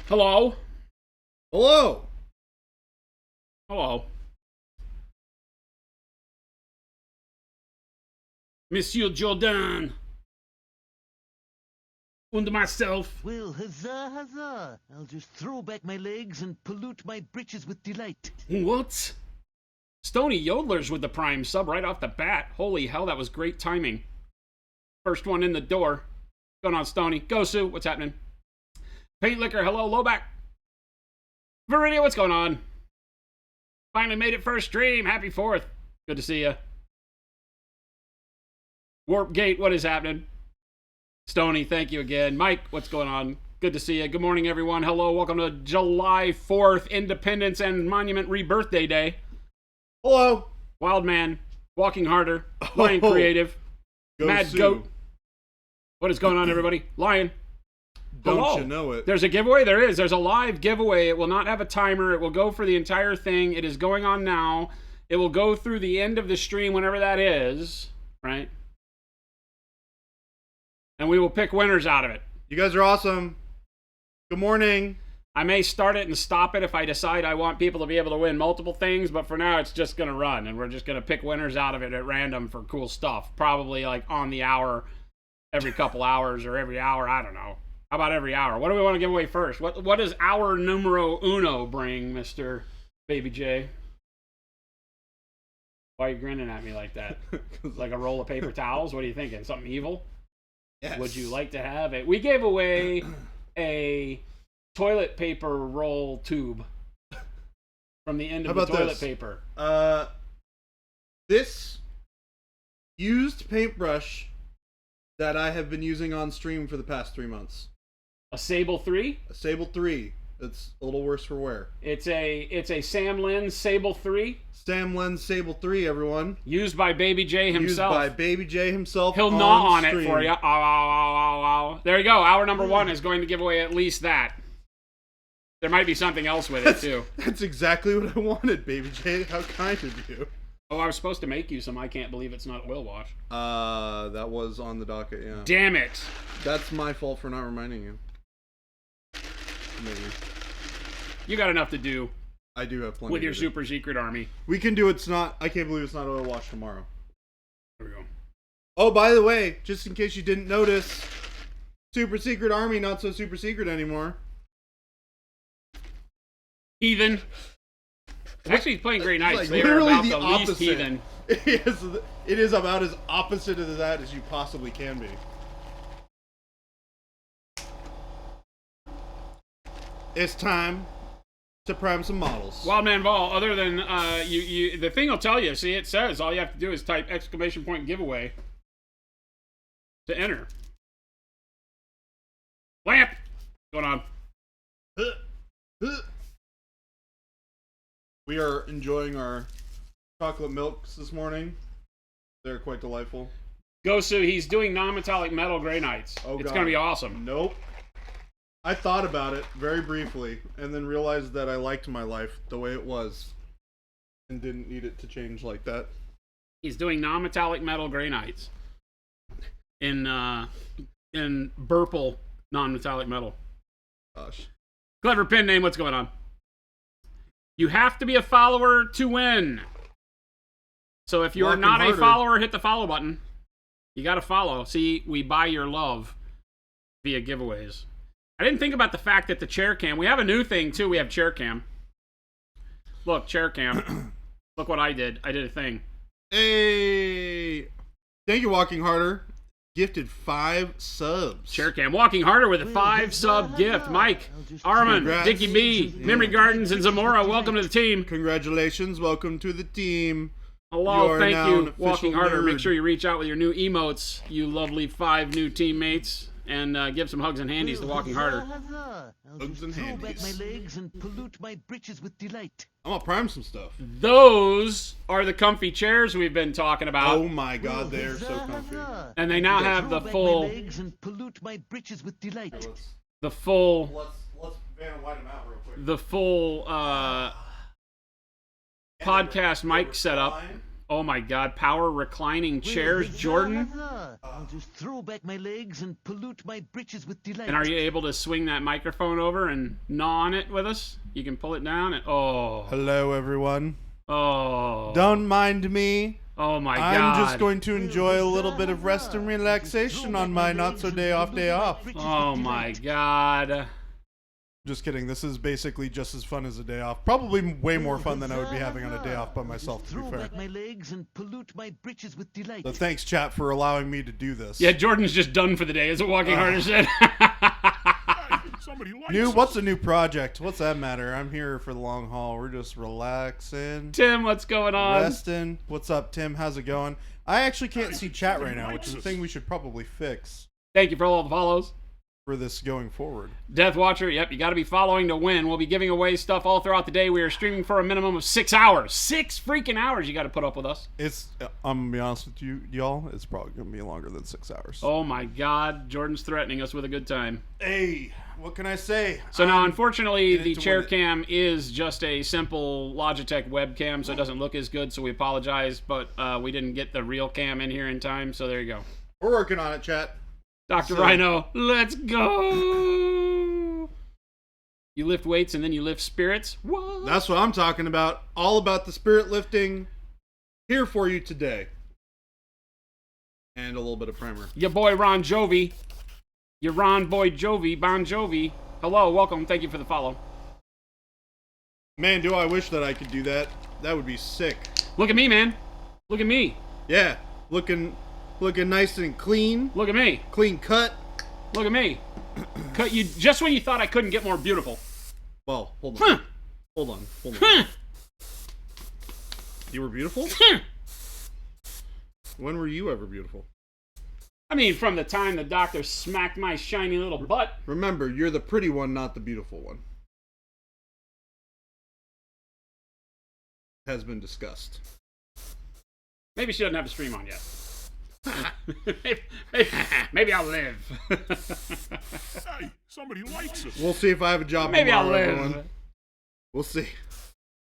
Hello? Hello. Hello. Monsieur Jordan. And myself. Well, huzzah, huzzah! I'll just throw back my legs and pollute my britches with delight. What? Stony Yodelers with the prime sub right off the bat. Holy hell, that was great timing. First one in the door. What's going on, Stony? Gosu, what's happening? Paint Liquor, hello, Lowback. Viridia, what's going on? Finally made it first stream. Happy 4th. Good to see you. Warp Gate, what is happening? Stony, thank you again. Mike, what's going on? Good to see you. Good morning, everyone. Hello, welcome to July 4th, Independence and Monument Rebirthday Day. Hello. Wildman, Walking Harder, Lion Creative, Mad Goat. What is going on, everybody? Lion. Don't Hello. you know it? There's a giveaway? There is. There's a live giveaway. It will not have a timer. It will go for the entire thing. It is going on now. It will go through the end of the stream, whenever that is, right? And we will pick winners out of it. You guys are awesome. Good morning. I may start it and stop it if I decide I want people to be able to win multiple things, but for now it's just going to run, and we're just going to pick winners out of it at random for cool stuff. Probably like on the hour, every couple hours, or every hour, I don't know. How about every hour? What do we want to give away first? What does hour numero uno bring, Mr. Baby J? Why are you grinning at me like that? Like a roll of paper towels? What are you thinking? Something evil? Yes. Would you like to have it? We gave away a toilet paper roll tube from the end of the toilet paper. This used paintbrush that I have been using on stream for the past 3 months. A Sable 3? A Sable 3. It's a little worse for wear. It's a Sam Lin Sable 3. Sam Len's Sable 3, everyone. Used by Baby J himself. Used by Baby J himself. He'll gnaw on it for you. Ow, ow, ow, ow, ow. There you go. Hour number 1 is going to give away at least that. There might be something else with it, too. That's exactly what I wanted, Baby J. How kind of you. Oh, I was supposed to make you some I Can't Believe It's Not Oil Wash. That was on the docket, yeah. Damn it. That's my fault for not reminding you. Maybe. You got enough to do. I do have plenty with your to do. super secret army. We can do It's Not, I Can't Believe It's Not Oil Wash tomorrow. There we go. Oh, by the way, just in case you didn't notice, super secret army not so super secret anymore. Heathen. Actually, he's playing great nights. Like, They are literally about the the least opposite. heathen. It is about as opposite of that as you possibly can be. It's time to prime some models. Wildman Ball, other than, the thing will tell you, see, it says all you have to do is type exclamation point giveaway to enter. Lamp! What's going on? We are enjoying our chocolate milks this morning. They're quite delightful. Gosu, he's doing non-metallic metal gray nights. Oh, it's God. going to be awesome. Nope. I thought about it very briefly and then realized that I liked my life the way it was and didn't need it to change like that. He's doing non-metallic metal gray nights in Burple non-metallic metal. Gosh. Clever pin name, what's going on? You have to be a follower to win. So if you're Walking not harder. a follower, hit the follow button. You got to follow. See, we buy your love via giveaways. I didn't think about the fact that the chair cam, we have a new thing too. We have chair cam. Look, chair cam. Look what I did. I did a thing. Hey! Thank you, Walking Harder. Gifted 5 subs. Chair cam. Walking Harder with a 5-sub gift. Mike, Armin, Congrats. Dickie B, Memory Gardens, and Zamora. Welcome to the team. Congratulations. Welcome to the team. Hello, You are thank now you, an official Walking Harder. nerd. Make sure you reach out with your new emotes, you lovely 5 new teammates, and give some hugs and handies to Walking Harder. I'll Hugs just and throw back my handies. legs and pollute my britches with delight. I'm gonna prime some stuff. Those are the comfy chairs we've been talking about, Oh my god, they are so comfy. and they now have the full, My legs and pollute my britches with delight. the full, Let's Van White them out real quick. the full podcast mic setup. Oh my God, power reclining chairs, Jordan. I'll just throw back my legs and pollute my britches with delight. And are you able to swing that microphone over and gnaw on it with us? You can pull it down and Hello, everyone. Oh. Don't mind me. Oh my God. I'm just going to enjoy a little bit of rest and relaxation on my not-so-day off. Oh my God. Just kidding. This is basically just as fun as a day off. Probably way more fun than I would be having on a day off by myself, to be fair. My legs and pollute my britches with delight. So thanks, chat, for allowing me to do this. Yeah, Jordan's just done for the day. It's a walking hard as shit. What's a new project? What's that matter? I'm here for the long haul. We're just relaxing. Tim, what's going on? Resting. What's up, Tim? How's it going? I actually can't see chat right now, which is a thing we should probably fix Thank you for all the follows. for this going forward. Death Watcher, yep, you got to be following to win. We'll be giving away stuff all throughout the day. We are streaming for a minimum of 6 hours. 6 freaking hours you got to put up with us. I'm going to be honest with you, y'all, it's probably going to be longer than 6 hours. Oh my God, Jordan's threatening us with a good time. Hey, what can I say? So now, unfortunately, the to chair win it. cam is just a simple Logitech webcam, so it doesn't look as good, so we apologize, but we didn't get the real cam in here in time, so there you go. We're working on it, chat. Dr. Rhino, let's go! You lift weights and then you lift spirits? What? That's what I'm talking about. All about the spirit lifting here for you today. And a little bit of primer. Your boy Ron Jovi. Your Ron Boy Jovi, Bon Jovi. Hello, welcome, thank you for the follow. Man, do I wish that I could do that. That would be sick. Look at me, man. Look at me. Yeah, looking nice and clean. Look at me. Clean cut. Look at me. Cut you just when you thought I couldn't get more beautiful. Well, hold on. Hold on. You were beautiful? When were you ever beautiful? I mean, from the time the doctor smacked my shiny little butt. Remember, you're the pretty one, not the beautiful one. Has been discussed. Maybe she doesn't have a stream on yet. maybe I'll live. Hey, somebody likes us. We'll see if I have a job Maybe I'll tomorrow, live. everyone. We'll see.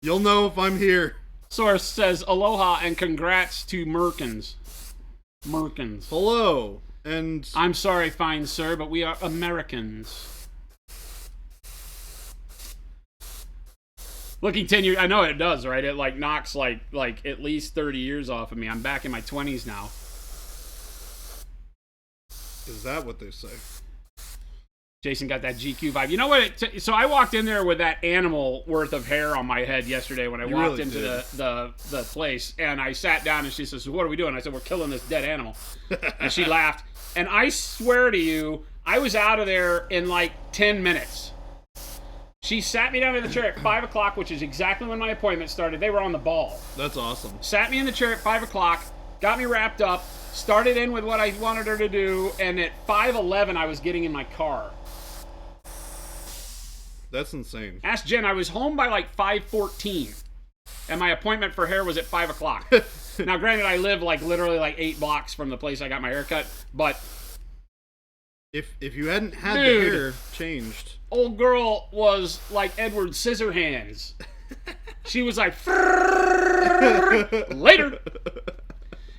You'll know if I'm here. Source says aloha and congrats to Merkins. Merkins. Hello. And I'm sorry, fine sir, but we are Americans. Looking 10 years, I know it does, right? It like knocks like at least 30 years off of me. I'm back in my 20s now. is that what they say? Jason got that GQ vibe. You know what? So I walked in there with that animal worth of hair on my head yesterday when I walked really into did. the place, and I sat down and she says, "So what are we doing?" I said, "We're killing this dead animal." And she laughed. And I swear to you, I was out of there in like 10 minutes. She sat me down in the chair at 5 o'clock, which is exactly when my appointment started. They were on the ball. That's awesome. Sat me in the chair at 5 o'clock, got me wrapped up, started in with what I wanted her to do, and at 5:11 I was getting in my car. That's insane. Ask Jen, I was home by like 5:14, and my appointment for hair was at 5 o'clock. Now, granted, I live like literally like 8 blocks from the place I got my hair cut, but If you hadn't had Dude. the hair changed, old girl was like Edward Scissorhands. She was like, later.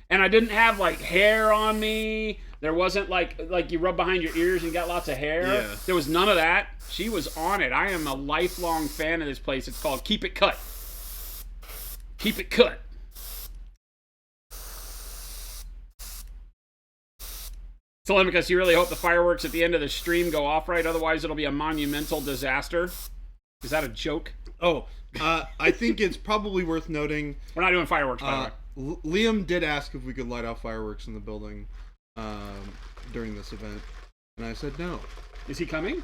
And I didn't have like hair on me. There wasn't like you rub behind your ears and got lots of hair. Yeah. There was none of that. She was on it. I am a lifelong fan of this place. It's called Keep It Cut. Keep It Cut. Telemachus, you really hope the fireworks at the end of the stream go off right, otherwise it'll be a monumental disaster. Is that a joke? oh, I think it's probably worth noting. We're not doing fireworks, by the way. Liam did ask if we could light off fireworks in the building during this event, and I said no. Is he coming?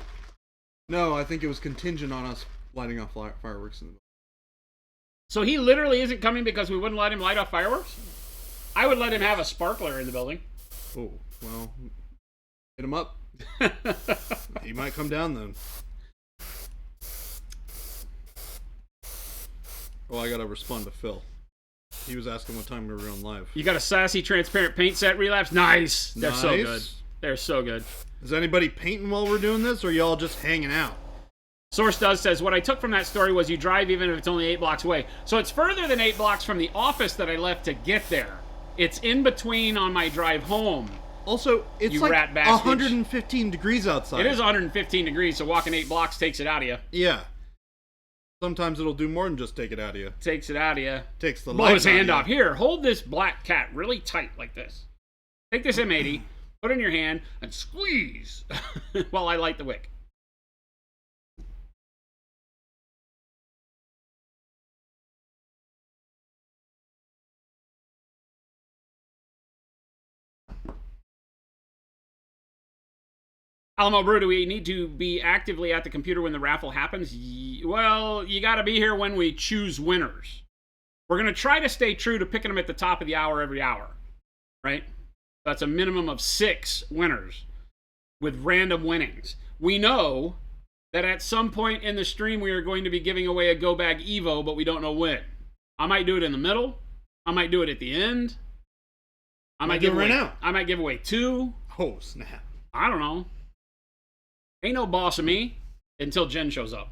No, I think it was contingent on us lighting off fireworks in the building. So he literally isn't coming because we wouldn't let him light off fireworks? I would let him have a sparkler in the building. Oh, well, hit him up. He might come down then. Oh, I gotta respond to Phil. He was asking what time we were on live. You got a sassy transparent paint set relapse? Nice. They're so Nice. good. They're so good. Is anybody painting while we're doing this, or y'all just hanging out? Source Does says, what I took from that story was you drive even if it's only 8 blocks away. So it's further than 8 blocks from the office that I left to get there. It's in between on my drive home. Also, it's You like rat bastard. 115 degrees outside. It is 115 degrees, so walking 8 blocks takes it out of you. Yeah. Sometimes it'll do more than just take it out of you. Takes it out of you. Takes the Blow life his out of hand you. off. Here, hold this black cat really tight like this. Take this M80, put it in your hand, and squeeze while I light the wick. Alamo Brew, do we need to be actively at the computer when the raffle happens? Well, you got to be here when we choose winners. We're going to try to stay true to picking them at the top of the hour every hour, right? That's a minimum of 6 winners with random winnings. We know that at some point in the stream we are going to be giving away a Go Bag Evo, but we don't know when. I might do it in the middle. I might do it at the end. I might give away, right now. I might give away 2. Oh, snap. I don't know. Ain't no boss of me until Jen shows up.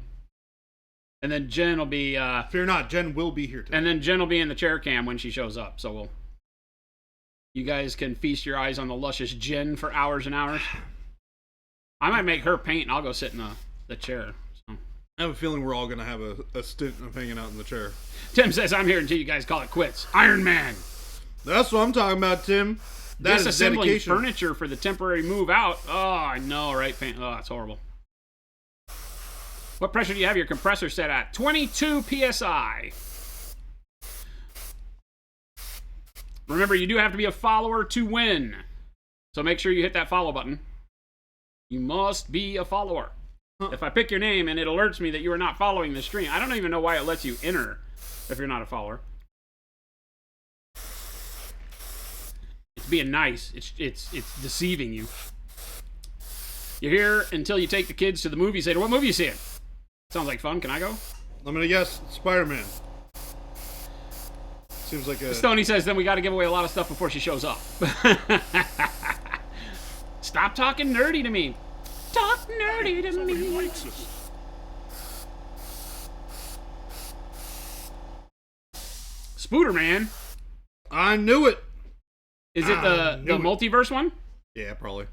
And then Jen will be... Fear not, Jen will be here today. and then Jen will be in the chair cam when she shows up. So you guys can feast your eyes on the luscious Jen for hours and hours. I might make her paint and I'll go sit in the chair. So. I have a feeling we're all going to have a stint of hanging out in the chair. Tim says, I'm here until you guys call it quits. Iron Man. That's what I'm talking about, Tim. That is Disassembling dedication. furniture for the temporary move out. Oh, I know, right? Paint. Oh, it's horrible. What pressure do you have your compressor set at? 22 PSI. Remember, you do have to be a follower to win. So make sure you hit that follow button. You must be a follower. Huh. If I pick your name and it alerts me that you are not following the stream, I don't even know why it lets you enter if you're not a follower. It's being nice. It's deceiving you. You're here until you take the kids to the movie theater. What movie you seeing? Sounds like fun. Can I go? I'm going to guess Spider-Man. Seems like a... Stoney says, then we got to give away a lot of stuff before she shows up. Stop talking nerdy to me. Talk nerdy to Somebody me. likes us. Spooderman. I knew it. Is it the knew it. multiverse one? Yeah, probably.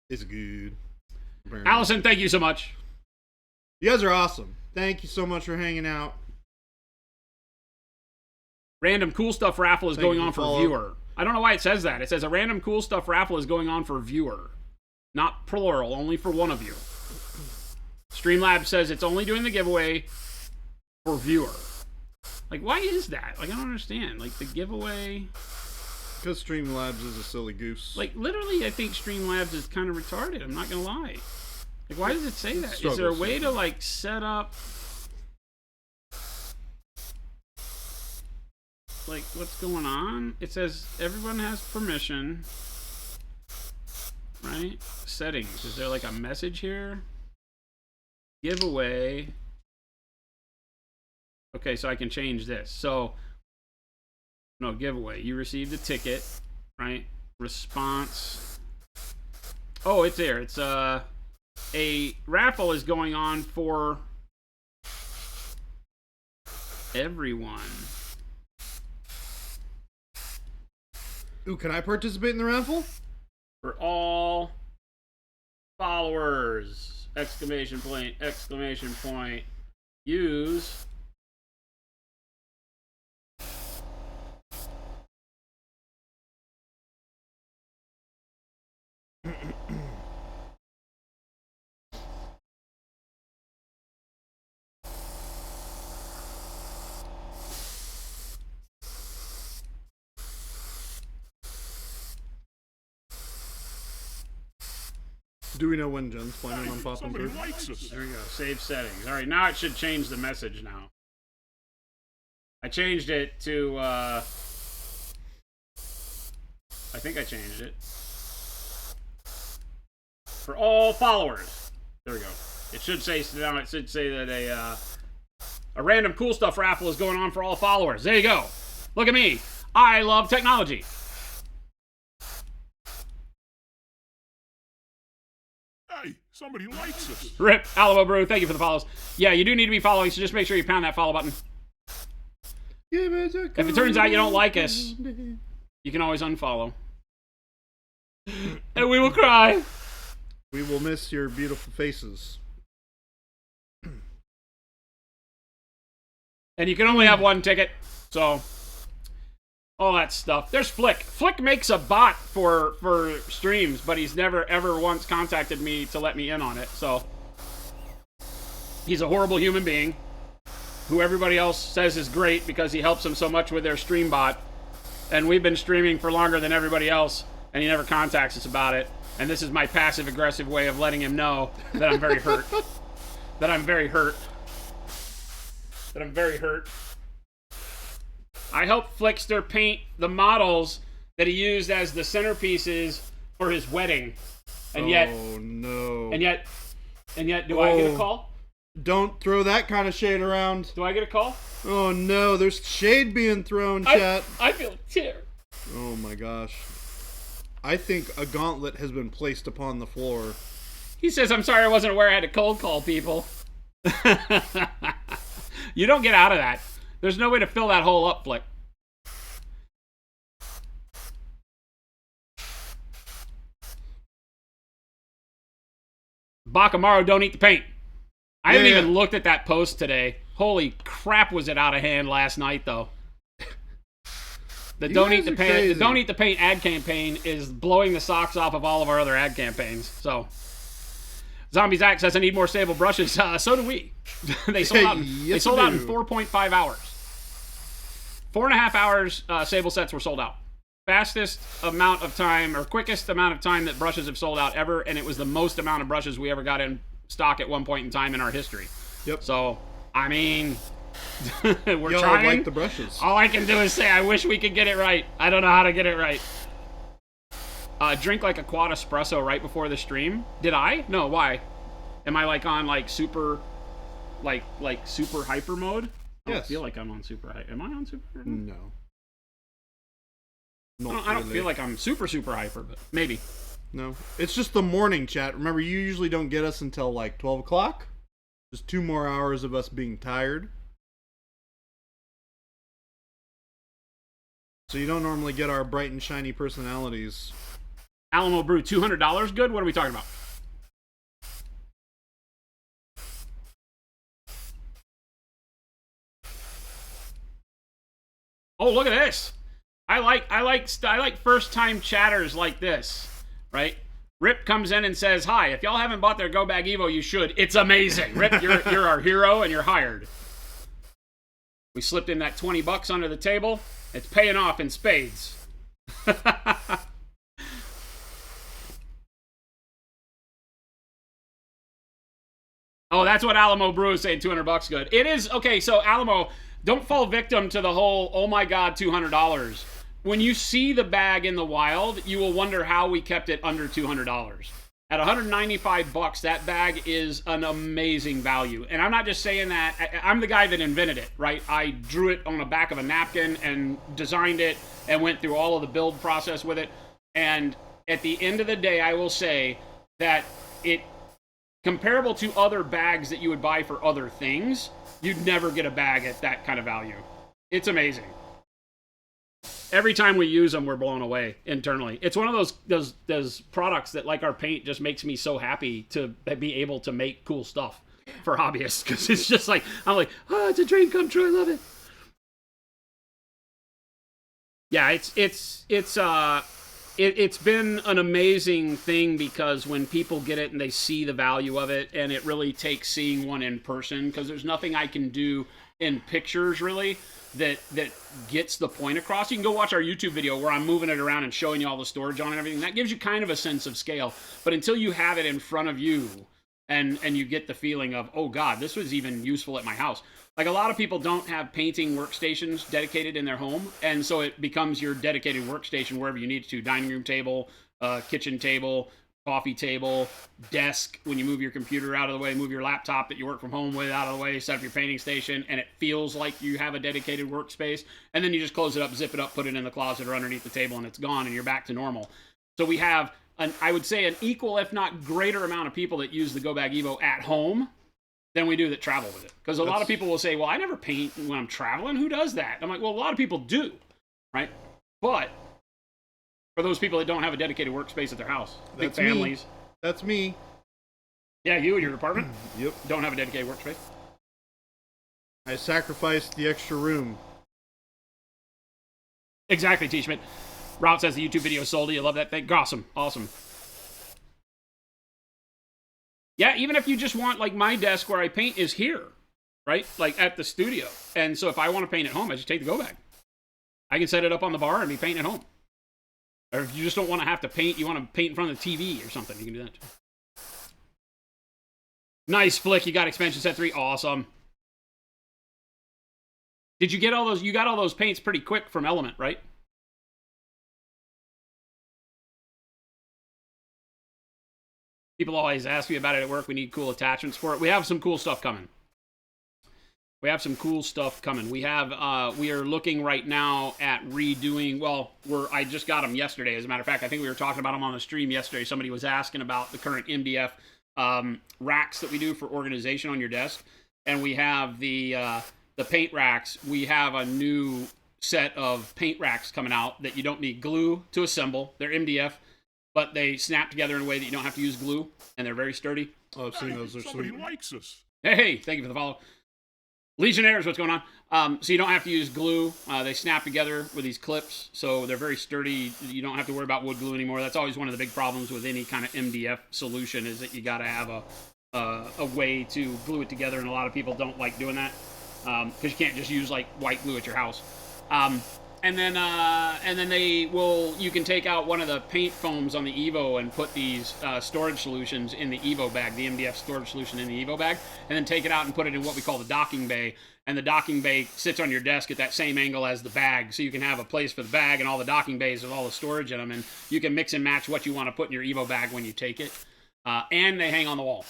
It's good. Apparently. Allison, thank you so much. You guys are awesome. Thank you so much for hanging out. Random cool stuff raffle is Thank going you on for for follow. viewer. I don't know why it says that. It says a random cool stuff raffle is going on for viewer. Not plural, only for one of you. Streamlabs says it's only doing the giveaway for viewer. Like, why is that? Like, I don't understand. Like, the giveaway... Because Streamlabs is a silly goose. Like, literally, I think Streamlabs is kind of retarded. I'm not going to lie. Like, why does it say that? Is there a way to, like, set up... Like, what's going on? It says everyone has permission. Right? Settings. Is there, like, a message here? Giveaway. Okay, so I can change this. So... No, giveaway. You received a ticket, right? Response. Oh, it's there. It's a raffle is going on for everyone. Ooh, can I participate in the raffle? For all followers. Exclamation point, exclamation point. Use Do we know when Jen's planning on popping Somebody through? likes us. There we go. Save settings. All right, now it should change the message now. I changed it to, I think I changed it. For all followers. There we go. It should say, now it should say that a random cool stuff raffle is going on for all followers. There you go. Look at me. I love technology. Hey, Somebody likes us. Rip, Alamo Brew, thank you for the follows. Yeah, you do need to be following, so just make sure you pound that follow button. If it turns out you don't like us, you can always unfollow. And we will cry. We will miss your beautiful faces. And you can only have one ticket, so all that stuff. There's Flick. Flick makes a bot for streams, but he's never ever once contacted me to let me in on it. So he's a horrible human being who everybody else says is great because he helps them so much with their stream bot. And we've been streaming for longer than everybody else, and he never contacts us about it. And this is my passive aggressive way of letting him know that I'm very hurt. That I'm very hurt. That I'm very hurt. I helped Flickster paint the models that he used as the centerpieces for his wedding. And yet, oh no. And yet, do I get a call? Don't throw that kind of shade around. Do I get a call? Oh no, there's shade being thrown, chat. I feel a tear. Oh my gosh. I think a gauntlet has been placed upon the floor. He says, I'm sorry I wasn't aware I had to cold call people. You don't get out of that. There's no way to fill that hole up, Flick. Bakamaro, don't eat the paint. I haven't even looked at that post today. Holy crap, was it out of hand last night, though. The Don't Eat the Paint ad campaign is blowing the socks off of all of our other ad campaigns. So, Zombie Zach says I need more stable brushes. So do we. They sold out. Yes, they sold out in 4.5 hours. 4.5 hours. Sable sets were sold out. Fastest amount of time, or quickest amount of time that brushes have sold out ever, and it was the most amount of brushes we ever got in stock at one point in time in our history. Yep. So, I mean, we're Y'all trying. like the brushes. All I can do is say I wish we could get it right. I don't know how to get it right. Drink like a quad espresso right before the stream. Did I? No, why? Am I like on like super, like super hyper mode? I don't feel like I'm on super hyper. Am I on super hyper mode? No. I don't feel like I'm super hyper, but maybe. No. It's just the morning, chat. Remember, you usually don't get us until like 12 o'clock. Just 2 more hours of us being tired. So you don't normally get our bright and shiny personalities. Alamo Brew, $200 good? What are we talking about? Oh, look at this. I like first time chatters like this, right? Rip comes in and says, "Hi, if y'all haven't bought their Go Bag Evo, you should. It's amazing." Rip, you're our hero and you're hired. We slipped in that $20 under the table. It's paying off in spades. Oh, that's what Alamo Brew is saying, $200 good. It is, okay, so Alamo, don't fall victim to the whole, oh my God, $200. When you see the bag in the wild, you will wonder how we kept it under $200. At $195, that bag is an amazing value. And I'm not just saying that, I'm the guy that invented it, right? I drew it on the back of a napkin and designed it and went through all of the build process with it. And at the end of the day, I will say that it, comparable to other bags that you would buy for other things, you'd never get a bag at that kind of value. It's amazing. Every time we use them, we're blown away internally. It's one of those products that, like our paint, just makes me so happy to be able to make cool stuff for hobbyists, because it's just like, I'm like, oh, it's a dream come true. I love it. Yeah, it's been an amazing thing, because when people get it and they see the value of it, and it really takes seeing one in person, because there's nothing I can do in pictures really that gets the point across. You can go watch our YouTube video where I'm moving it around and showing you all the storage on and everything. That gives you kind of a sense of scale. But until you have it in front of you and you get the feeling of, oh God, this was even useful at my house. Like, a lot of people don't have painting workstations dedicated in their home, and so it becomes your dedicated workstation wherever you need to. Dining room table, kitchen table, coffee table, desk. When you move your computer out of the way, move your laptop that you work from home with out of the way, set up your painting station, and it feels like you have a dedicated workspace. And then you just close it up, zip it up, put it in the closet or underneath the table, and it's gone, and you're back to normal. So we have I would say an equal, if not greater amount of people that use the Go Bag Evo at home than we do that travel with it. Because a lot of people will say, well, I never paint when I'm traveling. Who does that? I'm like, well, a lot of people do, right? But for those people that don't have a dedicated workspace at their house, big families. That's me. Yeah, you and your apartment? Yep. Don't have a dedicated workspace? I sacrificed the extra room. Exactly, T. Schmidt. Route says the YouTube video sold. You love that thing? Awesome. Awesome. Yeah, even if you just want, like, my desk where I paint is here, right? Like, at the studio. And so if I want to paint at home, I just take the Go Bag. I can set it up on the bar and be painting at home. Or if you just don't want to have to paint, you want to paint in front of the TV or something, you can do that too. Nice, Flick. You got expansion set 3. Awesome. Did you get all those? You got all those paints pretty quick from Element, right? People always ask me about it at work. We need cool attachments for it. We have some cool stuff coming. We have some cool stuff coming. We have, we are looking right now at redoing, well, I just got them yesterday. As a matter of fact, I think we were talking about them on the stream yesterday. Somebody was asking about the current MDF racks that we do for organization on your desk. And we have the paint racks. We have a new set of paint racks coming out that you don't need glue to assemble. They're MDF, but they snap together in a way that you don't have to use glue, and they're very sturdy. Oh, I've seen those. They're Somebody sweet. likes us. Hey, thank you for the follow. Legionnaires, what's going on? So you don't have to use glue. They snap together with these clips, so they're very sturdy. You don't have to worry about wood glue anymore. That's always one of the big problems with any kind of MDF solution, is that you got to have a way to glue it together, and a lot of people don't like doing that because you can't just use like white glue at your house. And then you can take out one of the paint foams on the Evo and put these storage solutions in the Evo bag, the MDF storage solution in the Evo bag, and then take it out and put it in what we call the docking bay. And the docking bay sits on your desk at that same angle as the bag, so you can have a place for the bag and all the docking bays with all the storage in them, and you can mix and match what you want to put in your Evo bag when you take it. And they hang on the wall.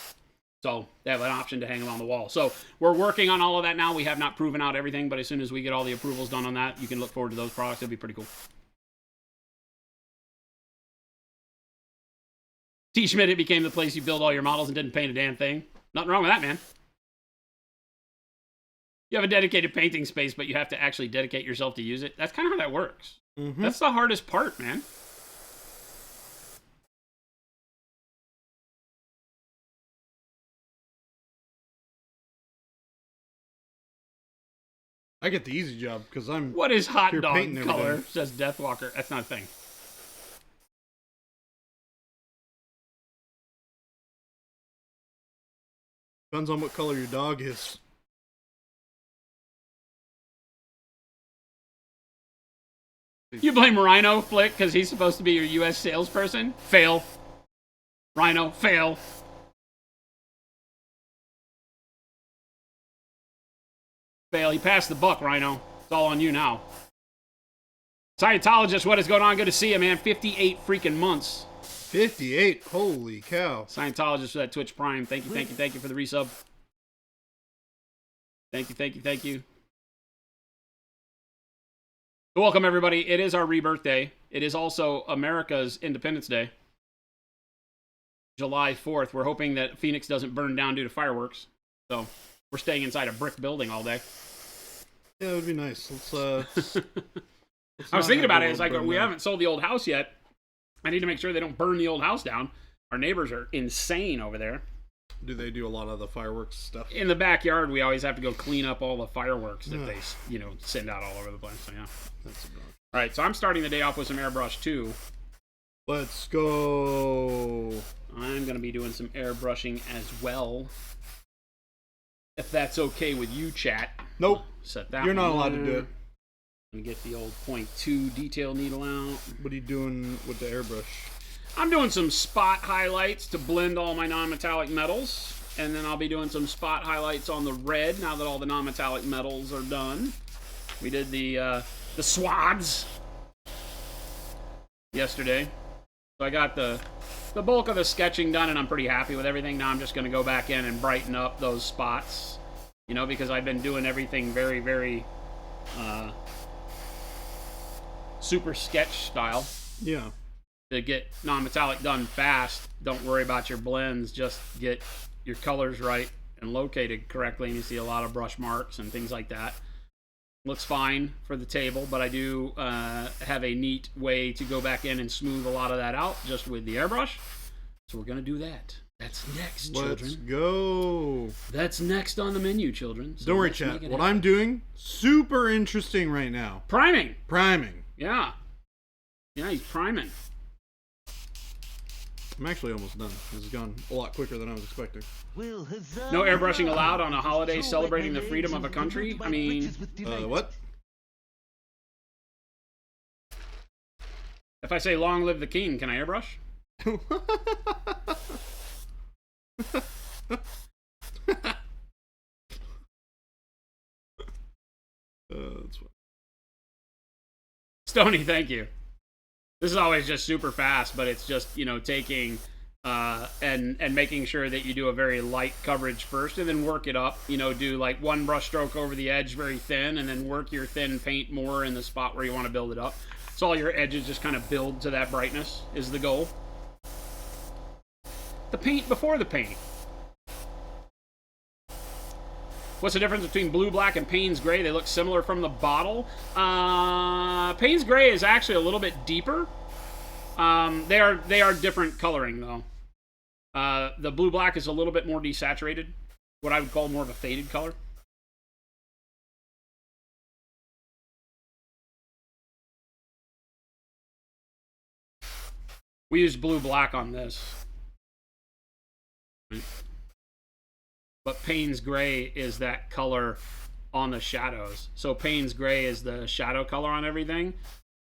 So they have an option to hang them on the wall. So we're working on all of that now. We have not proven out everything, but as soon as we get all the approvals done on that, you can look forward to those products. It'll be pretty cool. T. Schmidt, it became the place you build all your models and didn't paint a damn thing. Nothing wrong with that, man. You have a dedicated painting space, but you have to actually dedicate yourself to use it. That's kind of how that works. Mm-hmm. That's the hardest part, man. I get the easy job because I'm. What is hot You're dog painting color? everything. Says Deathwalker. That's not a thing. Depends on what color your dog is. You blame Rhino, Flick, because he's supposed to be your U.S. salesperson? Fail. Rhino, fail. Fail. He passed the buck, Rhino. It's all on you now. Scientologist, what is going on? Good to see you, man. 58 freaking months. 58. Holy cow. Scientologist for that Twitch Prime. Thank you, thank you, thank you for the resub. Thank you, thank you, thank you. So welcome, everybody. It is our rebirth day. It is also America's Independence Day. July 4th. We're hoping that Phoenix doesn't burn down due to fireworks. So we're staying inside a brick building all day. Yeah, it would be nice. Let's I was thinking about it. It's like, burn we down. haven't sold the old house yet. I need to make sure they don't burn the old house down. Our neighbors are insane over there. Do they do a lot of the fireworks stuff? In the backyard, we always have to go clean up all the fireworks that they, send out all over the place. So, yeah. That's a dog. All right, so I'm starting the day off with some airbrush, too. Let's go. I'm going to be doing some airbrushing as well. If that's okay with you, chat. Nope. Set that You're not one allowed to there. do it. And get the old 0.2 detail needle out. What are you doing with the airbrush? I'm doing some spot highlights to blend all my non-metallic metals. And then I'll be doing some spot highlights on the red now that all the non-metallic metals are done. We did the swads yesterday. So I got the bulk of the sketching done, and I'm pretty happy with everything. Now I'm just going to go back in and brighten up those spots. Because I've been doing everything very, very super sketch style. Yeah. to get non-metallic done fast, don't worry about your blends. Just get your colors right and located correctly, and you see a lot of brush marks and things like that. Looks fine for the table, but I do have a neat way to go back in and smooth a lot of that out just with the airbrush. So we're going to do that. That's next, children. Let's go. That's next on the menu, children. So don't worry, chat. What I'm doing, super interesting right now. Priming. Priming. Yeah. Yeah, he's priming. I'm actually almost done. This has gone a lot quicker than I was expecting. Well, huzzah! No airbrushing allowed on a holiday Throw back celebrating my the freedom legs of a and country? pollute I my mean, britches with delight. What? if I say long live the king, can I airbrush? That's fine. Stony, thank you. This is always just super fast, but it's just, you know, taking and making sure that you do a very light coverage first and then work it up. You know, do like one brush stroke over the edge very thin and then work your thin paint more in the spot where you want to build it up. So all your edges just kind of build to that brightness is the goal. The paint before the paint. What's the difference between blue black and Payne's gray? They look similar from the bottle. Payne's gray is actually a little bit deeper. They are different coloring though. The blue black is a little bit more desaturated, what I would call more of a faded color. We use blue black on this. But Payne's gray is that color on the shadows. So Payne's gray is the shadow color on everything.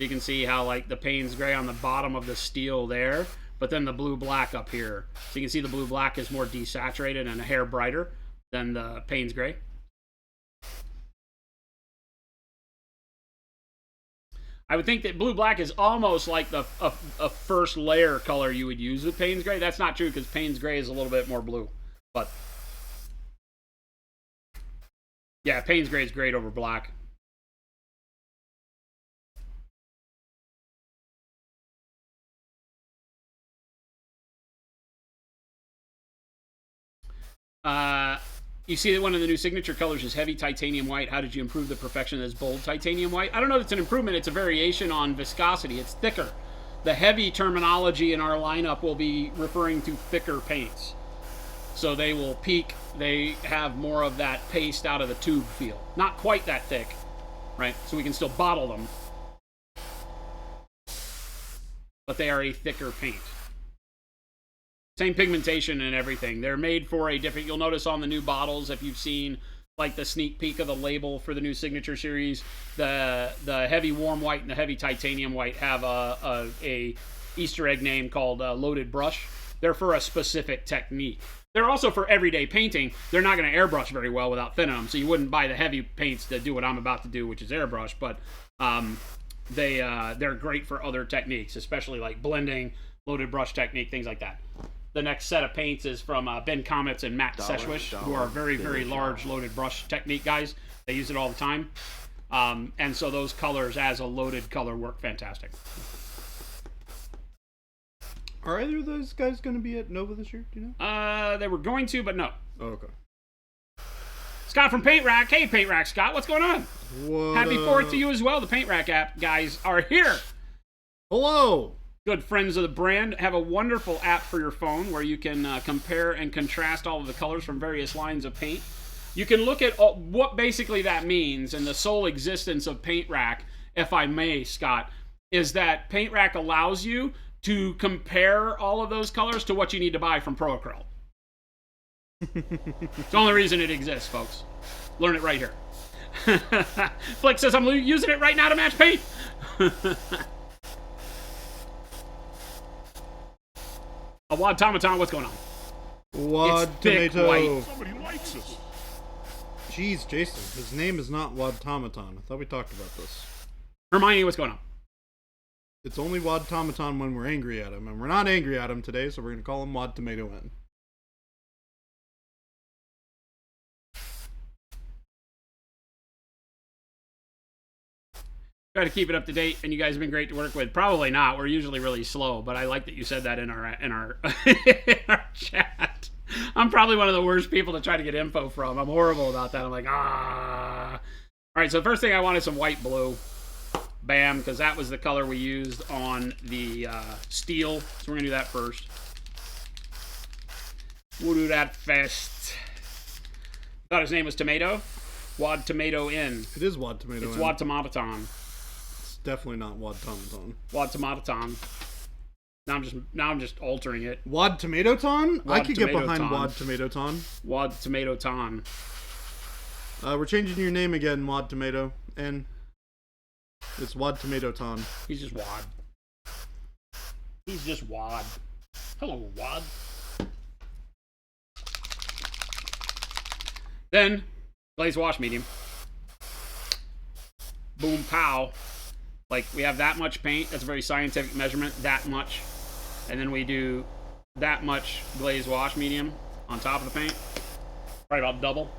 You can see how like the Payne's gray on the bottom of the steel there, but then the blue black up here. So you can see the blue black is more desaturated and a hair brighter than the Payne's gray. I would think that blue black is almost like a first layer color you would use with Payne's gray. That's not true because Payne's gray is a little bit more blue, but yeah, Payne's gray is great over black. You see that one of the new signature colors is heavy titanium white. How did you improve the perfection of this bold titanium white? I don't know if it's an improvement. It's a variation on viscosity. It's thicker. The heavy terminology in our lineup will be referring to thicker paints. So they will peak. They have more of that paste out of the tube feel. Not quite that thick, right? So we can still bottle them. But they are a thicker paint. Same pigmentation and everything. They're made for a different... You'll notice on the new bottles, if you've seen like the sneak peek of the label for the new signature series, the heavy warm white and the heavy titanium white have a Easter egg name called loaded brush. They're for a specific technique. They're also for everyday painting. They're not going to airbrush very well without thinning them, so you wouldn't buy the heavy paints to do what I'm about to do, which is airbrush, but they're great for other techniques, especially like blending, loaded brush technique, things like that. The next set of paints is from Ben Comets and Matt Seshwish, who are very, very large loaded brush technique guys. They use it all the time. And so those colors as a loaded color work fantastic. Are either of those guys going to be at Nova this year? Do you know? They were going to, but no. Oh, okay. Scott from Paint Rack. Hey, Paint Rack Scott, what's going on? What Happy 4th to you as well. The Paint Rack app guys are here. Hello. Good friends of the brand. Have a wonderful app for your phone where you can compare and contrast all of the colors from various lines of paint. You can look at what basically that means, and the sole existence of Paint Rack, if I may, Scott, is that Paint Rack allows you to compare all of those colors to what you need to buy from Pro Acryl. It's the only reason it exists, folks. Learn it right here. Flick says, I'm using it right now to match paint. A Wad Tomaton, what's going on? Wad It's thick Tomato. white. Somebody likes us. Jeez, Jason, his name is not Wad Tomaton. I thought we talked about this. Hermione, what's going on? It's only Wad Tomaton when we're angry at him, and we're not angry at him today, so we're going to call him Wad Tomato N. Try to keep it up to date, and you guys have been great to work with. Probably not. We're usually really slow, but I like that you said that in our in our chat. I'm probably one of the worst people to try to get info from. I'm horrible about that. I'm like, ah. All right, so the first thing I want is some white blue. Bam, because that was the color we used on the steel. So we're going to do that first. We'll do that first. Thought his name was Tomato. Wad Tomato Inn. It is Wad Tomato It's Inn. Wad Tomatoton. It's definitely not Wad Tomaton. Wad Tomatoton. Now I'm just altering it. Wad Tomatoton? I Wad could get behind Tomatoton. Wad Tomatoton. Wad Tomatoton. We're changing your name again, Wad Tomato. And it's Wad Tomatoton. He's just Wad. He's just Wad. Hello, Wad. Then, glaze wash medium. Boom, pow. Like, we have that much paint. That's a very scientific measurement. That much. And then we do that much glaze wash medium on top of the paint. Probably about double.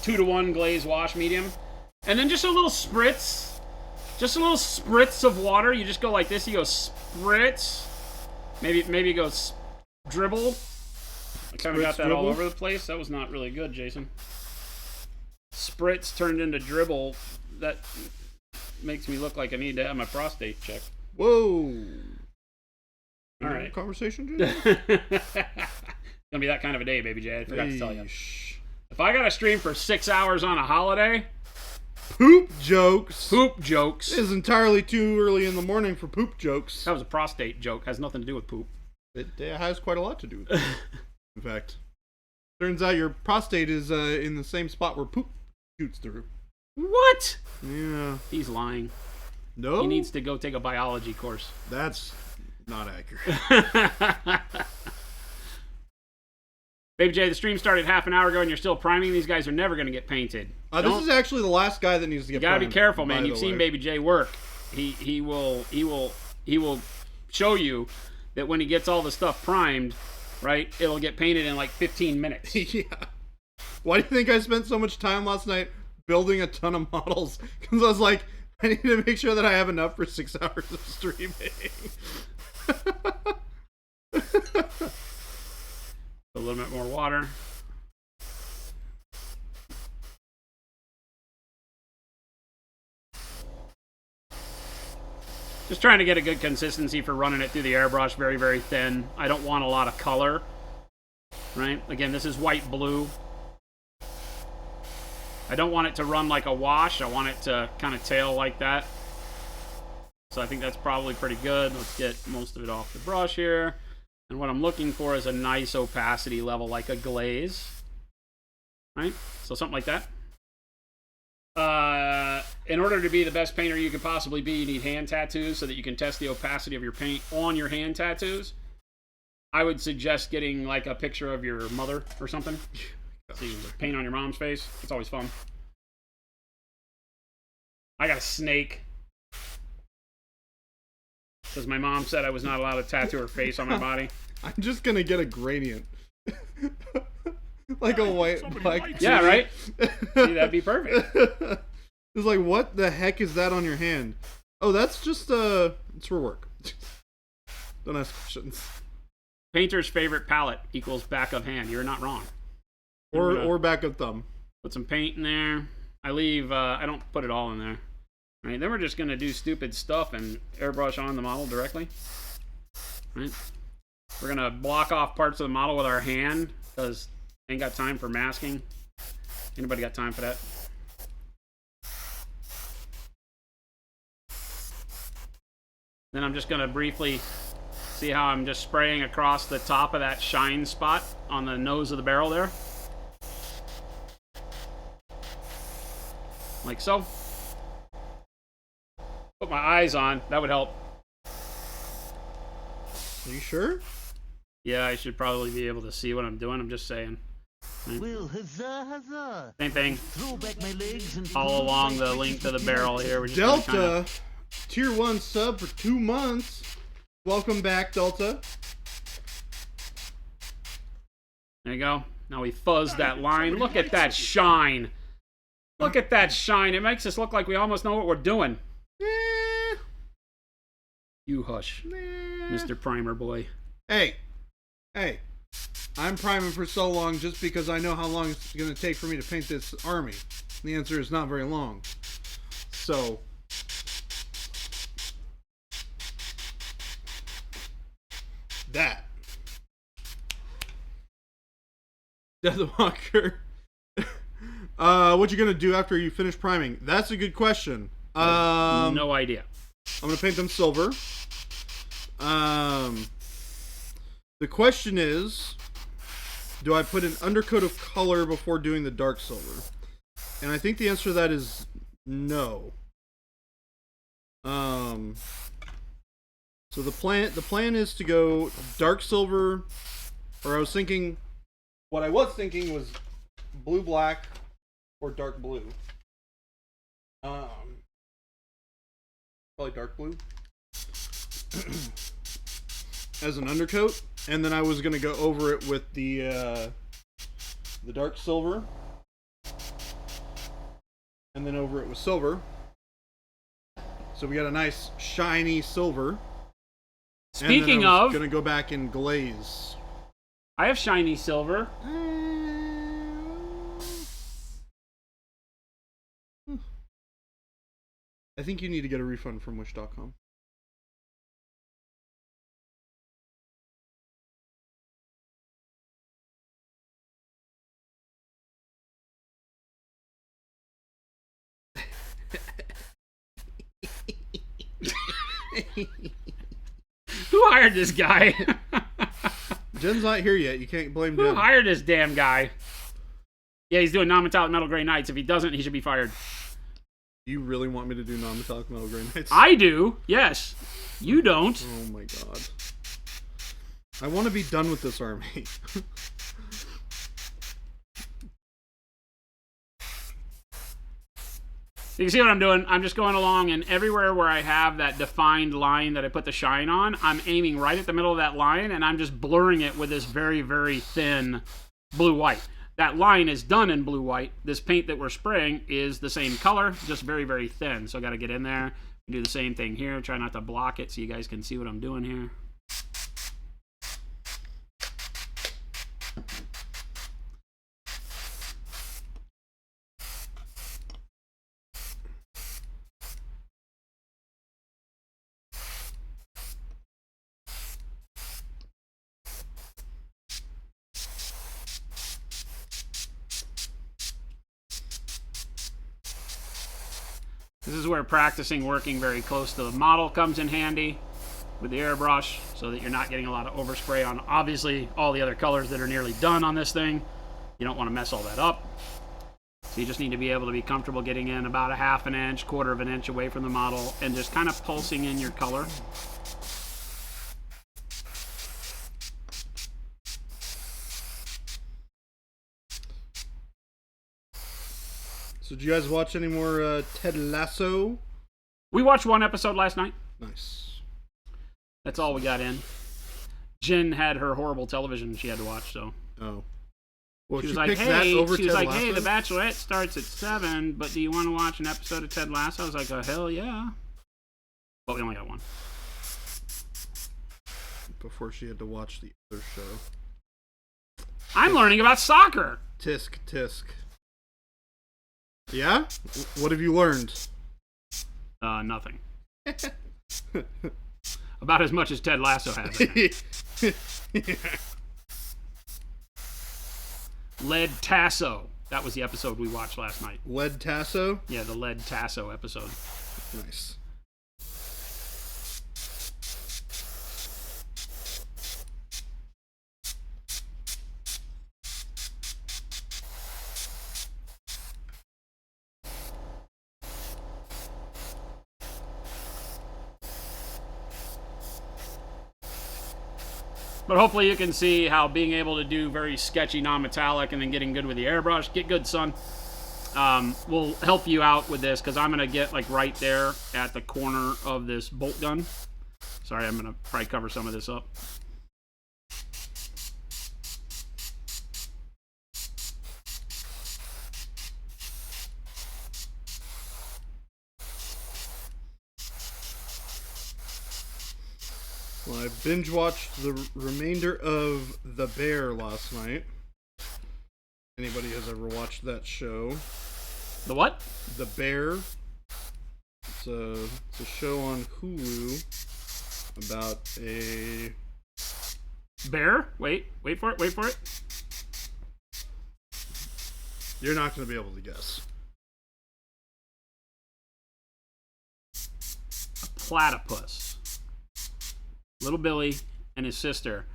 2-to-1 glaze wash medium. And then just a little spritz. Just a little spritz of water. You just go like this. You go spritz. Maybe you go dribble. I kind of got that all over the place. That was not really good, Jason. Spritz turned into dribble. That makes me look like I need to have my prostate checked. Whoa. All right. Conversation, Jay? It's gonna be that kind of a day, baby J. I forgot to tell you. If I got to stream for 6 hours on a holiday, Poop jokes. poop jokes. It is entirely too early in the morning for poop jokes. That was a prostate joke. Has nothing to do with poop. It has quite a lot to do with it. In fact, turns out your prostate is in the same spot where poop shoots through. What? Yeah. He's lying. No? He needs to go take a biology course. That's not accurate. Baby J, the stream started half an hour ago and you're still priming. These guys are never going to get painted. This is actually the last guy that needs to get You gotta primed, be careful, man. by You've the seen way. Baby J work. He will show you that when he gets all the stuff primed, right, it'll get painted in like 15 minutes. Yeah. Why do you think I spent so much time last night building a ton of models? Because I was like, I need to make sure that I have enough for 6 hours of streaming. A little bit more water. Just trying to get a good consistency for running it through the airbrush, very, very thin. I don't want a lot of color, right? Again, this is white blue. I don't want it to run like a wash. I want it to kind of tail like that. So I think that's probably pretty good. Let's get most of it off the brush here. And what I'm looking for is a nice opacity level, like a glaze. Right? So something like that. In order to be the best painter you could possibly be, you need hand tattoos so that you can test the opacity of your paint on your hand tattoos. I would suggest getting like a picture of your mother or something. So you paint on your mom's face. It's always fun. I got a snake. Because my mom said I was not allowed to tattoo her face on my body. I'm just gonna get a gradient. Like a white black. Yeah, right? See, that'd be perfect. It's like, what the heck is that on your hand? Oh, that's just it's for work. Don't ask questions. Painter's favorite palette equals back of hand. You're not wrong. Or back of thumb. Put some paint in there. I don't put it all in there. Right, then we're just gonna do stupid stuff and airbrush on the model directly. Right? We're gonna block off parts of the model with our hand because ain't got time for masking. Anybody got time for that? Then I'm just gonna briefly see how I'm just spraying across the top of that shine spot on the nose of the barrel there. Like so. Put my eyes on. That would help. Are you sure? Yeah, I should probably be able to see what I'm doing. I'm just saying. Well, huzzah, huzzah. Same thing. Throw back my legs and All along the length of the barrel here. We're just gonna Delta, kinda... tier 1 sub for 2 months. Welcome back, Delta. There you go. Now we fuzz that line. Look at that shine. Look at that shine. It makes us look like we almost know what we're doing. Eh, You hush, nah. Mr. Primer Boy. Hey, I'm priming for so long just because I know how long it's going to take for me to paint this army. The answer is not very long. So, that. Deathwalker. What you going to do after you finish priming? That's a good question. No idea. I'm going to paint them silver. The question is, do I put an undercoat of color before doing the dark silver? And I think the answer to that is no. So the plan is to go dark silver, or what I was thinking was blue black or dark blue. Probably dark blue as an undercoat, and then I was gonna go over it with the dark silver, and then over it with silver. So we got a nice shiny silver. Speaking and then I was of, gonna go back and glaze. I have shiny silver. I think you need to get a refund from Wish.com. Who hired this guy? Jen's not here yet. You can't blame Who Jen. hired this damn guy? Yeah, he's doing non-metallic metal gray nights. If he doesn't, he should be fired. You really want me to do non-metallic metal gray nights? I do. Yes. You don't. Oh my god. I want to be done with this army. You can see what I'm doing. I'm just going along, and everywhere where I have that defined line that I put the shine on, I'm aiming right at the middle of that line, and I'm just blurring it with this very, very thin blue-white. That line is done in blue-white. This paint that we're spraying is the same color, just very, very thin. So I got to get in there and do the same thing here. Try not to block it so you guys can see what I'm doing here. This is where practicing working very close to the model comes in handy with the airbrush so that you're not getting a lot of overspray on obviously all the other colors that are nearly done on this thing. You don't want to mess all that up. So you just need to be able to be comfortable getting in about a half an inch, quarter of an inch away from the model and just kind of pulsing in your color. So did you guys watch any more Ted Lasso? We watched one episode last night. Nice. That's all we got in. Jen had her horrible television she had to watch, so. Oh. Well, She was she like, picks that hey, over she was Ted like, hey, Lasso? The Bachelorette starts at 7, but do you want to watch an episode of Ted Lasso? I was like, oh, hell yeah. But we only got one. Before she had to watch the other show. I'm learning about soccer. Tisk, tisk. Yeah? What have you learned? Nothing. About as much as Ted Lasso has. in it. Lead Tasso. That was the episode we watched last night. Lead Tasso? Yeah, the Lead Tasso episode. Nice. But hopefully you can see how being able to do very sketchy non-metallic and then getting good with the airbrush, get good, son, will help you out with this because I'm going to get like right there at the corner of this bolt gun. Sorry, I'm going to probably cover some of this up. Well, I binge watched the remainder of The Bear last night. Anybody has ever watched that show? The what? The Bear. It's a show on Hulu about a Bear? Wait for it. You're not going to be able to guess. A platypus. Little Billy and his sister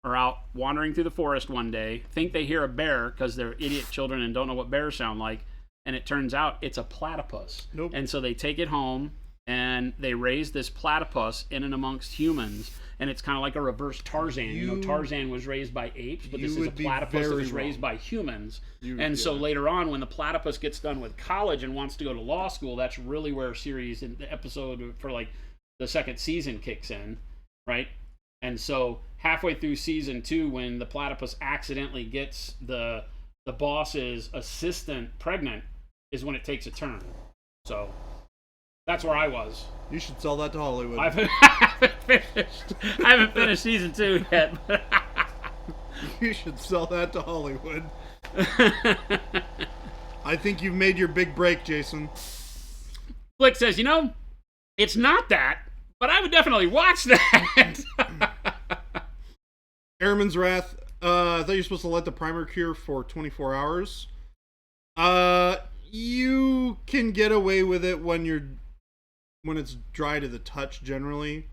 are out wandering through the forest one day, think they hear a bear because they're idiot children and don't know what bears sound like, and it turns out it's a platypus. Nope. And so they take it home and they raise this platypus in and amongst humans, and it's kind of like a reverse Tarzan. You know, Tarzan was raised by apes, but this is a platypus that was raised by humans. So later on, when the platypus gets done with college and wants to go to law school, that's really where series in the episode for like the second season kicks in, right? And so halfway through season 2, when the platypus accidentally gets the boss's assistant pregnant, is when it takes a turn. So that's where I was. You should sell that to Hollywood. I haven't finished season 2 yet. You should sell that to Hollywood. I think you've made your big break, Jason. Flick says, you know, it's not that, but I would definitely watch that. Airman's Wrath. I thought you were supposed to let the primer cure for 24 hours. You can get away with it when it's dry to the touch generally.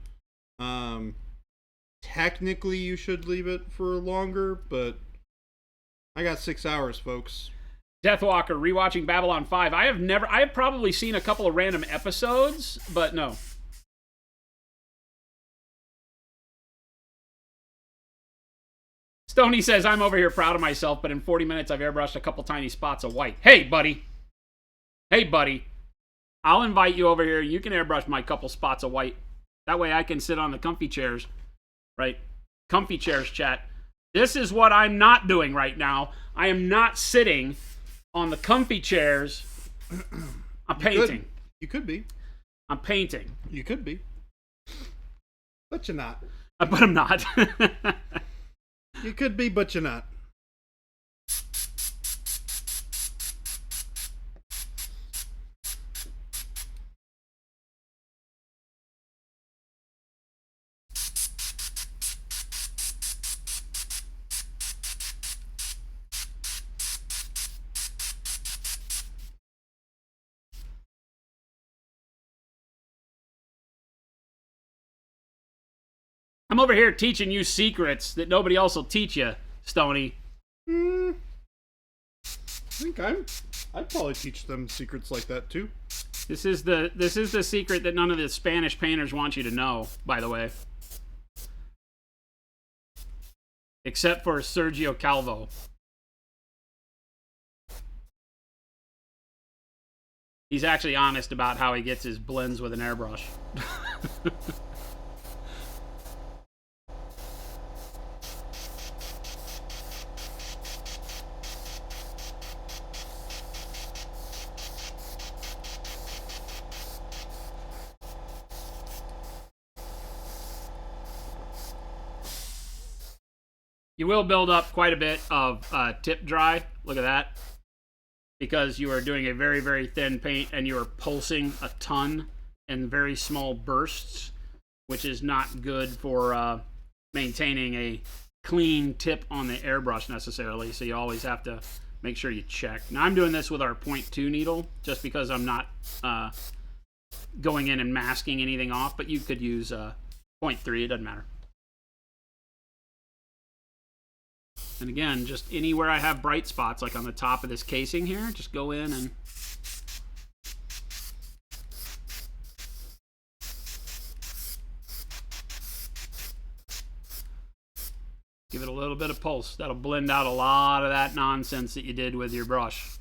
Technically you should leave it for longer, but I got 6 hours, folks. Deathwalker rewatching Babylon 5. I have probably seen a couple of random episodes, but no. Stoney says, I'm over here proud of myself, but in 40 minutes I've airbrushed a couple tiny spots of white. Hey, buddy. I'll invite you over here. You can airbrush my couple spots of white. That way I can sit on the comfy chairs. Right? Comfy chairs, chat. This is what I'm not doing right now. I am not sitting on the comfy chairs. I'm painting. You could be. I'm painting. You could be. But you're not. But I'm not. You could be, but you're not. I'm over here teaching you secrets that nobody else will teach you, Stoney. I think I'd probably teach them secrets like that too. This is the secret that none of the Spanish painters want you to know, by the way. Except for Sergio Calvo. He's actually honest about how he gets his blends with an airbrush. You will build up quite a bit of tip dry. Look at that. Because you are doing a very, very thin paint and you are pulsing a ton in very small bursts, which is not good for maintaining a clean tip on the airbrush necessarily. So you always have to make sure you check. Now I'm doing this with our 0.2 needle just because I'm not going in and masking anything off, but you could use 0.3, it doesn't matter. And again, just anywhere I have bright spots, like on the top of this casing here, just go in and give it a little bit of pulse. That'll blend out a lot of that nonsense that you did with your brush.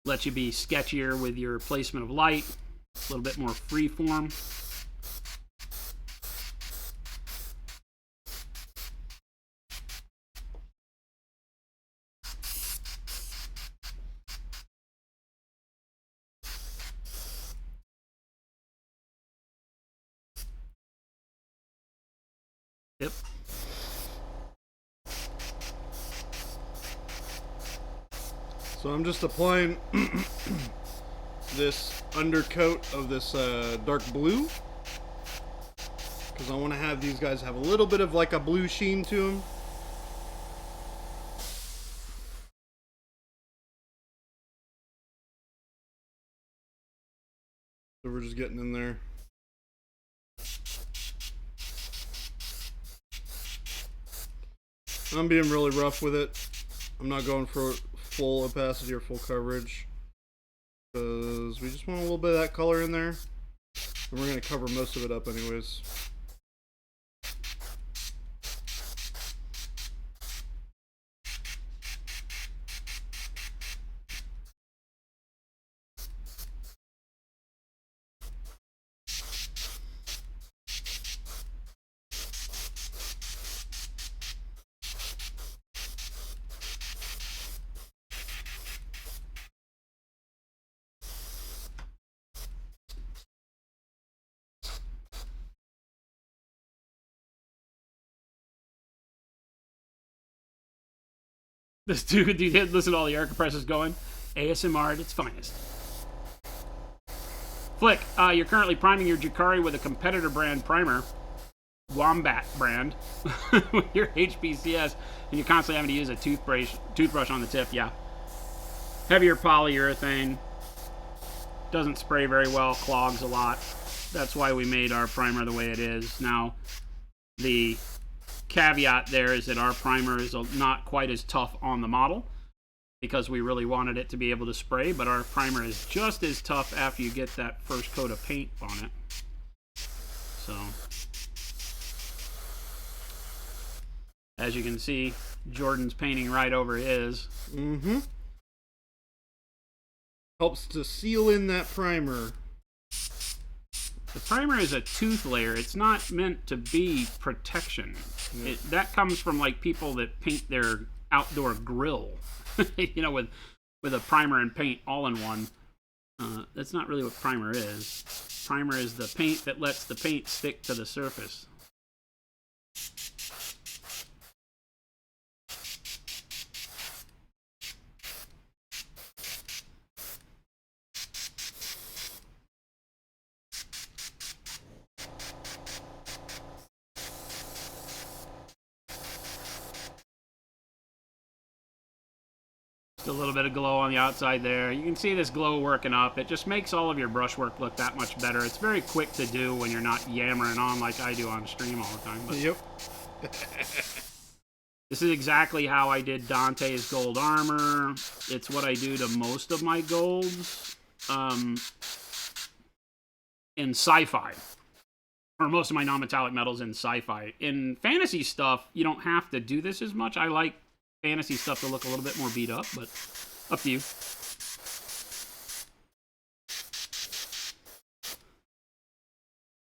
Let you be sketchier with your placement of light, a little bit more freeform. Yep. So I'm just applying this undercoat of this dark blue, because I want to have these guys have a little bit of like a blue sheen to them. So we're just getting in there. I'm being really rough with it. I'm not going for full opacity or full coverage, because we just want a little bit of that color in there, and we're going to cover most of it up anyways. This dude, listen to all the air compressors going. ASMR at its finest. Flick, you're currently priming your Jacari with a competitor brand primer, Wombat brand, with your HPCS, and you're constantly having to use a toothbrush on the tip. Yeah. Heavier polyurethane. Doesn't spray very well, clogs a lot. That's why we made our primer the way it is. Now, the caveat there is that our primer is not quite as tough on the model, because we really wanted it to be able to spray, but our primer is just as tough after you get that first coat of paint on it. So, as you can see, Jordan's painting right over his. Mm-hmm. Helps to seal in that primer. The primer is a tooth layer. It's not meant to be protection. Yeah. That comes from like people that paint their outdoor grill, you know, with a primer and paint all in one. That's not really what primer is. Primer is the paint that lets the paint stick to the surface. A little bit of glow on the outside there. You can see this glow working up. It just makes all of your brushwork look that much better. It's very quick to do when you're not yammering on like I do on stream all the time. But Yep. this is exactly how I did Dante's gold armor. It's what I do to most of my golds in sci-fi. Or most of my non-metallic metals in sci-fi. In fantasy stuff, you don't have to do this as much. I like fantasy stuff to look a little bit more beat up, but up to you.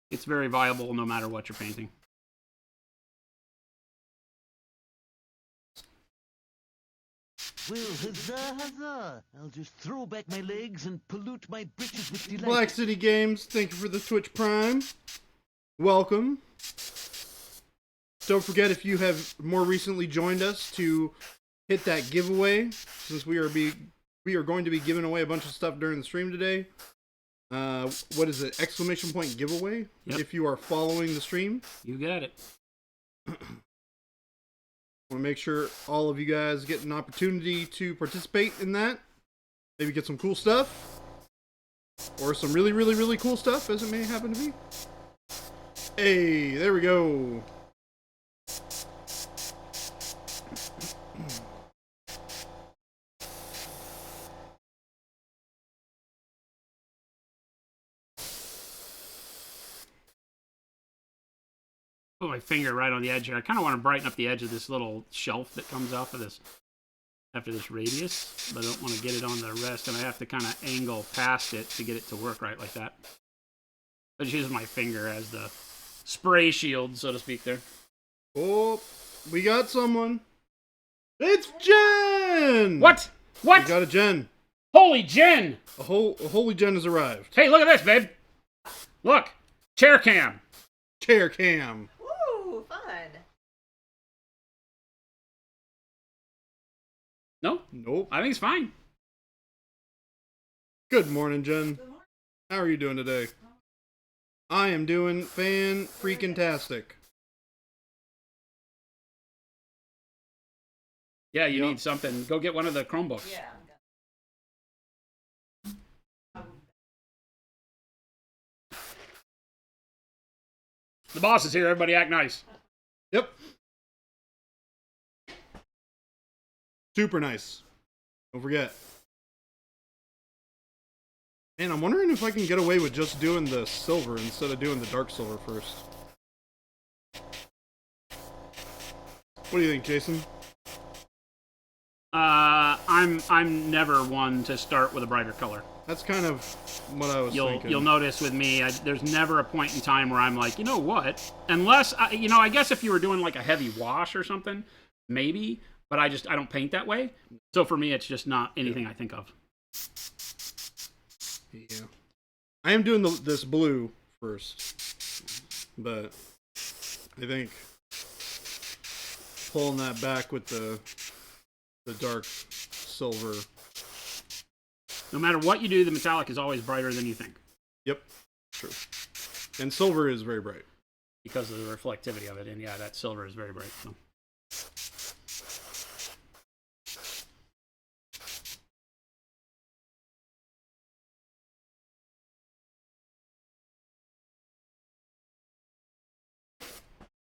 It's very viable no matter what you're painting. Well, huzzah, huzzah! I'll just throw back my legs and pollute my britches with delight. Black City Games, thank you for the Twitch Prime. Welcome. Don't forget, if you have more recently joined us, to hit that giveaway, since we are going to be giving away a bunch of stuff during the stream today. What is it? Exclamation point giveaway. Yep. If you are following the stream, You got it. want to make sure all of you guys get an opportunity to participate in that. Maybe get some cool stuff, or some really, really, really cool stuff, as it may happen to be. Hey, there we go. Put my finger right on the edge here. I kind of want to brighten up the edge of this little shelf that comes off of this after this radius, but I don't want to get it on the rest, and I have to kind of angle past it to get it to work right like that. I just use my finger as the spray shield, so to speak, there. Oh, we got someone. It's Jen! What? What? We got a Jen. Holy Jen! A holy Jen has arrived. Hey, look at this, babe. Look. Chair cam. Chair cam. Ooh, fun. No, Nope. I think it's fine. Good morning, Jen. How are you doing today? I am doing fan-freaking-tastic. Yeah, you Yep. need something. Go get one of the Chromebooks. Yeah. The boss is here. Everybody act nice. Yep. Super nice. Don't forget. And I'm wondering if I can get away with just doing the silver instead of doing the dark silver first. What do you think, Jason? I'm never one to start with a brighter color. That's kind of what I was thinking. You'll notice with me, there's never a point in time where I'm like, you know what? Unless I guess if you were doing like a heavy wash or something, maybe. But I don't paint that way. So for me, it's just not anything I think of. Yeah. I am doing this blue first, but I think pulling that back with the dark silver. No matter what you do, the metallic is always brighter than you think Yep, true. And silver is very bright. because of the reflectivity of it. And yeah, that silver is very bright. So.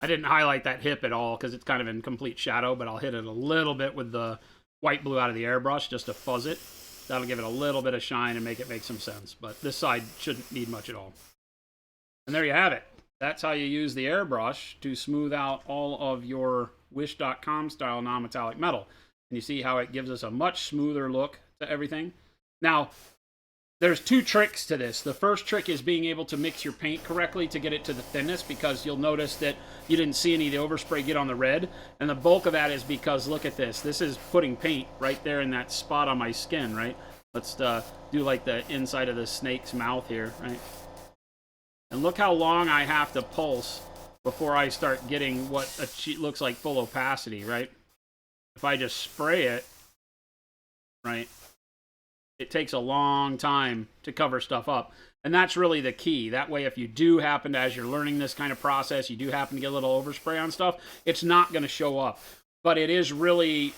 I didn't highlight that hip at all because it's kind of in complete shadow, but I'll hit it a little bit with the white blue out of the airbrush just to fuzz it. That'll give it a little bit of shine and make it make some sense. But this side shouldn't need much at all. And there you have it. That's how you use the airbrush to smooth out all of your Wish.com style non-metallic metal. And you see how it gives us a much smoother look to everything. Now, there's two tricks to this. The first trick is being able to mix your paint correctly to get it to the thinness, because you'll notice that you didn't see any of the overspray get on the red. And the bulk of that is because, look at this. This is putting paint right there in that spot on my skin, right? Let's do like the inside of the snake's mouth here, right? And look how long I have to pulse before I start getting what a sheet looks like full opacity, right? If I just spray it, right? It takes a long time to cover stuff up. And that's really the key. That way, if you do happen to, as you're learning this kind of process, you do happen to get a little overspray on stuff, it's not going to show up. But it is really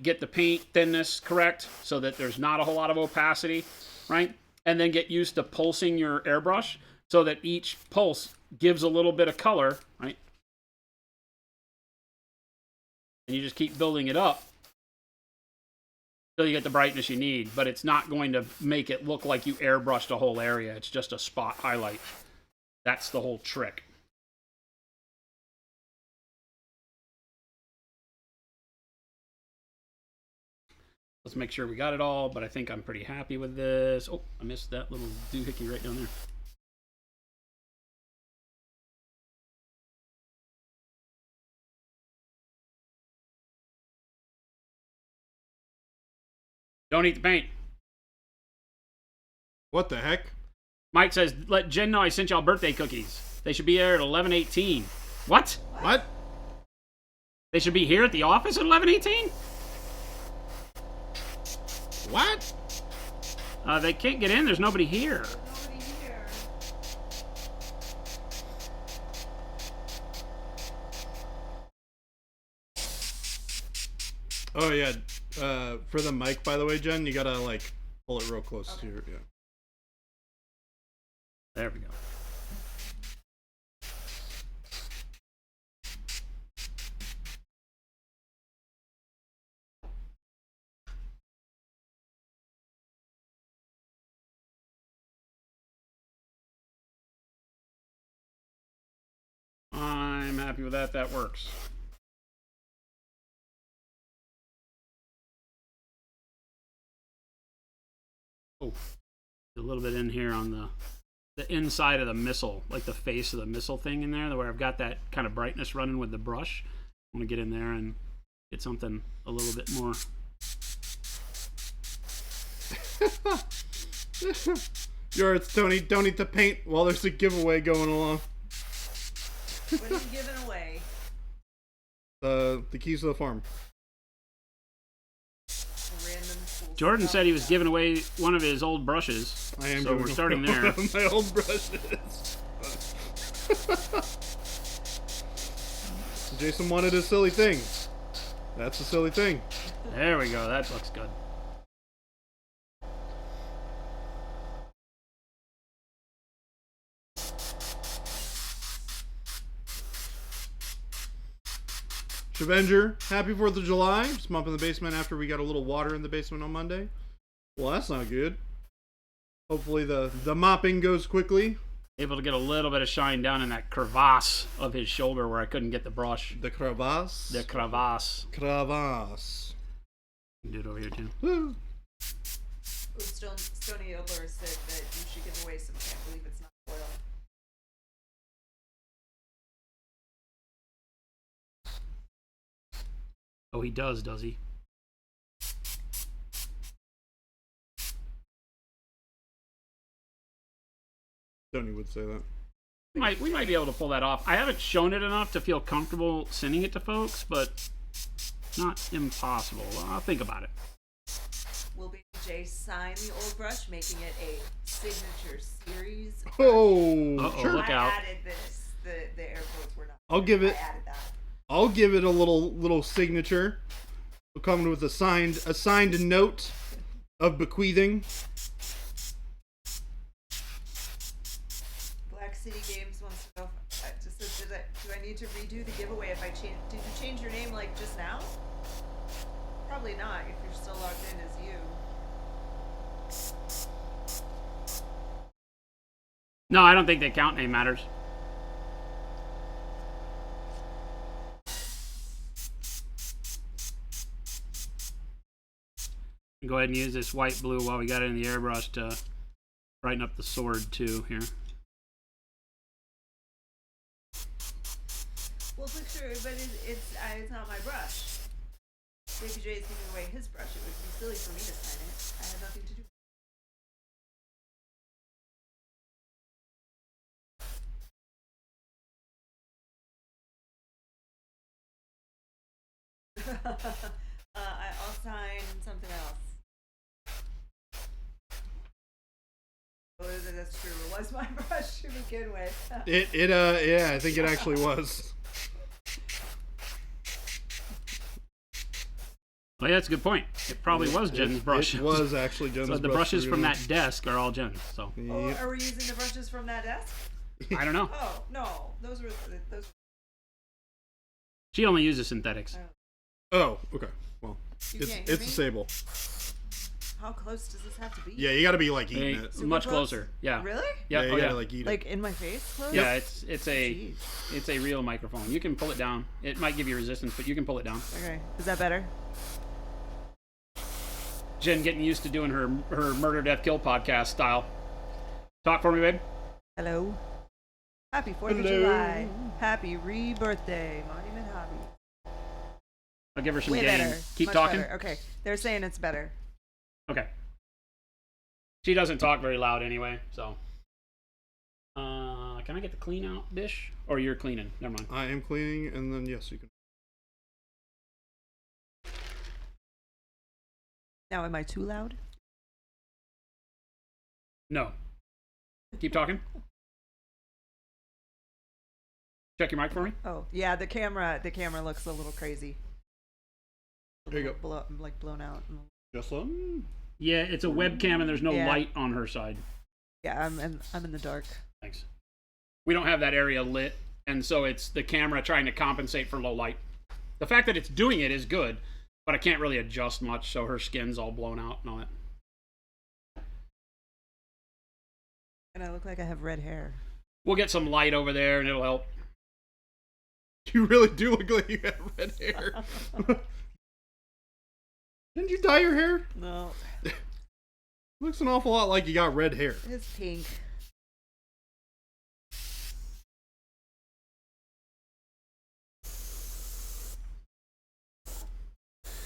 get the paint thinness correct so that there's not a whole lot of opacity, right? And then get used to pulsing your airbrush so that each pulse gives a little bit of color, right? And you just keep building it up until you get the brightness you need, but it's not going to make it look like you airbrushed a whole area. It's just a spot highlight. That's the whole trick. Let's make sure we got it all, but I think I'm pretty happy with this. Oh, I missed that little doohickey right down there. Don't eat the paint. What the heck? Mike says, let Jen know I sent y'all birthday cookies. They should be there at 11:18. What? What? They should be here at the office at 11:18? What? They can't get in. There's nobody here. Nobody here. Oh yeah. For the mic, by the way, Jen, you gotta like pull it real close to your There we go. I'm happy with that. That works. Oh, a little bit in here on the inside of the missile, like the face of the missile thing in there, where I've got that kind of brightness running with the brush. I want to get in there and get something a little bit more. Yours, Tony, don't eat the paint while there's a giveaway going along. What are you giving away? The keys to the farm. Jordan said he was giving away one of his old brushes. I am. So we're starting there. My old brushes. Jason wanted a silly thing. That's a silly thing. There we go. That looks good. Shavenger, happy 4th of July. Just mop in the basement after we got a little water in the basement on Monday. Well, that's not good. Hopefully the mopping goes quickly. Able to get a little bit of shine down in that crevasse of his shoulder where I couldn't get the brush. The crevasse. The crevasse. Crevasse. Do it over here too. Woo. Ooh, Stony Odler said that you should give away some Can't Believe It's Not Oil. Oh, he does he? Tony would say that. We might be able to pull that off. I haven't shown it enough to feel comfortable sending it to folks, but not impossible. I'll think about it. Will BJ sign the old brush, making it a signature series? Oh, Uh-oh, sure. look out. I added this. The airports were not. I'll give it. I added that. I'll give it a little signature. We'll come with a signed note of bequeathing. Black City Games wants to know. Just says, do I need to redo the giveaway if I change? Did you change your name like just now? Probably not. If you're still logged in as you. No, I don't think the account name matters. Go ahead and use this white blue while we got it in the airbrush to brighten up the sword too here. Well, picture, but it's not my brush. Baby J is giving away his brush. It would be silly for me to sign it. I had nothing to do. I'll sign something else. Oh, that's true. It was my brush to begin with. Yeah, I think it actually was. Oh yeah, that's a good point. It probably was Jen's brush. It was actually Jen's brush. So the brushes from that desk are all Jen's. So Oh, are we using the brushes from that desk? I don't know. Oh no, those were. She only uses synthetics. Oh, okay. Well, You it's can't hear a me? sable. How close does this have to be? Yeah, you got to be like eating Hey, it. Super much close? closer. Yeah. Really? Yeah. you Oh, gotta yeah. like eat it. Like in my face? Close? Yeah. It's Jeez. a real microphone. You can pull it down. It might give you resistance, but you can pull it down. Okay. Is that better? Jen getting used to doing her murder, death, kill podcast style. Talk for me, babe. Hello. Happy 4th of Hello. July. Happy re-birthday, Monument Hobby. I'll give her some Way game. better. Keep Much talking. better. Okay. They're saying it's better. Okay. She doesn't talk very loud anyway, so. Can I get the clean out dish? Or you're cleaning? Never mind. I am cleaning, and then yes, you can. Now, am I too loud? No. Keep talking. Check your mic for me. Oh, yeah. The camera looks a little crazy. There you go. Like blown out. Just one. Yeah, it's a webcam and there's no Yeah. light on her side. Yeah, I'm in the dark. Thanks. We don't have that area lit, and so it's the camera trying to compensate for low light. The fact that it's doing it is good, but I can't really adjust much, so her skin's all blown out and all that. And I look like I have red hair. We'll get some light over there, and it'll help. You really do look like you have red hair. Didn't you dye your hair? No, Looks an awful lot like you got red hair. it's pink.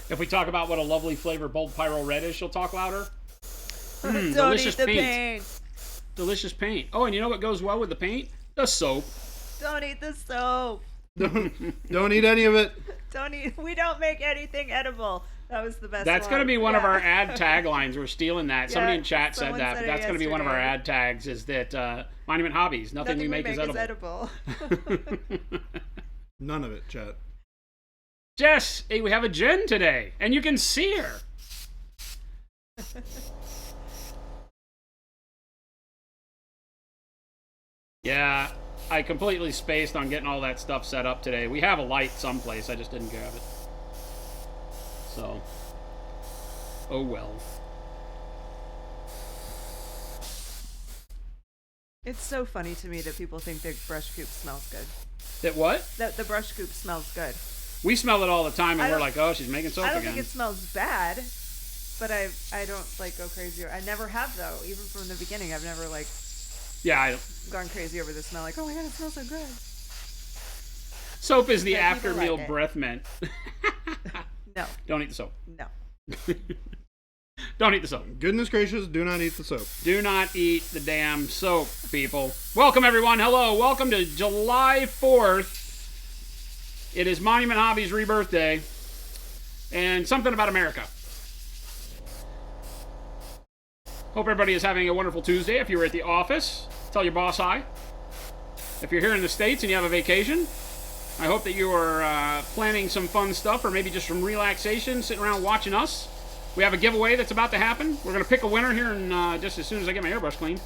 If we talk about what a lovely flavor bold pyro red is, she'll talk louder. Don't delicious eat the paint. paint. Delicious paint. Oh, and you know what goes well with the paint? The soap. Don't eat the soap. Don't eat any of it. Don't eat. We don't make anything edible. That was the best. That's going to be one of Yeah. our ad taglines. We're stealing that. Somebody Yeah, in chat said someone that, said but it that's going to be one of our yesterday. ad tags is that Monument Hobbies, nothing we make is edible. None of it, chat. Jess, hey, we have a Jen today, and you can see her. Yeah, I completely spaced on getting all that stuff set up today. We have a light someplace, I just didn't grab it. So, oh well. It's so funny to me that people think their brush coop smells good. That what? That the brush coop smells good. We smell it all the time, I and we're don't- like, oh, she's making soap I don't again. think it smells bad, but I don't like go crazy. I never have though. Even from the beginning, I've never like Yeah, gone crazy over the smell. Like, oh my god, it smells so good. soap is the But people after meal like it. breath mint. No, Don't eat the soap. no. Don't eat the soap. Goodness gracious, do not eat the soap. Do not eat the damn soap, people. Welcome, everyone. Hello. Welcome to July 4th. It is Monument Hobbies Rebirth Day. And something about America. Hope everybody is having a wonderful Tuesday. If you were at the office, tell your boss hi. If you're here in the States and you have a vacation, I hope that you are planning some fun stuff or maybe just some relaxation, sitting around watching us. We have a giveaway that's about to happen. We're going to pick a winner here in just as soon as I get my airbrush cleaned.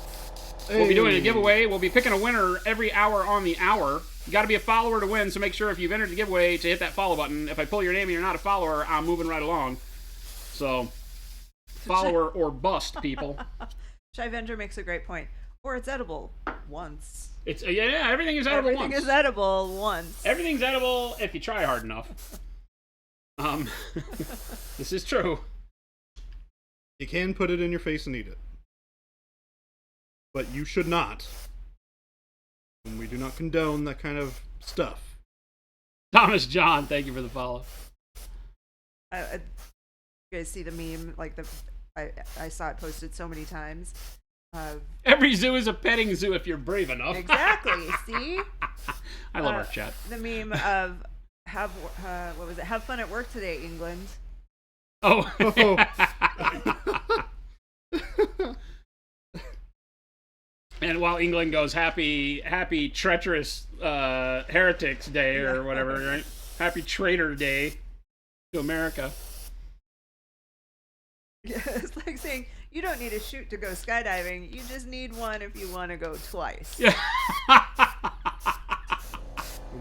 We'll be doing a giveaway. We'll be picking a winner every hour on the hour. You got to be a follower to win, so make sure if you've entered the giveaway to hit that follow button. If I pull your name and you're not a follower, I'm moving right along. So, follower or bust, people. Shy Vendor makes a great point. Or it's edible once. It's yeah, everything is edible Everything once. is edible once. Everything's edible if you try hard enough. This is true. You can put it in your face and eat it. But you should not. And we do not condone that kind of stuff. Thomas John, thank you for the follow. You guys see the meme? Like I saw it posted so many times. Every zoo is a petting zoo if you're brave enough. Exactly. See? I love our chat. The meme of what was it? Have fun at work today, England. Oh. And while England goes, happy treacherous heretics day or whatever, right? Happy traitor day to America. It's like saying you don't need a chute to go skydiving. You just need one if you want to go twice. Yeah.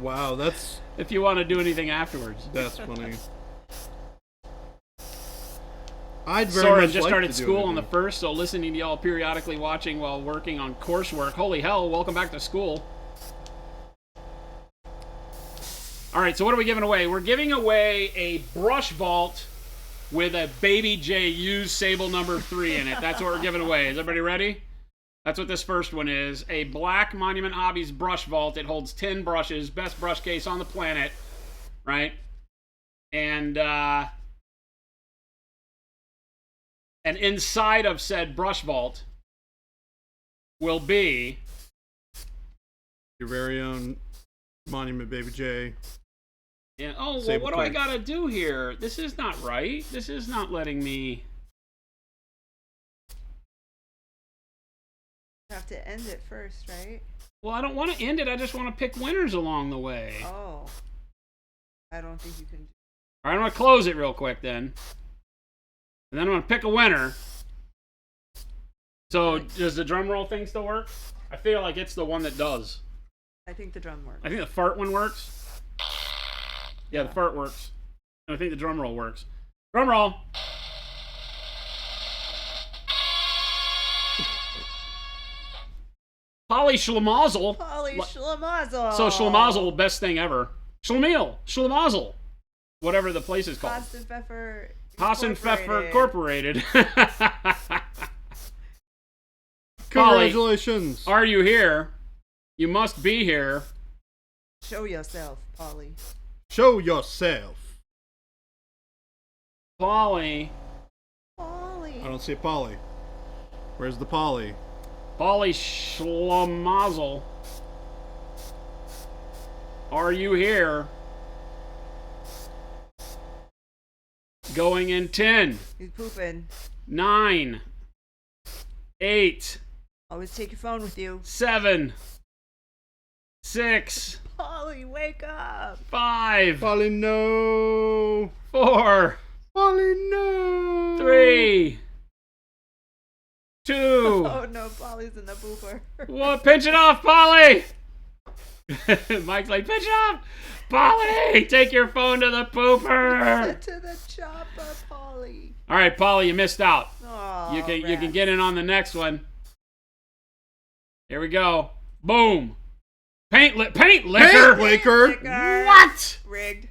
Wow, that's If you want to do anything afterwards. funny. I'd very Soren much just like started to do school on the anything. 1st, so listening to y'all periodically watching while working on coursework. Holy hell, welcome back to school. Alright, so what are we giving away? We're giving away a brush vault with a Baby J used Sable number 3 in it. That's what we're giving away. Is everybody ready? That's what this first one is. A black Monument Hobbies brush vault. It holds 10 brushes. Best brush case on the planet. Right? And inside of said brush vault will be Your very own Monument Baby J. yeah, oh, well, Sable what do I case. gotta do here? This is not right. This is not letting me. You have to end it first, right? Well, I don't want to end it. I just want to pick winners along the way. Oh. I don't think you can. All right, I'm gonna close it real quick then, and then I'm gonna pick a winner. So, does the drum roll thing still work? I feel like it's the one that does. I think the drum works. I think the fart one works. Yeah, the fart works. And I think the drum roll works. Drum roll. Polly Schlemazel. Polly Schlemazel. So Schlemazel, best thing ever. Schlemiel, Schlemazel. Whatever the place is called. Haas and Pfeffer. Haas and Pfeffer Incorporated. Incorporated. Congratulations! Are you here? You must be here. Show yourself, Polly. Show yourself. Polly. Polly. I don't see a Polly. Where's the Polly? Polly Schlemazel. Are you here? Going in 10, He's pooping. 9, 8, Always take your phone with you. 7, 6, Polly, wake up. 5, Polly, no. 4, Polly, no. 3, 2, Oh no, Polly's in the pooper. 1. Pinch it off, Polly! Mike's like, pinch it off! Polly! Take your phone to the pooper! To the chopper, Polly. All right, Polly, you missed out. Oh, You can get in on the next one. Here we go. Boom. Paint liquor. Paint liquor. What? Rigged.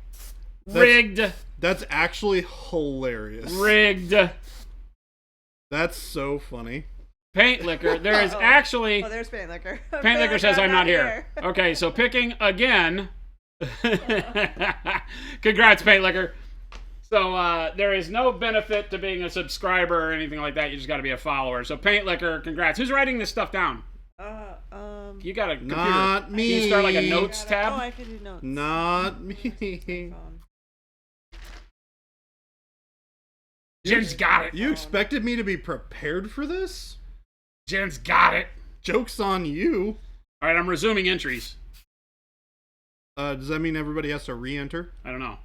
Rigged. That's actually hilarious. Rigged. That's so funny. Paint liquor. There is actually... Oh, there's paint liquor. Paint liquor says I'm not here. Okay, so picking again. Congrats, Paint liquor. So there is no benefit to being a subscriber or anything like that. You just got to be a follower. So Paint liquor, congrats. Who's writing this stuff down? You got a computer. Not me. Can you start like a notes tab? Oh, I can do notes. Not me. Phone. Jen's got it. You expected me to be prepared for this? Jen's got it. Joke's on you. All right, I'm resuming entries. Does that mean everybody has to re-enter? I don't know.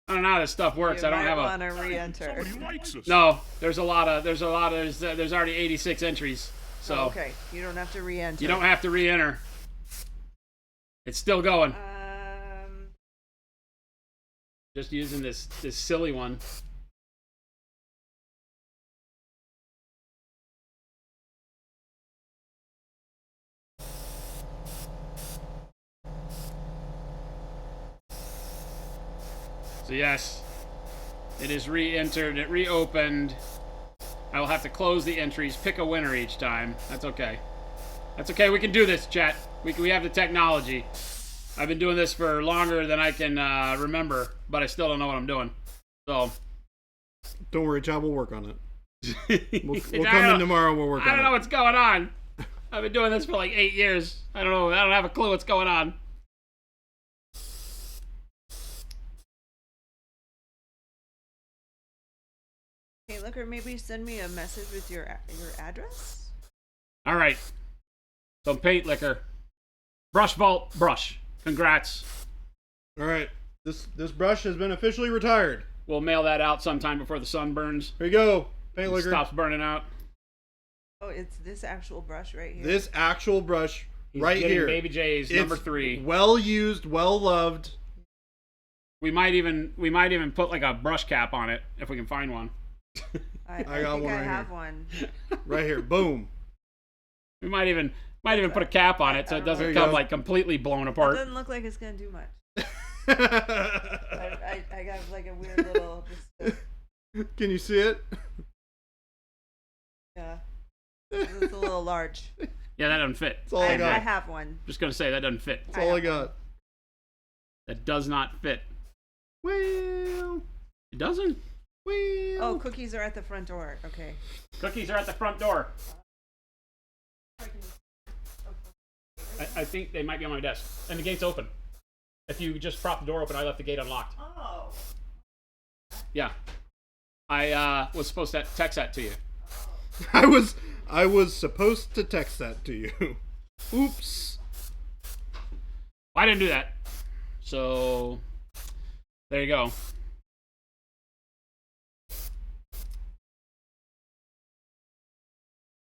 I don't know how this stuff works. I don't have want a. to re-enter. Somebody likes us. No, there's already 86 entries. So Oh, okay, you don't have to re-enter. you don't have to re-enter. It's still going. Just using this silly one. So yes, it is re-entered. It reopened. I will have to close the entries, pick a winner each time. That's okay. That's okay. We can do this, chat. We have the technology. I've been doing this for longer than I can remember, but I still don't know what I'm doing. So Don't worry, Chad. We'll work on it. We'll I come don't- in tomorrow. We'll work on it. I don't know what's going on. I've been doing this for like 8 years. I don't know. I don't have a clue what's going on. Hey, look, or maybe send me a message with your address. All right. So Paint liquor. Brush Vault brush. Congrats. All right. This brush has been officially retired. We'll mail that out sometime before the sun burns. Here you go. Paint It liquor. stops burning out. Oh, it's this actual brush right here. This actual brush He's right getting here. Baby J's It's number 3. Well used, well loved. We might even put like a brush cap on it if we can find one. I got think one I right have here. one. Right here. Boom. We might even put a cap on it so it There doesn't you come go. like completely blown It apart. doesn't look like it's gonna do much. I got like a weird little. Can you see it? Yeah, it's a little large. Yeah, that doesn't fit. That's all I I got. have one. Just gonna say that doesn't fit. That's all I got. That does not fit. Well, It doesn't. well. Oh, cookies are at the front door. Okay. Cookies are at the front door. I think they might be on my desk. And the gate's open. If you just prop the door open, I left the gate unlocked. Oh. Yeah. I was supposed to text that to you. I was supposed to text that to you. Oops. I didn't do that. So there you go.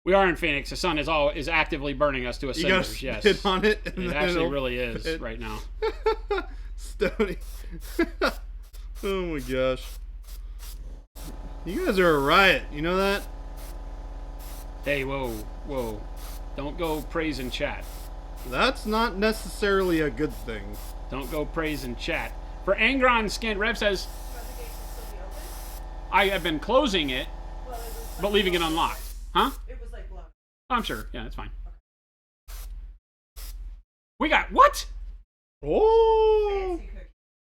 We are in Phoenix. The sun is actively burning us to a You gotta cinders. Yes, spit on it. And it then actually it'll really is fit. right now. Stony. Oh my gosh. You guys are a riot. You know that? Hey, whoa! Don't go praising chat. That's not necessarily a good thing. Don't go praising chat. For Angron Skin, Rev says I have been closing it, but leaving it unlocked. Huh? It was like blown. I'm sure. Yeah, that's fine. We got what? Oh,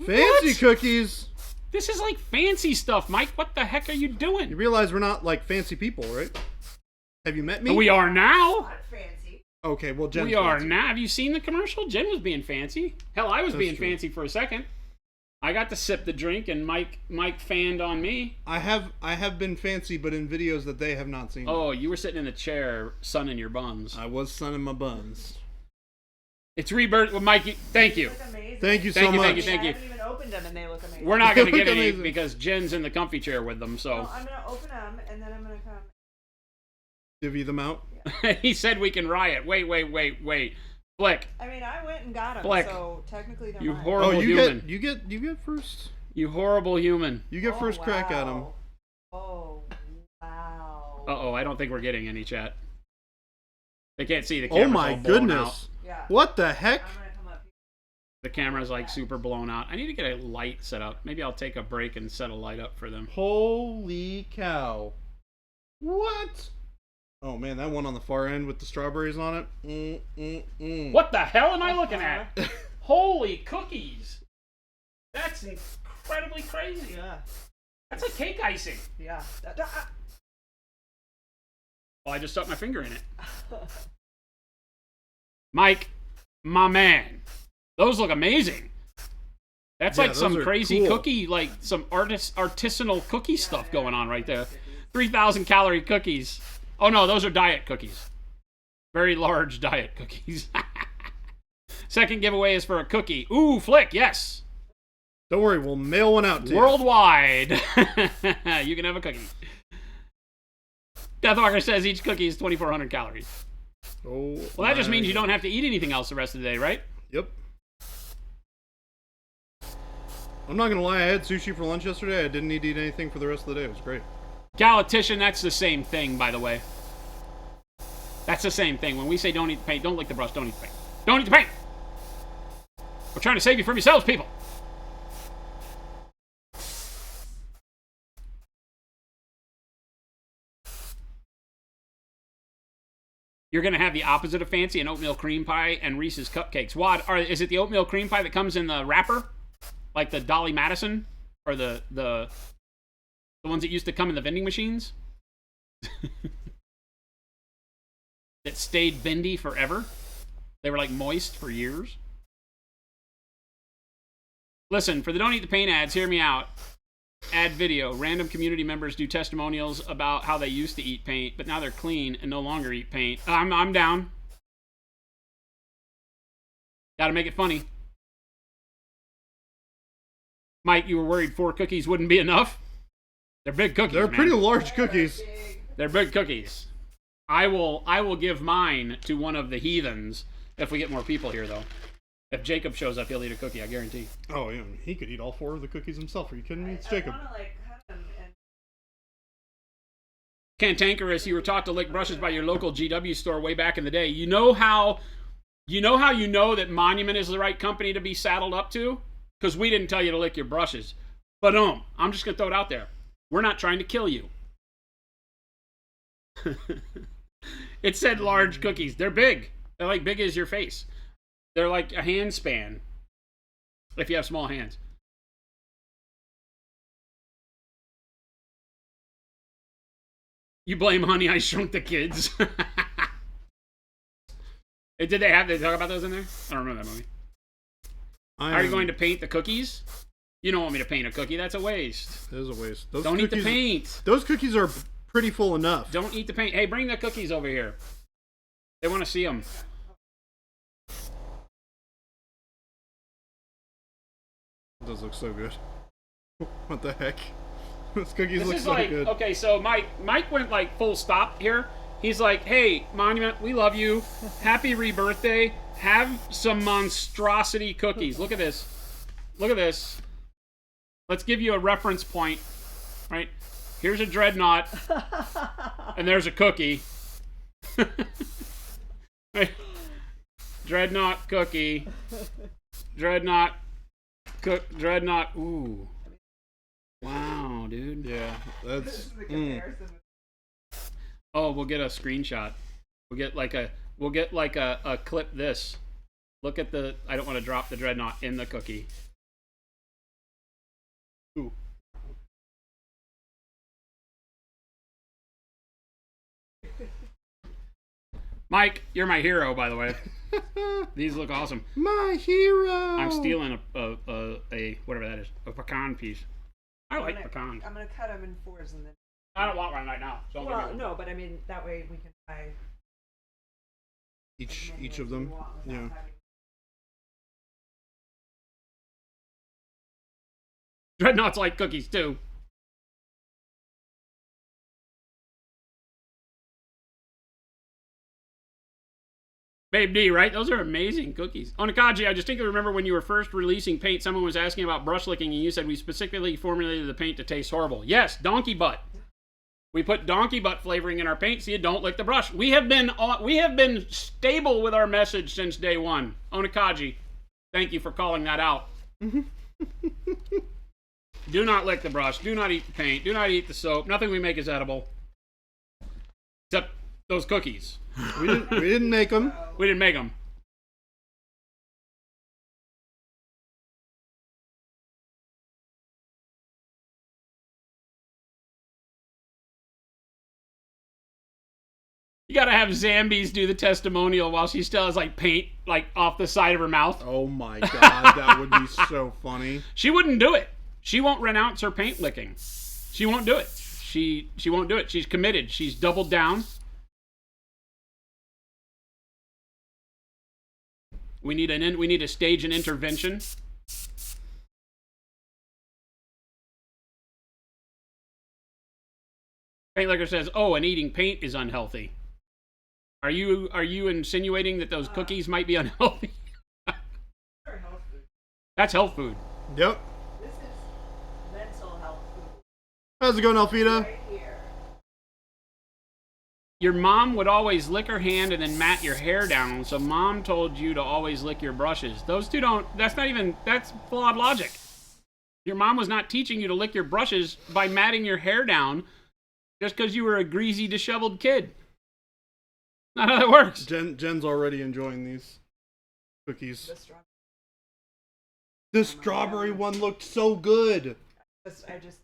fancy cookies. This is like fancy stuff, Mike. What the heck are you You doing? realize we're not like fancy people, right? Have you met me? We are now. Not fancy. Okay, well, Jen's We are fancy. now. Have you seen the commercial? Jen was being fancy. Hell, I was That's being true. fancy for a second. I got to sip the drink, and Mike fanned on me. I have been fancy, but in videos that they have not seen. Oh, you were sitting in the chair, sunning your buns. I was sunning my buns. It's rebirth. Well, Mike, thank you. They look amazing. Thank you so Thank you, much. thank you, thank you. I haven't even opened them, and they look amazing. We're not going to They get look any amazing. because Jen's in the comfy chair with them. So Well, I'm gonna open them, and then I'm gonna come. Divvy them out. he said we can riot. Wait. Flick, I mean, I went and got them, Fleck. so technically they're you mine. horrible Oh, you human. get first. You horrible human. You get first crack at them. Oh, wow. Uh-oh, I don't think we're getting any chat. They can't see the Oh camera's my all blown out. goodness! Yeah. What the heck? I'm gonna come up here. The camera's like super blown out. I need to get a light set up. Maybe I'll take a break and set a light up for them. Holy cow! What? Oh man, that one on the far end with the strawberries on it. What the hell am I looking at? Holy cookies! That's incredibly crazy. Yeah. That's like cake icing. Yeah. Well, I just stuck my finger in it. Mike, my man, those look amazing. That's Yeah, like some those are crazy cool. cookie, like some artisanal cookie stuff going on right there. 3,000 calorie cookies. Oh no, those are diet cookies. Very large diet cookies. Second giveaway is for a cookie. Ooh, Flick, yes. Don't worry, we'll mail one out to you. Worldwide. You can have a cookie. Deathwalker says each cookie is 2,400 calories. Oh, Well, that just my means you don't have to eat anything else the rest of the day, right? Yep. I'm not gonna lie, I had sushi for lunch yesterday. I didn't need to eat anything for the rest of the day. It was great. Galactician, that's the same thing, by the way. That's the same thing. When we say don't eat the paint, don't lick the brush, don't eat the paint. Don't eat the paint! We're trying to save you from yourselves, people! You're going to have the opposite of fancy, an oatmeal cream pie and Reese's Cupcakes. Wad, is it the oatmeal cream pie that comes in the wrapper? Like the Dolly Madison? Or the ones that used to come in the vending machines? That stayed bendy forever? They were like moist for years? Listen, for the Don't Eat the Paint ads, hear me out. Add video. Random community members do testimonials about how they used to eat paint, but now they're clean and no longer eat paint. I'm down. Gotta make it funny. Mike, you were worried 4 cookies wouldn't be enough? They're big cookies, They're man. pretty large cookies. They're big cookies. I will give mine to one of the heathens if we get more people here, though. If Jacob shows up, he'll eat a cookie, I guarantee. Oh, yeah, he could eat all 4 of the cookies himself. Are you kidding me? It's Jacob. I wanna, like, cut them and... Cantankerous, you were taught to lick brushes by your local GW store way back in the day. You know how you know that Monument is the right company to be saddled up to? Because we didn't tell you to lick your brushes. But I'm just going to throw it out there. We're not trying to kill you. It said large cookies. They're big. They're like big as your face. They're like a hand span. If you have small hands. You blame Honey, I Shrunk the Kids. Did they talk about those in there? I don't remember that movie. Are you going to paint the cookies? You don't want me to paint a cookie. That's a waste. It is a waste. Those Don't eat the cookies- paint. Those cookies are pretty full enough. Don't eat the paint. Hey, bring the cookies over here. They want to see them. It does look so good. What the heck? Those cookies This look is so like, good. okay, so Mike went like full stop here. He's like, hey, Monument, we love you. Happy rebirthday. Have some monstrosity cookies. Look at this. Look at this. Let's give you a reference point. Right? Here's a dreadnought. And there's a cookie. Right? Dreadnought cookie. Dreadnought. Dreadnought. Ooh. Wow, dude. Yeah, that's. This is the comparison. Oh, we'll get a screenshot. We'll get like a clip this. Look at the, I don't want to drop the dreadnought in the cookie. Ooh. Mike, you're my hero, by the way. These look awesome. My hero. I'm stealing a whatever that is, a pecan piece. I like pecans. I'm gonna cut them in 4s and then. I don't want one right now. So Well, no, but I mean that way we can buy Each as many of as we them. want without Yeah. having- Dreadnoughts like cookies too. Babe D, right? Those are amazing cookies. Onikaji, I distinctly remember when you were first releasing paint, someone was asking about brush licking, and you said we specifically formulated the paint to taste horrible. Yes, donkey butt. We put donkey butt flavoring in our paint so you don't lick the brush. We have been stable with our message since day one. Onikaji, thank you for calling that out. Do not lick the brush. Do not eat the paint. Do not eat the soap. Nothing we make is edible. Except those cookies. We didn't make them. We didn't make them. You gotta have Zambies do the testimonial while she still has like paint like off the side of her mouth. Oh my god, that would be so funny. She wouldn't do it. She won't renounce her paint licking. She won't do it. She won't do it. She's committed. She's doubled down. We need to stage an intervention. Paint licker says, "Oh, and eating paint is unhealthy." Are you insinuating that those cookies might be unhealthy? Or health food. That's health food. Yep. This is mental health food How's it going, Alfida? right here. Your mom would always lick her hand and then mat your hair down, so mom told you to always lick your brushes. Those two don't, that's flawed logic. Your mom was not teaching you to lick your brushes by matting your hair down just because you were a greasy, disheveled kid. Not how that works. Jen's already enjoying these cookies. The strawberry. The strawberry one looked so good. I just.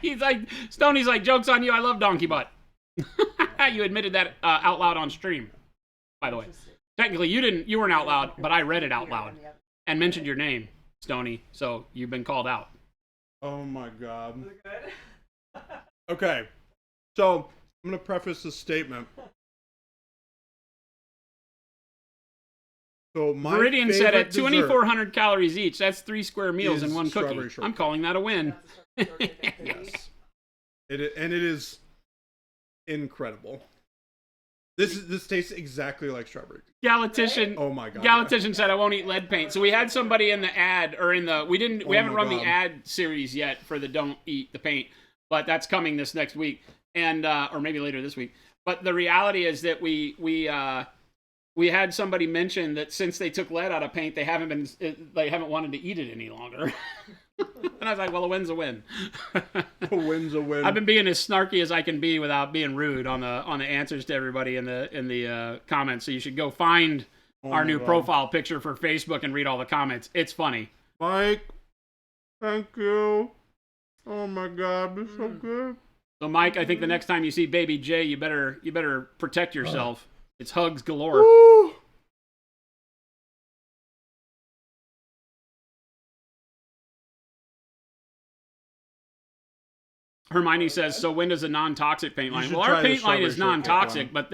He's like, Stoney's like, joke's on you, I love donkey butt. You admitted that out loud on stream, by the way. Technically, you weren't out loud, but I read it out loud and mentioned your name, Stoney, so you've been called out. Oh my god. Is it good? Okay, so I'm gonna preface this statement. So my Meridian said at favorite 2,400 calories each, that's 3 square meals is in one strawberry cookie. shortcake. I'm calling that a win. That's a strawberry cookie. Yes. It is incredible. This tastes exactly like strawberry. Galatician. Oh my god. Galatician said I won't eat lead paint. So we had somebody in the ad we Oh haven't my run God. the ad series yet for the don't eat the paint, but that's coming this next week and or maybe later this week. But the reality is that we had somebody mention that since they took lead out of paint, they haven't wanted to eat it any longer. And I was like, well, a win's a win. A win's a win. I've been being as snarky as I can be without being rude on the answers to everybody in the comments. So you should go find our my new God. profile picture for Facebook and read all the comments. It's funny. Mike, thank you. Oh my god, this is so good. So Mike, I think the next time you see Baby J, you better protect yourself. It's hugs galore. Woo! Hermione says, so when does a non-toxic paint You line? should Well, try our the paint line is strawberry shortcake non-toxic, one.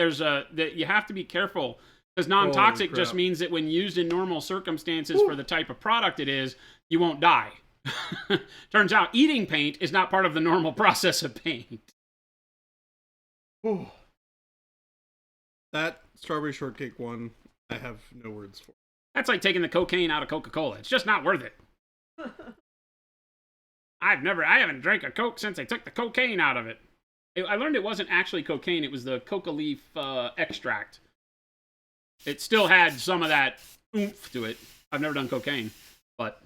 but you have to be careful because non-toxic Holy just crap. means that when used in normal circumstances for the type of product it is, you won't die. Turns out eating paint is not part of the normal process of paint. Whew. That strawberry shortcake one, I have no words for. That's like taking the cocaine out of Coca-Cola. It's just not worth it. I haven't drank a Coke since they took the cocaine out of it. I learned it wasn't actually cocaine, it was the coca leaf extract. It still had some of that oomph to it. I've never done cocaine, but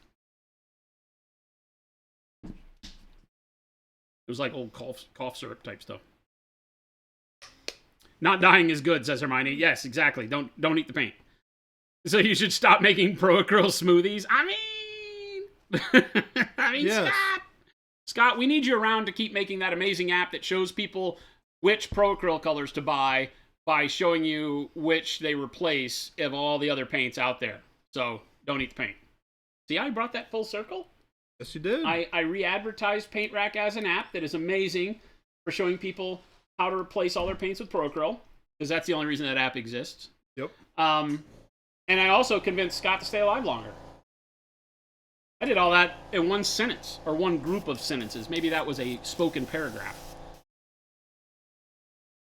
it was like old cough syrup type stuff. Not dying is good, says Hermione. Yes, exactly. Don't eat the paint. So you should stop making Pro-Acryl smoothies. I mean, Yes. Scott, we need you around to keep making that amazing app that shows people which Pro Acryl colors to buy by showing you which they replace of all the other paints out there. So don't eat the paint. See how I brought that full circle? Yes, you did. I re-advertised Paint Rack as an app that is amazing for showing people how to replace all their paints with Pro Acryl, because that's the only reason that app exists. Yep. And I also convinced Scott to stay alive longer. I did all that in one sentence, or one group of sentences. Maybe that was a spoken paragraph.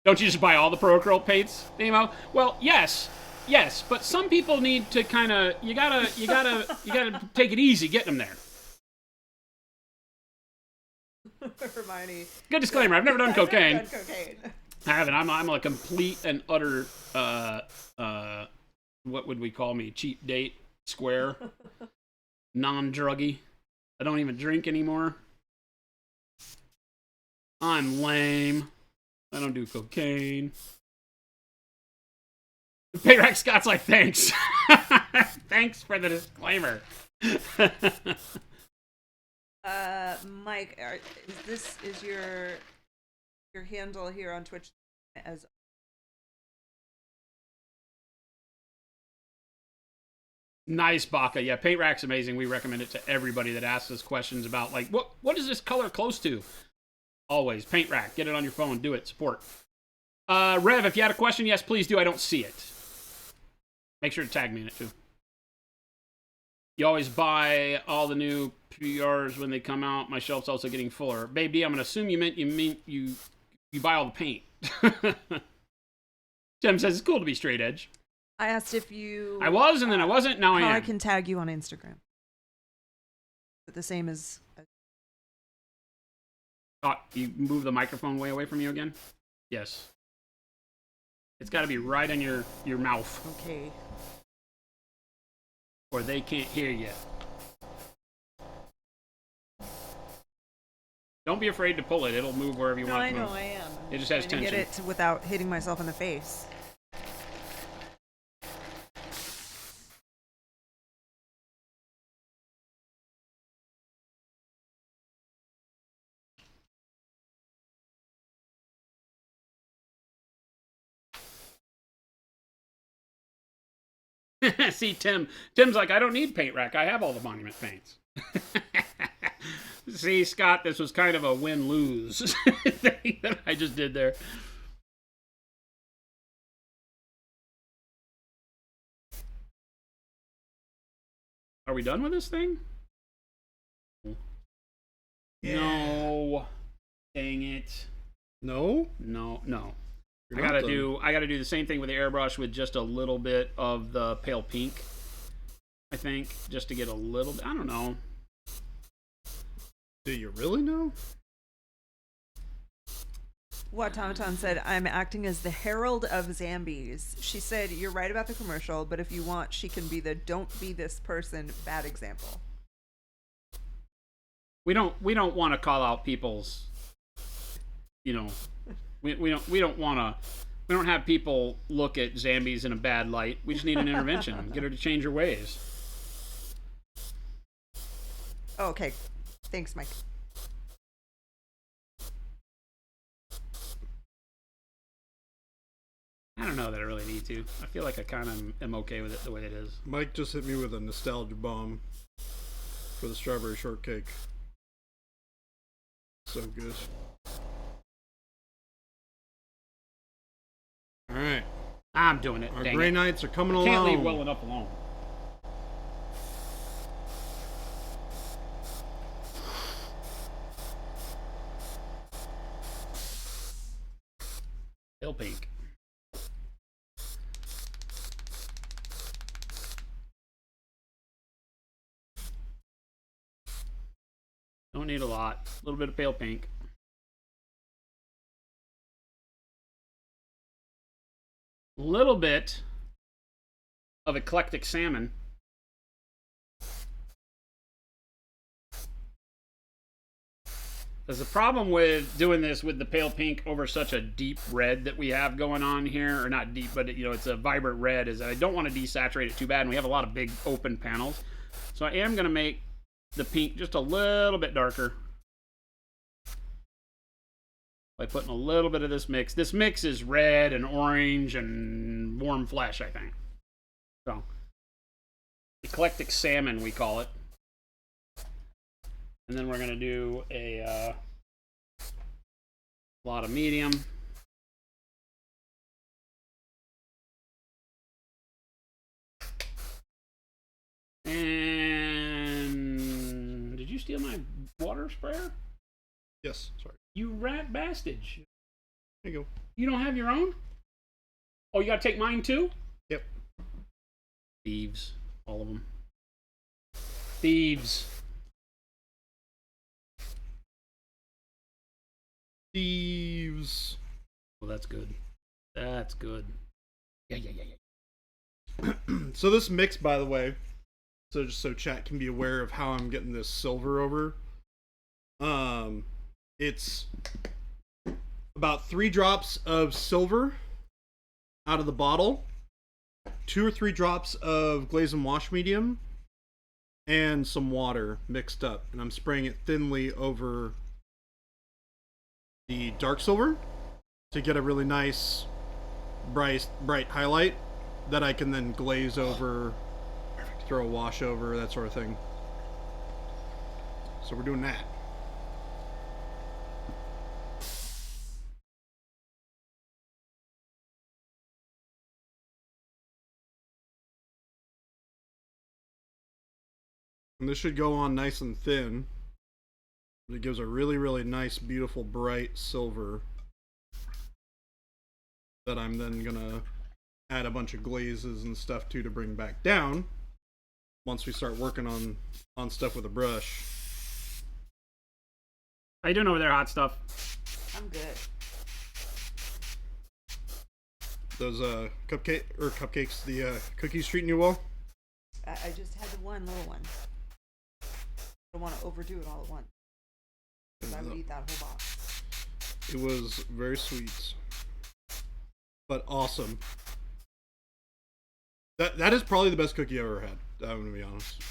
Don't you just buy all the Pro Acryl paints, Nemo? Well, yes, but some people need to kind of, you gotta take it easy getting them there. Hermione. Good disclaimer, I've never done cocaine. I've never done cocaine. I haven't. I'm a complete and utter, what would we call me? Cheap date, square, non-druggy. I don't even drink anymore. I'm lame. I don't do cocaine. Payrack Scott's like, thanks. Thanks for the disclaimer. Mike, is your handle here on Twitch as Nice, Baka. Yeah, Paint Rack's amazing. We recommend it to everybody that asks us questions about, like, what is this color close to? Always. Paint Rack. Get it on your phone. Do it. Support. Rev, if you had a question, yes, please do. I don't see it. Make sure to tag me in it, too. You always buy all the new PRs when they come out. My shelf's also getting fuller. Babe D, I'm going to assume you meant you buy all the paint. Tim says it's cool to be straight edge. I asked if you... I was, and then I wasn't. Now I am. How I can tag you on Instagram. But the same as... Oh, you move the microphone way away from you again? Yes. It's got to be right in your mouth. Okay. Or they can't hear you. Don't be afraid to pull it. It'll move wherever you want it to move. I am. It just has trying to tension. get it without hitting myself in the face. See, Tim's like, I don't need Paint Rack. I have all the Monument paints. See, Scott, this was kind of a win-lose thing that I just did there. Are we done with this thing? Yeah. No. Dang it. No? No. You're I not gotta do the same thing with the airbrush with just a little bit of the pale pink. I think just to get a little. I don't know. Do you really know? Watamaton said, I'm acting as the herald of Zambies. She said, you're right about the commercial, but if you want, she can be the don't be this person bad example. We don't want to call out people's, we don't have people look at Zambies in a bad light. We just need an intervention. Get her to change her ways. Oh, okay. Thanks, Mike. I don't know that I really need to. I feel like I kind of am okay with it the way it is. Mike just hit me with a nostalgia bomb for the strawberry shortcake. So good. Alright. I'm doing it. Our dang gray it. nights are coming along. Can't leave well enough alone. Pale pink. Don't need a lot. A little bit of pale pink. A little bit of eclectic salmon. There's a problem with doing this with the pale pink over such a deep red that we have going on here, or not deep, but it's a vibrant red, is that I don't want to desaturate it too bad, and we have a lot of big open panels. So I am going to make the pink just a little bit darker. by putting a little bit of this mix. This mix is red and orange and warm flesh, I think. So, eclectic salmon, we call it. And then we're going to do a lot of medium. And did you steal my water sprayer? Yes, sorry. You rat bastage. There you go. You don't have your own? Oh, you gotta take mine too? Yep. Thieves. All of them. Thieves. Thieves. Well, that's good. That's good. Yeah. So this mix, by the way, so just so chat can be aware of how I'm getting this silver over. It's about 3 drops of silver out of the bottle, 2 or 3 drops of glaze and wash medium, and some water mixed up, and I'm spraying it thinly over the dark silver to get a really nice bright highlight that I can then glaze over, throw a wash over, that sort of thing. So we're doing that. And this should go on nice and thin. It gives a really, really nice, beautiful, bright silver that I'm then gonna add a bunch of glazes and stuff to bring back down once we start working on stuff with a brush. How you doing over there, hot stuff? I'm good. Those cupcakes, the cookies treating you well? I just had the one little one. I don't want to overdo it all at once. Because I would eat that whole box. It was very sweet, but awesome. That is probably the best cookie I've ever had. I'm gonna be honest.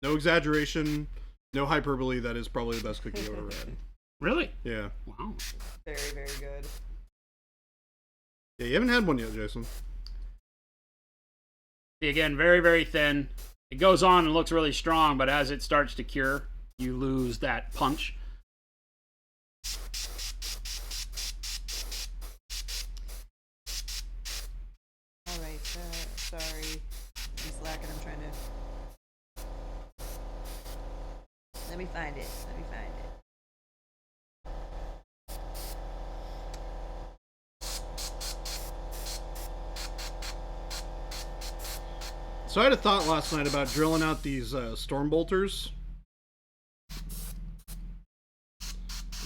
No exaggeration, no hyperbole. That is probably the best cookie I've ever had. Really? Yeah. Wow. Very, very good. Yeah, you haven't had one yet, Jason. Again, very, very thin. It goes on and looks really strong, but as it starts to cure, you lose that punch. Alright, sorry. I'm slacking, I'm trying to... Let me find it. So I had a thought last night about drilling out these storm bolters,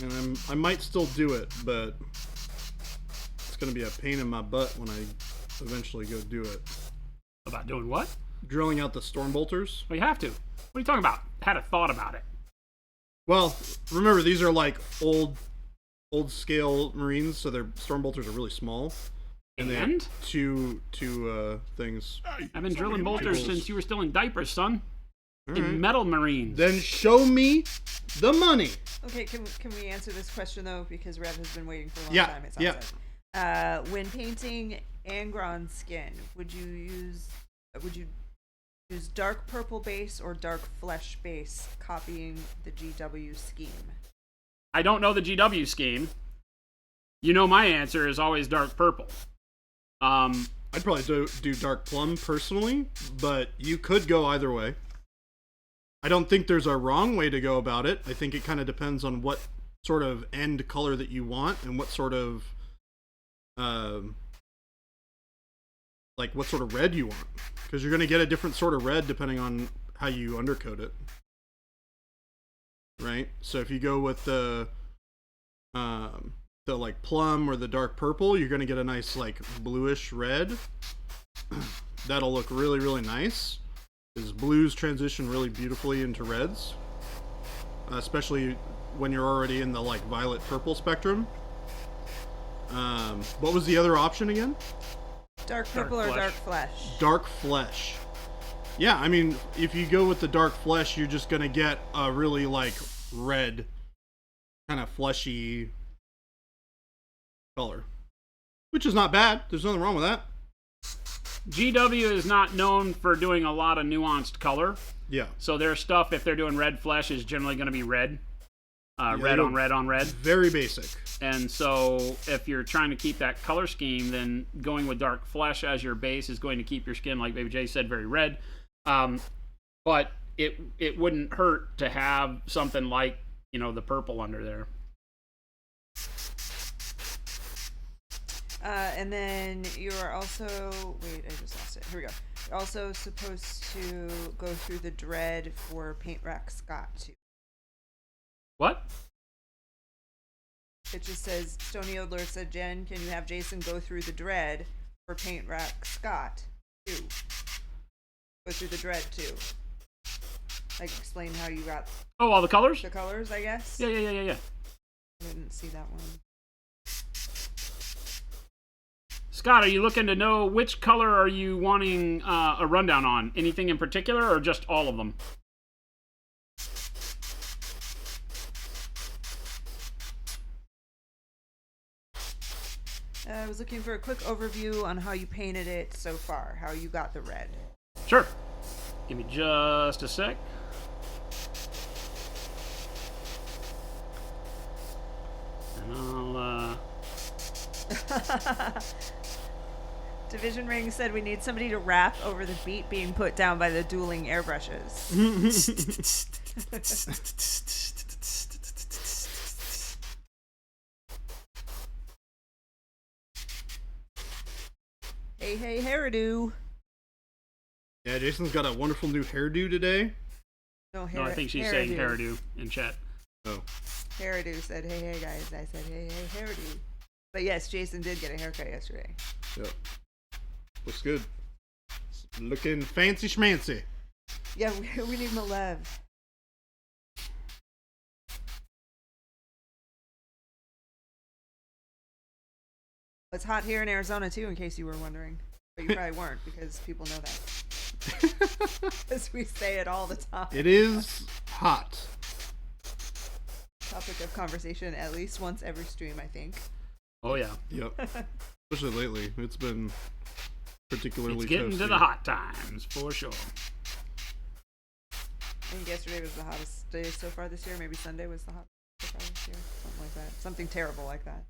and I might still do it, but it's going to be a pain in my butt when I eventually go do it. About doing what? Drilling out the storm bolters. Well, you have to. What are you talking about? Had a thought about it. Well, remember these are like old scale Marines, so their storm bolters are really small. And they have two things. Hey, I've been drilling somebody bolters likes us. since you were still in diapers, son. All In right. metal Marines. Then show me the money. Okay, can we answer this question though? Because Rev has been waiting for a long Yeah, time, it sounds like. When painting Angron skin, would you use dark purple base or dark flesh base, copying the GW scheme? I don't know the GW scheme. You know my answer is always dark purple. I'd probably do dark plum personally, but you could go either way. I don't think there's a wrong way to go about it. I think it kind of depends on what sort of end color that you want and what sort of what sort of red you want, because you're going to get a different sort of red depending on how you undercoat it, right? So if you go with the like plum or the dark purple, you're going to get a nice like bluish red. That'll look really, really nice, because blues transition really beautifully into reds, especially when you're already in the like violet purple spectrum. What was the other option again? Dark purple or flesh. dark flesh? Dark flesh. Yeah, I mean, if you go with the dark flesh, you're just gonna get a really like red, kind of fleshy color, which is not bad. There's nothing wrong with that. GW is not known for doing a lot of nuanced color. Yeah. So their stuff, if they're doing red flesh, is generally going to be red. Red on red on red. Very basic. And so if you're trying to keep that color scheme, then going with dark flesh as your base is going to keep your skin, like Baby J said, very red. But it wouldn't hurt to have something like, you know, the purple under there. And then you're also, wait, I just lost it. Here we go. You're also supposed to go through the dread for Paint Rack Scott too. What? It just says, Stony Odler said, Jen, can you have Jason go through the dread for Paint Rack Scott too? Go through the dread too. Like, explain how you got Oh, all the colors? the colors, I guess? Yeah. I didn't see that one. Scott, are you looking to know which color are you wanting a rundown on? Anything in particular, or just all of them? I was looking for a quick overview on how you painted it so far, how you got the red. Sure. Give me just a sec. And I'll, Division Ring said we need somebody to rap over the beat being put down by the dueling airbrushes. Hey, hey, hairdo. Yeah, Jason's got a wonderful new hairdo today. No, no, I think she's saying hairdo in chat. Oh. Hairdo said, hey, hey, guys. I said, hey, hey, hairdo. But yes, Jason did get a haircut yesterday. Yep. Looks good. Looking fancy schmancy. Yeah, we need Malev. It's hot here in Arizona, too, in case you were wondering. But you probably weren't, because people know that. Because we say it all the time. It is hot. Topic of conversation at least once every stream, I think. Oh, yeah. Yep. Especially lately. It's been particularly It's getting toasty. to the hot times, for sure. I think yesterday was the hottest day so far this year. Maybe Sunday was the hottest so far this year. Something like that. Something terrible like that.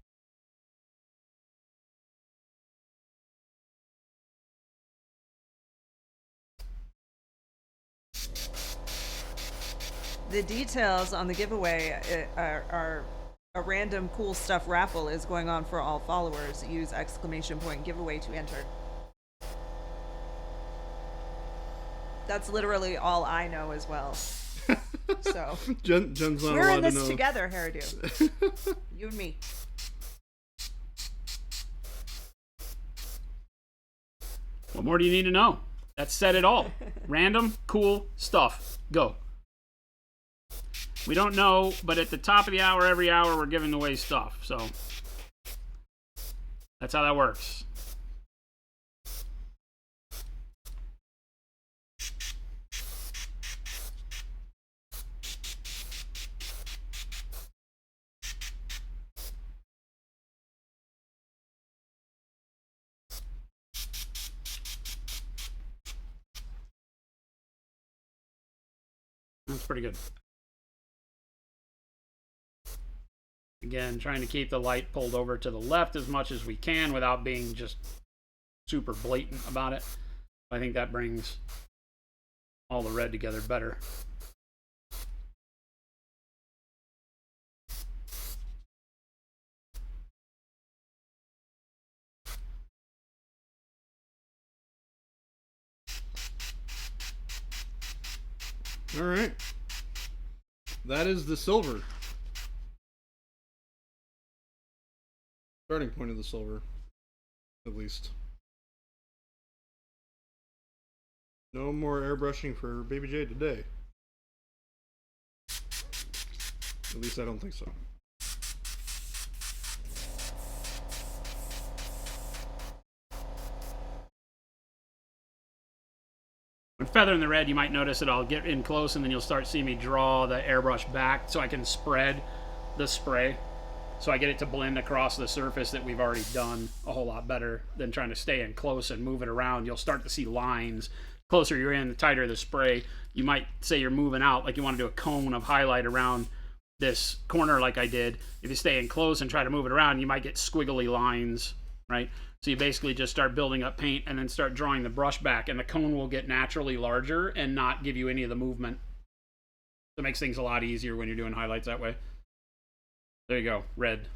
The details on the giveaway are a random cool stuff raffle is going on for all followers. Use ! Giveaway to enter. That's literally all I know as well. So Jen's not we're allowed in this to know. together, hairdo. You and me. What more do you need to know? That said it all. Random, cool stuff. Go. We don't know, but at the top of the hour, every hour, we're giving away stuff. So that's how that works. That's pretty good. Again, trying to keep the light pulled over to the left as much as we can without being just super blatant about it. I think that brings all the red together better. All right. That is the silver. Starting point of the silver, at least. No more airbrushing for Baby J today. At least I don't think so. Feather in the Red, you might notice that I'll get in close and then you'll start seeing me draw the airbrush back so I can spread the spray. So I get it to blend across the surface that we've already done a whole lot better than trying to stay in close and move it around. You'll start to see lines. The closer you're in, the tighter the spray. You might say you're moving out, like you want to do a cone of highlight around this corner like I did. If you stay in close and try to move it around, you might get squiggly lines, right? So you basically just start building up paint and then start drawing the brush back, and the cone will get naturally larger and not give you any of the movement. So it makes things a lot easier when you're doing highlights that way. There you go, red.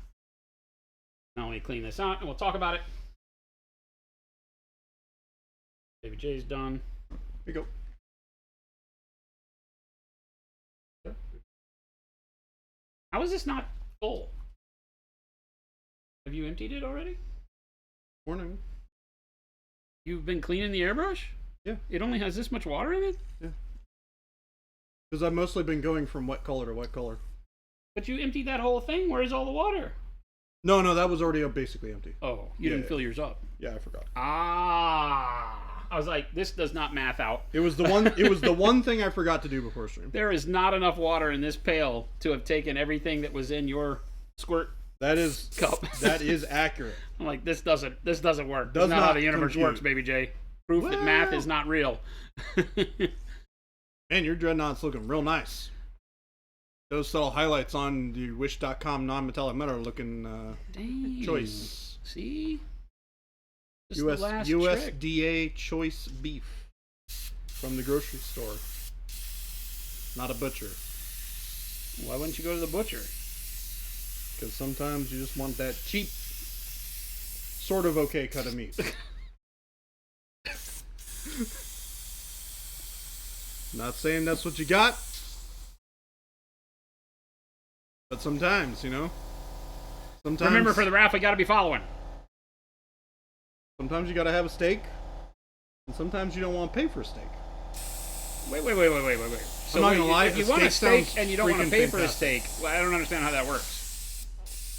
Now let me clean this out and we'll talk about it. Baby J's done. Here you go. How is this not full? Have you emptied it already? Morning. You've been cleaning the airbrush? Yeah. It only has this much water in it? Yeah. Because I've mostly been going from wet color to wet color. But you emptied that whole thing? Where's all the water? No, that was already basically empty. Oh, you didn't fill yours up. Yeah, I forgot. Ah. I was like, this does not math out. It was the one. It was the one thing I forgot to do before stream. There is not enough water in this pail to have taken everything that was in your squirt That is cup. That is accurate. I'm like, this doesn't work. Does That's not how not the universe compute. works, Baby J. Proof that math is not real. Man, your dreadnought's looking real nice. Those subtle highlights on the Wish.com non-metallic metal are looking Dang. choice. See? Just the last trick. USDA choice beef from the grocery store. Not a butcher. Why wouldn't you go to the butcher? Because sometimes you just want that cheap, sort of okay cut of meat. Not saying that's what you got. But sometimes, you know. Sometimes. Remember, for the raffle, you got to be following. Sometimes you gotta have a steak, and sometimes you don't want to pay for a steak. Wait. So I'm not gonna lie, if you a want a steak steak sounds and you don't want to freaking pay for a fantastic. steak, well, I don't understand how that works.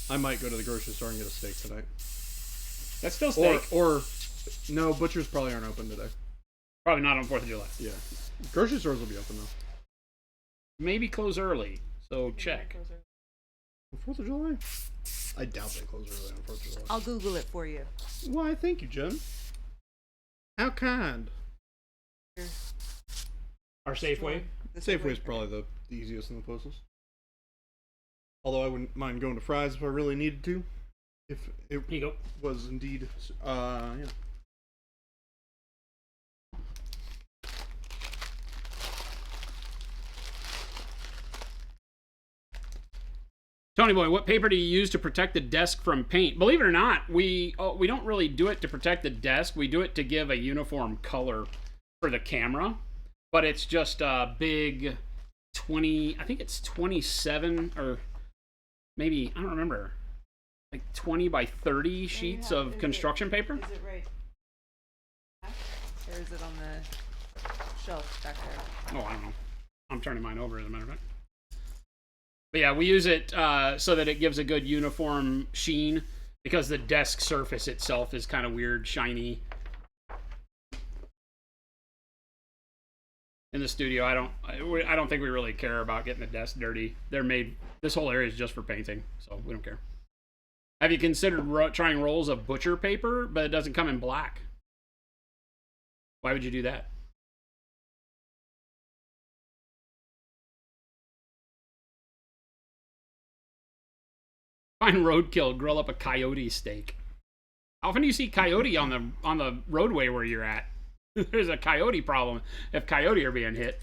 I might go to the grocery store and get a steak tonight. That's still steak. Or no, butchers probably aren't open today. Probably not on 4th of July. Yeah, grocery stores will be open though. Maybe close early, so check. On 4th of July? I doubt they close early on 4th of July. I'll Google it for you. Why, thank you, Jen. How kind. Our Safeway. The Safeway's probably the easiest and the closest. Although I wouldn't mind going to Fry's if I really needed to. If it Here you go. was indeed, yeah. Tony Boy, what paper do you use to protect the desk from paint? Believe it or not, we don't really do it to protect the desk. We do it to give a uniform color for the camera. But it's just a big 20, I think it's 27 or maybe, I don't remember, like 20 by 30 sheets of construction paper. Is it right? Or is it on the shelf back there? Oh, I don't know. I'm turning mine over as a matter of fact. But yeah, we use it so that it gives a good uniform sheen because the desk surface itself is kind of weird, shiny. In the studio, I don't think we really care about getting the desk dirty. They're made. This whole area is just for painting, so we don't care. Have you considered trying rolls of butcher paper, but it doesn't come in black? Why would you do that? Find roadkill, grill up a coyote steak. How often do you see coyote on the roadway where you're at? There's a coyote problem if coyote are being hit.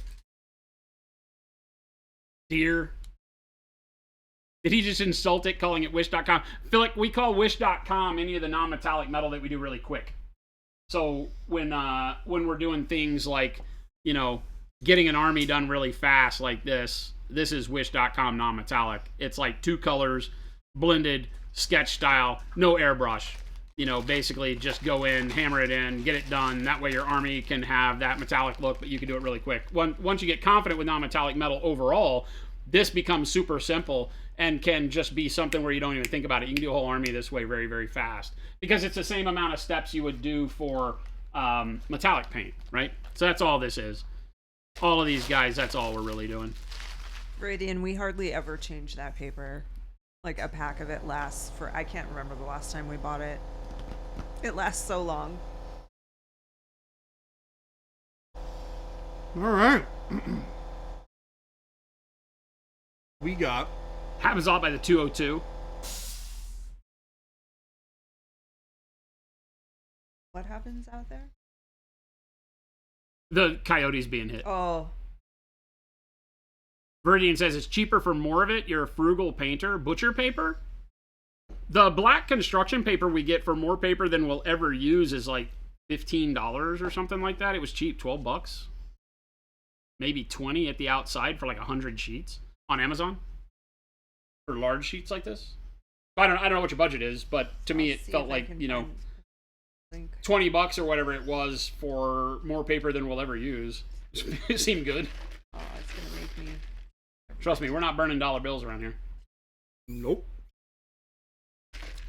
Deer. Did he just insult it calling it wish.com? Philip, we call wish.com any of the non-metallic metal that we do really quick. So when we're doing things like, you know, getting an army done really fast like this is wish.com non-metallic. It's like 2 colors, blended, sketch style, no airbrush. You know, basically just go in, hammer it in, get it done. That way your army can have that metallic look, but you can do it really quick. Once you get confident with non-metallic metal overall, this becomes super simple and can just be something where you don't even think about it. You can do a whole army this way very, very fast. Because it's the same amount of steps you would do for metallic paint, right? So that's all this is. All of these guys, that's all we're really doing. Radian, we hardly ever change that paper. Like a pack of it lasts for, I can't remember the last time we bought it. It lasts so long. All right. We got Happens out by the 202. What happens out there? The coyotes being hit. Oh, Viridian says it's cheaper for more of it. You're a frugal painter. Butcher paper? The black construction paper we get for more paper than we'll ever use is like $15 or something like that. It was cheap, $12. Maybe 20 at the outside for like 100 sheets on Amazon. For large sheets like this. I don't know what your budget is, but to me it felt like, you know, $20 or whatever it was for more paper than we'll ever use. It seemed good. Oh, it's gonna make me. Trust me, we're not burning dollar bills around here. nope.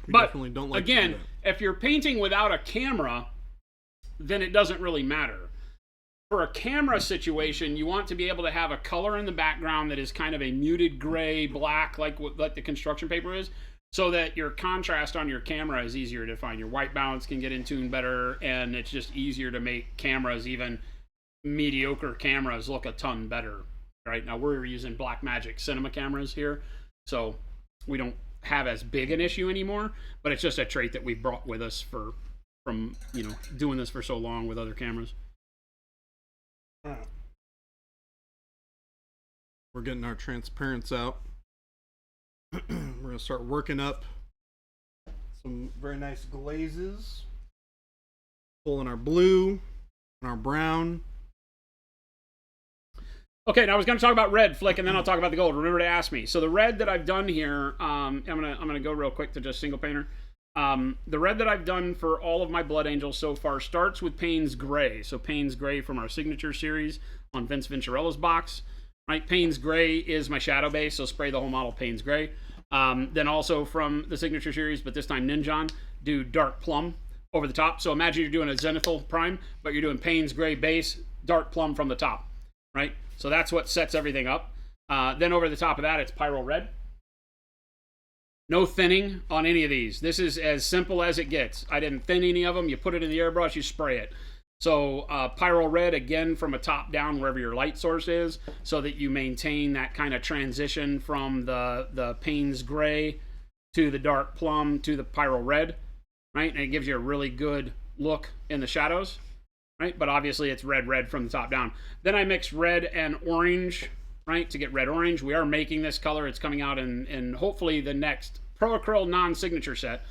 We But definitely don't like to do again, that. if you're painting without a camera, then it doesn't really matter. For a camera situation, you want to be able to have a color in the background that is kind of a muted gray, black, like the construction paper is, so that your contrast on your camera is easier to find. Your white balance can get in tune better, and it's just easier to make cameras, even mediocre cameras, look a ton better. Right now, we're using Blackmagic cinema cameras here, so we don't have as big an issue anymore. But it's just a trait that we brought with us from doing this for so long with other cameras. We're getting our transparents out. We're going to start working up some very nice glazes. Pulling our blue and our brown. Okay, now I was going to talk about red, Flick, and then I'll talk about the gold. Remember to ask me. So the red that I've done here, I'm gonna go real quick to just single painter. The red that I've done for all of my Blood Angels so far starts with Payne's Gray. So Payne's Gray from our signature series on Vince Vincerella's box. Right, Payne's Gray is my shadow base, so spray the whole model Payne's Gray. Then also from the signature series, but this time Ninjon, do Dark Plum over the top. So imagine you're doing a Zenithal Prime, but you're doing Payne's Gray base, Dark Plum from the top. Right? So that's what sets everything up. Then over the top of that, it's Pyro Red. No thinning on any of these. This is as simple as it gets. I didn't thin any of them. You put it in the airbrush, you spray it. So Pyro Red, again, from a top down, wherever your light source is, so that you maintain that kind of transition from the Payne's Gray to the Dark Plum to the Pyro Red, right? And it gives you a really good look in the shadows, right? But obviously it's red from the top down. Then I mix red and orange, right, to get red orange. We are making this color. It's coming out in hopefully the next Pro Acryl non-signature set,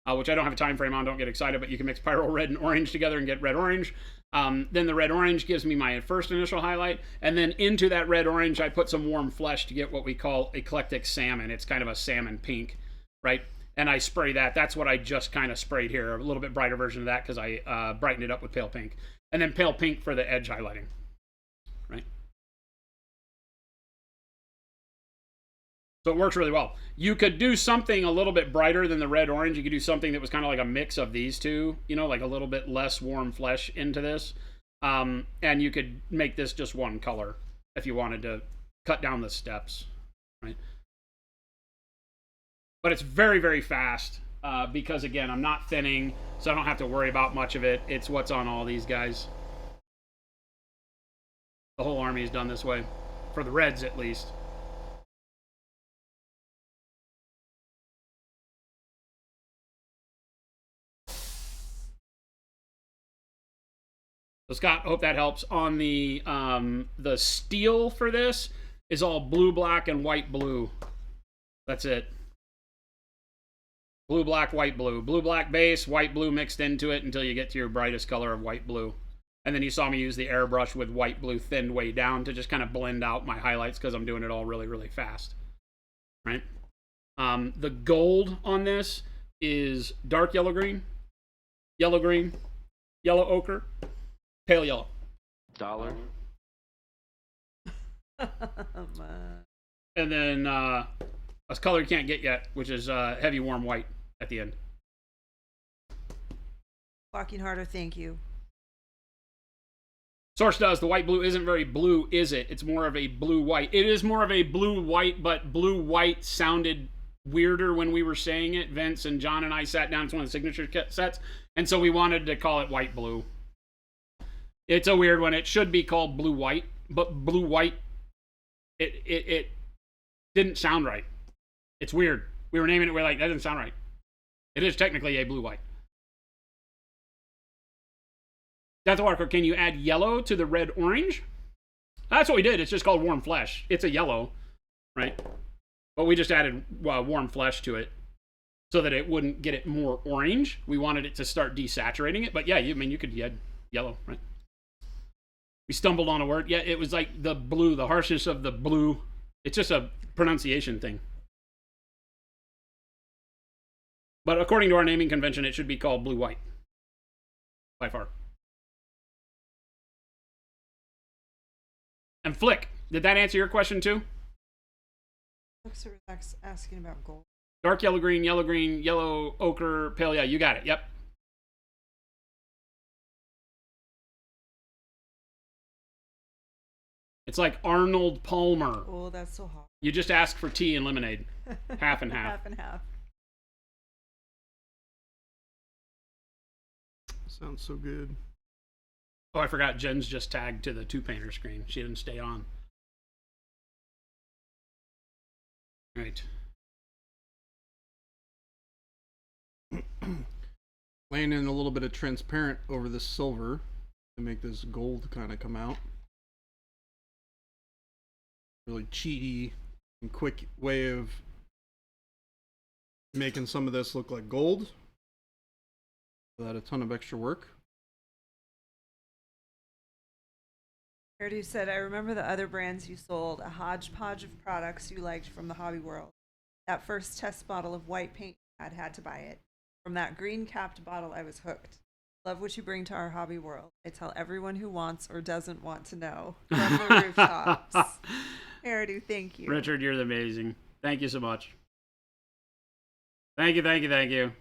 which I don't have a time frame on. Don't get excited, but you can mix Pyro Red and orange together and get red orange. Then the red orange gives me my first initial highlight, and then into that red orange I put some warm flesh to get what we call eclectic salmon. It's kind of a salmon pink, right? And I spray that. That's what I just kind of sprayed here. A little bit brighter version of that because I brightened it up with pale pink. And then pale pink for the edge highlighting, right? So it works really well. You could do something a little bit brighter than the red orange. You could do something that was kind of like a mix of these two, like a little bit less warm flesh into this. And you could make this just one color if you wanted to cut down the steps, right? But it's very, very fast because, again, I'm not thinning, so I don't have to worry about much of it. It's what's on all these guys. The whole army is done this way, for the reds at least. So Scott, hope that helps. On the steel for this is all blue, black, and white blue. That's it. Blue, black, white, blue. Blue, black base, white, blue mixed into it until you get to your brightest color of white, blue. And then you saw me use the airbrush with white, blue thinned way down to just kind of blend out my highlights because I'm doing it all really, really fast. Right? The gold on this is dark yellow green, yellow ochre, pale yellow. $1. And then a color you can't get yet, which is heavy warm white at the end. Walking harder, thank you. Source does. The white blue isn't very blue, is it? It's more of a blue white. It is more of a blue white, but blue white sounded weirder when we were saying it. Vince and John and I sat down. It's one of the signature sets, and so we wanted to call it white blue. It's a weird one. It should be called blue white, but blue white, it didn't sound right. It's weird. We were naming it. We're like, that doesn't sound right. It is technically a blue white. Death Walker, can you add yellow to the red orange? That's what we did. It's just called warm flesh. It's a yellow, right? But we just added warm flesh to it so that it wouldn't get it more orange. We wanted it to start desaturating it. But yeah, you could add yellow, right? We stumbled on a word. Yeah, it was like the blue, the harshness of the blue. It's just a pronunciation thing. But according to our naming convention, it should be called blue white. By far. And Flick, did that answer your question too? Looks asking about gold. Dark yellow, green, yellow, ochre, pale. Yeah, you got it. Yep. It's like Arnold Palmer. Oh, that's so hot. You just ask for tea and lemonade. Half and half. Half and half. Sounds so good. Oh, I forgot Jen's just tagged to the two-painter screen. She didn't stay on. Right. Laying in a little bit of transparent over this silver to make this gold kind of come out. Really cheaty and quick way of making some of this look like gold without a ton of extra work. Hairdo said, I remember the other brands you sold, a hodgepodge of products you liked from the hobby world. That first test bottle of white paint had to buy it. From that green capped bottle, I was hooked. Love what you bring to our hobby world. I tell everyone who wants or doesn't want to know. From the rooftops. Hairdo, thank you. Richard, you're amazing. Thank you so much. Thank you.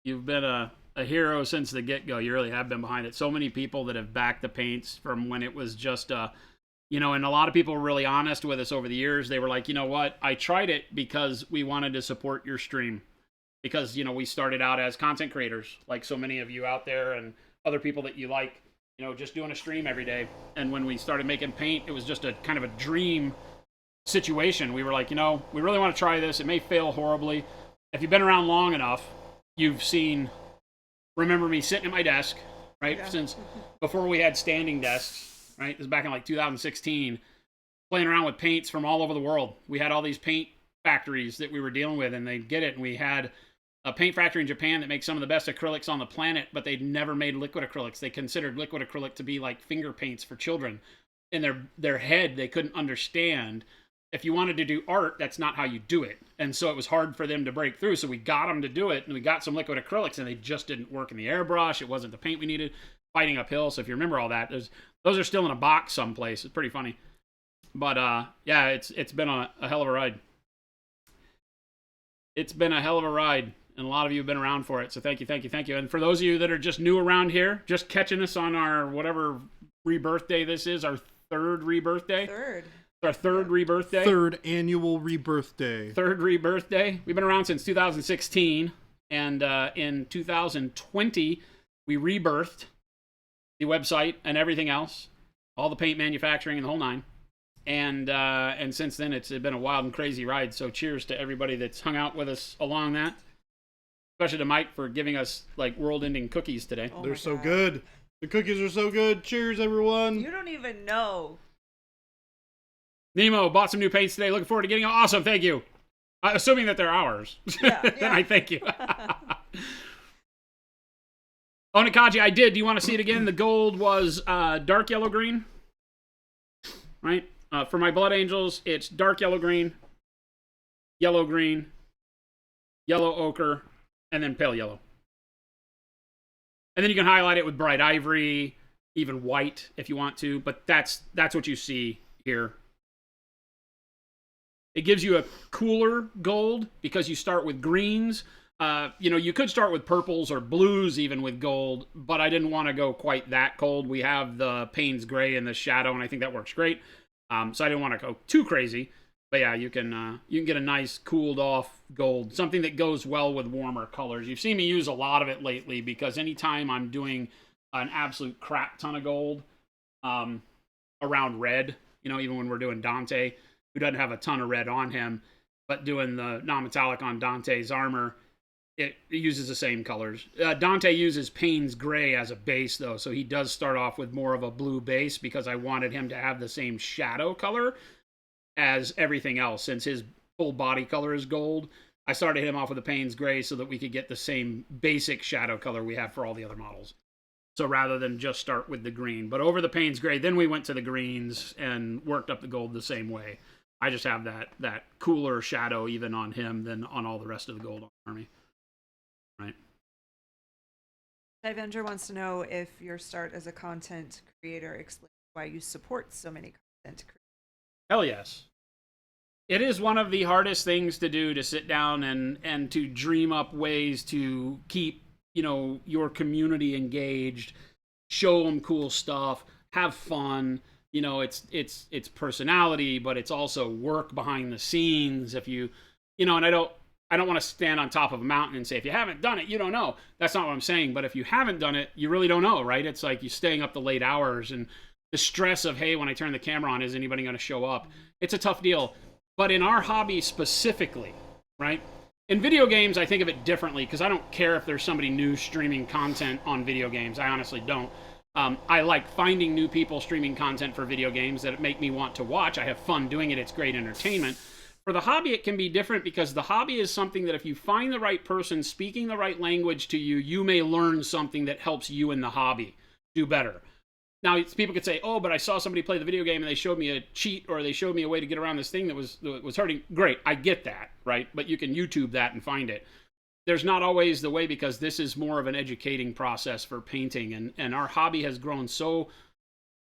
You've been a hero since the get-go. You really have been behind it. So many people that have backed the paints from when it was just, and a lot of people were really honest with us over the years. They were like, you know what? I tried it because we wanted to support your stream. Because, we started out as content creators, like so many of you out there and other people that you like, just doing a stream every day. And when we started making paint, it was just a kind of a dream situation. We were like, we really want to try this. It may fail horribly. If you've been around long enough, you've seen, remember me sitting at my desk, right? Yeah. Since before we had standing desks, right? This is back in like 2016, playing around with paints from all over the world. We had all these paint factories that we were dealing with, and they'd get it. And we had a paint factory in Japan that makes some of the best acrylics on the planet, but they'd never made liquid acrylics. They considered liquid acrylic to be like finger paints for children. In their head, they couldn't understand. If you wanted to do art, that's not how you do it. And so it was hard for them to break through. So we got them to do it, and we got some liquid acrylics, and they just didn't work in the airbrush. It wasn't the paint we needed. Fighting uphill. So if you remember all that, those are still in a box someplace. It's pretty funny. But yeah, it's been a hell of a ride. It's been a hell of a ride, and a lot of you have been around for it. So thank you. And for those of you that are just new around here, just catching us on our whatever rebirth day this is, our third rebirth day. Our third rebirth day. Third annual rebirth day. Third rebirth day. We've been around since 2016, and in 2020 we rebirthed the website and everything else, all the paint manufacturing and the whole nine. And since then it's been a wild and crazy ride. So cheers to everybody that's hung out with us along that. Especially to Mike for giving us like world-ending cookies today. They're so good. The cookies are so good. Cheers, everyone. You don't even know. Nemo bought some new paints today. Looking forward to getting them. Awesome, thank you. Assuming that they're ours. Yeah. Then I thank you. Onikaji, I did. Do you want to see it again? The gold was dark yellow green. Right? For my Blood Angels, it's dark yellow green, yellow ochre, and then pale yellow. And then you can highlight it with bright ivory, even white if you want to, but that's what you see here. It gives you a cooler gold because you start with greens, You could start with purples or blues even with gold, but I didn't want to go quite that cold. We have the Payne's Gray and the Shadow, and I think that works great. So I didn't want to go too crazy. But yeah, you can get a nice cooled off gold, something that goes well with warmer colors. You've seen me use a lot of it lately because anytime I'm doing an absolute crap ton of gold around red, even when we're doing Dante, who doesn't have a ton of red on him, but doing the non-metallic on Dante's armor, it uses the same colors. Dante uses Payne's Gray as a base, though, so he does start off with more of a blue base because I wanted him to have the same shadow color as everything else. Since his full body color is gold, I started him off with a Payne's Gray so that we could get the same basic shadow color we have for all the other models. So rather than just start with the green. But over the Payne's Gray, then we went to the greens and worked up the gold the same way. I just have that cooler shadow even on him than on all the rest of the gold army. Right. Avenger wants to know if your start as a content creator explains why you support so many content creators. Hell yes. It is one of the hardest things to do, to sit down and to dream up ways to keep, your community engaged, show them cool stuff, have fun. It's personality, but it's also work behind the scenes. If you, and I don't want to stand on top of a mountain and say, if you haven't done it, you don't know. That's not what I'm saying. But if you haven't done it, you really don't know, right? It's like you staying up the late hours and the stress of, hey, when I turn the camera on, is anybody going to show up? It's a tough deal. But in our hobby specifically, right? In video games, I think of it differently because I don't care if there's somebody new streaming content on video games. I honestly don't. I like finding new people streaming content for video games that make me want to watch. I have fun doing it. It's great entertainment. For the hobby, it can be different because the hobby is something that if you find the right person speaking the right language to you, you may learn something that helps you in the hobby do better. Now, people could say, oh, but I saw somebody play the video game and they showed me a cheat or they showed me a way to get around this thing that was hurting. Great, I get that, right? But you can YouTube that and find it. There's not always the way because this is more of an educating process for painting. And our hobby has grown so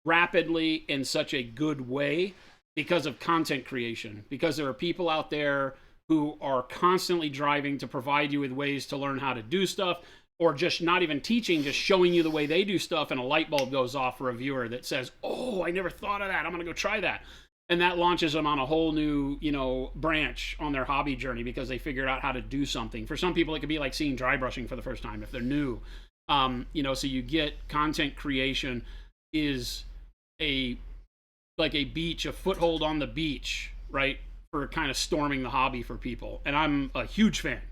rapidly in such a good way because of content creation. Because there are people out there who are constantly driving to provide you with ways to learn how to do stuff, or just not even teaching, just showing you the way they do stuff, and a light bulb goes off for a viewer that says, oh, I never thought of that. I'm going to go try that. And that launches them on a whole new, branch on their hobby journey because they figured out how to do something. For some people, it could be like seeing dry brushing for the first time if they're new. So you get content creation is like a beach, a foothold on the beach, right? For kind of storming the hobby for people. And I'm a huge fan.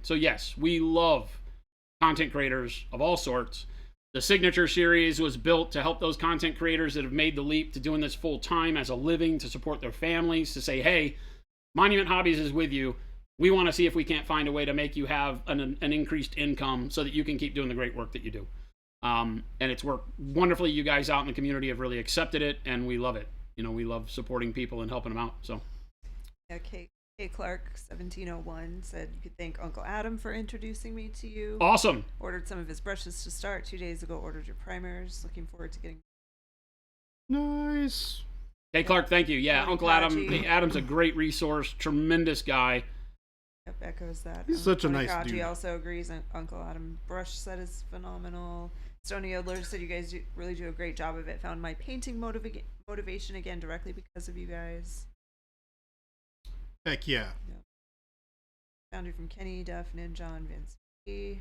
So yes, we love content creators of all sorts. The Signature Series was built to help those content creators that have made the leap to doing this full time as a living, to support their families, to say, hey, Monument Hobbies is with you. We want to see if we can't find a way to make you have an increased income so that you can keep doing the great work that you do. And it's worked wonderfully. You guys out in the community have really accepted it, and we love it. We love supporting people and helping them out. So, yeah, Kate Clark 1701 said you could thank Uncle Adam for introducing me to you. Awesome. Ordered some of his brushes to start 2 days ago. Ordered your primers. Looking forward to getting. Nice. Hey Clark, thank you. Yeah, Uncle Kaji. Adam's a great resource, tremendous guy. Yep, echoes that. He's such a nice Kaji dude. also agrees. Uncle Adam brush set is phenomenal. Stony Yodler said you guys really do a great job of it. Found my painting motivation again directly because of you guys. Heck yeah. Yep. Found you from Kenny, Duff, Ninja, and Vince.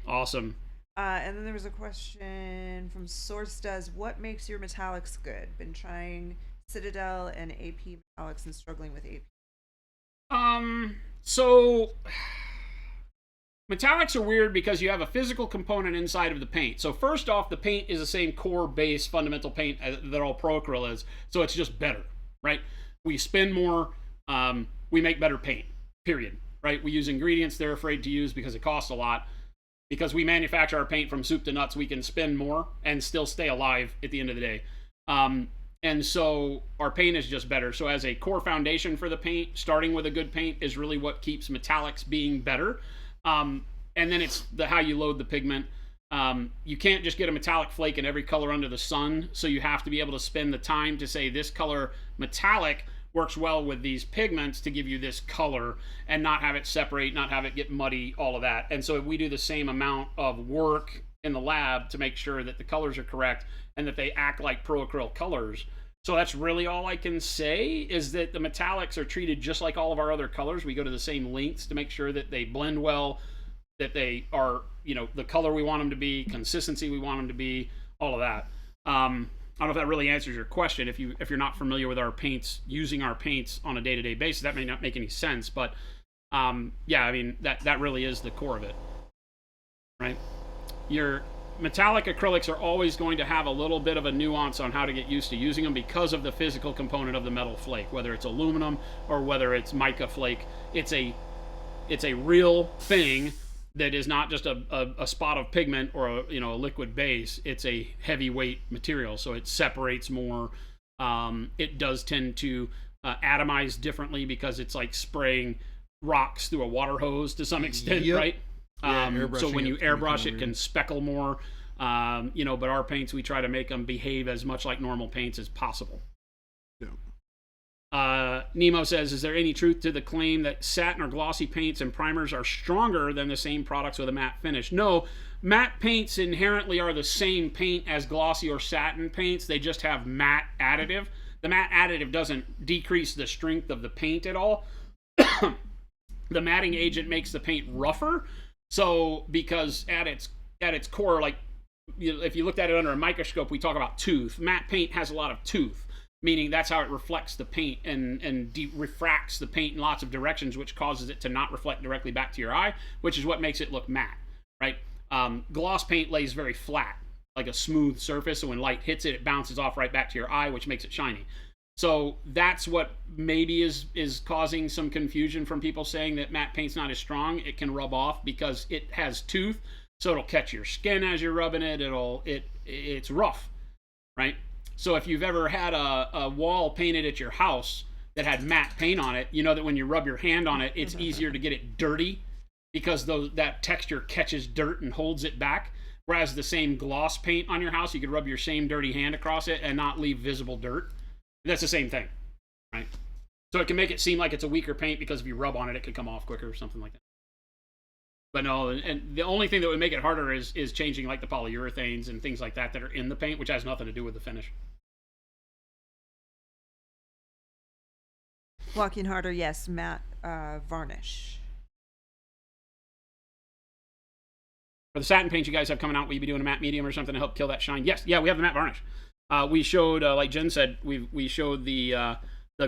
Awesome. And then there was a question from Source Does. What makes your metallics good? Been trying Citadel and AP metallics and struggling with AP. So metallics are weird because you have a physical component inside of the paint. So first off, the paint is the same core base fundamental paint that all Pro Acryl is. So it's just better, right? We spend more, we make better paint, period, right? We use ingredients they're afraid to use because it costs a lot. Because we manufacture our paint from soup to nuts, we can spend more and still stay alive at the end of the day. And so our paint is just better. So as a core foundation for the paint, starting with a good paint is really what keeps metallics being better. And then it's how you load the pigment. You can't just get a metallic flake in every color under the sun. So you have to be able to spend the time to say this color metallic works well with these pigments to give you this color and not have it separate, not have it get muddy, all of that. And so we do the same amount of work in the lab to make sure that the colors are correct and that they act like pro acrylic colors. So that's really all I can say, is that the metallics are treated just like all of our other colors. We go to the same lengths to make sure that they blend well, that they are, you know, the color we want them to be, consistency we want them to be, all of that. I don't know if that really answers your question. If you're not familiar with our paints, using our paints on a day-to-day basis, that may not make any sense. But yeah, I mean, that really is the core of it, right? Your metallic acrylics are always going to have a little bit of a nuance on how to get used to using them because of the physical component of the metal flake, whether it's aluminum or whether it's mica flake. It's a real thing that is not just a spot of pigment or a liquid base. It's a heavyweight material, so it separates more. It does tend to atomize differently because it's like spraying rocks through a water hose to some extent, Yep. right? Yeah, So when you airbrush, it weird. can speckle more. But our paints, we try to make them behave as much like normal paints as possible. Nemo says, is there any truth to the claim that satin or glossy paints and primers are stronger than the same products with a matte finish? No, matte paints inherently are the same paint as glossy or satin paints. They just have matte additive. The matte additive doesn't decrease the strength of the paint at all. The matting agent makes the paint rougher. So because at its core, like, if you looked at it under a microscope, we talk about tooth. Matte paint has a lot of tooth, meaning that's how it reflects the paint and refracts the paint in lots of directions, which causes it to not reflect directly back to your eye, which is what makes it look matte, right? Gloss paint lays very flat, like a smooth surface, so when light hits it, it bounces off right back to your eye, which makes it shiny. So that's what maybe is causing some confusion from people saying that matte paint's not as strong. It can rub off because it has tooth, so it'll catch your skin as you're rubbing it. It's rough, right? So if you've ever had a wall painted at your house that had matte paint on it, you know that when you rub your hand on it, it's easier to get it dirty because that texture catches dirt and holds it back. Whereas the same gloss paint on your house, you could rub your same dirty hand across it and not leave visible dirt. That's the same thing, right? So it can make it seem like it's a weaker paint because if you rub on it, it could come off quicker or something like that. But no, and the only thing that would make it harder is changing like the polyurethanes and things like that are in the paint, which has nothing to do with the finish. Walking harder, yes. Matte varnish. For the satin paint you guys have coming out, will you be doing a matte medium or something to help kill that shine? Yes, yeah, we have the matte varnish. We showed, like Jen said, we showed the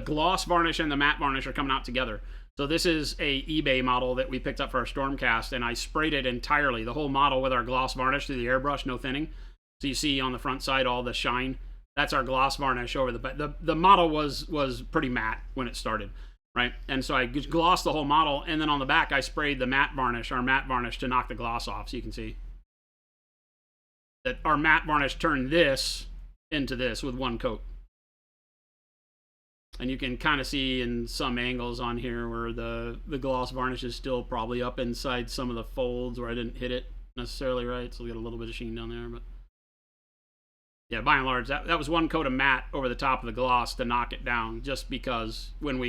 gloss varnish and the matte varnish are coming out together. So this is a eBay model that we picked up for our Stormcast, and I sprayed it entirely, the whole model with our gloss varnish through the airbrush, no thinning. So you see on the front side all the shine. That's our gloss varnish over the model was pretty matte when it started, right? And so I glossed the whole model, and then on the back I sprayed the matte varnish, our matte varnish, to knock the gloss off. So you can see that our matte varnish turned this into this with one coat. And you can kind of see in some angles on here where the gloss varnish is still probably up inside some of the folds where I didn't hit it necessarily right, so we got a little bit of sheen down there. But yeah, by and large, that was one coat of matte over the top of the gloss to knock it down, just because when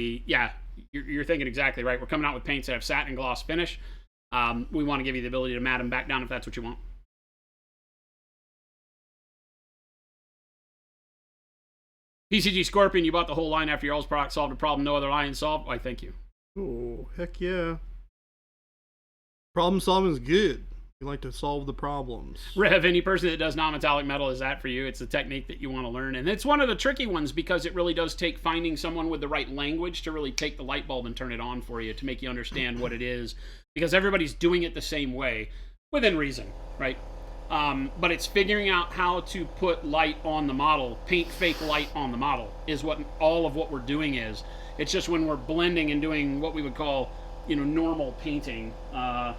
you're thinking exactly right. We're coming out with paints that have satin gloss finish. We want to give you the ability to matte them back down if that's what you want. PCG Scorpion, you bought the whole line after your old product solved a problem no other line solved. Why, thank you. Oh, heck yeah. Problem solving is good. You like to solve the problems. Rev, any person that does non-metallic metal, is that for you? It's a technique that you want to learn. And it's one of the tricky ones because it really does take finding someone with the right language to really take the light bulb and turn it on for you, to make you understand what it is. Because everybody's doing it the same way, within reason, right? But it's figuring out how to put light on the model, paint fake light on the model, is what all of what we're doing is. It's just when we're blending and doing what we would call, normal painting, that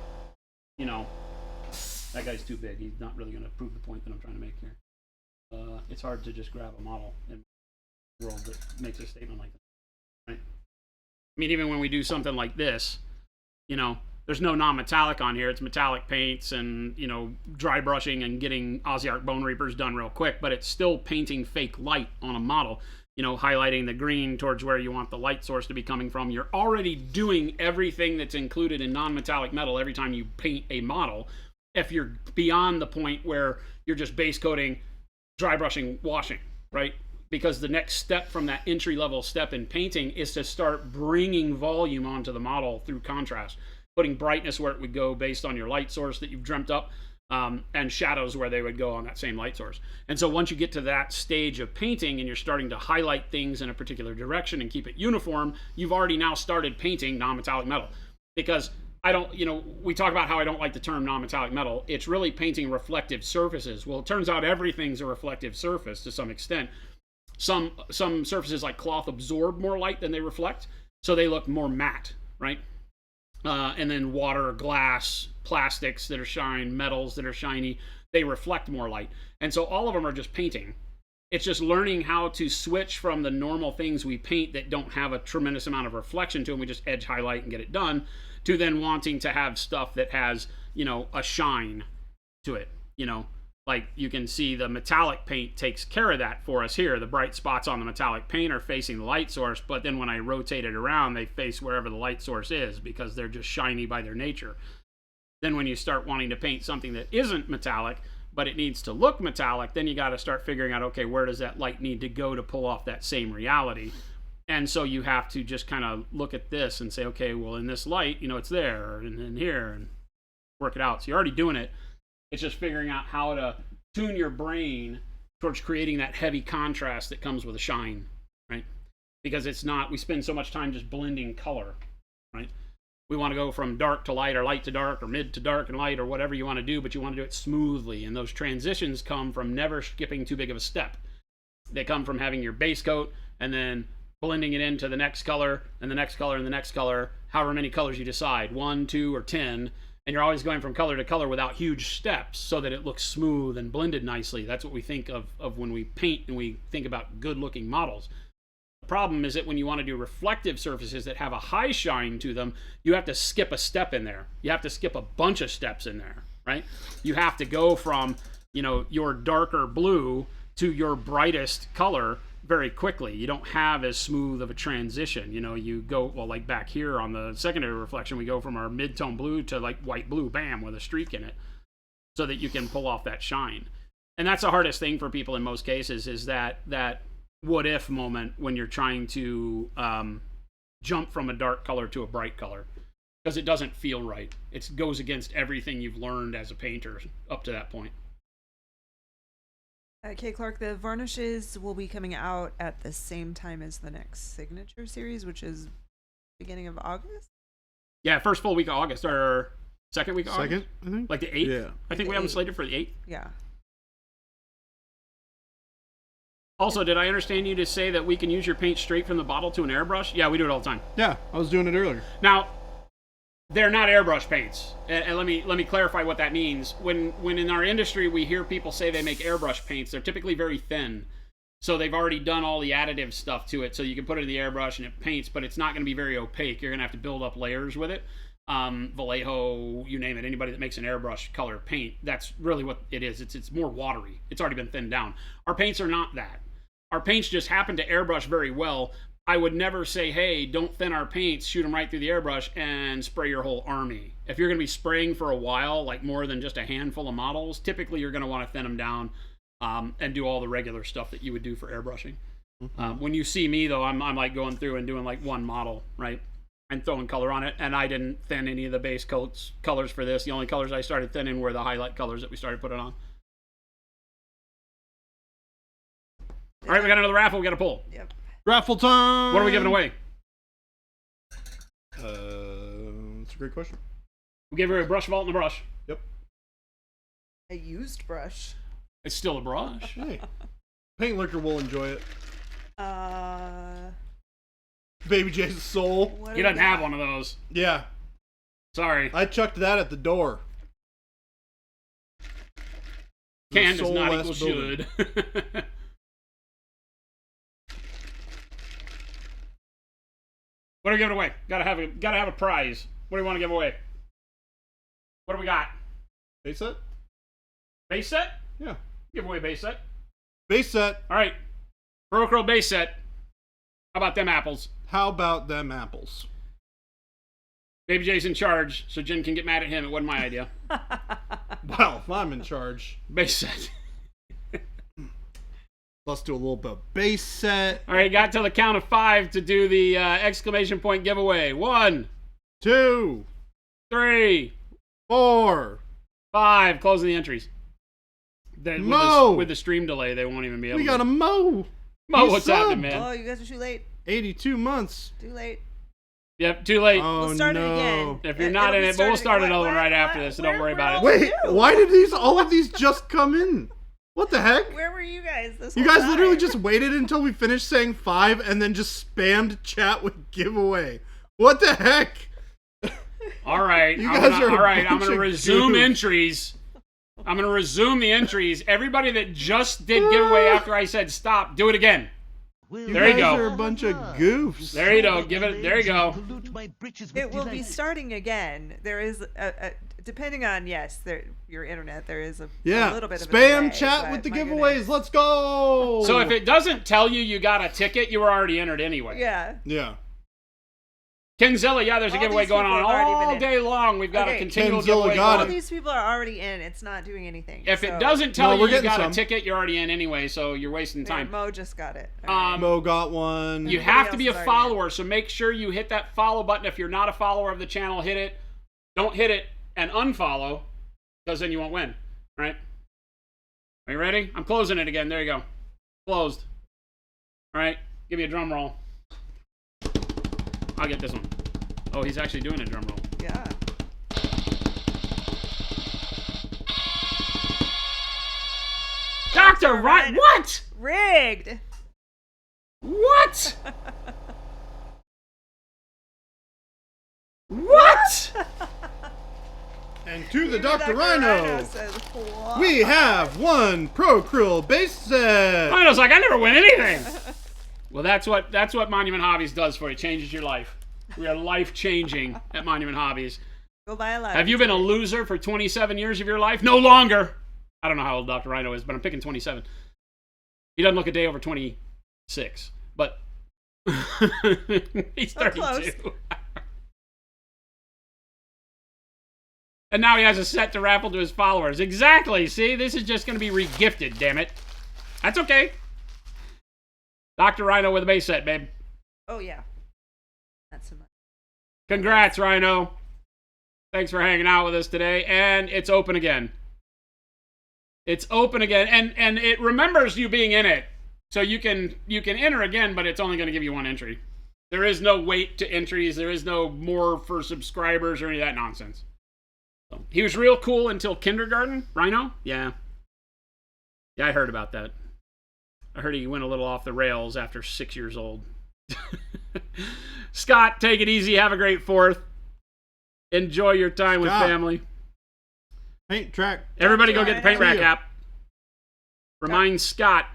guy's too big. He's not really going to prove the point that I'm trying to make here. It's hard to just grab a model in the world that makes a statement like that, right? I mean, even when we do something like this, there's no non-metallic on here. It's metallic paints and, dry brushing and getting Aussie Arc Bone Reapers done real quick, but it's still painting fake light on a model. highlighting the green towards where you want the light source to be coming from. You're already doing everything that's included in non-metallic metal every time you paint a model. If you're beyond the point where you're just base coating, dry brushing, washing, right? Because the next step from that entry-level step in painting is to start bringing volume onto the model through contrast, putting brightness where it would go based on your light source that you've dreamt up, and shadows where they would go on that same light source. And so once you get to that stage of painting and you're starting to highlight things in a particular direction and keep it uniform, you've already now started painting non-metallic metal. Because I don't, we talk about how I don't like the term non-metallic metal. It's really painting reflective surfaces. Well, it turns out everything's a reflective surface to some extent. Some surfaces like cloth absorb more light than they reflect, so they look more matte, right? And then water, glass, plastics that are shine, metals that are shiny, they reflect more light. And so all of them are just painting. It's just learning how to switch from the normal things we paint that don't have a tremendous amount of reflection to them, we just edge highlight and get it done, to then wanting to have stuff that has, a shine to it, Like you can see the metallic paint takes care of that for us here. The bright spots on the metallic paint are facing the light source, but then when I rotate it around, they face wherever the light source is because they're just shiny by their nature. Then when you start wanting to paint something that isn't metallic, but it needs to look metallic, then you got to start figuring out, okay, where does that light need to go to pull off that same reality? And so you have to just kind of look at this and say, okay, well, in this light, it's there, and then here, and work it out. So you're already doing it. It's just figuring out how to tune your brain towards creating that heavy contrast that comes with a shine, right? Because we spend so much time just blending color, right? We want to go from dark to light or light to dark or mid to dark and light or whatever you want to do, but you want to do it smoothly. And those transitions come from never skipping too big of a step. They come from having your base coat and then blending it into the next color and the next color and the next color, however many colors you decide, 1, 2, or 10. And you're always going from color to color without huge steps so that it looks smooth and blended nicely. That's what we think of when we paint and we think about good-looking models. The problem is that when you want to do reflective surfaces that have a high shine to them, you have to skip a step in there. You have to skip a bunch of steps in there, right? You have to go from, your darker blue to your brightest color very quickly. You don't have as smooth of a transition. You go, well, like back here on the secondary reflection, we go from our mid-tone blue to like white blue, bam, with a streak in it, so that you can pull off that shine. And that's the hardest thing for people in most cases, is that what if moment when you're trying to jump from a dark color to a bright color, because it doesn't feel right. It goes against everything you've learned as a painter up to that point. Okay, Clark, the varnishes will be coming out at the same time as the next signature series, which is beginning of August? Yeah, first full week of August, or second week of August? Second, I think. Like the 8th? Yeah. I think we have them slated for the 8th. Yeah. Also, did I understand you to say that we can use your paint straight from the bottle to an airbrush? Yeah, we do it all the time. Yeah, I was doing it earlier. Now, they're not airbrush paints, and let me clarify what that means. When in our industry we hear people say they make airbrush paints, they're typically very thin, so they've already done all the additive stuff to it, so you can put it in the airbrush and it paints, but it's not going to be very opaque. You're going to have to build up layers with it. Vallejo, you name it, anybody that makes an airbrush color paint, that's really what it is. It's more watery. It's already been thinned down. Our paints are not that. Our paints just happen to airbrush very well. I would never say, hey, don't thin our paints, shoot them right through the airbrush and spray your whole army. If you're going to be spraying for a while, like more than just a handful of models, typically you're going to want to thin them down and do all the regular stuff that you would do for airbrushing. When you see me, though, I'm like going through and doing like one model, right? And throwing color on it. And I didn't thin any of the base coats colors for this. The only colors I started thinning were the highlight colors that we started putting on. All right, we got another raffle we got to pull. Yep. Raffle time! What are we giving away? That's a great question. We gave her a brush vault and a brush. Yep. A used brush. It's still a brush. Hey. Paint Liquor will enjoy it. Baby J's soul. What He doesn't have one of those. Yeah. Sorry. I chucked that at the door. Can does Soul not last equal building. should. What are we giving away? Gotta have a prize. What do you want to give away? What do we got? Base set? Base set? Yeah. Give away base set. Base set. All right. Acryl base set. How about them apples? How about them apples? Baby J's in charge, so Jen can get mad at him. It wasn't my idea. Well, if I'm in charge, Base set. let's do a little bit of base set. All right, got till the count of 5 to do the exclamation point giveaway. 1, 2, 3, 4. 5. Closing the entries. Then Mo! with the stream delay, they won't even be able We to. got a Mo. Mo, He what's subbed. happening, man? Oh, you guys are too late. 82 months. Too late. Yep, too late. Oh, We'll start no. it again. If you're not It'll in be it, but we'll start starting- another one what- right after what- this, so don't worry where about were it. Wait, you? why did all of these just come in? What the heck? Where were you guys this You whole guys literally time? just waited until we finished saying 5 and then just spammed chat with giveaway. What the heck? All right, You I'm guys gonna, are a all right. I'm bunch going to of resume goofs. entries. I'm going to resume the entries. Everybody that just did giveaway after I said stop, do it again. Well, There you guys go. are a bunch of goofs. There you go. Give it. There you go. Pollute my britches with It will be delight. starting again. There is a depending on your internet. There is a Yeah, little bit of a spam delay, chat but with the my giveaways. goodness. Let's go. So if it doesn't tell you you got a ticket, you were already entered anyway. Yeah. yeah, Kenzilla, yeah, there's a All giveaway these going people on have already been all in. day long. We've got a Okay. continual Kenzilla giveaway got All going. it. these people are already in. It's not doing anything. If it so- doesn't tell No, we're you you getting got some. a ticket, you're already in anyway, so you're wasting There, time. Mo just got it. Mo got one. You Everybody have to be a else is already in. follower, so make sure you hit that follow button. If you're not a follower of the channel, hit it. Don't hit it and unfollow, because then you won't win. All right? Are you ready? I'm closing it again. There you go. Closed. All right. Give me a drum roll. I'll get this one. Oh, he's actually doing a drum roll. Yeah. Dr. Ryan, what? Rigged. What? What? And to the Even Dr. Rhino, says, "What?" we have one Pro Krill base set. Rhino's like, I never win anything. Well, that's what Monument Hobbies does for you. Changes your life. We are life changing at Monument Hobbies. Go buy a lot. Have you been a loser for 27 years of your life? No longer. I don't know how old Dr. Rhino is, but I'm picking 27. He doesn't look a day over 26, but he's 32. close. And now he has a set to raffle to his followers. Exactly. See, this is just going to be regifted, damn it. That's okay. Dr. Rhino with a base set, babe. Oh yeah. Not so much. Congrats, Rhino. Thanks for hanging out with us today. And it's open again. It's open again. And it remembers you being in it. So you can enter again, but it's only going to give you one entry. There is no wait to entries. There is no more for subscribers or any of that nonsense. So, he was real cool until kindergarten. Rhino? Yeah. Yeah, I heard about that. I heard he went a little off the rails after 6 years old. Scott, take it easy. Have a great 4th. Enjoy your time with Scott. family. Paint track. Everybody go get the Paint Rack See ya. app. Remind Scott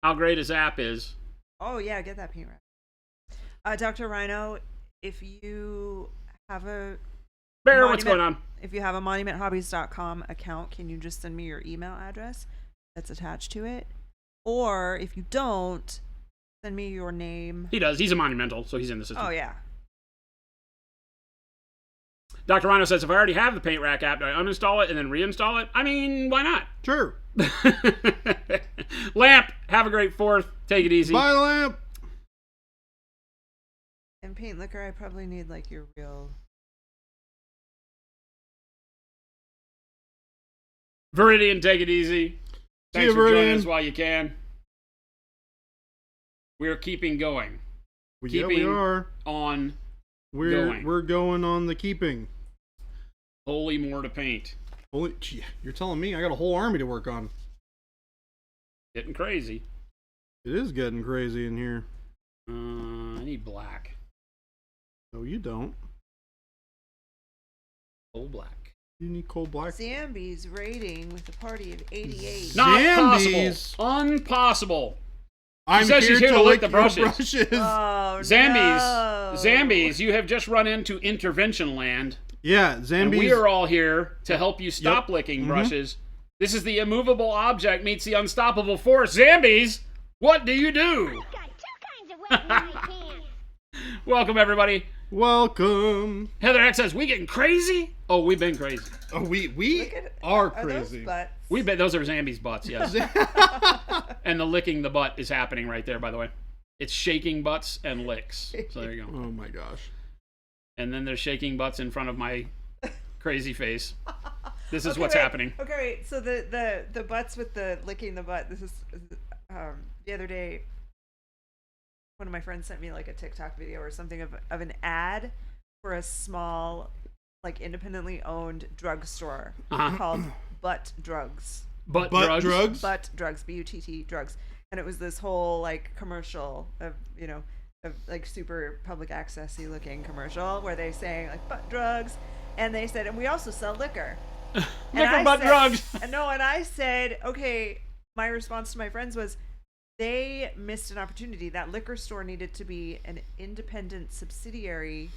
how great his app is. Oh yeah, get that paint rack. Dr. Rhino, if you have a Bear, what's going on? If you have a monumenthobbies.com account, can you just send me your email address that's attached to it? Or if you don't, send me your name. He does. He's a monumental, so he's in the system. Oh yeah. Dr. Rhino says, if I already have the Paint Rack app, do I uninstall it and then reinstall it? I mean, why not? Sure. Lamp, have a great 4th. Take it easy. Bye, Lamp. And paint liquor, I probably need like your real. Viridian, take it easy. Thanks you, for joining Viridian. us while you can. We're keeping going. Yeah, we Keeping are. on We're going. going on the keeping. Holy more to paint. Holy, gee, you're telling me I got a whole army to work on. Getting crazy. It is getting crazy in here. I need black. No, you don't. Full black. You need coal black. Zambi's rating with a party of 88. Not Zambies. possible. Impossible. I'm says she's here to lick the your brushes. Oh, Zambies, no. Zambies, you have just run into intervention land. Yeah, And Zambies. we are all here to help you stop Yep. licking brushes. This is the immovable object meets the unstoppable force. Zambies, what do you do? Got two kinds of Welcome, everybody. Welcome. Heather X says, we getting crazy? Oh, we've been crazy. Oh, we Look at, are those crazy. butts? Those are Zambi's butts, yes. And the licking the butt is happening right there, by the way. It's shaking butts and licks. So there you go. Oh my gosh. And then there's shaking butts in front of my crazy face. This is Okay, what's wait. happening. Okay, wait. So the butts with the licking the butt. This is the other day. One of my friends sent me like a TikTok video or something of an ad for a small, like independently owned drugstore called Butt Drugs. Butt Butt drugs? drugs? Butt Drugs, BUTT drugs, and it was this whole like commercial of of like super public accessy looking commercial where they saying like butt drugs, and they said, and we also sell liquor. Liquor butt drugs. And I said, okay. My response to my friends was, they missed an opportunity. That liquor store needed to be an independent subsidiary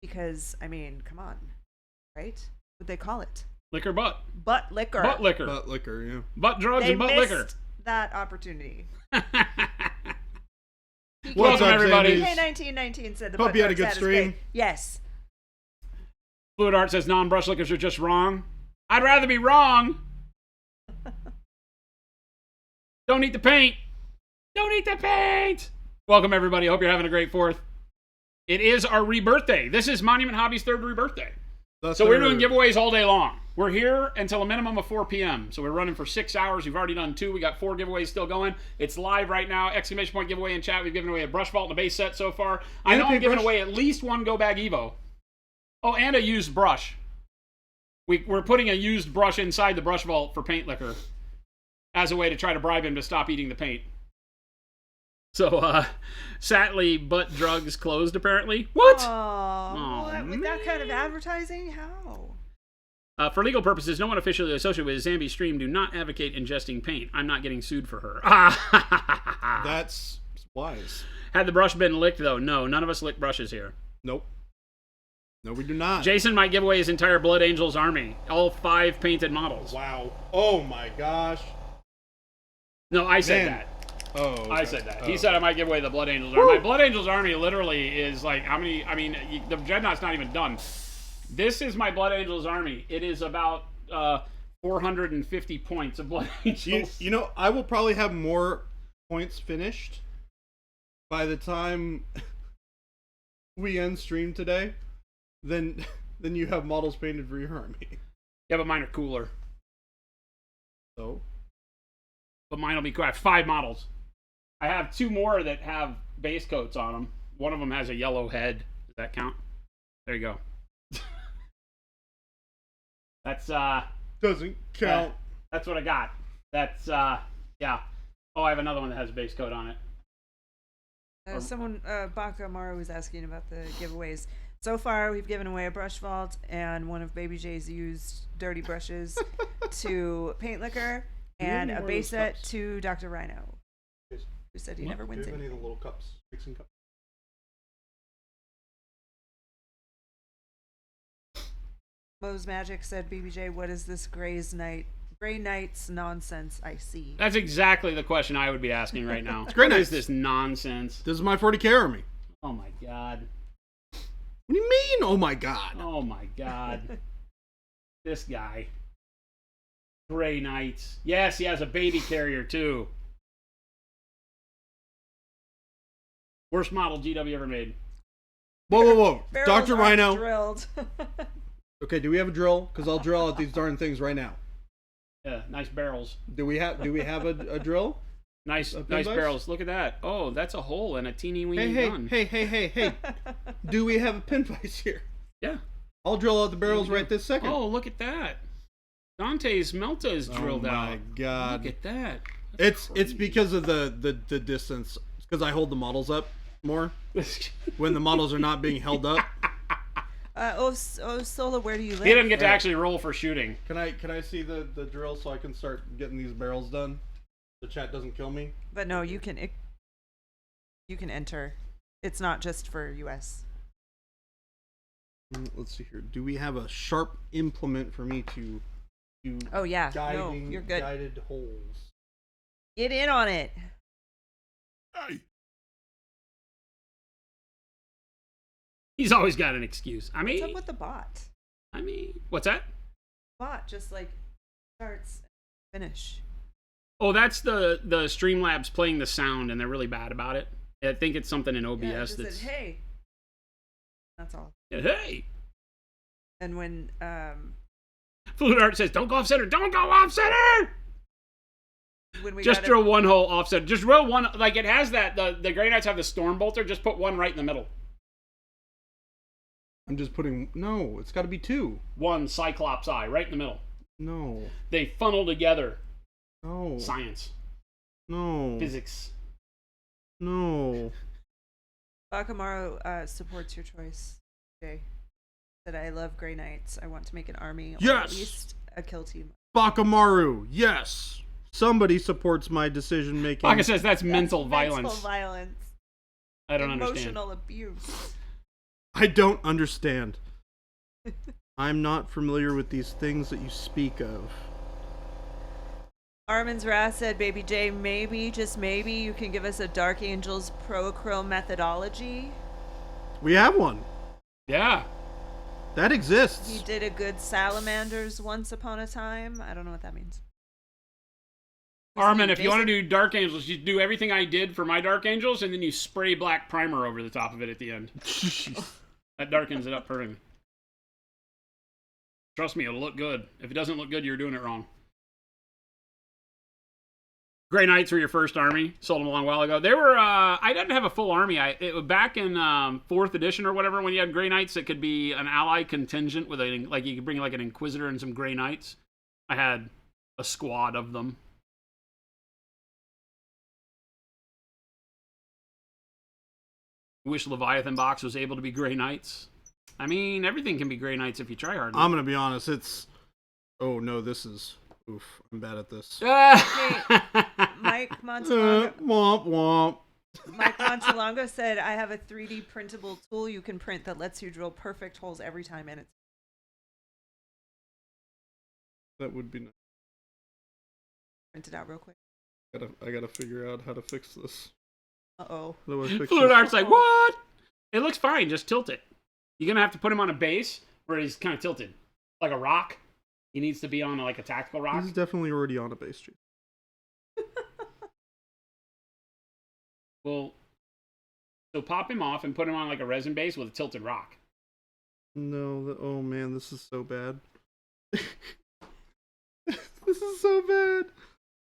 because, I mean, come on, right? What they call it? Liquor butt. Butt liquor. Butt liquor. Butt liquor, yeah. Butt drugs They and butt missed liquor. that opportunity. What's Welcome, up, everybody. Zambies? PK1919 said the Hope butt you had a drugs good ad is stream. great. Yes. Fluid Art says non-brush liquors are just wrong. I'd rather be wrong. Don't eat the paint. Don't eat the paint. Welcome, everybody. Hope you're having a great 4th. It is our rebirthday. This is Monument Hobbies' 3rd rebirthday. So we're doing giveaways all day long. We're here until a minimum of 4 p.m. So we're running for 6 hours. We've already done 2. We got 4 giveaways still going. It's live right now. Exclamation point giveaway in chat. We've given away a brush vault and a base set so far. I know I'm giving away at least 1 Go Bag Evo. Oh, and a used brush. We're putting a used brush inside the brush vault for paint liquor as a way to try to bribe him to stop eating the paint. So, sadly, butt drugs closed apparently. What? Oh, with that kind of advertising? How? For legal purposes, no one officially associated with Zambi's stream do not advocate ingesting paint. I'm not getting sued for her. That's wise. Had the brush been licked, though? No, none of us lick brushes here. Nope. No, we do not. Jason might give away his entire Blood Angels army. All 5 painted models. Wow. Oh my gosh. No, I said Man. that. Oh. Okay. I said that. Oh. He said I might give away the Blood Angels army. My Blood Angels army literally is like, how many? I mean, the Dreadnought's not even done. This is my Blood Angels army. It is about 450 points of Blood Angels. You know, I will probably have more points finished by the time we end stream today than you have models painted for your army. Yeah, but mine are cooler. So? But mine will be cool. I have 5 models. I have 2 more that have base coats on them. One of them has a yellow head. Does that count? There you go. That's Doesn't count. that's what I got. That's yeah. Oh, I have another one that has a base coat on it. Someone, Baka Maru was asking about the giveaways. So far, we've given away a brush vault and one of Baby J's used dirty brushes to Paint Liquor, and any a more of base those set cups? to Dr. Rhino, Yes. who said he never Do wins you have any anything. of the little cups? Mixing cups? Mo's Magic said, BBJ, what is this Gray Knight's nonsense I see? That's exactly the question I would be asking right now. Grey What is Knights. this nonsense? This is my 40k army. Oh my god. What do you mean? Oh my god. Oh my god. This guy. Grey Knights. Yes, he has a baby carrier too. Worst model GW ever made. Whoa. Barrels Dr. aren't Rhino. drilled. Okay, do we have a drill? Because I'll drill out these darn things right now. Yeah, nice barrels. Do we have a drill? Nice pin nice vise? barrels. Look at that. Oh, that's a hole in a teeny weeny gun. Hey. Do we have a pin vise here? Yeah. I'll drill out the barrels right this second. Oh, look at that. Dante's Melta is drilled out. Oh my god. Look at that. It's because of the distance. It's because I hold the models up more when the models are not being held up. Sola, where do you live? He didn't get to actually roll for shooting. Can I see the drill so I can start getting these barrels done? The chat doesn't kill me. But no, you can enter. It's not just for US. Let's see here. Do we have a sharp implement for me to Oh yeah, guiding, no, you're good. guided holes? Get in on it. Hey, He's always got an excuse. What's up with the bot? What's that? Bot just like starts and finish. Oh, that's the Streamlabs playing the sound, and they're really bad about it. I think it's something in OBS Yeah, it just that's. said, hey. That's all. Yeah, hey. And when Fluid Art says, "Don't go off center. Don't go off center." when we Just got drill one hole offset. Just drill one. Like it has that. The Grey Knights have the Storm Bolter. Just put one right in the middle. I'm just putting... No, it's got to be 2. One Cyclops eye right in the middle. No. They funnel together. No. Science. No. Physics. No. Bakamaru supports your choice, Jay. That I love Grey Knights. I want to make an army, or Yes! at least a kill team. Bakamaru, yes! Somebody supports my decision making. Baka says that's mental violence. Mental violence. I don't understand. Emotional abuse. I don't understand. I'm not familiar with these things that you speak of. Armin's Wrath said, Baby J, maybe, just maybe, you can give us a Dark Angels Pro Acryl methodology. We have one. Yeah. That exists. He did a good Salamanders once upon a time. I don't know what that means. Armin, if you want to Jason? do Dark Angels, you do everything I did for my Dark Angels, and then you spray black primer over the top of it at the end. That darkens it up perfectly. Trust me, it'll look good. If it doesn't look good, you're doing it wrong. Grey Knights were your first army. Sold them a long while ago. They were, I didn't have a full army. Back in 4th edition or whatever, when you had Grey Knights, it could be an ally contingent with like you could bring like an Inquisitor and some Grey Knights. I had a squad of them. Wish Leviathan box was able to be Grey Knights. I mean, everything can be Grey Knights if you try hard. I'm going to be honest. It's... Oh, no, this is... Oof, I'm bad at this. Mike Montalongo, Womp womp. Mike Montalongo said, I have a 3D printable tool you can print that lets you drill perfect holes every time, and it's That would be nice. printed out real quick. I gotta figure out how to fix this. Uh-oh. How do I fix Fluid this? Art's like, what? It looks fine, just tilt it. You're going to have to put him on a base where he's kind of tilted. Like a rock. He needs to be on like a tactical rock. He's definitely already on a base tree. Well, so pop him off and put him on like a resin base with a tilted rock. No, oh man, this is so bad. This is so bad.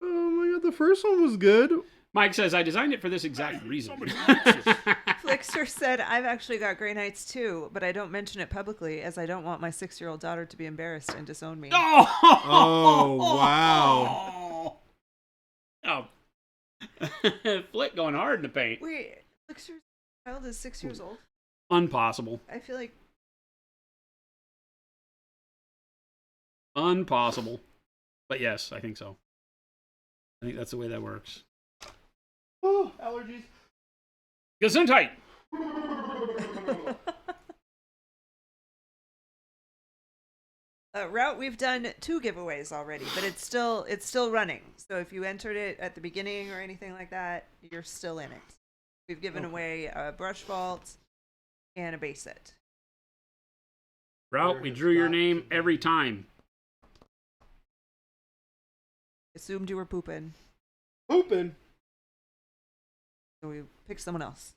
Oh my god, the first one was good. Mike says, I designed it for this exact reason. Somebody likes this. Flixer said, I've actually got Grey Knights too, but I don't mention it publicly as I don't want my 6-year-old daughter to be embarrassed and disown me. Oh, wow. Oh. Flick going hard in the paint. Wait, Flixer's child is 6 years old? Unpossible. I feel like Unpossible. But yes, I think so. I think that's the way that works. Oh, allergies. Gesundheit! Route, we've done 2 giveaways already, but it's still running. So if you entered it at the beginning or anything like that, you're still in it. We've given away a brush vault and a base set. Route, we drew your name every time. Assumed you were pooping, Pooping. so we picked someone else.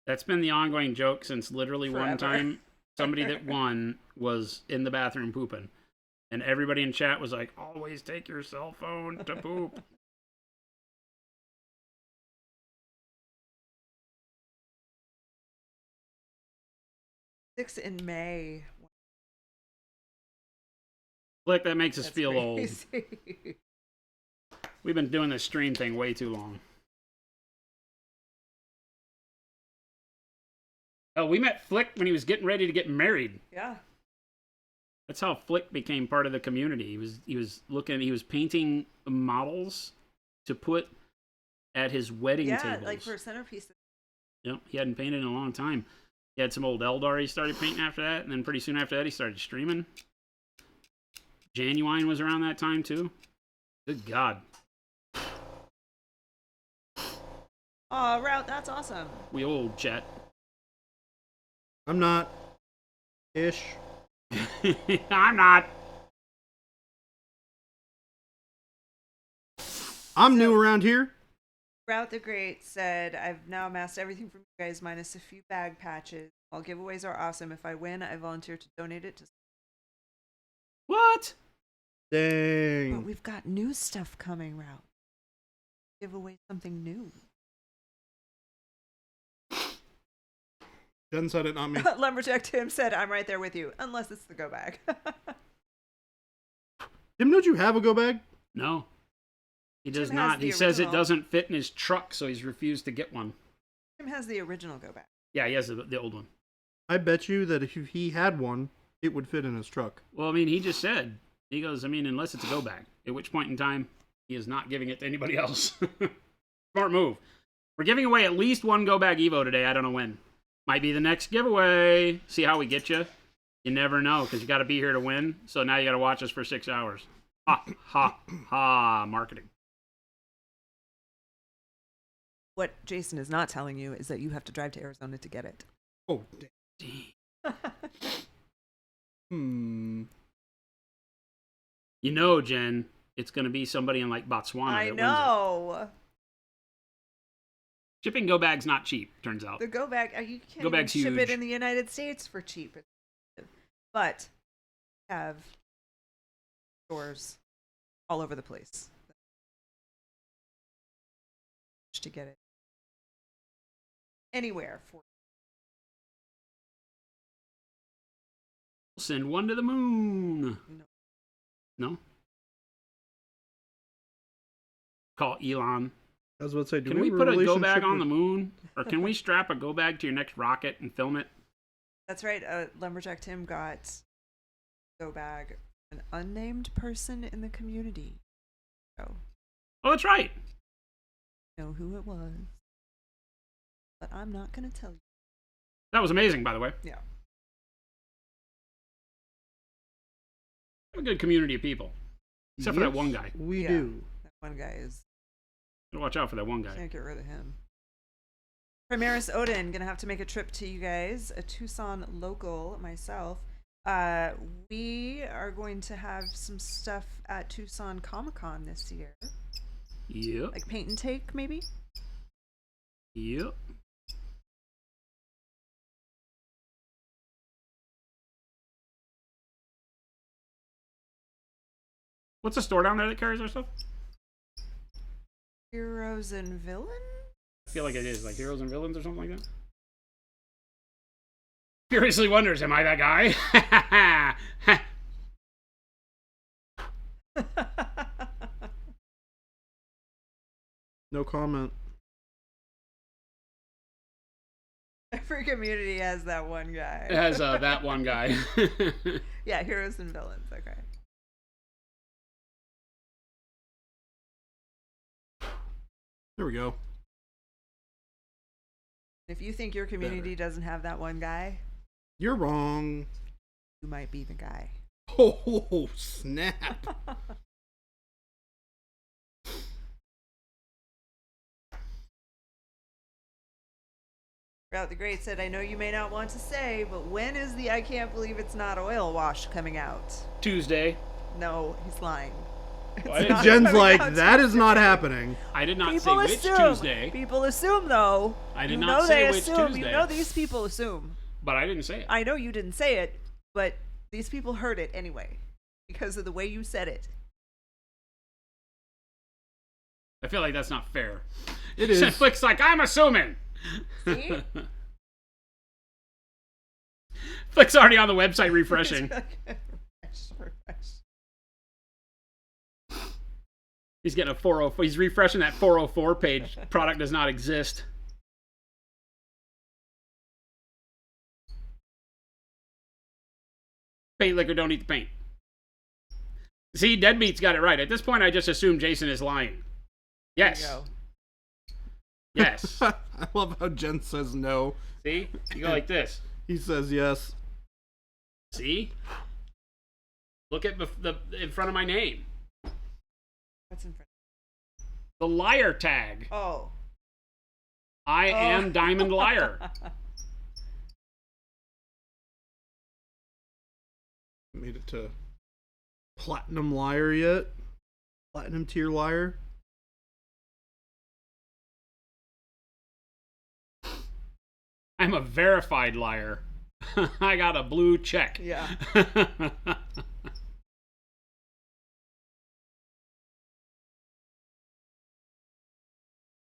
That's been the ongoing joke since literally one Forever. time somebody that won was in the bathroom pooping. And everybody in chat was like, always take your cell phone to poop. Six in May. Flick, that makes us That's feel crazy. old. We've been doing this stream thing way too long. Oh, we met Flick when he was getting ready to get married. Yeah. That's how Flick became part of the community. He was painting models to put at his wedding Yeah, tables. like for a centerpiece. Yep, he hadn't painted in a long time. He had some old Eldar he started painting after that, and then pretty soon after that he started streaming. Genuine was around that time too. Good God. Oh, Route, that's awesome. We old chat. I'm not. Ish. I'm not. I'm new around here. Route the Great said, I've now amassed everything from you guys minus a few bag patches. While giveaways are awesome, if I win, I volunteer to donate it to... What? But Dang. we've got new stuff coming, Route. Give away something new. Jen said it, not me. Lumberjack Tim said, I'm right there with you, unless it's the go bag. Tim, don't you have a go bag? No. He does Tim has not. the He says it original. doesn't fit in his truck, so he's refused to get one. Tim has the original go bag. Yeah, he has the old one. I bet you that if he had one, it would fit in his truck. Well, I mean, he just said, he goes, I mean, unless it's a go bag, at which point in time he is not giving it to anybody else. Smart move. We're giving away at least one go bag Evo today. I don't know when. Might be the next giveaway. See how we get you? You never know, because you got to be here to win. So now you got to watch us for 6 hours. Ha, ha, ha, marketing. What Jason is not telling you is that you have to drive to Arizona to get it. Oh, damn. You know, Jen, it's going to be somebody in like Botswana. I that wins know. it. Shipping go bags not cheap, turns out. The go bag, you can't Go even bag's ship huge. it in the United States for cheap. But have stores all over the place to get it anywhere for. Send one to the moon. No. No? Call Elon. I was about to say, do Can we we have put a go bag relationship on the with- moon? Or can we strap a go bag to your next rocket and film it? That's right. Lumberjack Tim got go bag an unnamed person in the community. So Oh, that's right. know who it was, but I'm not gonna tell you. That was amazing, by the way. Yeah. A good community of people. Except for that Yes, one guy. We Yeah. do. That one guy is. Gotta watch out for that one guy. Can't get rid of him. Primaris Odin, gonna have to make a trip to you guys, a Tucson local myself. We are going to have some stuff at Tucson Comic-Con this year. Yep. Like paint and take, maybe? Yep. What's the store down there that carries our stuff? Heroes and Villains? I feel like it is, like Heroes and Villains or something like that. Curiously wonders, am I that guy? No comment. Every community has that one guy. It has that one guy. Yeah, Heroes and Villains, okay. There we go. If you think your community doesn't have that one guy, You're wrong. you might be the guy. Oh, snap. Route the Great said, I know you may not want to say, but when is the I Can't Believe It's Not Oil Wash coming out? Tuesday. No, he's lying. It's What? not Jen's coming like, out that is Tuesday. not happening. I did not People say which assume. Tuesday, People assume, though. I did You not know say they which assume. Tuesday. You know these people assume. but I didn't say it. I know you didn't say it, but these people heard it anyway because of the way you said it. I feel like that's not fair. It is. Netflix like, I'm assuming. See? Flick's already on the website refreshing. He's getting a 404. He's refreshing that 404 page. Product does not exist. Paint liquor, don't eat the paint. See, Deadbeat's got it right. At this point, I just assume Jason is lying. Yes. There you go. Yes. I love how Jen says no. See? You go like this. He says yes. See? Look at the in front of my name. What's in front? The liar tag. Oh. I am Diamond Liar. made it to Platinum Liar yet. Platinum tier liar. I'm a verified liar. I got a blue check. Yeah.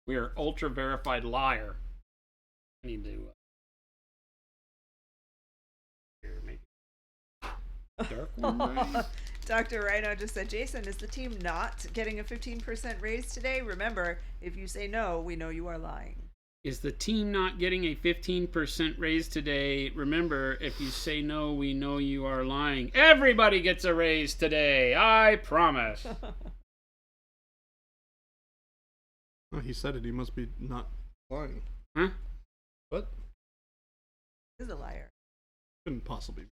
We are ultra verified liar. I need to. Here, maybe. Dark one, maybe? Dr. Rhino just said, Jason, is the team not getting a 15% raise today? Remember, if you say no, we know you are lying. Is the team not getting a 15% raise today? Remember, if you say no, we know you are lying. Everybody gets a raise today. I promise. Oh, he said it. He must be not lying. Huh? What? He's a liar. Couldn't possibly.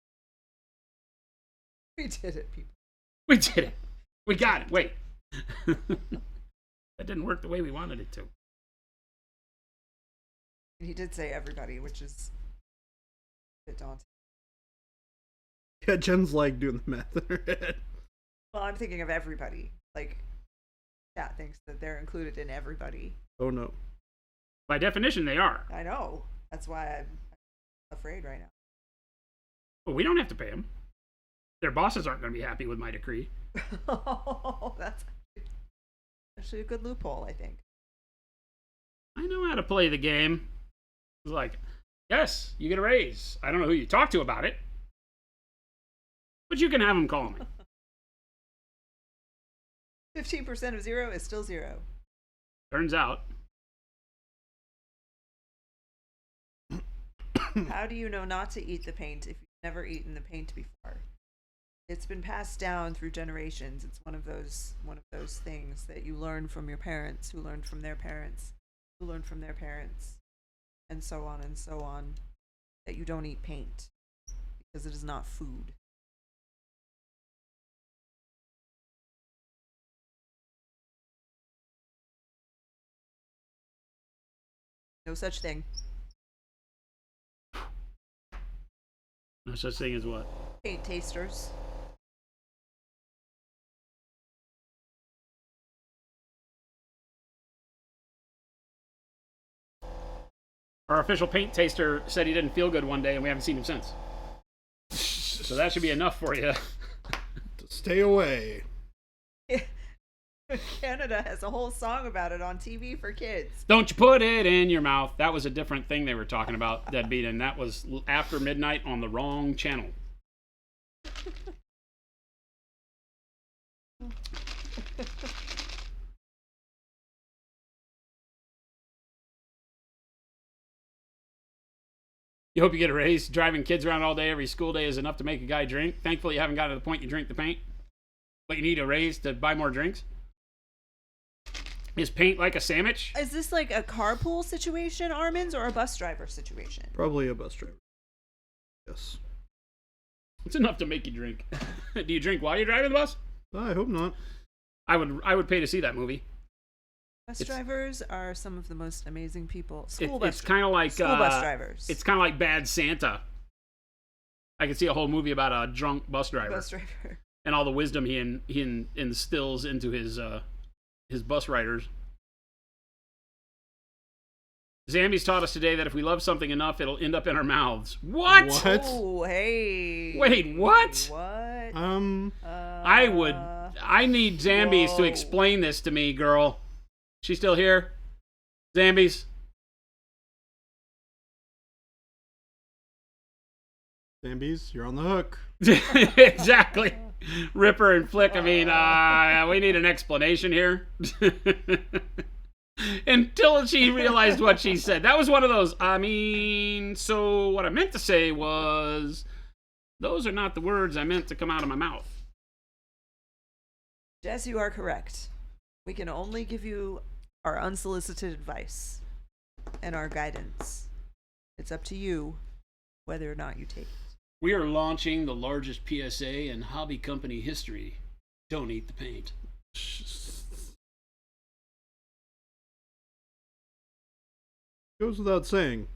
We did it, people. We did it. We got it. Wait. That didn't work the way we wanted it to. He did say everybody, which is a bit daunting. Yeah, Jen's like doing the math in her head. Well, I'm thinking of everybody. Like, chat thinks that they're included in everybody. Oh no. By definition, they are. I know. That's why I'm afraid right now. But we don't have to pay them. Their bosses aren't going to be happy with my decree. Oh, that's actually a good loophole, I think. I know how to play the game. It's like, yes, you get a raise. I don't know who you talk to about it, but you can have them call me. 15% of 0 is still 0. Turns out. How do you know not to eat the paint if you've never eaten the paint before? It's been passed down through generations. It's one of those things that you learn from your parents, who learned from their parents, who learned from their parents, and so on, that you don't eat paint because it is not food. No such thing. No such thing as what? Paint tasters. Our official paint taster said he didn't feel good one day, and we haven't seen him since. So that should be enough for you. Stay away. Canada has a whole song about it on TV for kids. Don't you put it in your mouth. That was a different thing they were talking about, Deadbeat, and that was after midnight on the wrong channel. You hope you get a raise. Driving kids around all day every school day is enough to make a guy drink. Thankfully, you haven't gotten to the point you drink the paint. But you need a raise to buy more drinks. Is paint like a sandwich? Is this like a carpool situation, Armin's, or a bus driver situation? Probably a bus driver. Yes. It's enough to make you drink. Do you drink while you're driving the bus? I hope not. I would pay to see that movie. Bus drivers are some of the most amazing people. It's kind of like school bus drivers. It's kind of like Bad Santa. I could see a whole movie about a drunk bus driver. Bus driver. And all the wisdom he instills into his bus riders. Zambi's taught us today that if we love something enough, it'll end up in our mouths. What? What? Oh, hey. Wait, what? What? I need Zambi's to Whoa. explain this to me, girl. She still here? Zambi's? Zambies, you're on the hook. Exactly. Ripper and Flick. I mean, we need an explanation here. Until she realized what she said. That was one of those, so what I meant to say was, those are not the words I meant to come out of my mouth. Jess, you are correct. We can only give you our unsolicited advice and our guidance. It's up to you whether or not you take it. We are launching the largest PSA in hobby company history. Don't eat the paint. Goes without saying.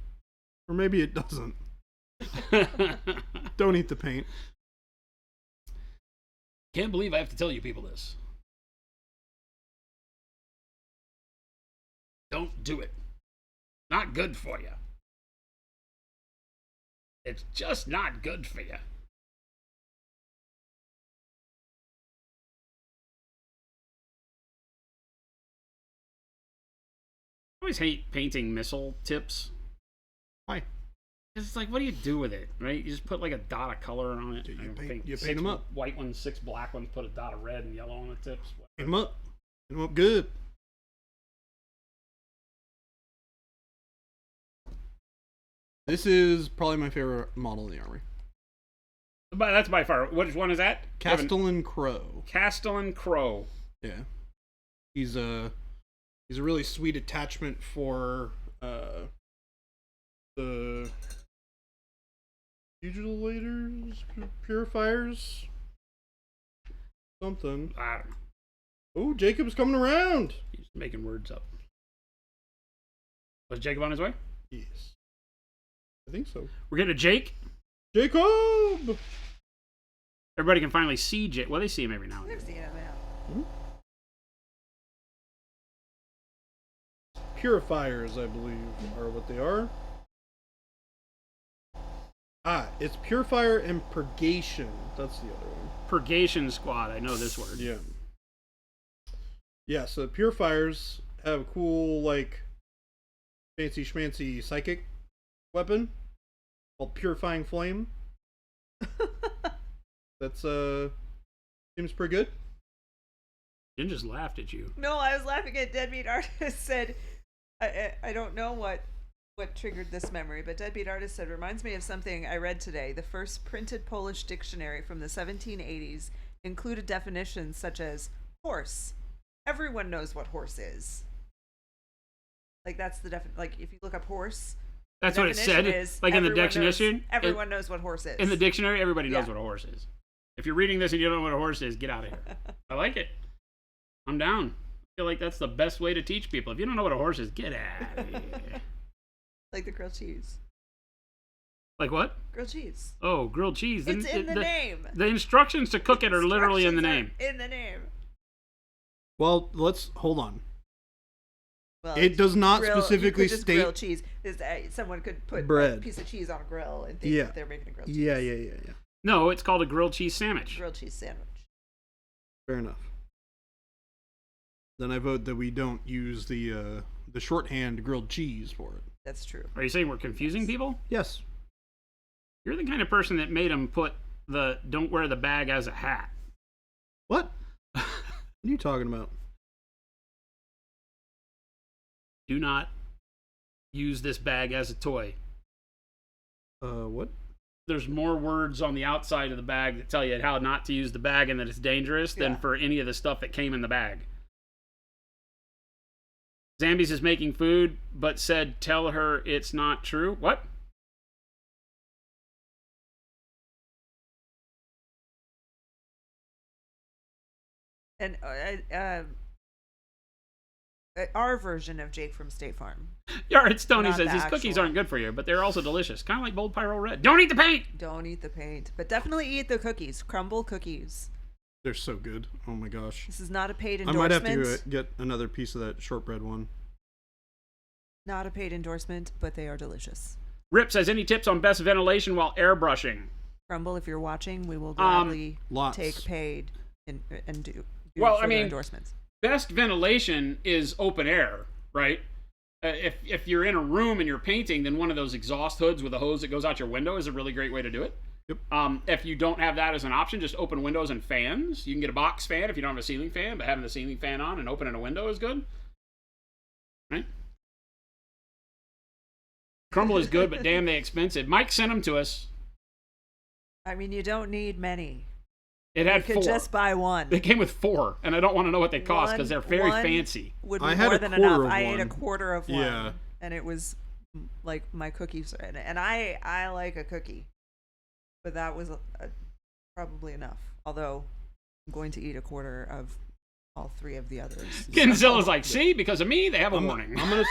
Or maybe it doesn't. Don't eat the paint. Can't believe I have to tell you people this. Don't do it. Not good for you. It's just not good for you. I always hate painting missile tips. Why? It's like, what do you do with it, right? You just put like a dot of color on it. You paint Six them up. White ones, 6 black ones, put a dot of red and yellow on the tips. Paint them up. Paint them up good. This is probably my favorite model in the army. But that's by far. Which one is that? Castellan Crow. Castellan Crow. Yeah. He's a really sweet attachment for the fugilators, purifiers, something. I don't know. Oh, Jacob's coming around. He's making words up. Was Jacob on his way? Yes, I think so. We're getting to Jake. Jacob. Everybody can finally see Jake. Well, they see him every now and They're then. seeing it now. Purifiers, I believe, are what they are. Ah, it's purifier and purgation. That's the other one. Purgation Squad. I know this word. Yeah. Yeah, so purifiers have a cool, like, fancy schmancy psychic weapon called Purifying Flame. That's, seems pretty good. Jen just laughed at you. No, I was laughing at Deadbeat Artist said, I don't know what triggered this memory, but Deadbeat Artist said, reminds me of something I read today. The first printed Polish dictionary from the 1780s included definitions such as horse. Everyone knows what horse is. Like, that's the like, if you look up horse, That's what it said. Like in the dictionary. Everyone knows what horse is. In the dictionary, everybody knows Yeah. what a horse is. If you're reading this and you don't know what a horse is, get out of here. I like it. I'm down. I feel like that's the best way to teach people. If you don't know what a horse is, get out of here. Like the grilled cheese. Like what? Grilled cheese. Oh, grilled cheese. It's in the name. The instructions to cook it are literally in the name. In the name. Well, let's hold on. Well, It does not grill, specifically you could just state grilled cheese. Someone could put bread. a piece of cheese on a grill and think Yeah. that they're making a grilled cheese. Yeah. No, it's called a grilled cheese sandwich. Grilled cheese sandwich. Fair enough. Then I vote that we don't use the shorthand grilled cheese for it. That's true. Are you saying we're confusing people? Yes. You're the kind of person that made them put the don't wear the bag as a hat. What? What are you talking about? Do not use this bag as a toy. What? There's more words on the outside of the bag that tell you how not to use the bag and that it's dangerous than Yeah. for any of the stuff that came in the bag. Zambies is making food, but said tell her it's not true. What? And our version of Jake from State Farm. Yard Stoney Not says the these cookies actual. aren't good for you, but they're also delicious. Kind of like Bold Pyro Red. Don't eat the paint! Don't eat the paint, but definitely eat the cookies. Crumble cookies. They're so good. Oh my gosh. This is not a paid I endorsement. might have to get another piece of that shortbread one. Not a paid endorsement, but they are delicious. Rip says any tips on best ventilation while airbrushing? Crumble, if you're watching, we will gladly Lots. take paid and do Well, I further mean, endorsements. Best ventilation is open air, right? If you're in a room and you're painting, then one of those exhaust hoods with a hose that goes out your window is a really great way to do it. Yep. If you don't have that as an option, just open windows and fans. You can get a box fan if you don't have a ceiling fan, but having the ceiling fan on and opening a window is good. Right? Crumble is good, but damn, they expensive. Mike sent them to us. I mean, you don't need many. It You had could 4. just buy one. They came with 4, and I don't want to know what they cost because they're very One fancy. Would be I had more a than quarter enough. of I ate a one. quarter of one. Yeah. And it was like my cookies. And I like a cookie. But that was probably enough. Although I'm going to eat a quarter of all 3 of the others. Genzilla's like, see, because of me, they have a I'm warning. gonna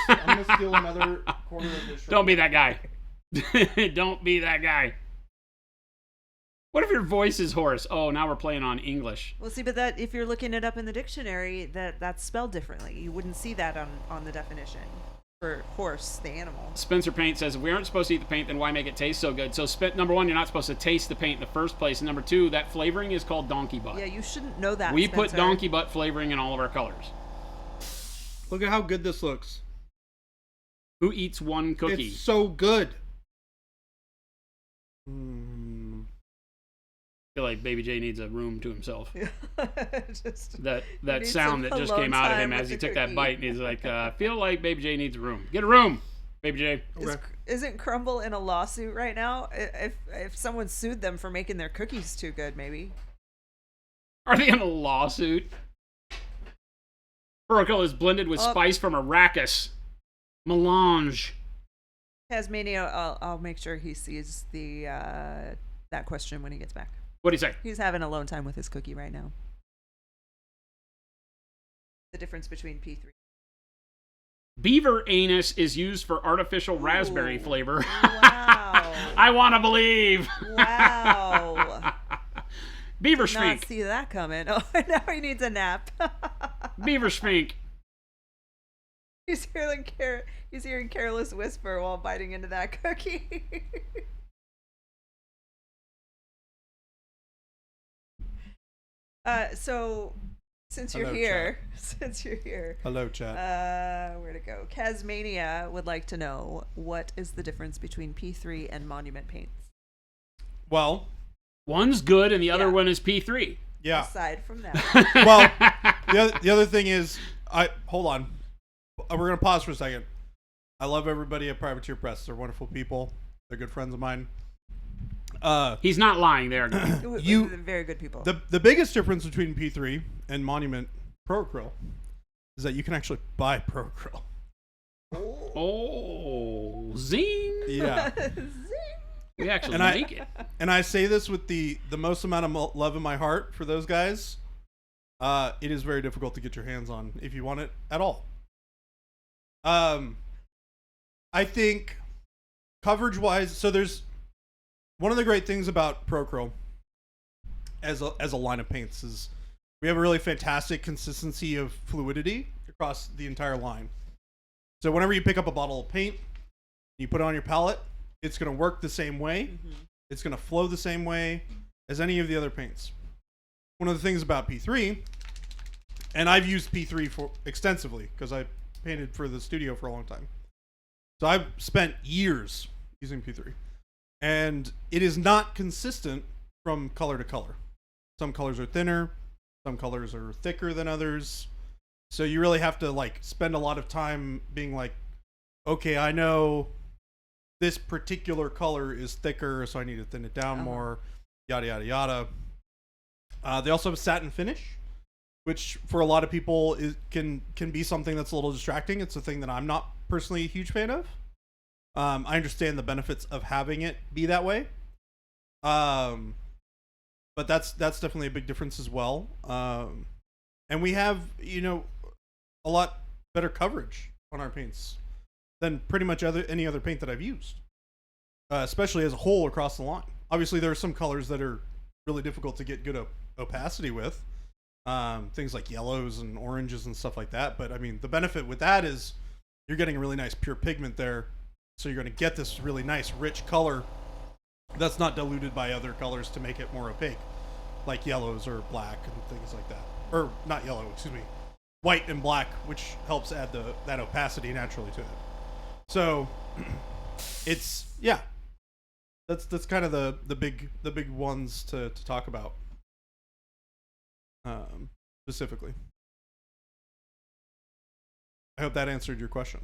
steal another quarter of this. Don't be that guy. Don't be that guy. What if your voice is hoarse? Oh, now we're playing on English. Well, see, but that if you're looking it up in the dictionary, that's spelled differently. You wouldn't see that on the definition for horse, the animal. Spencer Paint says, if we aren't supposed to eat the paint, then why make it taste so good? So, number one, you're not supposed to taste the paint in the first place. And number two, that flavoring is called donkey butt. Yeah, you shouldn't know that. We Spencer. put donkey butt flavoring in all of our colors. Look at how good this looks. Who eats one cookie? It's so good. I feel like Baby J needs a room to himself. Just, That needs sound some that just alone came out of time him with as he the took that cookie. bite, and he's like, I feel like Baby J needs a room. Get a room, Baby J. Okay. Isn't Crumble in a lawsuit right now? If someone sued them for making their cookies too good, maybe. Are they in a lawsuit? Oracle is blended with spice from Arrakis. Melange. Tasmania, I'll make sure he sees the that question when he gets back. What do you say? He's having alone time with his cookie right now. The difference between P3. Beaver anus is used for artificial raspberry Ooh. flavor. Wow. I want to believe. Wow. Beaver Did not Sphinx. see that coming. Oh, now he needs a nap. Beaver Sphinx. He's hearing careless whisper while biting into that cookie. So since you're Hello, here, Hello, chat. where to go? Casmania would like to know what is the difference between P3 and monument paints. Well, One's good and the other Yeah. one is P3. yeah. Aside from that, Well, the other thing is, hold on. We're gonna pause for a second. I love everybody at Privateer Press. They're wonderful people. They're good friends of mine. He's not lying there. You- They're very good people. The biggest difference between P3 and Monument Pro Acryl is that you can actually buy Pro Acryl. Oh, zing. Yeah. We actually And I- make it. And I say this with the most amount of love in my heart for those guys. It is very difficult to get your hands on if you want it at all. I think coverage wise, so there's one of the great things about Procryl as a line of paints is we have a really fantastic consistency of fluidity across the entire line. So whenever you pick up a bottle of paint, you put it on your palette, it's going to work the same way. Mm-hmm. It's going to flow the same way as any of the other paints. One of the things about P3, and I've used P3 for extensively because I painted for the studio for a long time. So I've spent years using P3. And it is not consistent from color to color. Some colors are thinner, some colors are thicker than others. So you really have to like spend a lot of time being like, okay, I know this particular color is thicker, so I need to thin it down more, yada, yada, yada. They also have a satin finish, which for a lot of people can be something that's a little distracting. It's a thing that I'm not personally a huge fan of. I understand the benefits of having it be that way. But that's definitely a big difference as well. And we have, a lot better coverage on our paints than pretty much any other paint that I've used, especially as a whole across the line. Obviously, there are some colors that are really difficult to get good opacity with, things like yellows and oranges and stuff like that. But I mean, the benefit with that is you're getting a really nice pure pigment there, so you're going to get this really nice rich color that's not diluted by other colors to make it more opaque, like yellows or black and things like that. Or not yellow, excuse me, white and black, which helps add that opacity naturally to it. So it's that's kind of the big ones to talk about specifically. I hope that answered your question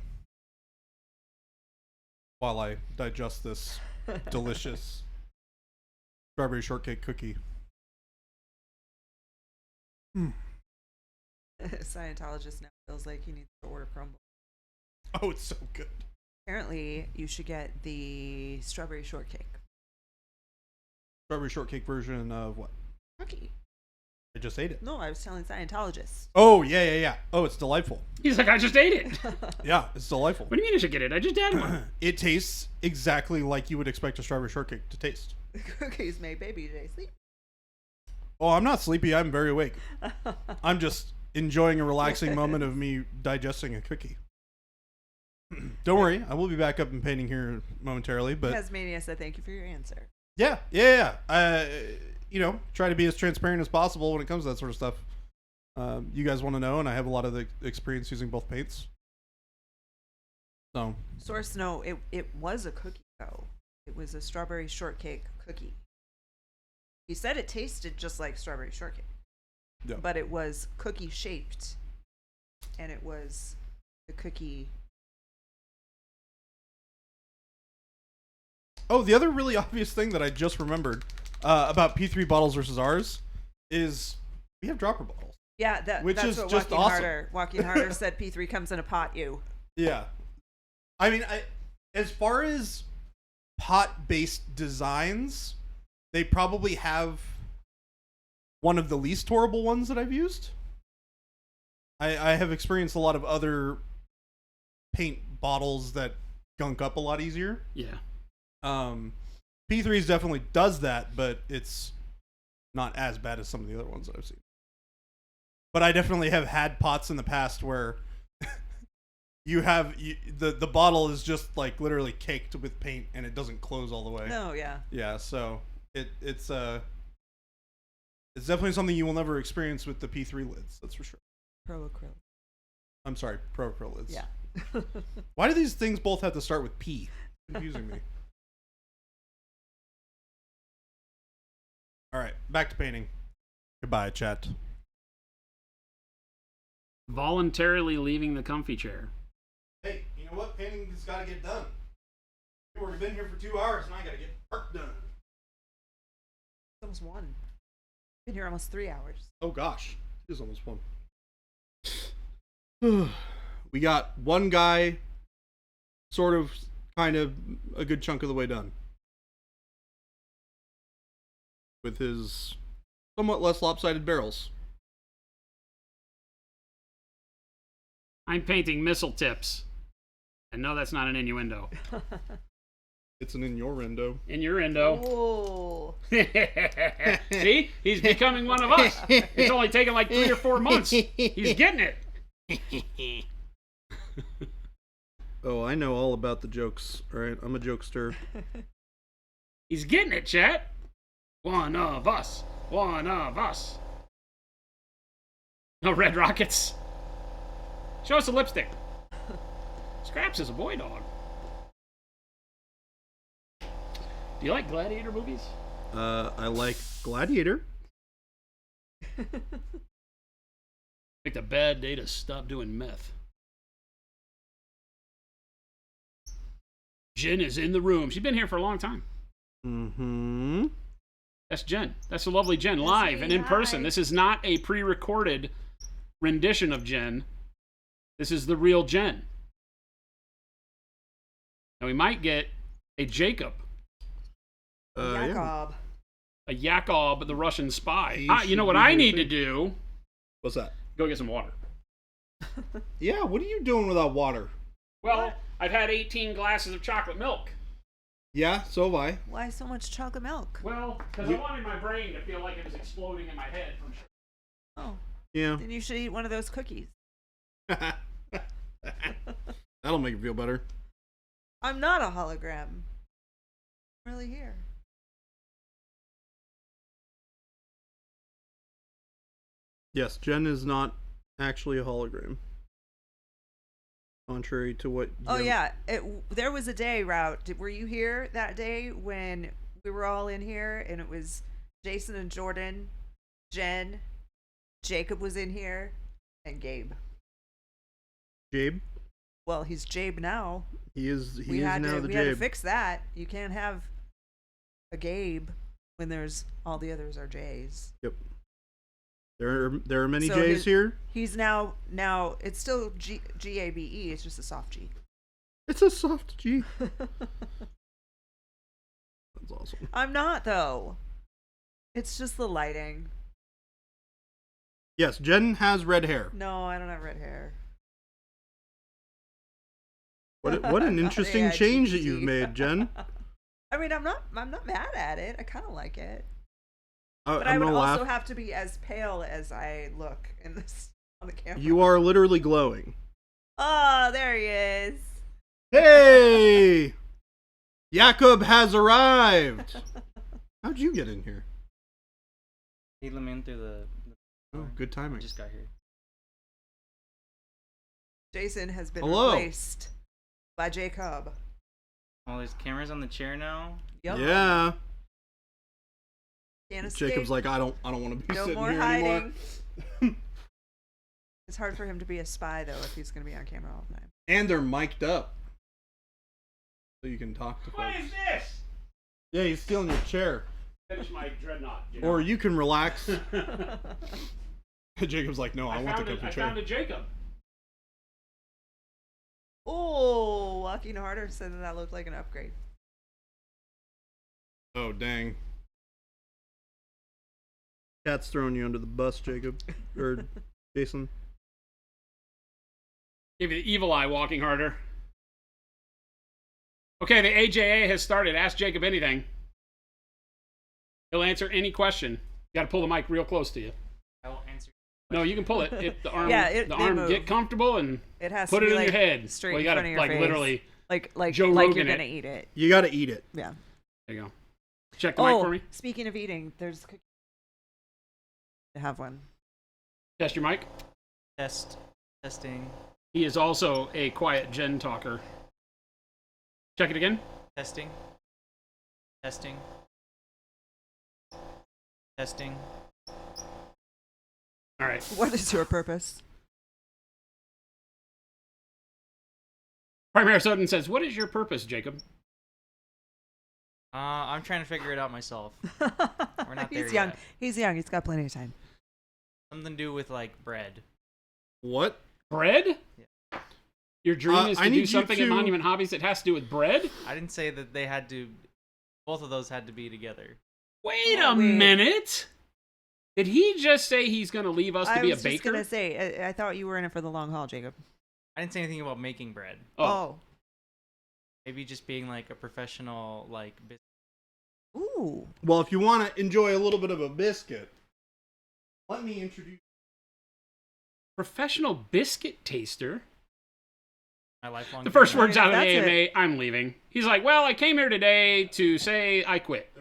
while I digest this delicious strawberry shortcake cookie. Scientologist now feels like he needs to order crumble. Oh, it's so good. Apparently, you should get the strawberry shortcake. Strawberry shortcake version of what? Cookie. I just ate it. No, I was telling Scientologists. Oh, yeah. Oh, it's delightful. He's like, I just ate it. Yeah, it's delightful. What do you mean I should get it? I just had one. It tastes exactly like you would expect a strawberry shortcake to taste. Cookies made baby Jay sleep. Oh, I'm not sleepy. I'm very awake. I'm just enjoying a relaxing moment of me digesting a cookie. Don't worry. I will be back up and painting here momentarily. But Tasmania said thank you for your answer. Yeah. Try to be as transparent as possible when it comes to that sort of stuff. You guys want to know, and I have a lot of the experience using both paints. So. Source, no, it was a cookie, though. It was a strawberry shortcake cookie. He said it tasted just like strawberry shortcake. Yeah. But it was cookie shaped. And it was the cookie. Oh, the other really obvious thing that I just remembered about P3 bottles versus ours is we have dropper bottles. Yeah, that's what just Joaquin Harder said P3 comes in a pot, you. Yeah. I mean, as far as pot-based designs, they probably have one of the least horrible ones that I've used. I have experienced a lot of other paint bottles that gunk up a lot easier. Yeah. P3's definitely does that, but it's not as bad as some of the other ones that I've seen. But I definitely have had pots in the past where the bottle is just like literally caked with paint and it doesn't close all the way. No, yeah. Yeah, so it's definitely something you will never experience with the P3 lids, that's for sure. Pro Acryl. I'm sorry, Pro Acryl lids. Yeah. Why do these things both have to start with P? It's confusing me. All right, back to painting. Goodbye, chat. Voluntarily leaving the comfy chair. Hey, you know what? Painting has got to get done. We've already been here for 2 hours, and I got to get work done. It's almost 1. Been here almost 3 hours. Oh gosh, it is almost 1. We got one guy, sort of, kind of, a good chunk of the way done. With his somewhat less lopsided barrels. I'm painting missile tips. And no, that's not an innuendo. It's an innuendo. Innuendo. Oh. See? He's becoming one of us. It's only taken like 3 or 4 months. He's getting it. Oh, I know all about the jokes. All right, I'm a jokester. He's getting it, chat. One of us. One of us. No red rockets. Show us the lipstick. Scraps is a boy dog. Do you like gladiator movies? I like Gladiator. Picked a bad day to stop doing meth. Jen is in the room. She's been here for a long time. Mm-hmm. That's Jen. That's the lovely Jen, live and in person. This is not a pre-recorded rendition of Jen. This is the real Jen. Now we might get a Jacob. Jacob. A Yakov, the Russian spy. He You know should what be I here need too. to do? What's that? Go get some water. Yeah, what are you doing without water? Well, I've had 18 glasses of chocolate milk. Yeah, so have I. Why so much chocolate milk? Well, because I wanted my brain to feel like it was exploding in my head from sugar. Oh. Yeah. Then you should eat one of those cookies. That'll make it feel better. I'm not a hologram. I'm really here. Yes, Jen is not actually a hologram. Contrary to what... Oh, yeah. There was a day, were you here that day when we were all in here and it was Jason and Jordan, Jen, Jacob was in here, and Gabe. Jabe? Well, he's Jabe now. He is We had now to the Jabe. fix that. You can't have a Gabe when there's all the others are J's. Yep. There are many So J's here. He's now it's still G-A-B-E. It's just a soft G. It's a soft G. That's awesome. I'm not though. It's just the lighting. Yes, Jen has red hair. No, I don't have red hair. What an interesting Yeah, change that GPT. you've made, Jen. I mean, I'm not mad at it. I kind of like it. I'm But I would gonna also laugh. have to be as pale as I look in this on the camera. You are literally glowing. Oh, there he is. Hey! Jakob has arrived! How'd you get in here? He let me in through the Oh, good I timing. just got here. Jason has been Hello. replaced by Jacob. Oh, there's cameras on the chair now. Yup. Yeah. Can't escape. Jacob's like, I don't want to be no sitting more here hiding. anymore. It's hard for him to be a spy though if he's gonna be on camera all the time. And they're mic'd up. So you can talk to What folks. is this? Yeah, he's stealing your chair. Finish my dreadnought. Or you can relax. Jacob's like, no, I want the comfy I chair. found a Jacob. Oh, walking harder said that looked like an upgrade. Oh, dang. Cat's throwing you under the bus, Jacob. Or Jason. Give you the evil eye walking harder. Okay, the AJA has started. Ask Jacob anything. He'll answer any question. You gotta pull the mic real close to you. I will answer. No, you can pull it. The arm, Yeah, the they arm move. get comfortable and It has put to it be in like your head. straight Well, you in gotta front of your like face. literally. like Joe like Rogan you're it. gonna eat it. You gotta eat it. Yeah. There you go. Check the mic for me. Speaking of eating, there's cookies. I have one. Test your mic. Testing, He is also a quiet gen talker. Check it again. testing. All right. What is your purpose? Primary Soden says, "What is your purpose, Jacob?" I'm trying to figure it out myself. We're not there He's young. yet. He's young. He's got plenty of time. Something to do with like bread. What? Bread? Yeah. Your dream is I to need do you something in to- Monument Hobbies that has to do with bread? I didn't say that they had to. Both of those had to be together. Wait Oh, a wait. minute. Did he just say he's going to leave us to I be a was just baker? gonna say. I thought you were in it for the long haul, Jacob. I didn't say anything about making bread. Oh, Maybe just being like a professional like business. Ooh. Well, if you want to enjoy a little bit of a biscuit, let me introduce. professional biscuit taster. My lifelong. The first dream. words out of the That's AMA, it. I'm leaving. He's like, well, I came here today to say I quit.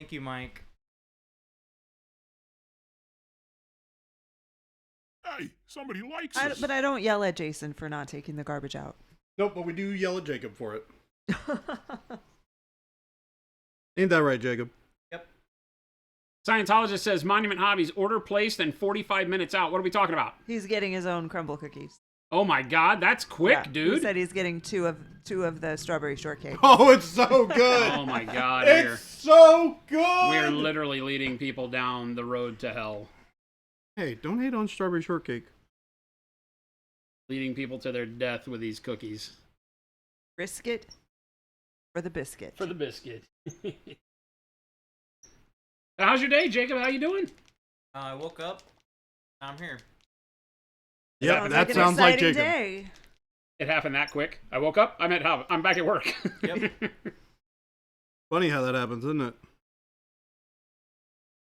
Thank you, Mike. Hey, somebody likes I, us. but I don't yell at Jason for not taking the garbage out. Nope, but we do yell at Jacob for it. Ain't that right, Jacob? Scientologist says Monument Hobbies order placed and 45 minutes out. What are we talking about? He's getting his own crumble cookies. Oh my God, that's quick, Yeah, dude. He said he's getting two of the strawberry shortcake. Oh, it's so good. Oh my God, It's so good. we're literally leading people down the road to hell, Hey, don't hate on strawberry shortcake. leading people to their death with these cookies Brisket for the biscuit. for the biscuit. How's your day, Jacob? How you doing? I woke up. Now I'm here. Yep, Sounds that like an sounds like exciting Jacob. day. It happened that quick. I woke up. I'm back at work. Yep. Funny how that happens, isn't it?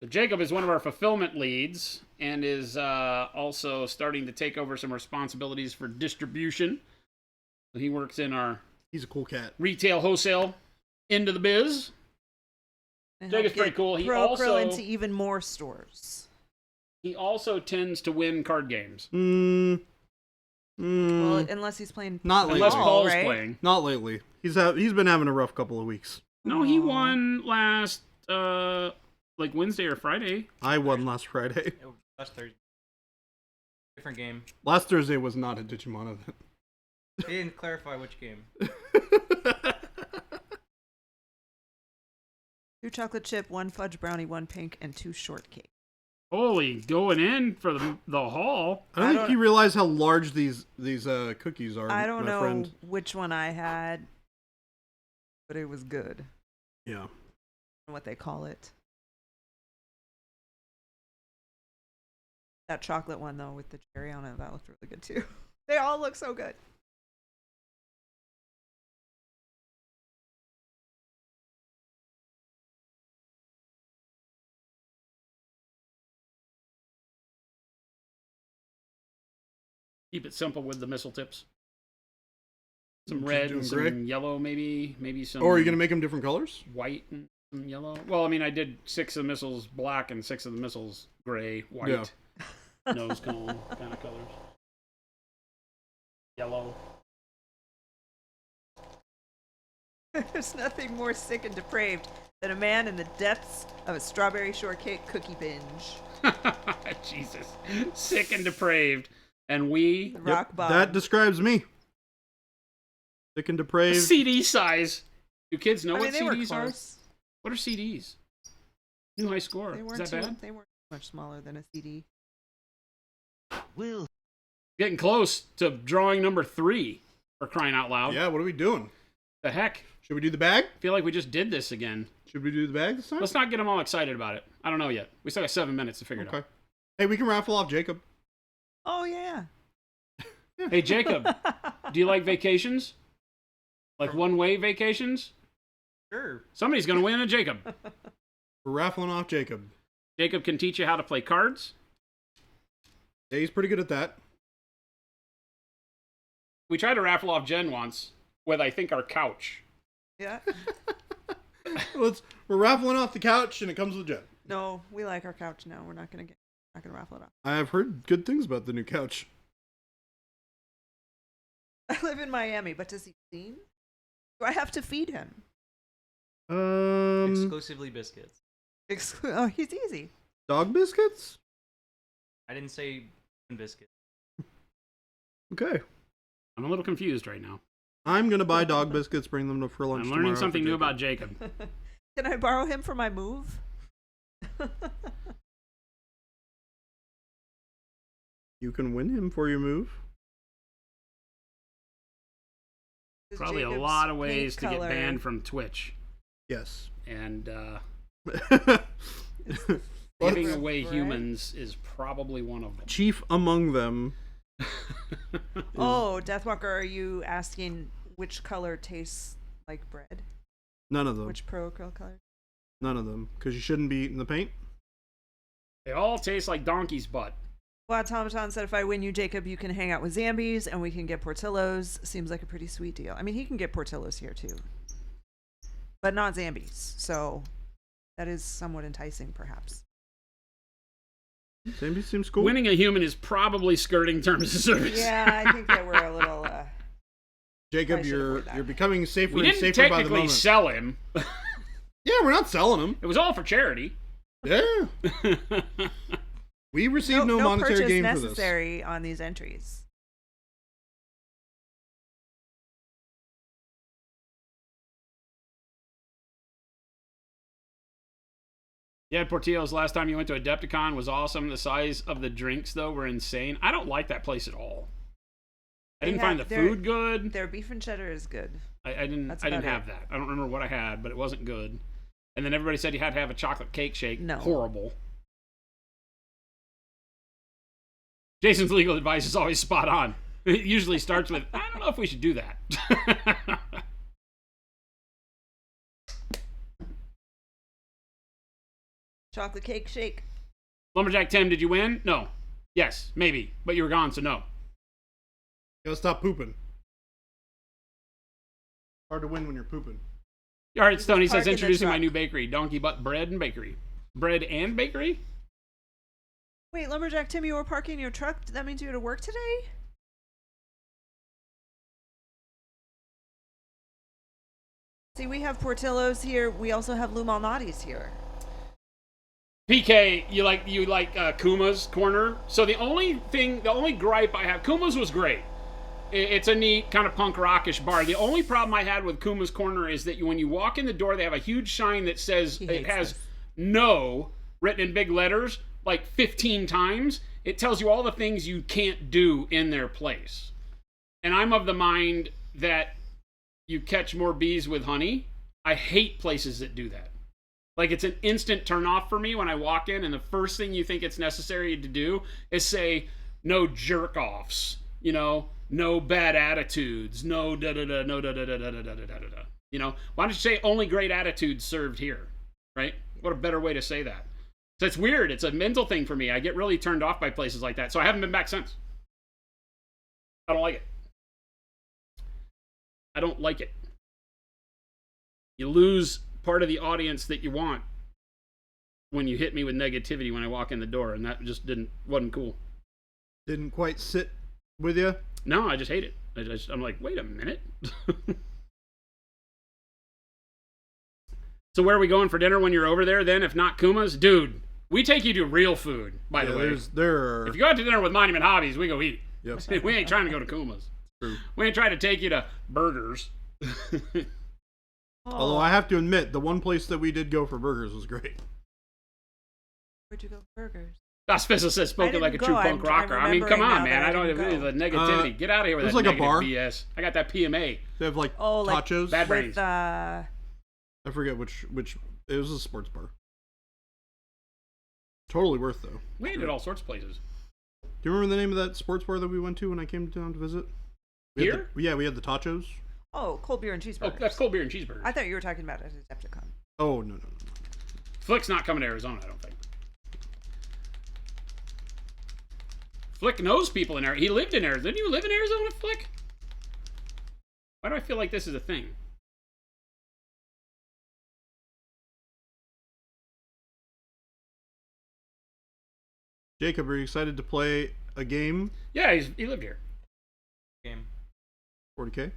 So Jacob is one of our fulfillment leads and is also starting to take over some responsibilities for distribution. So he works in our He's a cool cat. retail wholesale into the biz. And Jacob's help pretty get cool. He Pro also- Krill into even more stores. He also tends to win card games. Well, unless he's playing Not lately. Unless Paul, Paul's right? playing. Not lately. He's been having a rough couple of weeks. No, he Aw. won last like Wednesday or Friday. I won last Friday. Last Thursday. Different game. Last Thursday was not a Digimon event. They didn't clarify which game. 2 chocolate chip, 1 fudge brownie, 1 pink, and 2 shortcake. Holy, going in for the haul. I don't think you realize how large these cookies are. I don't my know friend. which one I had, but it was good. Yeah. What they call it. That chocolate one though with the cherry on it, that looked really good too. They all look so good. Keep it simple with the missile tips. Some Just red doing and some gray? yellow, maybe some. Or are you gonna make them different colors? White and some yellow? Well, I mean, I did 6 of the missiles black and 6 of the missiles gray, white, Yeah. nose cone kind of colors. Yellow. There's nothing more sick and depraved than a man in the depths of a strawberry shortcake cookie binge. Jesus. Sick and depraved. And we. Rock bottom. That describes me. Sick and depraved. CD size. Do kids know I mean, what they were CDs are? close. What are CDs? New high score. They Is weren't that too, bad? They weren't much smaller than a CD. Well, Getting close to drawing number 3 for crying out loud. Yeah, what are we doing? The heck? Should we do the bag? I feel like we just did this again. Should we do the bag this time? Let's not get them all excited about it. I don't know yet. We still got 7 minutes to figure it out. Okay. Hey, we can raffle off Jacob. Oh yeah. Hey, Jacob, do you like vacations? Like one-way vacations? Sure. Somebody's going to win a Jacob. We're raffling off Jacob. Jacob can teach you how to play cards. Yeah, he's pretty good at that. We tried to raffle off Jen once with, I think, our couch. Yeah. We're raffling off the couch, and it comes with Jen. No, we like our couch now. We're not gonna raffle it off. I have heard good things about the new couch. I live in Miami, but does he clean? Do I have to feed him? Exclusively biscuits. Oh, he's easy. Dog biscuits? I didn't say biscuits. Okay. I'm a little confused right now. I'm gonna buy dog biscuits, bring them for lunch. I'm learning tomorrow something for new Jacob. about Jacob. Can I borrow him for my move? You can win him for your move. Is Probably a Jacob's lot of ways paint to get color- banned from Twitch. Yes. And is giving Bread. away humans is probably one of them. Chief among them. Oh, Deathwalker, are you asking which color tastes like bread? None of them. Which pro acryl color? None of them. Because you shouldn't be eating the paint. They all taste like donkey's butt. Well, Automaton said if I win you, Jacob, you can hang out with Zambies and we can get Portillo's. Seems like a pretty sweet deal. I mean, he can get Portillo's here too, but not Zambies. So that is somewhat enticing, perhaps. Zambi seems cool. Winning a human is probably skirting terms of service. Yeah, I think that we're a little. Jacob, I should you're avoid that. you're becoming safer We and didn't safer by the technically moment. sell him. Yeah, we're not selling them. It was all for charity. Yeah. We received no monetary purchase gain for this. necessary on these entries. Yeah, Portillo's last time you went to Adepticon was awesome. The size of the drinks, though, were insane. I don't like that place at all. I didn't find the food good. Their beef and cheddar is good. I didn't That's have about it. that. I don't remember what I had, but it wasn't good. And then everybody said you had to have a chocolate cake shake. No. Horrible. Jason's legal advice is always spot on. It usually starts with, I don't know if we should do that. Chocolate cake shake. Lumberjack Tim, did you win? No. Yes, maybe. But you were gone, so no. You gotta stop pooping. Hard to win when you're pooping. All right, Stoney Park says, in the introducing my truck. new bakery, Donkey Butt Bread and Bakery. Bread and bakery? Wait, Lumberjack Tim, you were parking your truck? That means you had to work today? See, we have Portillo's here. We also have Lou Malnati's here. PK, you like Kuma's Corner? So the only gripe I have, Kuma's was great. It's a neat kind of punk rockish bar. The only problem I had with Kuma's Corner is that when you walk in the door, they have a huge sign that says He it hates has this. no written in big letters like 15 times. It tells you all the things you can't do in their place. And I'm of the mind that you catch more bees with honey. I hate places that do that. Like, it's an instant turn off for me when I walk in, and the first thing you think it's necessary to do is say, no jerk offs, you know, no bad attitudes, no da da da, no da da da da da da da da. You know, why don't you say only great attitudes served here, right? What a better way to say that. So it's weird. It's a mental thing for me. I get really turned off by places like that. So I haven't been back since. I don't like it. I don't like it. You lose part of the audience that you want when you hit me with negativity when I walk in the door, and that just wasn't cool. Didn't quite sit with you? No, I just hate it. I'm like, wait a minute. So where are we going for dinner when you're over there then, if not Kuma's? Dude, we take you to real food, by the way. If you go out to dinner with Monument Hobbies, we go eat. Yep. We ain't trying to go to Kuma's. True. We ain't trying to take you to burgers. Although I have to admit, the one place that we did go for burgers was great. Where'd you go for burgers? Auspicia says spoken like a true punk rocker. I mean, come on, man. I don't have the negativity. Get out of here with that like negative a bar. BS. I got that PMA. They have like like tachos. Bad brains. With, I forget which. It was a sports bar. Totally worth though. We ate at all sorts of places. Do you remember the name of that sports bar that we went to when I came down to visit? We had we had the tachos. Oh, cold beer and cheeseburgers. Oh, that's cold beer and cheeseburgers. I thought you were talking about a Decepticon. Oh, no. Flick's not coming to Arizona, I don't think. Flick knows people in Arizona. He lived in Arizona. Didn't you live in Arizona, Flick? Why do I feel like this is a thing? Jacob, are you excited to play a game? Yeah, he lived here. Game. 40K?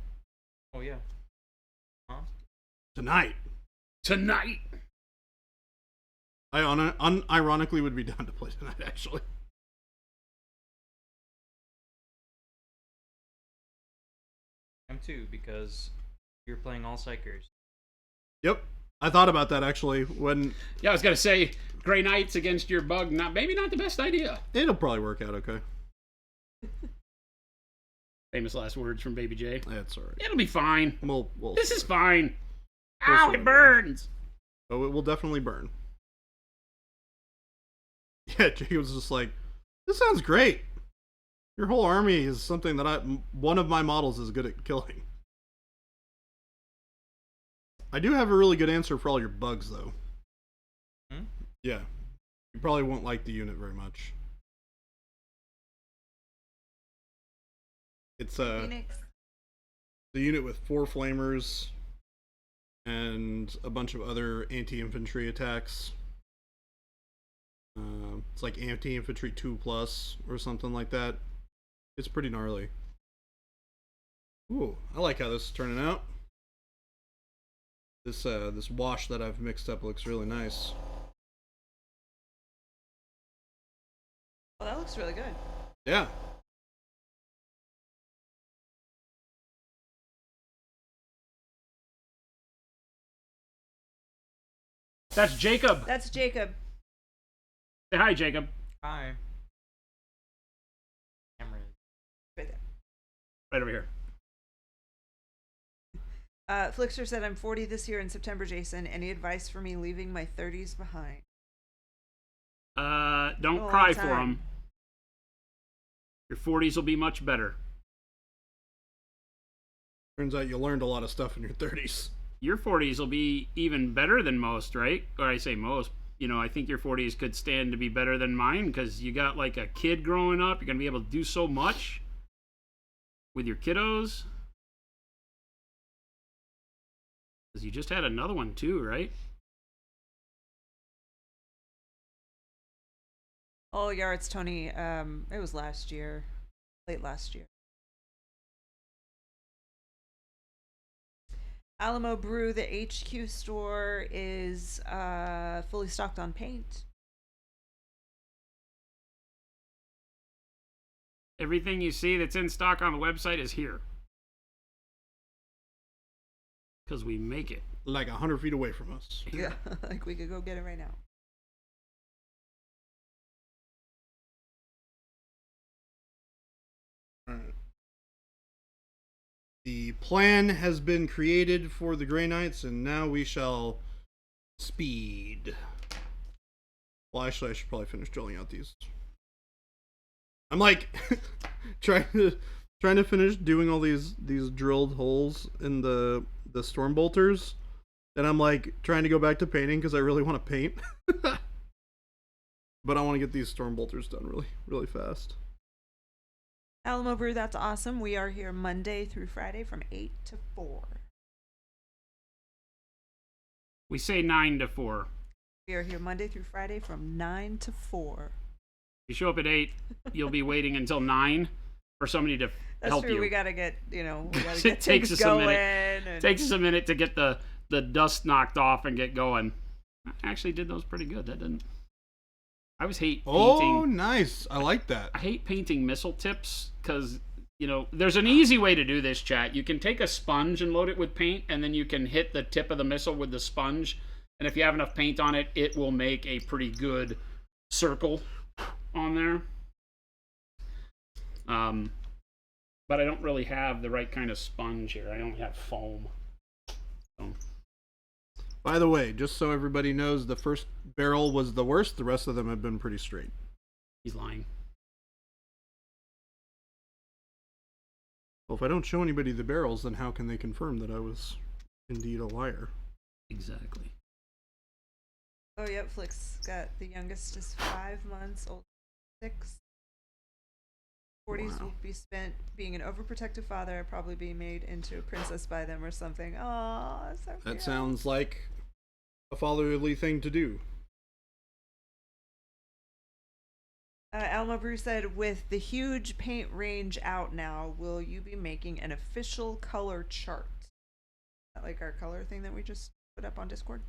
Oh yeah. Huh? Tonight. I unironically would be down to play tonight, actually. I'm too, because you're playing all psychers. Yep. I thought about that, actually, when... Yeah, I was going to say, Grey Knights against your bug, maybe not the best idea. It'll probably work out okay. Famous last words from Baby J. That's all right. It'll be fine. This is fine. Ow, it burns. Oh, it will definitely burn. Yeah, Jacob was just like, this sounds great. Your whole army is something that one of my models is good at killing. I do have a really good answer for all your bugs, though. Hmm? Yeah. You probably won't like the unit very much. It's Phoenix. the unit with 4 flamers and a bunch of other anti-infantry attacks. It's like anti-infantry 2+ or something like that. It's pretty gnarly. Ooh, I like how this is turning out. This wash that I've mixed up looks really nice. Well, that looks really good. Yeah. That's Jacob. That's Jacob. Say hi, Jacob. Hi. Camera. Right there. Right over here. Flickster said, I'm 40 this year in September, Jason. Any advice for me leaving my 30s behind? Don't A cry long for time. them. Your 40s will be much better. Turns out you learned a lot of stuff in your 30s. Your 40s will be even better than most, right? Or I say most. You know, I think your 40s could stand to be better than mine because you got like a kid growing up. You're going to be able to do so much with your kiddos. Because you just had another one too, right? Oh, yeah, it's Tony. It was last year. Late last year. Alamo Brew, the HQ store, is fully stocked on paint. Everything you see that's in stock on the website is here. Because we make it. Like 100 feet away from us. Yeah, like we could go get it right now. The plan has been created for the Grey Knights, and now we shall speed. Well, actually, I should probably finish drilling out these. I'm like trying to finish doing all these drilled holes in the storm bolters, and I'm like trying to go back to painting because I really want to paint. But I want to get these storm bolters done really fast. Alamo Brew, that's awesome. We are here Monday through Friday from 8 to 4. We say 9 to 4. We are here Monday through Friday from 9 to 4. You show up at 8, you'll be waiting until 9 for somebody to That's help true. you. We gotta get, we gotta It get takes things us a going. minute. And Takes us a minute to get the dust knocked off and get going. I actually did those pretty good. That didn't. I always hate painting. Oh, nice. I like that. I hate painting missile tips because, there's an easy way to do this, chat. You can take a sponge and load it with paint, and then you can hit the tip of the missile with the sponge. And if you have enough paint on it, it will make a pretty good circle on there. But I don't really have the right kind of sponge here. I only have foam. So. By the way, just so everybody knows, the first barrel was the worst. The rest of them have been pretty straight. He's lying. Well, if I don't show anybody the barrels, then how can they confirm that I was indeed a liar? Exactly. oh, yep, Flick's got the youngest is 5 months, old 6. 40s will be spent being an overprotective father, probably being made into a princess by them or something. Oh, so cute. That sounds like a fatherly thing to do. Alma Brew said, with the huge paint range out now, will you be making an official color chart? Is that like our color thing that we just put up on Discord?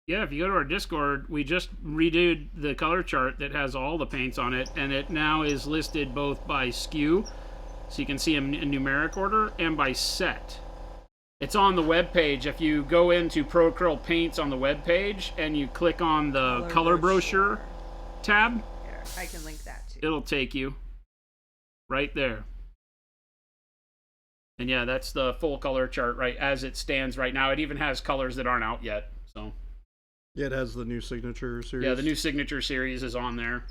Yeah, if you go to our Discord, we just redid the color chart that has all the paints on it, and it now is listed both by SKU, so you can see them in numeric order, and by set. It's on the web page. If you go into Pro Acryl Paints on the web page and you click on the color brochure tab, Here, I can link that too. it'll take you right there. And yeah, that's the full color chart right as it stands right now. It even has colors that aren't out yet. So Yeah, it has the new signature series. yeah, the new signature series is on there.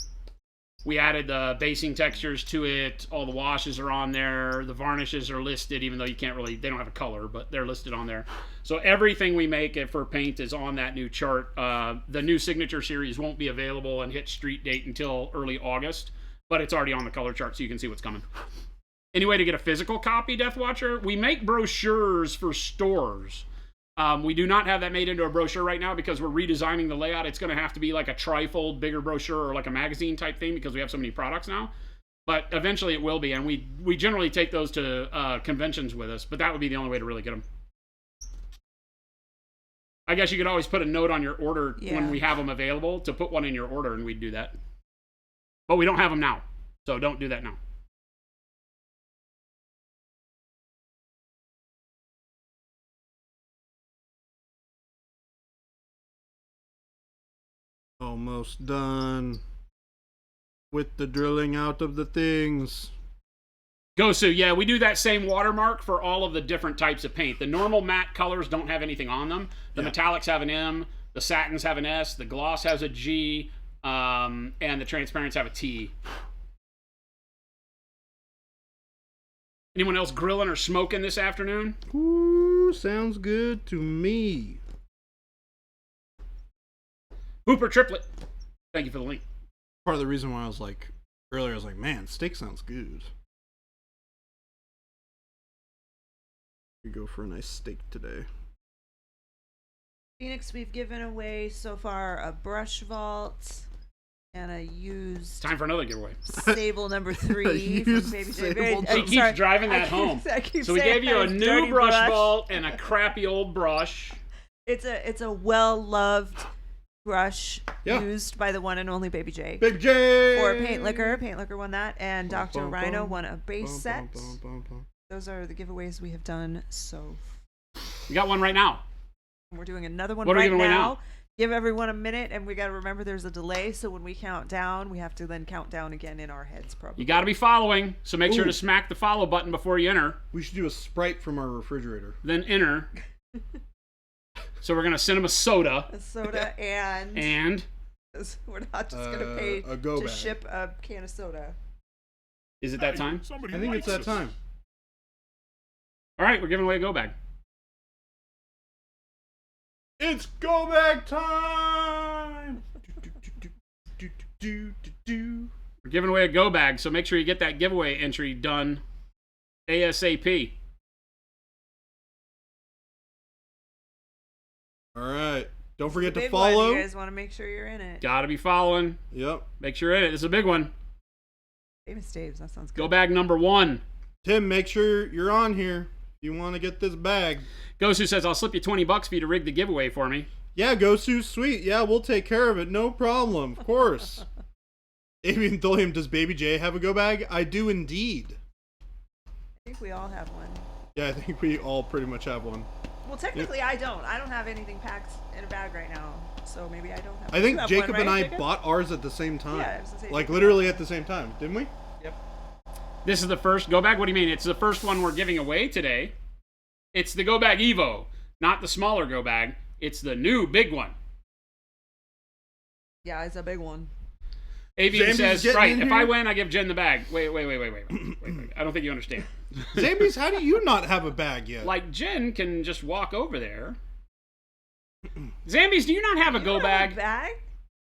We added the basing textures to it. All the washes are on there. The varnishes are listed, even though you can't really, they don't have a color, but they're listed on there. So everything we make for paint is on that new chart. The new signature series won't be available and hit street date until early August, but it's already on the color chart, so you can see what's coming. Any way to get a physical copy, Death Watcher? We make brochures for stores. We do not have that made into a brochure right now because we're redesigning the layout. It's going to have to be like a trifold, bigger brochure or like a magazine type thing because we have so many products now. But eventually it will be, and we generally take those to conventions with us, but that would be the only way to really get them. I guess you could always put a note on your order when we have them available to put one in your order, and we'd do that. But we don't have them now, so don't do that now. Almost done with the drilling out of the things. Gosu, yeah, we do that same watermark for all of the different types of paint. The normal matte colors don't have anything on them. The metallics have an M, the satins have an S, the gloss has a G, and the transparents have a T. Anyone else grilling or smoking this afternoon? Ooh, sounds good to me. Hooper Triplet, thank you for the link. Part of the reason why I was like, earlier, I was like, man, steak sounds good. We go for a nice steak today. Phoenix, we've given away so far a brush vault and a used Time for another giveaway. Sable number 3 from Used Baby Sable J. number- He keeps driving that home. So we gave you a new brush vault and a crappy old brush. It's a well-loved brush Yeah. used by the one and only Baby J. Baby J! For Paint Liquor. Paint Liquor won that. And Bum, Dr. bum, Rhino bum, won a base Bum, set. bum, bum, bum. Those are the giveaways we have done so We got one right now. We're doing another one What are we right giving away now. now? give everyone a minute, and we got to remember there's a delay. So when we count down, we have to then count down again in our heads, probably. You got to be following, so make sure Ooh. to smack the follow button before you enter. We should do a Sprite from our refrigerator. Then enter. So we're gonna send him a soda. A soda and we're not just gonna pay a go to bag. ship a can of soda. Is it that time? Somebody I think it's likes that us. time. All right, we're giving away a go bag. It's go bag time. We're giving away a go bag, so make sure you get that giveaway entry done ASAP. All right. Don't forget to Big follow. One. You guys want to make sure you're in it. Got to be following. Yep. Make sure you're in it. This is a big one. Famous Dave's. That sounds good. Go bag number 1. Tim, make sure you're on here if you want to get this bag. Gosu says, I'll slip you $20 for you to rig the giveaway for me. Yeah, Gosu, sweet. Yeah, we'll take care of it. No problem. Of course. Avian Tholium, does Baby J have a go bag? I do indeed. I think we all have one. Yeah, I think we all pretty much have one. Well, technically, I don't. I don't have anything packed in a bag right now, so maybe I don't have. I You think have Jacob one, and right, I Jacob? bought ours at the same time. Yeah, I was gonna say like Jacob literally had at the same time, didn't we? Yep. This is the first go bag? What do you mean? It's the first one we're giving away today. It's the go bag Evo, not the smaller go bag. It's the new big one. Yeah, it's a big one. Avian Zambi's says, getting right, in if here? I win, I give Jen the bag. Wait. I don't think you understand. Zambies, how do you not have a bag yet? Like, Jen can just walk over there. Zambies, do you not have a You go don't have bag? a bag?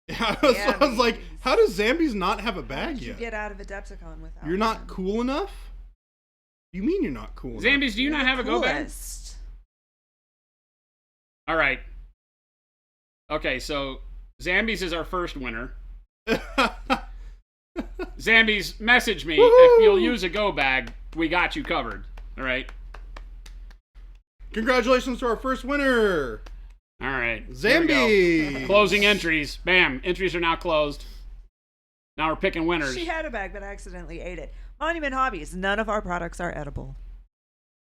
Yeah, I was like, how does Zambies not have a How bag did you yet? get out of Adepticon without? You're not one? cool enough? You mean you're not cool enough? Zambies, do you You're not the have a go bag? coolest. All right. Okay, so Zambies is our first winner. Zambies, message me if you'll use a go bag. We got you covered. All right. Congratulations to our first winner, All right. Here we go. Zambi. Closing entries. Bam. Entries are now closed. Now we're picking winners. She had a bag, but accidentally ate it. Monument Hobbies. None of our products are edible.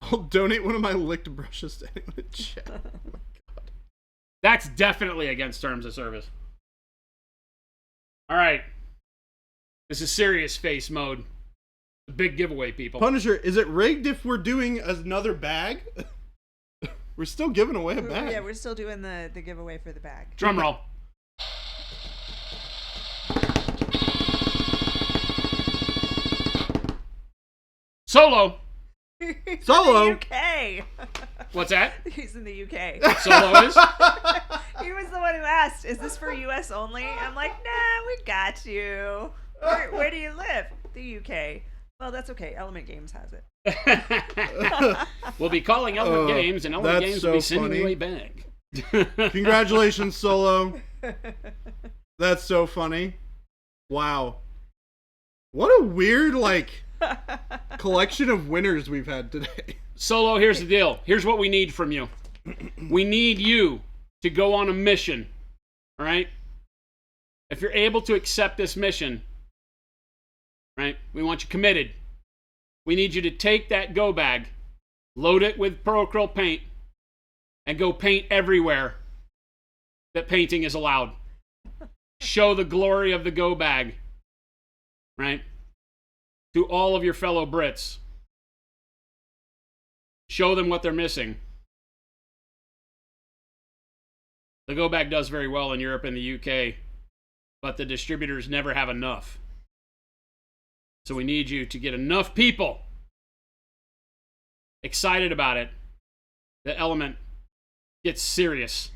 I'll donate one of my licked brushes to anyone in chat. That's definitely against terms of service. All right. This is serious face mode. The big giveaway, people. Punisher, is it rigged if we're doing another bag? We're still giving away a bag. Yeah, we're still doing the giveaway for the bag. Drum roll. Solo. He's Solo? in the UK. What's that? He's in the UK. Solo is? He was the one who asked, "Is this for US only?" I'm like, "Nah, we got you. Where do you live?" The UK. Well, that's okay. Element Games has it. We'll be calling Element Games, and Element that's Games will be so sending you funny. a bag. Congratulations, Solo. That's so funny. Wow. What a weird, collection of winners we've had today. Solo, here's the deal. Here's what we need from you. We need you to go on a mission. All right? If you're able to accept this mission, right, we want you committed. We need you to take that go bag, load it with Acryl paint, and go paint everywhere that painting is allowed. Show the glory of the go bag, right, to all of your fellow Brits. Show them what they're missing. The go bag does very well in Europe and the UK, but the distributors never have enough. So we need you to get enough people excited about it that Element gets serious.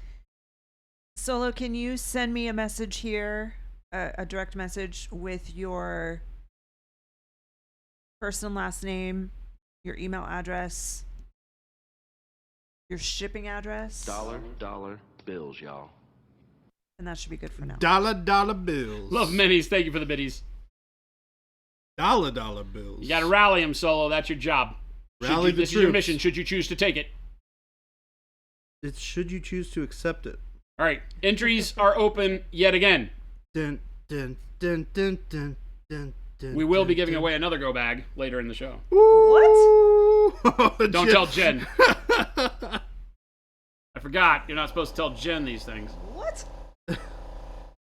Solo, can you send me a message here, a direct message with your first and last name, your email address, your shipping address, Dollar bills, y'all. and that should be good for now. Dollar bills. Love minis. Thank you for the biddies. Dollar bills. You got to rally them, Solo. That's your job. Rally the This is your troops. mission, should you choose to take it. It's should you choose to accept it. All right. Entries are open yet again. Dun, dun, dun, dun, dun, dun, dun, We will be dun, giving dun. away another go bag later in the show. What? Don't tell Jen. I forgot. You're not supposed to tell Jen these things. What?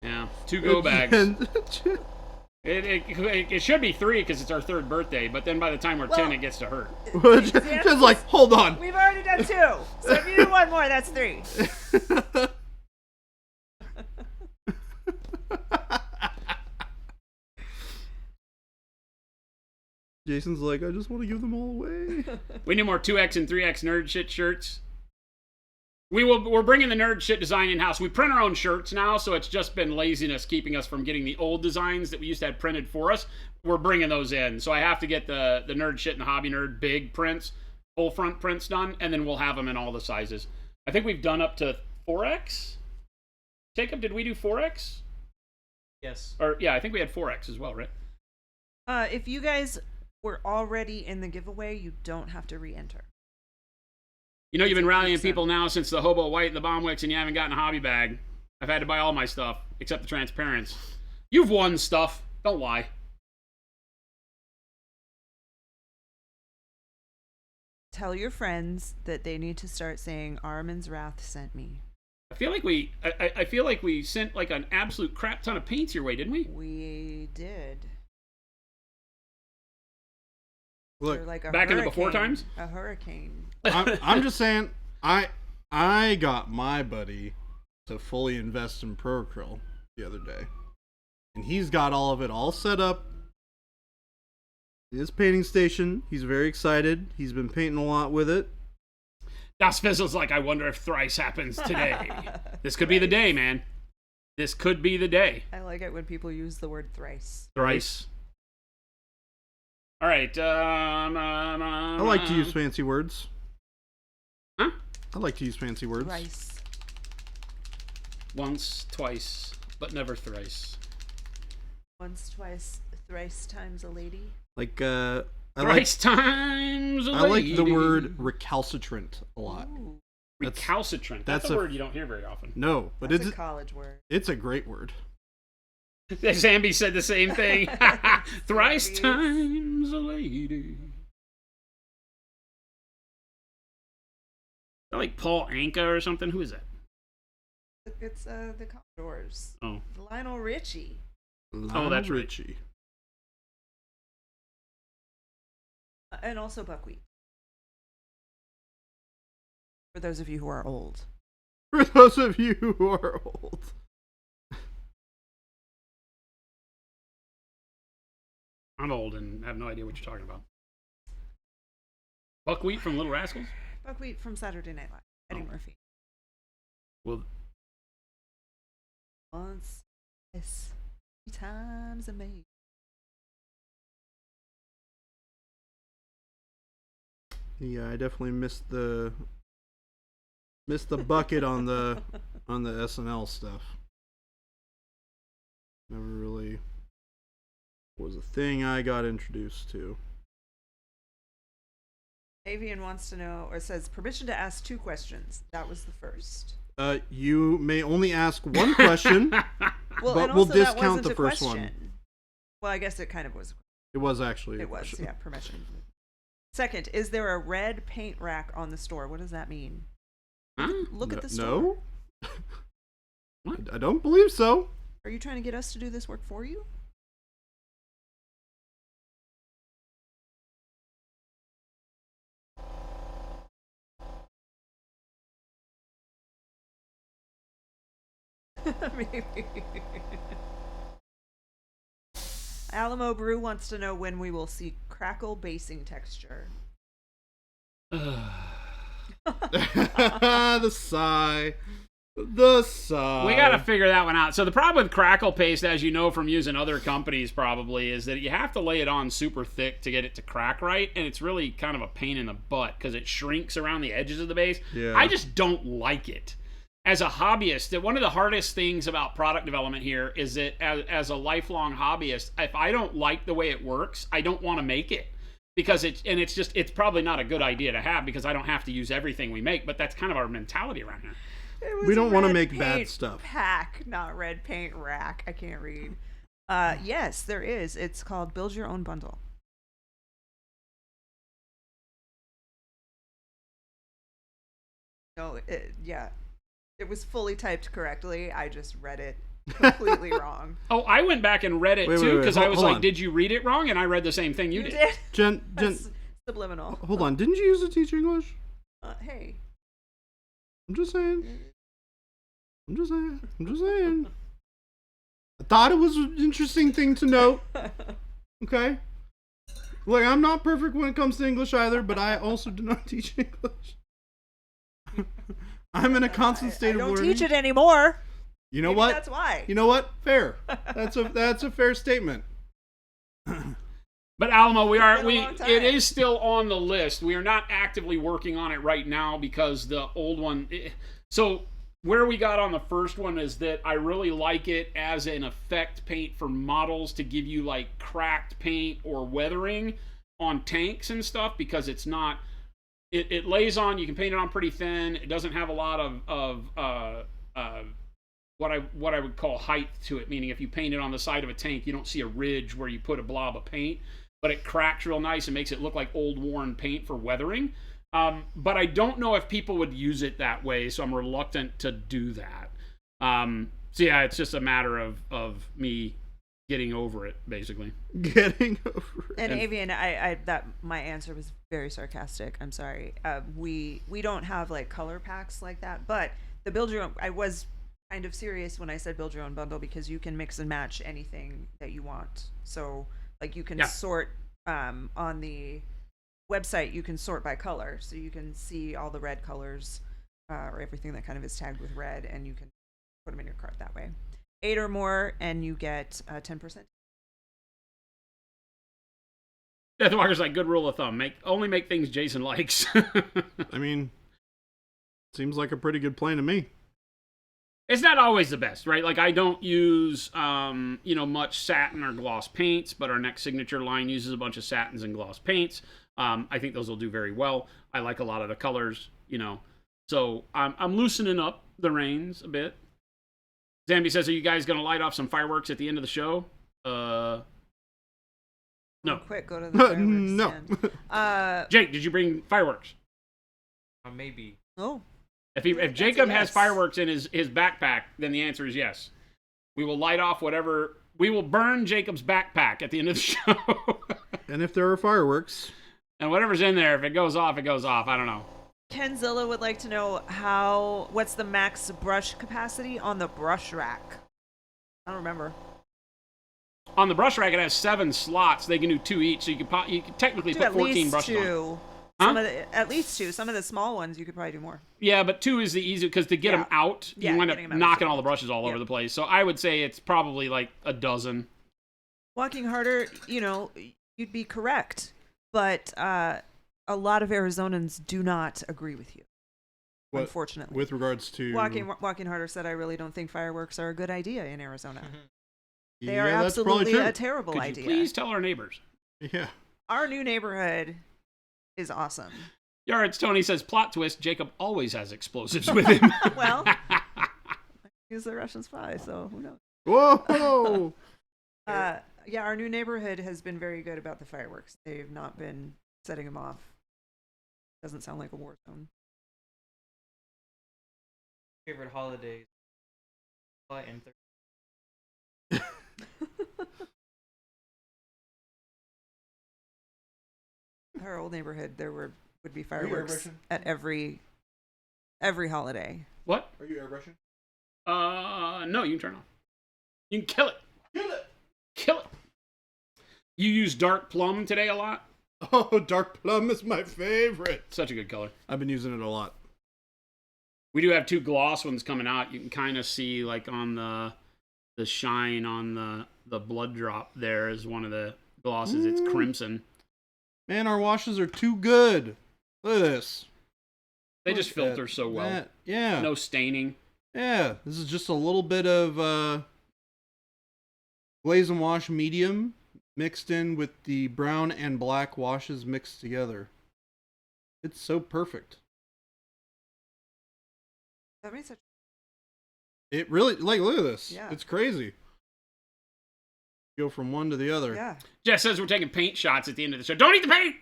Yeah, 2 go bags. And- It should be 3 because it's our 3rd birthday, but then by the time we're 10, it gets to hurt. just like, hold on. We've already done 2. So if you do one more, that's 3. Jason's like, I just want to give them all away. We need more 2X and 3X nerd shit shirts. We're bringing the nerd shit design in-house. We print our own shirts now, so it's just been laziness keeping us from getting the old designs that we used to have printed for us. We're bringing those in. So I have to get the nerd shit and the hobby nerd big prints, full front prints done, and then we'll have them in all the sizes. I think we've done up to 4X. Jacob, did we do 4X? Yes. Or yeah, I think we had 4X as well, right? If you guys were already in the giveaway, you don't have to re-enter. You know, you've been rallying 100%. people now since the Hobo White and the Bomb Wicks, and you haven't gotten a hobby bag. I've had to buy all my stuff, except the Transparents. You've won stuff. Don't lie. Tell your friends that they need to start saying Armin's Wrath sent me. I feel like I feel like we sent like an absolute crap ton of paints your way, didn't we? We did. Look, They're like a back in the before hurricane. times? A hurricane. I'm just saying, I got my buddy to fully invest in Acryl the other day, and he's got all of it all set up. His painting station. He's very excited. He's been painting a lot with it. Das Fizzle's like, I wonder if thrice happens today. This could be the day, man. This could be the day. I like it when people use the word thrice. Thrice. All right. I like to use fancy words. Huh? I like to use fancy words. Thrice. Once, twice, but never thrice. Once, twice, thrice times a lady. Like I Thrice times a like lady. the word recalcitrant a lot. Ooh, Recalcitrant. That's a a- word you don't hear very often. No, but that's it's a college word. it's a great word. Zambi said the same thing. Thrice Zambi. times a lady. Is that like Paul Anka or something? Who is that? It's the Commodores. Oh. Lionel Richie. Oh, that's right. Richie. And also buckwheat. For those of you who are old. For those of you who are old. I'm old and have no idea what you're talking about. Buckwheat from Little Rascals? Buckwheat from Saturday Night Live. Eddie Oh. Murphy. Well, Once, twice, 3 times a maid. Yeah, I definitely missed the bucket on the SNL stuff. Never really was a thing I got introduced to. Avian wants to know, or says, permission to ask 2 questions. That was the first. You may only ask one question. Well, But and we'll also that discount wasn't the a first one. question. Well, I guess it kind of was. It was actually a It was, question. yeah, permission. Second, is there a red paint rack on the store? What does that mean? huh? Look at the store. No, What? I don't believe so. Are you trying to get us to do this work for you? Maybe. Alamo Brew wants to know when we will see crackle basing texture. The sigh. The sigh. We got to figure that one out. So the problem with crackle paste, as you know from using other companies probably, is that you have to lay it on super thick to get it to crack right, and it's really kind of a pain in the butt because it shrinks around the edges of the base. Yeah. I just don't like it. As a hobbyist, that one of the hardest things about product development here is that as a lifelong hobbyist, if I don't like the way it works, I don't want to make it. Because it's probably not a good idea to have because I don't have to use everything we make, but that's kind of our mentality around here. It was We don't wanna red make bad paint stuff. Pack, not red paint rack. I can't read. Yes, there is. It's called Build Your Own Bundle. No, yeah. It was fully typed correctly. I just read it completely wrong. Oh, I went back and read it Wait, too because I was hold like, on. "Did you read it wrong?" And I read the same thing you did. Jen, That's subliminal. hold on. Didn't you use to teach English? Hey. I'm just saying. I'm just saying. I thought it was an interesting thing to note. Okay. Look, I'm not perfect when it comes to English either, but I also do not teach English. I'm in a constant state I of don't learning. teach it anymore. You know Maybe what? That's why. You know what? Fair. That's a fair statement. But Alamo, been a long time. it is still on the list. We are not actively working on it right now because the old one. So where we got on the first one is that I really like it as an effect paint for models to give you like cracked paint or weathering on tanks and stuff because it's not. It lays on. You can paint it on pretty thin. It doesn't have a lot of what I would call height to it. Meaning, if you paint it on the side of a tank, you don't see a ridge where you put a blob of paint. But it cracks real nice and makes it look like old worn paint for weathering. But I don't know if people would use it that way, so I'm reluctant to do that. So yeah, it's just a matter of me getting over it, basically. Getting over it. And Avian, I that my answer was very sarcastic. I'm sorry. We don't have like color packs like that, but the build your own. I was kind of serious when I said build your own bundle because you can mix and match anything that you want. So like you can sort on the website. You can sort by color, so you can see all the red colors or everything that kind of is tagged with red, and you can put them in your cart that way. 8 or more, and you get 10%. Deathwalker's like, good rule of thumb: only make things Jason likes. I mean, seems like a pretty good plan to me. It's not always the best, right? Like I don't use, much satin or gloss paints, but our next signature line uses a bunch of satins and gloss paints. I think those will do very well. I like a lot of the colors, so I'm loosening up the reins a bit. Zambi says, "Are you guys going to light off some fireworks at the end of the show?" No. Quick, go to the fireworks No. stand. Jake, did you bring fireworks? Maybe. Oh. If Jacob has yes. fireworks in his backpack, then the answer is yes. We will light off whatever. We will burn Jacob's backpack at the end of the show. And if there are fireworks, and whatever's in there, if it goes off, it goes off. I don't know. Kenzilla would like to know what's the max brush capacity on the brush rack? I don't remember. On the brush rack, it has 7 slots. They can do 2 each, so you can technically Do put at 14 least brushes on. 2. Huh? At least 2. Some of the small ones you could probably do more. Yeah, but 2 is the easy because to get them out, you wind up getting 'em out is knocking all the difficult. brushes all over the place. So I would say it's probably like a dozen. Walking harder, you'd be correct, but a lot of Arizonans do not agree with you. What- Unfortunately, with regards to Walking harder said, "I really don't think fireworks are a good idea in Arizona. They are yeah, that's probably absolutely true. a terrible Could idea. you please tell our neighbors? Yeah. Our new neighborhood is awesome." Yards Tony says, plot twist, Jacob always has explosives with him. Well, he's a Russian spy, so who knows? Whoa. Yeah, our new neighborhood has been very good about the fireworks. They've not been setting them off. Doesn't sound like a war zone. Favorite holidays. July and Our old neighborhood, there would be fireworks airbrushing? at every holiday. What? Are you airbrushing? No, you can turn it off. You can kill it. Kill it. You use dark plum today a lot? Oh, dark plum is my favorite. Such a good color. I've been using it a lot. We do have 2 gloss ones coming out. You can kind of see like on the shine on the blood drop there is one of the glosses. It's crimson. Man, our washes are too good. Look at this. They just Look at filter so well. that. Yeah. No staining. Yeah. This is just a little bit of glaze and wash medium mixed in with the brown and black washes mixed together. It's so perfect. That makes such. It really, look at this. Yeah. It's crazy. Go from one to the other. Yeah. Jess says we're taking paint shots at the end of the show. Don't eat the paint!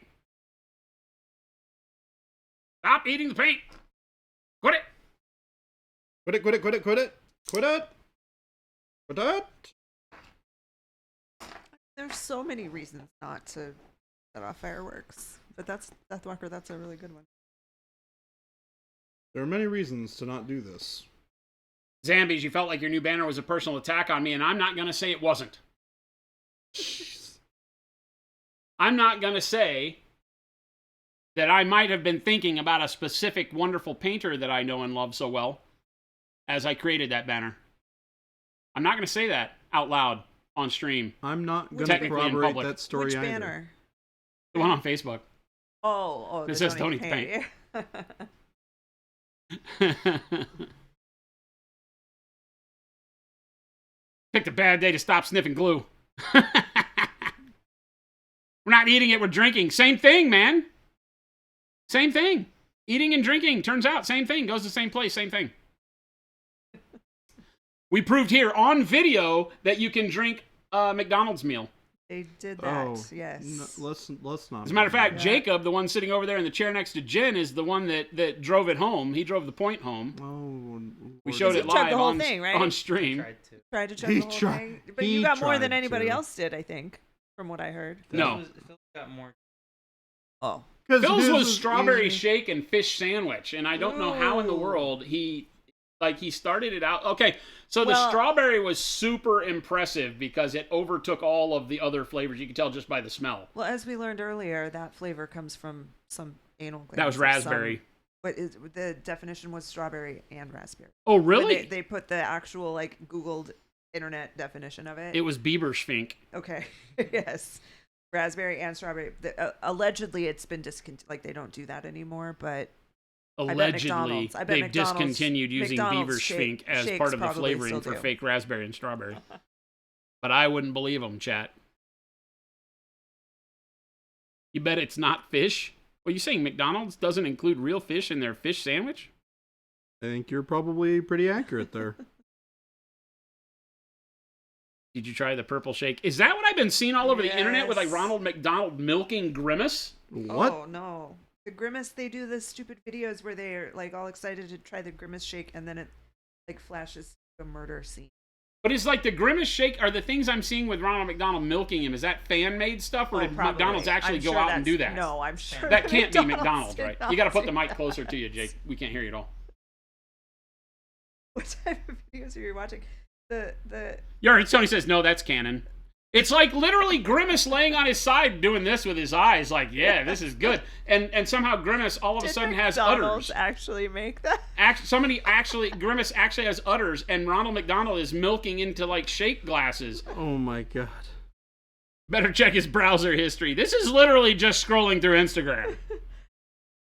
Stop eating the paint! Quit it! Quit it. But There's so many reasons not to set off fireworks, but that's Deathwalker. That's a really good one. there are many reasons to not do this. Zambies, you felt like your new banner was a personal attack on me, and I'm not going to say it wasn't. I'm not going to say that I might have been thinking about a specific wonderful painter that I know and love so well as I created that banner. I'm not going to say that out loud on stream. I'm not going to Technically in corroborate public. that story Which either. banner? The one on Facebook. Oh, It says don't eat the paint. Picked a bad day to stop sniffing glue. We're not eating it, we're drinking. Same thing, man. Same thing. Eating and drinking, turns out, same thing. Goes to the same place, same thing. We proved here on video that you can drink a McDonald's meal. They did that, Oh, yes. no, let's not. As a matter of fact, Yeah. Jacob, the one sitting over there in the chair next to Jen, is the one that drove it home. He drove the point home. Oh, We showed He it tried live the whole on, thing, right? on stream. Tried to. Tried to check He the whole tried- thing. But he you got more than tried anybody to. else did, I think, from what I heard. No. Phil's got more. Oh. Phil's his was is strawberry easy. shake and fish sandwich, and I don't know how in the Ooh. world he started it out. Okay, so the Well- strawberry was super impressive because it overtook all of the other flavors. You can tell just by the smell. Well, as we learned earlier, that flavor comes from some anal glands. That was of raspberry. some- What is the definition was strawberry and raspberry. Oh, But really? They put the actual Googled internet definition of it. It was Bieberschfink. Okay. Yes. Raspberry and strawberry. Allegedly, it's been discontinued. They don't do that anymore, but Allegedly, I bet they've McDonald's- discontinued using McDonald's Bieberschfink as shakes part of the probably flavoring still for do. fake raspberry and strawberry. But I wouldn't believe them, chat. You bet it's not fish? Well, you saying McDonald's doesn't include real fish in their fish sandwich? I think you're probably pretty accurate there. Did you try the purple shake? Is that what I've been seeing all over the internet with Yes. Ronald McDonald milking Grimace? What? Oh no. The Grimace, they do the stupid videos where they're all excited to try the Grimace shake and then it flashes a murder scene. But is the Grimace shake, are the things I'm seeing with Ronald McDonald milking him, is that fan-made stuff, or Oh, did probably. McDonald's actually I'm go sure out and do that? No, I'm sure. That can't be McDonald's McDonald's, did right? not You got to put do the mic that. closer to you, Jake. We can't hear you at all. What type of videos are you watching? The Tony says, no, that's canon. It's literally Grimace laying on his side doing this with his eyes, yeah, this is good. And somehow Grimace all of a did sudden has McDonald's udders. actually make that? Grimace actually has udders, and Ronald McDonald is milking into shake glasses. Oh my god. Better check his browser history. This is literally just scrolling through Instagram.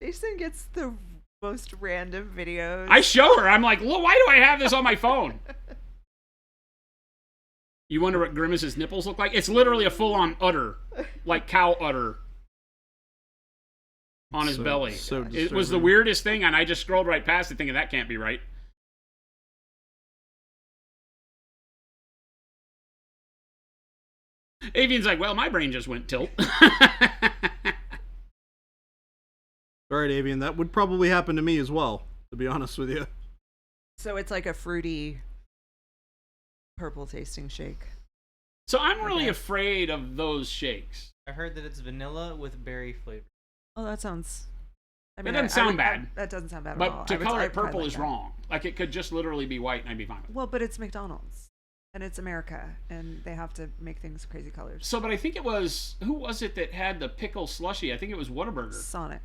Jason gets the most random videos. I show her. I'm like, look, why do I have this on my phone? You wonder what Grimace's nipples look like? It's literally a full-on udder, like cow udder, on his belly. So It was the disturbing. weirdest thing, and I just scrolled right past it thinking that can't be right. Avian's like, well, my brain just went tilt. All right, Avian, that would probably happen to me as well, to be honest with you. So it's like a fruity, purple tasting shake. So I'm really Okay. afraid of those shakes. I heard that it's vanilla with berry flavor. Oh, that sounds. I That doesn't sound bad. that doesn't sound bad at all. But to I would- color I'd it probably purple like is that. wrong. It could just literally be white and I'd be fine with it. Well, but it's McDonald's, and it's America, and they have to make things crazy colors. So, but I think it was, who was it that had the pickle slushy? I think it was Whataburger. Sonic.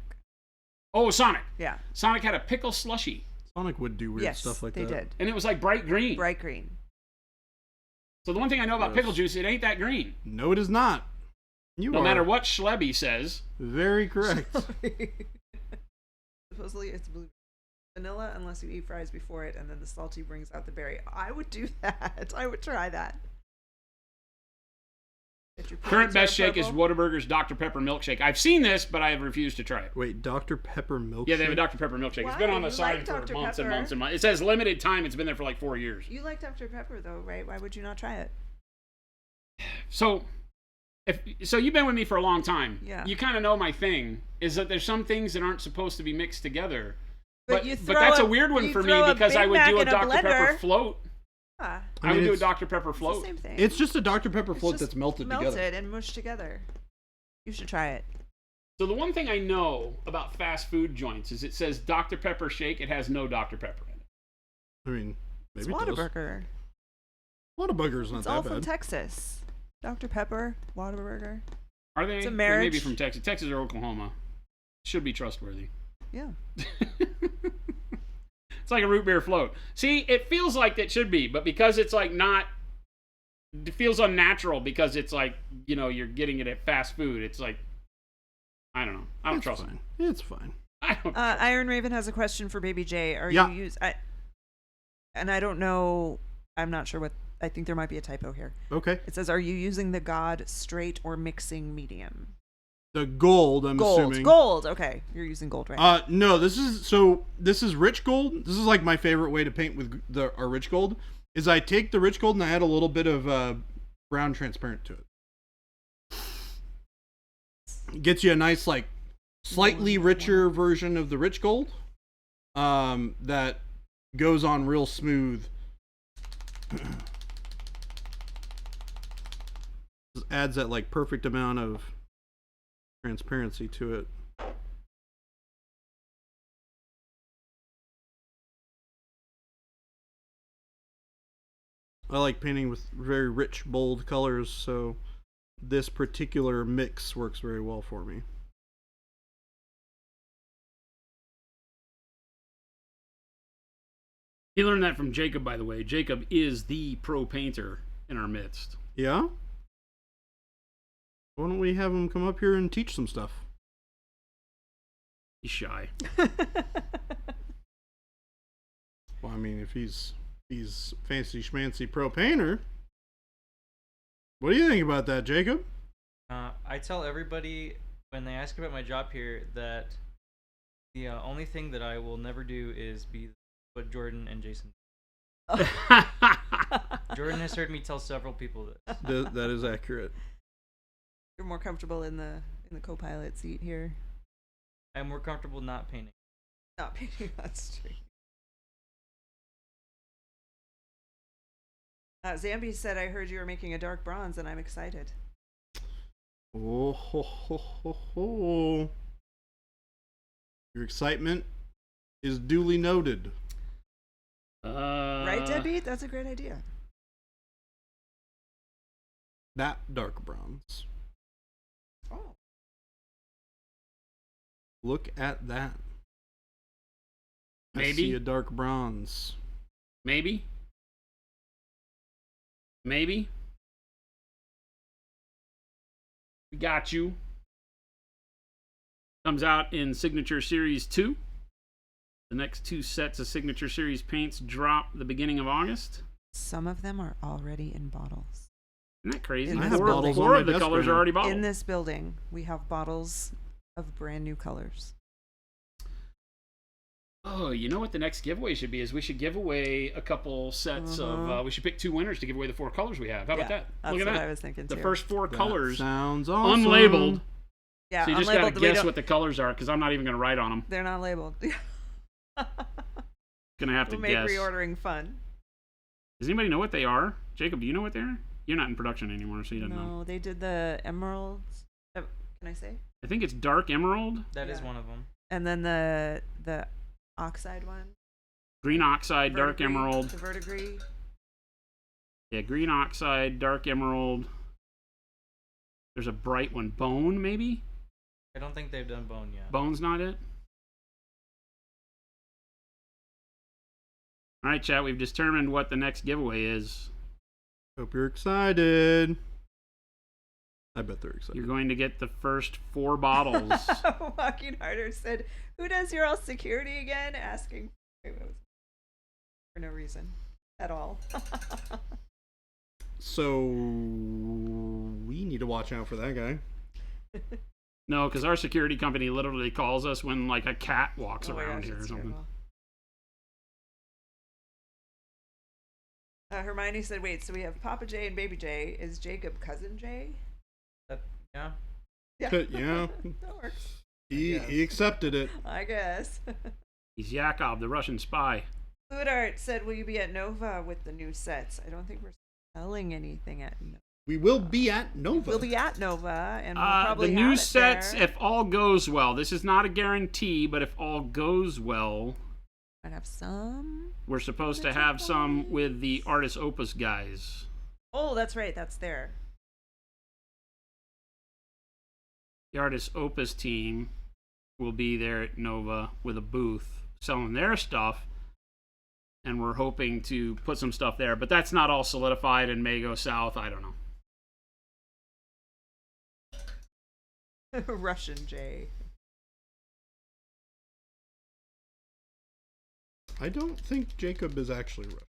Oh, Sonic. Yeah. Sonic had a pickle slushy, Sonic would do weird Yes, stuff like they that. did. and it was bright green. Bright green. So the one thing I know about Yes. pickle juice, it ain't that green. No, it is not. You No are matter what Schlebby says. very correct. Supposedly it's blue. Vanilla unless you eat fries before it, and then the salty brings out the berry. I would do that. I would try that. Get your Current pizza best shake is purple. Whataburger's Dr. Pepper milkshake. I've seen this, but I have refused to try it. Wait, Dr. Pepper milkshake? Yeah, they have a Dr. Pepper milkshake. It's been Why? on the You sign like for Dr. months and Pepper? months and months. It says limited time. It's been there for 4 years. You like Dr. Pepper though, right? Why would you not try it? So, you've been with me for a long time. Yeah. You kind of know my thing is that there's some things that aren't supposed to be mixed together. But you that's throw a weird one you for me throw because I Big would Mac do a in Dr. Pepper blender. float. Ah, I would do a it's- Dr. Pepper It's the float. same thing. It's just a Dr. Pepper It's float just that's melted together. and mushed together. You should try it. So the one thing I know about fast food joints is it says Dr. Pepper shake. It has no Dr. Pepper in it. I mean, It's maybe it does. Whataburger. Whataburger's not It's that all bad. from Texas. Dr. Pepper, Whataburger. Are they? It's a They may marriage. be from Texas. Texas or Oklahoma. Should be trustworthy. Yeah. It's like a root beer float. See, it feels like it should be, but because it's like not, it feels unnatural because it's like, you know, you're getting it at fast food. It's like, I don't know. I don't It's trust fine. it. It's fine. I don't. Iron Raven has a question for Baby J. Are Yeah. you and I don't know. I'm not sure what. I think there might be a typo here. Okay. It says, "Are you using the God straight or mixing medium?" The gold, I'm assuming. Gold. Okay, you're using gold right now. No, this is rich gold. This is like my favorite way to paint with our rich gold. Is I take the rich gold and I add a little bit of brown transparent to it. Gets you a nice, like, slightly richer version of the rich gold. That goes on real smooth. Just adds that like perfect amount of transparency to it. I like painting with very rich, bold colors, so this particular mix works very well for me. He learned that from Jacob, by the way. Jacob is the pro painter in our midst. Yeah? Why don't we have him come up here and teach some stuff? He's shy. Well, I mean, if he's fancy schmancy pro painter, what do you think about that, Jacob? I tell everybody when they ask about my job here that the only thing that I will never do is be what Jordan and Jason. Jordan has heard me tell several people this. That is accurate. You're more comfortable in the co-pilot seat here. I'm more comfortable not painting. Not painting on street. Zambi said, "I heard you were making a dark bronze, and I'm excited." Oh ho ho ho ho! Your excitement is duly noted. Right, Debbie? That's a great idea. That dark bronze. Oh. Look at that. I Maybe. see a dark bronze. Maybe. Maybe. We got you. Comes out in Signature Series 2. The next 2 sets of Signature Series paints drop the beginning of August. Some of them are already in bottles. Isn't that crazy? In I this have Four, bottles four on my of the desk colors right are now. already bottled. In this building, we have bottles of brand new colors. Oh, you know what the next giveaway should be? Is we should give away a couple sets of. We should pick 2 winners to give away the 4 colors we have. How about that? That's Look at what that. I was thinking too. The first 4 That colors, sounds awesome. unlabeled. Yeah, So you just unlabeled, gotta we guess don't- what the colors are, because I'm not even gonna write on them. They're not labeled. Gonna have to We'll make guess. reordering fun. Does anybody know what they are? Jacob, do you know what they are? You're not in production anymore, so you don't know. No, they did the emeralds. Can I say? I think it's dark emerald, That is Yeah. one of them. And then the oxide one. green oxide, dark Verdigris, emerald. The verdigris. Yeah, green oxide, dark emerald. There's a bright one, bone maybe. I don't think they've done bone yet. Bone's not it. All right, chat. We've determined what the next giveaway is. Hope you're excited. I bet they're excited. You're going to get the first 4 bottles. Walking Harder said, "Who does your all security again?" Asking for no reason at all. So we need to watch out for that guy. No, because our security company literally calls us when like a cat walks Oh my around gosh, here or it's something. terrible. Hermione said, "Wait, so we have Papa J and Baby J. Is Jacob cousin J?" Yeah. Yeah, That works. he accepted it. I guess. He's Yakov, the Russian spy. Fluid Art said, will you be at Nova with the new sets? I don't think we're selling anything at Nova. We will be at Nova. We'll be at Nova, and we'll probably the have new it sets, there. if all goes well, this is not a guarantee, but if all goes well, Might have some. we're supposed to have some with the Artist Opus guys. Oh, that's right. That's there. The Artist Opus team will be there at Nova with a booth selling their stuff, and we're hoping to put some stuff there, but that's not all solidified and may go south. I don't know. Russian Jay. I don't think Jacob is actually Russian.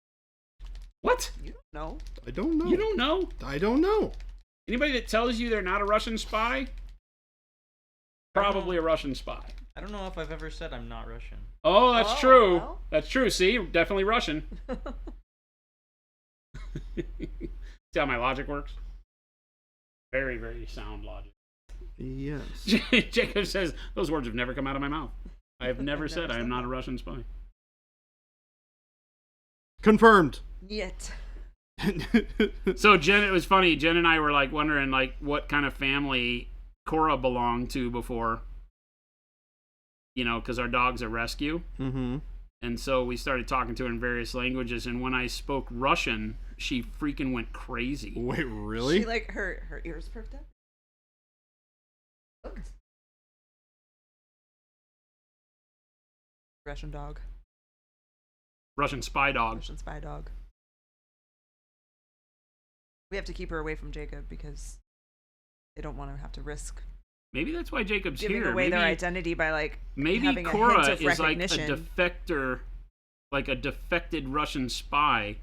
What? You don't know. I don't know. You don't know? I don't know. Anybody that tells you they're not a Russian spy? Probably a Russian spy. I don't know if I've ever said I'm not Russian. Oh, that's Oh, true. well. That's true. See, definitely Russian. See how my logic works? Very, very sound logic. Yes. Jacob says, those words have never come out of my mouth. I have never said I am not a Russian spy. Confirmed. Yet. So Jen, it was funny. Jen and I were like wondering like what kind of family Cora belonged to before, you know, because our dog's a rescue. Mm-hmm. And so we started talking to her in various languages. And when I spoke Russian, she freaking went crazy. Wait, really? She like her ears perked up. Look. Russian dog. Russian spy dog. Russian spy dog. We have to keep her away from Jacob because they don't want to have to risk Maybe that's why Jacob's giving here. away their Maybe, identity by like maybe having a Cora hint of is like a recognition. defector, like a defected Russian spy,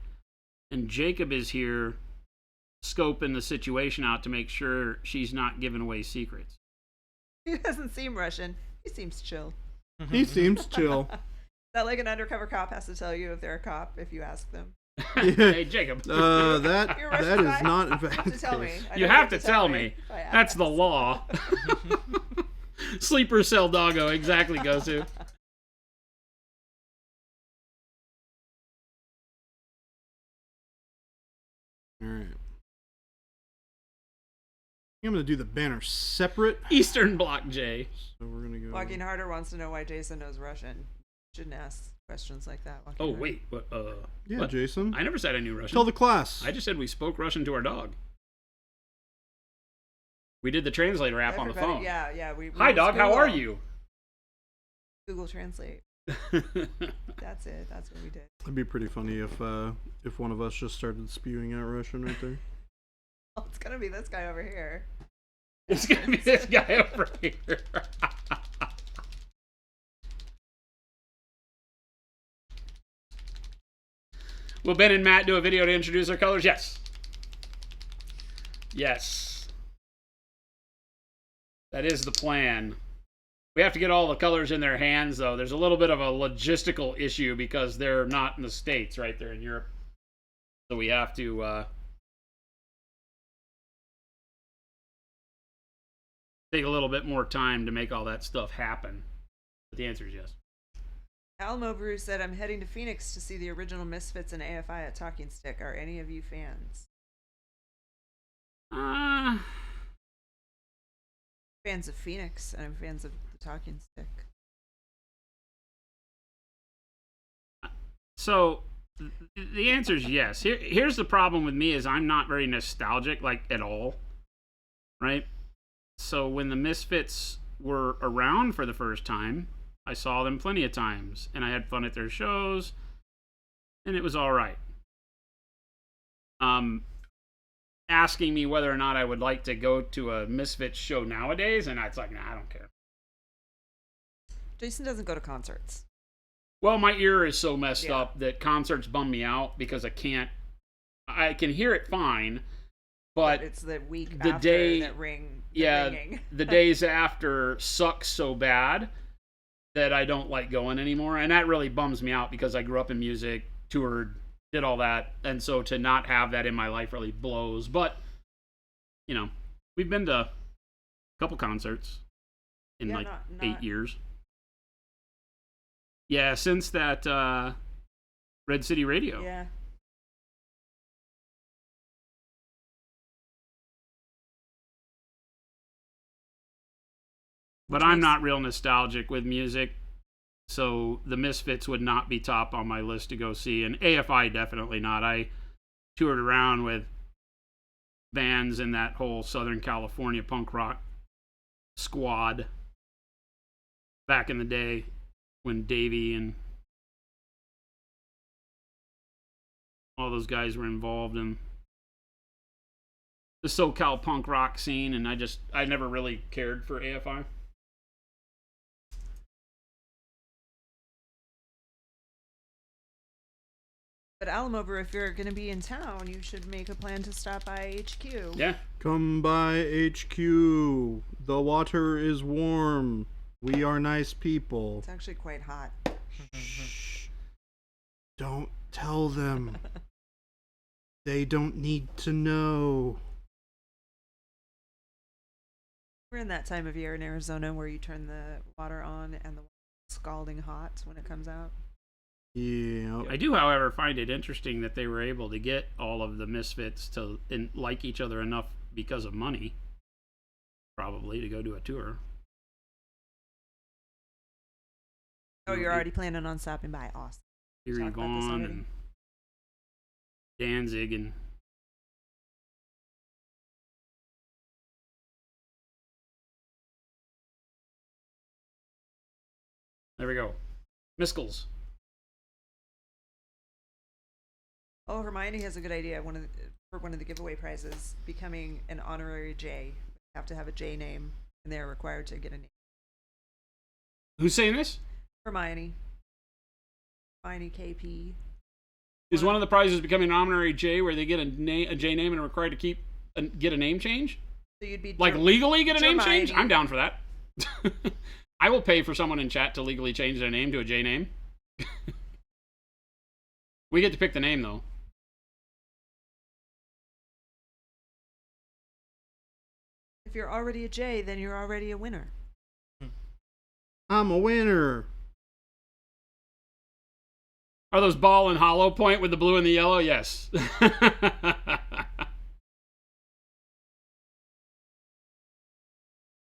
and Jacob is here scoping the situation out to make sure she's not giving away secrets. He doesn't seem Russian. He seems chill. He seems chill. That like an undercover cop has to tell you if they're a cop if you ask them. Hey, Jacob. That You're a Russian is spy? not in You fact have to the tell me. case. I You know have to tell me. if I ask. That's the law. Sleeper cell doggo exactly goes to. All right. I'm gonna do the banner separate. Eastern Bloc J. So we're gonna go. Joaquin Harder wants to know why Jason knows Russian. Shouldn't ask questions like that. Joaquin Oh Harder. wait, what? Yeah, what? Jason. I never said I knew Russian. Tell the class. I just said we spoke Russian to our dog. We did the translator app on the Everybody- phone. Yeah. We Hi, used dog. How are Google. you? Google Translate. That's it. That's what we did. It'd be pretty funny if one of us just started spewing out Russian right there. Oh, it's gonna be this guy over here. It's gonna be this guy over here. Will Ben and Matt do a video to introduce their colors? Yes. Yes. That is the plan. We have to get all the colors in their hands, though. There's a little bit of a logistical issue because they're not in the States, right? They're in Europe. So we have to take a little bit more time to make all that stuff happen. But the answer is yes. Alamo Brew said, I'm heading to Phoenix to see the original Misfits and AFI at Talking Stick. Are any of you fans? Fans of Phoenix, and I'm fans of the Talking Stick. So the answer is yes. Here's the problem with me is I'm not very nostalgic, like at all, right? So when the Misfits were around for the first time, I saw them plenty of times, and I had fun at their shows, and it was all right. Asking me whether or not I would like to go to a Misfits show nowadays, and it's like, nah, I don't care. Jason doesn't go to concerts. Well, my ear is so messed Yeah. up that concerts bum me out because I can hear it fine, but it's the week the after day- that ringing. the days after suck so bad that I don't like going anymore, and that really bums me out because I grew up in music, toured, did all that, and so to not have that in my life really blows. But you know, we've been to a couple concerts in Yeah, like not- 8 years. Yeah, since that Red City Radio. Yeah. But I'm not real nostalgic with music, so the Misfits would not be top on my list to go see, and AFI definitely not. I toured around with bands in that whole Southern California punk rock squad back in the day when Davey and all those guys were involved in the SoCal punk rock scene, and I never really cared for AFI. But Alamover, if you're going to be in town, you should make a plan to stop by HQ. Yeah. Come by HQ. The water is warm. We are nice people. It's actually quite hot. Shh. Don't tell them. They don't need to know. We're in that time of year in Arizona where you turn the water on and the water's scalding hot when it comes out. Yeah. I do, however, find it interesting that they were able to get all of the Misfits to like each other enough because of money, probably, to go do a tour. Oh, you're already planning on stopping by. Awesome. Erie Talk about this Vaughn already? and Danzig and there we go. Miskels. Oh, Hermione has a good idea. For one of the giveaway prizes, becoming an honorary J. You have to have a J name, and they're required to get a name. Who's saying this? Hermione. Hermione KP. Is one of the prizes becoming an honorary J, where they get a J name and are required to get a name change? So you'd be Like legally get a name Hermione. change? I'm down for that. I will pay for someone in chat to legally change their name to a J name. We get to pick the name, though. If you're already a J, then you're already a winner. I'm a winner. Are those ball and hollow point with the blue and the yellow? Yes.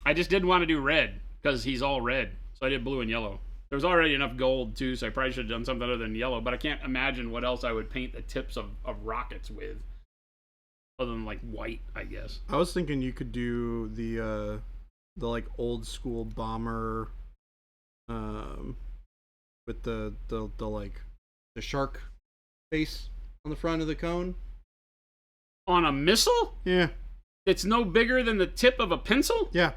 I just didn't want to do red because he's all red. So I did blue and yellow. There was already enough gold, too, so I probably should have done something other than yellow. But I can't imagine what else I would paint the tips of rockets with. Other than, like, white, I guess. I was thinking you could do the like old school bomber, with the like the shark face on the front of the cone. On a missile? Yeah, It's no bigger than the tip of a pencil? yeah.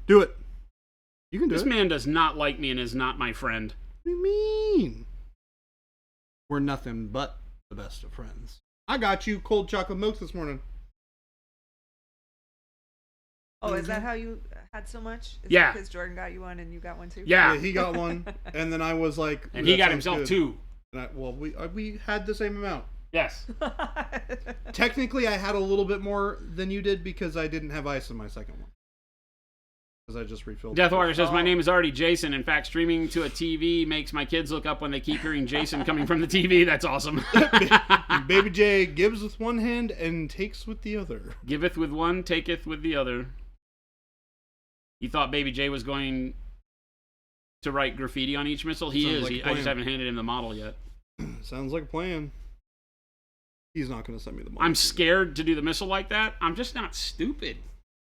Do it. You can do This it. man does not like me and is not my friend. What do you mean? We're nothing but the best of friends. I got you cold chocolate milk this morning. Oh, is that how you had so much? Is Yeah. Because Jordan got you one and you got one too? Yeah. Yeah, he got one, and then I was like, And "Ooh, he that got sounds himself good." two. And we had the same amount. Yes. Technically, I had a little bit more than you did because I didn't have ice in my second one. Because I just refilled. Deathwalker says, my Oh. name is already Jason. In fact, streaming to a TV makes my kids look up when they keep hearing Jason coming from the TV. That's awesome. Baby J gives with one hand and takes with the other. Giveth with one, taketh with the other. You thought Baby J was going to write graffiti on each missile? He Sounds is. like a I just plan. haven't handed him the model yet. Sounds like a plan. He's not going to send me the money. I'm scared to do the missile like that. I'm just not stupid.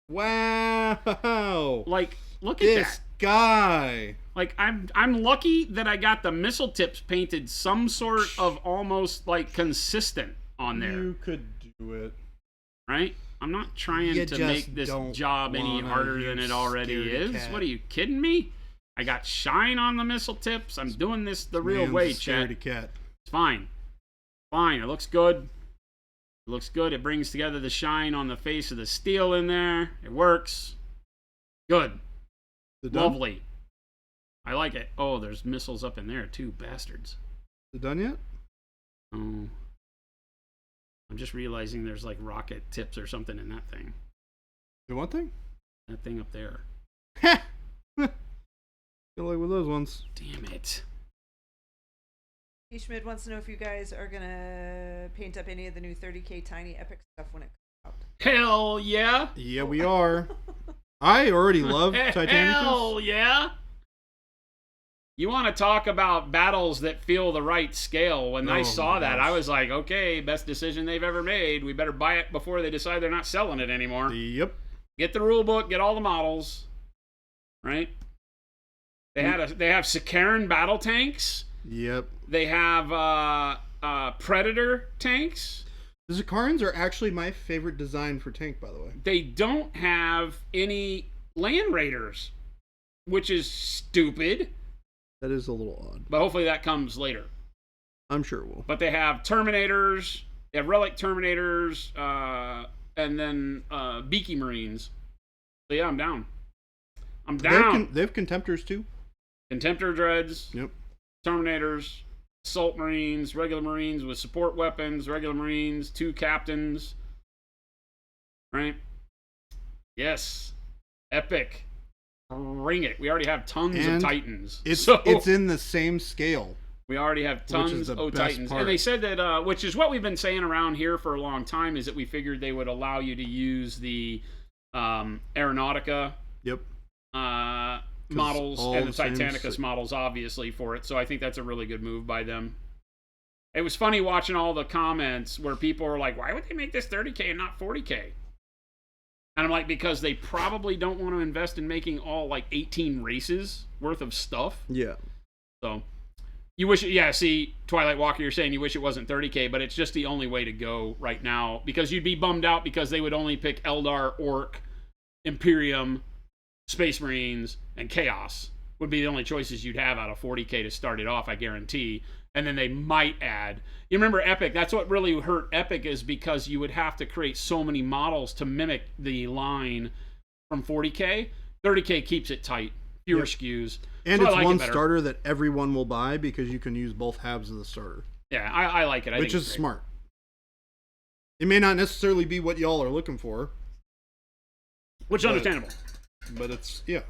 Wow. Like, look at This that. guy. Like, I'm lucky that I got the missile tips painted some sort of almost like consistent on there, You could do it. right? I'm not trying You to just make this don't job any wanna, harder you than it already scaredy is. cat. What are you kidding me? I got shine on the missile tips. I'm doing this the real Man's way, a chat. scaredy cat. It's fine. Fine. It looks good. It looks good. It brings together the shine on the face of the steel in there. It works. Good. Is it done? Lovely. I like it. Oh, there's missiles up in there too, bastards. Is it done yet? Oh. I'm just realizing there's like rocket tips or something in that thing. The one thing? That thing up there. Ha! Good luck with those ones. Damn it. P. Schmidt wants to know if you guys are gonna paint up any of the new 30K Tiny Epic stuff when it comes out. Hell yeah. Yeah, we are. I already love Titanicus. Hell yeah. You want to talk about battles that feel the right scale. When I saw that, I was like, okay, best decision they've ever made. We better buy it before they decide they're not selling it anymore. Yep. Get the rule book, get all the models. Right? They have Sikaran battle tanks. Yep. They have Predator tanks. The Zakarans are actually my favorite design for tank, by the way. They don't have any Land Raiders, which is stupid. That is a little odd. But hopefully that comes later. I'm sure it will. But they have Terminators, they have Relic Terminators, and then Beaky Marines. So yeah, I'm down. I'm down. They have Contemptors too. Contemptor Dreads. Yep. Terminators, Assault Marines, regular Marines with support weapons, regular Marines, 2 captains. Right? Yes. Epic. Bring it. We already have tons of Titans. It's in the same scale. We already have tons of Titans. Part. And they said that, which is what we've been saying around here for a long time, is that we figured they would allow you to use the Aeronautica models and the Titanicus models, obviously, for it. So I think that's a really good move by them. It was funny watching all the comments where people are like, why would they make this 30K and not 40K? And I'm like, because they probably don't want to invest in making all, like, 18 races worth of stuff. Yeah. So, you wish, see, Twilight Walker, you're saying you wish it wasn't 30K, but it's just the only way to go right now. Because you'd be bummed out because they would only pick Eldar, Orc, Imperium, Space Marines, and Chaos would be the only choices you'd have out of 40K to start it off, I guarantee. And then they might add. You remember Epic? That's what really hurt Epic, is because you would have to create so many models to mimic the line from 40K. 30K keeps it tight. Fewer SKUs. And so it's like one starter that everyone will buy because you can use both halves of the starter. Yeah, I like it. Which is smart. It may not necessarily be what y'all are looking for. Which is understandable. But it's, yeah.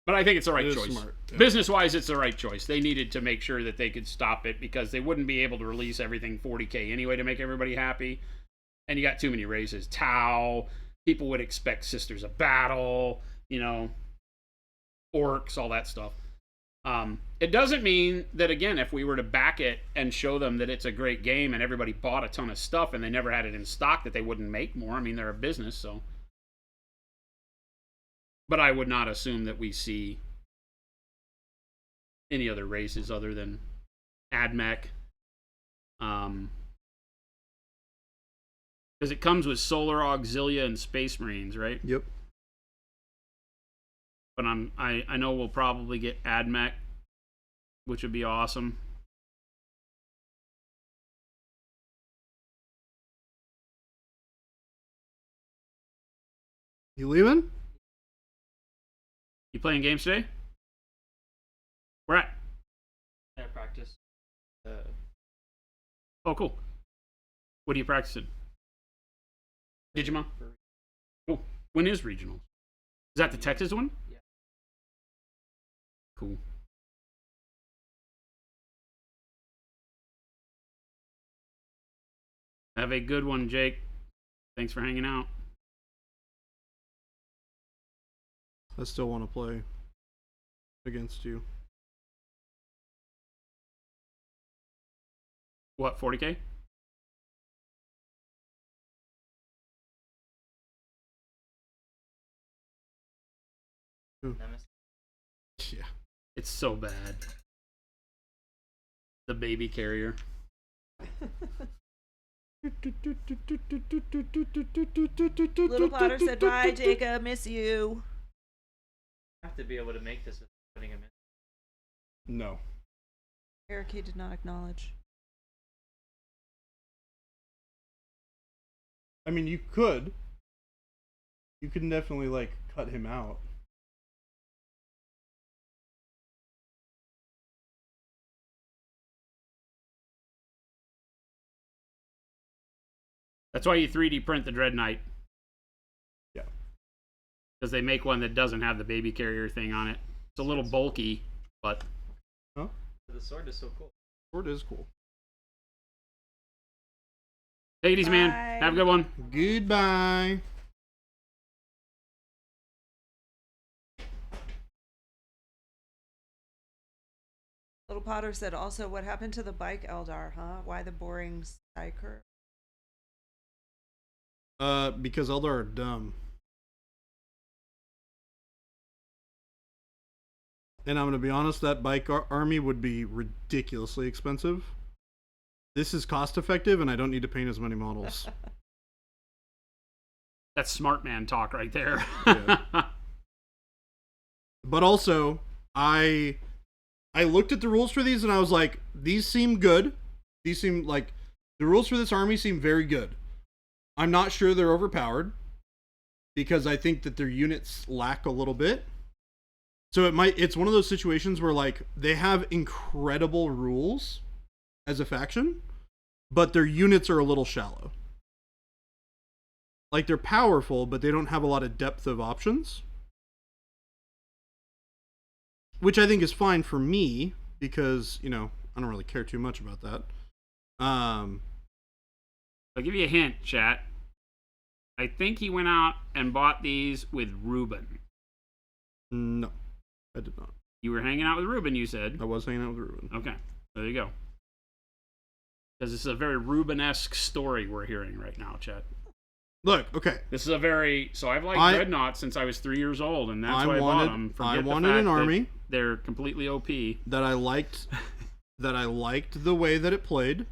But I think it's the right choice. Smart. Yeah. Business-wise, it's the right choice. They needed to make sure that they could stop it because they wouldn't be able to release everything 40K anyway to make everybody happy. And you got too many races. Tau, people would expect Sisters of Battle, Orcs, all that stuff. It doesn't mean that, again, if we were to back it and show them that it's a great game and everybody bought a ton of stuff and they never had it in stock, that they wouldn't make more. I mean, they're a business, so... But I would not assume that we see any other races other than AdMech. Because it comes with Solar Auxilia and Space Marines, right? Yep. But I know we'll probably get AdMech, which would be awesome. You leaving? You playing games today? Where at? I practice. Oh, cool. What are you practicing? Digimon? Oh, when is regionals? Is that the Texas one? Yeah. Cool. Have a good one, Jake. Thanks for hanging out. I still want to play against you. What, 40K? Yeah. It's so bad. The baby carrier. Little Potter said, bye, Jacob. Miss you. I have to be able to make this without putting him in. No. Eric, he did not acknowledge. I mean, you could. You can definitely, cut him out. That's why you 3D print the Dread Knight. Yeah. Because they make one that doesn't have the baby carrier thing on it. It's a little bulky, but... Huh? The sword is so cool. Sword is cool. Take it easy, man. Bye. Have a good one. Goodbye. Little Potter said also, what happened to the bike, Eldar, huh? Why the boring psyker? Because Eldar are dumb. And I'm gonna be honest, that bike army would be ridiculously expensive. This is cost effective, and I don't need to paint as many models. That's smart man talk right there. Yeah. But also, I looked at the rules for these and I was like, these seem good. These seem like the rules for this army seem very good. I'm not sure they're overpowered because I think that their units lack a little bit. So it's one of those situations where like they have incredible rules as a faction, but their units are a little shallow. Like they're powerful, but they don't have a lot of depth of options. Which I think is fine for me because, you know, I don't really care too much about that. I'll give you a hint, chat. I think he went out and bought these with Ruben. No, I did not. You were hanging out with Ruben, you said. I was hanging out with Ruben. Okay, there you go. Because this is a very Ruben-esque story we're hearing right now, chat. Look, okay. This is a very... So I've liked Dreadnought since I was 3 years old, and that's why I bought them. I wanted an army. They're completely OP. That I liked... that I liked the way that it played.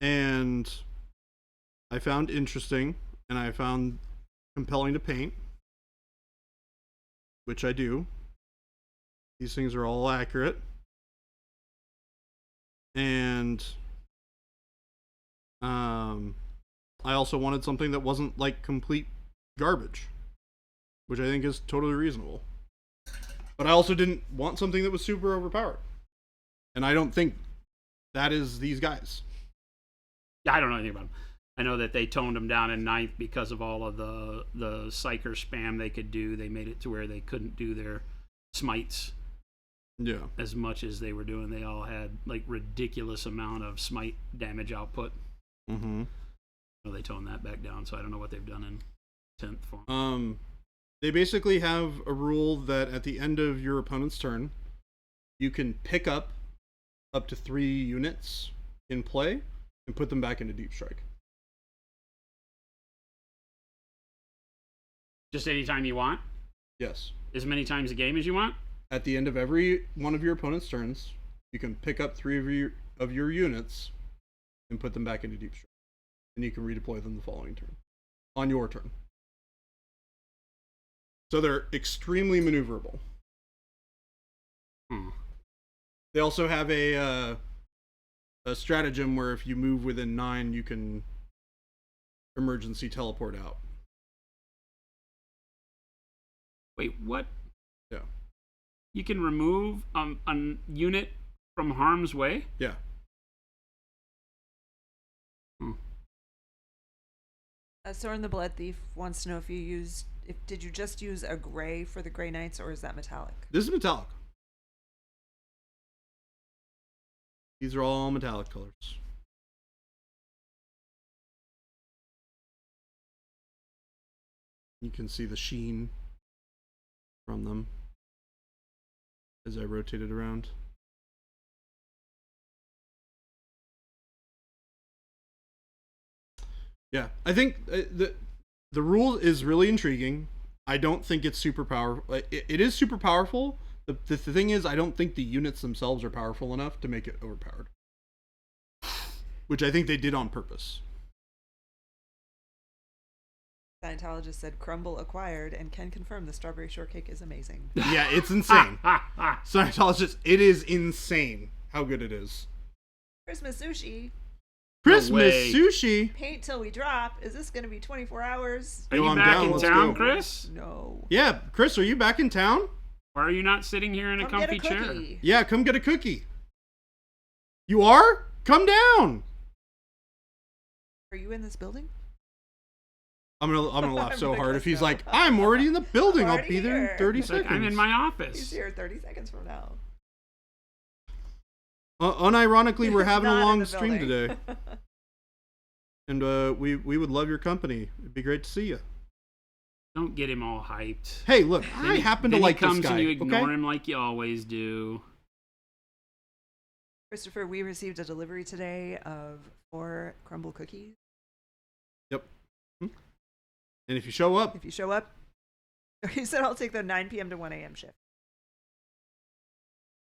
And I found interesting, and I found compelling to paint. Which I do. These things are all accurate. And I also wanted something that wasn't like complete garbage, which I think is totally reasonable. But I also didn't want something that was super overpowered. And I don't think that is these guys. Yeah, I don't know anything about them. I know that they toned them down in 9th because of all of the psyker spam they could do. They made it to where they couldn't do their smites. Yeah. As much as they were doing, they all had like ridiculous amount of smite damage output. Mm-hmm. So they toned that back down, so I don't know what they've done in 10th form. They basically have a rule that at the end of your opponent's turn, you can pick up to 3 units in play and put them back into deep strike. Just anytime you want? Yes. As many times a game as you want? At the end of every one of your opponent's turns, you can pick up 3 of your units and put them back into deep strike. And you can redeploy them the following turn. On your turn. So they're extremely maneuverable. They also have a stratagem where if you move within 9, you can emergency teleport out. Wait, what? Yeah. You can remove a unit from harm's way? Yeah. Soren the Blood Thief wants to know did you just use a gray for the Grey Knights, or is that metallic? This is metallic. These are all metallic colors. You can see the sheen from them as I rotate it around. Yeah, I think the rule is really intriguing. I don't think it's super powerful. It is super powerful. The thing is, I don't think the units themselves are powerful enough to make it overpowered. Which I think they did on purpose. Scientologist said crumble acquired and can confirm the strawberry shortcake is amazing. Yeah, it's insane. Scientologist, it is insane how good it is. Christmas sushi. Christmas sushi. Paint till we drop. Is this going to be 24 hours? Are Yo, you I'm back down. in Let's town, go. Chris? No. Yeah, Chris, are you back in town? Why are you not sitting here in a Come get comfy a chair? cookie. Yeah, come get a cookie. You are? Come down. Are you in this building? I'm gonna laugh I'm so gonna hard guess if he's no. like, I'm already in the building. I'm I'll already be there in here. 30 It's like, seconds. I'm in my He's office. here 30 seconds from now. Unironically, we're having a Not in long the stream building. today, and we would love your company. It'd be great to see you. Don't get him all hyped. Hey, look, Then I he- happen to then like he comes this guy. and you ignore Okay? him like you always do. Christopher, we received a delivery today of 4 crumble cookies. Yep. And if you show up, If you show up, he said I'll take the 9 p.m. to 1 a.m. shift.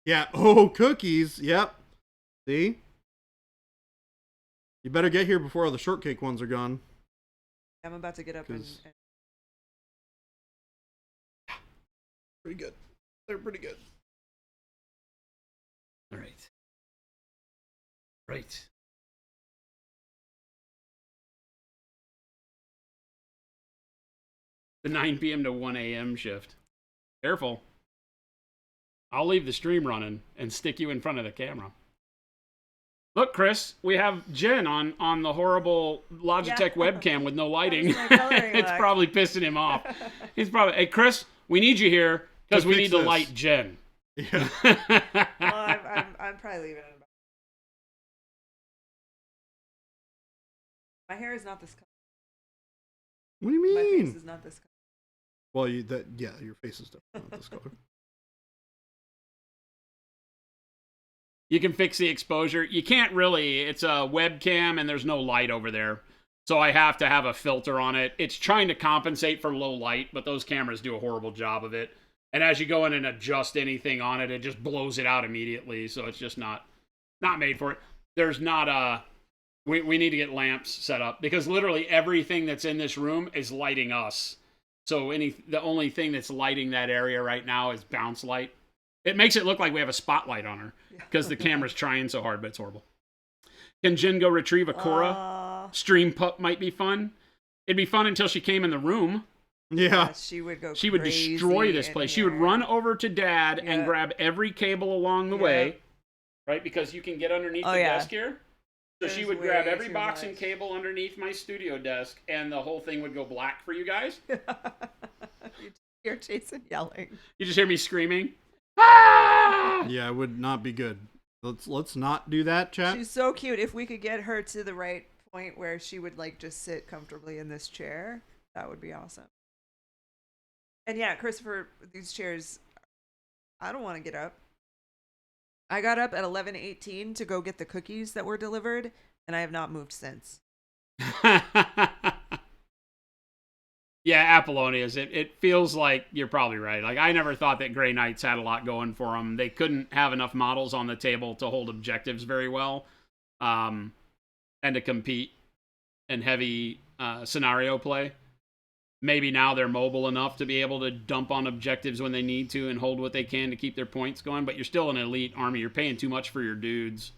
yeah. Oh, cookies. Yep. See? You better get here before all the shortcake ones are gone. I'm about to get up and 'Cause- Pretty good. They're pretty good. All right. Right. The 9 p.m. to 1 a.m. shift. Careful. I'll leave the stream running and stick you in front of the camera. Look, Chris, we have Jen on the horrible Logitech Yeah. webcam with no lighting. That was my coloring It's look. probably pissing him off. He's probably, hey, Chris, we need you here because To we fix need to this. light Jen. Yeah. well, I'm probably leaving it. My hair is not this color. What do you My face mean? is not this color. Well, your face is definitely not this color. You can fix the exposure. You can't really. It's a webcam and there's no light over there. So I have to have a filter on it. It's trying to compensate for low light, but those cameras do a horrible job of it. And as you go in and adjust anything on it, it just blows it out immediately. So it's just not made for it. There's not a... We need to get lamps set up because literally everything that's in this room is lighting us. So the only thing that's lighting that area right now is bounce light. It makes it look like we have a spotlight on her because the camera's trying so hard, but it's horrible. Can Jen go retrieve a Cora? Stream pup might be fun. It'd be fun until she came in the room. Yeah. She would go. She would destroy this place. She would run over to Dad and Yeah. grab every cable along the Yeah. way, right? Because you can get underneath Oh, the yeah. desk here. So she There's would grab way every too box and much. cable underneath my studio desk, and the whole thing would go black for you guys. You hear Jason yelling. You just hear me screaming. Ah! Yeah, it would not be good. Let's not do that, chat. She's so cute. If we could get her to the right point where she would like just sit comfortably in this chair, that would be awesome. And yeah, Christopher, these chairs, I don't want to get up. I got up at 11:18 to go get the cookies that were delivered, and I have not moved since. Yeah, Apollonius. It feels like you're probably right. Like, I never thought that Grey Knights had a lot going for them. They couldn't have enough models on the table to hold objectives very well, and to compete in heavy scenario play. Maybe now they're mobile enough to be able to dump on objectives when they need to and hold what they can to keep their points going, but you're still an elite army. You're paying too much for your dudes.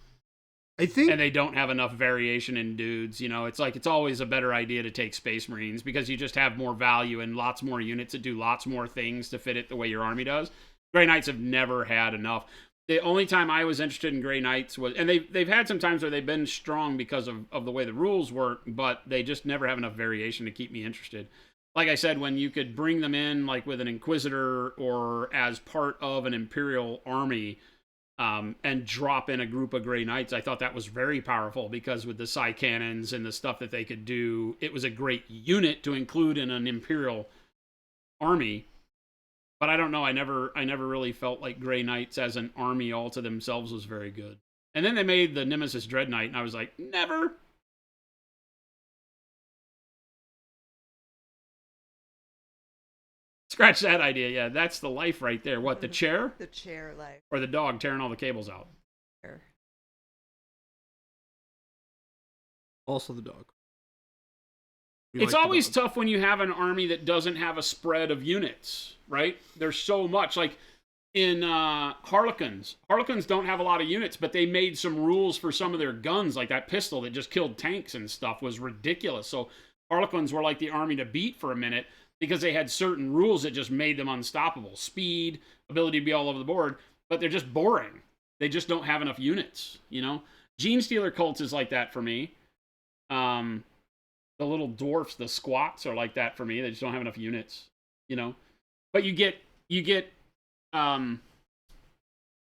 I think And they don't have enough variation in dudes. You know, it's like it's always a better idea to take Space Marines because you just have more value and lots more units that do lots more things to fit it the way your army does. Grey Knights have never had enough. The only time I was interested in Grey Knights was, and they've had some times where they've been strong because of the way the rules work, but they just never have enough variation to keep me interested. Like I said, when you could bring them in like with an Inquisitor or as part of an Imperial army, and drop in a group of Grey Knights, I thought that was very powerful because with the Psy cannons and the stuff that they could do, it was a great unit to include in an Imperial army. But I don't know, I never really felt like Grey Knights as an army all to themselves was very good. And then they made the Nemesis Dread Knight, and I was like, never. Scratch that idea. Yeah, that's the life right there. What, the chair? The chair life. Or the dog tearing all the cables out? also the dog. We It's like the always dog. tough when you have an army that doesn't have a spread of units, right? There's so much. Like in Harlequins. Harlequins don't have a lot of units, but they made some rules for some of their guns, like that pistol that just killed tanks and stuff was ridiculous. So Harlequins were like the army to beat for a minute because they had certain rules that just made them unstoppable. Speed, ability to be all over the board, but they're just boring. They just don't have enough units, you know? Gene Stealer cults is like that for me. The little dwarfs, the squats are like that for me. They just don't have enough units, you know? But you get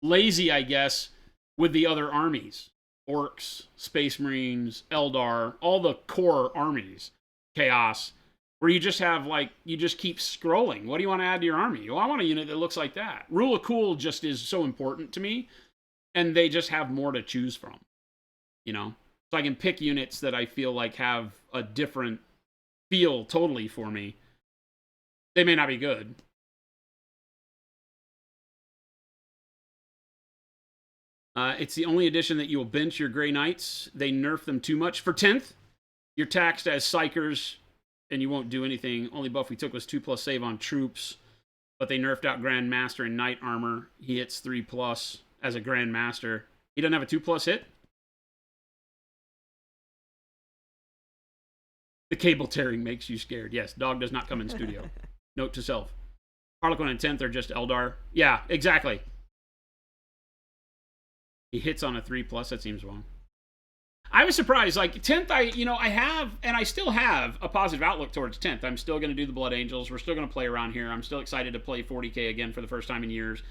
lazy, I guess, with the other armies. Orcs, Space Marines, Eldar, all the core armies. Chaos. Where you just have, like, you just keep scrolling. What do you want to add to your army? Well, I want a unit that looks like that. Rule of cool just is so important to me. And they just have more to choose from. You know? So I can pick units that I feel like have a different feel totally for me. They may not be good. It's the only edition that you will bench your Grey Knights. They nerf them too much. For 10th, you're taxed as Psychers, and you won't do anything. Only buff we took was 2+ save on troops, but they nerfed out Grand Master and Knight Armor. He hits 3+ as a Grand Master. He doesn't have a 2+ hit? The cable tearing makes you scared. Yes, dog does not come in studio. Note to self. Harlequin and 10th are just Eldar. Yeah, exactly. He hits on a 3+. That seems wrong. I was surprised. Like 10th, I have, and I still have a positive outlook towards 10th. I'm still going to do the Blood Angels. We're still going to play around here. I'm still excited to play 40k again for the first time in years.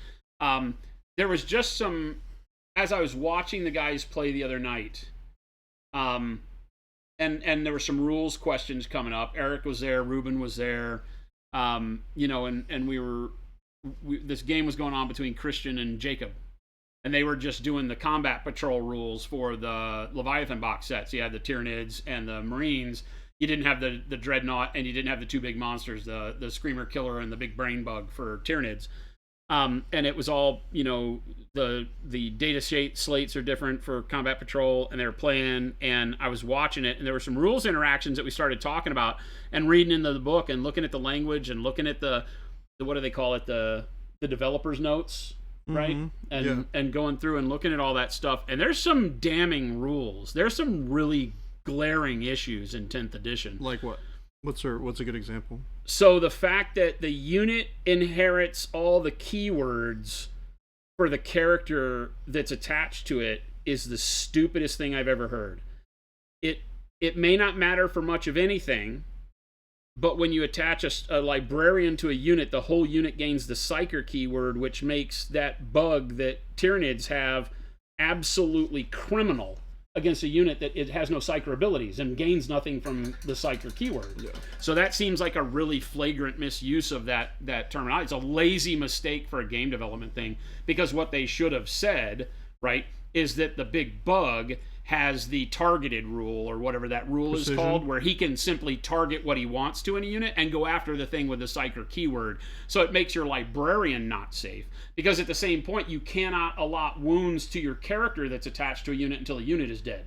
There was just some, as I was watching the guys play the other night, and there were some rules questions coming up. Eric was there. Ruben was there. And this game was going on between Christian and Jacob. And they were just doing the combat patrol rules for the Leviathan box sets. You had the Tyranids and the Marines. You didn't have the Dreadnought, and you didn't have the two big monsters, the Screamer Killer and the big Brain Bug for Tyranids. And it was all, the data slates are different for combat patrol, and they were playing, and I was watching it, and there were some rules interactions that we started talking about and reading into the book and looking at the language and looking at the what do they call it, the developer's notes. Right? And going through and looking at all that stuff. And there's some damning rules. There's some really glaring issues in 10th edition. Like what? What's a good example? So the fact that the unit inherits all the keywords for the character that's attached to it is the stupidest thing I've ever heard. It may not matter for much of anything, but when you attach a librarian to a unit, the whole unit gains the Psyker keyword, which makes that bug that Tyranids have absolutely criminal against a unit that it has no Psyker abilities and gains nothing from the Psyker keyword. Yeah. So that seems like a really flagrant misuse of that terminology. It's a lazy mistake for a game development thing, because what they should have said, right, is that the big bug has the targeted rule, or whatever that rule Precision. Is called, where he can simply target what he wants to in a unit and go after the thing with the Psyker keyword. So it makes your librarian not safe, because at the same point you cannot allot wounds to your character that's attached to a unit until the unit is dead.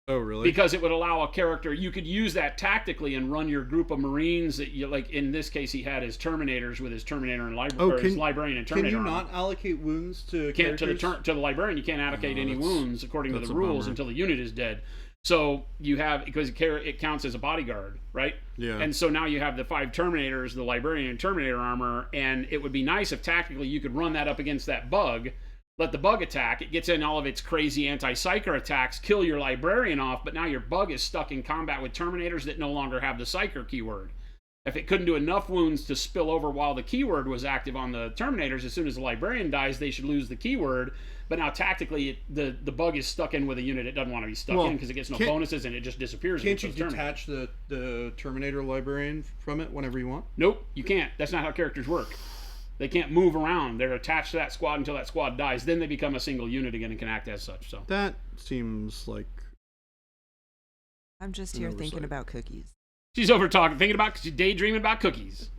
Oh, really? Because it would allow a character, you could use that tactically and run your group of Marines that you, like in this case he had his Terminators with his Terminator and his Librarian and Terminator. Can you not allocate wounds to characters? To the Librarian you can't allocate any wounds according to the rules until the unit is dead. So you have, because it counts as a bodyguard, right? Yeah. And so now you have the 5 Terminators, the Librarian and Terminator armor, and it would be nice if tactically you could run that up against that bug. Let the bug attack. It gets in all of its crazy anti-Psyker attacks, kill your Librarian off, but now your bug is stuck in combat with Terminators that no longer have the Psyker keyword. If it couldn't do enough wounds to spill over while the keyword was active on the Terminators, as soon as the Librarian dies, they should lose the keyword. But now tactically, the bug is stuck in with a unit it doesn't want to be stuck in, because it gets no bonuses and it just disappears. Can't you detach the Terminator Librarian from it whenever you want? Nope, you can't. That's not how characters work. They can't move around. They're attached to that squad until that squad dies. Then they become a single unit again and can act as such. So that seems like... I'm just here thinking about cookies. She's she's daydreaming about cookies.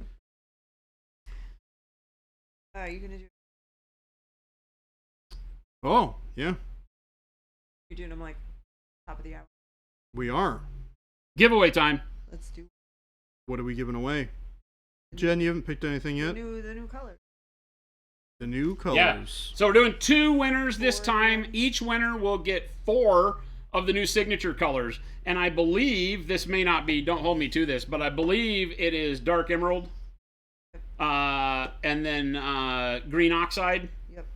Are you going to do... Oh, yeah. You're doing them like top of the hour. We are. Giveaway time. Let's do... What are we giving away? Jen, you haven't picked anything yet? The new colors. The new colors. Yeah. So we're doing 2 winners this time. Each winner will get 4 of the new signature colors. And I believe, this may not be, don't hold me to this, but I believe it is Dark Emerald. And then Green Oxide. Yep.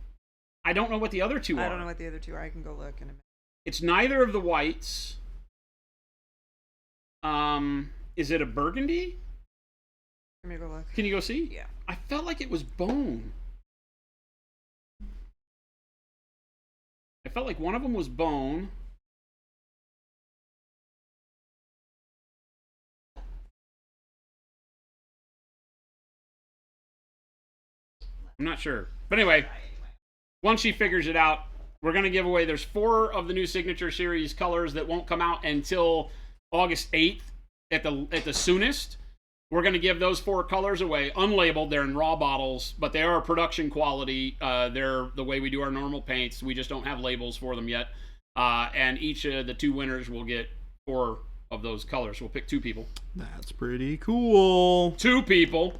I don't know what the other 2 are. I don't know what the other 2 are. I can go look in a minute. It's neither of the whites. Is it a burgundy? Let me go look. Can you go see? Yeah. I felt like it was bone. I felt like one of them was bone. I'm not sure. But anyway, once she figures it out, we're going to give away, there's 4 of the new Signature Series colors that won't come out until August 8th at the soonest. We're going to give those 4 colors away, unlabeled. They're in raw bottles, but they are production quality. They're the way we do our normal paints. We just don't have labels for them yet. And each of the 2 winners will get 4 of those colors. We'll pick 2 people. That's pretty cool. 2 people.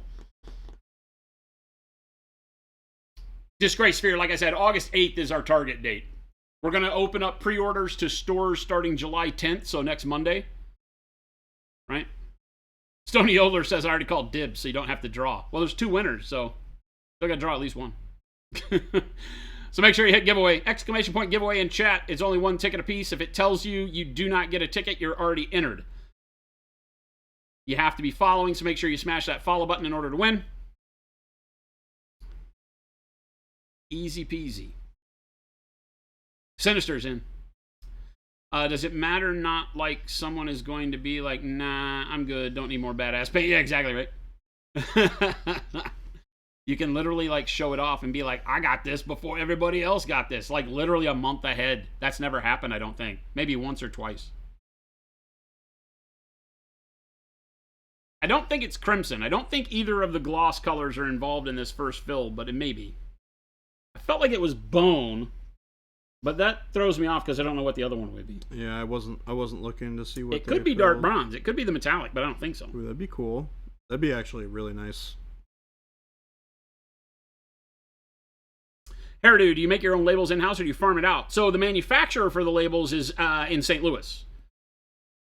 Disgrace Sphere, like I said, August 8th is our target date. We're going to open up pre-orders to stores starting July 10th, so next Monday. Right? Stony Yoder says, I already called dibs, so you don't have to draw. Well, there's 2 winners, so still got to draw at least one. So make sure you hit giveaway. Exclamation point giveaway in chat. It's only 1 ticket apiece. If it tells you you do not get a ticket, you're already entered. You have to be following, so make sure you smash that follow button in order to win. Easy peasy. Sinister's in. Does it matter not like someone is going to be like, nah, I'm good, don't need more badass paint? Yeah, exactly right. You can literally like show it off and be like, I got this before everybody else got this. Like literally a month ahead. That's never happened, I don't think. Maybe once or twice. I don't think it's Crimson. I don't think either of the gloss colors are involved in this first fill, but it may be. I felt like it was bone, but that throws me off because I don't know what the other one would be. Yeah, I wasn't looking to see what it could be dark bronze. It could be the metallic, but I don't think so. Ooh, that'd be cool. That'd be actually really nice. Hairdo, do you make your own labels in-house or do you farm it out? So the manufacturer for the labels is in St. Louis.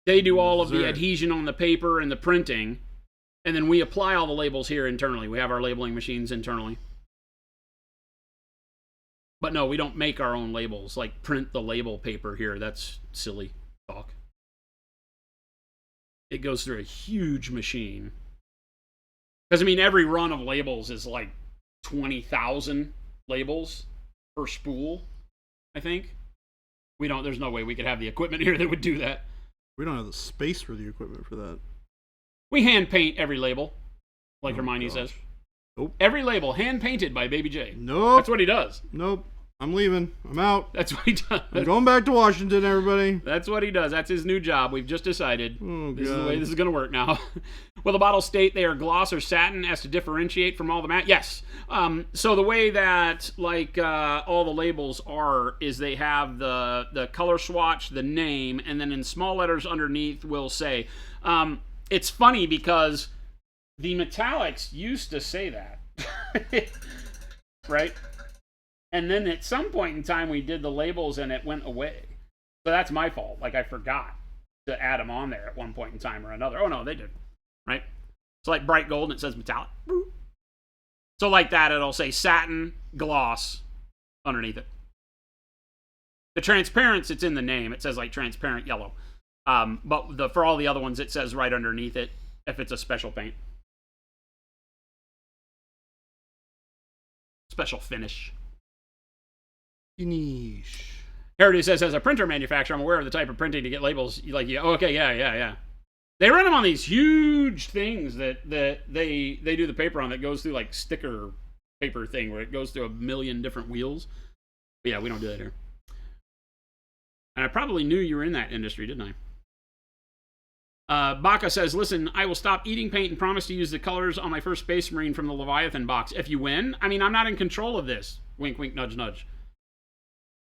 They do all of the adhesion on the paper and the printing, and then we apply all the labels here internally. We have our labeling machines internally. But no, we don't make our own labels, like print the label paper here. That's silly talk. It goes through a huge machine. Because, I mean, every run of labels is like 20,000 labels per spool, I think. There's no way we could have the equipment here that would do that. We don't have the space for the equipment for that. We hand paint every label, like Hermione says. Nope. Every label hand painted by Baby J. Nope. That's what he does. Nope. I'm leaving. I'm out. That's what he does. I'm going back to Washington, everybody. That's what he does. That's his new job. We've just decided. Oh, this is God. the way this is going to work now. Will the bottles state they are gloss or satin as to differentiate from all the matte? Yes. So the way that all the labels are is they have the color swatch, the name, and then in small letters underneath will say. It's funny because the metallics used to say that. Right? And then at some point in time, we did the labels and it went away. So that's my fault. Like, I forgot to add them on there at one point in time or another. Oh, no, they did. Right? It's like bright gold and it says metallic. So like that, it'll say satin, gloss underneath it. The transparency, it's in the name. It says like transparent yellow. But for all the other ones, it says right underneath it if it's a special paint. Special finish. Finish. Hairdo says, as a printer manufacturer, I'm aware of the type of printing to get labels. Like, yeah, okay, yeah. They run them on these huge things that they do the paper on that goes through like sticker paper thing where it goes through a million different wheels. But yeah, we don't do that here. And I probably knew you were in that industry, didn't I? Baka says, listen, I will stop eating paint and promise to use the colors on my first Space Marine from the Leviathan box. If you win, I mean, I'm not in control of this. Wink, wink, nudge, nudge.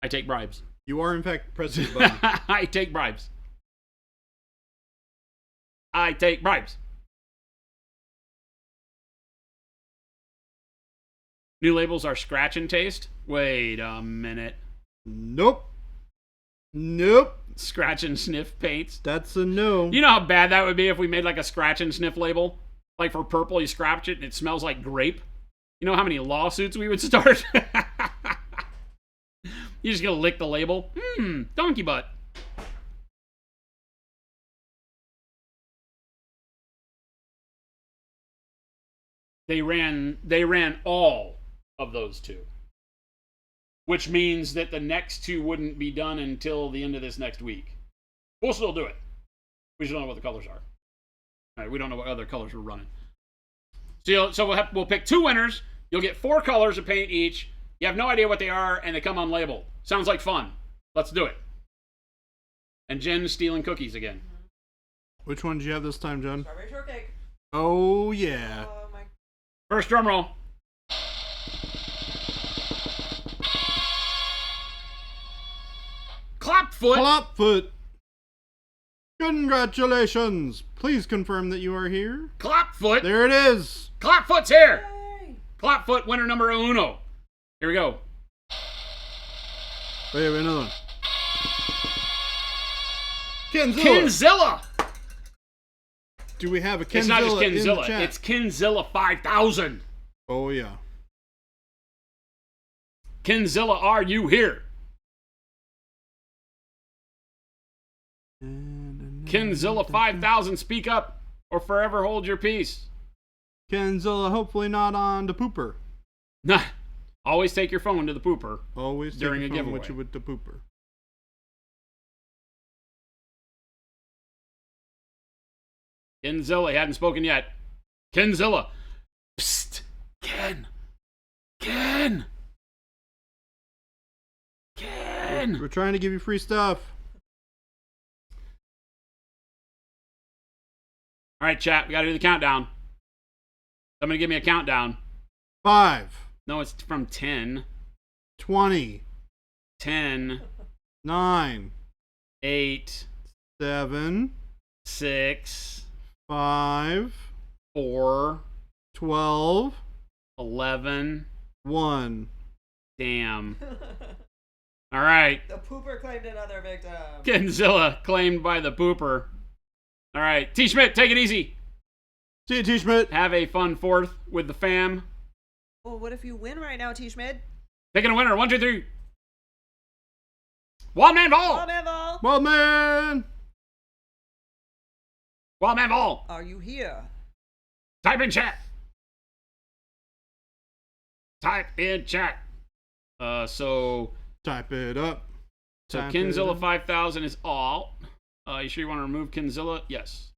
I take bribes. You are, in fact, President Biden. I take bribes. I take bribes. New labels are scratch and taste? Wait a minute. Nope. Scratch and sniff paints? That's a no. You know how bad that would be if we made like a scratch and sniff label? Like for purple, you scratch it and it smells like grape. You know how many lawsuits we would start? You just gonna lick the label? Donkey butt. They ran all of those two. which means that the next 2 wouldn't be done until the end of this next week. We'll still do it. We just don't know what the colors are. All right, we don't know what other colors we're running. So we'll pick 2 winners. You'll get 4 colors of paint each. You have no idea what they are, and they come unlabeled. Sounds like fun. Let's do it. And Jen's stealing cookies again. Which one did you have this time, Jen? Strawberry shortcake. Oh, yeah. Oh my. First drum roll. Clapfoot. Clapfoot. Congratulations. Please confirm that you are here. Clapfoot. There it is. Clapfoot's here. Yay. Clapfoot, winner number uno. Here we go. Wait, another one. Kenzilla. Kinzilla. Do we have a Kenzilla It's not just in the Kinzilla. chat? It's Kinzilla 5000. Oh, yeah. Kinzilla, are you here? Kinzilla 5000, speak up or forever hold your peace. Kenzilla, hopefully not on the pooper. Nah. Always take your phone to the pooper. Always During take a your phone giveaway. with you with the pooper. Kinzilla, he hadn't spoken yet. Kinzilla. Psst. Ken. Ken. Ken. We're trying to give you free stuff. All right, chat. We got to do the countdown. Somebody give me a countdown. 5, No, it's from 10. 20, 10, 9, 8, 7, 6, 5, 4, 12, 11. 1. Damn. All right. The pooper claimed another victim. Kinzilla claimed by the pooper. All right. T. Schmidt, take it easy. See you, T. Schmidt. Have a fun 4th with the fam. Well, what if you win right now, T. Schmid? Picking a winner. 1, 2, 3. Wild man ball. Wild man ball. Well, man. Wild man ball. Are you here? Type in chat. Type in chat. So Type it up. Type it Kinzilla up. 5000 is all. You sure you want to remove Kinzilla? Yes.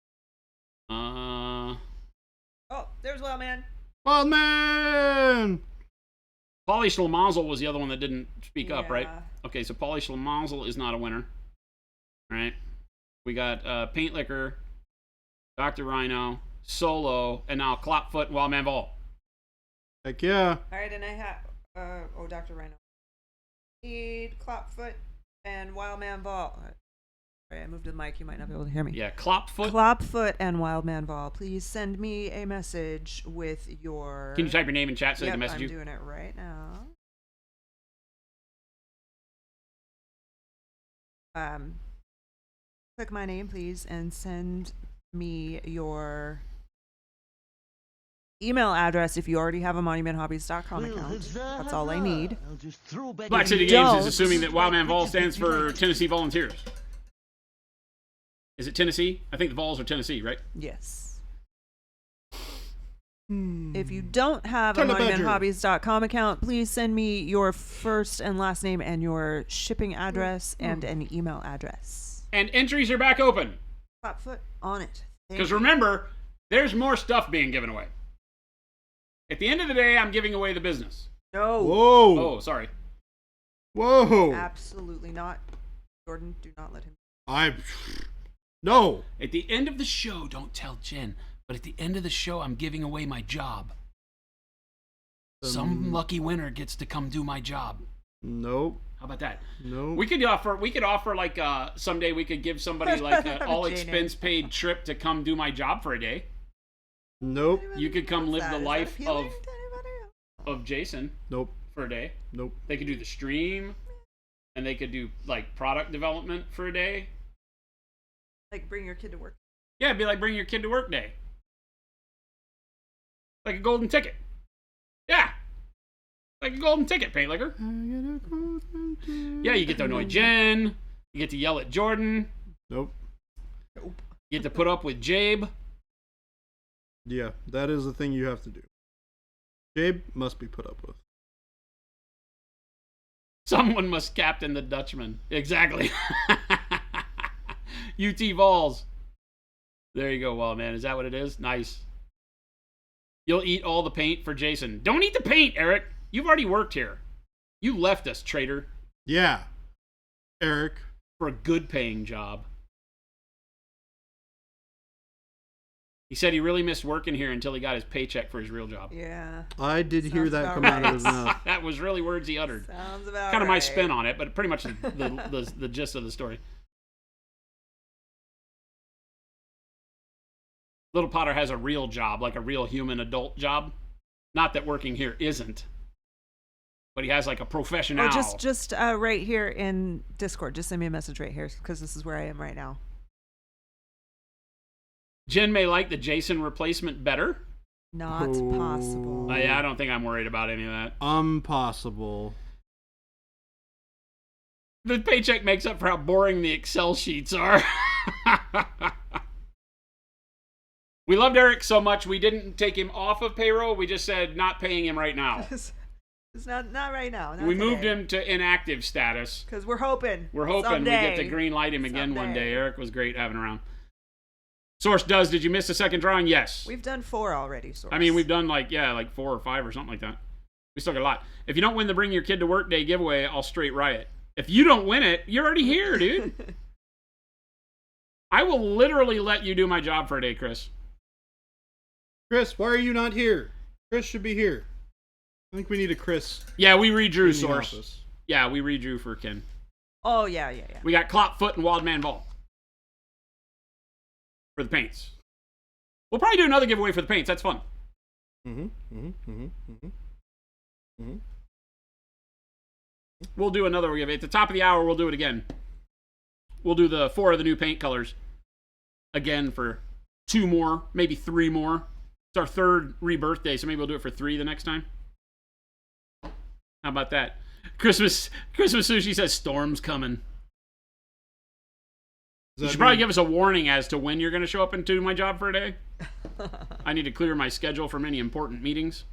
Oh, there's Wild Man. Well, man. Polly Schlemazel was the other one that didn't speak up, right? Yeah. Okay, so Polly Schlemazel is not a winner. All right. We got Paint Liquor, Dr. Rhino, Solo, and now Clapfoot and Wildman Ball. Heck yeah. All right, and I have Dr. Rhino. Need Clapfoot and Wild Man Ball. Sorry, I moved the mic. You might not be able to hear me. Yeah, Clapfoot. Clapfoot and Wild Man Ball. Please send me a message with your. Can you type your name in chat so they Yep, can message I'm you? doing it right now. Click my name, please, and send me your email address if you already have a monumenthobbies.com Well, account. huzzah, That's all I huzzah. need. I'll just throw back Black my City legs Games don't. is assuming that Wildman Vol Bitches stands if you for like. Tennessee Volunteers. Is it Tennessee? I think the Vols are Tennessee, right? Yes. If you don't have a Telebadger. monumenthobbies.com account, please send me your first and last name and your shipping address and an email address. And entries are back open. Clapfoot on it. Thank Because you. remember, there's more stuff being given away. At the end of the day, I'm giving away the business. No. Whoa. Oh, sorry. Whoa. Absolutely not. Jordan, do not let him. No. At the end of the show, don't tell Jen, but at the end of the show, I'm giving away my job. Some lucky winner gets to come do my job. Nope. How about that? Nope. We could offer like someday we could give somebody like an all expense paid trip to come do my job for a day. Nope. You could come live the Is that life appealing to anybody? of Jason Nope. for a day. Nope. They could do the stream, and they could do like product development for a day. Like, bring your kid to work. Yeah, it'd be like bring your kid to work day. Like a golden ticket. Yeah. Like a golden ticket, Paint Liquor. Yeah, you get to annoy Jen. You get to yell at Jordan. Nope. You get to put up with Jabe. Yeah, that is the thing you have to do. Jabe must be put up with. Someone must captain the Dutchman. Exactly. UT Vols. There you go, Wall man. Is that what it is? Nice. You'll eat all the paint for Jason. Don't eat the paint, Eric. You've already worked here. You left us, traitor. Yeah. Eric. For a good paying job. He said he really missed working here until he got his paycheck for his real job. Yeah. I did hear Sounds that about come out of his right. mouth. That was really words he uttered. Sounds about Kind of my right. spin on it, but pretty much the gist of the story. Little Potter has a real job, like a real human adult job. Not that working here isn't, but he has like a professional. Oh, just right here in Discord. Just send me a message right here because this is where I am right now. Jen may like the Jason replacement better. Not possible. Yeah, I don't think I'm worried about any of that. Impossible. The paycheck makes up for how boring the Excel sheets are. We loved Eric so much we didn't take him off of payroll. We just said not paying him right now. It's not right now. We moved him to inactive status. Because we're hoping. We're hoping someday, we get to green light him again one someday. day. Eric was great having around. Source does. Did you miss the second drawing? Yes. We've done 4 already, Source. I mean, we've done like 4 or 5 or something like that. We still got a lot. If you don't win the Bring Your Kid to Work Day giveaway, I'll straight riot. If you don't win it, you're already here, dude. I will literally let you do my job for a day, Chris. Chris, why are you not here? Chris should be here. I think we need a Chris. Yeah, we redrew in the Source. office. Yeah, we redrew for Ken. Oh, yeah. We got Clopfoot and Wildman Ball for the paints. We'll probably do another giveaway for the paints. That's fun. We'll do another giveaway. At the top of the hour, we'll do it again. We'll do the 4 of the new paint colors again for 2 more, maybe 3 more. It's our 3rd rebirthday, so maybe we'll do it for 3 the next time. How about that? Christmas Sushi says storm's coming. You should probably give us a warning as to when you're going to show up and do my job for a day. I need to clear my schedule from any important meetings.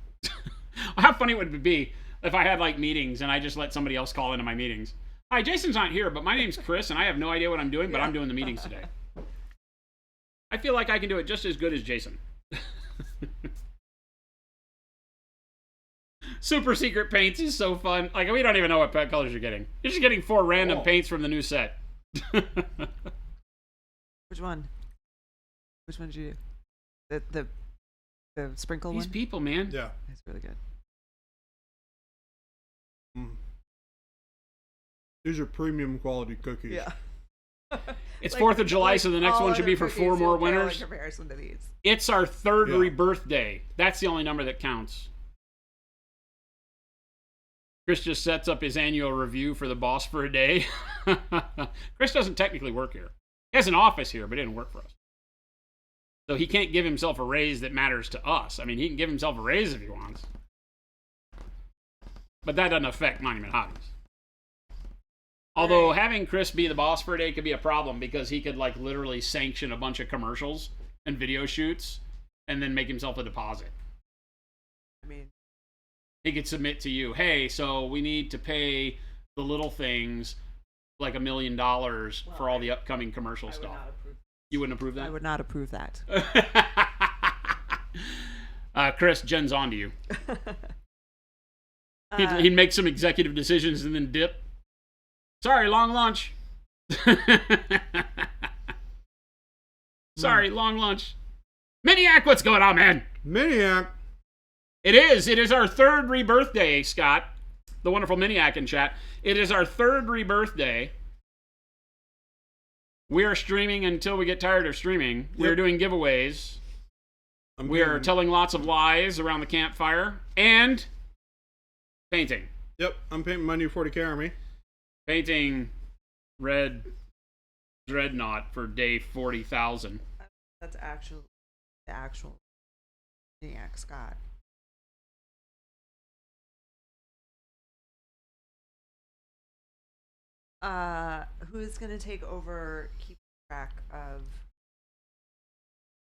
How funny would it be if I had like meetings and I just let somebody else call into my meetings? Hi, Jason's not here, but my name's Chris and I have no idea what I'm doing, but I'm doing the meetings today. I feel like I can do it just as good as Jason. Super secret paints is so fun. Like, we don't even know what colors you're getting. You're just getting 4 random paints from the new set. Which one? Which one did you do? The sprinkle These one? people, man. Yeah. That's really good. These are premium quality cookies. Yeah. It's 4th of July, so the next one should be for 4 more winners. In comparison to these. It's our 3rd Yeah. rebirthday. That's the only number that counts. Chris just sets up his annual review for the boss for a day. Chris doesn't technically work here. He has an office here, but he didn't work for us. So he can't give himself a raise that matters to us. I mean, he can give himself a raise if he wants. But that doesn't affect Monument Hobbies. Although having Chris be the boss for a day could be a problem because he could like literally sanction a bunch of commercials and video shoots and then make himself a deposit. I mean, He could submit to you, hey, so we need to pay the little things like $1 million for all the upcoming commercial stuff. You wouldn't approve that? I would not approve that. Chris, Jen's on to you. He'd make some executive decisions and then dip. Sorry, long lunch. Sorry, long lunch. Maniac, what's going on, man? Maniac. It is our 3rd rebirthday, Scott. The wonderful Maniac in chat. It is our 3rd rebirthday. We are streaming until we get tired of streaming. Yep. We're doing giveaways. We are telling lots of lies around the campfire. And painting. Yep, I'm painting my new 40K army. Painting Red Dreadnought for day 40,000. That's the actual Maniac Scott. Who's gonna take over keeping track of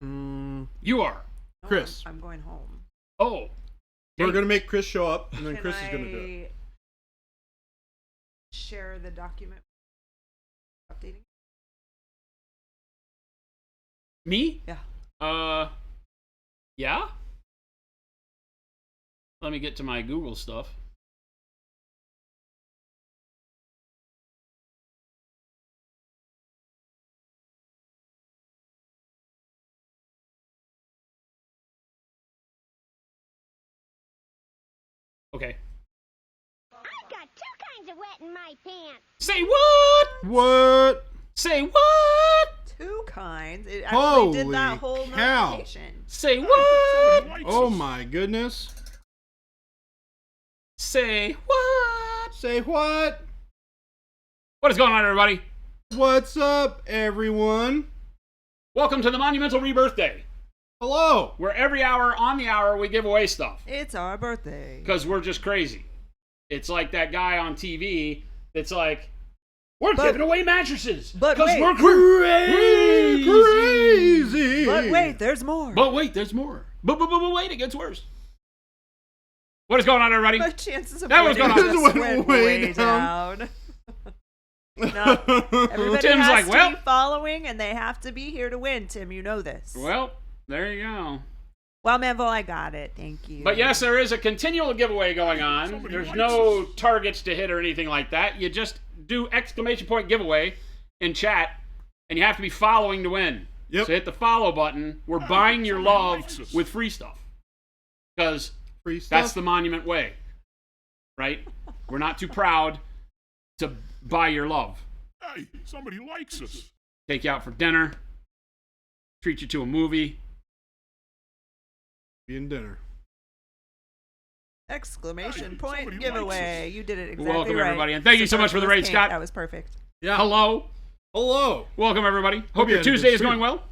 You are. No, Chris. I'm going home. Oh. We're going to make Chris show up, and then Can Chris is going to do it. share the document? Updating? Me? Yeah. Yeah? Let me get to my Google stuff. Okay. I've got two kinds of wet in my pants. Say what? What? Say what? Two kinds. It actually did that Holy whole cow. notification. Say what? Somebody likes Oh us. my goodness. Say what? Say what? What is going on, everybody? What's up, everyone? Welcome to the Monumental Rebirth Day, Hello. where every hour on the hour we give away stuff. It's our birthday. Because we're just crazy. It's like that guy on TV that's like, we're giving away mattresses. but Because wait. we're crazy. Crazy. But wait, there's more. But wait, there's more. But wait, it gets worse. What is going on, everybody? My chances of That was winning going on. just Went went way way down. down. No, everybody Tim's has like, to well- be following, and they have to be here to win. Tim, you know this. Well, there you go. Well, Manville, I got it. Thank you. But yes, there is a continual giveaway going on. Somebody There's likes no us. targets to hit or anything like that. You just do exclamation point giveaway in chat, and you have to be following to win. Yep. So hit the follow button. We're buying your somebody love likes us. with free stuff. Because Free stuff. that's the Monument way. Right? We're not too proud to buy your love. Hey, somebody likes us. Take you out for dinner. Treat you to a movie. Being dinner. Exclamation Hey, point somebody giveaway. likes You did it exactly Welcome, right. everybody, and thank you so much for the raid, Pink. Scott. That was perfect. Yeah. Hello. Hello. Welcome, everybody. Hope you your had a good Tuesday is stream. going well.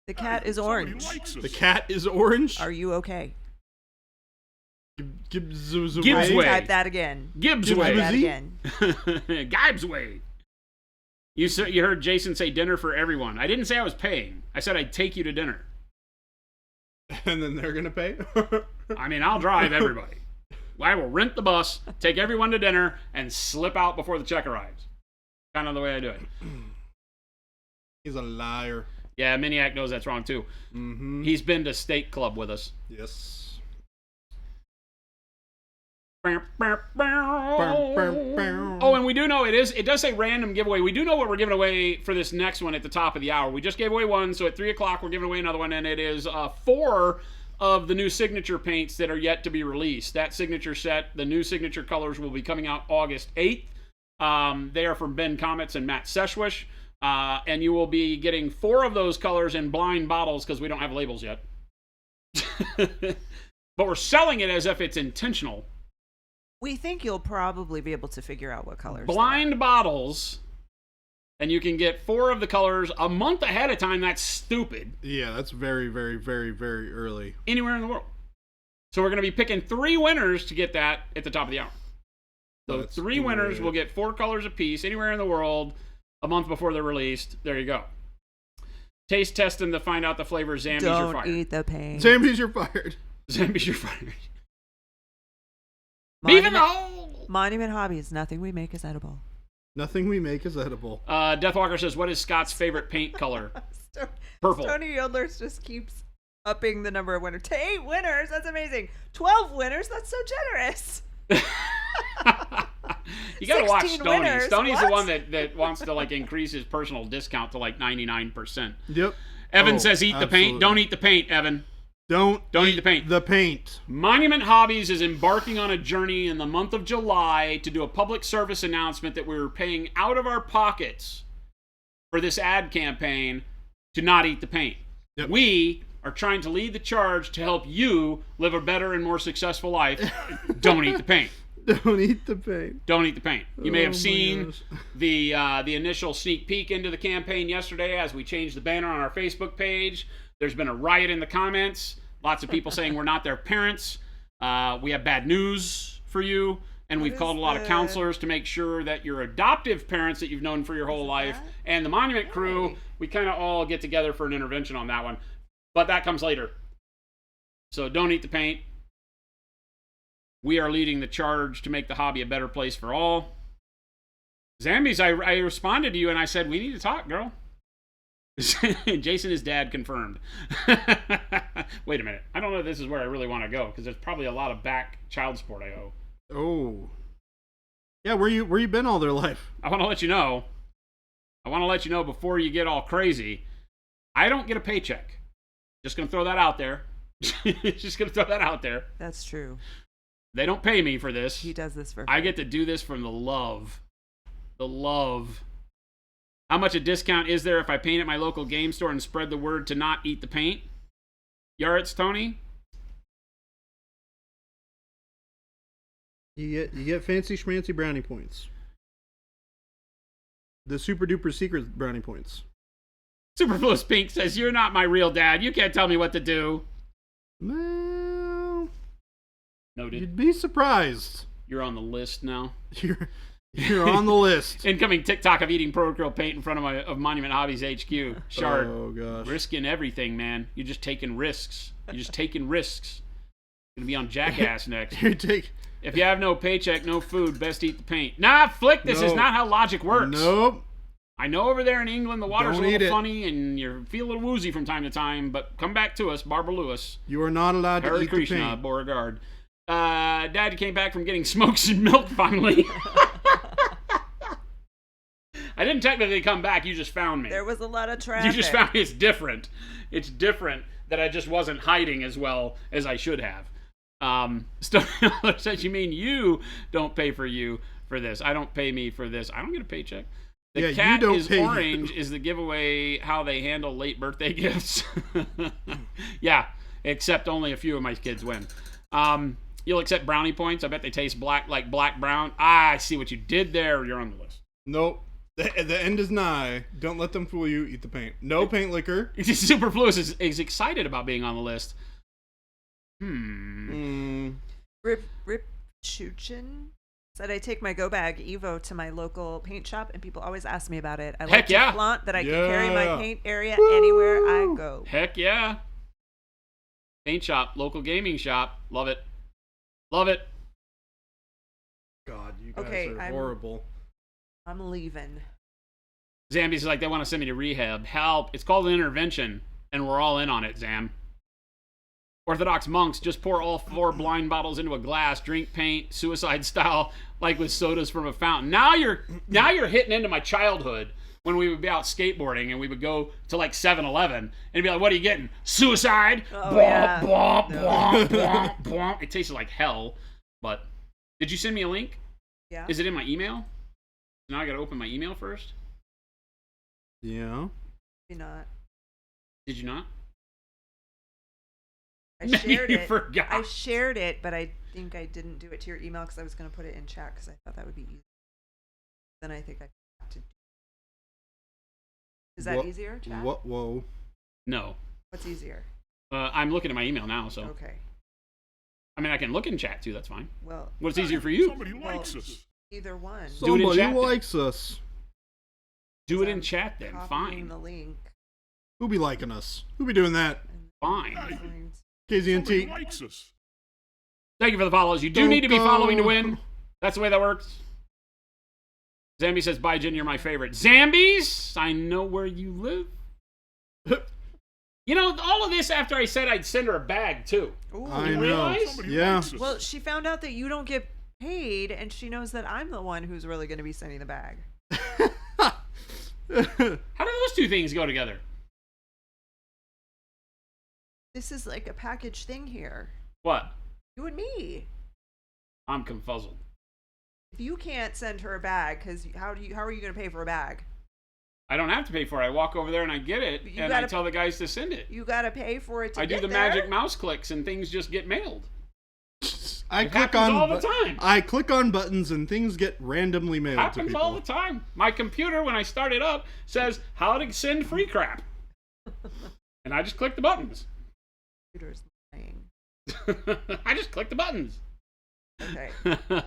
The cat is Somebody orange. likes us. The cat is orange. Are you okay? Gibbs Gibbs way. Type that again. Gibbs Gibbs Type way. that Wizzy? again. Gibbs way. You heard Jason say dinner for everyone. I didn't say I was paying. I said I'd take you to dinner. And then they're gonna pay. I mean, I'll drive everybody. I will rent the bus, take everyone to dinner, and slip out before the check arrives. Kind of the way I do it. He's a liar. Yeah, Miniac knows that's wrong too. Mm-hmm. He's been to State Club with us. Yes. Oh, and we do know it does say random giveaway. We do know what we're giving away for this next one at the top of the hour. We just gave away one, so at 3 o'clock we're giving away another one, and it is 4 of the new signature paints that are yet to be released. That signature set, the new signature colors, will be coming out August 8th. They are from Ben Comets and Matt Seshwish. And you will be getting 4 of those colors in blind bottles because we don't have labels yet. But we're selling it as if it's intentional. We think you'll probably be able to figure out what colors. they Blind bottles, and you can get 4 of the colors a month ahead of time. That's stupid. Yeah, that's very, very, very, very early. Anywhere in the world. So we're going to be picking 3 winners to get that at the top of the hour. So Let's 3 do winners it. will get 4 colors apiece anywhere in the world a month before they're released. There you go. Taste test them to find out the flavor. Zambies, you're Don't fired. eat the pain. Zambies, you're fired. Zambies, you're fired. Beef in the Monument, hole! Monument Hobbies. Nothing we make is edible. Nothing we make is edible. Deathwalker says, what is Scott's favorite paint color? Purple. Tony Yodlers just keeps upping the number of winners. 8 winners. That's amazing. 12 winners. That's so generous. You gotta watch 16 Stoney. winners, Stoney's the what? one that wants to like increase his personal discount to like 99%. Yep. Evan Oh, says, eat the paint. absolutely. Don't eat the paint, Evan. Don't eat the paint. The paint. Monument Hobbies is embarking on a journey in the month of July to do a public service announcement that we're paying out of our pockets for this ad campaign to not eat the paint. Yep. We are trying to lead the charge to help you live a better and more successful life. Don't eat the paint. Don't eat the paint. Don't eat the paint. You may Oh have my seen gosh. the initial sneak peek into the campaign yesterday as we changed the banner on our Facebook page. There's been a riot in the comments. Lots of people saying we're not their parents. We have bad news for you. And we've is called a lot of the- counselors to make sure that your adoptive parents that you've known for your whole life that? and the Monument crew, Hey. we kind of all get together for an intervention on that one. But that comes later. So don't eat the paint. We are leading the charge to make the hobby a better place for all. Zambies, I responded to you and I said, we need to talk, girl. Jason, his dad, confirmed. Wait a minute. I don't know if this is where I really want to go, because there's probably a lot of back child support I owe. Oh. Yeah, where you been all their life? I want to let you know. Before you get all crazy, I don't get a paycheck. Just going to throw that out there. That's true. They don't pay me for this. He does this for free. I get to do this from the love. The love. How much a discount is there if I paint at my local game store and spread the word to not eat the paint? Yaretz, Tony? You get fancy schmancy brownie points. The super duper secret brownie points. Superfluous Pink says, you're not my real dad. You can't tell me what to do. Well, Noted. you'd be surprised. You're on the list now. You're on the list. Incoming TikTok of eating Pro Acryl paint in front of Monument Hobbies HQ. Shard. Oh gosh. Risking everything, man. You're just taking risks. Gonna be on Jackass next. If you have no paycheck, no food, best eat the paint. Nah, Flick, this is not how logic works. Nope. I know over there in England the water's Don't a eat little it. funny and you feel a little woozy from time to time, but come back to us, Barbara Lewis. You are not allowed to Hare eat the Krishna, paint. Beauregard. Dad came back from getting smokes and milk finally. I didn't technically come back, you just found me. There was a lot of traffic. You just found me. It's different. It's different that I just wasn't hiding as well as I should have. Stone says, you mean you don't pay for you for this. I don't pay me for this. I don't get a paycheck. The cat you don't is pay orange you. is the giveaway how they handle late birthday gifts. Yeah, except only a few of my kids win. You'll accept brownie points. I bet they taste black like black brown. I see what you did there. You're on the list. Nope. The end is nigh. Don't let them fool you. Eat the paint. No paint liquor. Superfluous is excited about being on the list. Rip Chuchin said, I take my go bag Evo to my local paint shop and people always ask me about it. I like Heck yeah. to flaunt that I can carry my paint area Woo. anywhere I go. Heck yeah. Paint shop, local gaming shop. Love it. Love it. God, you guys Okay, are I'm- horrible. I'm leaving. Zambies is like, they want to send me to rehab. Help. It's called an intervention, and we're all in on it, Zam. Orthodox monks, just pour all 4 blind bottles into a glass, drink paint, suicide style, like with sodas from a fountain. Now you're hitting into my childhood when we would be out skateboarding and we would go to like 7-Eleven and be like, what are you getting? Suicide? Oh, Bwomp, yeah. bwomp, No. bwomp, bwomp, bwomp. It tasted like hell, but did you send me a link? Yeah. Is it in my email? Now I gotta open my email first. Yeah. Maybe not. Did you not? I Maybe shared you it. forgot. I shared it, but I think I didn't do it to your email because I was going to put it in chat because I thought that would be easy. Then I think I forgot to. Is that What- easier, chat? What? Whoa. No. What's easier? I'm looking at my email now, so. Okay. I mean, I can look in chat too, that's fine. Well, What's easier for you? Somebody likes us. either one. Do it in Somebody chat then. likes us. Do it in I'm chat then. Copying Fine. the link. Who be liking us? Who be doing that? Fine. Somebody KZNT. likes us. Thank you for the follows. You do need to be following to win. That's the way that works. Zambi says, bye, Jen, you're my favorite. Zambies, I know where you live. You know, all of this after I said I'd send her a bag, too. Ooh. I You know. realize? Somebody Yeah. likes us. Well, she found out that you don't get paid, and she knows that I'm the one who's really going to be sending the bag. How do those two things go together? This is like a package thing here. What? You and me. I'm confuzzled. If you can't send her a bag, because how are you going to pay for a bag? I don't have to pay for it. I walk over there and I get it, You and I gotta- tell the guys to send it. You got to pay for it to I do get the there. magic mouse clicks and things just get mailed. I It click happens on all the time. I click on buttons and things get randomly mailed to Happens people. all the time. My computer, when I start it up, says how to send free crap. And I just click the buttons. Computer's lying. I just click the buttons. Okay.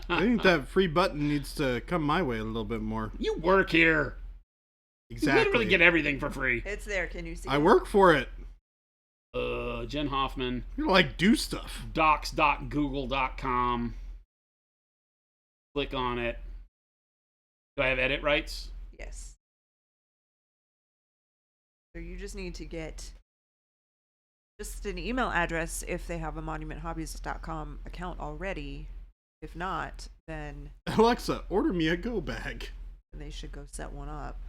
I think that free button needs to come my way a little bit more. You work here. Exactly. You literally get everything for free. It's there. Can you see I it? work for it. Jen Hoffman, You like do stuff. docs.google.com. Click on it. Do I have edit rights? Yes. So you just need to get just an email address if they have a monumenthobbies.com account already. If not, then Alexa, order me a go bag. they should go set one up.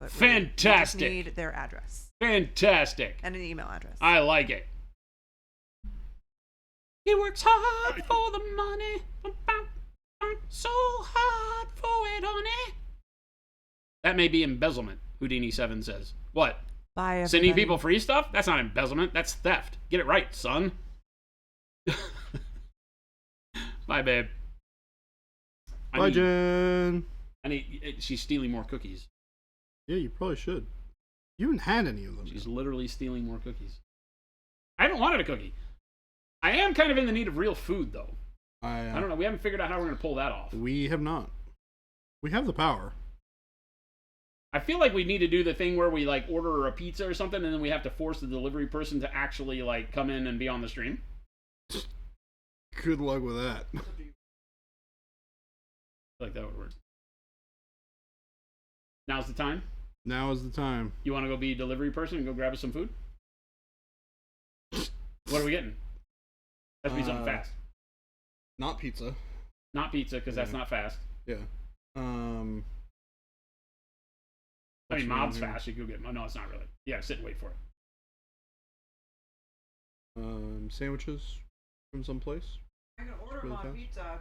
But Fantastic. Really, you just need their address Fantastic. and an email address. I like it. He works hard for the money. So hard for it, honey. That may be embezzlement, Houdini7 says. What? Bye, everybody. Sending people free stuff? That's not embezzlement. That's theft. Get it right, son. Bye, babe. Bye, Jen. She's stealing more cookies. Yeah, you probably should. You haven't had any of them. She's literally stealing more cookies. I haven't wanted a cookie. I am kind of in the need of real food, though. I don't know. We haven't figured out how we're going to pull that off. We have not. We have the power. I feel like we need to do the thing where we like order a pizza or something, and then we have to force the delivery person to actually like come in and be on the stream. Good luck with that. I feel like that would work. Now's the time. Now is the time. You want to go be a delivery person and go grab us some food? What are we getting? That'd be something fast. Not pizza. Not pizza, because that's not fast. Yeah. I mean, mob's fast. You can go get. No, it's not really. You gotta sit and wait for it. Sandwiches from someplace. I'm going to order Really my fast. pizza.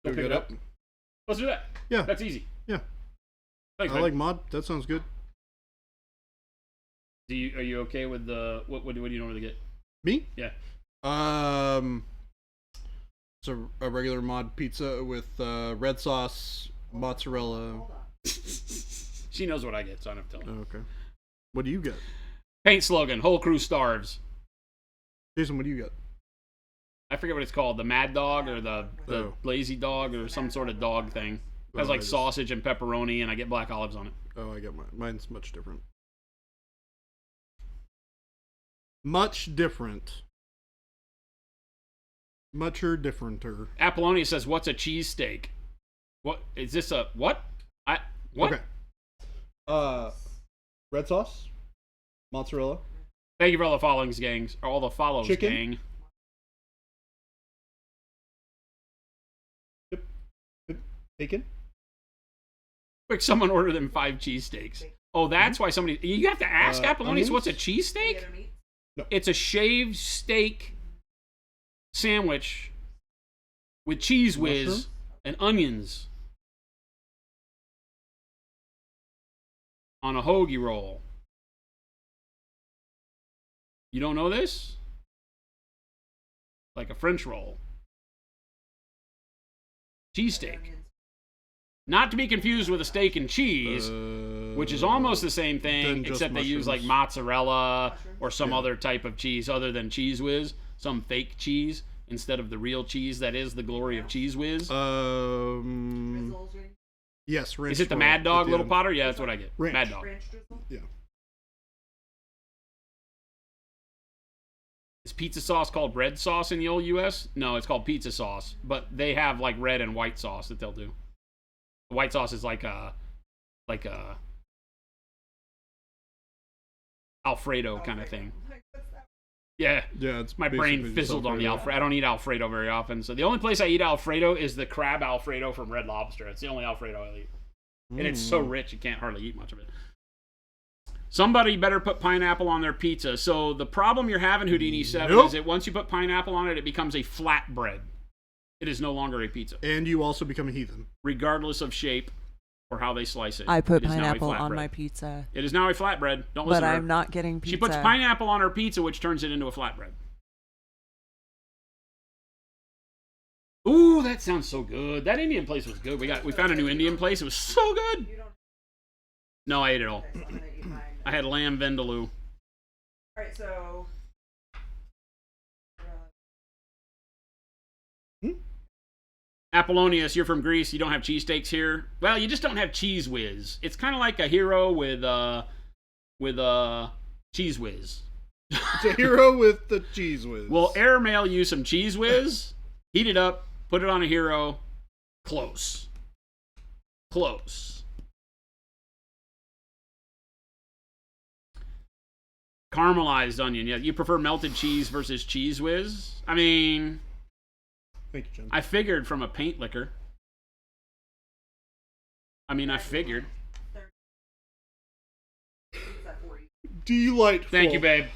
Go Go pick get it up. Let's do that. Yeah. That's easy. Yeah. Thanks, I man. like mod. That sounds good. Are you okay with the what do you normally get? Me? Yeah. It's a regular mod pizza with red sauce, mozzarella. She knows what I get, so I don't have to tell her. Oh, okay. What do you get? Paint slogan: whole crew starves. Jason, what do you get? I forget what it's called. The Mad Dog or the Oh. Lazy Dog or some sort of dog thing. It has Oh, like sausage and pepperoni, and I get black olives on it. Oh, I get mine. Mine's much different. Much different. Mucher differenter. Apollonia says, "What's a cheesesteak? What is this? A what? What? Okay. Red sauce, mozzarella, Thank you for all the followings, gangs. Or all the follows, Chicken. gang. bacon. Quick, someone ordered them 5 cheesesteaks. Oh, that's why somebody. You have to ask Apollonius, onions? what's a cheesesteak? No. It's a shaved steak sandwich with cheese whiz Mushroom? and onions on a hoagie roll. You don't know this? Like a French roll. Cheesesteak. Not to be confused with a steak and cheese, which is almost the same thing, then just except they use like mushrooms. mozzarella or some Yeah. other type of cheese other than Cheese Whiz, some fake cheese instead of the real cheese that is the glory of Cheese Whiz. Yes, ranch Is it the swirl Mad Dog, at the Little end. Potter? Yeah, that's what I get. Ranch. Mad Dog. Yeah. Is pizza sauce called red sauce in the old U.S.? No, it's called pizza sauce, but they have like red and white sauce that they'll do. The white sauce is like a Alfredo kind of thing. Yeah. Yeah, it's My brain basically just fizzled on the Alfredo. I don't eat Alfredo very often, so the only place I eat Alfredo is the crab Alfredo from Red Lobster. It's the only Alfredo I eat, and it's so rich you can't hardly eat much of it. Somebody better put pineapple on their pizza. So the problem you're having, Houdini 7, Nope. is that once you put pineapple on it, it becomes a flatbread. It is no longer a pizza, And you also become a heathen. regardless of shape or how they slice it. I put It is now a pineapple on flatbread. my pizza, It is now a flatbread. Don't listen but to her. I'm not getting pizza. She puts pineapple on her pizza, which turns it into a flatbread. Ooh, that sounds so good. That Indian place was good. We found a new Indian place. It was so good. No, I ate it all. I had lamb vindaloo. All right, so Apollonius, you're from Greece. You don't have cheesesteaks here. Well, you just don't have Cheese Whiz. It's kind of like a hero with Cheese Whiz. It's a hero with the cheese whiz. We'll airmail you some Cheese Whiz, heat it up, Put it on a hero. Close. Close. Caramelized onion. Yeah, you prefer melted cheese versus Cheese Whiz? I mean, Thank you, Jen. I figured from a paint liquor. I figured. Delightful. Thank you, babe.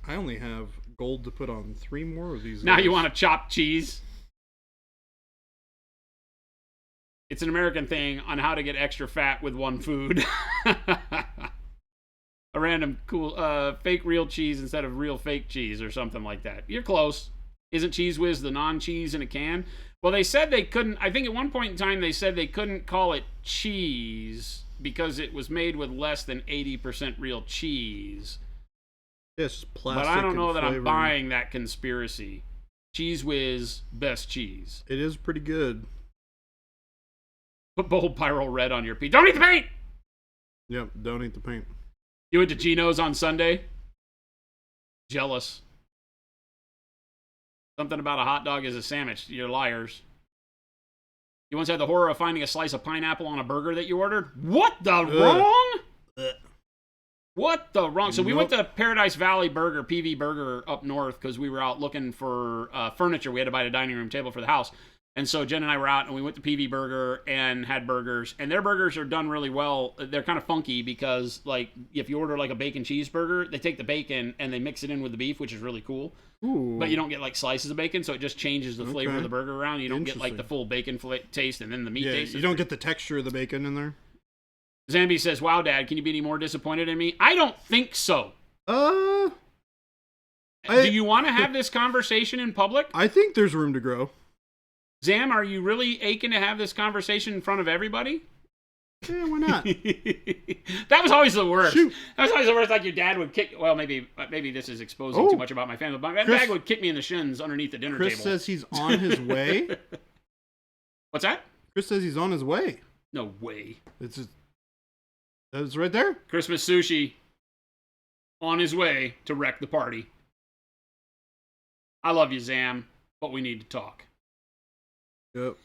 I only have gold to put on 3 more of these. Now guys. you want to chop cheese? It's an American thing on how to get extra fat with one food. A random cool fake real cheese instead of real fake cheese or something like that. You're close. Isn't Cheese Whiz the non-cheese in a can? Well, they said they couldn't. I think at one point in time they said they couldn't call it cheese because it was made with less than 80% real cheese. Yeah, it's just plastic. But I don't know that I'm flavoring. buying that conspiracy. Cheese Whiz, best cheese. It is pretty good. Put bold pyro red on your pizza. Don't eat the paint! Yep, don't eat the paint. You went to Gino's on Sunday? Jealous. Something about a hot dog is a sandwich. You're liars. You once had the horror of finding a slice of pineapple on a burger that you ordered? What the wrong? What the wrong? So we went to Paradise Valley Burger, PV Burger up north because we were out looking for furniture. We had to buy a dining room table for the house. And so Jen and I were out and we went to PV Burger and had burgers. And their burgers are done really well. They're kind of funky because, like, if you order like a bacon cheeseburger, they take the bacon and they mix it in with the beef, which is really cool. Ooh. But you don't get like slices of bacon, so it just changes the flavor of the burger around. You don't get like the Interesting. full bacon taste and then the meat taste. You don't get the texture of the bacon in there. Zambi says, "Wow, Dad, can you be any more disappointed in me?" I don't think so. Do you want to have this conversation in public? I think there's room to grow. Zam, are you really aching to have this conversation in front of everybody? Yeah, why not? That was always the worst. Shoot. That was always the worst. Like your dad would kick. Well, maybe this is exposing too much about my family. But my dad would kick me in the shins underneath the dinner Chris table. says he's on his way. What's that? Chris says he's on his way. No way. It's just, that's right there. Christmas sushi on his way to wreck the party. I love you, Zam, but we need to talk. Yep.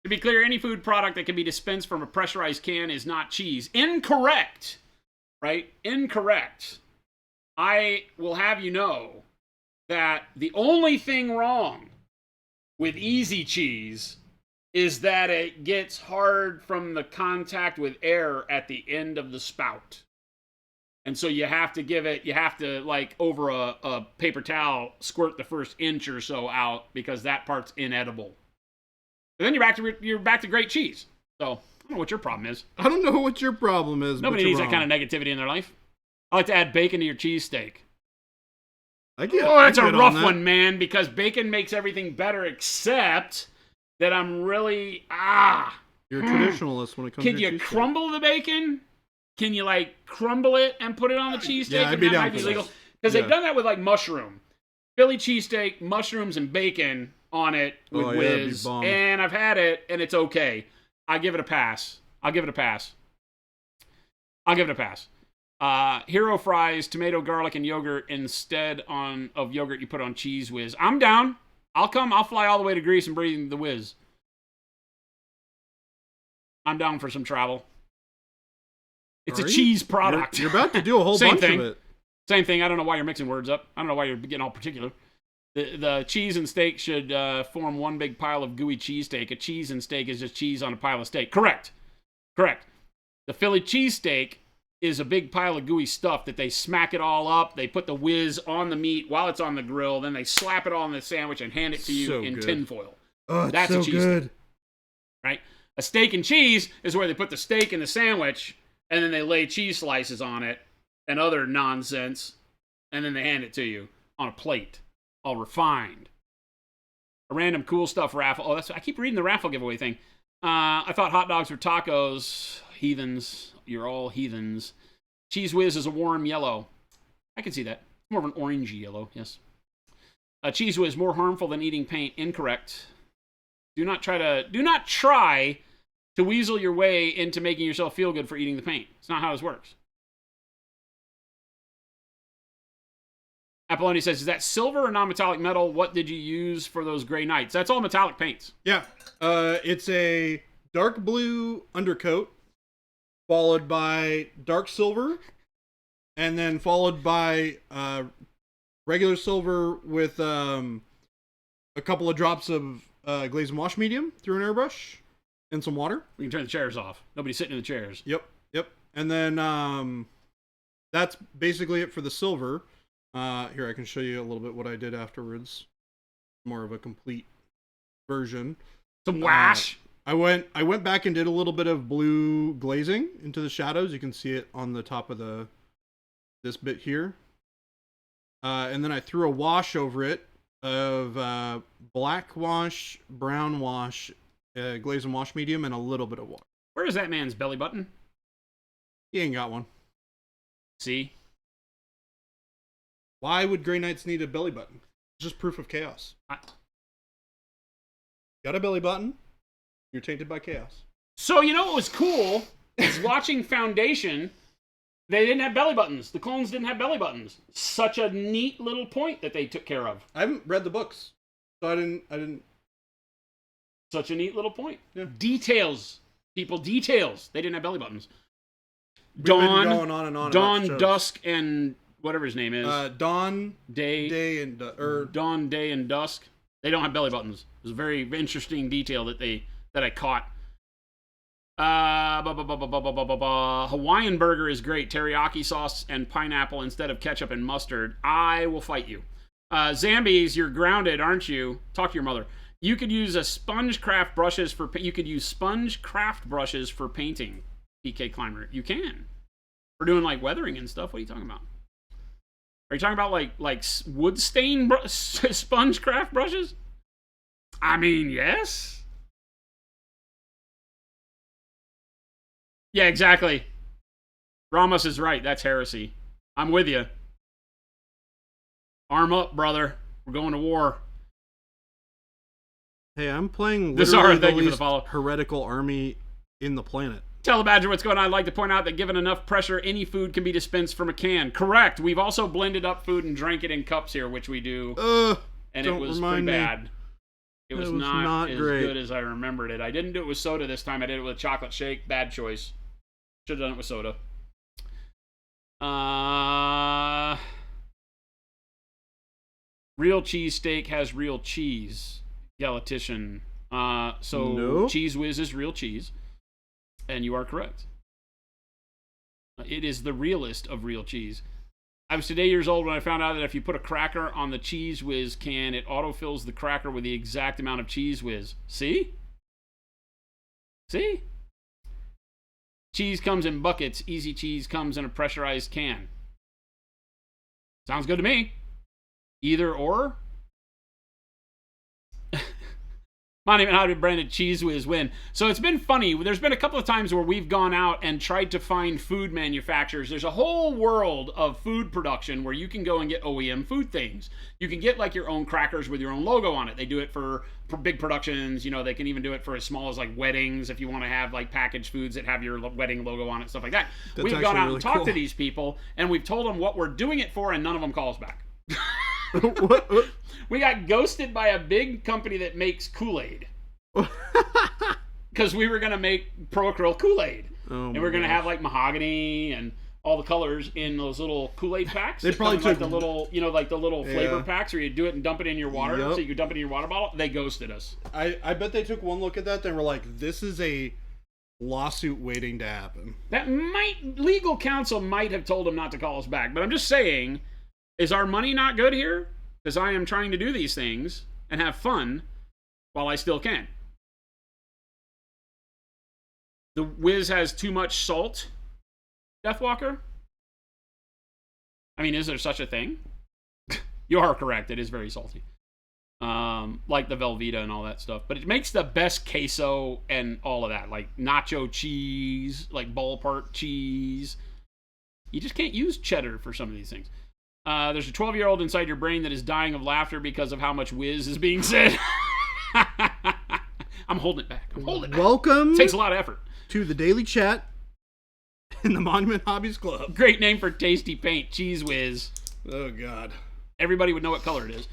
To be clear, any food product that can be dispensed from a pressurized can is not cheese. Incorrect. Right? Incorrect. I will have you know that the only thing wrong with easy cheese is that it gets hard from the contact with air at the end of the spout. And so you have to like over a paper towel squirt the first inch or so out because that part's inedible. And then you're back to great cheese. So I don't know what your problem is. I don't know what your problem is. Nobody but needs you're that kind of negativity in their life. I like to add bacon to your cheesesteak. That's a rough one, man, because bacon makes everything better except that I'm really You're a traditionalist when it comes to Can you cheesesteak. crumble the bacon? Can you like crumble it and put it on the cheesesteak? Yeah, I'd and be that down might be for legal. that. Because Yeah. they've done that with like mushroom. Philly cheesesteak, mushrooms, and bacon on it with Oh, yeah, that'd be whiz. bomb. And I've had it, and it's okay. I give it a pass. Hero fries, tomato, garlic, and yogurt instead of yogurt you put on Cheese Whiz. I'm down. I'll fly all the way to Greece and bring the whiz. I'm down for some travel. It's Are a you? cheese product. You're about to do a whole Same bunch thing. of it. Same thing. I don't know why you're mixing words up. I don't know why you're getting all particular. The cheese and steak should form one big pile of gooey cheesesteak. A cheese and steak is just cheese on a pile of steak. Correct. The Philly cheesesteak is a big pile of gooey stuff that they smack it all up. They put the whiz on the meat while it's on the grill. Then they slap it all in the sandwich and hand it to you So in good. tinfoil. Oh, it's That's so a cheesesteak. good. Right? A steak and cheese is where they put the steak in the sandwich and then they lay cheese slices on it and other nonsense, and then they hand it to you on a plate, all refined. A random cool stuff raffle. Oh, I keep reading the raffle giveaway thing. I thought hot dogs were tacos. Heathens. You're all heathens. Cheese Whiz is a warm yellow. I can see that. More of an orangey yellow, yes. Cheese Whiz more harmful than eating paint. Incorrect. Do not try to weasel your way into making yourself feel good for eating the paint. It's not how this works. Apollonia says, is that silver or non-metallic metal? What did you use for those gray knights? That's all metallic paints. Yeah. It's a dark blue undercoat, followed by dark silver, and then followed by regular silver with a couple of drops of glaze and wash medium through an airbrush and some water. We can turn the chairs off. Nobody's sitting in the chairs. Yep. And then that's basically it for the silver. Here, I can show you a little bit what I did afterwards. More of a complete version. Some wash. I went back and did a little bit of blue glazing into the shadows. You can see it on the top of this bit here. And then I threw a wash over it of black wash, brown wash, glaze and wash medium, and a little bit of water. Where is that man's belly button? He ain't got one. See? Why would Grey Knights need a belly button? It's just proof of chaos. Got a belly button? You're tainted by chaos. So, you know what was cool? Is watching Foundation, they didn't have belly buttons. The clones didn't have belly buttons. Such a neat little point that they took care of. I haven't read the books, so I didn't. Such a neat little point. Yeah. Details. People, details. They didn't have belly buttons. We've been going on and on Dawn, about shows. Dusk, and whatever his name is. Dawn, Day, and Dawn, Day, and Dusk. They don't have belly buttons. It was a very interesting detail that I caught. Hawaiian burger is great. Teriyaki sauce and pineapple instead of ketchup and mustard. I will fight you. Zambies, you're grounded, aren't you? Talk to your mother. You could use sponge craft brushes for painting. PK Climber, you can. We're doing like weathering and stuff. What are you talking about? Are you talking about like wood stain sponge craft brushes? I mean, yes. Yeah, exactly. Ramos is right. That's heresy. I'm with you. Arm up, brother. We're going to war. Hey, I'm playing This literally thank the you for the least follow. heretical army in the planet. Tell the Badger what's going on. I'd like to point out that given enough pressure, any food can be dispensed from a can. Correct. We've also blended up food and drank it in cups here, which we do. And it was pretty bad. It was not as great. good as I remembered it. I didn't do it with soda this time. I did it with chocolate shake. Bad choice. Should have done it with soda. Real cheesesteak has real cheese. Galatician. No. Cheese Whiz is real cheese. And you are correct. It is the realest of real cheese. I was today years old when I found out that if you put a cracker on the Cheese Whiz can, it autofills the cracker with the exact amount of Cheese Whiz. See? See? Cheese comes in buckets. Easy cheese comes in a pressurized can. Sounds good to me. Either or. Not even how to branded Cheese Whiz win. So it's been funny. There's been a couple of times where we've gone out and tried to find food manufacturers. There's a whole world of food production where you can go and get OEM food things. You can get like your own crackers with your own logo on it. They do it for big productions. You know, they can even do it for as small as like weddings if you want to have like packaged foods that have your wedding logo on it, stuff like that. We've gone out really and talked cool to these people and we've told them what we're doing it for, and none of them call us back. What? We got ghosted by a big company that makes Kool-Aid. Because we were going to make Acryl Kool-Aid. Oh, and we're going to have like mahogany and all the colors in those little Kool-Aid packs. They probably like took the little, like the little flavor Yeah. packs where you do it and dump it in your water. Yep. So you could dump it in your water bottle. They ghosted us. I bet they took one look at that and were like, this is a lawsuit waiting to happen. Legal counsel might have told them not to call us back. But I'm just saying, is our money not good here? Because I am trying to do these things and have fun while I still can. The Whiz has too much salt, Deathwalker? I mean, is there such a thing? You are correct. It is very salty. Like the Velveeta and all that stuff. But it makes the best queso and all of that. Like nacho cheese, like ballpark cheese. You just can't use cheddar for some of these things. There's a 12-year-old inside your brain that is dying of laughter because of how much whiz is being said. I'm holding it back. Welcome It takes a lot of effort. to the Daily Chat in the Monument Hobbies Club. Great name for tasty paint, Cheese Whiz. Oh, God. Everybody would know what color it is.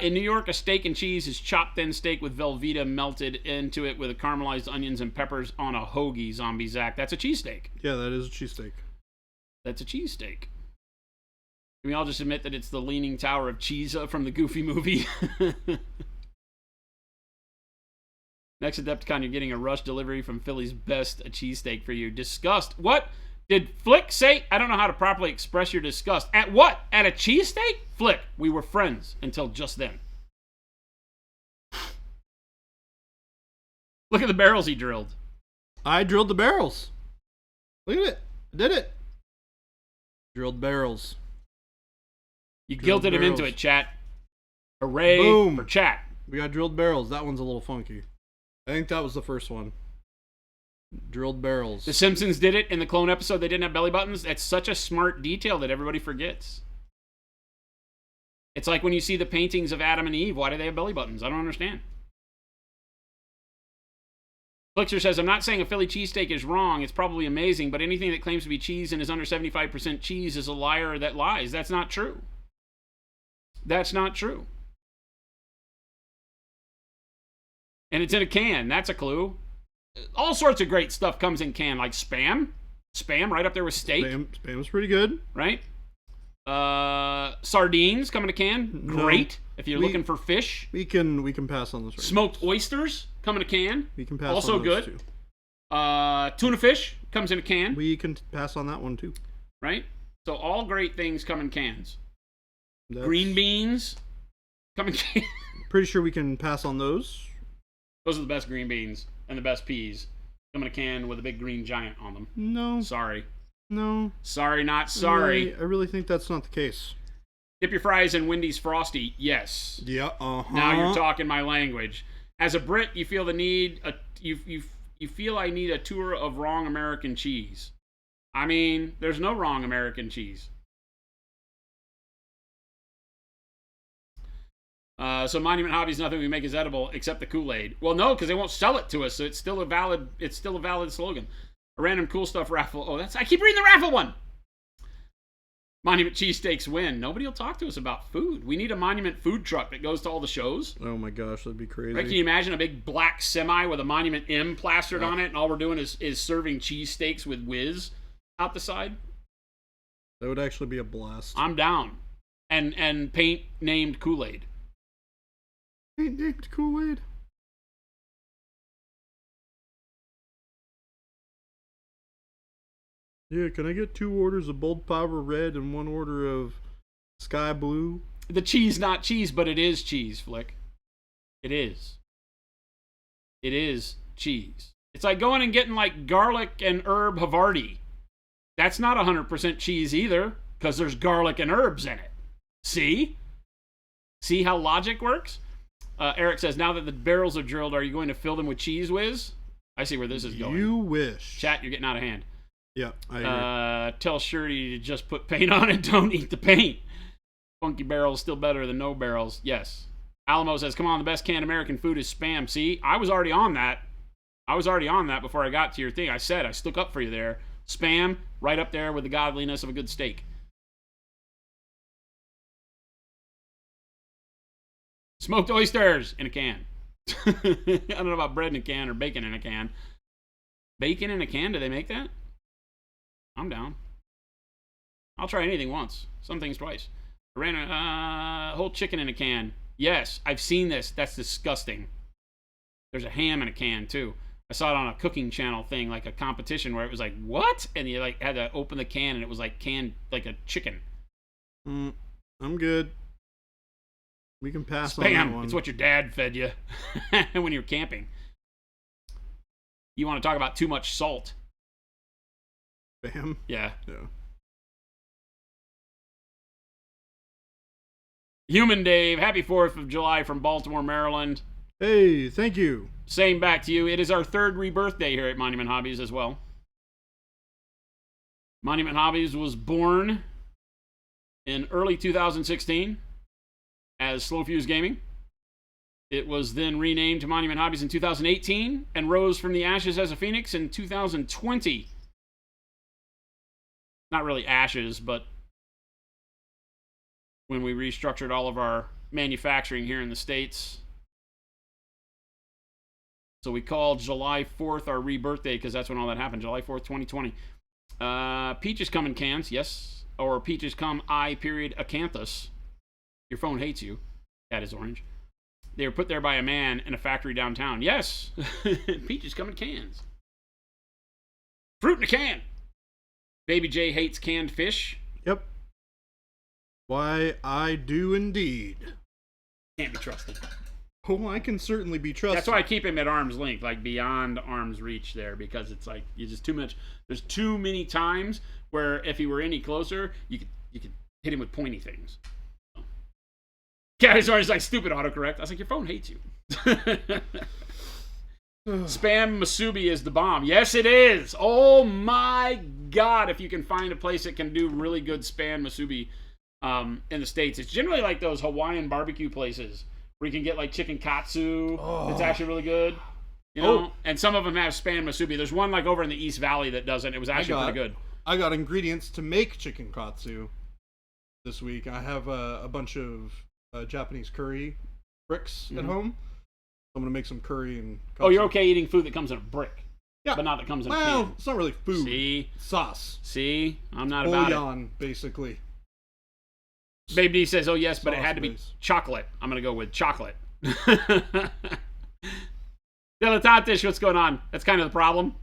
In New York, a steak and cheese is chopped thin steak with Velveeta melted into it with caramelized onions and peppers on a hoagie, Zombie Zach. That's a cheesesteak. Yeah, that is a cheesesteak. That's a cheesesteak. Can we all just admit that it's the Leaning Tower of Cheesa from the Goofy movie? Next Adepticon, you're getting a rush delivery from Philly's Best, a cheesesteak for you. Disgust. What? Did Flick say? I don't know how to properly express your disgust. At what? At a cheesesteak? Flick, we were friends until just then. Look at the barrels he drilled. I drilled the barrels. Look at it. I did it. Drilled barrels. You Drilled guilted him into barrels. it, chat. Hooray Boom. for chat. We got drilled barrels. That one's a little funky. I think that was the first one. Drilled barrels. The Simpsons did it in the clone episode. They didn't have belly buttons. That's such a smart detail that everybody forgets. It's like when you see the paintings of Adam and Eve. Why do they have belly buttons? I don't understand. Flixer says, I'm not saying a Philly cheesesteak is wrong. It's probably amazing, but anything that claims to be cheese and is under 75% cheese is a liar that lies. That's not true. That's not true. And it's in a can. That's a clue. All sorts of great stuff comes in can, like Spam. Spam right up there with steak. Spam was pretty good. Right? Sardines come in a can. Great. If you're looking for fish. We can pass on this. Right Smoked oysters come in a can. We can pass also on those good. Too. Tuna fish comes in a can. We can pass on that one too. Right? So all great things come in cans. That's Green beans come in cans. Pretty sure we can pass on those. Those are the best green beans and the best peas. Come in a can with a big green giant on them. No. Sorry. No. Sorry, not sorry. I really think that's not the case. Dip your fries in Wendy's Frosty. Yes. Yeah. Now you're talking my language. As a Brit, you feel the need. You feel I need a tour of wrong American cheese. I mean, there's no wrong American cheese. So Monument Hobbies, nothing we make is edible except the Kool-Aid. Well, no, because they won't sell it to us, so it's still a valid slogan. A random cool stuff raffle. Oh, I keep reading the raffle one. Monument cheesesteaks win. Nobody will talk to us about food. We need a Monument food truck that goes to all the shows. Oh my gosh, that'd be crazy. Right? Can you imagine a big black semi with a Monument M plastered on it, and all we're doing is serving cheesesteaks with whiz out the side? That would actually be a blast. I'm down. And paint named Kool-Aid. Ain't named Kool-Aid. Yeah, can I get 2 orders of Bold Power Red and 1 order of Sky Blue? The cheese, not cheese, but it is cheese, Flick. It is. It is cheese. It's like going and getting like garlic and herb Havarti. That's not 100% cheese either, because there's garlic and herbs in it. See? See how logic works? Eric says, now that the barrels are drilled, are you going to fill them with cheese whiz? I see where this is going. You wish. Chat, you're getting out of hand. Yeah, I agree. Tell Shirty to just put paint on it. Don't eat the paint. Funky barrels still better than no barrels. Yes. Alamo says, come on, the best canned American food is Spam. See, I was already on that. Before I got to your thing. I said, I stuck up for you there. Spam, right up there with the godliness of a good steak. Smoked oysters in a can. I don't know about bread in a can or bacon in a can. Bacon in a can? Do they make that? I'm down. I'll try anything once. Some things twice. I ran a whole chicken in a can. Yes, I've seen this. That's disgusting. There's a ham in a can, too. I saw it on a cooking channel thing, like a competition where it was like, what? And you like had to open the can and it was like canned, like a chicken. I'm good. We can pass on that Spam. one. It's what your dad fed you when you were camping. You want to talk about too much salt. Spam? Yeah. Yeah. Human Dave, happy 4th of July from Baltimore, Maryland. Hey, thank you. Same back to you. It is our 3rd rebirth day here at Monument Hobbies as well. Monument Hobbies was born in early 2016 as Slow Fuse Gaming. It was then renamed to Monument Hobbies in 2018 and rose from the ashes as a phoenix in 2020. Not really ashes, but when we restructured all of our manufacturing here in the States. So we called July 4th our rebirth day because that's when all that happened. July 4th, 2020. Peaches come in cans, yes. Or peaches come acanthus. Your phone hates you. That is orange. They were put there by a man in a factory downtown. Yes. Peaches come in cans. Fruit in a can. Baby J hates canned fish. Yep. Why, I do indeed. Can't be trusted. Oh, I can certainly be trusted. That's why I keep him at arm's length, like beyond arm's reach there, because it's like you just too much. There's too many times where if he were any closer, you could hit him with pointy things. Yeah, he's always like stupid autocorrect. I was like, your phone hates you. Spam Masubi is the bomb. Yes, it is. Oh my God! If you can find a place that can do really good spam Masubi in the States, it's generally like those Hawaiian barbecue places where you can get like chicken katsu. It's actually really good. You know, and some of them have spam Masubi. There's one like over in the East Valley that doesn't. It was actually pretty good. I got ingredients to make chicken katsu this week. I have a bunch of Japanese curry bricks at home. I'm gonna make some curry and katsu. Oh, you're okay eating food that comes in a brick. Yeah. But not that comes in a Well, can. it's not really food. See? It's sauce. See? I'm not about it. Bouillon, basically. Baby D says, oh yes, but it Sauce had to be base. chocolate. I'm going to go with chocolate. Dilettantish, what's going on? That's kind of the problem.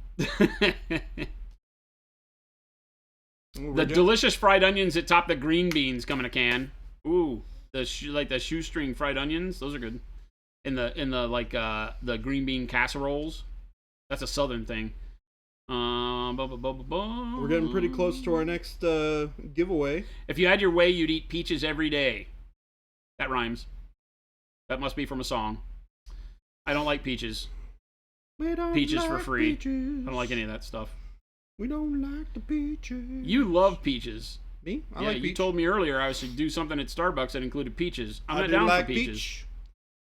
The delicious fried onions that top the green beans come in a can. Ooh, like the shoestring fried onions. Those are good. In the like the green bean casseroles. That's a southern thing. We're getting pretty close to our next giveaway. If you had your way, you'd eat peaches every day. That rhymes. That must be from a song. I don't like peaches. We don't Peaches like for free. Peaches. I don't like any of that stuff. We don't like the peaches. You love peaches. Me? I Yeah, like you peach. told me earlier I should do something at Starbucks that included peaches. I'm I not do down like for peaches. peach.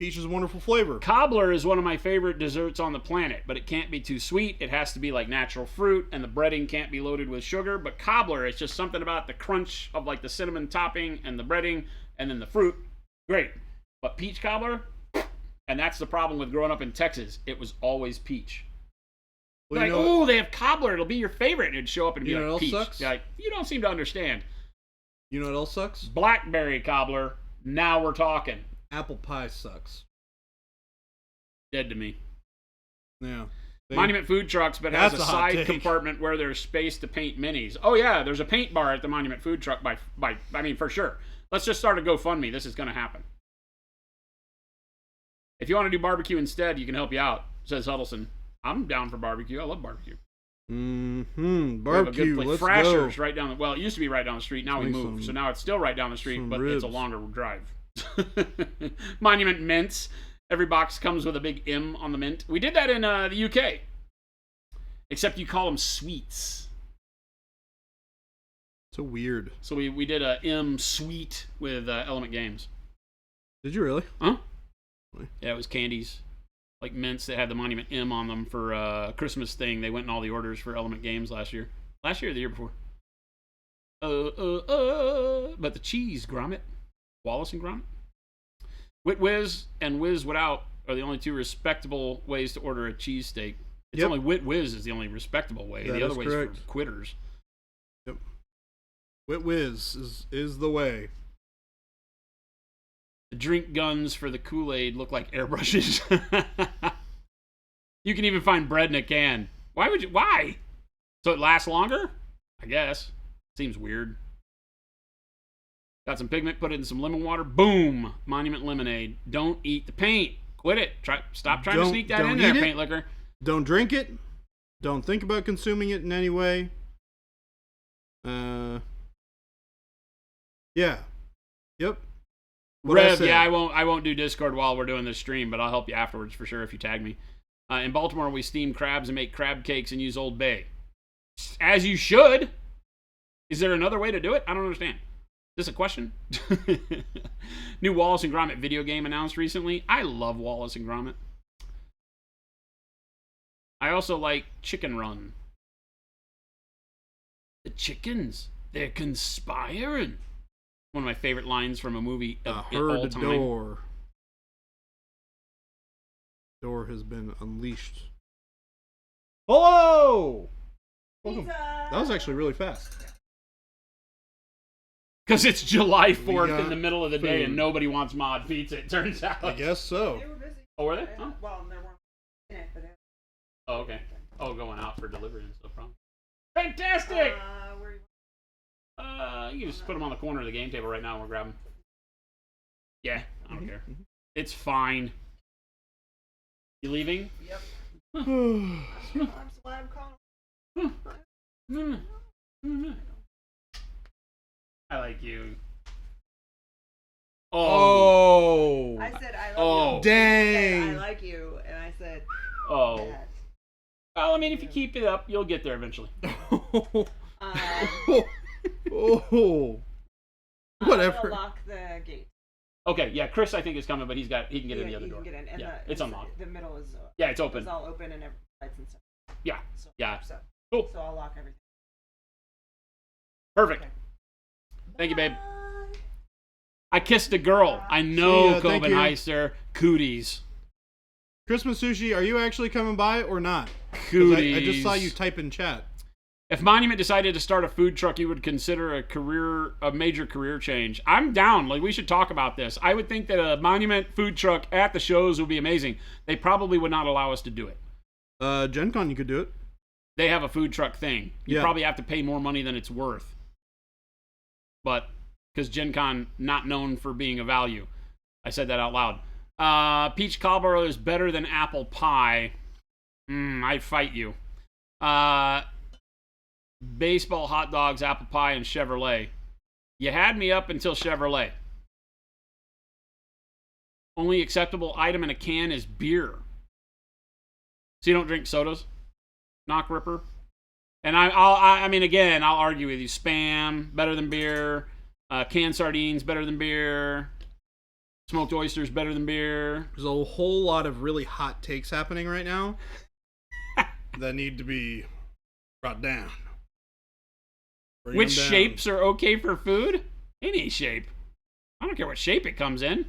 Peach is a wonderful flavor. Cobbler is one of my favorite desserts on the planet, but it can't be too sweet. It has to be like natural fruit, and the breading can't be loaded with sugar. But cobbler, it's just something about the crunch of like the cinnamon topping and the breading, and then the fruit. Great. But peach cobbler, and that's the problem with growing up in Texas. It was always peach. Well, Like, you know, oh, they have cobbler. It'll be your favorite. And it'd show up and be You know like what peach. else sucks? You're like, you don't seem to understand. you know what else sucks? Blackberry cobbler. Now we're talking. Apple pie sucks. Dead to me. Yeah. Monument food trucks, but has That's a a hot side take. compartment where there's space to paint minis. Oh yeah, there's a paint bar at the Monument food truck by I mean for sure. Let's just start a GoFundMe. This is going to happen. If you want to do barbecue instead, you can help you out, says Huddleston. I'm down for barbecue. I love barbecue. Mm-hmm. We have a good Barbecue. place. Let's Thrasher's go. right down the, well, it used to be right down the street. Now we Make moved. some- So now it's still right down the street, some but it's a ribs. longer drive. Monument mints. Every box comes with a big M on the mint. We did that in the UK. Except you call them sweets. So weird. So we did a M sweet with Element Games. Did you really? Huh? Really? Yeah, it was candies. Like mints that had the Monument M on them for a Christmas thing. They went in all the orders for Element Games last year. Last year or the year before? But the cheese grommet. Wallace and Gromit. Wit Whiz and Whiz Without are the only two respectable ways to order a cheesesteak. It's Yep. only Wit Whiz is the only respectable way. That The other is way is correct. for quitters. Yep. Wit Whiz is the way. The drink guns for the Kool-Aid look like airbrushes. You can even find bread in a can. Why would you? Why? So it lasts longer? I guess. Seems weird. Got some pigment, put it in some lemon water. Boom! Monument lemonade. Don't eat the paint. Quit it. Stop trying to Don't- sneak that don't in there, eat it. paint liquor. Don't drink it. Don't think about consuming it in any way. Yeah. Yep. What I Rev, said. yeah, I won't do Discord while we're doing this stream, but I'll help you afterwards for sure if you tag me. In Baltimore, we steam crabs and make crab cakes and use Old Bay. As you should. Is there another way to do it? I don't understand. Is this a question? New Wallace and Gromit video game announced recently. I love Wallace and Gromit. I also like Chicken Run. The chickens, they're conspiring. One of my favorite lines from a movie of Heard all the time. door. Door has been unleashed. Hello! Welcome. That was actually really fast. Because it's July 4th got in the middle of the day food. and nobody wants mod pizza, it turns out. I guess so. They were busy. Oh, were they? Oh, Well, there weren't in it, but they oh okay. Oh, going out for delivery and stuff. Problem. Fantastic! where you You can just put them on the corner of the game table right now and we'll grab them. Yeah, I don't care. It's fine. You leaving? Yep. I'm calling. I like you. I said I love you. Dang. I like you, and I said Oh. that. Well, I mean, if you keep it up, you'll get there eventually. Oh. I'm Whatever. gonna lock the gate. Okay, yeah, Chris I think is coming, but he can get in the other you door. Can get in. And Yeah, the, it's unlocked. The middle is Yeah, it's open. It's all open and every lights and stuff. Yeah, So, yeah. So, Cool. so I'll lock everything. Perfect. Okay. Thank you, babe. Bye. I kissed a girl. I know, See ya, thank you. Copenheister. Cooties. Christmas Sushi, are you actually coming by or not? 'Cause Cooties. I just saw you type in chat. If Monument decided to start a food truck, you would consider a major career change. I'm down. Like, we should talk about this. I would think that a Monument food truck at the shows would be amazing. They probably would not allow us to do it. Gen Con, you could do it. They have a food truck thing. You Yeah. probably have to pay more money than it's worth. But, because Gen Con, not known for being a value. I said that out loud. Peach cobbler is better than apple pie. I'd fight you. Baseball, hot dogs, apple pie, and Chevrolet. You had me up until Chevrolet. Only acceptable item in a can is beer. So you don't drink sodas? Knock Ripper? And I mean, again, I'll argue with you. Spam, better than beer. Canned sardines, better than beer. Smoked oysters, better than beer. There's a whole lot of really hot takes happening right now that need to be brought down. Bring Which them down. shapes are okay for food? Any shape. I don't care what shape it comes in.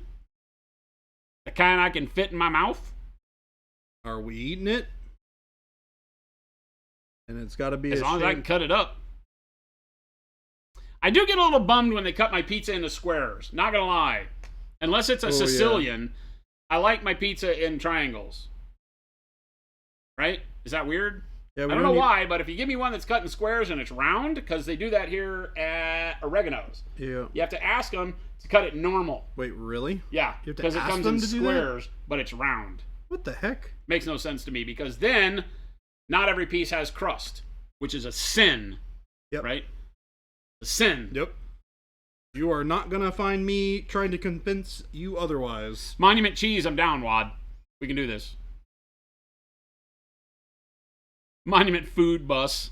The kind I can fit in my mouth. Are we eating it? And it's got to be As a long as I shape. can cut it up. I do get a little bummed when they cut my pizza into squares. Not gonna lie. Unless it's a Oh, yeah. Sicilian, I like my pizza in triangles. Right? Is that weird? Yeah, I don't know why, but if you give me one that's cut in squares and it's round, because they do that here at Oregano's, Yeah. you have to ask them to cut it normal. Wait, really? Yeah, You have to because it ask comes them in to do that? squares, but it's round. What the heck? Makes no sense to me, because then not every piece has crust, which is a sin. Yep. Right? A sin. Yep. You are not gonna find me trying to convince you otherwise. Monument cheese, I'm down, Wad. We can do this. Monument food bus.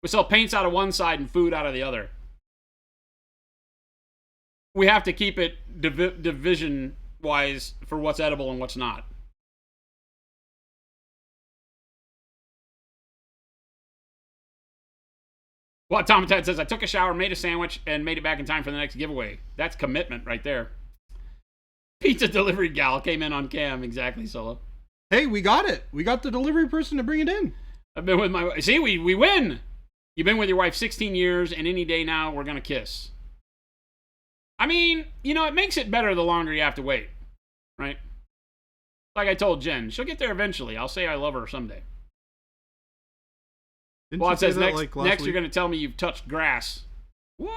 We sell paints out of one side and food out of the other. We have to keep it division-wise for what's edible and what's not. Well, Tom and Ted says, I took a shower, made a sandwich, and made it back in time for the next giveaway. That's commitment right there. Pizza delivery gal came in on cam. Exactly, Solo. Hey, we got it. We got the delivery person to bring it in. I've been with my wife. See, we win. You've been with your wife 16 years, and any day now, we're going to kiss. I mean, you know, it makes it better the longer you have to wait. Right? Like I told Jen, she'll get there eventually. I'll say I love her someday. Didn't Well, you it say says that, next, like, last next you're week? going to tell me you've touched grass. What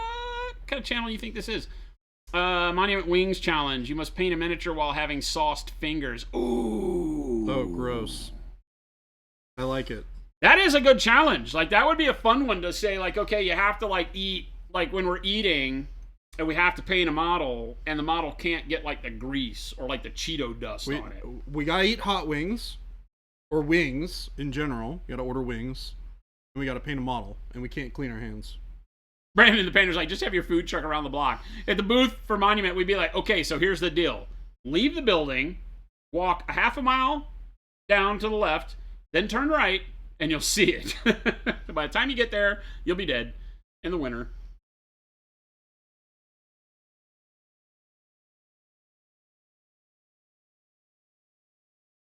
kind of channel do you think this is? Monument Wings Challenge. You must paint a miniature while having sauced fingers. Ooh. Oh, gross. I like it. That is a good challenge. Like, that would be a fun one to say, like, okay, you have to, like, eat, like, when we're eating, and we have to paint a model, and the model can't get, like, the grease or, like, the Cheeto dust on it. We gotta eat hot wings, or wings in general. You gotta order wings, and we gotta paint a model, and we can't clean our hands. Brandon the painter's like, just have your food truck around the block. At the booth for Monument, we'd be like, okay, so here's the deal. Leave the building, walk a half a mile down to the left, then turn right, and you'll see it. By the time you get there, you'll be dead in the winter.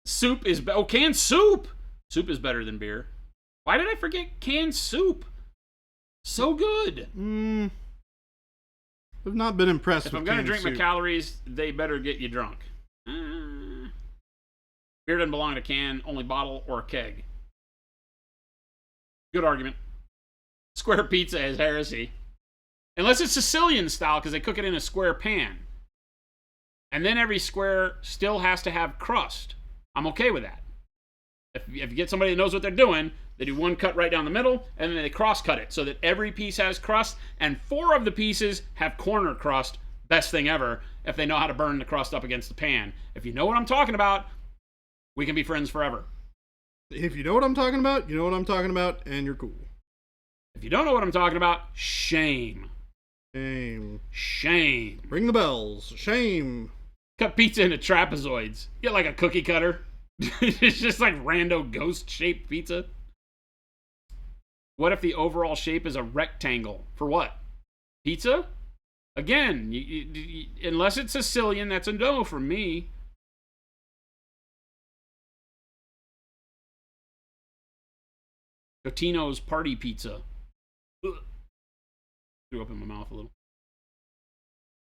Soup is canned soup. Soup is better than beer. Why did I forget canned soup? So good. I've not been impressed If with I'm gonna canned drink my soup. calories, they better get you drunk. Beer doesn't belong in a can, only bottle or a keg. Good argument. Square pizza is heresy. Unless it's Sicilian style, because they cook it in a square pan. And then every square still has to have crust. I'm okay with that. If you get somebody that knows what they're doing, they do one cut right down the middle, and then they cross-cut it so that every piece has crust, and 4 of the pieces have corner crust. Best thing ever, if they know how to burn the crust up against the pan. If you know what I'm talking about, we can be friends forever. If you know what I'm talking about, you know what I'm talking about, and you're cool. If you don't know what I'm talking about, shame. Shame. Shame. Ring the bells. Shame. Cut pizza into trapezoids. Get like a cookie cutter. It's just like rando ghost-shaped pizza. What if the overall shape is a rectangle? For what? Pizza? Again, unless it's Sicilian, that's a no for me. Totino's party pizza. Ugh. Threw up in my mouth a little.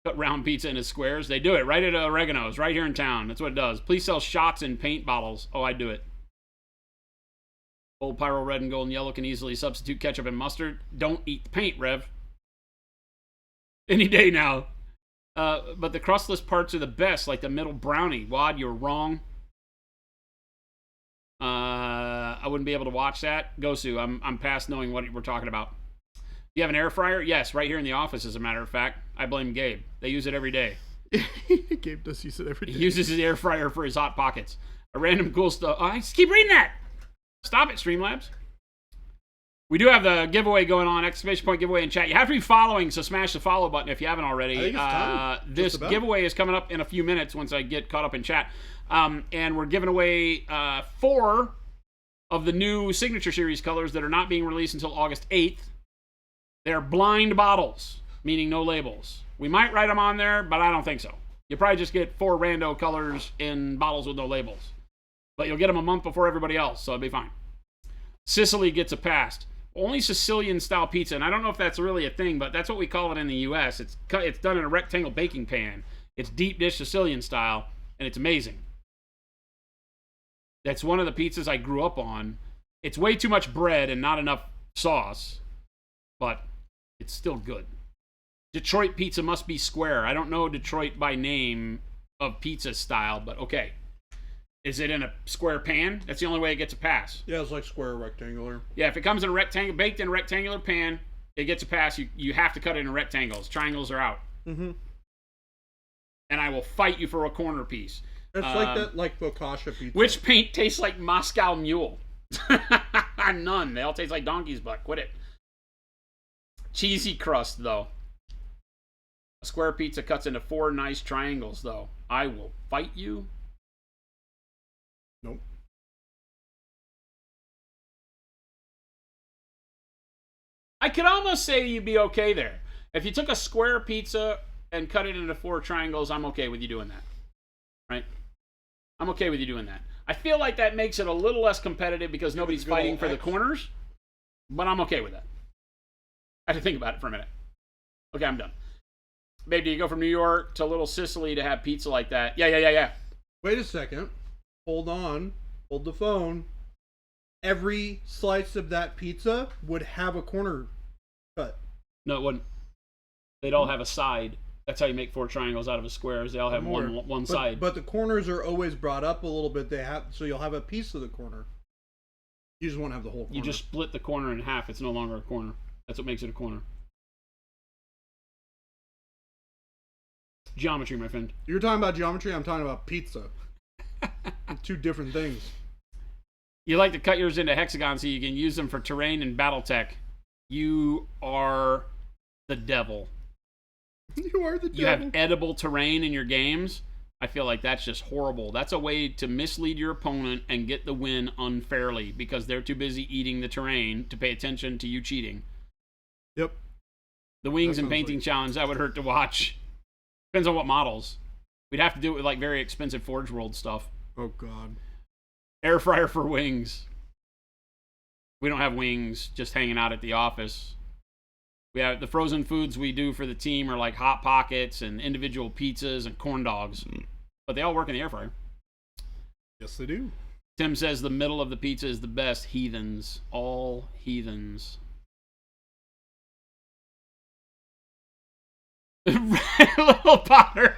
Cut round pizza into squares. They do it right at Oregano's, right here in town. That's what it does. Please sell shots in paint bottles. Oh, I do it. Old Pyro Red and Gold and Yellow can easily substitute ketchup and mustard. Don't eat the paint, Rev. Any day now. But the crustless parts are the best, like the middle brownie. Wad, you're wrong. I wouldn't be able to watch that. Gosu, I'm past knowing what we're talking about. You have an air fryer? Yes, right here in the office, as a matter of fact. I blame Gabe. They use it every day. Gabe does use it every day. He uses his air fryer for his Hot Pockets. A random cool stuff. Oh, I just keep reading that. Stop it, Streamlabs. We do have the giveaway going on, exclamation point giveaway in chat. You have to be following, so smash the follow button if you haven't already. I think it's time. This giveaway is coming up in a few minutes once I get caught up in chat. And we're giving away 4 of the new Signature Series colors that are not being released until August 8th. They're blind bottles, meaning no labels. We might write them on there, but I don't think so. You'll probably just get 4 rando colors in bottles with no labels. But you'll get them a month before everybody else, so it'll be fine. Sicily gets a pass. Only Sicilian-style pizza, and I don't know if that's really a thing, but that's what we call it in the U.S. It's done in a rectangle baking pan. It's deep dish Sicilian style, and it's amazing. That's one of the pizzas I grew up on. It's way too much bread and not enough sauce, but it's still good. Detroit pizza must be square. I don't know Detroit by name of pizza style, but okay. Is it in a square pan? That's the only way it gets a pass. Yeah, it's like square rectangular. Yeah, if it comes in a rectangle, baked in a rectangular pan, it gets a pass. You have to cut it in rectangles. Triangles are out. Mm-hmm. And I will fight you for a corner piece. It's like that, like focaccia pizza. Which paint tastes like Moscow Mule? None. They all taste like donkey's butt. Quit it. Cheesy crust, though. A square pizza cuts into 4 nice triangles, though. I will fight you. Nope. I could almost say you'd be okay there. If you took a square pizza and cut it into 4 triangles, I'm okay with you doing that. Right? I'm okay with you doing that. I feel like that makes it a little less competitive because nobody's fighting for the corners, but I'm okay with that. I had to think about it for a minute. Okay, I'm done. Babe, do you go from New York to Little Sicily to have pizza like that? Yeah. Wait a second. Hold on. Hold the phone. Every slice of that pizza would have a corner cut. No, it wouldn't. They'd all have a side. That's how you make 4 triangles out of a square. Is they all have one side. But the corners are always brought up a little bit. So you'll have a piece of the corner. You just won't have the whole corner. You just split the corner in half. It's no longer a corner. That's what makes it a corner. Geometry, my friend. You're talking about geometry. I'm talking about pizza. 2 different things. You like to cut yours into hexagons so you can use them for terrain and BattleTech. You are the devil. You are the devil. You have edible terrain in your games. I feel like that's just horrible. That's a way to mislead your opponent and get the win unfairly because they're too busy eating the terrain to pay attention to you cheating. Yep. The wings and painting challenge, that would hurt to watch. Depends on what models. We'd have to do it with like very expensive Forge World stuff. Oh, God. Air fryer for wings. We don't have wings, just hanging out at the office. We have the frozen foods we do for the team are like Hot Pockets and individual pizzas and corn dogs. But they all work in the air fryer. Yes, they do. Tim says the middle of the pizza is the best. Heathens. All heathens. Little Potter.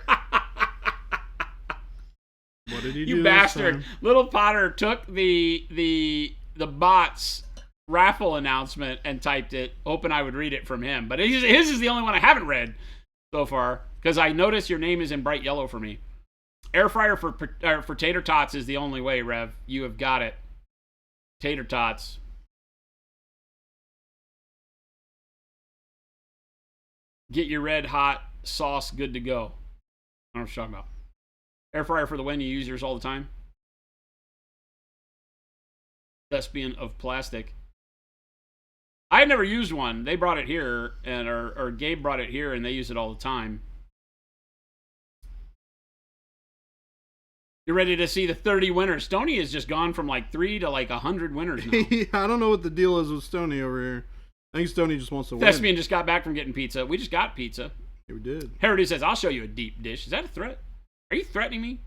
What did he do? You this bastard. time? Little Potter took the bot's raffle announcement and typed it, hoping I would read it from him. But his is the only one I haven't read so far, because I noticed your name is in bright yellow for me. Air fryer for tater tots is the only way, Rev. You have got it. Tater tots. Get your red hot sauce good to go. I don't know what you're talking about. Air fryer for the win. You use yours all the time. Thespian of plastic. I had never used one. They brought it here, and or Gabe brought it here, and they use it all the time. You're ready to see the 30 winners. Stoney has just gone from like 3 to like 100 winners now. I don't know what the deal is with Stoney over here. I think Stoney just wants to win. Thespian just got back from getting pizza. We just got pizza. Yeah, we did. Heritage says, I'll show you a deep dish. Is that a threat? Are you threatening me?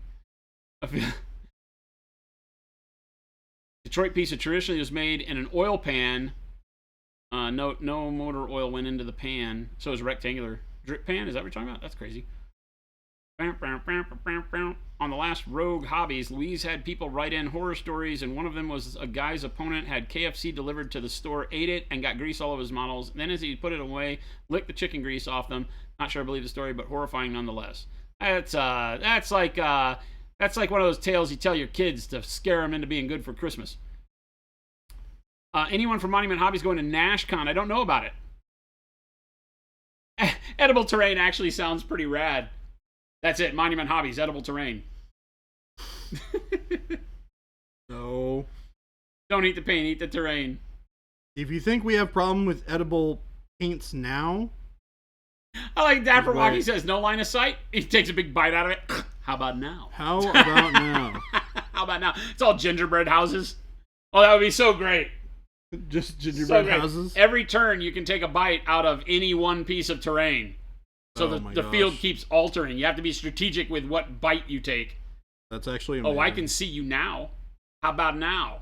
Detroit pizza traditionally was made in an oil pan. No motor oil went into the pan, so it was rectangular. Drip pan? Is that what you're talking about? That's crazy. On the last Rogue Hobbies, Louise had people write in horror stories, and one of them was a guy's opponent had KFC delivered to the store, ate it, and got grease all over his models. Then as he put it away, licked the chicken grease off them. Not sure I believe the story, but horrifying nonetheless. That's like one of those tales you tell your kids to scare them into being good for Christmas. Anyone from Monument Hobbies going to NashCon? I don't know about it. Edible terrain actually sounds pretty rad. That's it. Monument Hobbies, edible terrain. No. Don't eat the paint, eat the terrain. If you think we have problem with edible paints now, I like Dapper Walk. Right. He says, no line of sight. He takes a big bite out of it. How about now? how about now? How about now? It's all gingerbread houses. Oh, that would be so great. Just So gingerbread great. houses? Every turn, you can take a bite out of any one piece of terrain. So Oh the my field gosh. keeps altering. You have to be strategic with what bite you take. That's actually amazing. Oh, I can see you now. How about now?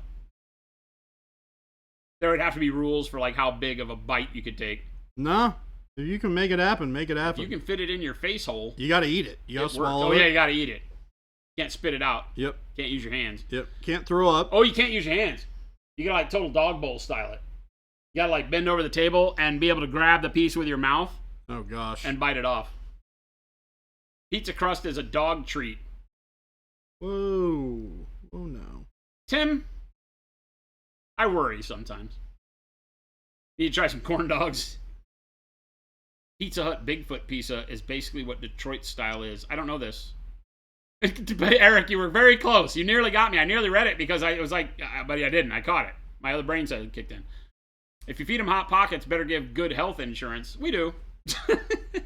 There would have to be rules for like how big of a bite you could take. No. If you can make it happen, make it If happen. you can fit it in your face hole, You gotta eat it. You it gotta works. swallow Oh it. yeah, you gotta eat it. Can't spit it out. Yep. Can't use your hands. Yep. Can't throw up. Oh, you can't use your hands. You gotta like total dog bowl style it. You gotta like bend over the table and be able to grab the piece with your mouth Oh gosh. and bite it off. Pizza crust is a dog treat. Whoa. Oh no. Tim, I worry sometimes. Need to try some corn dogs. Pizza Hut Bigfoot pizza is basically what Detroit style is. I don't know this. Eric, you were very close. You nearly got me. I nearly read it because it was like, but I didn't. I caught it. My other brain cell kicked in. If you feed them Hot Pockets, better give good health insurance. We do.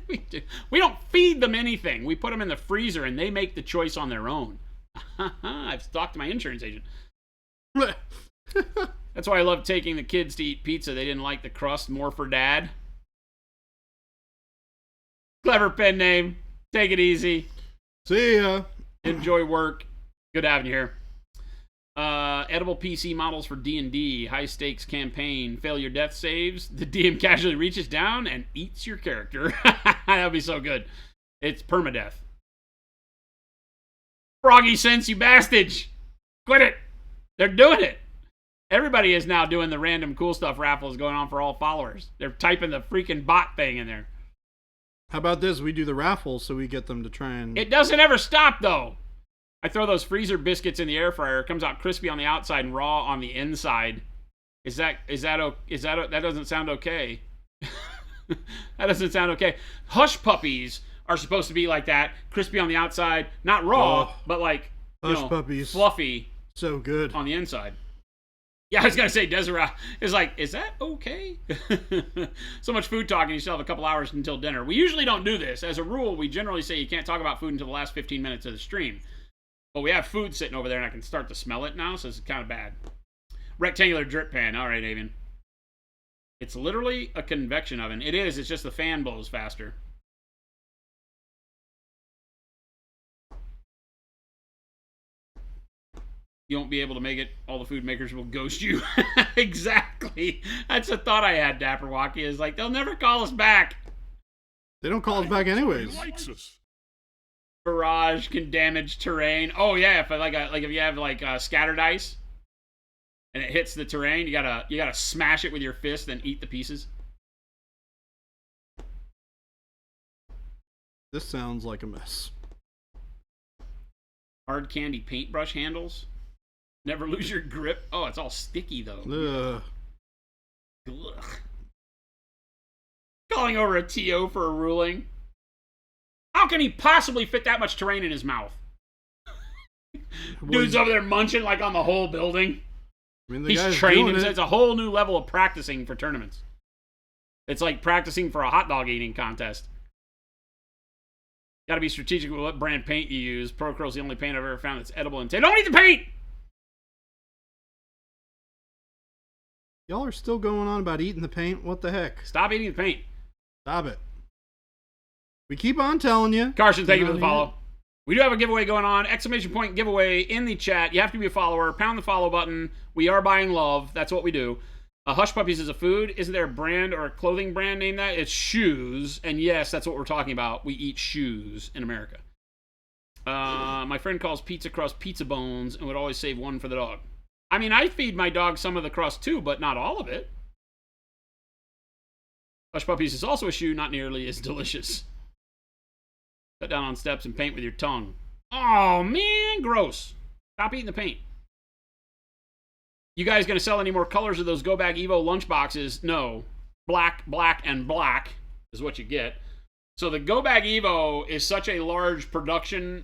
We do. We don't feed them anything. We put them in the freezer and they make the choice on their own. I've talked to my insurance agent. That's why I love taking the kids to eat pizza. They didn't like the crust. More for dad. Clever pen name. Take it easy. See ya. Enjoy work. Good having you here. Edible PC models for D&D. High stakes campaign. Failure death saves. The DM casually reaches down and eats your character. That'd be so good. It's permadeath. Froggy sense, you bastards. Quit it. They're doing it. Everybody is now doing the random cool stuff raffles going on for all followers. They're typing the freaking bot thing in there. How about this? We do the raffle so we get them to try and... It doesn't ever stop, though. I throw those freezer biscuits in the air fryer. It comes out crispy on the outside and raw on the inside. That doesn't sound okay. That doesn't sound okay. Hush puppies are supposed to be like that, crispy on the outside, not raw, Oh. but like Hush puppies. fluffy So good. on the inside. Yeah, I was gonna say Desiree is like, is that okay? So much food talk, and you still have a couple hours until dinner. We usually don't do this. As a rule, we generally say you can't talk about food until the last 15 minutes of the stream. But we have food sitting over there, and I can start to smell it now, so it's kind of bad. Rectangular drip pan. All right, Avian. It's literally a convection oven. It is. It's just the fan blows faster. You won't be able to make it. All the food makers will ghost you. Exactly. That's a thought I had, Dapper Walkie. Is like, they'll never call us back. They don't call us back anyways. Somebody likes us. Barrage can damage terrain. Oh yeah, if if you have scattered ice and it hits the terrain, you gotta smash it with your fist and eat the pieces. This sounds like a mess. Hard candy paintbrush handles. Never lose your grip. Oh, it's all sticky though. Ugh. Calling over a TO for a ruling. How can he possibly fit that much terrain in his mouth? Dude's over there munching like on the whole building. I mean, the He's guy's trained doing himself. it. It's a whole new level of practicing for tournaments. It's like practicing for a hot dog eating contest. Got to be strategic with what brand paint you use. Procural's the only paint I've ever found that's edible and don't eat the paint! Y'all are still going on about eating the paint. What the heck? Stop eating the paint. Stop it. We keep on telling you. Carson, thank you for the Not follow. yet. We do have a giveaway going on. Exclamation point giveaway in the chat. You have to be a follower. Pound the follow button. We are buying love. That's what we do. Hush Puppies is a food. Isn't there a brand or a clothing brand named that? It's shoes. And yes, that's what we're talking about. We eat shoes in America. My friend calls pizza crust pizza bones and would always save one for the dog. I mean, I feed my dog some of the crust too, but not all of it. Hush Puppies is also a shoe, not nearly as delicious. Cut down on steps and paint with your tongue. Oh, man, gross. Stop eating the paint. You guys gonna sell any more colors of those Go Bag Evo lunch boxes? No. Black, black, and black is what you get. So the Go Bag Evo is such a large production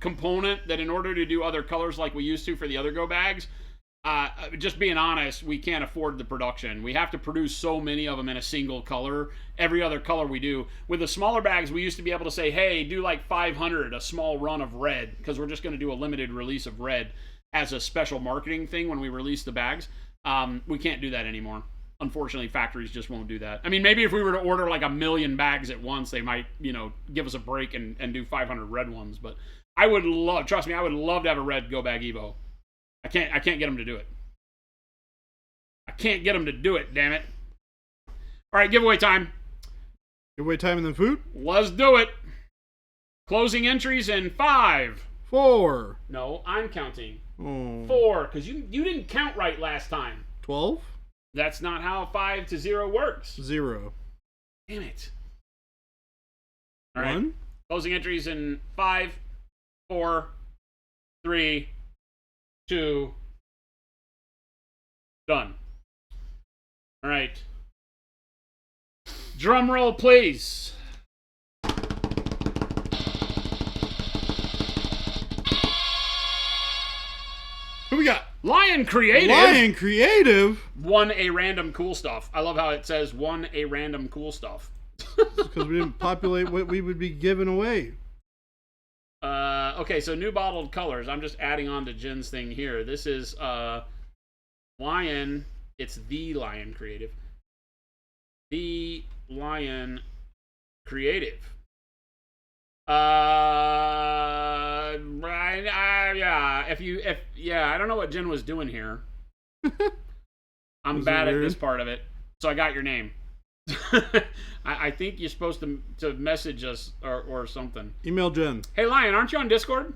component that in order to do other colors like we used to for the other Go Bags, just being honest, we can't afford the production. We have to produce so many of them in a single color. Every other color we do. With the smaller bags, we used to be able to say, hey, do like 500, a small run of red, because we're just going to do a limited release of red as a special marketing thing when we release the bags. We can't do that anymore. Unfortunately, factories just won't do that. I mean, maybe if we were to order like 1 million bags at once, they might, give us a break and do 500 red ones. But I would love, trust me, I would love to have a red Go Bag Evo. I can't get them to do it. I can't get them to do it, damn it. All right, giveaway time. Giveaway time and then food. Let's do it. Closing entries in 5. 4. No, I'm counting. Oh. 4, because you didn't count right last time. 12. That's not how 5 to 0 works. 0. Damn it. All right. 1. Closing entries in 5, 4, 3, 2. Done. All right. Drum roll, please. Who we got? Lion Creative. Lion Creative. Won a random cool stuff. I love how it says won a random cool stuff. Because we didn't populate what we would be giving away. Okay, so new bottled colors. I'm just adding on to Jen's thing here. This is Lion. It's the Lion Creative. The Lion Creative. Yeah. I don't know what Jen was doing here. I'm Was bad it at this weird? part of it. So I got your name. I think you're supposed to message us or something. Email Jen. Hey, Lion, aren't you on Discord?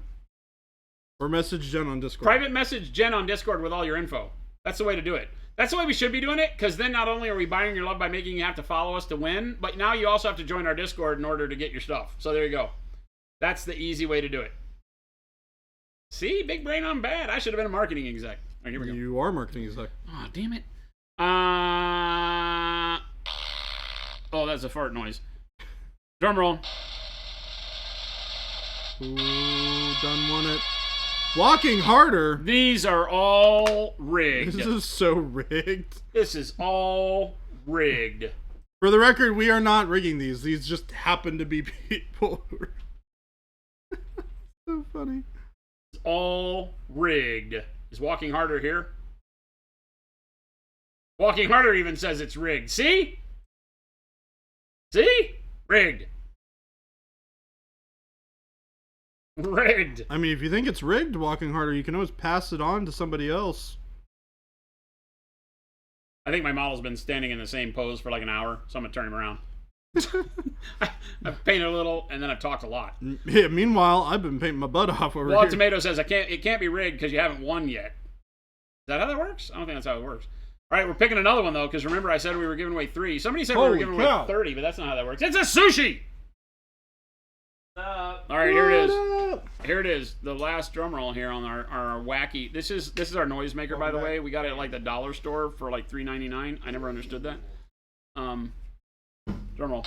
Or message Jen on Discord. Private message Jen on Discord with all your info. That's the way to do it. That's the way we should be doing it, because then not only are we buying your love by making you have to follow us to win, but now you also have to join our Discord in order to get your stuff. So there you go. That's the easy way to do it. See? Big brain on bad. I should have been a marketing exec. All right, here we go. You are marketing exec. Oh, damn it. Oh, that's a fart noise. Drum roll. Ooh, done won it. Walking harder. These are all rigged. This is so rigged. This is all rigged. For the record, we are not rigging these. These just happen to be people. So funny. all rigged. Is Walking Harder here? Walking Harder even says it's rigged. See? See? Rigged. Rigged. I mean, if you think it's rigged, Walking Harder, you can always pass it on to somebody else. I think my model's been standing in the same pose for like an hour, so I'm gonna turn him around. I've painted a little, and then I've talked a lot. Yeah, meanwhile, I've been painting my butt off over Well, here. Tomato says it can't be rigged because you haven't won yet. Is that how that works? I don't think that's how it works. All right, we're picking another one though, because remember I said we were giving away 3. Somebody said we were Holy giving cow. away 30, but that's not how that works. It's a sushi. All right, here it is. Here it is. The last drum roll here on our wacky. This is our noisemaker, by the way. We got it at like the dollar store for like $3.99. I never understood that. Drum roll.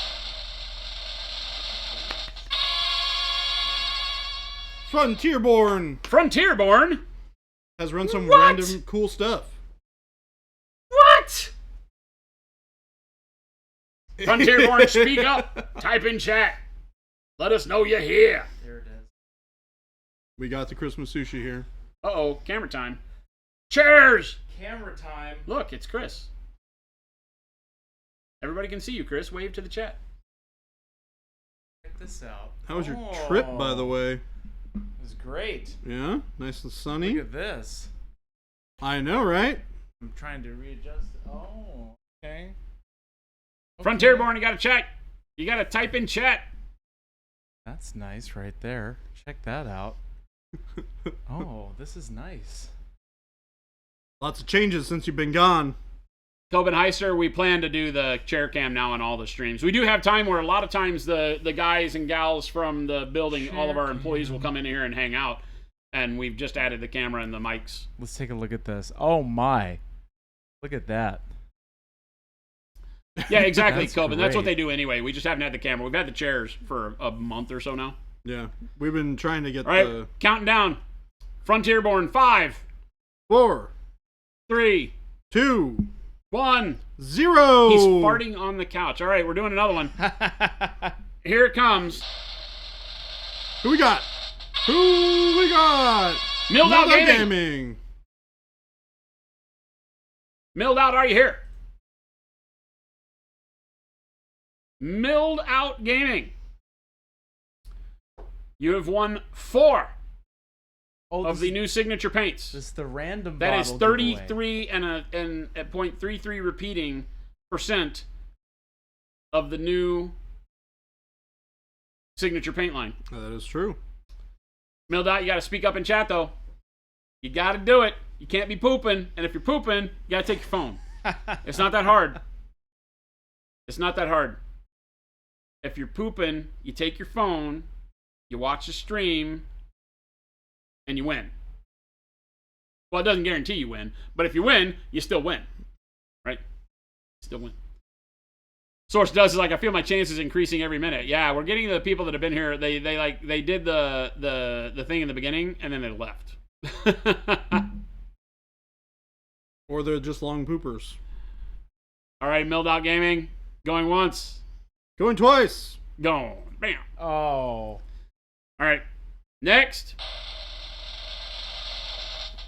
Frontierborn has run some What? random cool stuff. What? Frontierborn, speak up. Type in chat. Let us know you're here. There it is. We got the Christmas sushi here. Uh-oh, camera time. Cheers! Camera time. Look, it's Chris. Everybody can see you, Chris. Wave to the chat. Check this out. How was your trip, by the way? It was great. Yeah? Nice and sunny? Look at this. I know, right? I'm trying to readjust. Oh, okay. Frontierborn, you gotta check. You gotta type in chat. That's nice right there. Check that out. Oh, this is nice. Lots of changes since you've been gone. Tobin Heister, we plan to do the chair cam now on all the streams. We do have time where a lot of times the guys and gals from the building, all of our employees will come in here and hang out. And we've just added the camera and the mics. Let's take a look at this. Oh my. Look at that. Yeah, exactly, That's Tobin. That's what great. they do anyway. We just haven't had the camera. We've had the chairs for a month or so now. Yeah. We've been trying to get All right, the counting down. Frontierborn, 5, 4, 3, 2, 1. 0. He's farting on the couch. All right, we're doing another one. Here it comes. Who we got? Who we got? Milled Out Milled Out Gaming. Gaming. Milled Out, are you here? Milled Out Gaming. You have won 4 of the new signature paints. This is the random That is bottle giveaway. 33 and a 0.33 repeating % of the new signature paint line. That is true. Milled Out, you got to speak up in chat though. You got to do it. You can't be pooping, and if you're pooping, you got to take your phone. It's not that hard. It's not that hard. If you're pooping, you take your phone, you watch the stream, and you win. Well, it doesn't guarantee you win, but if you win, you still win. Right? Still win. Source does is like, I feel my chances increasing every minute. Yeah, we're getting the people that have been here. They did the thing in the beginning and then they left. Or they're just long poopers. All right, Milled Out Gaming, going once, Going twice. going, bam. Oh. All right, next.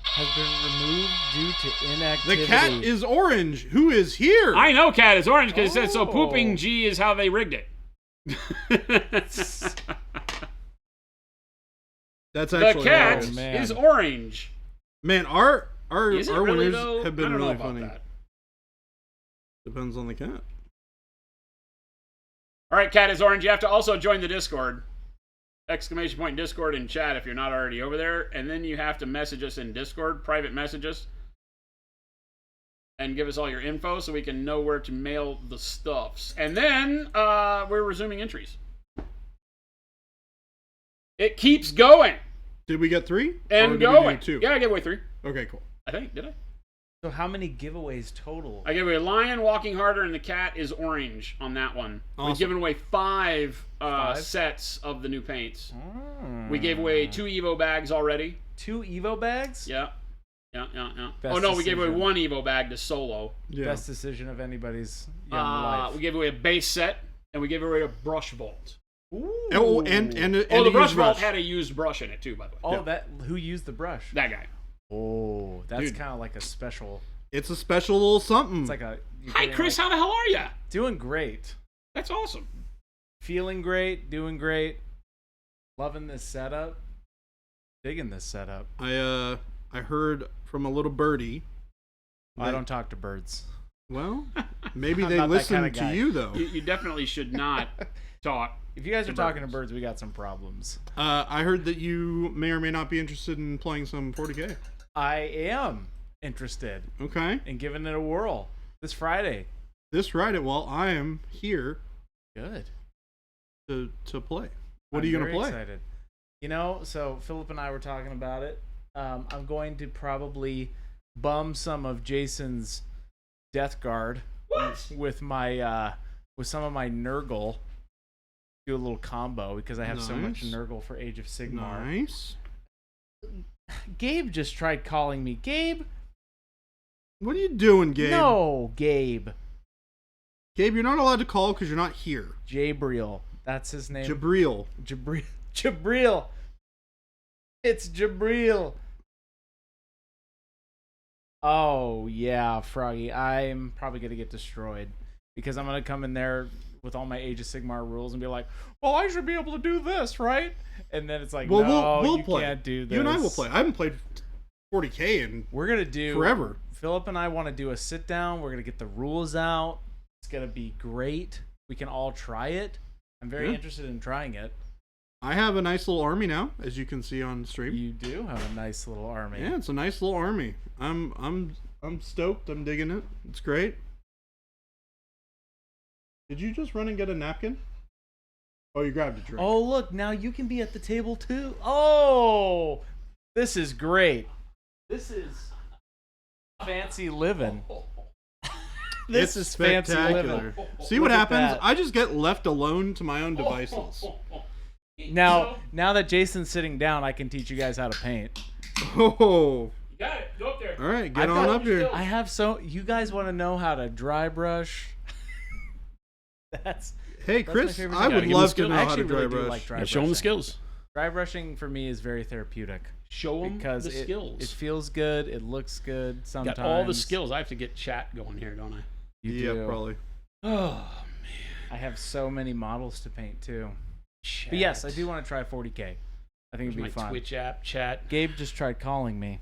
Has been removed due to inactivity. The cat is orange. Who is here? I know cat is orange because it said so. Oh. Pooping G is how they rigged it. That's The actually cat hilarious. man. is orange. Man, our Is it really, winners though? have I been don't know really about funny. that. Depends on the cat. All right, cat is orange. You have to also join the Discord. Exclamation point Discord in chat if you're not already over there. And then you have to message us in Discord, private message us. And give us all your info so we can know where to mail the stuffs. And then we're resuming entries. It keeps going Did we get 3? Or and did we going. do 2? Yeah, I gave away 3. Okay, cool. I think. Did I? So how many giveaways total? I gave away Lion, Walking Harder, and the cat is orange on that one. Awesome. We've given away 5 Five? sets of the new paints. Mm. We gave away 2 Evo bags already. 2 Evo bags? Yeah. Best Oh no, we gave away decision. 1 Evo bag to Solo. Yeah. Best decision of anybody's young life. We gave away a base set, and we gave away a brush vault. Ooh. Oh, and Oh, a the brush used vault had a used brush in it too, by the way. Oh, that who used the brush? That guy. Oh, that's Dude. kind of like a special. It's a special little something. It's like a. you're Hi, getting, Chris. like, How the hell are you? doing great. That's awesome. Feeling great. Doing great. Loving this setup. Digging this setup. I heard from a little birdie. I don't talk to birds. Well, maybe I'm they not that listen kinda to guy. you though. You definitely should not talk. If you guys To are talking to birds. birds, we got some problems. I heard that you may or may not be interested in playing some 40K. I am interested Okay. in giving it a whirl this Friday. This Friday, well, I am here Good. to play. What I'm are you gonna very play? Excited. You know, so Philip and I were talking about it. I'm going to probably bum some of Jason's Death Guard with my with some of my Nurgle. Do a little combo because I have so much Nice. Nurgle for Age of Sigmar. Nice. Gabe just tried calling me. Gabe? What are you doing, Gabe? No, Gabe. Gabe, you're not allowed to call because you're not here. Jabriel. That's his name. Jabril. Jabril. It's Jabril. Oh, yeah, Froggy. I'm probably going to get destroyed because I'm going to come in there with all my Age of Sigmar rules and be like, well, I should be able to do this, right? And then it's like, Well, no, we'll you play. can't do this. You and I will play. I haven't played 40K in We're going to do... forever. Philip and I want to do a sit down. We're going to get the rules out. It's going to be great. We can all try it. I'm very Yeah. interested in trying it. I have a nice little army now, as you can see on stream. You do have a nice little army. Yeah, it's a nice little army. I'm stoked. I'm digging it. It's great. Did you just run and get a napkin? Oh, you grabbed a drink. Oh, look, now you can be at the table too. Oh, this is great. This is fancy living. This is fancy living. See what Look at happens? that. I just get left alone to my own devices. Now that Jason's sitting down, I can teach you guys how to paint. Oh, You got it. Go up there. all right, get I've on got- up here. I have you guys want to know how to dry brush? That's Hey, my Chris, favorite I thing. would Gotta give love him to skills. know I how to actually dry really do brush. like dry Yeah, show them the brushing. skills. Dry brushing for me is very therapeutic Show them because the skills. it feels good, it looks good sometimes. Got all the skills. I have to get chat going here, don't I? You Yeah, do. probably. Oh, I have so many models to paint too. chat. But yes, I do want to try 40K. I think Here's it'd be my fun. Twitch app chat. Gabe just tried calling me.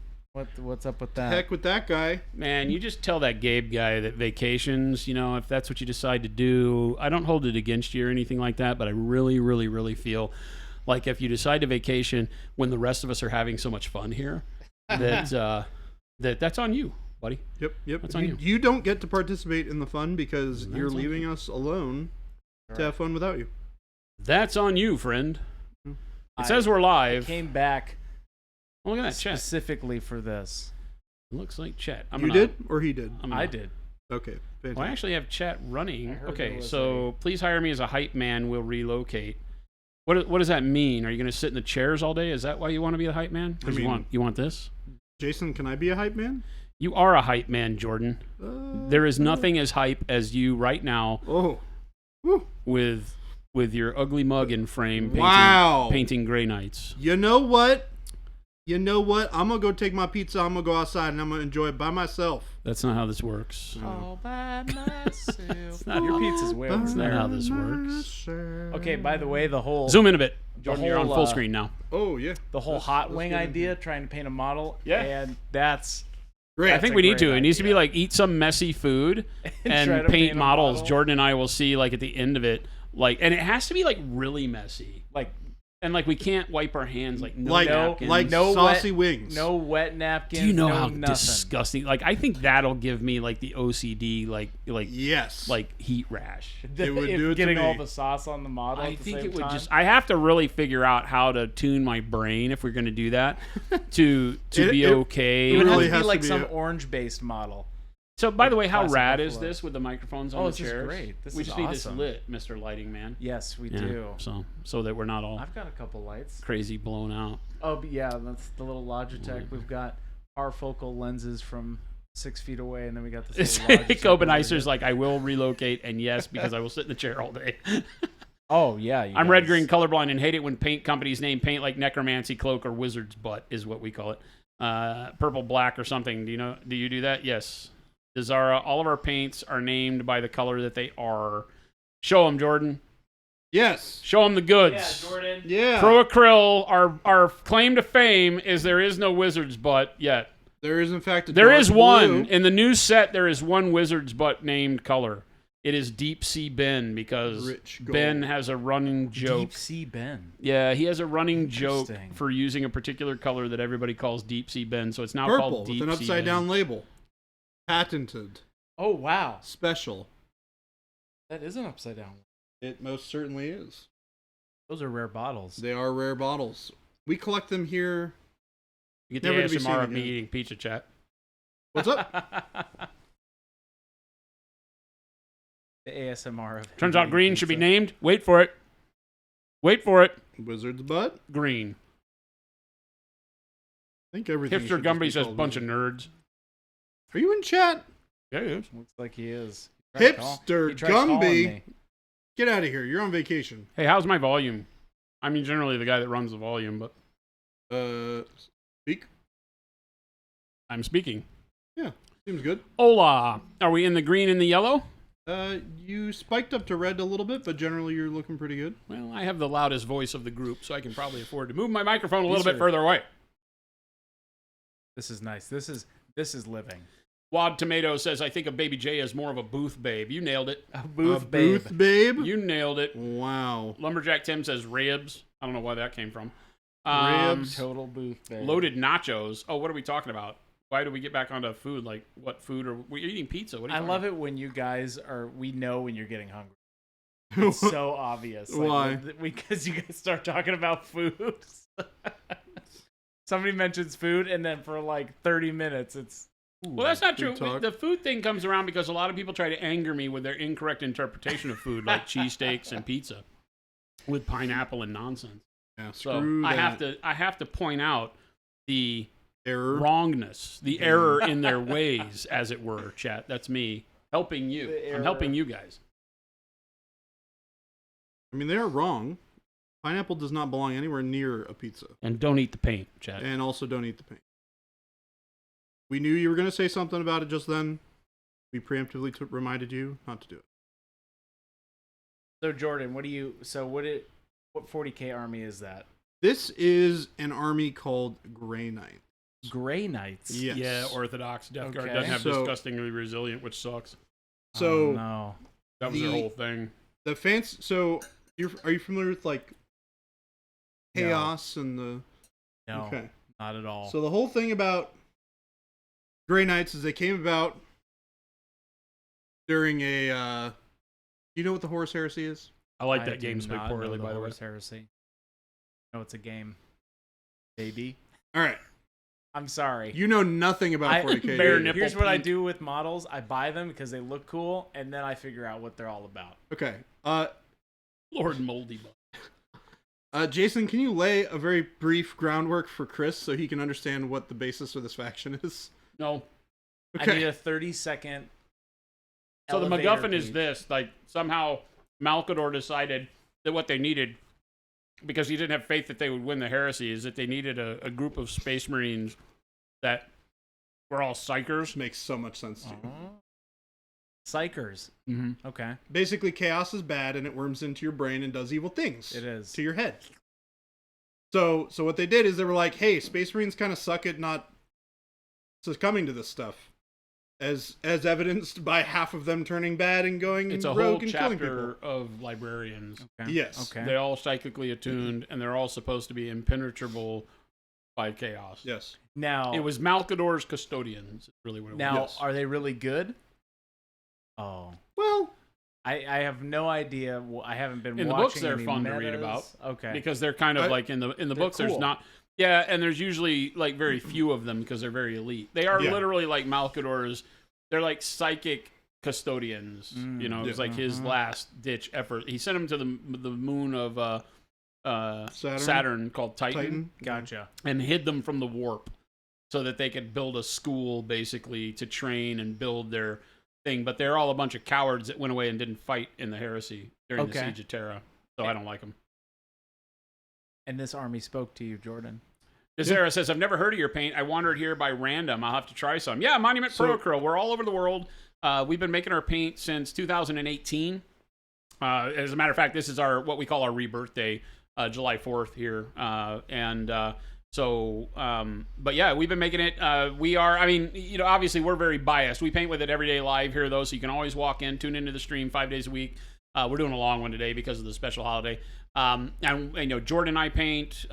What's up with that? Heck with that guy. Man, you just tell that Gabe guy that vacations, if that's what you decide to do, I don't hold it against you or anything like that, but I really, really, really feel like if you decide to vacation when the rest of us are having so much fun here, that that's on you, buddy. Yep. That's on you. You don't get to participate in the fun because That's you're on leaving us alone to have fun without you. That's on you, friend. Hmm. It says we're I live. came back Oh, look at that chat. specifically for this. It looks like chat. You did or he did? I did. Okay, Well, I fantastic. actually have chat running. I heard there Okay, was so please hire me as a hype man. We'll relocate. What does that mean? Are you going to sit in the chairs all day? Is that why you want to be a hype man? Because I mean- you want this? Jason, can I be a hype man? You are a hype man, Jordan. There is nothing as hype as you right now Oh. Woo. with your ugly mug in frame painting Grey Knights. You know what? I'm going to go take my pizza. I'm going to go outside and I'm going to enjoy it by myself. That's not how this works. All by myself. not- Your pizza's way over That's not there. how this works. Okay, by the way, the whole Zoom in a bit. Jordan, you're on whole, full screen now. Oh, yeah. the whole hot wing idea, trying to paint a model. Yeah. And that's Great. I think a we need great to. It needs to be idea. like eat some messy food try and to paint paint a models. model. Jordan and I will see like at the end of it, and it has to be like really messy. And we can't wipe our hands no napkins. no saucy wet- wings. no wet napkins. Do you know no how nothing. disgusting? I think that'll give me the OCD Yes. heat rash. It would do it to getting all me. the sauce on the model. I at the think same it would time. I have to really figure out how to tune my brain if we're going to do that to be It okay. It would really have to has be to like be some a- orange-based model. So, by the way, how classic rad is Buffalo. this with the microphones on Oh, the this is chairs? great. This we is just need this awesome. lit, Mr. Lighting Man. Yes, we Yeah, do. So that we're not all I've got a couple lights. crazy blown out. Oh, but yeah, that's the little Logitech. We've got parfocal lenses from 6 feet away, and then we got this little Logitech. Coben over Icer's here. I will relocate, and yes, because I will sit in the chair all day. Oh yeah, I'm red green colorblind and hate it when paint companies name paint like necromancy cloak or wizard's butt is what we call it. Purple black or something. Do you do that? Yes. Zara, all of our paints are named by the color that they are. Show them, Jordan. Yes. Show them the goods. Yeah, Jordan. Yeah. Pro Acryl, our claim to fame is there is no wizard's butt yet. There is, in fact, There dark is one. blue. In the new set, there is one wizard's butt named color. It is Deep Sea Ben because Rich gold. Ben has a running joke. Deep Sea Ben. Yeah, he has a running joke Interesting. for using a particular color that everybody calls Deep Sea Ben. So it's now Purple called Deep with an Sea upside down Ben. label. Patented. Oh wow, Special. that is an upside down. It most certainly is. Those are rare bottles. They are rare bottles. We collect them here. You get Never the to be seen ASMR of me again. eating pizza, chat. What's up? The ASMR of Turns out eating green should be pizza. named. Wait for it. Wait for it. Wizard's butt. Green. I think everything. Hipster should just be Gumby says called bunch of Wizard. nerds. Are you in chat? Yeah, he is. Looks like he is. He tried Hipster he tried calling Gumby. me. Get out of here. You're on vacation. Hey, how's my volume? I mean, generally the guy that runs the volume, but Speak. I'm speaking. Yeah, seems good. Hola. Are we in the green and the yellow? You spiked up to red a little bit, but generally you're looking pretty good. Well, I have the loudest voice of the group, so I can probably afford to move my microphone a little These bit are- further away. This is nice. This is living. Wad Tomato says, I think of Baby J as more of a booth babe. You nailed it. A A booth babe. booth babe. You nailed it. Wow. Lumberjack Tim says ribs. I don't know where that came from. Ribs. Total booth babe. Loaded nachos. Oh, what are we talking about? Why do we get back onto food? Like, what food? Are we're eating pizza? What are you I talking love about? it when you guys are. We know when you're getting hungry. It's so obvious. Why? Because you guys start talking about food. Somebody mentions food, and then for like 30 minutes, it's. Well, that's not true. Food talk. The food thing comes around because a lot of people try to anger me with their incorrect interpretation of food, like cheesesteaks and pizza with pineapple and nonsense. Yeah, So screw I that. have to point out the Error. wrongness, the error in their ways, as it were. Chat. That's me helping you. The I'm error. helping you guys. I mean, they are wrong. Pineapple does not belong anywhere near a pizza. And don't eat the paint, chat. And also don't eat the paint. We knew you were going to say something about it just then. We preemptively reminded you not to do it. So Jordan, what 40K army is that? This is an army called Grey Knight. Gray Knights. Yes. Yeah, Orthodox Death Guard Okay. doesn't have So- disgustingly resilient, which sucks. So Oh, no. That was The- their whole thing. the fancy. So are you familiar with like No. chaos and the? No, Okay. not at all. So the whole thing about Grey Knights is they came about during a. Do you know what the Horus Heresy is? I like I that do game split not poorly, know by the way. Horus Heresy. No, it's a game. Baby. All right. I'm sorry. You know nothing about 40K. bare do you? nipple Here's what I pink. do with models. I buy them because they look cool, and then I figure out what they're all about. Okay. Lord Moldy Bug. Jason, can you lay a very brief groundwork for Chris so he can understand what the basis of this faction is? No. I need Okay. a 30-second. So the elevator MacGuffin is pitch. this: like somehow Malkador decided that what they needed, because he didn't have faith that they would win the heresy, is that they needed a group of Space Marines that were all psychers. Makes so much sense to you. Psychers. Mm-hmm. Okay. Basically, chaos is bad and it worms into your brain and does evil things. It is. To your head. So what they did is they were like, hey, Space Marines kind of suck at not succumbing to this stuff. As evidenced by half of them turning bad and going It's a whole rogue and killing chapter people. of librarians. Okay. Yes. Okay. They're all psychically attuned, and they're all supposed to be impenetrable by chaos. Yes. Now, It was Malkador's custodians. Is really what it now, was. are they really good? Oh, Well, I have no idea. I haven't been In the watching books, they're any fun to read metas. about. Okay. Because they're kind of I- like in the they're books. There's cool. not. Yeah, and there's usually like very few of them because they're very elite. They are Yeah. literally like Malkador's. They're like psychic custodians. You know, it was Yeah. like his last ditch effort. He sent him to the moon of Saturn called Titan. Gotcha. and hid them from the warp so that they could build a school basically to train and build their thing. But they're all a bunch of cowards that went away and didn't fight in the heresy during the Okay. siege of Terra. so I don't like them. And this army spoke to you, Jordan. Desera says, I've never heard of your paint. I wandered here by random. I'll have to try some. Yeah, Monument Pro Acryl. We're all over the world. We've been making our paint since 2018. As a matter of fact, this is what we call our rebirth day, July 4th here. But yeah, we've been making it. Obviously we're very biased. We paint with it every day live here, though, so you can always walk in, tune into the stream 5 days a week. We're doing a long one today because of the special holiday. And Jordan and I paint.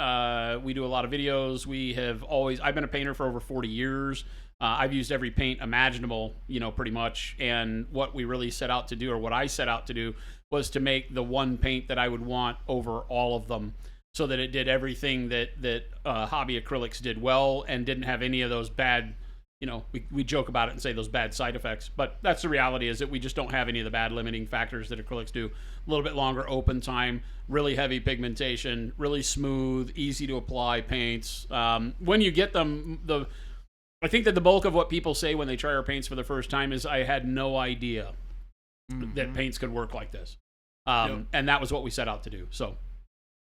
We do a lot of videos. I've been a painter for over 40 years. I've used every paint imaginable, pretty much. And what we really set out to do, or what I set out to do, was to make the one paint that I would want over all of them, so that it did everything that Hobby Acrylics did well and didn't have any of those bad, we joke about it and say those bad side effects. But that's the reality, is that we just don't have any of the bad limiting factors that acrylics do. A little bit longer open time, really heavy pigmentation, really smooth, easy to apply paints. When you get them, I think that the bulk of what people say when they try our paints for the first time is, I had no idea that paints could work like this. And that was what we set out to do. So,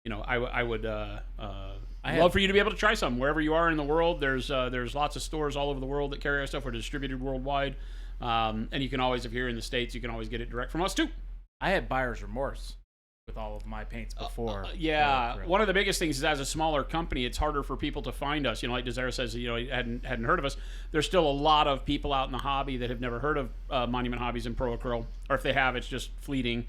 I would love for you to be able to try some wherever you are in the world. There's lots of stores all over the world that carry our stuff. We're distributed worldwide. And you can always, if you're in the States, you can always get it direct from us too. I had buyer's remorse with all of my paints before. One of the biggest things is, as a smaller company, it's harder for people to find us. Like Desira says, he hadn't heard of us. There's still a lot of people out in the hobby that have never heard of Monument Hobbies and Pro Acryl, or if they have, it's just fleeting.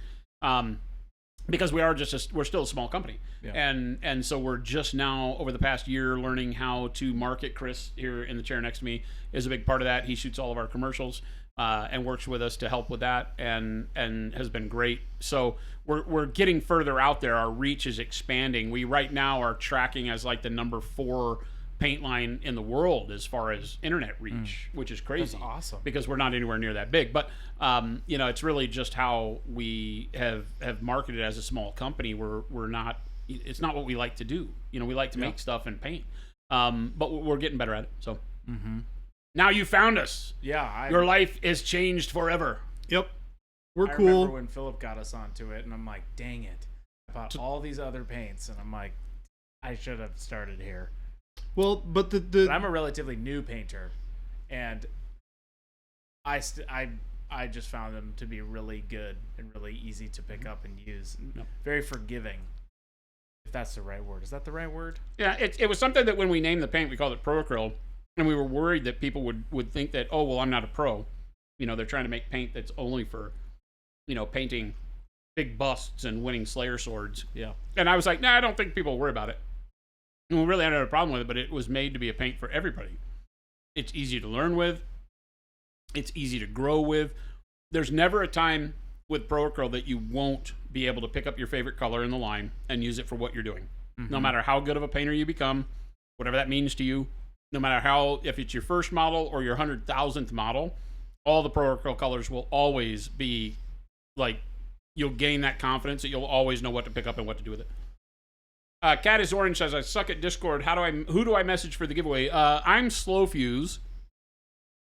Because we're still a small company. Yeah. And so we're just now, over the past year, learning how to market. Chris, here in the chair next to me, is a big part of that. He shoots all of our commercials and works with us to help with that, and has been great. So we're getting further out there. Our reach is expanding. We right now are tracking as like the number 4 paint line in the world as far as internet reach, which is crazy. That's awesome, because we're not anywhere near that big. But it's really just how we have marketed as a small company. We're not. It's not what we like to do. We like to make stuff and paint. But we're getting better at it. So now you found us. Yeah, your life is changed forever. Yep, we're I cool. remember when Philip got us onto it, and I'm like, dang it! I bought all these other paints, and I'm like, I should have started here. Well, but But I'm a relatively new painter, and I just found them to be really good and really easy to pick up and use. Yep. Very forgiving, if that's the right word. Is that the right word? Yeah, it was something that when we named the paint, we called it Pro Acryl, and we were worried that people would think that, oh, well, I'm not a pro. They're trying to make paint that's only for, painting big busts and winning Slayer swords. Yeah. And I was like, nah, I don't think people worry about it. And we really hadn't had a problem with it, but it was made to be a paint for everybody. It's easy to learn with. It's easy to grow with. There's never a time with Pro Acryl that you won't be able to pick up your favorite color in the line and use it for what you're doing. No matter how good of a painter you become, whatever that means to you, no matter if it's your first model or your 100,000th model, all the Pro Acryl colors will always be like, you'll gain that confidence that you'll always know what to pick up and what to do with it. Cat is Orange says, I suck at Discord. Who do I message for the giveaway? I'm Slow Fuse,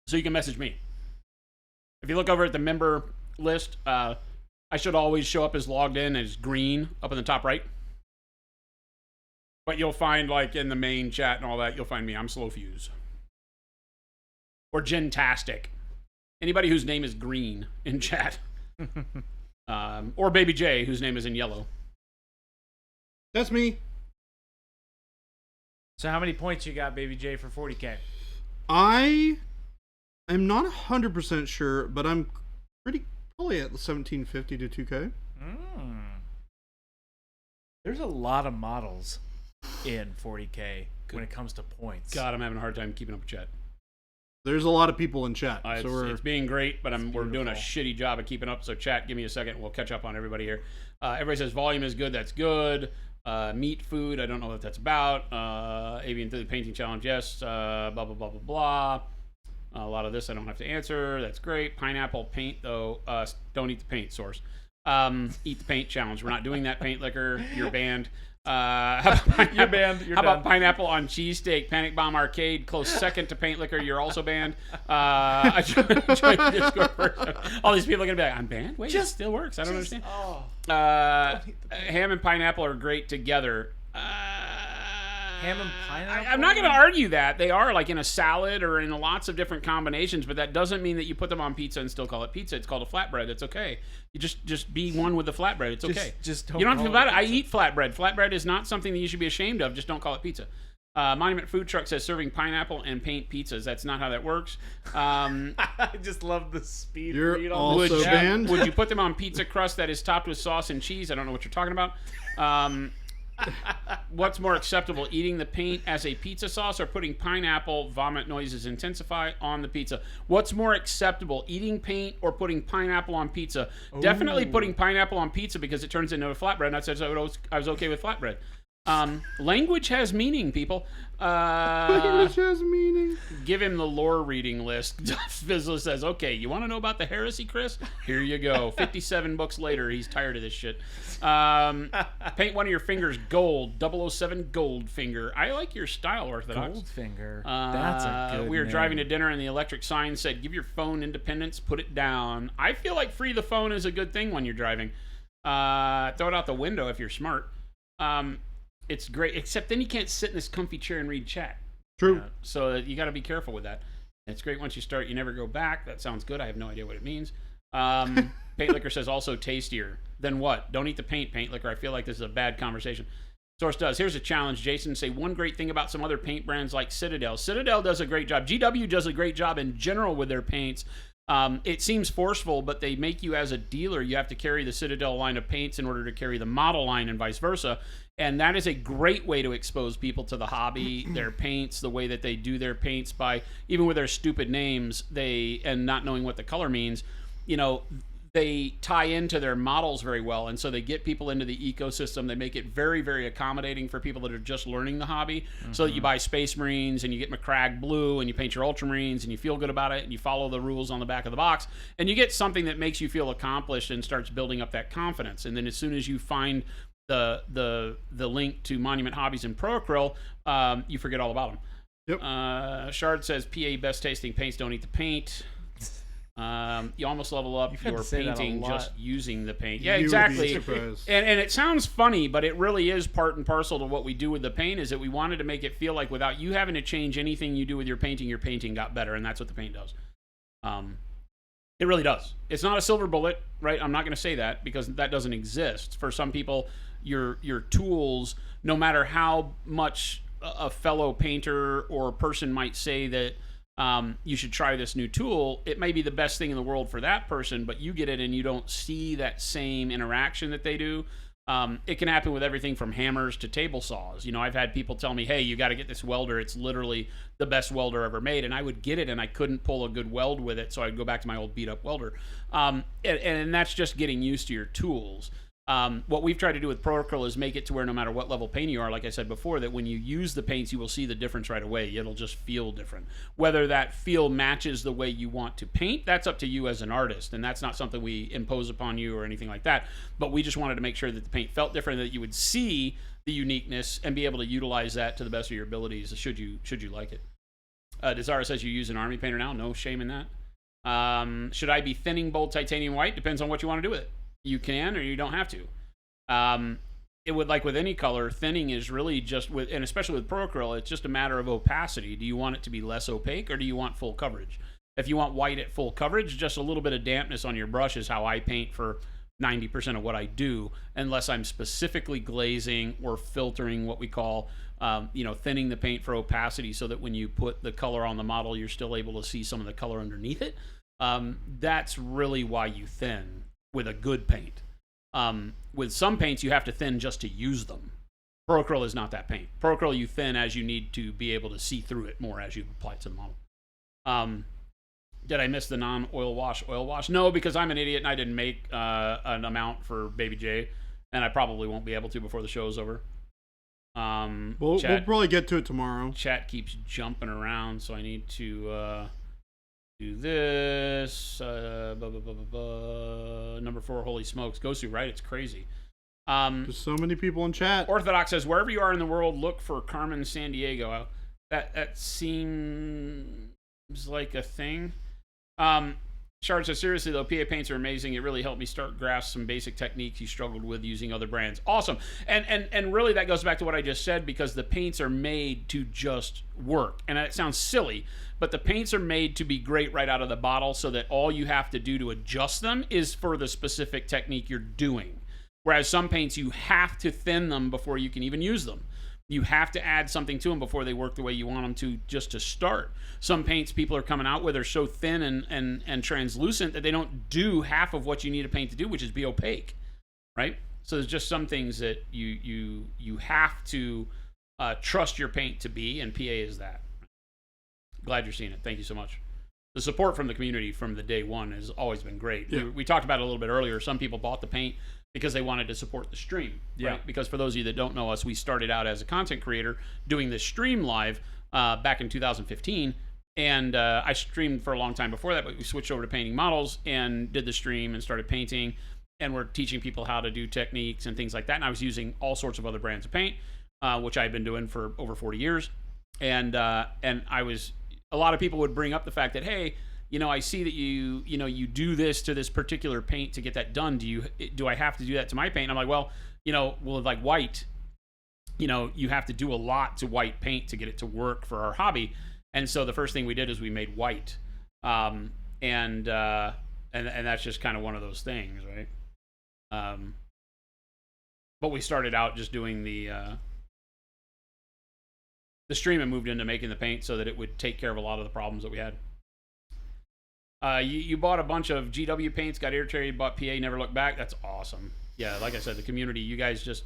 so you can message me. If you look over at the member list, I should always show up as logged in as green up in the top right. But you'll find, like, in the main chat and all that, you'll find me. I'm Slow Fuse. Or Gentastic. Anybody whose name is green in chat. Or Baby J, whose name is in yellow. That's me. So how many points you got, Baby J, for 40K? I am not 100% sure, but I'm probably at 1750 to 2K. There's a lot of models in 40K when it comes to points. God, I'm having a hard time keeping up with chat. There's a lot of people in chat. It's being great, but we're doing a shitty job of keeping up. So chat, give me a second. We'll catch up on everybody here. Everybody says volume is good. That's good. Meat food. I don't know what that's about. Avian painting challenge. Yes. Blah, blah, blah, blah, blah. A lot of this I don't have to answer. That's great. Pineapple paint, though. Don't eat the paint source. Eat the paint challenge. We're not doing that, paint liquor. You're banned. You're banned. You're how about done. pineapple on cheesesteak? Panic Bomb Arcade, close second to Paint Liquor. You're also banned. I joined Discord person. All these people are gonna be like, I'm banned. Wait, it still works. I don't understand. Oh. Ham and pineapple are great together. Ham and pineapple? I'm not going to argue that. They are like in a salad or in lots of different combinations, but that doesn't mean that you put them on pizza and still call it pizza. It's called a flatbread. It's okay. You just be one with the flatbread. It's okay. Just you don't have to feel call it about it. I pizza. eat flatbread. Flatbread is not something that you should be ashamed of. Just don't call it pizza. Monument Food Truck says serving pineapple and paint pizzas. That's not how that works. I just love the speed You're read on also the chat. banned. Would you put them on pizza crust that is topped with sauce and cheese? I don't know what you're talking about. What's more acceptable, eating the paint as a pizza sauce or putting pineapple, vomit noises intensify, on the pizza? What's more acceptable, eating paint or putting pineapple on pizza? Definitely putting pineapple on pizza because it turns into a flatbread, and I said I was okay with flatbread. Language has meaning, people. Language has meaning. Give him the lore reading list. Fizzler says, okay, you want to know about the heresy, Chris? Here you go. 57 books later, he's tired of this shit. Paint one of your fingers gold. 007 gold finger. I like your style, Orthodox. Goldfinger. That's a good We were name. driving to dinner and the electric sign said, give your phone independence, put it down. I feel like free the phone is a good thing when you're driving. Throw it out the window if you're smart. It's great, except then you can't sit in this comfy chair and read chat. True. So you got to be careful with that. It's great once you start, you never go back. That sounds good. I have no idea what it means. Paint Liquor says also tastier. Then what? Don't eat the paint, Paint Liquor. I feel like this is a bad conversation. Source does. Here's a challenge, Jason. Say one great thing about some other paint brands like Citadel. Citadel does a great job. GW does a great job in general with their paints. It seems forceful, but they make you as a dealer, you have to carry the Citadel line of paints in order to carry the model line and vice versa. And that is a great way to expose people to the hobby, their paints, the way that they do their paints by, even with their stupid names, and not knowing what the color means, they tie into their models very well. And so they get people into the ecosystem. They make it very, very accommodating for people that are just learning the hobby. So that you buy Space Marines and you get McCrag Blue and you paint your Ultramarines and you feel good about it and you follow the rules on the back of the box. And you get something that makes you feel accomplished and starts building up that confidence. And then as soon as you find the link to Monument Hobbies and Pro Acryl, you forget all about them. Yep. Shard says PA best tasting paints don't eat the paint. You almost level up You've had your to say that a painting lot. just using the paint. Yeah, You would be exactly. surprised. And it sounds funny, but it really is part and parcel to what we do with the paint, is that we wanted to make it feel like without you having to change anything you do with your painting got better, and that's what the paint does. It really does. It's not a silver bullet, right? I'm not going to say that because that doesn't exist. For some people, your tools, no matter how much a fellow painter or person might say that you should try this new tool, it may be the best thing in the world for that person, but you get it and you don't see that same interaction that they do. It can happen with everything from hammers to table saws. I've had people tell me, hey, you got to get this welder. It's literally the best welder ever made. And I would get it and I couldn't pull a good weld with it. So I'd go back to my old beat up welder. And that's just getting used to your tools. What we've tried to do with Pro Acryl is make it to where no matter what level paint you are, like I said before, that when you use the paints, you will see the difference right away. It'll just feel different. Whether that feel matches the way you want to paint, that's up to you as an artist, and that's not something we impose upon you or anything like that. But we just wanted to make sure that the paint felt different, that you would see the uniqueness and be able to utilize that to the best of your abilities should you like it. Desara says you use an army painter now. No shame in that. Should I be thinning bold titanium white? Depends on what you want to do with it. You can or you don't have to. It would, like with any color, thinning is really just and especially with Pro Acryl, it's just a matter of opacity. Do you want it to be less opaque or do you want full coverage? If you want white at full coverage, just a little bit of dampness on your brush is how I paint for 90% of what I do, unless I'm specifically glazing or filtering, what we call thinning the paint for opacity, so that when you put the color on the model, you're still able to see some of the color underneath it. That's really why you thin with a good paint. With some paints, you have to thin just to use them. Pro Acryl is not that paint. Pro Acryl you thin as you need to be able to see through it more as you apply it to the model. Did I miss the non-oil wash oil wash? No, because I'm an idiot and I didn't make an amount for Baby J, and I probably won't be able to before the show's over. We'll probably get to it tomorrow. Chat keeps jumping around, so I need to do this. Number 4, holy smokes. Gosu, right? It's crazy. There's so many people in chat. Orthodox says, wherever you are in the world, look for Carmen San Diego. That seems like a thing. Shard says, seriously though, PA paints are amazing. It really helped me start grasp some basic techniques you struggled with using other brands. Awesome. And really that goes back to what I just said, because the paints are made to just work. And it sounds silly, but the paints are made to be great right out of the bottle, so that all you have to do to adjust them is for the specific technique you're doing. Whereas some paints, you have to thin them before you can even use them. You have to add something to them before they work the way you want them to, just to start. Some paints people are coming out with are so thin and translucent that they don't do half of what you need a paint to do, which is be opaque, right? So there's just some things that you have to trust your paint to be, and PA is that. Glad you're seeing it. Thank you so much. The support from the community from the day one has always been great. Yeah. We talked about it a little bit earlier. Some people bought the paint because they wanted to support the stream. Yeah. Right? Because for those of you that don't know us, we started out as a content creator doing this stream live back in 2015. And I streamed for a long time before that, but we switched over to painting models and did the stream and started painting. And we're teaching people how to do techniques and things like that. And I was using all sorts of other brands of paint, which I've been doing for over 40 years. And I was, a lot of people would bring up the fact that, hey, I see that you do this to this particular paint to get that done. Do I have to do that to my paint? I'm like, well, like white, you have to do a lot to white paint to get it to work for our hobby. And so the first thing we did is we made white. And that's just kind of one of those things, right? But we started out just doing the stream and moved into making the paint so that it would take care of a lot of the problems that we had. You bought a bunch of GW paints, got irritated, bought PA, never looked back. That's awesome. Yeah, like I said, the community, you guys just,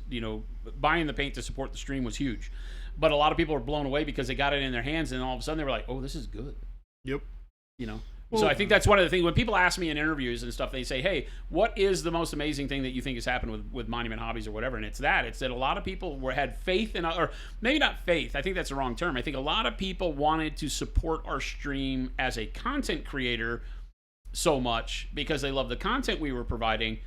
buying the paint to support the stream was huge. But a lot of people were blown away because they got it in their hands and all of a sudden they were like, oh, this is good. Yep. So I think that's one of the things when people ask me in interviews and stuff, they say, hey, what is the most amazing thing that you think has happened with Monument Hobbies or whatever? And it's that a lot of people had faith in, or maybe not faith, I think that's the wrong term. I think a lot of people wanted to support our stream as a content creator so much because they love the content we were providing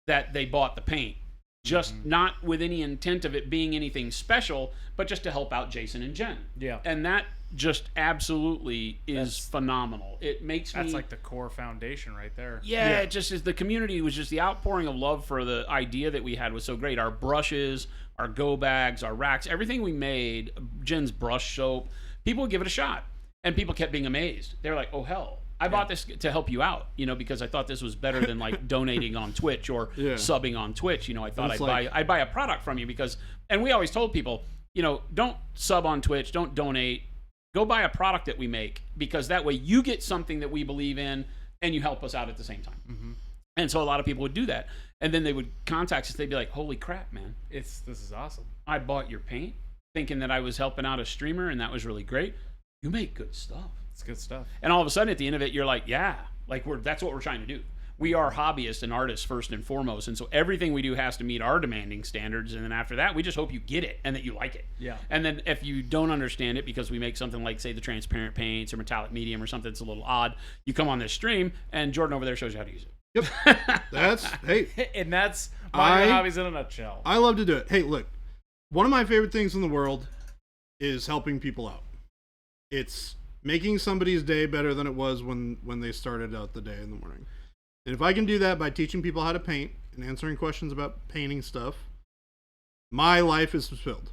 that they bought the paint. Just not with any intent of it being anything special, but just to help out Jason and Jen. Yeah. And that just absolutely is phenomenal. It makes That's like the core foundation right there. Yeah, it just is. The community was just the outpouring of love for the idea that we had was so great. Our brushes, our go bags, our racks, everything we made, Jen's brush soap, people would give it a shot. And people kept being amazed. They were like, oh, hell. I bought this to help you out, because I thought this was better than like donating on Twitch or subbing on Twitch. I thought I'd buy a product from you because, and we always told people, don't sub on Twitch, don't donate, go buy a product that we make because that way you get something that we believe in and you help us out at the same time. Mm-hmm. And so a lot of people would do that. And then they would contact us. They'd be like, holy crap, man. This is awesome. I bought your paint thinking that I was helping out a streamer and that was really great. You make good stuff. It's good stuff. And all of a sudden at the end of it, you're like, yeah, like that's what we're trying to do. We are hobbyists and artists first and foremost. And so everything we do has to meet our demanding standards. And then after that, we just hope you get it and that you like it. Yeah. And then if you don't understand it because we make something like, say, the transparent paints or metallic medium or something that's a little odd, you come on this stream and Jordan over there shows you how to use it. Yep. And that's my hobbies in a nutshell. I love to do it. Hey, look, one of my favorite things in the world is helping people out. It's making somebody's day better than it was when they started out the day in the morning. And if I can do that by teaching people how to paint and answering questions about painting stuff, my life is fulfilled.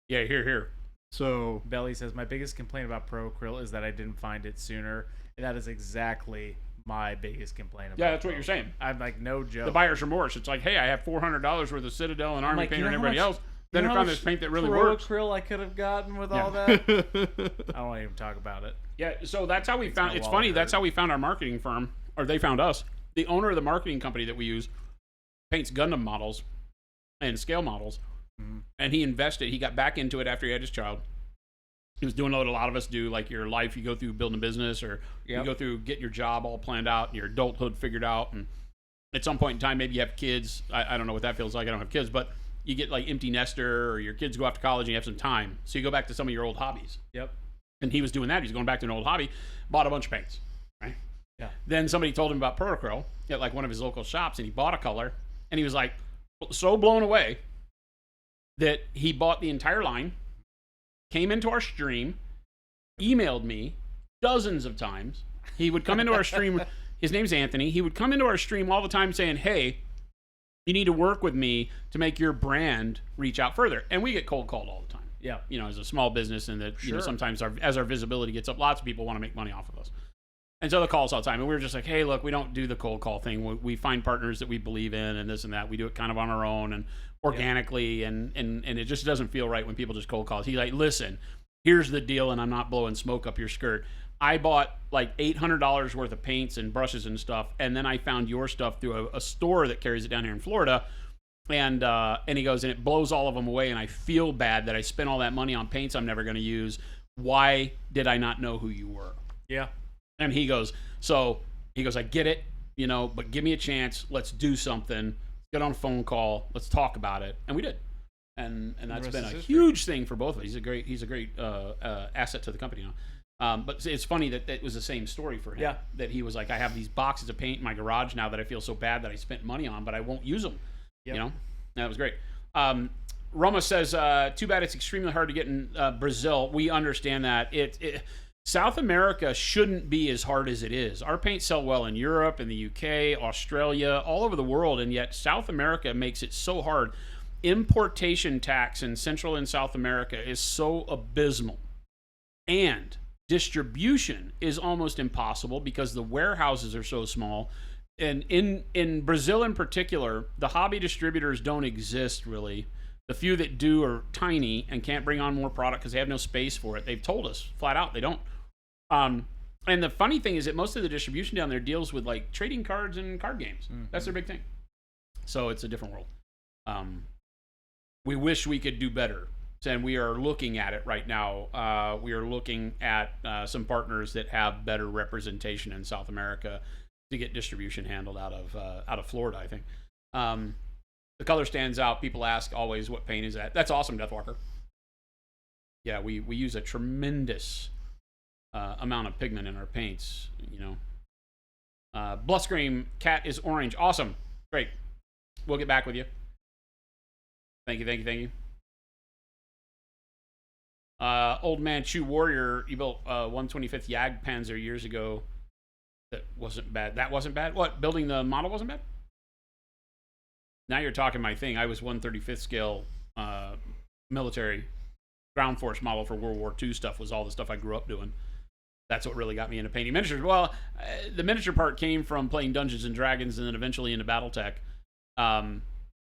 Yeah, here. So Belly says, my biggest complaint about Pro Acryl is that I didn't find it sooner. And that is exactly my biggest complaint about that's what you're saying. I'm like, no joke. The buyer's remorse. It's like, hey, I have $400 worth of Citadel and Army paint and everybody else. Then I found this paint that really works. Acryl I could have gotten with all that. I don't want to even talk about it. Yeah, so that's how we found. It's funny. That's how we found our marketing firm, or they found us. The owner of the marketing company that we use paints Gundam models and scale models, and he invested. He got back into it after he had his child. He was doing what a lot of us do, like your life. You go through building a business, or you go through getting your job all planned out, and your adulthood figured out, and at some point in time, maybe you have kids. I don't know what that feels like. I don't have kids, but you get like empty nester, or your kids go off to college and you have some time. So you go back to some of your old hobbies. Yep. And he was doing that. He's going back to an old hobby, bought a bunch of paints, right? Yeah. Then somebody told him about Pro Acryl at like one of his local shops and he bought a color and he was like, so blown away that he bought the entire line, came into our stream, emailed me dozens of times. He would come into our stream. His name's Anthony. He would come into our stream all the time saying, hey, you need to work with me to make your brand reach out further. And we get cold called all the time. Yeah. You know, as a small business, and that, you know, sometimes as our visibility gets up, lots of people want to make money off of us. And so they call us all the time. And we were just like, hey, look, we don't do the cold call thing. We find partners that we believe in and this and that. We do it kind of on our own and organically. And it just doesn't feel right when people just cold call us. He's like, listen, here's the deal, and I'm not blowing smoke up your skirt. I bought like $800 worth of paints and brushes and stuff, and then I found your stuff through a store that carries it down here in Florida. And he goes, and it blows all of them away, and I feel bad that I spent all that money on paints I'm never going to use. Why did I not know who you were? Yeah. And he goes, I get it, you know, but give me a chance. Let's do something. Get on a phone call. Let's talk about it. And we did. And that's been a huge thing for both of us. He's a great asset to the company now. But it's funny that it was the same story for him. Yeah. That he was like, I have these boxes of paint in my garage now that I feel so bad that I spent money on, but I won't use them. Yep. You know, that was great. Roma says, too bad it's extremely hard to get in Brazil. We understand that. South America shouldn't be as hard as it is. Our paints sell well in Europe, in the UK, Australia, all over the world, and yet South America makes it so hard. Importation tax in Central and South America is so abysmal. And distribution is almost impossible because the warehouses are so small. And in Brazil in particular, the hobby distributors don't exist really. The few that do are tiny and can't bring on more product because they have no space for it. They've told us flat out they don't. And the funny thing is that most of the distribution down there deals with like trading cards and card games. Mm-hmm. That's their big thing. So it's a different world. We wish we could do better. And we are looking at it right now. We are looking at some partners that have better representation in South America to get distribution handled out of Florida, I think. The color stands out. People ask always, what paint is that? That's awesome, Deathwalker. Yeah, we use a tremendous amount of pigment in our paints, you know. Bluffscream cat is orange. Awesome. Great. We'll get back with you. Thank you. Old Man Chew Warrior, you built 125th Yag Panzer years ago. That wasn't bad. That wasn't bad? What? Building the model wasn't bad? Now you're talking my thing. I was 135th scale military ground force model for World War II stuff was all the stuff I grew up doing. That's what really got me into painting miniatures. Well, the miniature part came from playing Dungeons and Dragons and then eventually into Battletech.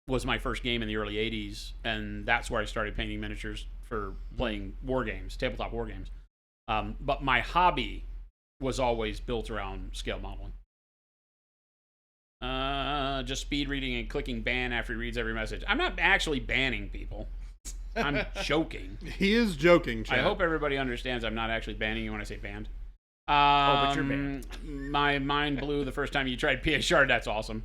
Was my first game in the early 80s, and that's where I started painting miniatures for playing war games, tabletop war games. But my hobby was always built around scale modeling. Just speed reading and clicking ban after he reads every message. I'm not actually banning people. I'm joking. He is joking, Chad. I hope everybody understands I'm not actually banning you when I say banned. But you're banned. My mind blew the first time you tried PA Shard. That's awesome.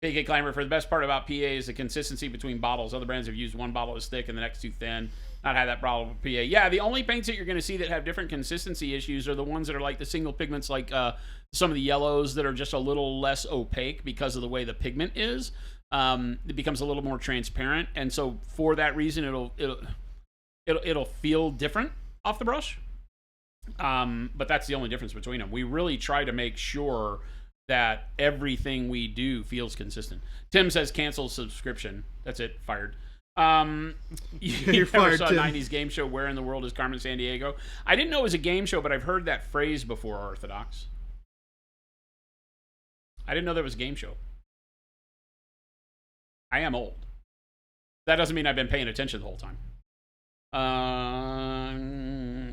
PK Climber, for the best part about PA is the consistency between bottles. Other brands have used one bottle as thick and the next too thin. Not had that problem with PA. Yeah, the only paints that you're going to see that have different consistency issues are the ones that are like the single pigments, like some of the yellows that are just a little less opaque because of the way the pigment is. It becomes a little more transparent, and so for that reason, it'll feel different off the brush. But that's the only difference between them. We really try to make sure that everything we do feels consistent. Tim says cancel subscription. That's it. Fired. You never saw a 90s game show. Where in the world is Carmen Sandiego? I didn't know it was a game show, but I've heard that phrase before, Orthodox. I didn't know there was a game show. I am old. That doesn't mean I've been paying attention the whole time.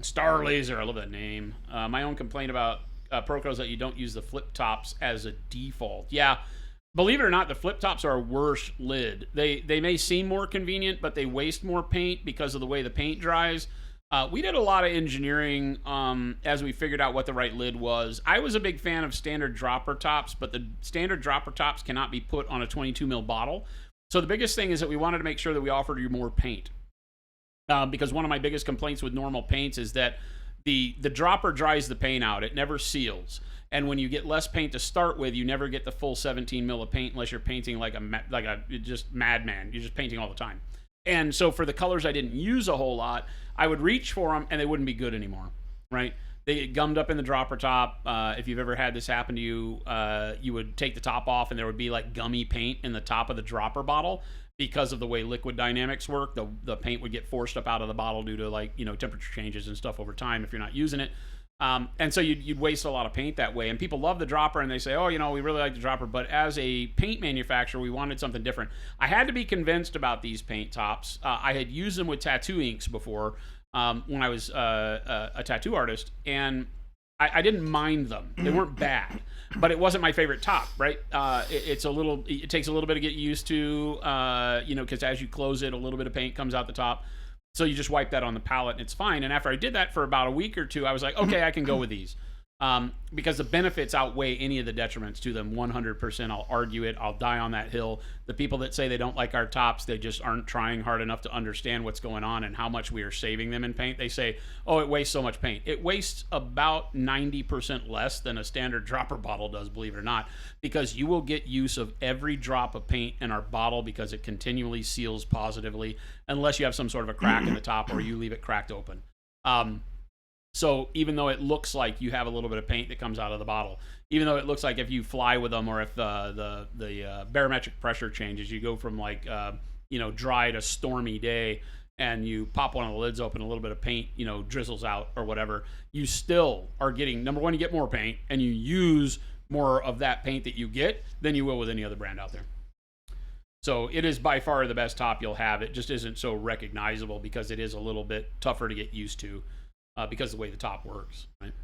Star Laser. I love that name. My own complaint about Proco is that you don't use the flip tops as a default. Yeah. Believe it or not, the flip tops are a worse lid. They may seem more convenient, but they waste more paint because of the way the paint dries. We did a lot of engineering as we figured out what the right lid was. I was a big fan of standard dropper tops, but the standard dropper tops cannot be put on a 22 ml bottle. So the biggest thing is that we wanted to make sure that we offered you more paint. Because one of my biggest complaints with normal paints is that the dropper dries the paint out. It never seals. And when you get less paint to start with, you never get the full 17 mil of paint unless you're painting like a just madman. You're just painting all the time. And so for the colors I didn't use a whole lot, I would reach for them and they wouldn't be good anymore, right? They get gummed up in the dropper top. If you've ever had this happen to you, you would take the top off and there would be like gummy paint in the top of the dropper bottle because of the way liquid dynamics work. The paint would get forced up out of the bottle due to like, temperature changes and stuff over time if you're not using it. And so you'd waste a lot of paint that way. And people love the dropper and they say, oh, we really like the dropper. But as a paint manufacturer, we wanted something different. I had to be convinced about these paint tops. I had used them with tattoo inks before when I was a tattoo artist. And I didn't mind them. They weren't bad. But it wasn't my favorite top, right? It takes a little bit to get used to, because as you close it, a little bit of paint comes out the top. So you just wipe that on the palette and it's fine. And after I did that for about a week or two, I was like, okay, I can go with these. Because the benefits outweigh any of the detriments to them 100%. I'll argue it. I'll die on that hill. The people that say they don't like our tops, they just aren't trying hard enough to understand what's going on and how much we are saving them in paint. They say, oh, it wastes so much paint. It wastes about 90% less than a standard dropper bottle does, believe it or not, because you will get use of every drop of paint in our bottle because it continually seals positively unless you have some sort of a crack in the top or you leave it cracked open. So even though it looks like you have a little bit of paint that comes out of the bottle, even though it looks like if you fly with them or if the barometric pressure changes, you go from like dry to stormy day, and you pop one of the lids open, a little bit of paint drizzles out or whatever, you still are getting, number one, you get more paint, and you use more of that paint that you get than you will with any other brand out there. So it is by far the best top you'll have. It just isn't so recognizable because it is a little bit tougher to get used to. Because of the way the top works, right?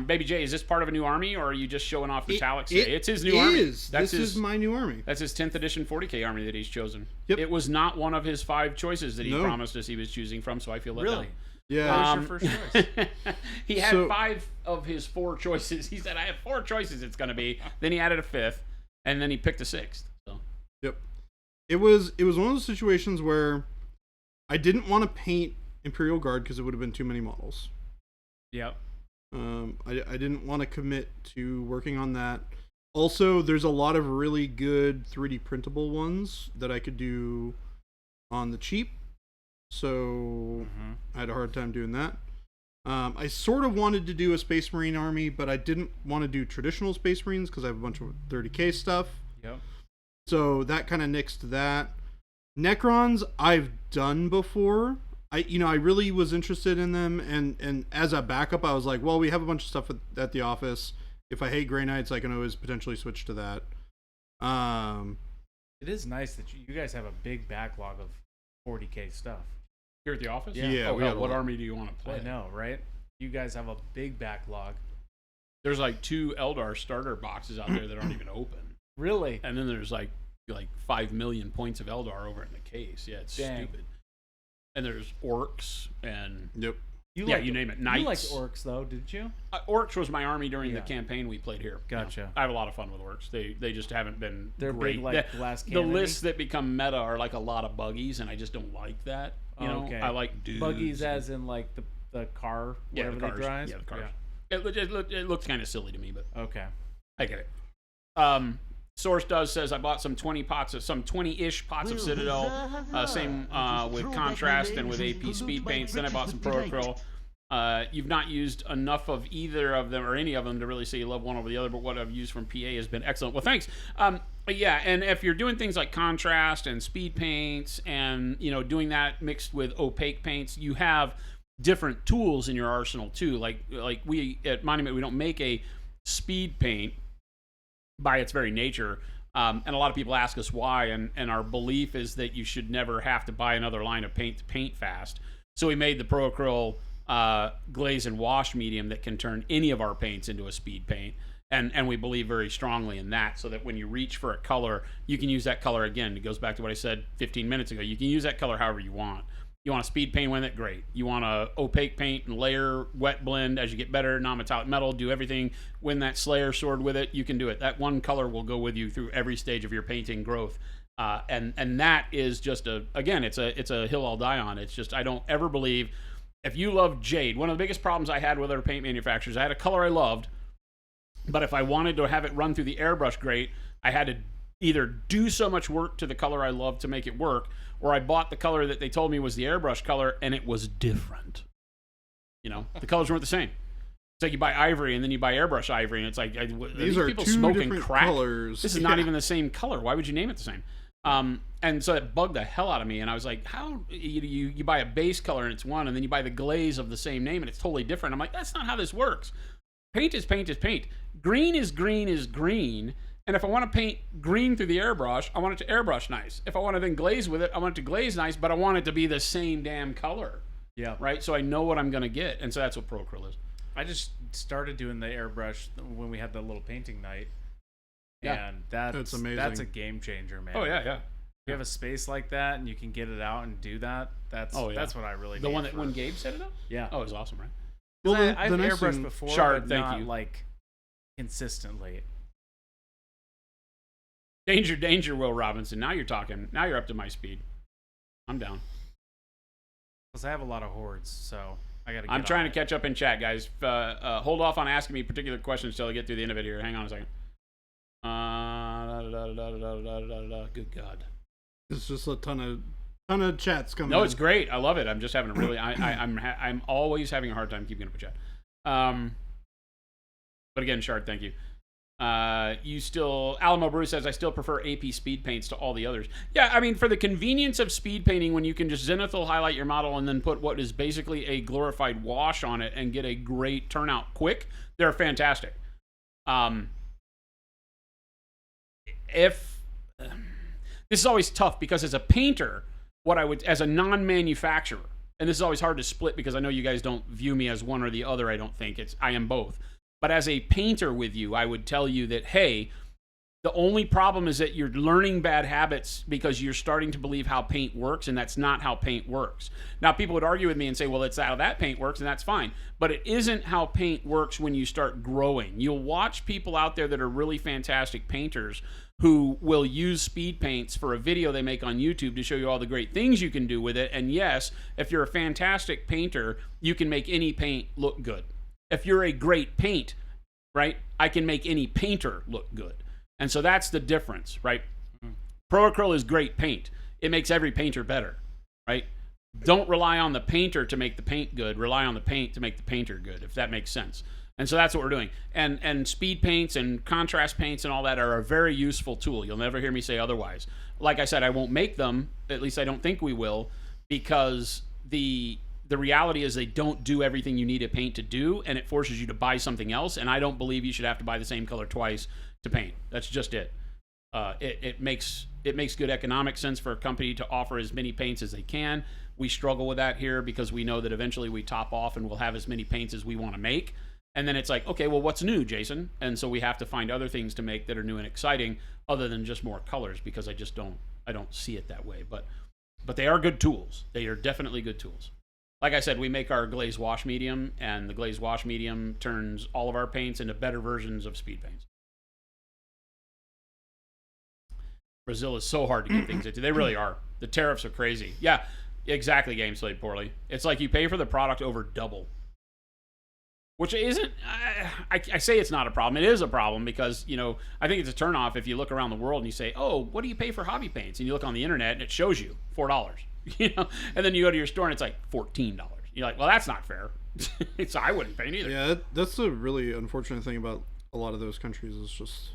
Baby J, is this part of a new army, or are you just showing off metallics today? It's his new army. This is my new army. That's his 10th edition 40K army that he's chosen. Yep. It was not one of his 5 choices that he promised us he was choosing from, so I feel let down. Yeah. What was your first choice? He had 5 of his 4 choices. He said, I have 4 choices it's going to be. Then he added a 5th, and then he picked a 6th. So. Yep. It was one of those situations where I didn't want to paint Imperial Guard because it would have been too many models. Yep. I didn't want to commit to working on that. Also, there's a lot of really good 3D printable ones that I could do on the cheap. So I had a hard time doing that. I sort of wanted to do a Space Marine army, but I didn't want to do traditional Space Marines because I have a bunch of 30K stuff. Yep. So that kind of nixed that. Necrons I've done before. I really was interested in them, and as a backup, I was like, well, we have a bunch of stuff at the office. If I hate Grey Knights, I can always potentially switch to that. It is nice that you guys have a big backlog of 40K stuff. Here at the office? Yeah. Oh, hell, what army do you want to play? I know, right? You guys have a big backlog. There's like 2 Eldar starter boxes out there that aren't even open. Really? And then there's like 5 million points of Eldar over in the case. Yeah, it's stupid. And there's orcs and you name it. Knights. You liked orcs though, didn't you? Orcs was my army during the campaign we played here. Gotcha. I have a lot of fun with orcs. They just haven't been. They're great. big like glass cannon. The lists that become meta are like a lot of buggies, and I just don't like that. You know, I like dudes. Buggies, as in like the car, whatever they drive. Yeah, the cars. Yeah. It looks kind of silly to me, but okay, I get it. Source says I bought some 20-ish pots of Citadel, same with contrast and with AP speed paints. Then I bought some Pro Acryl. You've not used enough of either of them or any of them to really say you love one over the other, but what I've used from PA has been excellent. Well, thanks. Yeah, and if you're doing things like contrast and speed paints and doing that mixed with opaque paints, you have different tools in your arsenal too. Like we at Monument, we don't make a speed paint by its very nature, and a lot of people ask us why, and our belief is that you should never have to buy another line of paint to paint fast. So we made the Pro Acryl glaze and wash medium that can turn any of our paints into a speed paint, and we believe very strongly in that, so that when you reach for a color, you can use that color again. It goes back to what I said 15 minutes ago. You can use that color however you want. You want a speed paint with it? Great. You want a opaque paint and layer, wet blend as you get better, non-metallic metal, do everything, win that Slayer sword with it, you can do it. That one color will go with you through every stage of your painting growth. And that is just it's a hill I'll die on. It's just, I don't ever believe if you love jade, one of the biggest problems I had with other paint manufacturers, I had a color I loved, but if I wanted to have it run through the airbrush grate, I had to either do so much work to the color I loved to make it work, or I bought the color that they told me was the airbrush color, and it was different. The colors weren't the same. It's like you buy ivory, and then you buy airbrush ivory, and it's like, these are people two smoking different crack? colors. This is not even the same color. Why would you name it the same? And so it bugged the hell out of me, and I was like, how you buy a base color and it's one, and then you buy the glaze of the same name and it's totally different. I'm like, that's not how this works. Paint is paint is paint. Green is green is green. And if I want to paint green through the airbrush, I want it to airbrush nice. If I want to then glaze with it, I want it to glaze nice, but I want it to be the same damn color. Yeah. Right? So I know what I'm going to get. And so that's what Pro Acryl is. I just started doing the airbrush when we had the little painting night. Yeah. And that's amazing. That's a game changer, man. Oh, yeah, yeah. If you have a space like that and you can get it out and do that, that's what I really need. The one that when Gabe set it up? Yeah. Oh, it was awesome, right? Well, Well, I've the nice airbrushed thing- before, Shard, but thank not you. like consistently. Danger, Will Robinson. Now you're talking. Now you're up to my speed. I'm down. Because I have a lot of hordes, so I gotta. I'm trying to catch up in chat, guys. Hold off on asking me particular questions till I get through the end of it here. Hang on a second. Good God. It's just a ton of chats coming. No, it's great. I love it. I'm just having a really. I'm always having a hard time keeping up with chat. But again, Shard, thank you. Alamo Brew says, I still prefer AP speed paints to all the others. Yeah, I mean, for the convenience of speed painting, when you can just zenithal highlight your model and then put what is basically a glorified wash on it and get a great turnout quick, they're fantastic. This is always tough because as a painter, as a non-manufacturer, and this is always hard to split because I know you guys don't view me as one or the other, I don't think. I am both. But as a painter with you, I would tell you that, hey, the only problem is that you're learning bad habits because you're starting to believe how paint works, and that's not how paint works. Now, people would argue with me and say, well, it's how that paint works, and that's fine. But it isn't how paint works when you start growing. You'll watch people out there that are really fantastic painters who will use speed paints for a video they make on YouTube to show you all the great things you can do with it. And yes, if you're a fantastic painter, you can make any paint look good. If you're a great paint, right, I can make any painter look good. And so that's the difference, right? Pro Acryl is great paint. It makes every painter better, right? Don't rely on the painter to make the paint good. Rely on the paint to make the painter good, if that makes sense. And so that's what we're doing. And speed paints and contrast paints and all that are a very useful tool. You'll never hear me say otherwise. Like I said, I won't make them, at least I don't think we will, because the reality is they don't do everything you need a paint to do, and it forces you to buy something else, and I don't believe you should have to buy the same color twice to paint. That's just it. It makes good economic sense for a company to offer as many paints as they can. We struggle with that here because we know that eventually we top off and we'll have as many paints as we want to make. And then it's like, okay, well, what's new, Jason? And so we have to find other things to make that are new and exciting other than just more colors, because I don't see it that way. But they are good tools. They are definitely good tools. Like I said, we make our glaze wash medium, and the glaze wash medium turns all of our paints into better versions of speed paints. Brazil is so hard to get things into. They really are. The tariffs are crazy. Yeah, exactly, Game Slate Poorly. It's like you pay for the product over double. Which isn't, I say it's not a problem. It is a problem because, I think it's a turnoff if you look around the world and you say, oh, what do you pay for hobby paints? And you look on the internet and it shows you $4, and then you go to your store and it's like $14. You're like, well, that's not fair. So I wouldn't paint either. Yeah, that's the really unfortunate thing about a lot of those countries is just,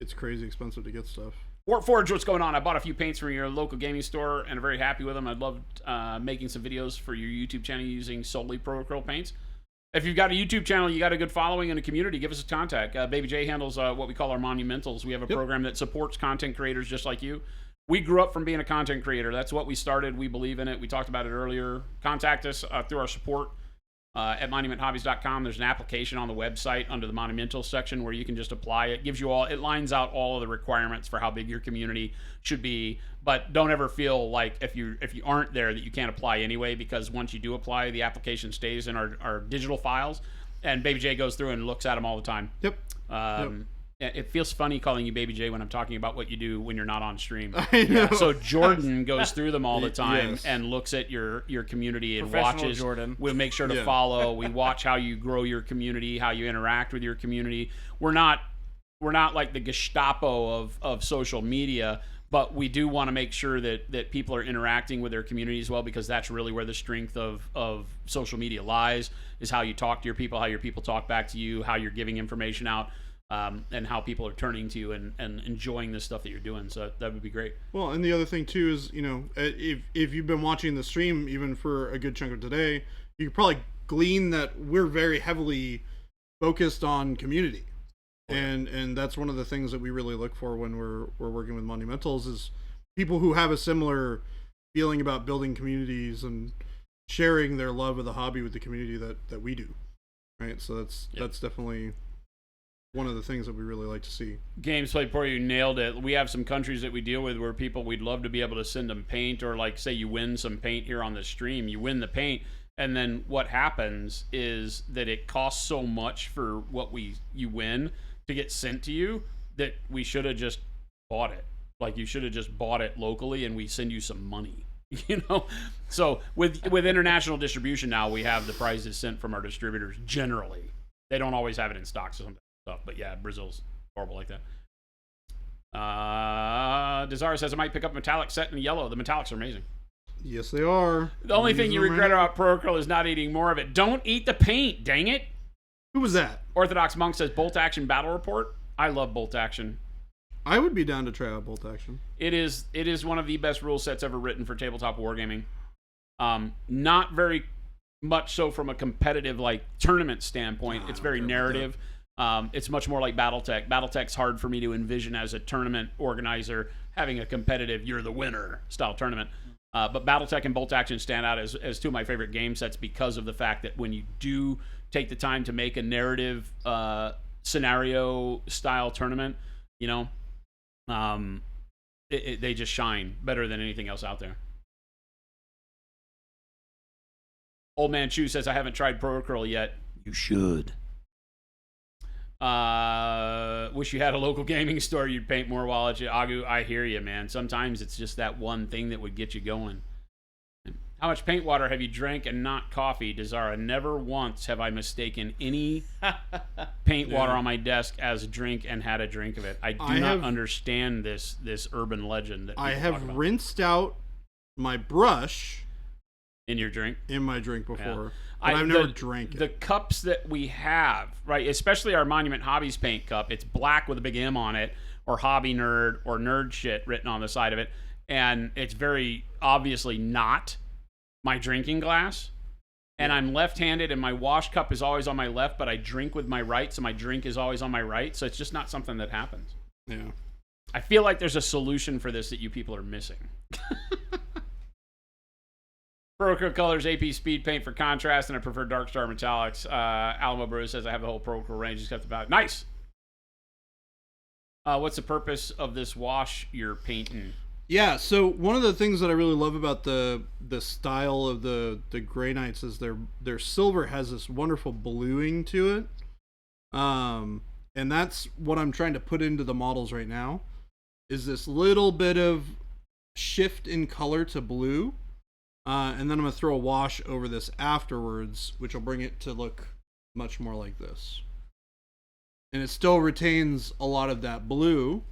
it's crazy expensive to get stuff. Wart Forge, what's going on? I bought a few paints from your local gaming store and I'm very happy with them. I'd love making some videos for your YouTube channel using solely Pro Acryl paints. If you've got a YouTube channel, you got a good following and a community, give us a contact. Baby J handles what we call our monumentals. We have a program that supports content creators just like you. We grew up from being a content creator. That's what we started. We believe in it. We talked about it earlier. Contact us through our support at monumenthobbies.com. There's an application on the website under the monumental section where you can just apply. It gives you it lines out all of the requirements for how big your community should be. But don't ever feel like if you aren't there that you can't apply anyway, because once you do apply, the application stays in our digital files, and Baby J goes through and looks at them all the time. Yep. it feels funny calling you Baby J when I'm talking about what you do when you're not on stream. I know. So Jordan goes through them all the time Yes. and looks at your community and Professional watches. Jordan. We'll make sure to Yeah. follow. We watch how you grow your community, how you interact with your community. We're not like the Gestapo of social media, but we do want to make sure that people are interacting with their community as well, because that's really where the strength of social media lies, is how you talk to your people, how your people talk back to you, how you're giving information out, and how people are turning to you and enjoying the stuff that you're doing. So that would be great. Well, and the other thing too is, if you've been watching the stream even for a good chunk of today, you could probably glean that we're very heavily focused on community. And that's one of the things that we really look for when we're working with Monumentals, is people who have a similar feeling about building communities and sharing their love of the hobby with the community that we do. Right? So that's definitely one of the things that we really like to see. Games played for you nailed it. We have some countries that we deal with where people, we'd love to be able to send them paint, or like say you win some paint here on the stream, you win the paint, and then what happens is that it costs so much for what you win to get sent to you that we should have just bought it. Like, you should have just bought it locally and we send you some money. So with international distribution now, we have the prices sent from our distributors. Generally, they don't always have it in stock, so some stuff, but yeah, Brazil's horrible like that. Desire says I might pick up metallic set in yellow. The metallics are amazing. Yes, they are. The only thing Use you them regret right about Pro Acryl is not eating more of it. Don't eat the paint, dang it. Who was that? Orthodox Monk says Bolt Action Battle Report. I love Bolt Action. I would be down to try out Bolt Action. It is one of the best rule sets ever written for tabletop wargaming. Not very much so from a competitive like tournament standpoint. It's very narrative. It's much more like BattleTech. BattleTech's hard for me to envision as a tournament organizer having a competitive "you're the winner" style tournament. But BattleTech and Bolt Action stand out as two of my favorite game sets because of the fact that when you do take the time to make a narrative scenario style tournament, they just shine better than anything else out there. Old Man Chu says, I haven't tried Pro Acryl yet. You should. Wish you had a local gaming store you'd paint more while at you. Agu, I hear you, man. Sometimes it's just that one thing that would get you going. How much paint water have you drank and not coffee, Desara? Never once have I mistaken any paint water on my desk as a drink and had a drink of it. I do not understand this urban legend that I people have talk about. rinsed out my brush In your drink? in my drink before, Yeah. but I've never drank it. The cups that we have, right, especially our Monument Hobbies paint cup, it's black with a big M on it, or Hobby Nerd, or Nerd Shit written on the side of it, and it's very obviously not my drinking glass. And I'm left-handed, and my wash cup is always on my left, but I drink with my right, so my drink is always on my right, so it's just not something that happens. Yeah. I feel like there's a solution for this that you people are missing. Pro Acryl Colors AP Speed Paint for contrast, and I prefer Dark Star Metallics. Alamo Brew says I have the whole Pro Acryl range. Just got the value. Nice! What's the purpose of this wash you're painting? Yeah, so one of the things that I really love about the style of the Grey Knights is their silver has this wonderful bluing to it. And that's what I'm trying to put into the models right now, is this little bit of shift in color to blue. And then I'm going to throw a wash over this afterwards, which will bring it to look much more like this. And it still retains a lot of that blue,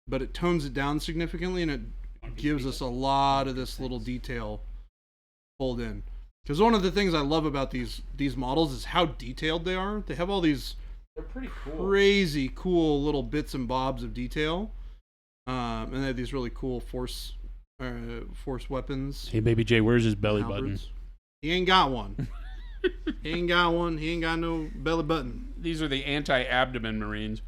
but it tones it down significantly, and it gives us a lot of this little detail pulled in. Because one of the things I love about these models is how detailed they are. They have all these They're pretty cool. crazy cool little bits and bobs of detail. And they have these really cool force weapons. Hey, Baby J, where's his belly halberds. He ain't got one. He ain't got one. He ain't got no belly button. These are the anti-abdomen Marines.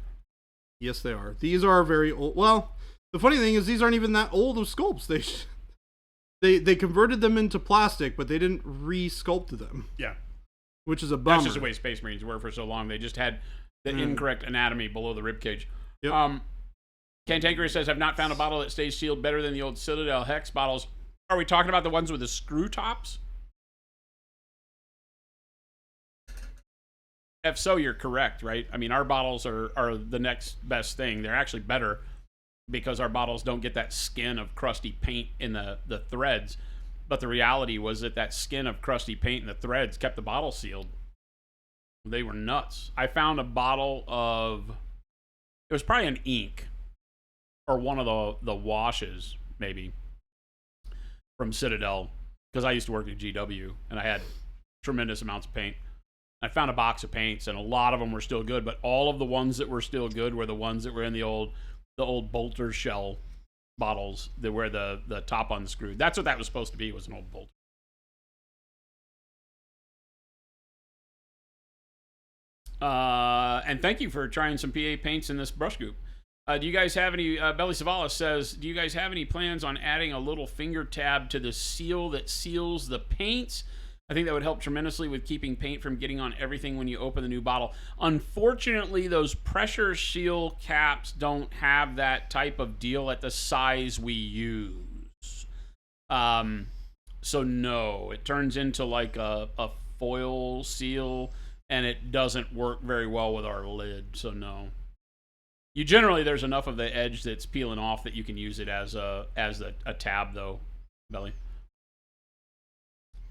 Yes, they are. These are very old. Well, the funny thing is these aren't even that old of sculpts. They converted them into plastic, but they didn't re-sculpt them, Yeah. which is a bummer. That's just the way Space Marines were for so long. They just had the incorrect anatomy below the ribcage. Yep. Cantankerous says, I've not found a bottle that stays sealed better than the old Citadel Hex bottles. Are we talking about the ones with the screw tops? if so, you're correct, right? I mean, our bottles are the next best thing. They're actually better because our bottles don't get that skin of crusty paint in the threads. But the reality was that skin of crusty paint in the threads kept the bottle sealed. They were nuts. I found a bottle of, it was probably an ink or one of the washes, maybe, from Citadel, because I used to work at GW and I had tremendous amounts of paint. I found a box of paints and a lot of them were still good, but all of the ones that were still good were the ones that were in the old bolter shell bottles that were the top unscrewed. That's what that was supposed to be, was an old bolter. And thank you for trying some PA paints in this brush group. Do you guys have any, Belly Savalas says, do you guys have any plans on adding a little finger tab to the seal that seals the paints? I think that would help tremendously with keeping paint from getting on everything when you open the new bottle. Unfortunately, those pressure seal caps don't have that type of deal at the size we use. So no, it turns into like a foil seal, and it doesn't work very well with our lid, so no. You generally, there's enough of the edge that's peeling off that you can use it as a tab, though, Belly.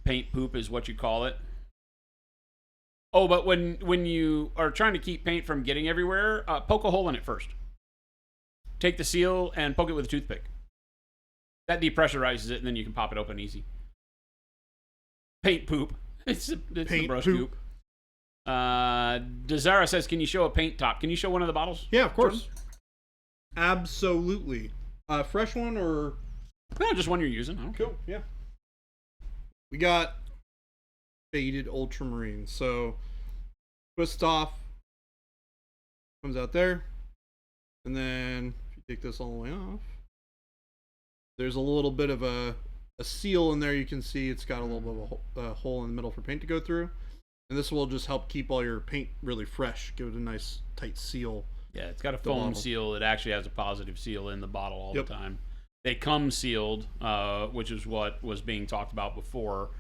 Paint poop is what you call it. Oh, but when you are trying to keep paint from getting everywhere, poke a hole in it first. Take the seal and poke it with a toothpick. That depressurizes it, and then you can pop it open easy. Paint poop. It's the brush poop. Desara says, can you show a paint top? Can you show one of the bottles? Yeah, of course. Absolutely. Fresh one or? No, just one you're using. I don't care. Cool. Yeah. We got faded ultramarine. So twist off, comes out there, and then if you take this all the way off, there's a little bit of a seal in there. You can see it's got a little bit of a hole in the middle for paint to go through, and this will just help keep all your paint really fresh. Give it a nice tight seal. Yeah, it's got a foam seal. It actually has a positive seal in the bottle all the time. They come sealed, which is what was being talked about before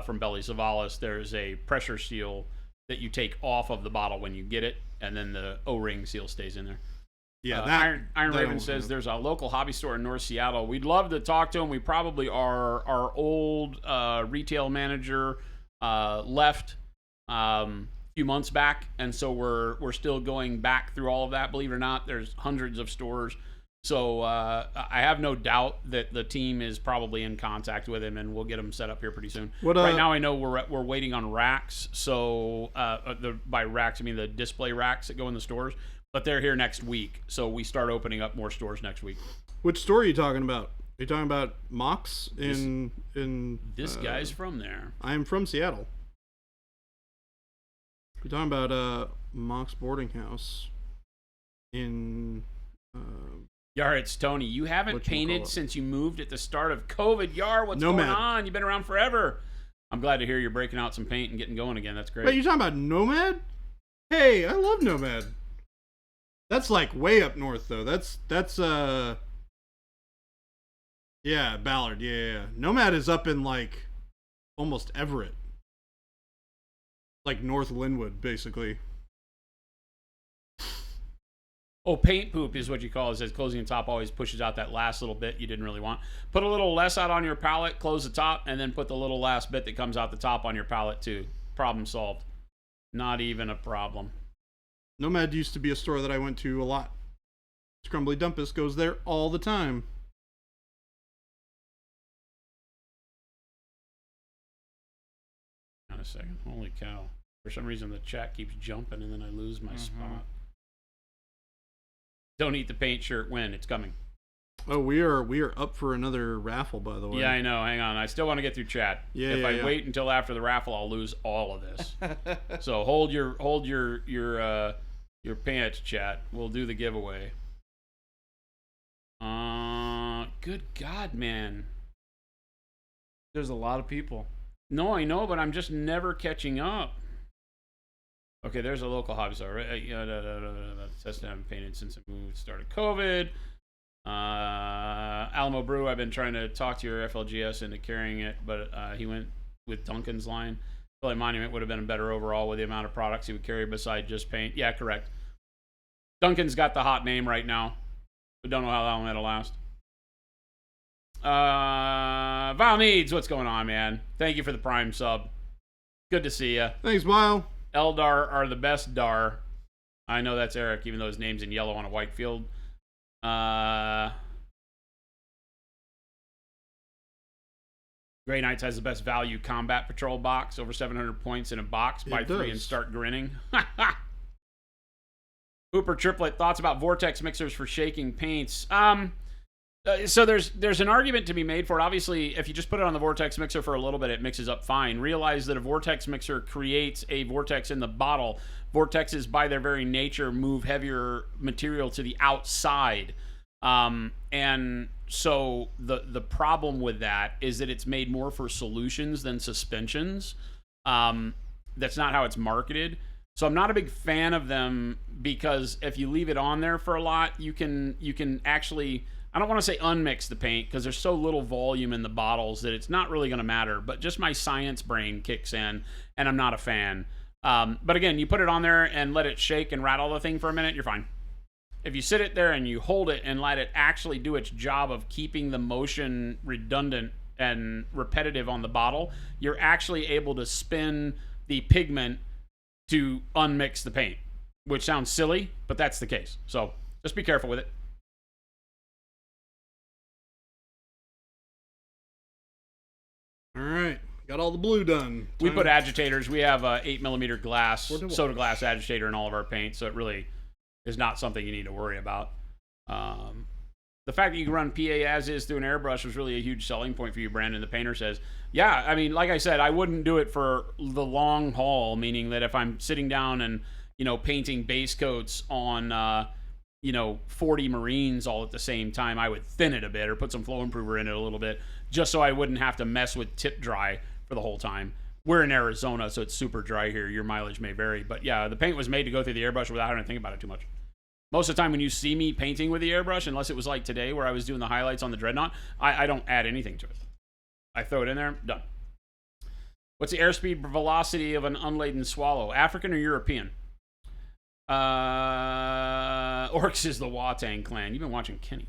from Belly Savalas. There's a pressure seal that you take off of the bottle when you get it, and then the O-ring seal stays in there. Yeah, Iron Raven says there's a local hobby store in North Seattle. We'd love to talk to them. We probably are. Our old retail manager left a few months back, and so we're still going back through all of that. Believe it or not, there's hundreds of stores. So I have no doubt that the team is probably in contact with him, and we'll get him set up here pretty soon. Right now, I know we're waiting on racks. So by racks, I mean the display racks that go in the stores. But they're here next week, so we start opening up more stores next week. Which store are you talking about? Are you talking about Mox in? This guy's from there. I am from Seattle. You're talking about Mox Boarding House in. Yar, it's Tony. You haven't painted since you moved at the start of COVID. Yar, what's going on? You've been around forever. I'm glad to hear you're breaking out some paint and getting going again. That's great. Wait, you talking about Nomad? Hey, I love Nomad. That's like way up north though. That's yeah, Ballard. Yeah. Nomad is up in like almost Everett. Like North Linwood, basically. Oh, paint poop is what you call it. It says closing the top always pushes out that last little bit you didn't really want. Put a little less out on your palette, close the top, and then put the little last bit that comes out the top on your palette too. Problem solved. Not even a problem. Nomad used to be a store that I went to a lot. Scrumbly Dumpus goes there all the time. Hang on a second. Holy cow. For some reason the chat keeps jumping and then I lose my spot. Don't eat the paint shirt when it's coming. Oh, we are up for another raffle, by the way. Yeah, I know. Hang on. I still want to get through chat. Yeah, if I wait until after the raffle, I'll lose all of this. So hold your pants, chat. We'll do the giveaway. Good God, man. There's a lot of people. No, I know, but I'm just never catching up. Okay, there's a local hobby store. Says I haven't painted since I moved. Started COVID. Alamo Brew. I've been trying to talk to your FLGS into carrying it, but he went with Duncan's line. feel like Monument would have been better overall with the amount of products he would carry beside just paint. Yeah, correct. Duncan's got the hot name right now. We don't know how long that'll last. Val Needs, what's going on, man? Thank you for the Prime sub. Good to see you. Thanks, Vile. Eldar are the best Dar. I know that's Eric, even though his name's in yellow on a white field. Grey Knights has the best value combat patrol box, over 700 points in a box. Buy 3 and start grinning. Hooper Triplet, thoughts about vortex mixers for shaking paints. So there's an argument to be made for it. Obviously, if you just put it on the vortex mixer for a little bit, it mixes up fine. Realize that a vortex mixer creates a vortex in the bottle. Vortexes, by their very nature, move heavier material to the outside. And so the problem with that is that it's made more for solutions than suspensions. That's not how it's marketed. So I'm not a big fan of them because if you leave it on there for a lot, you can actually, I don't want to say unmix the paint because there's so little volume in the bottles that it's not really going to matter. But just my science brain kicks in, and I'm not a fan. But again, you put it on there and let it shake and rattle the thing for a minute, you're fine. If you sit it there and you hold it and let it actually do its job of keeping the motion redundant and repetitive on the bottle, you're actually able to spin the pigment to unmix the paint, which sounds silly, but that's the case. So just be careful with it. All right. Got all the blue done. We put agitators. We have a 8mm glass, What do I- soda glass agitator in all of our paint, so it really is not something you need to worry about. The fact that you can run PA as is through an airbrush was really a huge selling point for you, Brandon. The painter says, yeah, I mean, like I said, I wouldn't do it for the long haul, meaning that if I'm sitting down and, painting base coats on, 40 Marines all at the same time, I would thin it a bit or put some flow improver in it a little bit just so I wouldn't have to mess with tip dry for the whole time. We're in Arizona, so it's super dry here. Your mileage may vary. But yeah, the paint was made to go through the airbrush without having to think about it too much. Most of the time when you see me painting with the airbrush, unless it was like today where I was doing the highlights on the Dreadnought, I don't add anything to it. I throw it in there, done. What's the airspeed velocity of an unladen swallow? African or European? Orcs is the Watang clan. You've been watching Kenny.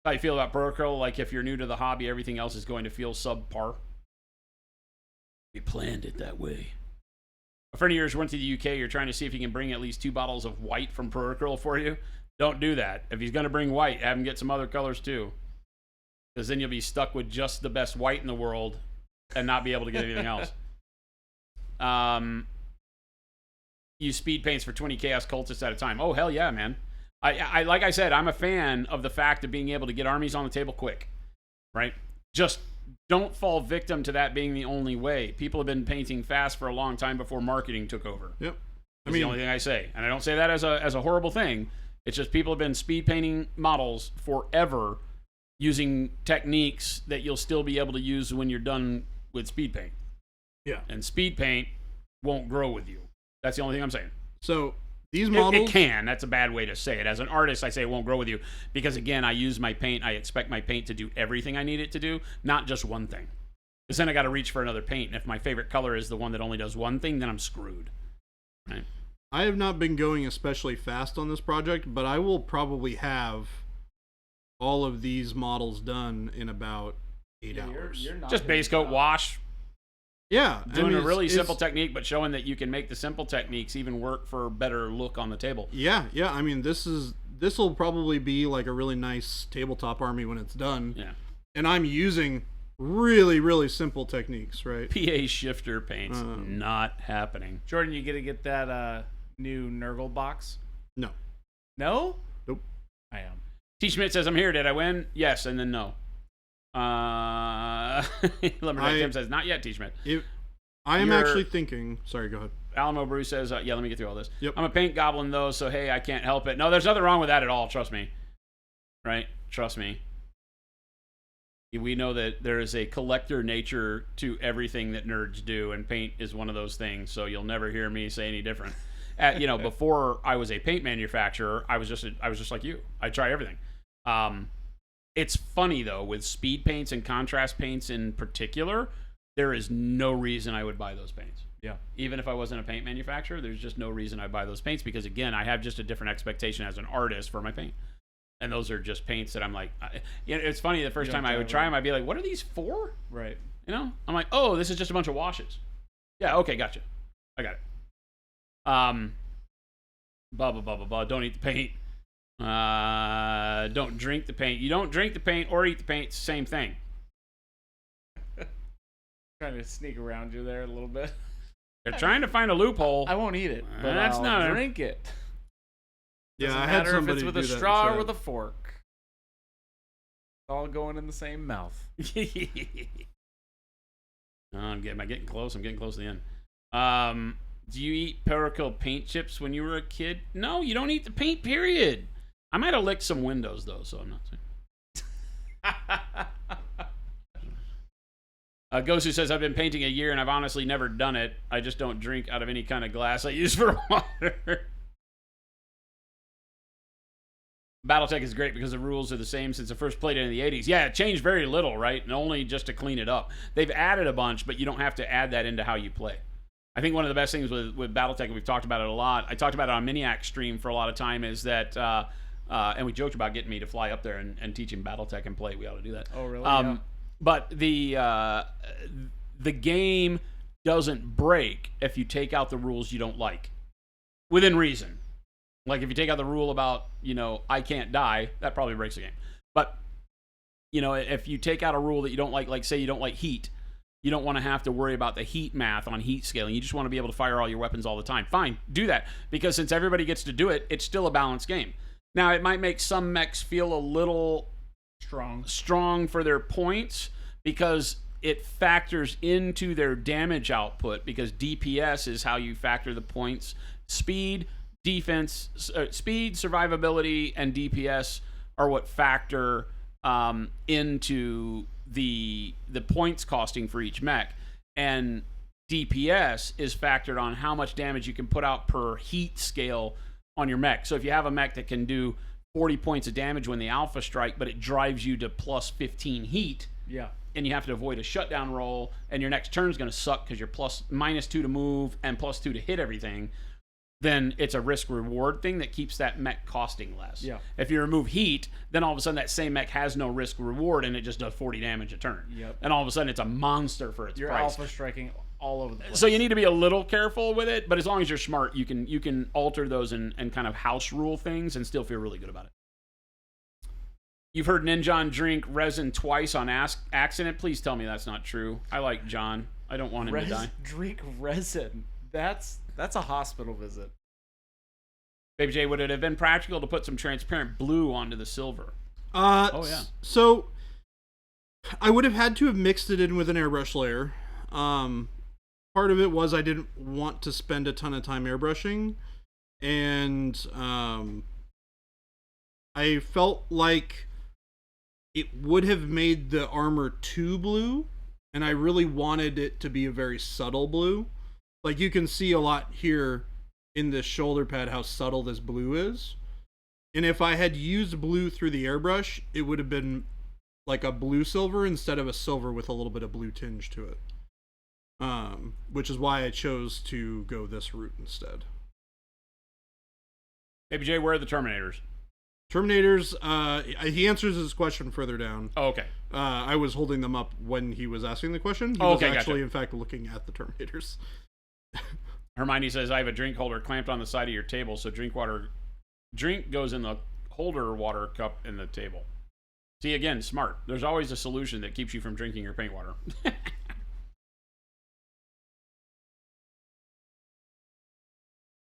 How you feel about Acryl? Like if you're new to the hobby, everything else is going to feel subpar. We planned it that way. A friend of yours went to the UK. You're trying to see if he can bring at least 2 bottles of white from Acryl for you. Don't do that. If he's going to bring white, have him get some other colors too. Because then you'll be stuck with just the best white in the world and not be able to get anything else. Use speed paints for 20 Chaos Cultists at a time. Oh, hell yeah, man. I like I said, I'm a fan of the fact of being able to get armies on the table quick. Right? Just don't fall victim to that being the only way. People have been painting fast for a long time before marketing took over. Yep. That's the only thing I say. And I don't say that as a horrible thing. It's just people have been speed painting models forever using techniques that you'll still be able to use when you're done with speed paint. Yeah. And speed paint won't grow with you. That's the only thing I'm saying. So these models... It can. That's a bad way to say it. As an artist, I say it won't grow with you because, again, I use my paint. I expect my paint to do everything I need it to do, not just one thing. Because then I got to reach for another paint. And if my favorite color is the one that only does one thing, then I'm screwed. Right? I have not been going especially fast on this project, but I will probably have all of these models done in about 8 hours. You're not Just gonna base coat, stop. wash. Yeah. Doing a really it's- simple technique, but showing that you can make the simple techniques even work for better look on the table. Yeah. I mean, this will probably be like a really nice tabletop army when it's done. Yeah. And I'm using really, really simple techniques, right? PA shifter paints. Not happening. Jordan, you gonna get that new Nurgle box? No. No? Nope. I am. T. Schmidt says, I'm here. Did I win? Yes, and then no. Lumberjack Tim says, not yet, T. Schmidt. I am You're- actually thinking... Sorry, go ahead. Alamo Bruce says, yeah, let me get through all this. Yep. I'm a paint goblin, though, so hey, I can't help it. No, there's nothing wrong with that at all. Trust me. Right? Trust me. We know that there is a collector nature to everything that nerds do, and paint is one of those things, so you'll never hear me say any different. Before I was a paint manufacturer, I was just like you. I try everything. It's funny, though, with speed paints and contrast paints in particular, there is no reason I would buy those paints. Yeah. Even if I wasn't a paint manufacturer, there's just no reason I'd buy those paints because, again, I have just a different expectation as an artist for my paint. And those are just paints that I'm like, it's funny, the first time I would try them, I'd be like, what are these for? Right. You know? I'm like, oh, this is just a bunch of washes. Yeah, okay, gotcha. I got it. Blah, blah, blah, blah, blah. Don't eat the paint. Don't drink the paint. You don't drink the paint or eat the paint. It's the same thing. Trying to sneak around you there a little bit. They're trying to find a loophole. I won't eat it, but That's I'll not drink it. Yeah, Doesn't I had matter if somebody it's with do a that in straw or chat. with a fork. It's all going in the same mouth. Am I getting close? I'm getting close to the end. Do you eat Acryl paint chips when you were a kid? No, you don't eat the paint, period. I might have licked some windows, though, so I'm not saying. Gosu says, I've been painting a year and I've honestly never done it. I just don't drink out of any kind of glass I use for water. Battletech is great because the rules are the same since it first played in the 80s. Yeah, it changed very little, right? And only just to clean it up. They've added a bunch, but you don't have to add that into how you play. I think one of the best things with Battletech, and we've talked about it a lot, I talked about it on Miniac stream for a lot of time, is that, and we joked about getting me to fly up there and teach him Battletech and play. We ought to do that. Oh, really? Yeah. But the game doesn't break if you take out the rules you don't like, within reason. Like if you take out the rule about, I can't die, that probably breaks the game. But, if you take out a rule that you don't like say you don't like heat, you don't want to have to worry about the heat math on heat scaling. You just want to be able to fire all your weapons all the time. Fine, do that. Because since everybody gets to do it, it's still a balanced game. Now, it might make some mechs feel a little strong for their points because it factors into their damage output, because DPS is how you factor the points. Speed, defense, speed, survivability, and DPS are what factor into the points costing for each mech. And DPS is factored on how much damage you can put out per heat scale on your mech. So if you have a mech that can do 40 points of damage when the alpha strike, but it drives you to plus 15 heat, Yeah. and you have to avoid a shutdown roll, and your next turn's going to suck because you're -2 to move and +2 to hit everything, then it's a risk-reward thing that keeps that mech costing less. Yeah. If you remove heat, then all of a sudden that same mech has no risk-reward, and it just does 40 damage a turn. Yep. And all of a sudden it's a monster for its You're price. alpha striking all over the place. So you need to be a little careful with it, but as long as you're smart, you can alter those and kind of house rule things and still feel really good about it. You've heard Ninjon drink resin twice on accident. Please tell me that's not true. I like John. I don't want him to die. Drink resin. That's a hospital visit. Baby J, would it have been practical to put some transparent blue onto the silver? Oh yeah. So I would have had to have mixed it in with an airbrush layer. Part of it was I didn't want to spend a ton of time airbrushing, and I felt like it would have made the armor too blue, and I really wanted it to be a very subtle blue. Like you can see a lot here in this shoulder pad how subtle this blue is. And if I had used blue through the airbrush, it would have been like a blue silver instead of a silver with a little bit of blue tinge to it. Which is why I chose to go this route instead. Baby J, where are the Terminators? Terminators, he answers his question further down. Oh, okay. I was holding them up when he was asking the question. He Oh, was okay, actually, gotcha. in fact, looking at the Terminators. Hermione says, I have a drink holder clamped on the side of your table, so drink goes in the holder water cup in the table. See, again, smart. There's always a solution that keeps you from drinking your paint water.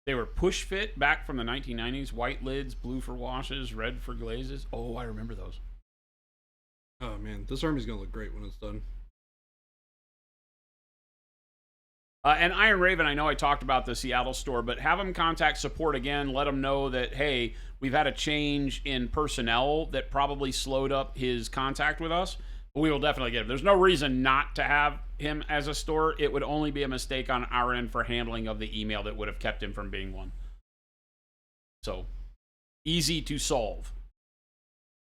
They were push fit back from the 1990s. White lids, blue for washes, red for glazes. Oh, I remember those. Oh, man. This army's going to look great when it's done. And Iron Raven, I know I talked about the Seattle store, but have them contact support again. Let them know that, hey, we've had a change in personnel that probably slowed up his contact with us. But we will definitely get him. There's no reason not to have him as a store. It would only be a mistake on our end for handling of the email that would have kept him from being one. So, easy to solve.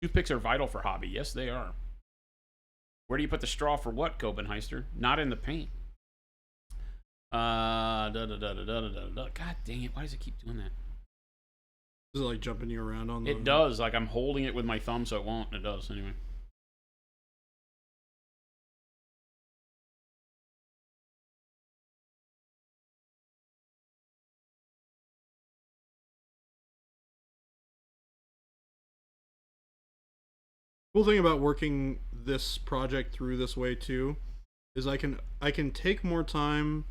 Toothpicks are vital for hobby. Yes, they are. Where do you put the straw for what, Copenheister? Not in the paint. God dang it. Why does it keep doing that? Is it like jumping you around on the... It does. Like I'm holding it with my thumb so it won't. It does anyway. Cool thing about working this project through this way too is I can take more time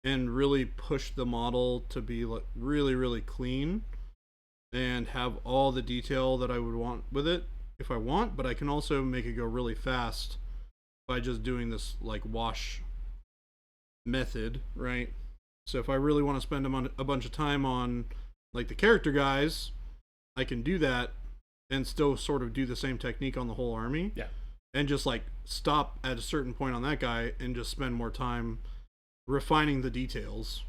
and really push the model to be like really clean and have all the detail that I would want with it if I want, but I can also make it go really fast by just doing this like wash method, right? So if I really want to spend a bunch of time on like the character guys, I can do that and still sort of do the same technique on the whole army. Yeah. And just like stop at a certain point on that guy and just spend more time refining the details.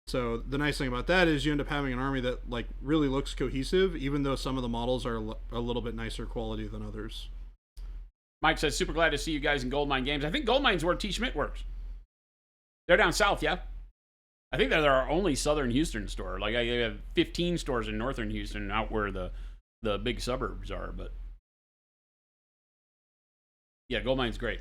So the nice thing about that is you end up having an army that like really looks cohesive, even though some of the models are a little bit nicer quality than others. Mike says, super glad to see you guys in Goldmine Games. I think Goldmine's where T. Schmidt works. They're down south, yeah? I think they're our only southern Houston store. Like, I have 15 stores in northern Houston out where the big suburbs are, but... yeah, Goldmine's great.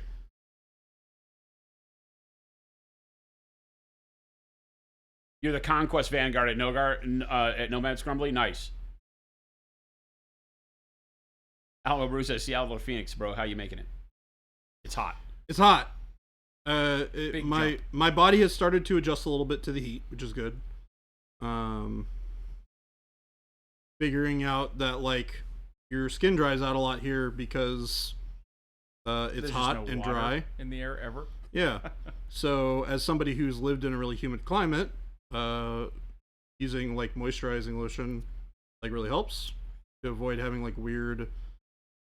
You're the Conquest Vanguard at Nomad Scrumbly? Nice. Alamo Bruce says, Seattle to Phoenix, bro. How you making it? It's hot. It's hot. My body has started to adjust a little bit to the heat, which is good. Figuring out that like your skin dries out a lot here because it's There's hot just no and water dry in the air ever. Yeah. So as somebody who's lived in a really humid climate, using like moisturizing lotion like really helps to avoid having like weird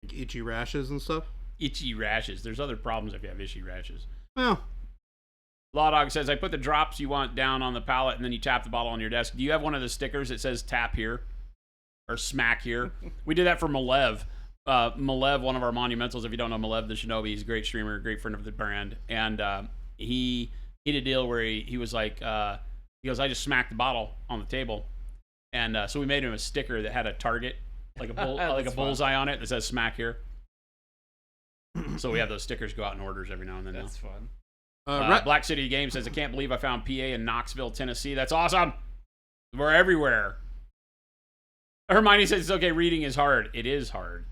like itchy rashes and stuff. Itchy rashes. There's other problems if you have itchy rashes. Well, Law Dog says, I put the drops you want down on the pallet and then you tap the bottle on your desk. Do you have one of the stickers that says tap here or smack here? We did that for Malev. Malev, one of our monumentals, if you don't know Malev the Shinobi, he's a great streamer, a great friend of the brand. And he did a deal where he was like, he goes, I just smacked the bottle on the table. And so we made him a sticker that had a target, like a bullseye on it that says smack here. So we have those stickers go out in orders every now and then. That's fun. Black City Games says, I can't believe I found PA in Knoxville, Tennessee. That's awesome. We're everywhere. Hermione says, it's okay, reading is hard. It is hard.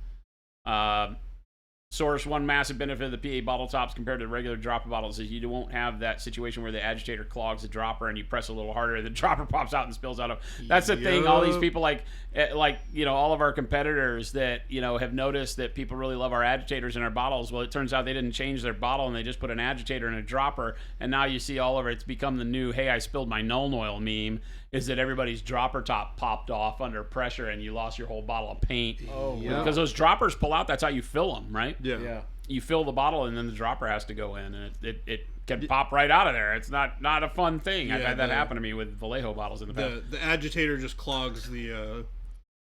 Source, one massive benefit of the PA bottle tops compared to regular dropper bottles is you won't have that situation where the agitator clogs the dropper and you press a little harder and the dropper pops out and spills out of. That's the thing. All these people like all of our competitors that have noticed that people really love our agitators in our bottles. Well, it turns out they didn't change their bottle and they just put an agitator in a dropper, and now you see all over it's become the new "Hey, I spilled my Nuln Oil" meme. Is that everybody's dropper top popped off under pressure and you lost your whole bottle of paint? Oh, yeah. Because those droppers pull out. That's how you fill them, right? Yeah. You fill the bottle and then the dropper has to go in, and it can pop right out of there. It's not a fun thing. I've had that happen to me with Vallejo bottles in the past. The agitator just clogs the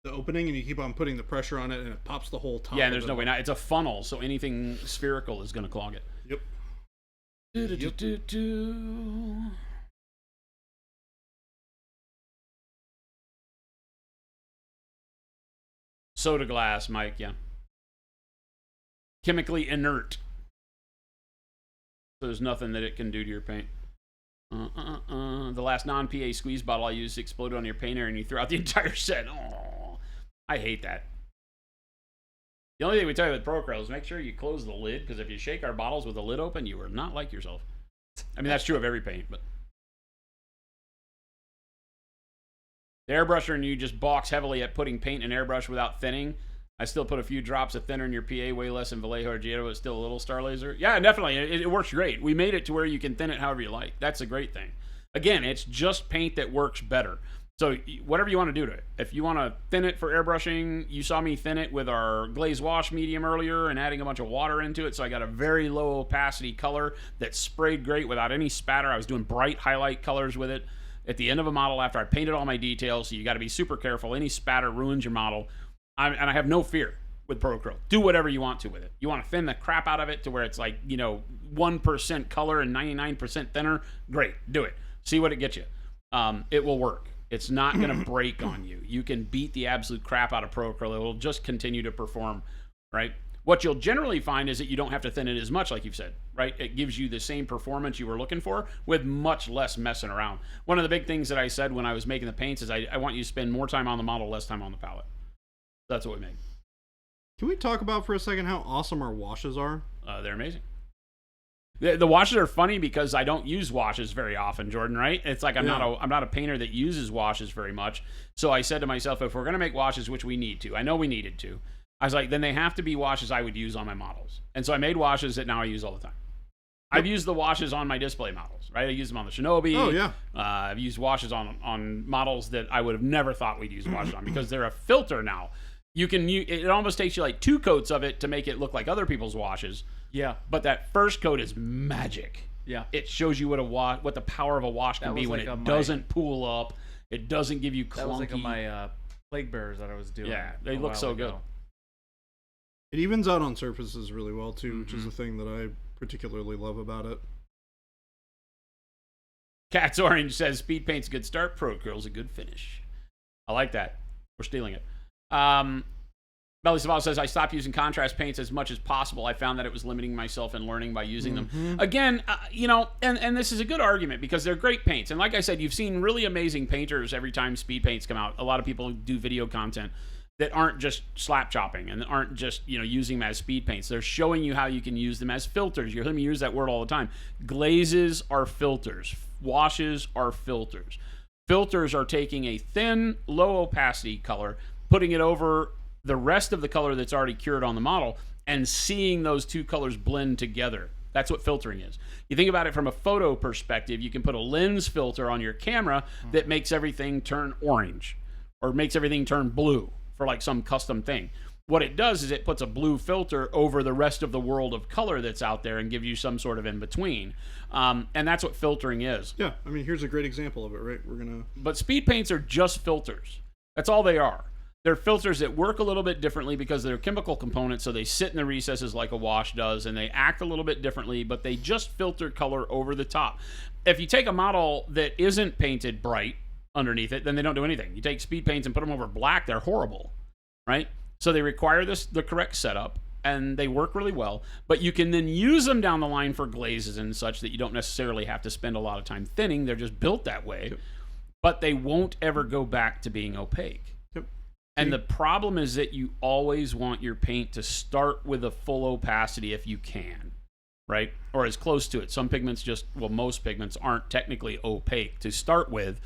opening, and you keep on putting the pressure on it, and it pops the whole top. Yeah, and there's no way not. It's a funnel, so anything spherical is going to clog it. Yep. Soda glass, Mike, yeah. Chemically inert. So there's nothing that it can do to your paint. The last non-PA squeeze bottle I used exploded on your painter and you threw out the entire set. Oh, I hate that. The only thing we tell you with Pro-Acryl is make sure you close the lid, because if you shake our bottles with the lid open, you are not like yourself. I mean, that's true of every paint, but... The airbrusher and you just balks heavily at putting paint in airbrush without thinning. I still put a few drops of thinner in your PA, way less than Vallejo or Gieto, but still a little Star Laser. Yeah, definitely. It works great. We made it to where you can thin it however you like. That's a great thing. Again, it's just paint that works better. So whatever you want to do to it. If you want to thin it for airbrushing, you saw me thin it with our glaze wash medium earlier and adding a bunch of water into it. So I got a very low opacity color that sprayed great without any spatter. I was doing bright highlight colors with it at the end of a model after I painted all my details. So you got to be super careful. Any spatter ruins your model. And I have no fear. with Pro Acryl. Do whatever you want to with it. You want to thin the crap out of it to where it's like, 1% color and 99% thinner? Great, do it. See what it gets you. It will work. It's not going to break on you. You can beat the absolute crap out of Pro Acryl. It will just continue to perform, right? What you'll generally find is that you don't have to thin it as much, like you've said, right? It gives you the same performance you were looking for with much less messing around. One of the big things that I said when I was making the paints is I want you to spend more time on the model, less time on the palette. That's what we made. Can we talk about for a second how awesome our washes are? They're amazing. The washes are funny because I don't use washes very often, Jordan, right? It's like I'm not a painter that uses washes very much. So I said to myself, if we're going to make washes, which we need to, I know we needed to, I was like, then they have to be washes I would use on my models. And so I made washes that now I use all the time. Yep. I've used the washes on my display models, right? I use them on the Shinobi. Oh, yeah. I've used washes on models that I would have never thought we'd use washes on because they're a filter now. It almost takes you like 2 coats of it to make it look like other people's washes. Yeah. But that first coat is magic. Yeah. It shows you what the power of a wash can be when it doesn't pool up. It doesn't give you clunky. That was like on my plague bearers that I was doing. Yeah, they look so good. It evens out on surfaces really well too, which is the thing that I particularly love about it. Cat's Orange says speed paint's a good start, Pro Acryl's a good finish. I like that. We're stealing it. Belly Saval says, I stopped using contrast paints as much as possible. I found that it was limiting myself in learning by using them. Again, and this is a good argument because they're great paints. And like I said, you've seen really amazing painters every time speed paints come out. A lot of people do video content that aren't just slap chopping and aren't just, using them as speed paints. They're showing you how you can use them as filters. You hear me use that word all the time. Glazes are filters. Washes are filters. Filters are taking a thin, low opacity color, putting it over the rest of the color that's already cured on the model, and seeing those two colors blend together. That's what filtering is. You think about it from a photo perspective, you can put a lens filter on your camera that makes everything turn orange or makes everything turn blue for like some custom thing. What it does is it puts a blue filter over the rest of the world of color that's out there and gives you some sort of in between. And that's what filtering is. Yeah, I mean, here's a great example of it, right? But speed paints are just filters. That's all they are. They're filters that work a little bit differently because they're chemical components, so they sit in the recesses like a wash does, and they act a little bit differently, but they just filter color over the top. If you take a model that isn't painted bright underneath it, then they don't do anything. You take speed paints and put them over black, they're horrible, right? So they require the correct setup, and they work really well, but you can then use them down the line for glazes and such that you don't necessarily have to spend a lot of time thinning. They're just built that way, but they won't ever go back to being opaque. And the problem is that you always want your paint to start with a full opacity if you can, right? Or as close to it. Some pigments most pigments aren't technically opaque to start with.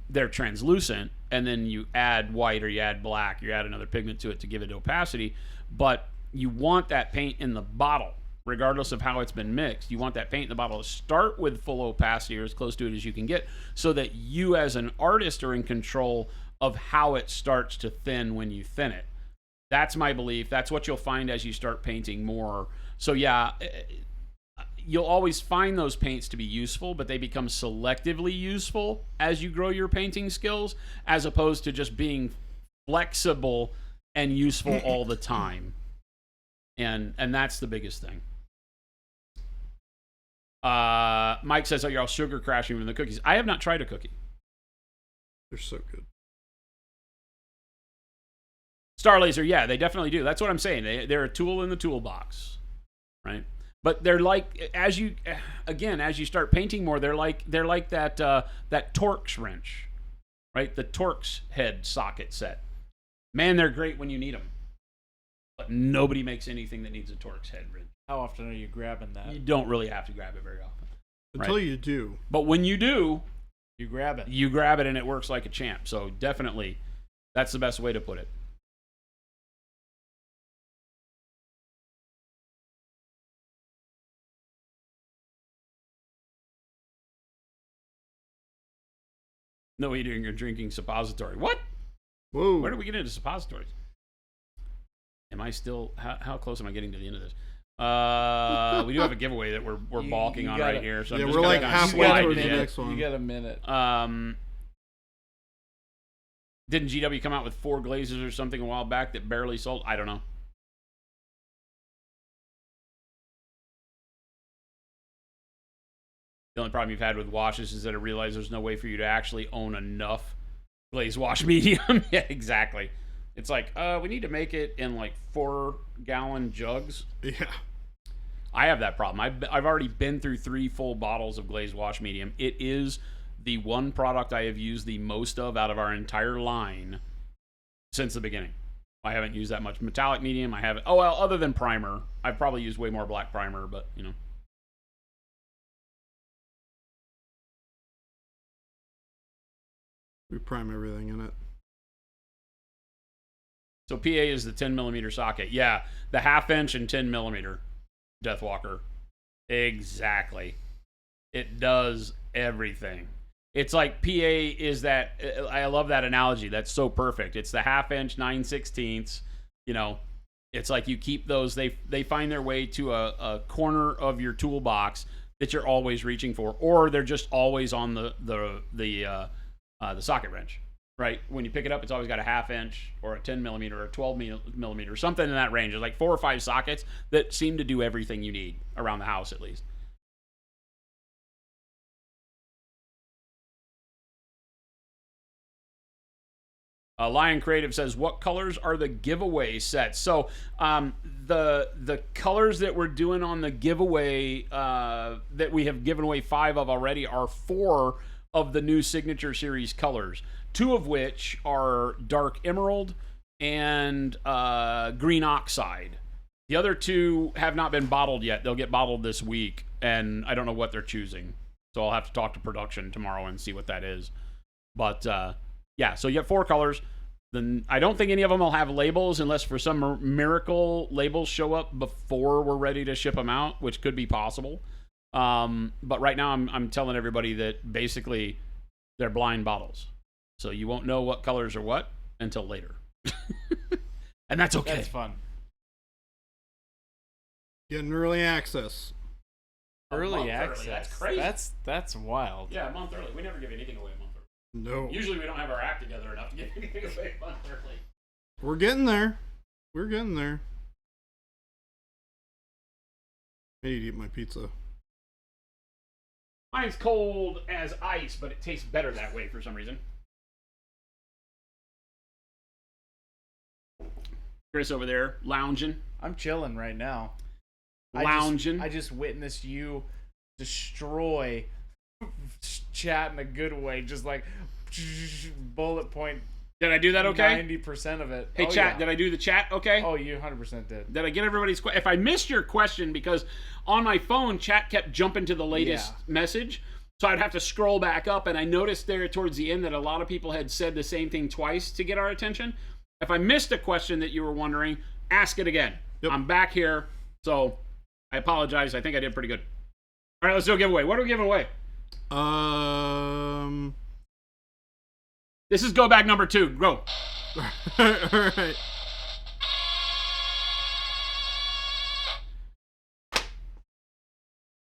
They're translucent, and then you add white or you add black, you add another pigment to it to give it opacity. But you want that paint in the bottle, regardless of how it's been mixed. You want that paint in the bottle to start with full opacity or as close to it as you can get so that you as an artist are in control of how it starts to thin when you thin it. That's my belief. That's what you'll find as you start painting more. So yeah, you'll always find those paints to be useful, but they become selectively useful as you grow your painting skills, as opposed to just being flexible and useful all the time. And that's the biggest thing. Mike says, oh, you're all sugar crashing from the cookies. I have not tried a cookie. They're so good. Star Laser, yeah, they definitely do. That's what I'm saying. They're a tool in the toolbox, right? But they're like, as you start painting more, they're like that Torx wrench, right? The Torx head socket set. Man, they're great when you need them. But nobody makes anything that needs a Torx head wrench. How often are you grabbing that? You don't really have to grab it very often. Until you do. But when you do, you grab it. You grab it and it works like a champ. So definitely, that's the best way to put it. No eating or drinking suppository. What? Whoa. Where do we get into suppositories? Am I still... How close am I getting to the end of this? We do have a giveaway that we're balking on right here. So yeah, I'm just we're like gonna halfway slide towards to the end. next one. You got a minute. Didn't GW come out with 4 glazes or something a while back that barely sold? I don't know. The only problem you've had with washes is that I realize there's no way for you to actually own enough glaze wash medium. Yeah, exactly. It's like, we need to make it in like 4-gallon jugs. Yeah. I have that problem. I've already been through 3 full bottles of glaze wash medium. It is the one product I have used the most of out of our entire line since the beginning. I haven't used that much metallic medium. I haven't. Oh, well, other than primer. I've probably used way more black primer, but, you know. We prime everything in it. So PA is the 10mm socket. Yeah, the 1/2 inch and 10mm Deathwalker. Exactly. It does everything. It's like PA is that. I love that analogy. That's so perfect. It's the 1/2 inch 9/16. You know, it's like you keep those. They find their way to a corner of your toolbox that you're always reaching for, or they're just always on the socket wrench. Right? When you pick it up, it's always got a 1/2 inch or a 10mm or a 12mm or something in that range. There's like 4 or 5 sockets that seem to do everything you need around the house, at least. Lion Creative says, what colors are the giveaway sets? So the colors that we're doing on the giveaway that we have given away 5 of already are 4 of the new Signature Series colors. 2 of which are dark emerald and green oxide. The other 2 have not been bottled yet. They'll get bottled this week, and I don't know what they're choosing. So I'll have to talk to production tomorrow and see what that is. But yeah, so you have 4 colors. Then I don't think any of them will have labels unless for some miracle labels show up before we're ready to ship them out, which could be possible. But right now I'm telling everybody that basically they're blind bottles. So you won't know what colors are what until later. And that's okay. That's fun. Getting early access. Early access. Early. That's crazy. That's wild. Yeah, a month early. We never give anything away a month early. No. Usually we don't have our act together enough to give anything away a month early. We're getting there. We're getting there. I need to eat my pizza. Mine's cold as ice, but it tastes better that way for some reason. Chris over there, lounging. I'm chilling right now. Lounging. I just witnessed you destroy chat in a good way. Just like bullet point. Did I do that okay? 90% of it. Hey, chat, did I do the chat okay? Oh, you 100% did. Did I get everybody's question? If I missed your question, because on my phone, chat kept jumping to the latest message, so I'd have to scroll back up, and I noticed there towards the end that a lot of people had said the same thing twice to get our attention. If I missed a question that you were wondering, ask it again. Yep. I'm back here, so I apologize. I think I did pretty good. All right, let's do a giveaway. What are we giving away? This is go bag number 2. Go. All right.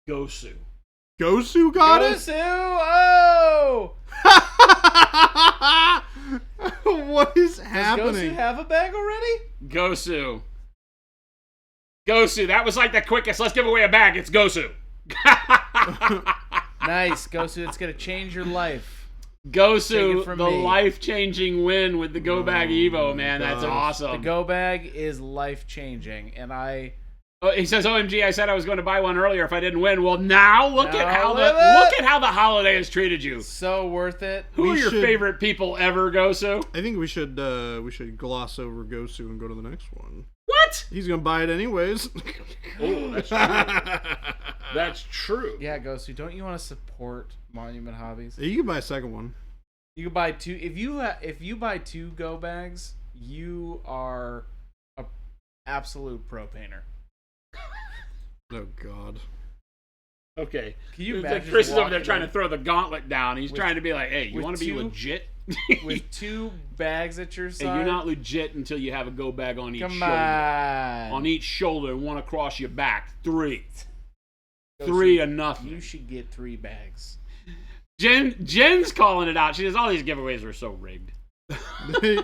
Gosu. Gosu got it? Gosu! Oh! What is Does happening? Gosu have a bag already? Gosu. Gosu. That was like the quickest. Let's give away a bag. It's Gosu. Nice, Gosu. It's going to change your life. Gosu, the me. life-changing win with the Go Bag Evo, man. That's The awesome. Go Bag is life-changing, and I... Oh, he says, "OMG, I said I was going to buy one earlier if I didn't win." Well, now look Now at how look the holiday has treated you. So worth it. Who are your favorite people ever, Gosu? I think we should gloss over Gosu and go to the next one. What? He's gonna buy it anyways. Oh, that's true. That's true. Yeah, Gosu, don't you want to support Monument Hobbies? You can buy a second one. You can buy 2. If you buy 2 Go Bags, you are a absolute pro painter. Oh God. Okay. Can you It's imagine like Chris is over walking there trying to in throw the gauntlet down. He's trying to be like, "Hey, you with want to be 2 legit?" with 2 bags at your side? And you're not legit until you have a Go Bag on each Come shoulder. on. On each shoulder, and one across your back. 3. Gosu, 3 to nothing. You should get 3 bags. Jen's calling it out. She says all these giveaways are so rigged. They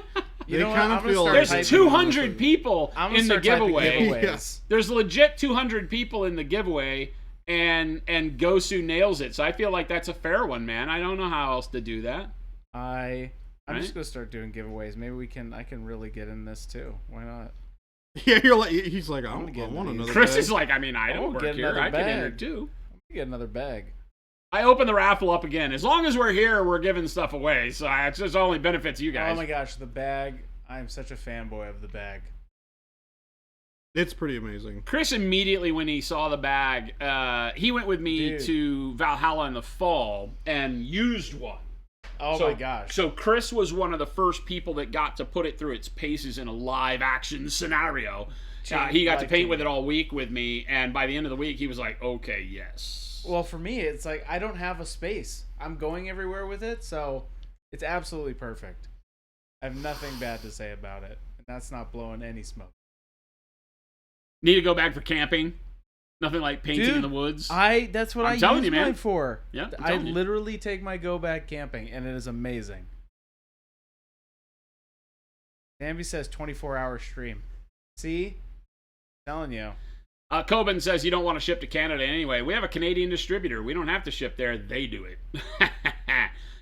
You know what? kind I'm of gonna feel start like typing There's them. 200 people I'm gonna in the start typing giveaway. giveaways. There's legit 200 people in the giveaway, and Gosu nails it. So I feel like that's a fair one, man. I don't know how else to do that. I'm Right? just gonna start doing giveaways. Maybe I can really get in this too. Why not? Yeah, you're like he's like I gonna get want these. another. Chris bag. is like, I mean, I don't I'll work get here. another I can enter bag. too. Get another bag. I open the raffle up again. As long as we're here, we're giving stuff away. So it's just only benefits you guys. Oh my gosh, the bag! I'm such a fanboy of the bag. It's pretty amazing. Chris immediately, when he saw the bag, he went with me Dude. to Valhalla in the fall and used one. Oh So- my gosh! So Chris was one of the first people that got to put it through its paces in a live action scenario. He got to paint with it all week with me, and by the end of the week, he was like, "Okay, yes." Well, for me, it's like I don't have a space. I'm going everywhere with it, so it's absolutely perfect. I have nothing bad to say about it, and that's not blowing any smoke. Need to go back for camping. Nothing like painting Dude, in the woods. That's what I'm I telling use you, man. mine for. Yeah, I'm I telling you. literally take my go bag camping, and it is amazing. Zambi says 24-hour stream. See? Telling you. Coben says you don't want to ship to Canada anyway. We have a Canadian distributor. We don't have to ship there. They do it.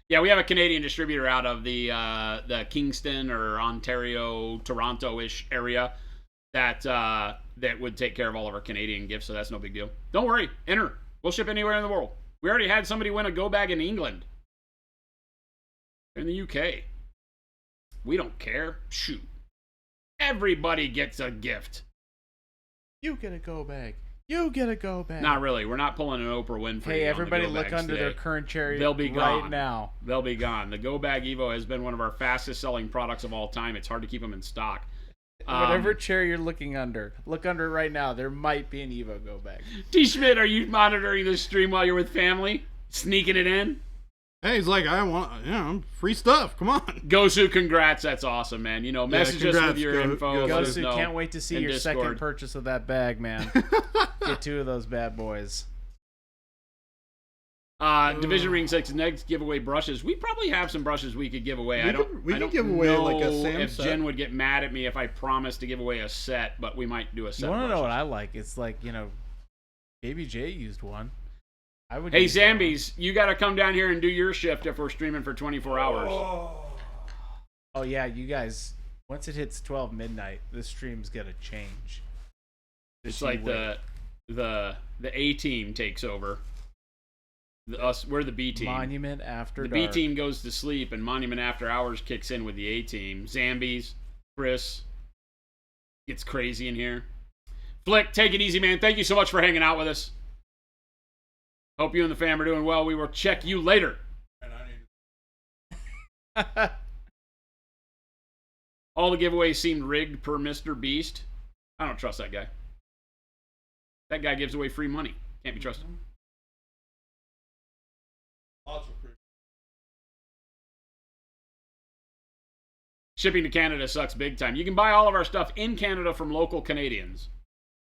Yeah, we have a Canadian distributor out of the Kingston or Ontario, Toronto-ish area that would take care of all of our Canadian gifts, so that's no big deal. Don't worry. Enter. We'll ship anywhere in the world. We already had somebody win a go bag in England. In the UK. We don't care. Shoot. Everybody gets a gift. You get a go bag. You get a go bag. Not really. We're not pulling an Oprah Winfrey. Hey, on the everybody go look bags under their today. current cherry They'll be right gone. now. They'll be gone. The Go Bag Evo has been one of our fastest selling products of all time. It's hard to keep them in stock. Whatever chair you're looking under, look under it right now. There might be an Evo go bag. T. Schmidt, are you monitoring this stream while you're with family? Sneaking it in? Hey, he's like, I want, free stuff. Come on. Gosu, congrats. That's awesome, man. You know, message us with congrats, your info. let us Gosu, know can't wait to see in your second Discord. purchase of that bag, man. Get 2 of those bad boys. Division Ring 6 next giveaway brushes. We probably have some brushes we could give away. We I could don't give away, know like, a Sam if set. Jen would get mad at me if I promised to give away a set, but we might do a set. You want to know what brushes. I like? It's like, Baby J used one. I would. Hey, use that one. Zambies, you got to come down here and do your shift if we're streaming for 24 hours. Oh yeah, you guys. Once it hits 12 midnight, this stream's gonna change. It's Just you like wait. the A team takes over. We're the B team. Monument After The Dark. B team goes to sleep, and Monument After Hours kicks in with the A team. Zambies, Chris, gets crazy in here. Flick, take it easy, man. Thank you so much for hanging out with us. Hope you and the fam are doing well. We will check you later. All the giveaways seemed rigged per Mr. Beast. I don't trust that guy. That guy gives away free money. Can't be trusted. Shipping to Canada sucks big time. You can buy all of our stuff in Canada from local Canadians.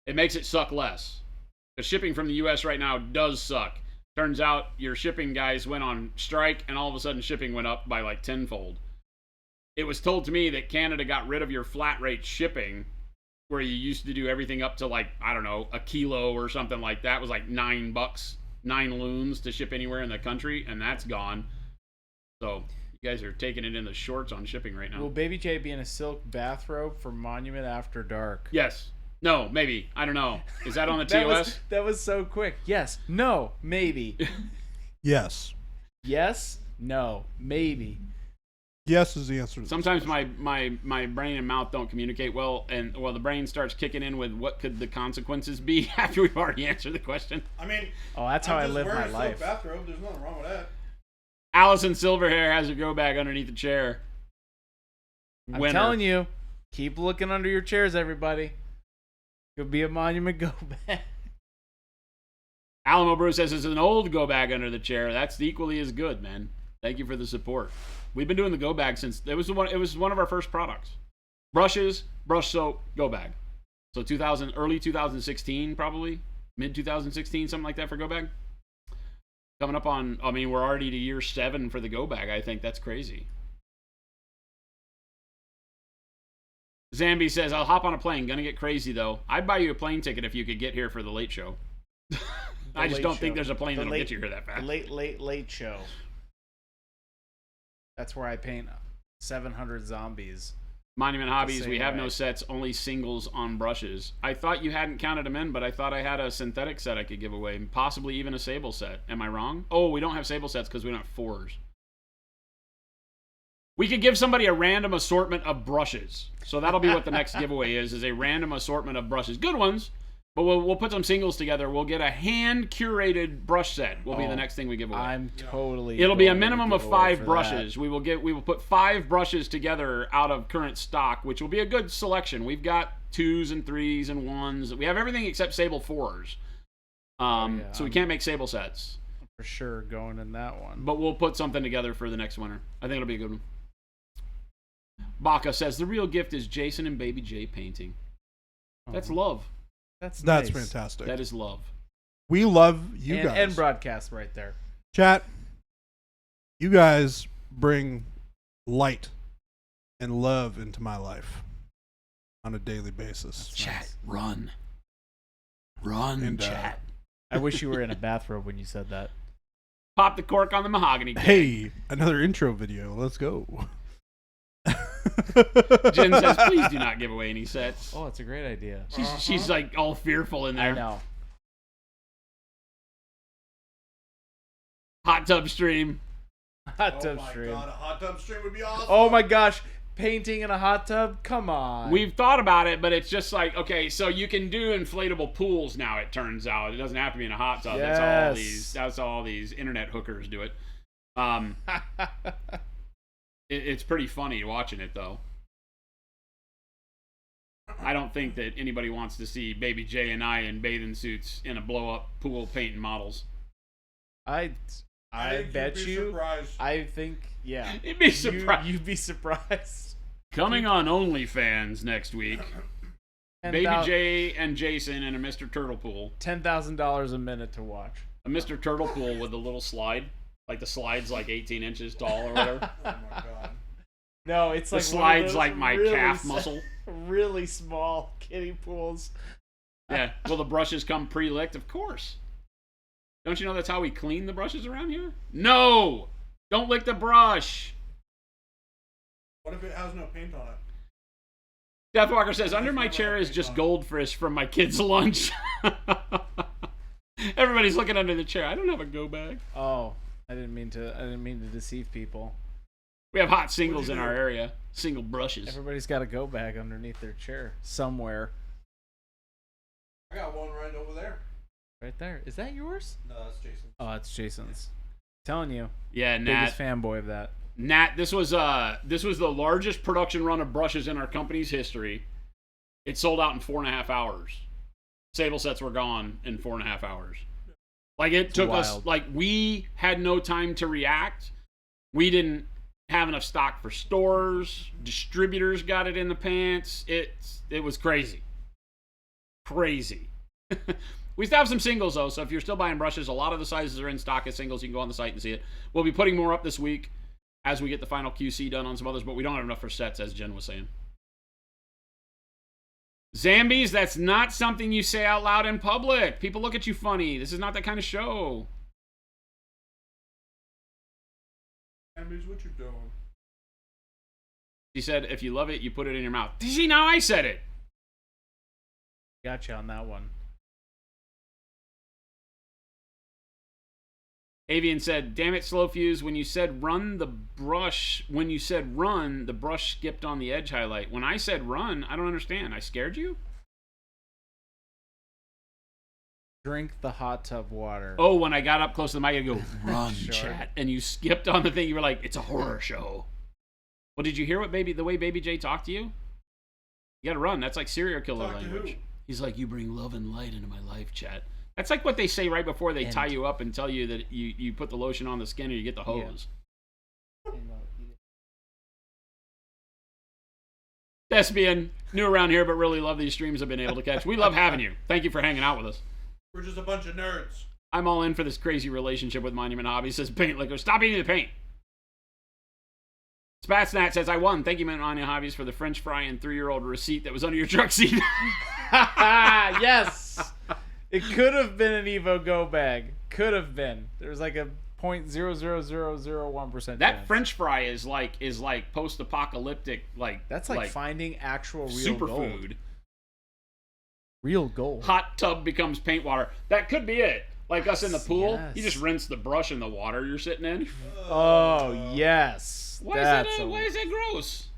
It makes it suck less. The shipping from the US right now does suck. Turns out your shipping guys went on strike, and all of a sudden shipping went up by like tenfold. It was told to me that Canada got rid of your flat rate shipping, where you used to do everything up to like, I don't know, a kilo or something like that. It was like $9, 9 loons to ship anywhere in the country, and that's gone. So you guys are taking it in the shorts on shipping right now. Will Baby J be in a silk bathrobe for Monument After Dark? Yes. No, maybe. I don't know. Is that on the that TOS? that was so quick. Yes. No. Maybe. Yes. Yes. No. Maybe. Yes is the answer. To this. Sometimes my brain and mouth don't communicate well, and the brain starts kicking in with what could the consequences be after we've already answered the question. I mean, Oh, that's how I live my life. Bathrobe. There's nothing wrong with that. Allison Silverhair has a go bag underneath the chair. I'm telling you, keep looking under your chairs, everybody. Could be a Monument go bag. Alamo Bruce says it's an old go bag under the chair. That's equally as good, man. Thank you for the support. We've been doing the go bag since it was one of our first products. Brushes, brush soap, go bag. So early 2016 probably, mid 2016, something like that for go bag. Coming up on, we're already to year 7 for the go bag. I think that's crazy. Zambi says, I'll hop on a plane. Gonna get crazy, though. I'd buy you a plane ticket if you could get here for the late show. I just Late don't Show. think there's a plane The that'll late- get you here that fast. Late show. That's where I paint 700 zombies. Monument Hobbies, same we have no way. sets, only singles on brushes. I thought you hadn't counted them in, but I thought I had a synthetic set I could give away, possibly even a sable set. Am I wrong? Oh, we don't have sable sets because we don't have 4s. We could give somebody a random assortment of brushes. So that'll be what the next giveaway is a random assortment of brushes. Good ones, but we'll put some singles together. We'll get a hand-curated brush set will be the next thing we give away. I'm totally. It'll be a going to minimum give of away 5 for brushes. We will put 5 brushes together out of current stock, which will be a good selection. We've got 2s and 3s and 1s. We have everything except sable 4s. So we can't make sable sets. that. For sure, going in that one. But we'll put something together for the next winter. I think it'll be a good one. Baka says the real gift is Jason and Baby J painting. That's love. That's That's nice. fantastic. That is love. We love you and, guys. and broadcast right there. Chat, you guys bring light and love into my life on a daily basis. Chat, run. Run, And, chat. I wish you were in a bathrobe when you said that. Pop the cork on the mahogany. King. Hey, another intro video. Let's go. Jen says, please do not give away any sets. Oh, it's a great idea. She's like all fearful in there. I know. Hot tub stream. Hot tub stream. a hot tub stream would be awesome. Oh my gosh, painting in a hot tub? Come on. We've thought about it, but it's just like, okay, so you can do inflatable pools now, it turns out. It doesn't have to be in a hot tub. Yes. That's all these internet hookers do it. It's pretty funny watching it, though. I don't think that anybody wants to see Baby J and I in bathing suits in a blow-up pool painting models. I bet you. Surprised. I think, yeah. You'd be surprised. You'd be surprised. Coming on OnlyFans next week, Baby J and Jason in a Mr. Turtle pool. $10,000 a minute to watch. A Mr. Turtle pool with a little slide. Like the slide's like 18 inches tall or whatever. Oh my god. No, it's The like slide's like my calf s- muscle. Really small kiddie pools. Yeah. Will the brushes come pre-licked? Of course. Don't you know that's how we clean the brushes around here? No! Don't lick the brush. What if it has no paint on it? Deathwalker says, under my chair is just goldfish from my kid's lunch. Everybody's looking under the chair. I don't have a go bag. Oh, I didn't mean to deceive people. We have hot singles in our area. Single brushes. Everybody's got a go bag underneath their chair somewhere. I got one right over there. Right there. Is that yours? No, that's Jason. Oh, it's Jason's. telling you. Yeah, Nat. Biggest fanboy of that. Nat, this was the largest production run of brushes in our company's history. It sold out in 4.5 hours. Sable sets were gone in 4.5 hours. Like it took us, wild. like we had no time to react. We didn't have enough stock for stores. Distributors got it in the pants. It was crazy. Crazy. We still have some singles though, so if you're still buying brushes, a lot of the sizes are in stock as singles. You can go on the site and see it. We'll be putting more up this week as we get the final QC done on some others, but we don't have enough for sets, as Jen was saying. Zambies, that's not something you say out loud in public. People look at you funny. This is not that kind of show. Zambies, what you doing? She said, if you love it, you put it in your mouth. See, now I said it. Gotcha on that one. Avian said, damn it, Slow Fuse, when you said run, the brush skipped on the edge highlight. When I said run, I don't understand. I scared you? Drink the hot tub water. Oh, when I got up close to the mic, I go, run, Sure. chat. And you skipped on the thing. You were like, it's a horror show. Well, did you hear the way Baby J talked to you? You gotta run. That's like serial killer Talk to language. who? He's like, you bring love and light into my life, chat. That's like what they say right before they tie you up and tell you that you put the lotion on the skin or you get the hose. Thespian, new around here, but really love these streams I've been able to catch. We love having you. Thank you for hanging out with us. We're just a bunch of nerds. I'm all in for this crazy relationship with Monument Hobbies. Says Paint Liquor. Stop eating the paint. Spatsnat says, I won. Thank you, man, on Hobbies, for the French fry and 3-year-old receipt that was under your truck seat. Yes. It could have been an Evo Go bag. Could have been. There's like a 0.00001% That chance. French fry is like post-apocalyptic, That's like finding actual real superfood. gold. Real gold. Hot tub becomes paint water. That could be it. Like us in the pool, yes. you just rinse the brush in the water you're sitting in. Oh, yes. Why is that gross?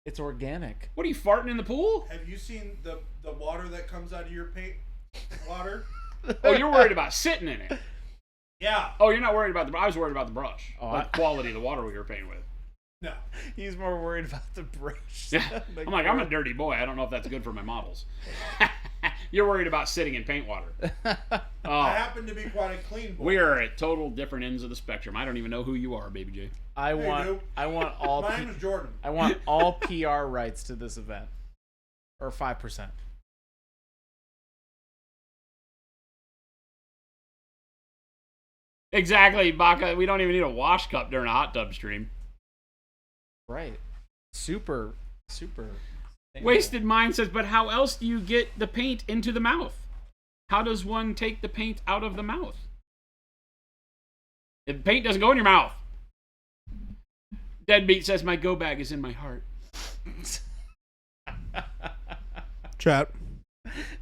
It's organic. What are you farting in the pool? Have you seen the water that comes out of your paint water? Oh, you're worried about sitting in it. Yeah. Oh, you're not worried about the. I was worried about the brush. Oh, Like the quality of the water we were painting with. No. He's more worried about the brush. Yeah. I'm like, I'm a dirty boy. I don't know if that's good for my models. You're worried about sitting in paint water. I Oh, happen to be quite a clean boy. we are at total different ends of the spectrum. I don't even know who you are, Baby J. I Hey, want dude. all My name is Jordan. I want all PR rights to this event. Or 5%. Exactly, Baka. We don't even need a wash cup during a hot tub stream. Right. Super. Wasted Mind says, but how else do you get the paint into the mouth? How does one take the paint out of the mouth? The paint doesn't go in your mouth. Deadbeat says, my go bag is in my heart. Chat.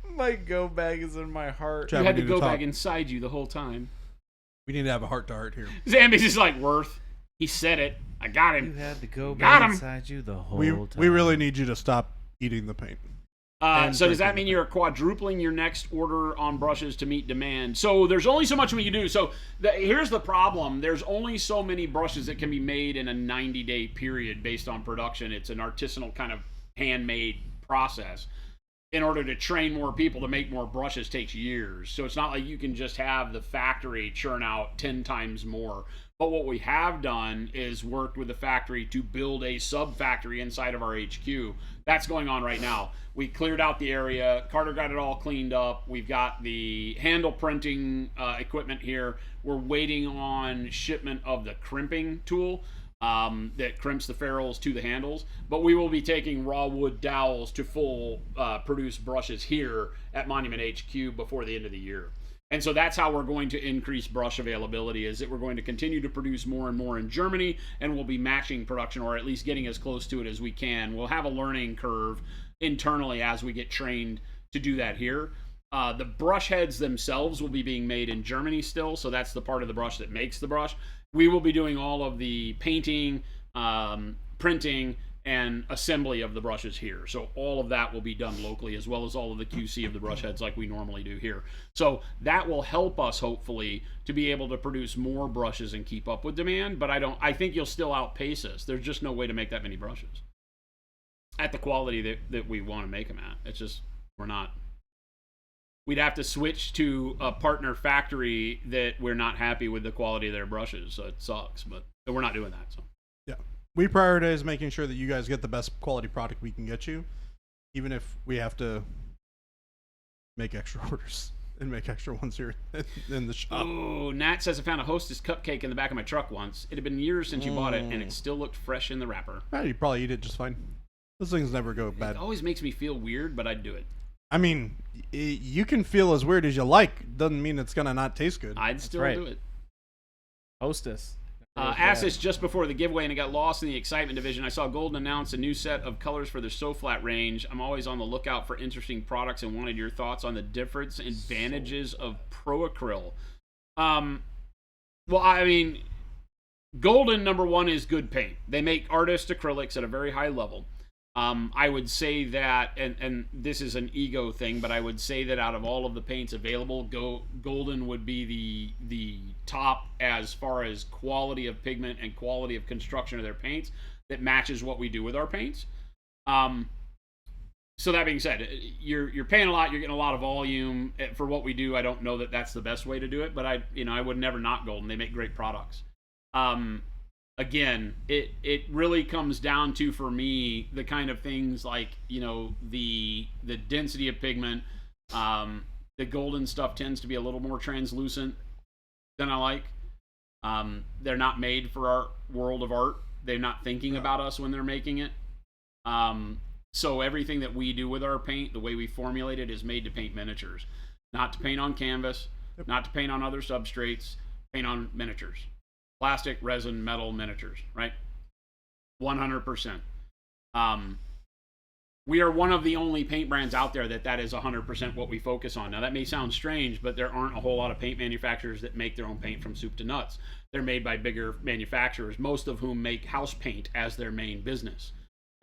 My go bag is in my heart. Chat. You had we the need to go talk. bag inside you the whole time. We need to have a heart-to-heart here. Zambi's is like, Worth. He said it. I got him. You had the go Got bag him. inside you the whole We time. really need you to stop eating the paint. So does that mean you're quadrupling your next order on brushes to meet demand? So there's only so much we can do. So here's the problem. There's only so many brushes that can be made in a 90-day period based on production. It's an artisanal kind of handmade process. In order to train more people to make more brushes takes years. So it's not like you can just have the factory churn out 10 times more. But what we have done is worked with the factory to build a sub-factory inside of our HQ. That's going on right now. We cleared out the area. Carter got it all cleaned up. We've got the handle printing equipment here. We're waiting on shipment of the crimping tool that crimps the ferrules to the handles. But we will be taking raw wood dowels to full produce brushes here at Monument HQ before the end of the year. And so that's how we're going to increase brush availability, is that we're going to continue to produce more and more in Germany, and we'll be matching production, or at least getting as close to it as we can. We'll have a learning curve internally as we get trained to do that here. The brush heads themselves will be being made in Germany still, so that's the part of the brush that makes the brush. We will be doing all of the painting, printing, and assembly of the brushes here. So all of that will be done locally, as well as all of the QC of the brush heads like we normally do here. So that will help us, hopefully, to be able to produce more brushes and keep up with demand. But I think you'll still outpace us. There's just no way to make that many brushes at the quality that we want to make them at. It's just, we're not. We'd have to switch to a partner factory that we're not happy with the quality of their brushes. So it sucks, but we're not doing that. So. Yeah. We prioritize making sure that you guys get the best quality product we can get you, even if we have to make extra orders and make extra ones here in the shop. Oh, Nat says, I found a Hostess cupcake in the back of my truck once. It had been years since you bought it, and it still looked fresh in the wrapper. You probably eat it just fine. Those things never go It bad. always makes me feel weird, but I'd do it. I mean, you can feel as weird as you like. Doesn't mean it's gonna not taste good. I'd still right. do it. Hostess. Asked this just before the giveaway, and it got lost in the excitement division. I saw Golden announce a new set of colors for their So-Flat range. I'm always on the lookout for interesting products and wanted your thoughts on the difference and advantages of Pro Acryl. Well, I mean, Golden, number one, is good paint. They make artist acrylics at a very high level. I would say that, and this is an ego thing, but I would say that out of all of the paints available, Golden would be the top as far as quality of pigment and quality of construction of their paints that matches what we do with our paints. So that being said, you're paying a lot, you're getting a lot of volume for what we do. I don't know that that's the best way to do it, but I would never knock Golden. They make great products. Again, it really comes down to, for me, the kind of things like, the density of pigment. The Golden stuff tends to be a little more translucent than I like. They're not made for our world of art. they're not thinking about us when they're making it. So everything that we do with our paint, the way we formulate it, is made to paint miniatures, not to paint on canvas, not to paint on other substrates, paint on miniatures, plastic, resin, metal miniatures, right? 100%. We are one of the only paint brands out there that is 100% what we focus on. Now, that may sound strange, but there aren't a whole lot of paint manufacturers that make their own paint from soup to nuts. They're made by bigger manufacturers, most of whom make house paint as their main business.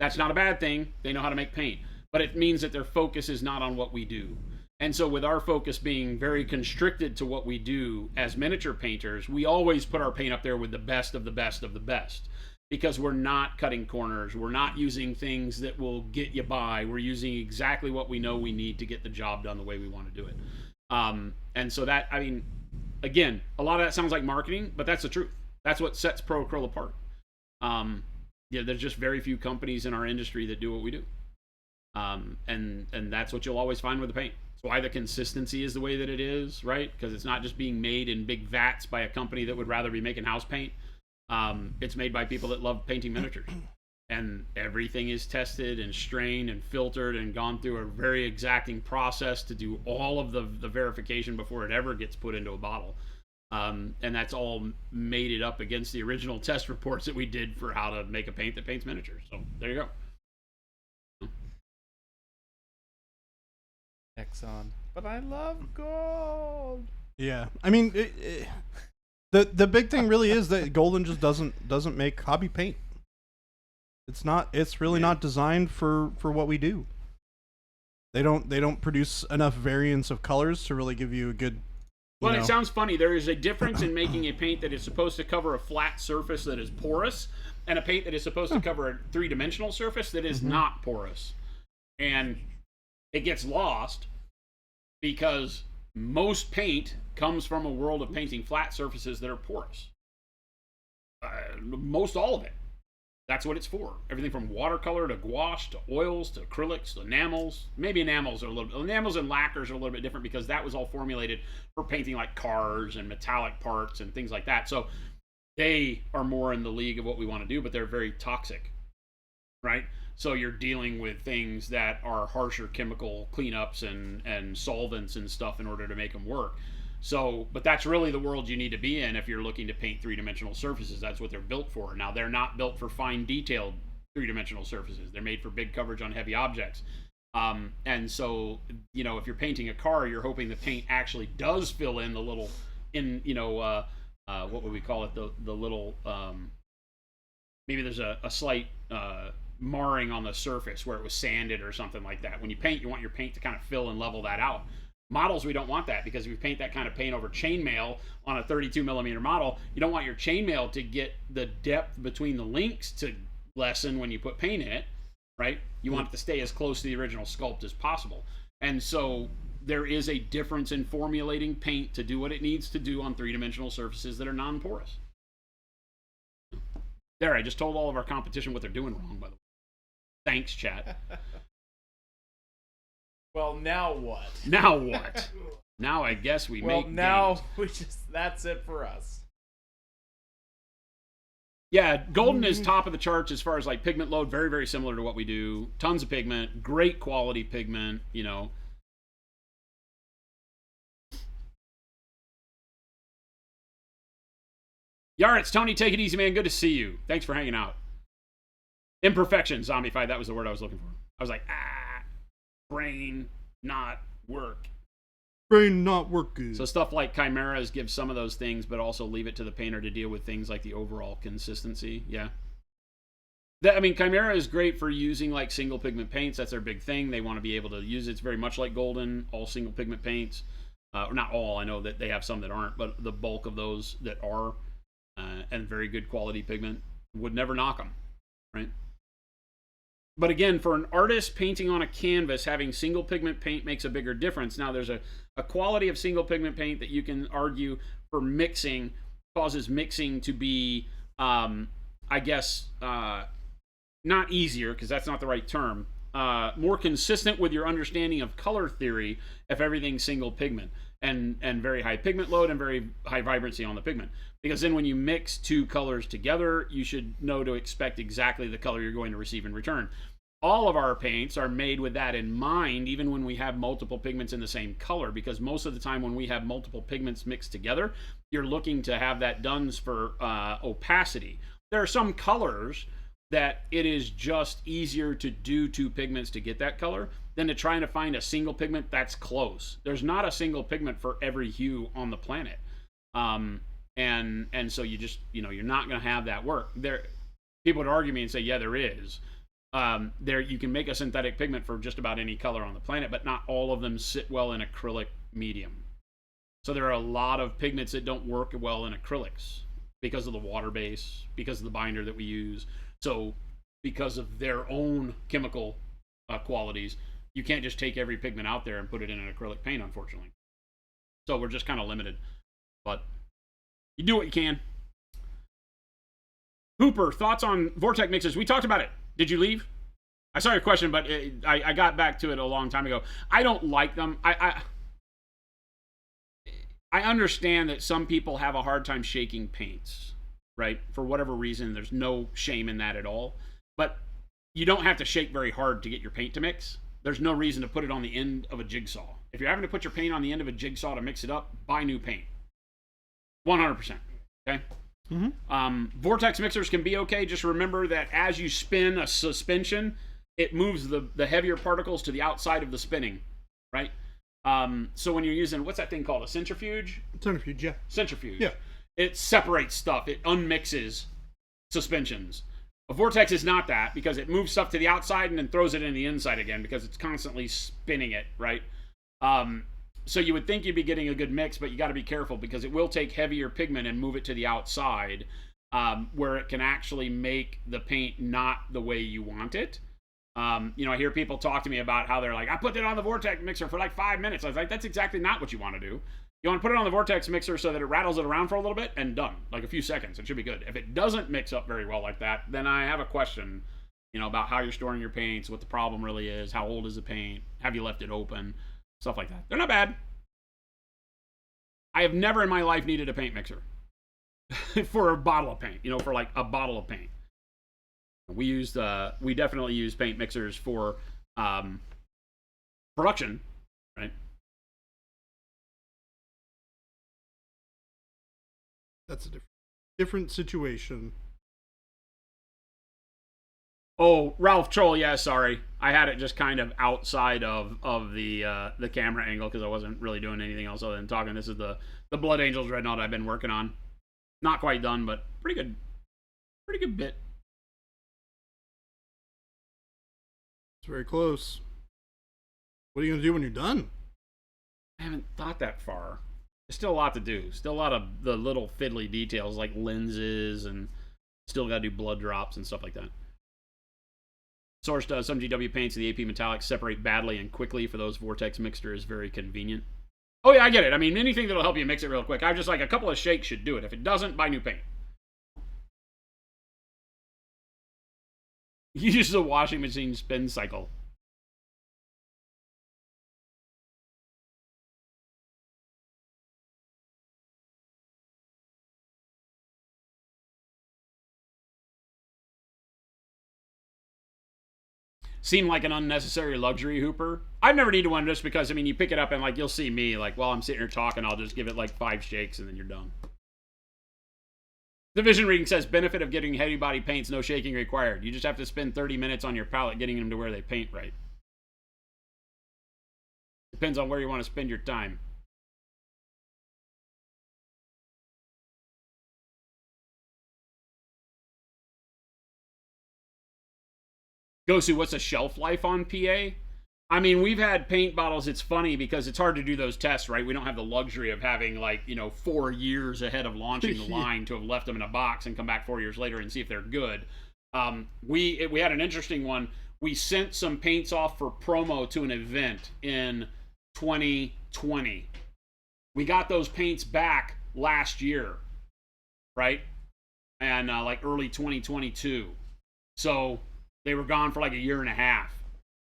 That's not a bad thing. They know how to make paint, but it means that their focus is not on what we do. And so with our focus being very constricted to what we do as miniature painters, we always put our paint up there with the best of the best of the best. Because we're not cutting corners. We're not using things that will get you by. We're using exactly what we know we need to get the job done the way we want to do it. And so that, I mean, again, a lot of that sounds like marketing, but that's the truth. That's what sets Pro Acryl apart. Yeah, there's just very few companies in our industry that do what we do. And that's what you'll always find with the paint. It's why the consistency is the way that it is, right? Because it's not just being made in big vats by a company that would rather be making house paint. It's made by people that love painting miniatures, and everything is tested and strained and filtered and gone through a very exacting process to do all of the verification before it ever gets put into a bottle. And that's all made it up against the original test reports that we did for how to make a paint that paints miniatures. So there you go. Exxon. But I love gold. Yeah, I mean, the big thing really is that Golden just doesn't make hobby paint. It's really not designed for what we do. They don't produce enough variants of colors to really give you a good. Well, it sounds funny. There is a difference in making a paint that is supposed to cover a flat surface that is porous, and a paint that is supposed to cover a three-dimensional surface that is not porous. And it gets lost because most paint comes from a world of painting flat surfaces that are porous. Most all of it. That's what it's for. Everything from watercolor to gouache to oils to acrylics to enamels. Maybe enamels and lacquers are a little bit different because that was all formulated for painting like cars and metallic parts and things like that. So they are more in the league of what we want to do, but they're very toxic, right? So you're dealing with things that are harsher chemical cleanups and solvents and stuff in order to make them work. So, but that's really the world you need to be in if you're looking to paint three-dimensional surfaces. That's what they're built for. Now, they're not built for fine detailed three-dimensional surfaces. They're made for big coverage on heavy objects. And so, you know, if you're painting a car, you're hoping the paint actually does fill in the little, what would we call it? The little, maybe there's a slight marring on the surface where it was sanded or something like that. When you paint, you want your paint to kind of fill and level that out. Models, we don't want that, because if you paint that kind of paint over chainmail on a 32 millimeter model, you don't want your chainmail to get the depth between the links to lessen when you put paint in it, right? You want it to stay as close to the original sculpt as possible. And so there is a difference in formulating paint to do what it needs to do on three-dimensional surfaces that are non-porous. There, I just told all of our competition what they're doing wrong, by the way. Thanks, chat. Well, now what? Now what? Now I guess we make games. That's it for us. Yeah, Golden is top of the charts as far as like pigment load, very, very similar to what we do. Tons of pigment, great quality pigment, you know. Yaretz, Tony, take it easy, man. Good to see you. Thanks for hanging out. Imperfection, Zombified, that was the word I was looking for. I was like, brain not work. Brain not work good. So stuff like chimeras give some of those things, but also leave it to the painter to deal with things like the overall consistency. Yeah. I mean, chimera is great for using like single pigment paints. That's their big thing. They want to be able to use it. It's very much like Golden, all single pigment paints. Or not all, I know that they have some that aren't, but the bulk of those that are, and very good quality pigment, would never knock them, right? But again, for an artist painting on a canvas, having single pigment paint makes a bigger difference. Now, there's a quality of single pigment paint that you can argue for mixing, causes mixing to be, I guess, not easier, because that's not the right term, more consistent with your understanding of color theory if everything's single pigment. and very high pigment load and very high vibrancy on the pigment. Because then when you mix two colors together, you should know to expect exactly the color you're going to receive in return. All of our paints are made with that in mind, even when we have multiple pigments in the same color, because most of the time when we have multiple pigments mixed together, you're looking to have that done for opacity. There are some colors that it is just easier to do two pigments to get that color than to trying to find a single pigment that's close. There's not a single pigment for every hue on the planet. And so you just, you're not going to have that work. People would argue me and say, yeah, there is. You can make a synthetic pigment for just about any color on the planet, but not all of them sit well in acrylic medium. So there are a lot of pigments that don't work well in acrylics because of the water base, because of the binder that we use. So because of their own chemical qualities, you can't just take every pigment out there and put it in an acrylic paint, unfortunately. So we're just kind of limited, but you do what you can. Hooper, thoughts on Vortex mixes? We talked about it. Did you leave? I saw your question, but I got back to it a long time ago. I don't like them. I understand that some people have a hard time shaking paints, right? For whatever reason, there's no shame in that at all. But you don't have to shake very hard to get your paint to mix. There's no reason to put it on the end of a jigsaw. If you're having to put your paint on the end of a jigsaw to mix it up, buy new paint. 100%. Okay? Vortex mixers can be okay. Just remember that as you spin a suspension, it moves the heavier particles to the outside of the spinning, right? So when you're using, what's that thing called? A centrifuge? Centrifuge, yeah. Centrifuge. Yeah. It separates stuff. It unmixes suspensions. A vortex is not that, because it moves stuff to the outside and then throws it in the inside again, because it's constantly spinning it, right? So you would think you'd be getting a good mix, but you got to be careful, because it will take heavier pigment and move it to the outside, where it can actually make the paint not the way you want it. I hear people talk to me about how they're like, I put it on the vortex mixer for like 5 minutes. I was like, that's exactly not what you want to do. You want to put it on the vortex mixer so that it rattles it around for a little bit and done, like a few seconds. It should be good. If it doesn't mix up very well like that, then I have a question, about how you're storing your paints, what the problem really is, how old is the paint, have you left it open, stuff like that. They're not bad. I have never in my life needed a paint mixer for a bottle of paint, for like a bottle of paint. We definitely use paint mixers for production, right? That's a different situation. Oh, Ralph Troll, yeah, sorry. I had it just kind of outside of the camera angle because I wasn't really doing anything else other than talking. This is the Blood Angels Dreadnought I've been working on. Not quite done, but pretty good bit. It's very close. What are you going to do when you're done? I haven't thought that far. There's still a lot to do. Still a lot of the little fiddly details like lenses, and still got to do blood drops and stuff like that. Source does. Some GW paints of the AP metallics separate badly and quickly. For those vortex mixer is very convenient. Oh yeah, I get it. I mean, anything that'll help you mix it real quick. I'm just like, a couple of shakes should do it. If it doesn't, buy new paint. Use the washing machine spin cycle. Seem like an unnecessary luxury, Hooper. I've never needed one just because, you pick it up and, you'll see me, while I'm sitting here talking, I'll just give it, 5 shakes and then you're done. The vision reading says, benefit of getting heavy body paints, no shaking required. You just have to spend 30 minutes on your palette getting them to where they paint right. Depends on where you want to spend your time. Gosu, what's the shelf life on PA? We've had paint bottles. It's funny because it's hard to do those tests, right? We don't have the luxury of having 4 years ahead of launching the line to have left them in a box and come back 4 years later and see if they're good. We had an interesting one. We sent some paints off for promo to an event in 2020. We got those paints back last year, right? And early 2022. So they were gone for a year and a half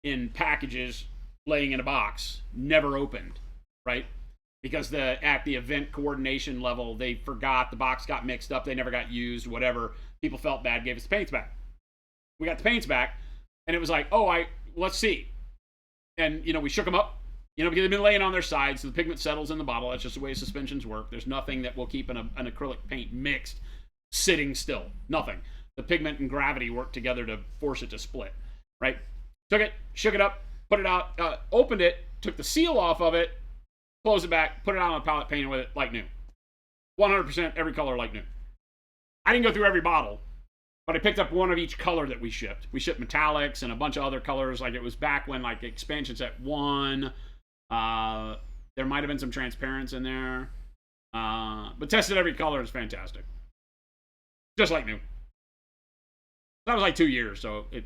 in packages laying in a box, never opened, right? because at the event coordination level, they forgot, the box got mixed up, they never got used, whatever. People felt bad, gave us the paints back. We got the paints back, and it was like, let's see. And, we shook them up, because they've been laying on their sides, so the pigment settles in the bottle. That's just the way suspensions work. There's nothing that will keep an acrylic paint mixed sitting still. Nothing. The pigment and gravity work together to force it to split, right? Took it, shook it up, put it out, opened it, took the seal off of it, closed it back, put it out on the palette, painted with it like new. 100% every color like new. I didn't go through every bottle, but I picked up one of each color that we shipped. We shipped metallics and a bunch of other colors. Like, it was back when, like, expansion set 1. There might have been some transparents in there. But tested every color. Is fantastic. Just like new. That was like 2 years, so it,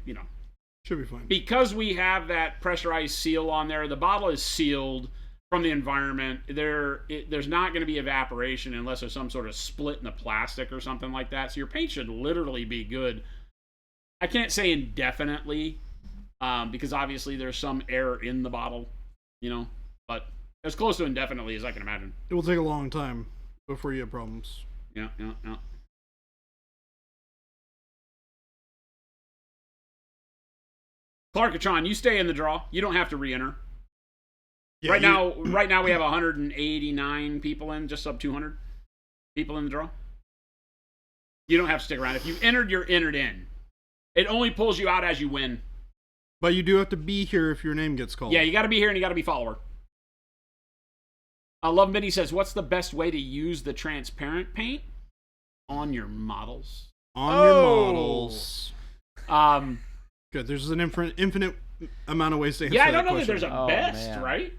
should be fine. Because we have that pressurized seal on there, the bottle is sealed from the environment. There's not going to be evaporation unless there's some sort of split in the plastic or something like that. So your paint should literally be good. I can't say indefinitely, because obviously there's some air in the bottle, but as close to indefinitely as I can imagine. It will take a long time before you have problems. Yeah. Clarkatron, you stay in the draw. You don't have to re-enter. Yeah, right now we have 189 people in, just sub 200 people in the draw. You don't have to stick around. If you entered, you're entered in. It only pulls you out as you win. But you do have to be here if your name gets called. Yeah, you got to be here and you got to be follower. Love Mitty says, what's the best way to use the transparent paint on your models? Your models. Good. There's an infinite amount of ways to answer I don't that know question. that there's a best, man. right?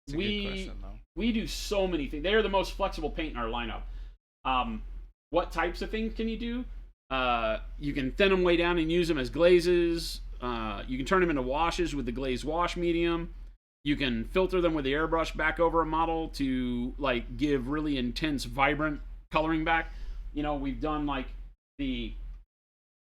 It's a good question, though. We do so many things. They are the most flexible paint in our lineup. What types of things can you do? You can thin them way down and use them as glazes. You can turn them into washes with the glazed wash medium. You can filter them with the airbrush back over a model to like give really intense, vibrant coloring back. We've done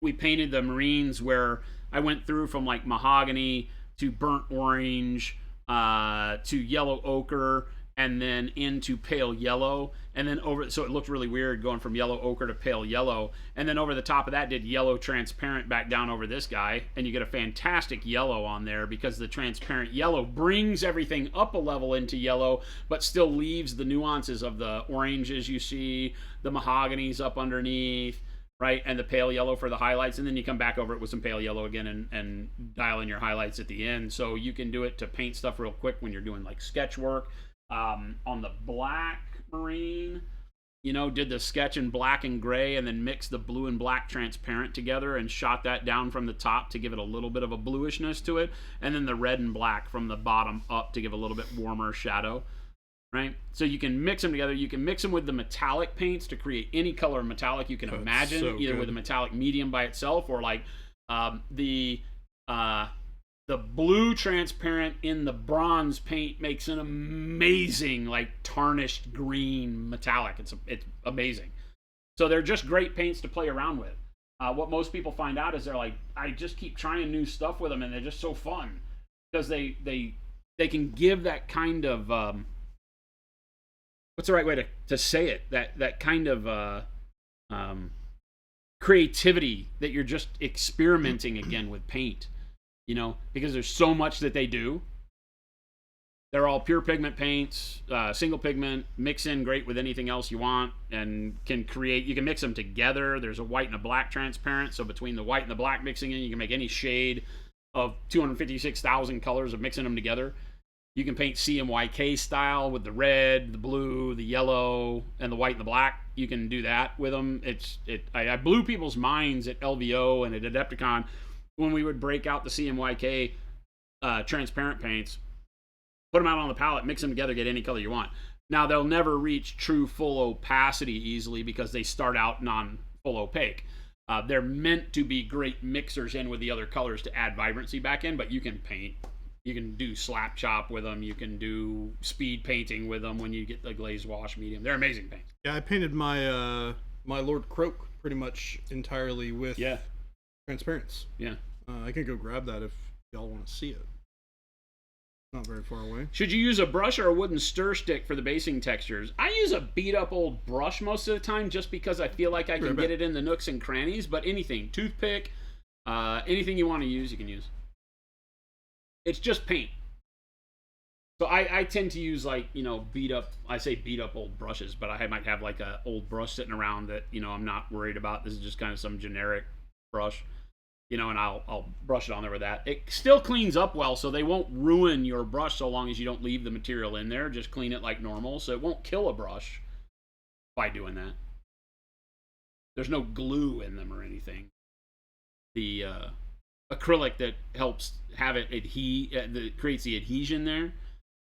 we painted the Marines where I went through from like mahogany to burnt orange to yellow ochre and then into pale yellow, and then so it looked really weird going from yellow ochre to pale yellow, and then over the top of that did yellow transparent back down over this guy, and you get a fantastic yellow on there because the transparent yellow brings everything up a level into yellow but still leaves the nuances of the oranges you see, the mahoganies up underneath, right, and the pale yellow for the highlights, and then you come back over it with some pale yellow again and dial in your highlights at the end. So you can do it to paint stuff real quick when you're doing like sketch work. On the black Marine, did the sketch in black and gray and then mixed the blue and black transparent together and shot that down from the top to give it a little bit of a bluishness to it, and then the red and black from the bottom up to give a little bit warmer shadow. Right? So you can mix them together. You can mix them with the metallic paints to create any color of metallic you can imagine, so either good. with a metallic medium by itself or like the blue transparent in the bronze paint makes an amazing like tarnished green metallic. It's amazing. So they're just great paints to play around with. What most people find out is they're like, I just keep trying new stuff with them and they're just so fun because they can give that kind of what's the right way to say it? That kind of creativity that you're just experimenting again with paint, because there's so much that they do. They're all pure pigment paints, single pigment, mix in great with anything else you want, and you can mix them together. There's a white and a black transparent, so between the white and the black mixing in, you can make any shade of 256,000 colors of mixing them together. You can paint CMYK style with the red, the blue, the yellow, and the white and the black. You can do that with them. I blew people's minds at LVO and at Adepticon when we would break out the CMYK transparent paints, put them out on the palette, mix them together, get any color you want. Now, they'll never reach true full opacity easily because they start out non-full opaque. They're meant to be great mixers in with the other colors to add vibrancy back in, but you can paint. You can do slap chop with them. You can do speed painting with them when you get the glazed wash medium. They're amazing paints. Yeah, I painted my my Lord Croak pretty much entirely with transparents. Yeah. I can go grab that if y'all want to see it. Not very far away. Should you use a brush or a wooden stir stick for the basing textures? I use a beat up old brush most of the time just because I feel like I can get it in the nooks and crannies, but anything, toothpick, anything you want to use, you can use. It's just paint. So I tend to use like, beat up old brushes, but I might have like a old brush sitting around that, I'm not worried about. This is just kind of some generic brush. And I'll brush it on there with that. It still cleans up well, so they won't ruin your brush so long as you don't leave the material in there. Just clean it like normal, so it won't kill a brush by doing that. There's no glue in them or anything. The acrylic that helps have it that creates the adhesion there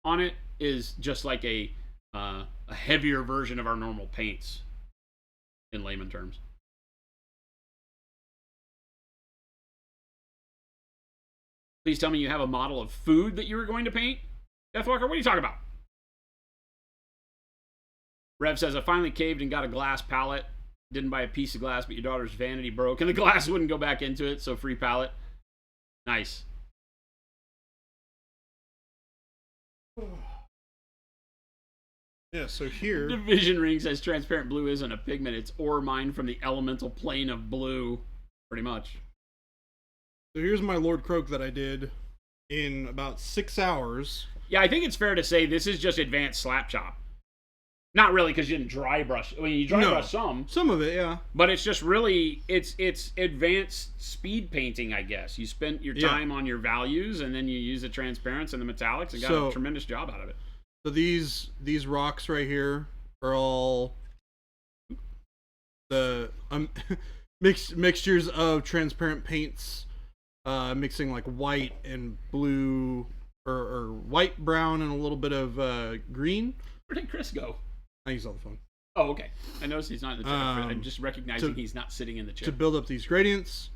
on it is just like a heavier version of our normal paints, in layman terms. Please tell me you have a model of food that you were going to paint. Deathwalker, what are you talking about? Rev says, I finally caved and got a glass palette. Didn't buy a piece of glass, but your daughter's vanity broke, and the glass wouldn't go back into it, so free palette. Nice. Yeah, so here... Division Ring says, transparent blue isn't a pigment. It's ore mined from the elemental plane of blue. Pretty much. So here's my Lord Croak that I did in about 6 hours. Yeah, I think it's fair to say this is just advanced slap chop. Not really, because you didn't dry brush. I mean, you dry brush some. Some of it, yeah. But it's just really, it's advanced speed painting, I guess. You spent your time on your values, and then you use the transparents and the metallics and got a tremendous job out of it. So these rocks right here are all the mixtures of transparent paints. Mixing like white and blue, or white, brown, and a little bit of green. Where did Chris go? I use on the phone. Oh, okay. I noticed he's not in the chair. I'm just recognizing he's not sitting in the chair. To build up these gradients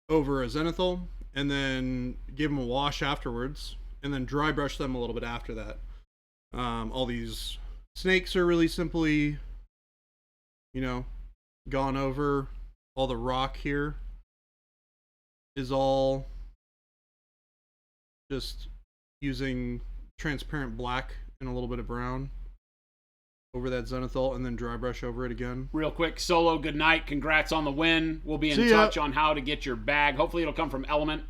over a zenithal, and then give them a wash afterwards, and then dry brush them a little bit after that. All these snakes are really simply, gone over. All the rock here is all just using transparent black and a little bit of brown over that zenithal, and then dry brush over it again. Real quick, Solo, good night. Congrats on the win. We'll be in touch on how to get your bag. Hopefully it'll come from Element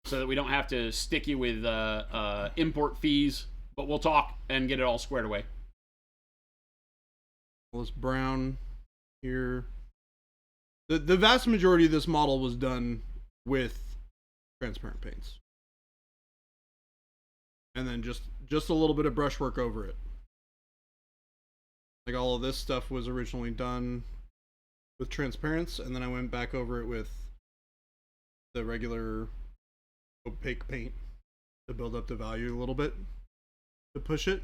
so that we don't have to stick you with import fees, but we'll talk and get it all squared away. All this brown here. The vast majority of this model was done with transparent paints, and then just a little bit of brushwork over it. Like all of this stuff was originally done with transparents, and then I went back over it with the regular opaque paint to build up the value a little bit, to push it.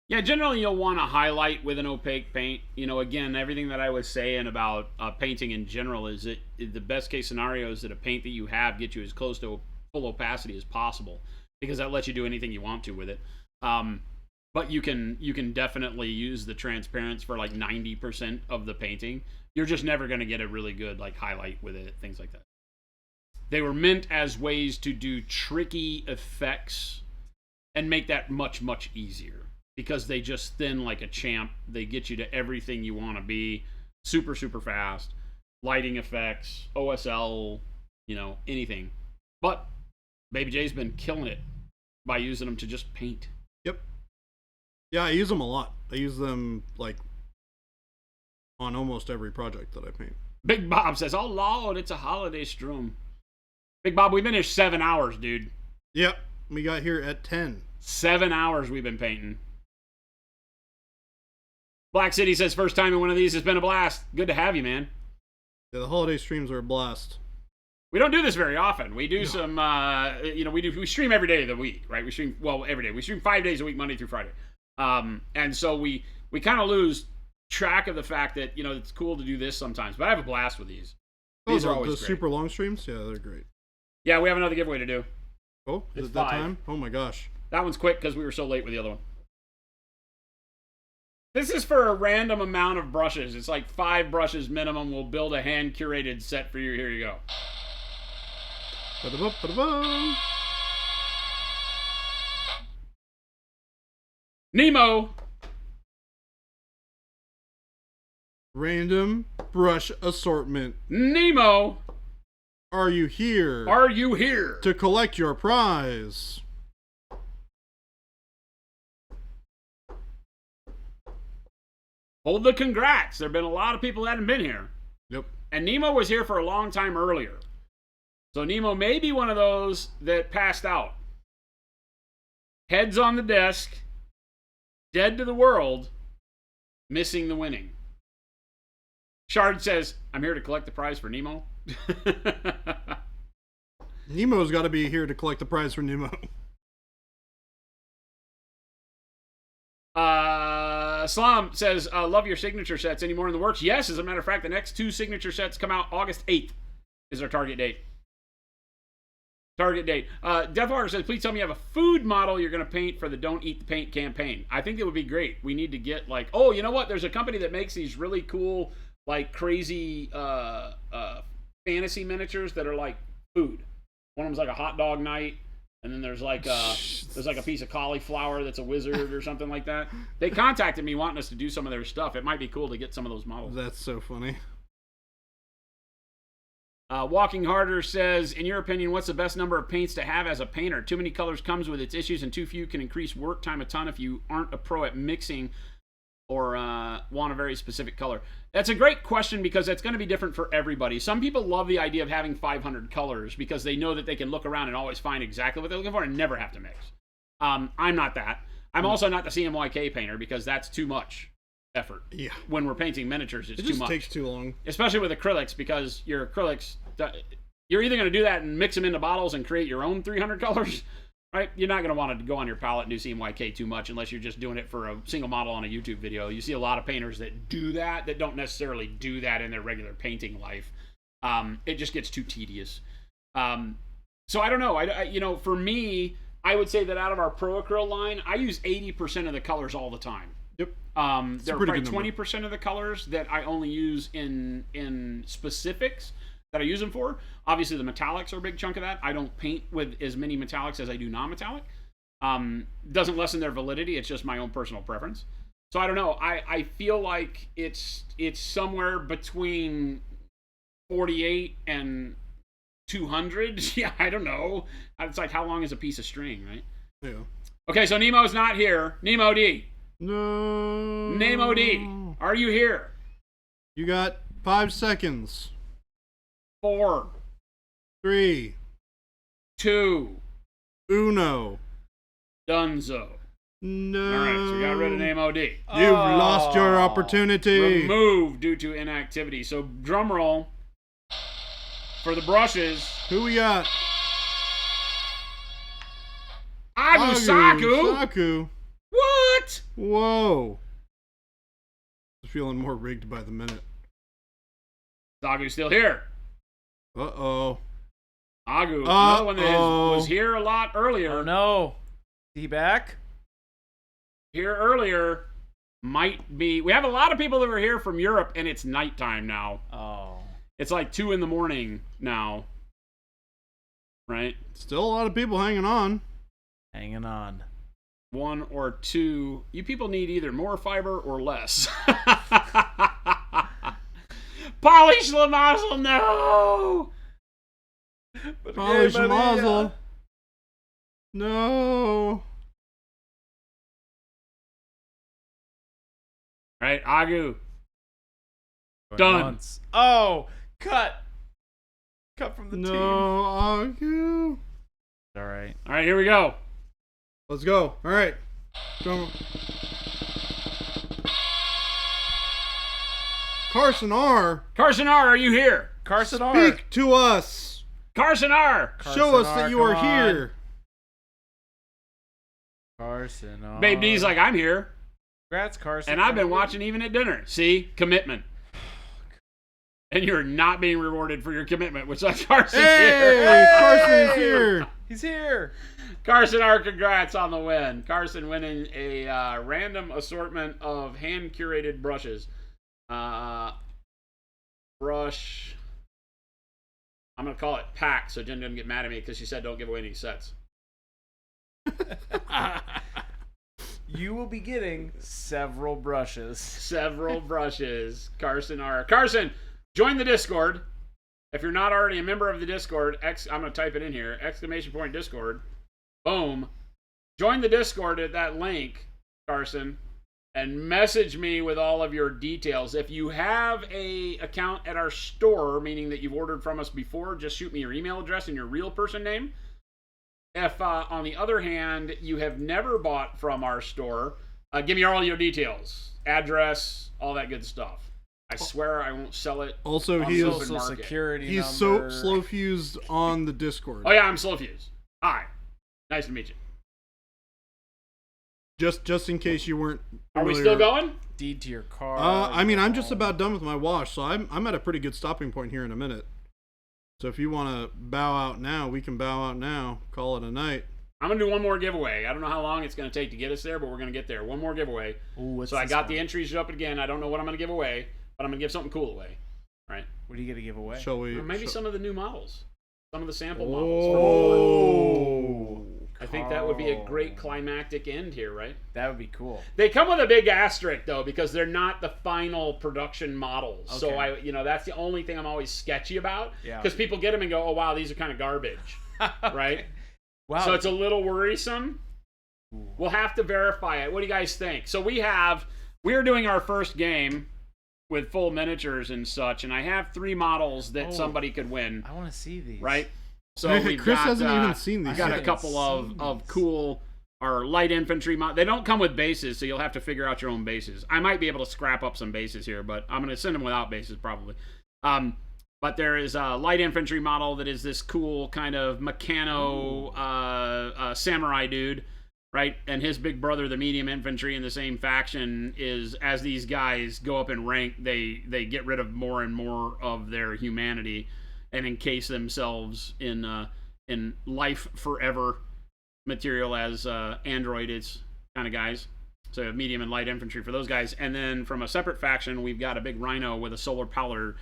Yeah, generally you'll want to highlight with an opaque paint. Again, everything that I was saying about painting in general is that the best case scenario is that a paint that you have gets you as close to full opacity as possible, because that lets you do anything you want to with it. But you can definitely use the transparents for like 90% of the painting. You're just never going to get a really good like highlight with it, things like that. They were meant as ways to do tricky effects and make that much, much easier. Because they just thin like a champ. They get you to everything you want to be. Super, super fast. Lighting effects, OSL, anything. But Baby J's been killing it by using them to just paint. Yep. Yeah, I use them a lot. I use them like on almost every project that I paint. Big Bob says, oh Lord, it's a holiday strum. Big Bob, we've been here 7 hours, dude. Yep. We got here at 10. 7 hours we've been painting. Black City says, first time in one of these has been a blast. Good to have you, man. Yeah, the holiday streams are a blast. We don't do this very often. We do some, we stream every day of the week, right? We stream, every day. We stream 5 days a week, Monday through Friday. And so we kind of lose track of the fact that, it's cool to do this sometimes. But I have a blast with these. These are always the great. super long streams? Yeah, they're great. Yeah, we have another giveaway to do. Oh, is it that time? Oh my gosh. That one's quick because we were so late with the other one. This is for a random amount of brushes. It's like 5 brushes minimum. We'll build a hand-curated set for you. Here you go. Ba-da-ba, ba-da-ba. Nemo. Random brush assortment. Nemo. Are you here? Are you here? To collect your prize? Hold the congrats. There have been a lot of people that haven't been here. Yep. And Nemo was here for a long time earlier. So Nemo may be one of those that passed out. Heads on the desk, dead to the world, missing the winning. Shard says, I'm here to collect the prize for Nemo. Nemo's got to be here to collect the prize for Nemo. Slam says, love your signature sets. Any more in the works? Yes, as a matter of fact, the next 2 signature sets come out August 8th is our target date. Deathwalker says, please tell me you have a food model you're going to paint for the Don't Eat the Paint campaign. I think it would be great. We need to get like, oh, you know what? There's a company that makes these really cool, like crazy fantasy miniatures that are like food. One of them's like a hot dog night. And then there's like a piece of cauliflower that's a wizard or something like that. They contacted me wanting us to do some of their stuff. It might be cool to get some of those models. That's so funny. Walking Harder says, in your opinion, what's the best number of paints to have as a painter? Too many colors comes with its issues, and too few can increase work time a ton if you aren't a pro at mixing or want a very specific color. That's a great question because it's going to be different for everybody. Some people love the idea of having 500 colors because they know that they can look around and always find exactly what they're looking for and never have to mix. I'm not that. I'm also not the CMYK painter because that's too much effort. Yeah. When we're painting miniatures, it's too much. It just takes too long. Especially with acrylics, because your acrylics, you're either going to do that and mix them into bottles and create your own 300 colors, right? You're not going to want to go on your palette and do CMYK too much unless you're just doing it for a single model on a YouTube video. You see a lot of painters that do that don't necessarily do that in their regular painting life. It just gets too tedious. So I don't know. For me, I would say that out of our Pro Acryl line, I use 80% of the colors all the time. Yep. There are probably 20% of the colors that I only use in specifics that I use them for. Obviously, the metallics are a big chunk of that. I don't paint with as many metallics as I do non-metallic. Doesn't lessen their validity. It's just my own personal preference. So I don't know. I feel like it's somewhere between 48 and 200. Yeah, I don't know. It's like, how long is a piece of string, right? Yeah. Okay, so Nemo's not here. Nemo D. No. Nemo D. Are you here? You got 5 seconds. 4, 3, 2, Uno. Dunzo. No. All right, so we got rid of Nemo D. You've lost your opportunity. Removed due to inactivity. So drum roll for the brushes. Who we got? Saku. What? Whoa. I'm feeling more rigged by the minute. Sagu's still here. Uh-oh. Agu, another one that was here a lot earlier. Oh no. Is he back? Here earlier might be. We have a lot of people that were here from Europe, and it's nighttime now. Oh. It's like 2 a.m. now. Right? Still a lot of people hanging on. Hanging on. 1 or 2. You people need either more fiber or less. Polish the muzzle, no! Polish the muzzle. No. Right, Agu. Done. Once. Oh, cut. Cut from the team. No, Agu. All right. All right, here we go. Let's go. All right. Go. Carson R. Carson R, are you here? Carson R. Speak to us. Carson R. Show us that you are here. Carson R. Babe D's like, I'm here. Congrats, Carson. And I've been watching even at dinner. See? Commitment. And you're not being rewarded for your commitment, which is Carson's Hey, here. Carson is here. He's here. Carson R, congrats on the win. Carson winning a random assortment of hand-curated brushes. Brush. I'm going to call it pack so Jen doesn't get mad at me because she said don't give away any sets. You will be getting several brushes. Several brushes. Carson, join the Discord. If you're not already a member of the Discord, I'm going to type it in here, !Discord. Boom. Join the Discord at that link, Carson, and message me with all of your details. If you have a account at our store, meaning that you've ordered from us before, just shoot me your email address and your real person name. If, on the other hand, you have never bought from our store, give me all your details, address, all that good stuff. I swear I won't sell it. Also, on he the is open Social market. security he's number. so slow fused on the Discord. Oh yeah, I'm slow fused. Hi, nice to meet you. Just in case you weren't. Are we familiar. still going? Deed to your car. I mean, I'm just about done with my wash, so I'm at a pretty good stopping point here in a minute. So if you want to bow out now, we can bow out now. Call it a night. I'm gonna do one more giveaway. I don't know how long it's gonna take to get us there, but we're gonna get there. One more giveaway. Ooh, So I got the entries up again. I don't know what I'm gonna give away, but I'm gonna give something cool away. All right? What are you gonna give away? Shall we? Or maybe some of the new models, some of the sample Oh. models. I think that would be a great climactic end here, right? That would be cool. They come with a big asterisk though, because they're not the final production models. So Okay. that's the only thing I'm always sketchy about. Yeah. Because people get them and go, oh wow, these are kind of garbage, right? Wow. So it's a little worrisome. We'll have to verify it. What do you guys think? So we are doing our first game with full miniatures and such, and I have 3 models that somebody could win, I want to see these. right? So we've Chris got, hasn't even seen these. got a haven't couple seen of these. cool our light infantry They don't come with bases, so you'll have to figure out your own bases. I might be able to scrap up some bases here, but I'm going to send them without bases probably. But there is a light infantry model that is this cool kind of mechano samurai dude, right? And his big brother, the medium infantry in the same faction, is as these guys go up in rank, they get rid of more and more of their humanity and encase themselves in life forever material as android is kind of guys. So medium and light infantry for those guys. And then from a separate faction, we've got a big rhino with a solar powered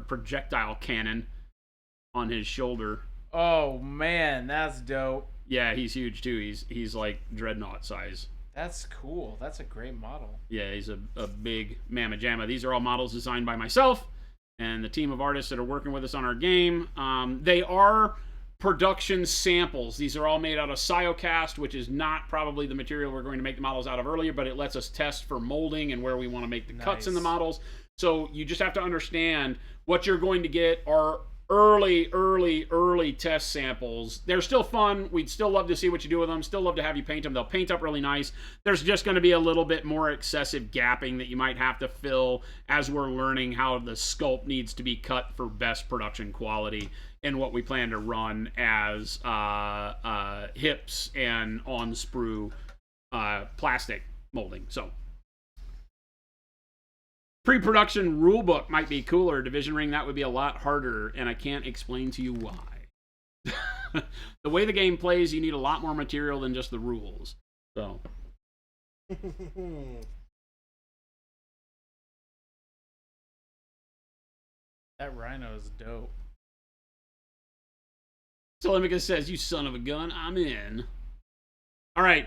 projectile cannon on his shoulder. Oh man, that's dope. Yeah, he's huge too. He's like dreadnought size. That's cool. That's a great model. Yeah, he's a big mamma jamma. These are all models designed by myself and the team of artists that are working with us on our game. They are production samples. These are all made out of Cyocast, which is not probably the material we're going to make the models out of earlier, but it lets us test for molding and where we want to make the cuts in the Nice. models. So you just have to understand what you're going to get are early test samples. They're still fun. We'd still love to see what you do with them. Still love to have you paint them. They'll paint up really nice. There's just going to be a little bit more excessive gapping that you might have to fill as we're learning how the sculpt needs to be cut for best production quality and what we plan to run as hips and on sprue plastic molding. So pre-production rulebook might be cooler. Division Ring, that would be a lot harder, and I can't explain to you why. The way the game plays, you need a lot more material than just the rules. So That rhino is dope. Telemachus says, "You son of a gun, I'm in." All right.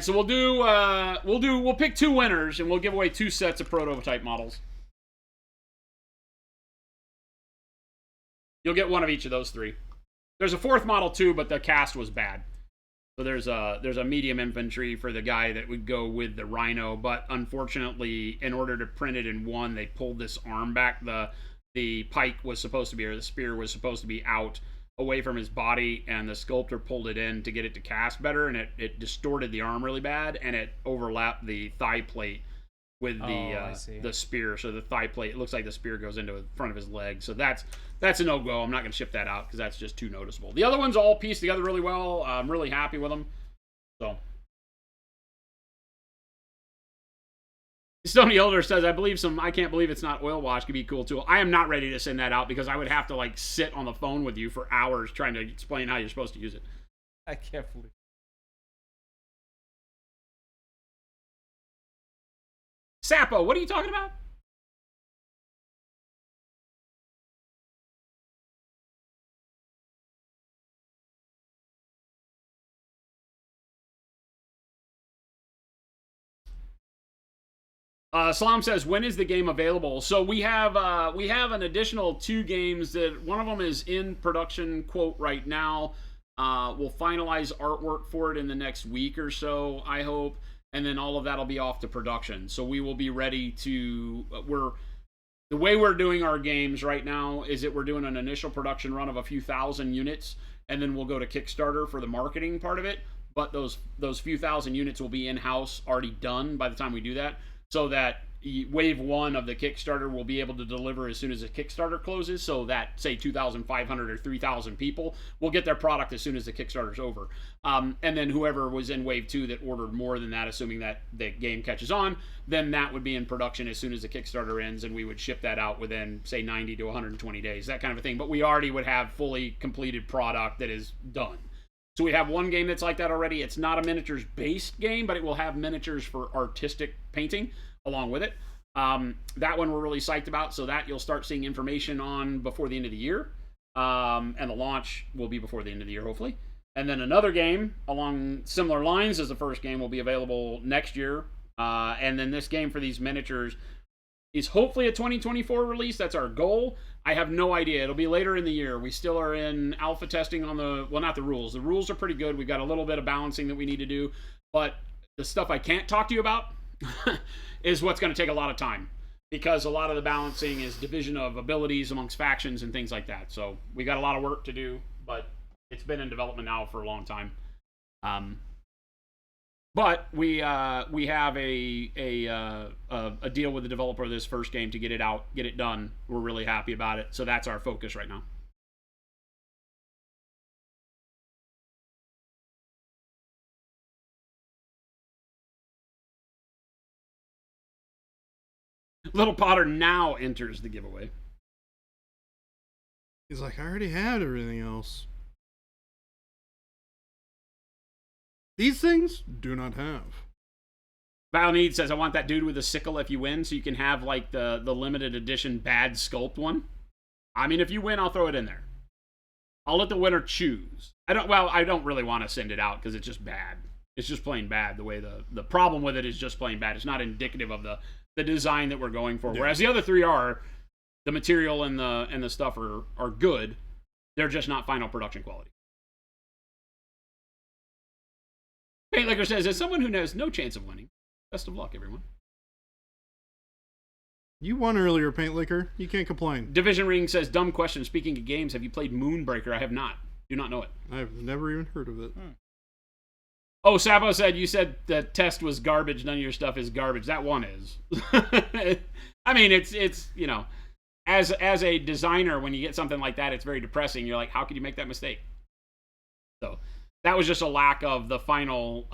So we'll pick 2 winners and we'll give away 2 sets of prototype models. You'll get one of each of those 3. There's a 4th model too, but the cast was bad. So there's a medium infantry for the guy that would go with the rhino, but unfortunately, in order to print it in one, they pulled this arm back. The pike was supposed to be, or the spear was supposed to be out away from his body, and the sculptor pulled it in to get it to cast better, and it distorted the arm really bad, and it overlapped the thigh plate with I see. the spear. So the thigh plate, it looks like the spear goes into the front of his leg. So that's a no-go. I'm not going to ship that out because that's just too noticeable. The other ones all pieced together really well. I'm really happy with them. So Stony Elder says, I can't believe it's not oil wash could be cool too. I am not ready to send that out because I would have to like sit on the phone with you for hours trying to explain how you're supposed to use it. I can't believe. Sapo, what are you talking about? Salam says, when is the game available? So we have an additional 2 games that one of them is in production quote right now. We'll finalize artwork for it in the next week or so, I hope, and then all of that'll be off to production. So we will be ready to. The way we're doing our games right now is that we're doing an initial production run of a few thousand units, and then we'll go to Kickstarter for the marketing part of it. But those few thousand units will be in-house, already done by the time we do that. So that wave 1 of the Kickstarter will be able to deliver as soon as the Kickstarter closes, so that, say, 2,500 or 3,000 people will get their product as soon as the Kickstarter's over. And then whoever was in wave 2 that ordered more than that, assuming that the game catches on, then that would be in production as soon as the Kickstarter ends, and we would ship that out within, say, 90 to 120 days, that kind of a thing. But we already would have fully completed product that is done. So we have one game that's like that already. It's not a miniatures-based game, but it will have miniatures for artistic painting along with it. That one we're really psyched about, so that you'll start seeing information on before the end of the year. And the launch will be before the end of the year, hopefully. And then another game along similar lines as the first game will be available next year. And then this game for these miniatures is hopefully a 2024 release. That's our goal. I have no idea. It'll be later in the year. We still are in alpha testing on not the rules. The rules are pretty good. We've got a little bit of balancing that we need to do. But the stuff I can't talk to you about is what's going to take a lot of time. Because a lot of the balancing is division of abilities amongst factions and things like that. So we got a lot of work to do, but it's been in development now for a long time. But we have a deal with the developer of this first game to get it out, get it done. We're really happy about it. So that's our focus right now. Little Potter now enters the giveaway. He's like, I already had everything else. These things do not have. Valneed says, I want that dude with a sickle if you win, so you can have like the limited edition bad sculpt one. I mean, if you win, I'll throw it in there. I'll let the winner choose. I don't really want to send it out because it's just bad. It's just plain bad. The way the problem with it is just plain bad. It's not indicative of the design that we're going for. Yeah. Whereas the other 3 are, the material and the stuff are good. They're just not final production quality. Paint Liquor says, as someone who has no chance of winning, best of luck, everyone. You won earlier, Paint Liquor. You can't complain. Division Ring says, dumb question. Speaking of games, have you played Moonbreaker? I have not. Do not know it. I've never even heard of it. Oh, Sabo said, you said the test was garbage. None of your stuff is garbage. That one is. I mean, it's you know, as a designer, when you get something like that, it's very depressing. You're like, how could you make that mistake? So that was just a lack of the final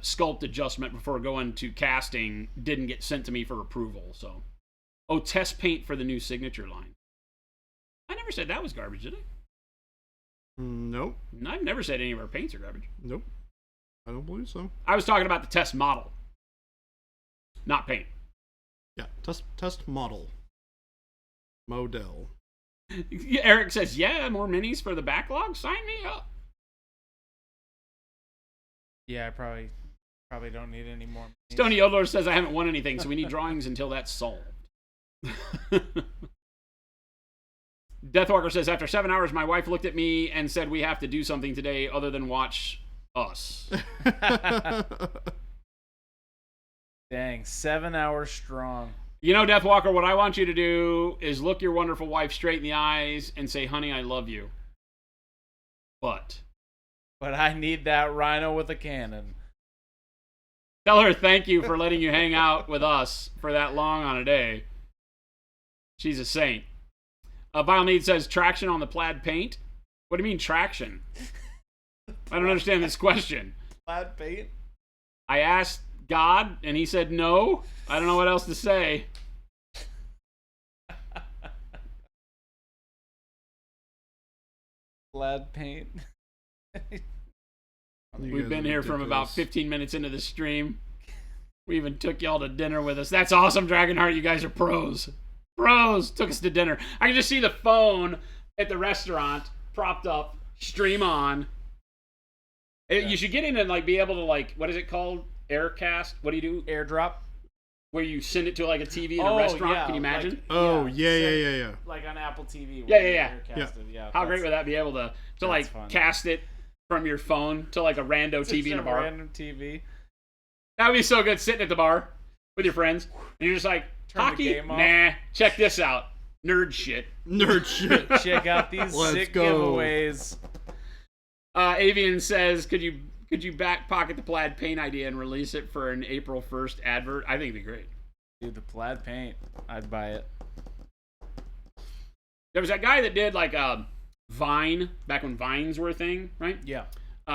sculpt adjustment before going to casting. Didn't get sent to me for approval. So, test paint for the new signature line. I never said that was garbage, did I? Nope. I've never said any of our paints are garbage. Nope. I don't believe so. I was talking about the test model, not paint. Yeah, test model. Model. Eric says, yeah, more minis for the backlog? Sign me up. Yeah, I probably don't need any more. Stony Odler says, I haven't won anything, so we need drawings until that's solved. Deathwalker says, after 7 hours, my wife looked at me and said, we have to do something today other than watch us. Dang, 7 hours strong. You know, Deathwalker, what I want you to do is look your wonderful wife straight in the eyes and say, honey, I love you. But I need that rhino with a cannon. Tell her thank you for letting you hang out with us for that long on a day. She's a saint. Vile Need says, traction on the plaid paint? What do you mean traction? I don't understand this question. Plaid paint? I asked God, and he said no. I don't know what else to say. Plaid paint? We've been here from about 15 minutes into the stream. We even took y'all to dinner with us. That's awesome, Dragonheart. You guys are pros. Pros took us to dinner. I can just see the phone at the restaurant propped up, stream on. Yeah. You should get in and like be able to like, what is it called? Aircast? What do you do? Airdrop. where you send it to like a TV in a restaurant. Can you imagine? Yeah. Like on Apple TV. Yeah. Yeah. How great would that be able to like fun. cast it from your phone to like a rando TV in a bar? Random TV. That would be so good, sitting at the bar with your friends, and you're just like, Turn the hockey? game off. Nah, check this out. Nerd shit. Check out these Let's sick go. giveaways. Avian says, could you back pocket the plaid paint idea and release it for an April 1st advert? I think it'd be great. Dude, the plaid paint. I'd buy it. There was that guy that did like a Vine back when Vines were a thing, right? Yeah.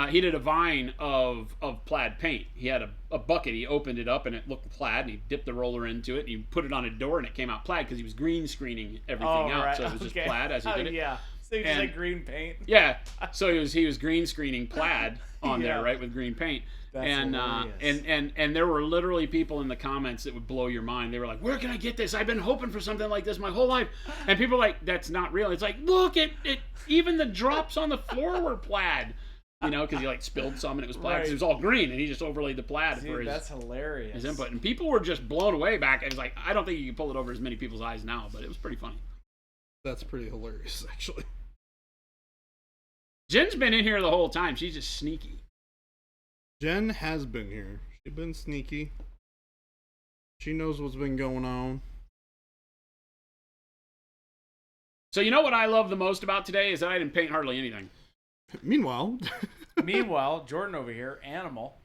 He did a Vine of plaid paint. He had a bucket. He opened it up and it looked plaid. And he dipped the roller into it. And he put it on a door and it came out plaid because he was green screening everything out. Right. So it was just plaid as he did it. Yeah. So you just like green paint. Yeah. So he was green screening plaid on there, right, with green paint. That's and hilarious. and there were literally people in the comments that would blow your mind. They were like, "Where can I get this? I've been hoping for something like this my whole life." And people were like, "That's not real." It's like, look, it even the drops on the floor were plaid. You know, because he like spilled some and it was plaid. 'Cause it was all green, and he just overlaid the plaid for his. That's hilarious. His input, and people were just blown away back. And it's like, I don't think you can pull it over as many people's eyes now, but it was pretty funny. That's pretty hilarious, actually. Jen's been in here the whole time. She's just sneaky. Jen has been here. She's been sneaky. She knows what's been going on. So you know what I love the most about today is that I didn't paint hardly anything. Meanwhile, Jordan over here, animal,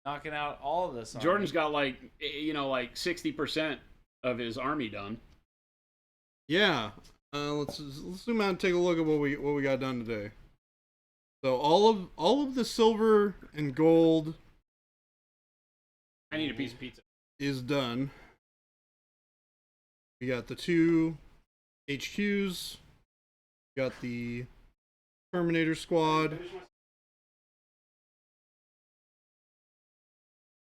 knocking out all of this. Jordan's got like 60% of his army done. yeah. Let's zoom out and take a look at what we got done today. So all of the silver and gold I need a piece of pizza. is done. We got the 2 HQs. We got the Terminator squad.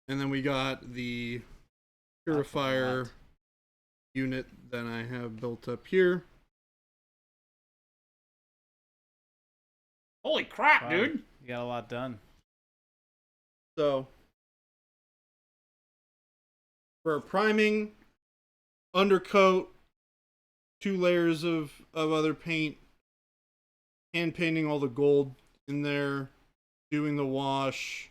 And then we got the Purifier unit that I have built up here. Holy crap, Wow. dude! You got a lot done. So, for priming, undercoat, 2 layers of other paint, hand painting all the gold in there, doing the wash.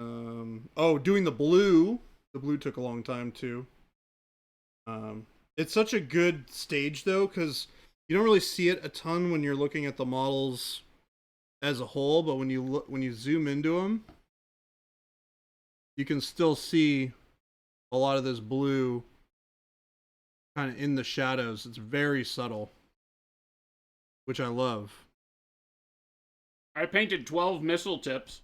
Doing the blue. The blue took a long time too. It's such a good stage though, because you don't really see it a ton when you're looking at the models as a whole, but when you zoom into them, you can still see a lot of this blue kind of in the shadows. It's very subtle, which I love. I painted 12 missile tips.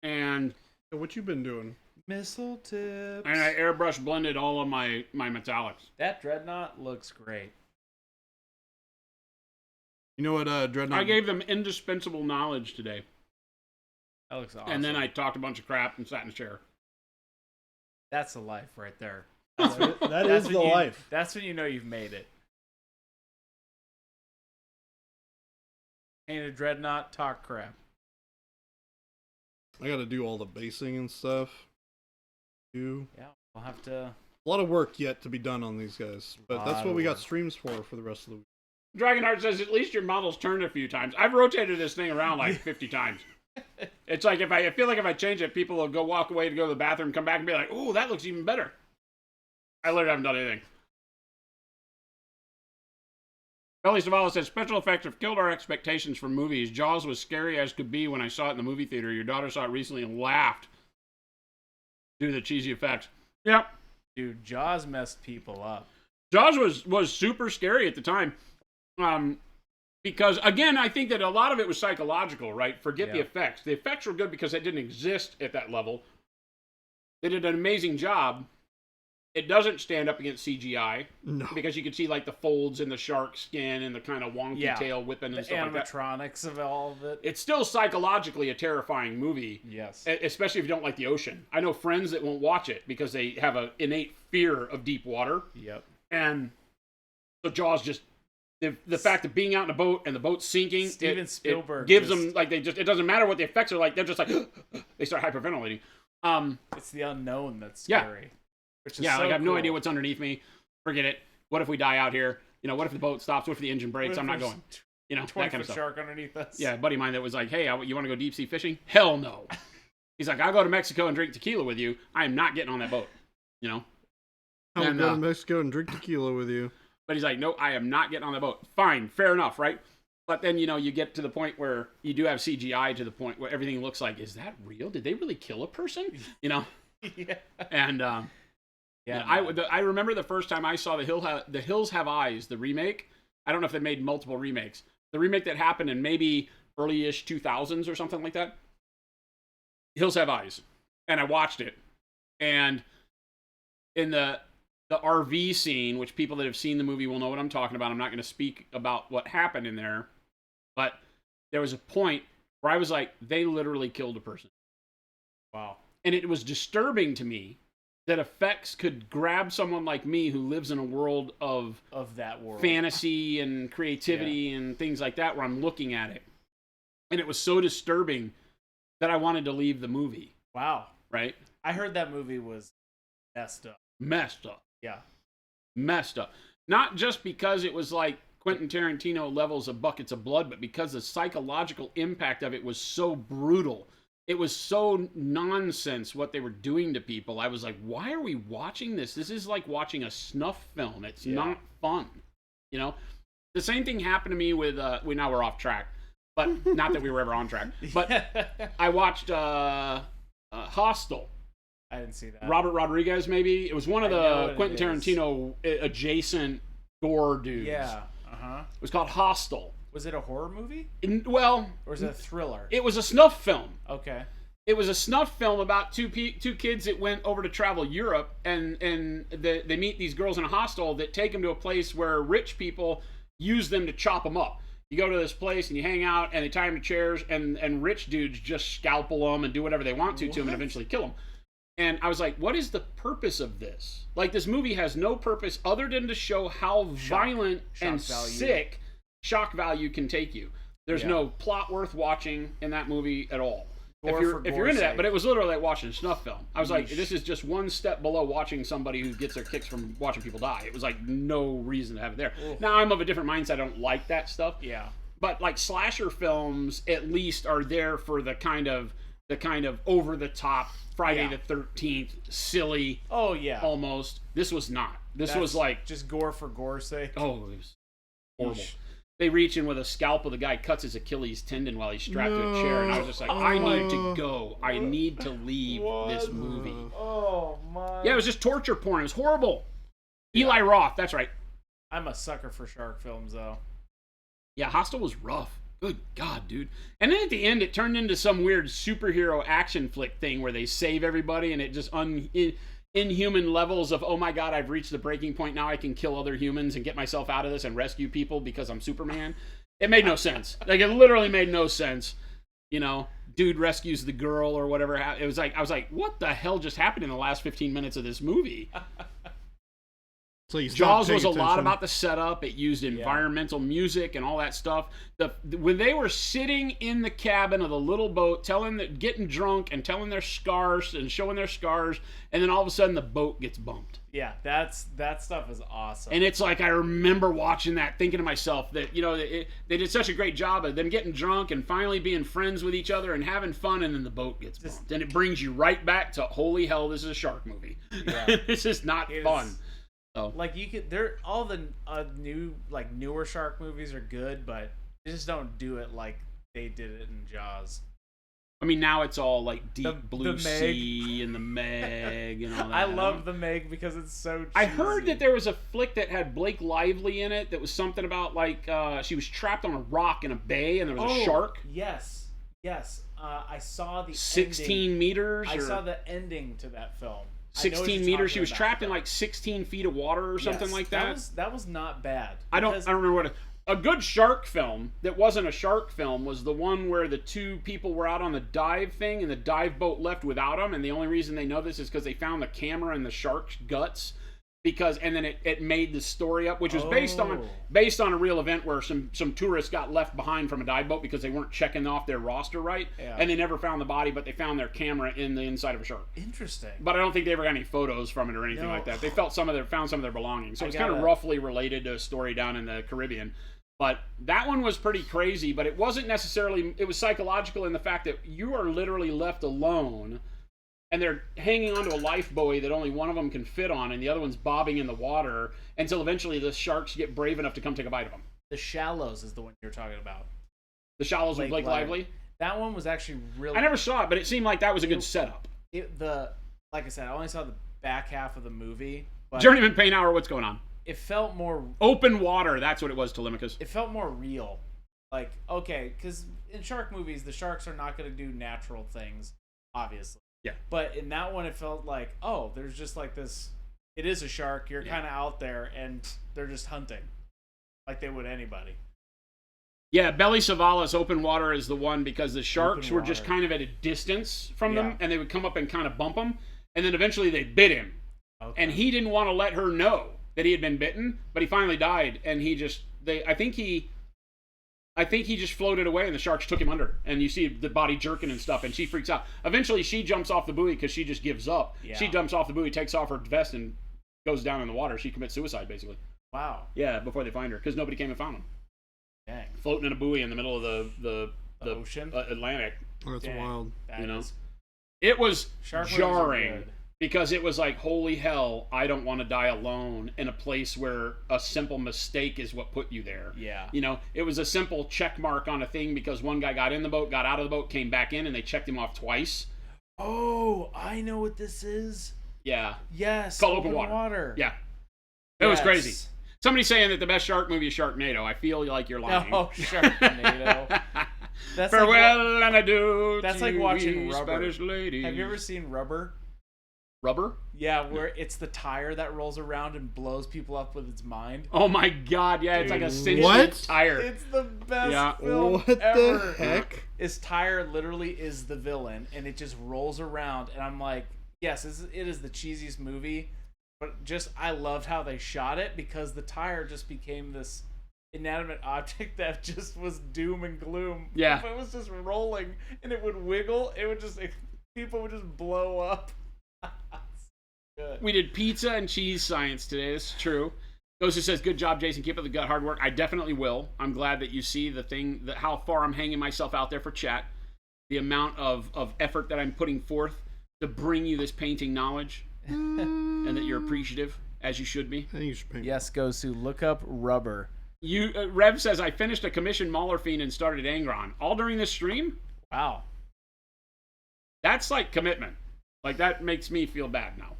And What you been doing? Missile tips. I airbrush blended all of my metallics. That dreadnought looks great. You know what, Dreadnought? I gave them indispensable knowledge today. That looks awesome. And then I talked a bunch of crap and sat in a chair. That's the life right there. That That's is the when you- life. That's when you know you've made it. Ain't a dreadnought, talk crap. I got to do all the basing and stuff. Yeah, we'll have to. A lot of work yet to be done on these guys, but that's Lot what of we got work. streams for the rest of the week. Dragonheart says, at least your model's turned a few times. I've rotated this thing around like 50 times. It's like I feel like if I change it, people will go walk away to go to the bathroom, come back and be like, "Oh, that looks even better." I literally haven't done anything. Belly Savala says, special effects have killed our expectations for movies. Jaws was scary as could be when I saw it in the movie theater. Your daughter saw it recently and laughed due to the cheesy effects. Yep. Dude, Jaws messed people up. Jaws was super scary at the time. Because, again, I think that a lot of it was psychological, right? Forget the Yeah. effects. The effects were good because they didn't exist at that level. They did an amazing job. It doesn't stand up against CGI. No. Because you can see, like, the folds in the shark skin and the kind of wonky Yeah. tail whipping and The stuff like that. animatronics of all of it. It's still psychologically a terrifying movie. Yes. Especially if you don't like the ocean. I know friends that won't watch it because they have an innate fear of deep water. Yep. And so Jaws just the fact of being out in a boat and the boat sinking, Steven it Spielberg gives just- them like it doesn't matter what the effects are like. They're just like they start hyperventilating. It's the unknown that's Yeah. scary. Which is Yeah, so like I have no cool. idea what's underneath me. Forget it. What if we die out here? You know, what if the boat stops? What if the engine breaks? What if I'm not there's going. You know, that 20 kind of foot stuff. shark underneath us. Yeah, a buddy of mine that was like, hey, you want to go deep sea fishing? Hell no. He's like, I'll go to Mexico and drink tequila with you. I am not getting on that boat. You know? I will And, go to Mexico and drink tequila with you. But he's like, no, I am not getting on that boat. Fine, fair enough, right? But then, you know, you get to the point where you do have CGI to the point where everything looks like, is that real? Did they really kill a person? You know? Yeah. And I remember the first time I saw The Hills Have Eyes, the remake. I don't know if they made multiple remakes. The remake that happened in maybe early-ish 2000s or something like that. Hills Have Eyes. And I watched it. And in the RV scene, which people that have seen the movie will know what I'm talking about. I'm not going to speak about what happened in there. But there was a point where I was like, they literally killed a person. Wow. And it was disturbing to me that effects could grab someone like me who lives in a world of that world. fantasy and creativity and things like that where I'm looking at it. And it was so disturbing that I wanted to leave the movie. Wow. Right? I heard that movie was messed up. Messed up. Yeah. Messed up. Not just because it was like Quentin Tarantino levels of buckets of blood, but because the psychological impact of it was so brutal. It was so nonsense what they were doing to people. I was like, why are we watching this? This is like watching a snuff film. It's not fun. You know? The same thing happened to me with, now we're off track. But not that we were ever on track. But I watched Hostel. I didn't see that. Robert Rodriguez, maybe. It was one of I know the what Quentin it is. Tarantino adjacent gore dudes. Yeah. Uh-huh. It was called Hostel. Was it a horror movie? Well, Or was it a thriller? it was a snuff film. Okay. It was a snuff film about two kids that went over to travel Europe, and they meet these girls in a hostel that take them to a place where rich people use them to chop them up. You go to this place and you hang out, and they tie them to chairs, and rich dudes just scalpel them and do whatever they want to them and eventually kill them. And I was like, what is the purpose of this? Like, this movie has no purpose other than to show how violent and value. sick shock value can take you. There's no plot worth watching in that movie at all. Gore for If you're gore's into that, sake. but it was literally like watching a snuff film. I was like, Yeesh. this is just one step below watching somebody who gets their kicks from watching people die. It was like no reason to have it there. Oof. Now, I'm of a different mindset. I don't like that stuff. Yeah. But like slasher films, at least are there for the kind of over the top Friday the 13th silly. Oh yeah. Almost. This was not. This was like just gore for gore's sake. oh, it was horrible. Yeesh. They reach in with a scalpel. The guy cuts his Achilles tendon while he's strapped to a chair, and I was just like, I need to go. I need to leave this movie. Oh my. Yeah, it was just torture porn. It was horrible. Eli Roth, that's right. I'm a sucker for shark films though. Yeah, Hostel was rough. Good God, dude. And then at the end, it turned into some weird superhero action flick thing where they save everybody, and it just inhuman levels of, oh my God, I've reached the breaking point. Now I can kill other humans and get myself out of this and rescue people because I'm Superman. It made no sense. Like, it literally made no sense. You know, dude rescues the girl or whatever. It was like, I was like, what the hell just happened in the last 15 minutes of this movie? So you stopped Jaws paying was a lot attention. about the setup. It used environmental music and all that stuff. When they were sitting in the cabin of the little boat, getting drunk and telling their scars and showing their scars, and then all of a sudden the boat gets bumped. Yeah, that stuff is awesome. And it's like I remember watching that, thinking to myself that, you know, they did such a great job of them getting drunk and finally being friends with each other and having fun, and then the boat gets bumped. And it brings you right back to, holy hell, this is a shark movie. Yeah. This is not fun. So. Like all the newer shark movies are good, but they just don't do it like they did it in Jaws. I mean, now it's all like Deep The Blue Meg. Sea and the Meg and all that. I love the Meg because it's so cheesy. I heard that there was a flick that had Blake Lively in it that was something about like she was trapped on a rock in a bay and there was a shark. Yes. I saw the 16 ending. meters. I saw the ending to that film. I know what 16 you're meters. She talking was about. trapped in like 16 feet of water or something like that. That was not bad. I don't remember what a good shark film that wasn't a shark film was the one where the two people were out on the dive thing and the dive boat left without them, and the only reason they know this is because they found the camera in the shark's guts, because and then it made the story up, which was based on a real event where some tourists got left behind from a dive boat because they weren't checking off their roster right, and they never found the body, but they found their camera in the inside of a shark. Interesting. But I don't think they ever got any photos from it or anything like that. They found some of their belongings, so it's kind of roughly related to a story down in the Caribbean. But that one was pretty crazy, but it wasn't necessarily, it was psychological in the fact that you are literally left alone and they're hanging onto a life buoy that only one of them can fit on and the other one's bobbing in the water until eventually the sharks get brave enough to come take a bite of them. The Shallows is the one you're talking about. The Shallows with Blake Lively? That one was actually really... I never saw it, but it seemed like that was a good setup. Like I said, I only saw the back half of the movie. But Journeyman Payne Hour, what's going on? It felt more... Open water, that's what it was, Telemachus. It felt more real. Like, okay, because in shark movies, the sharks are not going to do natural things, obviously. Yeah. But in that one, it felt like, oh, there's just like this... It is a shark, you're kind of out there, and they're just hunting. Like they would anybody. Yeah, Belly Savalas, Open Water is the one because the sharks were just kind of at a distance from them, and they would come up and kind of bump them, and then eventually they bit him. Okay. And he didn't want to let her know that he had been bitten, but he finally died, and I think he just floated away, and the sharks took him under, and you see the body jerking and stuff, and she freaks out. Eventually, she jumps off the buoy because she just gives up. Yeah. She jumps off the buoy, takes off her vest, and goes down in the water. She commits suicide, basically. Wow. Yeah, before they find her, because nobody came and found him. Dang. Floating in a buoy in the middle of the ocean, Atlantic. Oh, that's wild. It was jarring because it was like, holy hell, I don't want to die alone in a place where a simple mistake is what put you there. Yeah. It was a simple check mark on a thing because one guy got in the boat, got out of the boat, came back in, and they checked him off twice. Oh, I know what this is. Yeah. Yes. It's called Open Water. Yeah. It was crazy. Somebody's saying that the best shark movie is Sharknado. I feel like you're lying. Oh, Sharknado. That's farewell and adieu. That's like watching Rubber. Spanish ladies. Have you ever seen Rubber? Rubber? Yeah, where it's the tire that rolls around and blows people up with its mind. Oh my god, yeah, it's like a sentient tire. It's the best film what ever. The heck? His tire literally is the villain, and it just rolls around, and I'm like, yes, it is the cheesiest movie, but just I loved how they shot it because the tire just became this inanimate object that just was doom and gloom. Yeah. If it was just rolling and it would wiggle, people would just blow up. Good. We did pizza and cheese science today. This is true. Gozer says, good job, Jason. Keep up the good hard work. I definitely will. I'm glad that you see how far I'm hanging myself out there for chat. The amount of effort that I'm putting forth to bring you this painting knowledge. And that you're appreciative, as you should be. Yes, Gosu, look up Rubber. Rev says, I finished a commissioned Mauler Fiend and started Angron. All during this stream? Wow. That's like commitment. Like, that makes me feel bad now.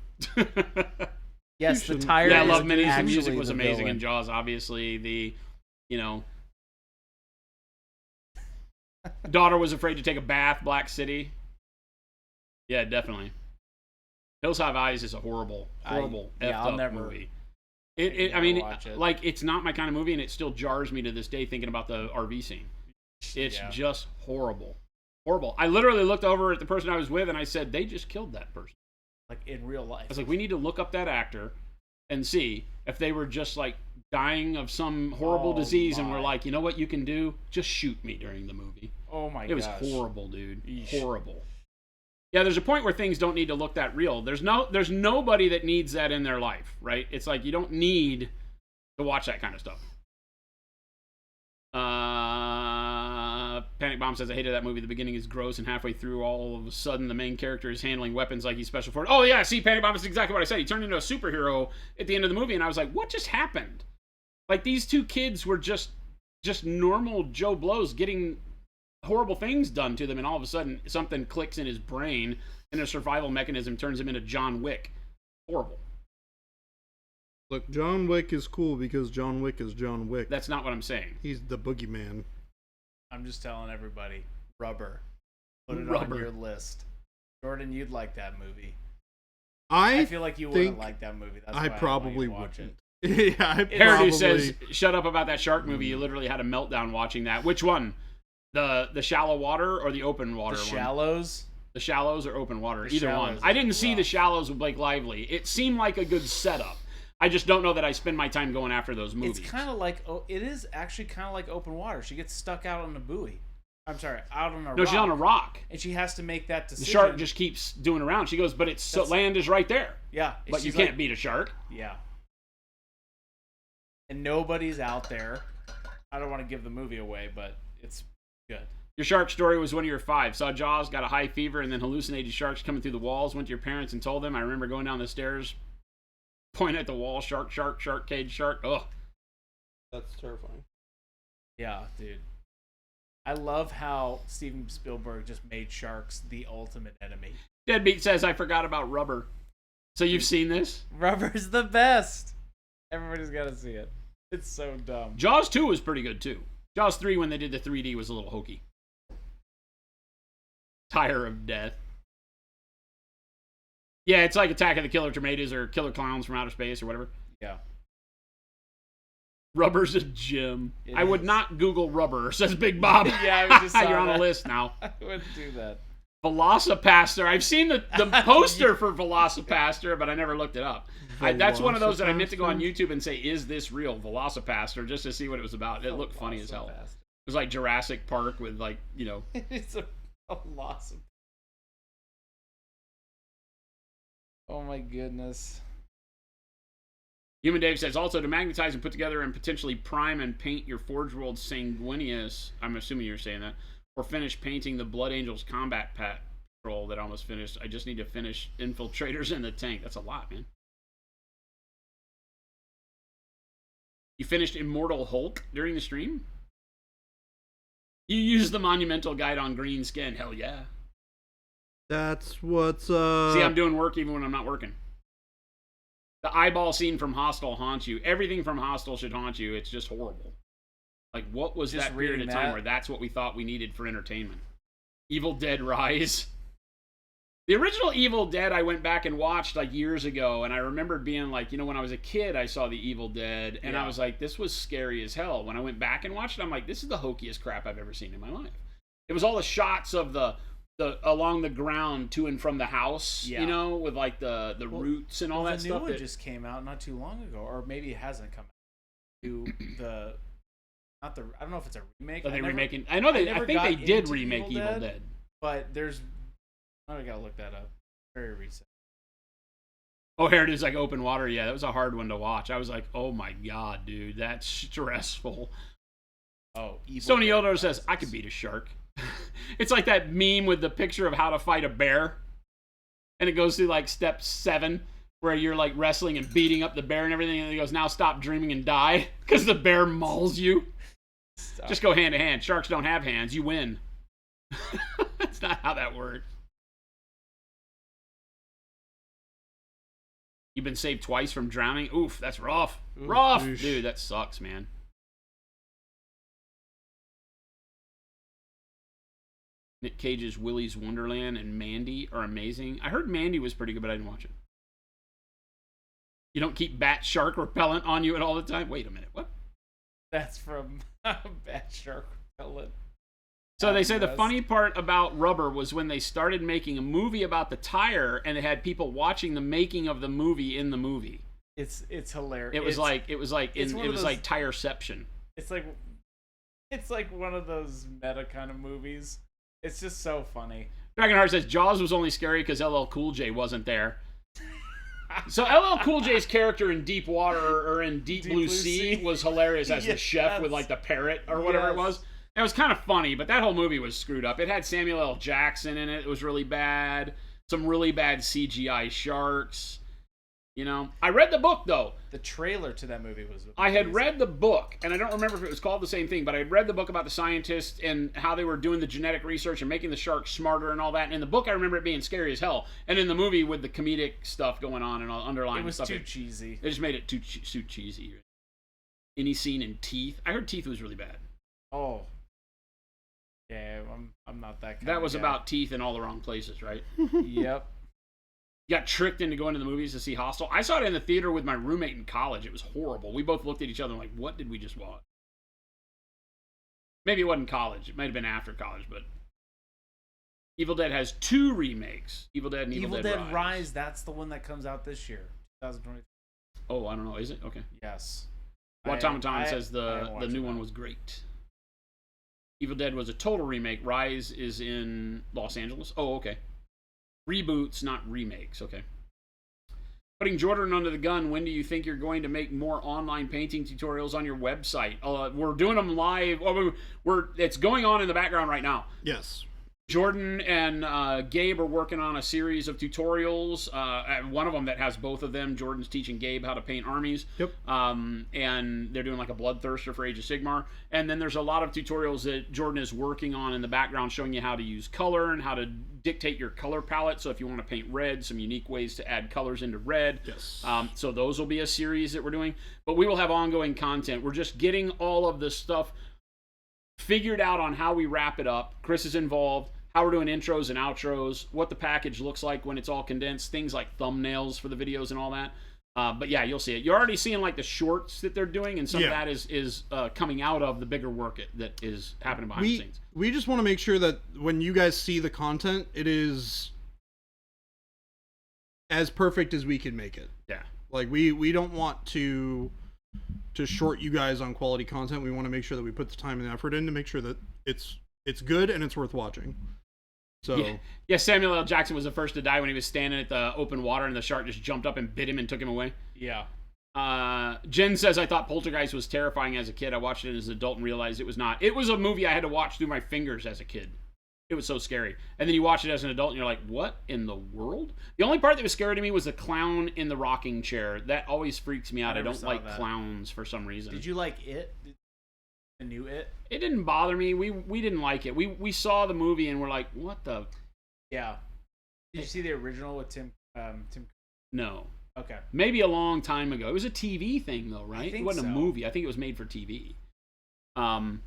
Yes, the tire. Yeah, I love minis. The music was amazing in Jaws. Obviously, daughter was afraid to take a bath. Black City. Yeah, definitely. Hills Have Eyes is a horrible effed up movie. I mean, like, it's not my kind of movie, and it still jars me to this day thinking about the RV scene. It's just horrible. Horrible. I literally looked over at the person I was with, and I said, they just killed that person. Like, in real life. I was like, we need to look up that actor and see if they were just, like, dying of some horrible disease, and we're like, you know what you can do? Just shoot me during the movie. Oh, my gosh. It was horrible, dude. Eesh. Horrible. Yeah, there's a point where things don't need to look that real. There's nobody that needs that in their life, right? It's like you don't need to watch that kind of stuff. Panic Bomb says, I hated that movie. The beginning is gross, and halfway through, all of a sudden, the main character is handling weapons like he's special forces. Oh, yeah, see, Panic Bomb is exactly what I said. He turned into a superhero at the end of the movie, and I was like, what just happened? Like, these two kids were just normal Joe Blows getting horrible things done to them, and all of a sudden something clicks in his brain and a survival mechanism turns him into John Wick. Horrible. Look, John Wick is cool because John Wick is John Wick. That's not what I'm saying. He's the boogeyman. I'm just telling everybody, Rubber. Put it on your list. Jordan, you'd like that movie. I feel like you wouldn't like that movie. That's why I probably watch it. Yeah, Parody says, shut up about that shark movie. You literally had a meltdown watching that. Which one? The shallow water or the open water one? Shallows? The Shallows or open water? Either one. I didn't see The Shallows with Blake Lively. It seemed like a good setup. I just don't know that I spend my time going after those movies. It's kind of like, it is actually kind of like open water. She gets stuck out on a buoy. I'm sorry, out on a rock. No, she's on a rock. And she has to make that The decision. shark just keeps doing around. She goes, but land is right there. Yeah. But you can't beat a shark. Yeah. And nobody's out there. I don't want to give the movie away, but it's good. Your shark story was when you were 5. Saw Jaws, got a high fever, and then hallucinated sharks coming through the walls. Went to your parents and told them. I remember going down the stairs, pointing at the wall, shark, cage, shark. Ugh. That's terrifying. Yeah, dude. I love how Steven Spielberg just made sharks the ultimate enemy. Deadbeat says, I forgot about Rubber. So you've seen this? Rubber's the best. Everybody's got to see it. It's so dumb. Jaws 2 was pretty good, too. Jaws 3, when they did the 3D, was a little hokey. Tire of Death. Yeah, it's like Attack of the Killer Tomatoes or Killer Clowns from Outer Space or whatever. Yeah. Rubber's a gym. It I would is. not Google Rubber, says Big Bob. Yeah, I just saw You're on that. the list now. I wouldn't do that. Velocipaster. I've seen the poster for Velocipaster, but I never looked it up. That's one of those that I meant to go on YouTube and say, is this real? Velocipaster, just to see what it was about. It looked funny as hell. It was like Jurassic Park with It's a loss of... Oh my goodness. Human Dave says, also to magnetize and put together and potentially prime and paint your Forge World Sanguinius, I'm assuming you're saying that, or finish painting the Blood Angels combat patrol that I almost finished. I just need to finish Infiltrators in the tank. That's a lot, man. You finished Immortal Hulk during the stream? You used the Monumental Guide on green skin. Hell yeah. That's what's up. See, I'm doing work even when I'm not working. The eyeball scene from Hostel haunts you. Everything from Hostel should haunt you. It's just horrible. Like, what was Just that period of reading time that. where that's what we thought we needed for entertainment? Evil Dead Rise. The original Evil Dead I went back and watched like years ago, and I remembered being like, when I was a kid, I saw the Evil Dead, and I was like, this was scary as hell. When I went back and watched it, I'm like, this is the hokiest crap I've ever seen in my life. It was all the shots of the along the ground to and from the house, with like the roots and all that the stuff. new one just came out not too long ago, or maybe it hasn't come out. To the, not the, I don't know if it's a remake. Are they remaking? I think got they did into remake Evil Dead. But there's, I gotta look that up. Very recent. Oh, here it is, like open water. Yeah, that was a hard one to watch. I was like, oh my god, dude, that's stressful. Oh, Stony Yoder says, I could beat a shark. It's like that meme with the picture of how to fight a bear. And it goes through like step 7, where you're like wrestling and beating up the bear and everything. And he goes, now stop dreaming and die. Because the bear mauls you. Stop. Just go hand to hand. Sharks don't have hands. You win. That's not how that works. You've been saved twice from drowning? Oof, that's rough. Rough! Oosh. Dude, that sucks, man. Nick Cage's Willy's Wonderland and Mandy are amazing. I heard Mandy was pretty good, but I didn't watch it. You don't keep bat shark repellent on you at all the time? Wait a minute, what? That's from Bat Shark Repellent. So they say the funny part about Rubber was when they started making a movie about the tire, and they had people watching the making of the movie in the movie. It's hilarious. It was like Tireception. It's like one of those meta kind of movies. It's just so funny. Dragonheart says Jaws was only scary because LL Cool J wasn't there. So LL Cool J's character in Deep Water or in Deep Blue Sea was hilarious as the chef with like the parrot or whatever it was. It was kind of funny, but that whole movie was screwed up. It had Samuel L. Jackson in it. It was really bad. Some really bad CGI sharks. I read the book, though. The trailer to that movie was amazing. I had read the book, and I don't remember if it was called the same thing, but I had read the book about the scientists and how they were doing the genetic research and making the sharks smarter and all that. And in the book, I remember it being scary as hell. And in the movie, with the comedic stuff going on and all underlying stuff. It was too cheesy. They just made it too cheesy. Any scene in Teeth? I heard Teeth was really bad. Oh. Yeah, I'm not that kind That of was guy. about teeth in all the wrong places, right? Yep. You got tricked into going to the movies to see Hostel. I saw it in the theater with my roommate in college. It was horrible. We both looked at each other and like, what did we just watch? Maybe it wasn't college. It might have been after college, but Evil Dead has 2 remakes. Evil Dead and Evil Dead Rise. That's the one that comes out this year, 2020. Oh, I don't know. Is it? Okay. Yes. Watamatana says I haven't the watched new it one now. was great. Evil Dead was a total remake. Rise is in Los Angeles. Oh, okay. Reboots, not remakes. Okay. Putting Jordan under the gun, when do you think you're going to make more online painting tutorials on your website? We're doing them live. It's going on in the background right now. Yes. Jordan and Gabe are working on a series of tutorials. One of them that has both of them. Jordan's teaching Gabe how to paint armies. Yep. And they're doing like a Bloodthirster for Age of Sigmar. And then there's a lot of tutorials that Jordan is working on in the background, showing you how to use color and how to dictate your color palette. So if you want to paint red, some unique ways to add colors into red. Yes. So those will be a series that we're doing. But we will have ongoing content. We're just getting all of this stuff figured out on how we wrap it up. Chris is involved, how we're doing intros and outros, what the package looks like when it's all condensed, things like thumbnails for the videos and all that. But yeah, you'll see it. You're already seeing like the shorts that they're doing, and some of that is coming out of the bigger work that is happening behind the scenes. We just want to make sure that when you guys see the content, it is as perfect as we can make it. Yeah. Like we don't want to short you guys on quality content. We want to make sure that we put the time and effort in to make sure that it's good and it's worth watching. So yeah, Samuel L. Jackson was the first to die when he was standing at the open water and the shark just jumped up and bit him and took him away. Yeah. Jen says, I thought Poltergeist was terrifying as a kid. I watched it as an adult and realized it was not. It was a movie I had to watch through my fingers as a kid. It was so scary. And then you watch it as an adult and you're like, what in the world? The only part that was scary to me was the clown in the rocking chair. That always freaks me out. I don't like clowns for some reason. Did you like it? The new It? It didn't bother me. We didn't like it. We saw the movie and we're like, what the? Yeah. Did you see the original with Tim? No. Okay. Maybe a long time ago. It was a TV thing though, right? I think it wasn't so. a movie. I think it was made for TV. I'm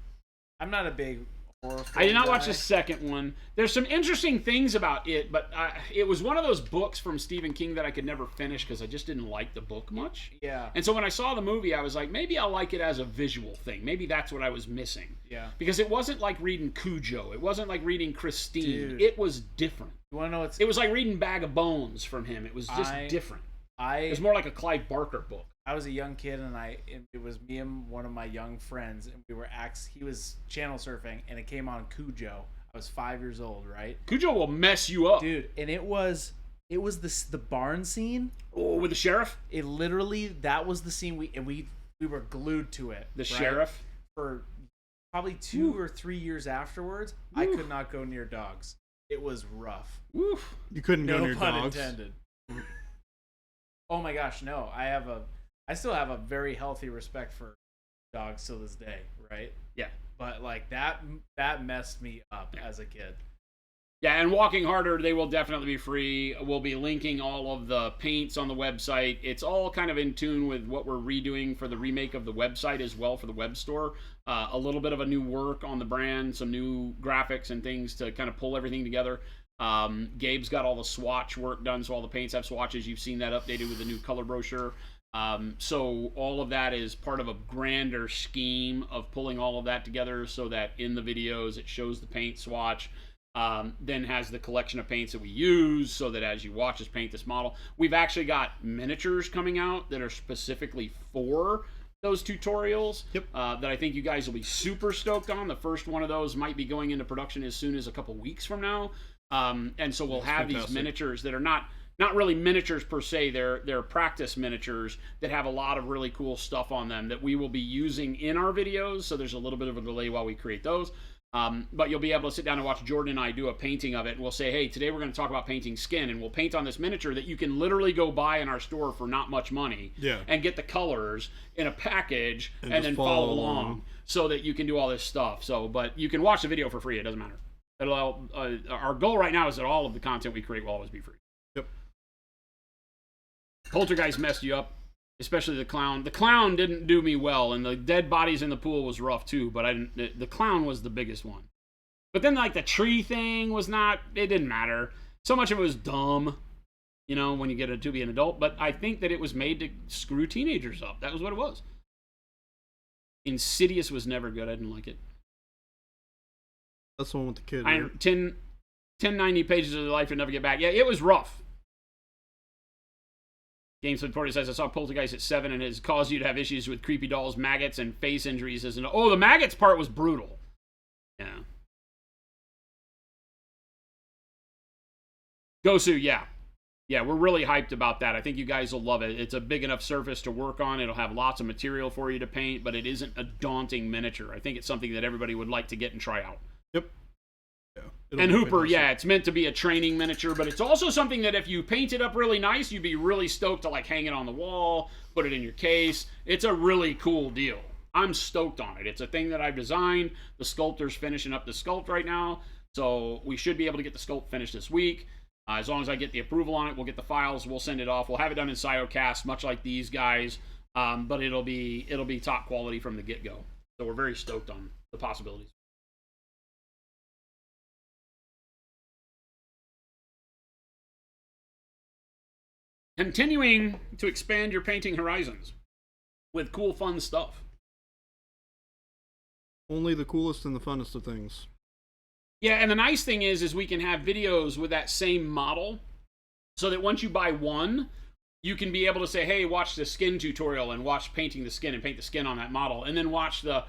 not a big horror fan I did not guy. watch the second one. There's some interesting things about it, but it was one of those books from Stephen King that I could never finish because I just didn't like the book much. Yeah. And so when I saw the movie, I was like, maybe I'll like it as a visual thing. Maybe that's what I was missing. Yeah. Because it wasn't like reading Cujo. It wasn't like reading Christine. Dude. It was different. You want to know what's... It was like reading Bag of Bones from him. It was just different. It was more like a Clive Barker book. I was a young kid, and it was me and one of my young friends, and he was channel surfing, and it came on Cujo. I was 5 years old, right? Cujo will mess you up. Dude, and it was the barn scene. Oh, with the sheriff? It literally, that was the scene we were glued to it. The sheriff? For probably 2 or 3 years afterwards, I could not go near dogs. It was rough. Woof. you couldn't go near No pun dogs. intended. Oh my gosh, no. I still have a very healthy respect for dogs till this day, right? Yeah. But like that messed me up as a kid. Yeah, and Walking Harder, they will definitely be free. We'll be linking all of the paints on the website. It's all kind of in tune with what we're redoing for the remake of the website as well for the web store. A little bit of a new work on the brand, some new graphics and things to kind of pull everything together. Gabe's got all the swatch work done, so all the paints have swatches. You've seen that updated with the new color brochure. So all of that is part of a grander scheme of pulling all of that together so that in the videos it shows the paint swatch, then has the collection of paints that we use so that as you watch us paint this model, we've actually got miniatures coming out that are specifically for those tutorials. Yep. That I think you guys will be super stoked on. The first one of those might be going into production as soon as a couple weeks from now. And so we'll have these miniatures that are not really miniatures per se. They're practice miniatures that have a lot of really cool stuff on them that we will be using in our videos. So there's a little bit of a delay while we create those. But you'll be able to sit down and watch Jordan and I do a painting of it. And we'll say, hey, today we're going to talk about painting skin. And we'll paint on this miniature that you can literally go buy in our store for not much money. Yeah. And get the colors in a package and just then follow along so that you can do all this stuff. So, but you can watch the video for free. It doesn't matter. Our goal right now is that all of the content we create will always be free. Yep. Poltergeist messed you up, especially the clown. The clown didn't do me well, and the dead bodies in the pool was rough too. But the clown was the biggest one. But then like the tree thing was not. It didn't matter. So much of it was dumb, you know, when you get to be an adult. But I think that it was made to screw teenagers up. That was what it was. Insidious was never good. I didn't like it. That's the one with the kid. 1090 pages of their life and never get back. Yeah, it was rough. Games Report says, I saw Poltergeist at 7 and it has caused you to have issues with creepy dolls, maggots, and face injuries. Oh, the maggots part was brutal. Yeah. Gosu, yeah. Yeah, we're really hyped about that. I think you guys will love it. It's a big enough surface to work on. It'll have lots of material for you to paint, but it isn't a daunting miniature. I think it's something that everybody would like to get and try out. Yep. Yeah. And Hooper, yeah, it's meant to be a training miniature, but it's also something that if you paint it up really nice, you'd be really stoked to like hang it on the wall, put it in your case. It's a really cool deal. I'm stoked on it. It's a thing that I've designed. The sculptor's finishing up the sculpt right now, so we should be able to get the sculpt finished this week. As long as I get the approval on it, we'll get the files, we'll send it off. We'll have it done in Cyocast, much like these guys, but it'll be top quality from the get-go. So we're very stoked on the possibilities. Continuing to expand your painting horizons with cool, fun stuff. Only the coolest and the funnest of things. Yeah, and the nice thing is we can have videos with that same model, so that once you buy one, you can be able to say, hey, watch the skin tutorial and watch painting the skin and paint the skin on that model, and then watch the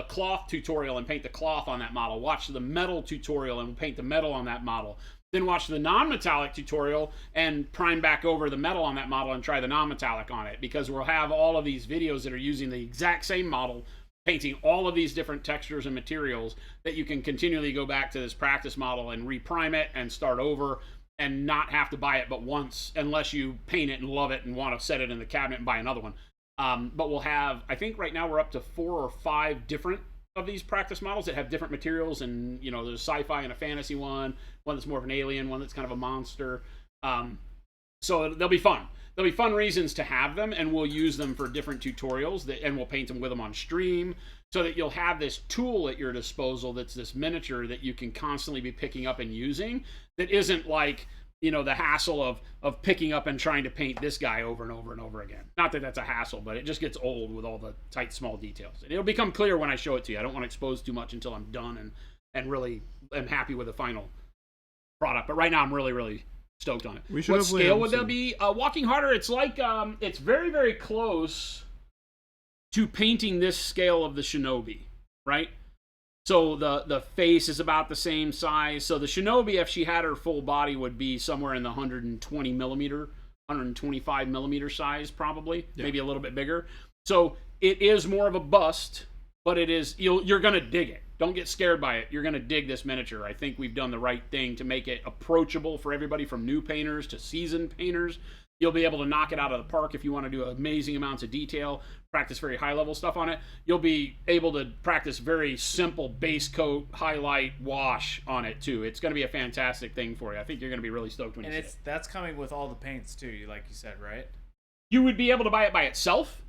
cloth tutorial and paint the cloth on that model, watch the metal tutorial and paint the metal on that model, then watch the non-metallic tutorial and prime back over the metal on that model and try the non-metallic on it, because we'll have all of these videos that are using the exact same model, painting all of these different textures and materials, that you can continually go back to this practice model and reprime it and start over and not have to buy it but once, unless you paint it and love it and want to set it in the cabinet and buy another one. But we'll have, I think right now we're up to 4 or 5 different of these practice models that have different materials, and you know, there's a sci-fi and a fantasy one that's more of an alien, one that's kind of a monster. So they'll be fun. There'll be fun reasons to have them, and we'll use them for different tutorials, and we'll paint them with them on stream, so that you'll have this tool at your disposal that's this miniature that you can constantly be picking up and using, that isn't like, you know, the hassle of picking up and trying to paint this guy over and over and over again. Not that that's a hassle, but it just gets old with all the tight, small details. And it'll become clear when I show it to you. I don't want to expose too much until I'm done and really am happy with the final product. But right now I'm really, really stoked on it. What scale would that be? Walking Harder, it's like, it's very, very close to painting this scale of the Shinobi, right? So the face is about the same size. So the Shinobi, if she had her full body, would be somewhere in the 120 millimeter, 125 millimeter size, probably, maybe a little bit bigger. So it is more of a bust, but it is, you're gonna dig it. Don't get scared by it. You're going to dig this miniature. I think we've done the right thing to make it approachable for everybody, from new painters to seasoned painters. You'll be able to knock it out of the park if you want to do amazing amounts of detail, practice very high-level stuff on it. You'll be able to practice very simple base coat, highlight, wash on it, too. It's going to be a fantastic thing for you. I think you're going to be really stoked when you see it. And that's coming with all the paints, too, like you said, right? You would be able to buy it by itself.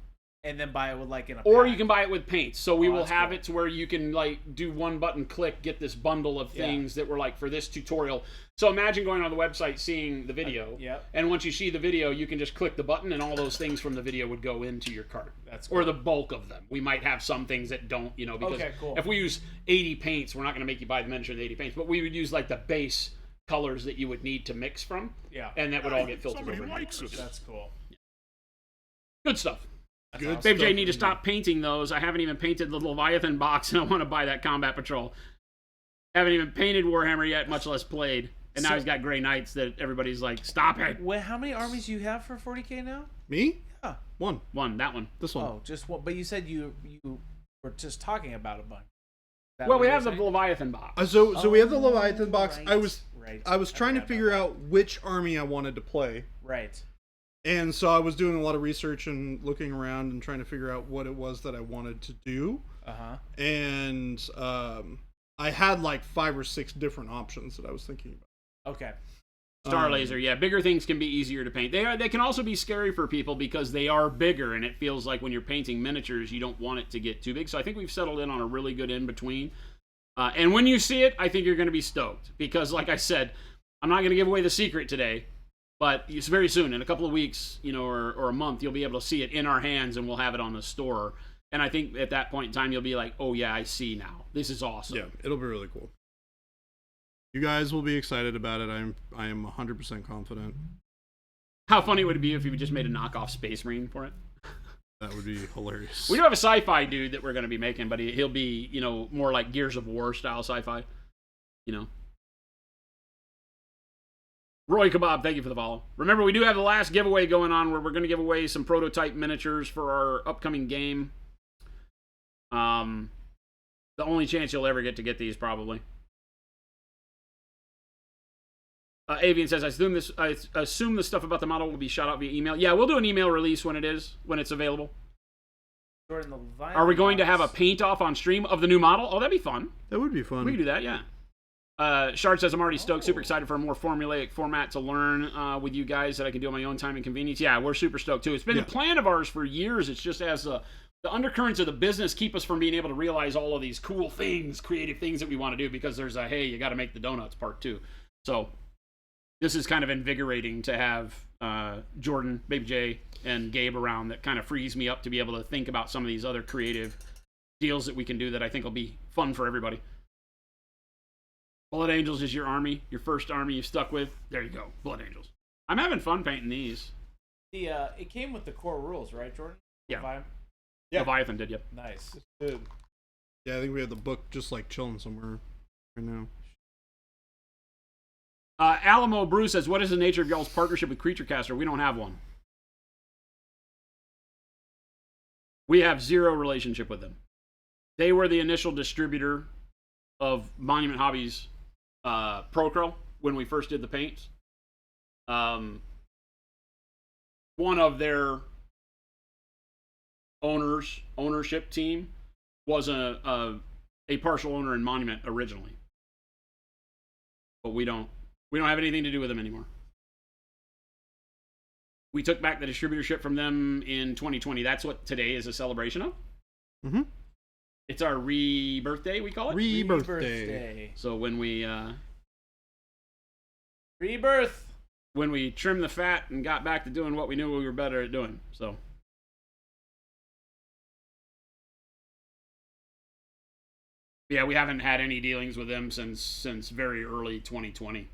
And then buy it with like in a or pack. You can buy it with paints. So we will have it to where you can like do one button click, get this bundle of things that were like for this tutorial. So imagine going on the website, seeing the video, and once you see the video, you can just click the button and all those things from the video would go into your cart. That's cool. Or the bulk of them. We might have some things that don't, you know, because if we use 80 paints, we're not going to make you buy the miniature of 80 paints, but we would use like the base colors that you would need to mix from. Yeah. And that would all get filtered Somebody over. likes us. That's cool. Good stuff. Good Baby stuff. J, need to stop painting those. I haven't even painted the Leviathan box, and I want to buy that Combat Patrol. Haven't even painted Warhammer yet, much less played. And now he's got Grey Knights that everybody's like, stop it. Wait, how many armies do you have for 40K now? Me? Yeah. One. That one. This one. Oh, just one. But you said you were just talking about a bunch. Well, we have the Leviathan box. So we have the Leviathan box. Right. I was trying to figure out which army I wanted to play. Right. And so I was doing a lot of research and looking around and trying to figure out what it was that I wanted to do. And I had like 5 or 6 different options that I was thinking about. Okay. Star Laser, yeah. Bigger things can be easier to paint. They can also be scary for people because they are bigger, and it feels like when you're painting miniatures, you don't want it to get too big. So I think we've settled in on a really good in-between. And when you see it, I think you're going to be stoked. Because, like I said, I'm not going to give away the secret today. But it's very soon, in a couple of weeks, you know, or a month, you'll be able to see it in our hands, and we'll have it on the store. And I think at that point in time, you'll be like, oh, yeah, I see now. This is awesome. Yeah, it'll be really cool. You guys will be excited about it. I am 100% confident. How funny would it be if we just made a knockoff Space Marine for it? That would be hilarious. We do have a sci-fi dude that we're going to be making, but he'll be, you know, more like Gears of War style sci-fi. You know. Roy Kebab, thank you for the follow. Remember, we do have the last giveaway going on where we're going to give away some prototype miniatures for our upcoming game. The only chance you'll ever get to get these, probably. Avian says, I assume the stuff about the model will be shot out via email. Yeah, we'll do an email release when it's available. Jordan, Are we going to have a paint off on stream of the new model? Oh, that'd be fun. That would be fun. We can do that, yeah. Shard says, I'm already stoked, super excited for a more formulaic format to learn with you guys that I can do on my own time and convenience. Yeah, we're super stoked too. It's been a plan of ours for years. It's just as the undercurrents of the business keep us from being able to realize all of these cool things, creative things that we want to do, because there's a, hey, you got to make the donuts part too. So this is kind of invigorating to have Jordan, Baby J, and Gabe around. That kind of frees me up to be able to think about some of these other creative deals that we can do that I think will be fun for everybody. Blood Angels is your army, your first army you've stuck with. There you go, Blood Angels. I'm having fun painting these. It came with the core rules, right, Jordan? Yeah. Yeah. Leviathan did, yep. Nice. Dude. Yeah, I think we have the book just like chilling somewhere right now. Alamo Brew says, what is the nature of y'all's partnership with Creature Caster? We don't have one. We have zero relationship with them. They were the initial distributor of Monument Hobbies Procro when we first did the paints. One of their ownership team was a partial owner in Monument originally. But we don't have anything to do with them anymore. We took back the distributorship from them in 2020. That's what today is a celebration of. Mm-hmm. It's our rebirthday, we call it. Rebirthday. So when we Rebirth. when we trimmed the fat and got back to doing what we knew we were better at doing. So yeah, we haven't had any dealings with them since very early 2020.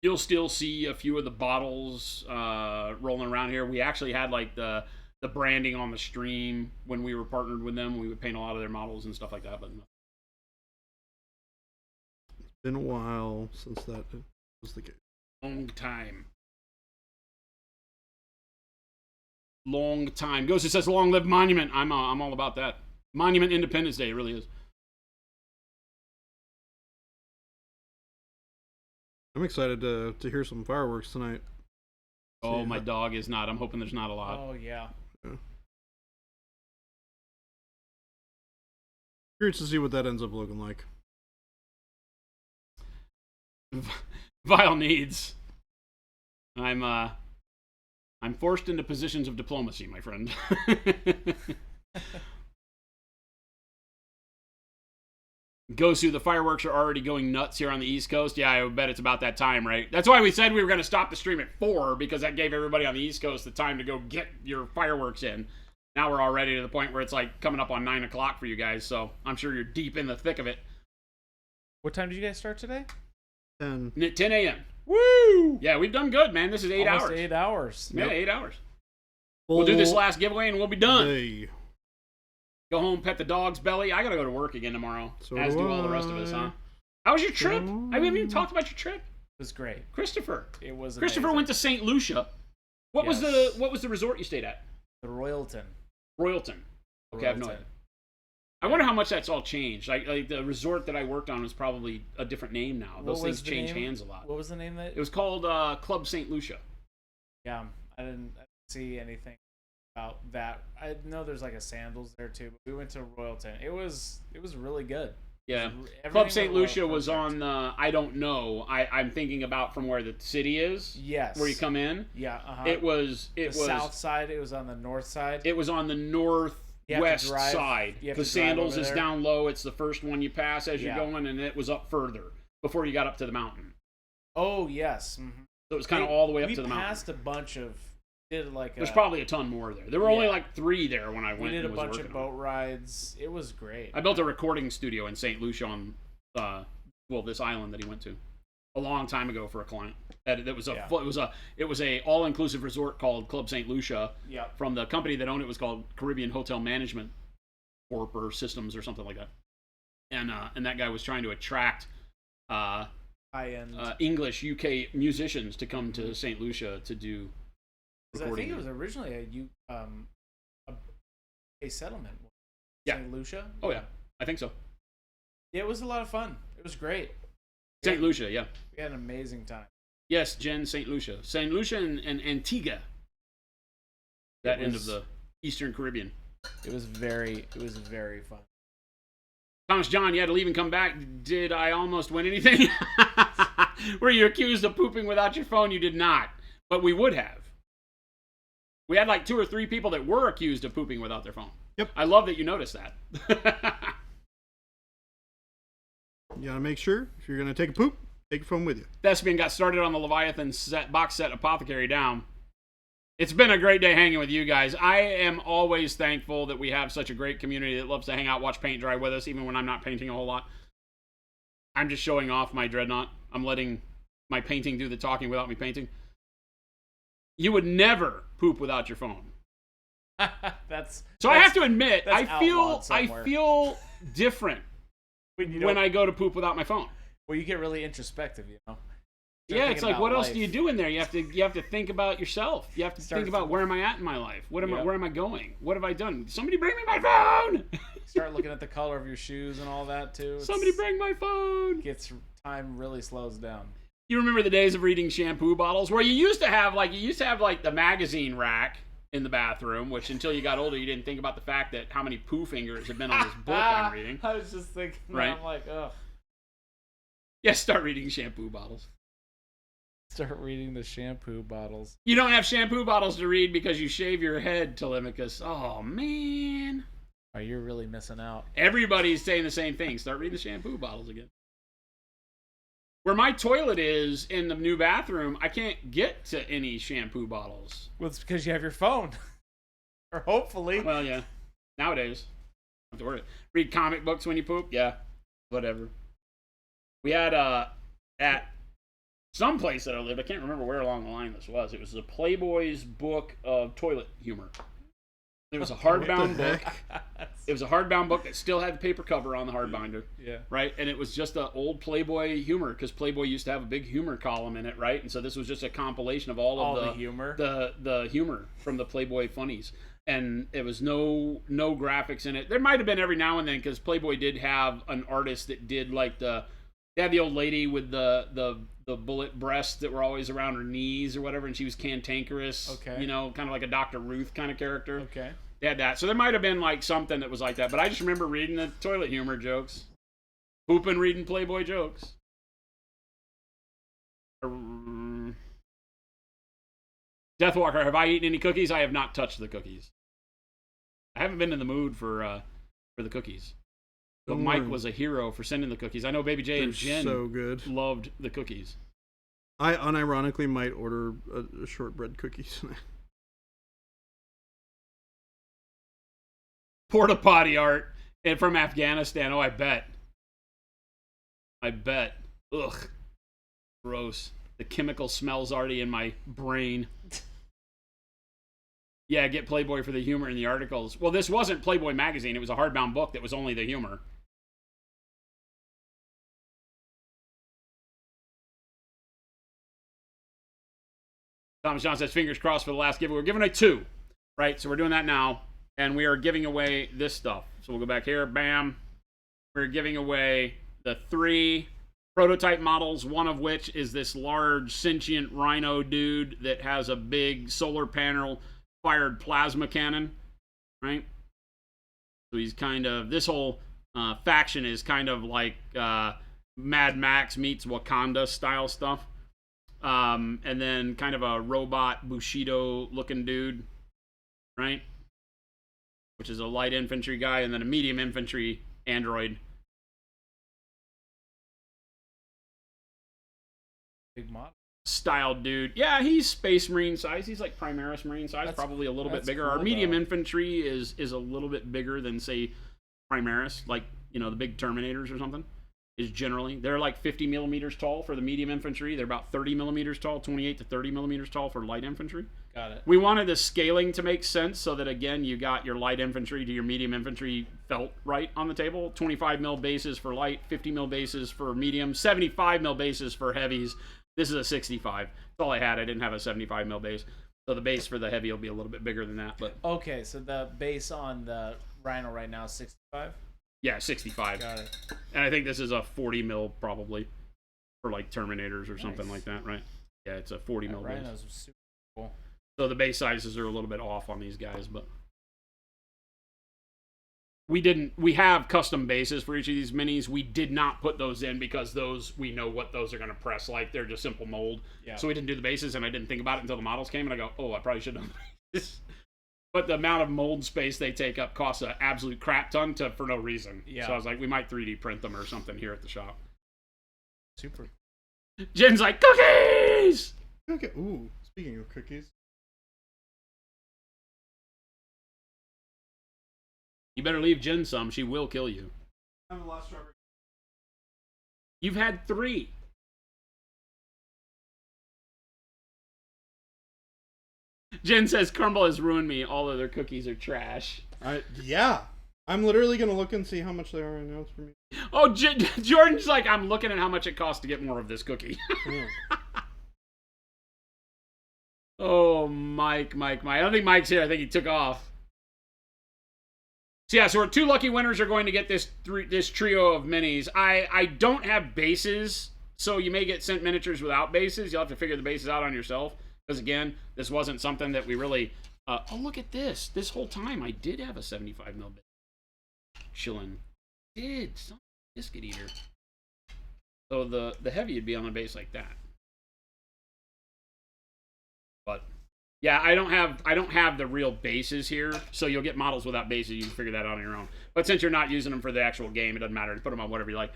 You'll still see a few of the bottles rolling around here. We actually had like the branding on the stream when we were partnered with them. We would paint a lot of their models and stuff like that. But It's been a while since that was the case. long time. Long time. Ghost, it says long live Monument. I'm all about that. Monument Independence Day, it really is. I'm excited to hear some fireworks tonight. Oh, my dog is not. I'm hoping there's not a lot. Oh, yeah. Curious to see what that ends up looking like. Vile needs. I'm forced into positions of diplomacy, my friend. Gosu, the fireworks are already going nuts here on the East Coast. Yeah, I bet it's about that time, right? That's why we said we were going to stop the stream at 4, because that gave everybody on the East Coast the time to go get your fireworks in. Now we're already to the point where it's like coming up on 9 o'clock for you guys, so I'm sure you're deep in the thick of it. What time did you guys start today? 10. 10 a.m. Woo! Yeah, we've done good, man. This is 8 Almost hours. 8 hours. Yeah, Yep. 8 hours. We'll do this last giveaway and we'll be done. Day. Go home, pet the dog's belly. I gotta go to work again tomorrow, So as do all the rest of us, huh? How was your trip? I haven't even talked about your trip. It was great. Christopher. It was Christopher amazing. went to St. Lucia. What was Yes. the resort you stayed at? The Royalton. Royalton. Okay, I have no Royalton. idea. I wonder how much that's all changed. Like the resort that I worked on was probably a different name now. What Those was things the change name? hands a lot. What was the name that? It was called Club St. Lucia. Yeah, I didn't see anything about that. I know there's like a sandals there too, but we went to Royalton. It was really good. Yeah. Everything Club St. went well, Lucia was perfect. on, I don't know. I'm thinking about from where the city is. Yes. Where you come in. Yeah. Uh-huh. It was the south side. It was on the north side. It was on the northwest side. You have The to drive Sandals over is there. down low. It's the first one you pass as you're Yeah. going, and it was up further before you got up to the mountain. Oh yes. Mm-hmm. So it was kind of all the way up we to the mountain. passed a bunch of. Did like There's probably a ton more there. There were only Yeah. like 3 there when I we went. did a and was bunch of working on it. boat rides. It was great. I built a recording studio in St. Lucia on, this island that he went to. a long time ago for a client. That was a Yeah. it was a all inclusive resort called Club St. Lucia. Yeah. From the company that owned it was called Caribbean Hotel Management Corp or Systems or something like that. And that guy was trying to attract High-end. English UK musicians to come to St. Lucia to do 'Cause I recording. think it was originally a settlement. Yeah. St. Lucia. Oh yeah, I think so. Yeah, it was a lot of fun. It was great. St. Lucia, yeah. We had an amazing time. Yes, Jen, St. Lucia. St. Lucia and Antigua. That end of the Eastern Caribbean. It was very fun. Thomas John, you had to leave and come back. Did I almost win anything? Were you accused of pooping without your phone? You did not. But we would have. We had like 2 or 3 people that were accused of pooping without their phone. Yep. I love that you noticed that. You gotta make sure if you're gonna take a poop, take your phone with you. Thespian got started on the Leviathan box set Apothecary down. It's been a great day hanging with you guys. I am always thankful that we have such a great community that loves to hang out, watch paint dry with us, even when I'm not painting a whole lot. I'm just showing off my dreadnought. I'm letting my painting do the talking without me painting. You would never poop without your phone. I have to admit, I feel different when I go to poop without my phone. Well, you get really introspective, you know. Yeah, it's like, what else do you do in there? You have to think about yourself. You have to think about where am I at in my life? Where am I going? What have I done? Somebody bring me my phone. Start looking at the color of your shoes and all that too. Somebody bring my phone. Time really slows down. You remember the days of reading shampoo bottles where you used to have the magazine rack in the bathroom, which until you got older you didn't think about the fact that how many poo fingers have been on this book I'm reading. I was just thinking, right? I'm like, oh. Yeah, start reading shampoo bottles. Start reading the shampoo bottles. You don't have shampoo bottles to read because you shave your head, Telemachus. Oh, man. Oh, you're really missing out. Everybody's saying the same thing. Start reading the shampoo bottles again. Where my toilet is in the new bathroom, I can't get to any shampoo bottles. Well, it's because you have your phone. Or hopefully. Well, yeah. Nowadays. Don't have to worry. Read comic books when you poop? Yeah. Whatever. We had, at some place that I lived, I can't remember where along the line this was. It was a Playboy's book of toilet humor. It was a hardbound book. It was a hardbound book that still had the paper cover on the hardbinder. Yeah. Right? And it was just an old Playboy humor because Playboy used to have a big humor column in it, right? And so this was just a compilation of all of the humor. The humor from the Playboy funnies. And it was no graphics in it. There might have been every now and then because Playboy did have an artist that did like they had the old lady with the bullet breasts that were always around her knees or whatever, and she was cantankerous. Okay. You know, kind of like a Dr. Ruth kind of character. Okay. They had that. So there might have been like something that was like that, but I just remember reading the toilet humor jokes. Pooping, reading Playboy jokes. Deathwalker, have I eaten any cookies? I have not touched the cookies. I haven't been in the mood for the cookies. But Mike was a hero for sending the cookies. I know Baby J and Jen so good. Loved the cookies. I unironically might order a shortbread cookie tonight. Porta potty art and from Afghanistan. Oh, I bet. Ugh. Gross. The chemical smell's already in my brain. Yeah, get Playboy for the humor in the articles. Well, this wasn't Playboy magazine. It was a hardbound book that was only the humor. Thomas John says, fingers crossed for the last giveaway. We're giving away 2, right? So we're doing that now. And we are giving away this stuff. So we'll go back here. Bam. We're giving away the 3 prototype models, one of which is this large sentient rhino dude that has a big solar panel fired plasma cannon, right? So he's kind of, this whole faction is kind of like Mad Max meets Wakanda style stuff. And then kind of a robot Bushido looking dude, right? Which is a light infantry guy, and then a medium infantry android. Big model. Style dude. Yeah, he's Space Marine size. He's like Primaris Marine size, That's- probably a little bit that's bigger. cool, Our medium though. infantry is a little bit bigger than, say, Primaris, like, you know, the big Terminators or something. is generally. They're like 50 millimeters tall for the medium infantry. They're about 30 millimeters tall, 28 to 30 millimeters tall for light infantry. Got it. We wanted the scaling to make sense so that, again, you got your light infantry to your medium infantry felt right on the table. 25 mil bases for light, 50 mil bases for medium, 75 mil bases for heavies. This is a 65. That's all I had. I didn't have a 75 mil base. So the base for the heavy will be a little bit bigger than that. But Okay, so the base on the Rhino right now is 65. yeah, 65. Got it. And I think this is a 40 mil probably for like Terminators or something Nice. like that, right? Yeah, it's a 40 mil base. Rhinos are super cool. So the base sizes are a little bit off on these guys, but we have custom bases for each of these minis. We did not put those in because those, we know what those are going to press like. They're just simple mold. Yeah. So we didn't do the bases, and I didn't think about it until the models came, and I go, oh, I probably should have done this. But the amount of mold space they take up costs an absolute crap ton for no reason. Yeah. So I was like, we might 3D print them or something here at the shop. Super. Jen's like, cookies! Okay. Ooh, speaking of cookies. You better leave Jen some. She will kill you. I'm the last strawberry. You've had 3. Jen says Crumble has ruined me. All of their cookies are trash. Yeah. I'm literally gonna look and see how much they are right now. It's for me. Oh, Jordan's like, I'm looking at how much it costs to get more of this cookie. Yeah. Oh, Mike. I don't think Mike's here. I think he took off. So yeah, so our 2 lucky winners are going to get this trio of minis. I don't have bases, so you may get sent miniatures without bases. You'll have to figure the bases out on yourself. Because again, this wasn't something that we really... oh, look at this. This whole time, I did have a 75 mil base. Chillin'. Did. Some biscuit eater. So the heavy would be on a base like that. But yeah, I don't have the real bases here, so you'll get models without bases. You can figure that out on your own. But since you're not using them for the actual game, it doesn't matter. Put them on whatever you like.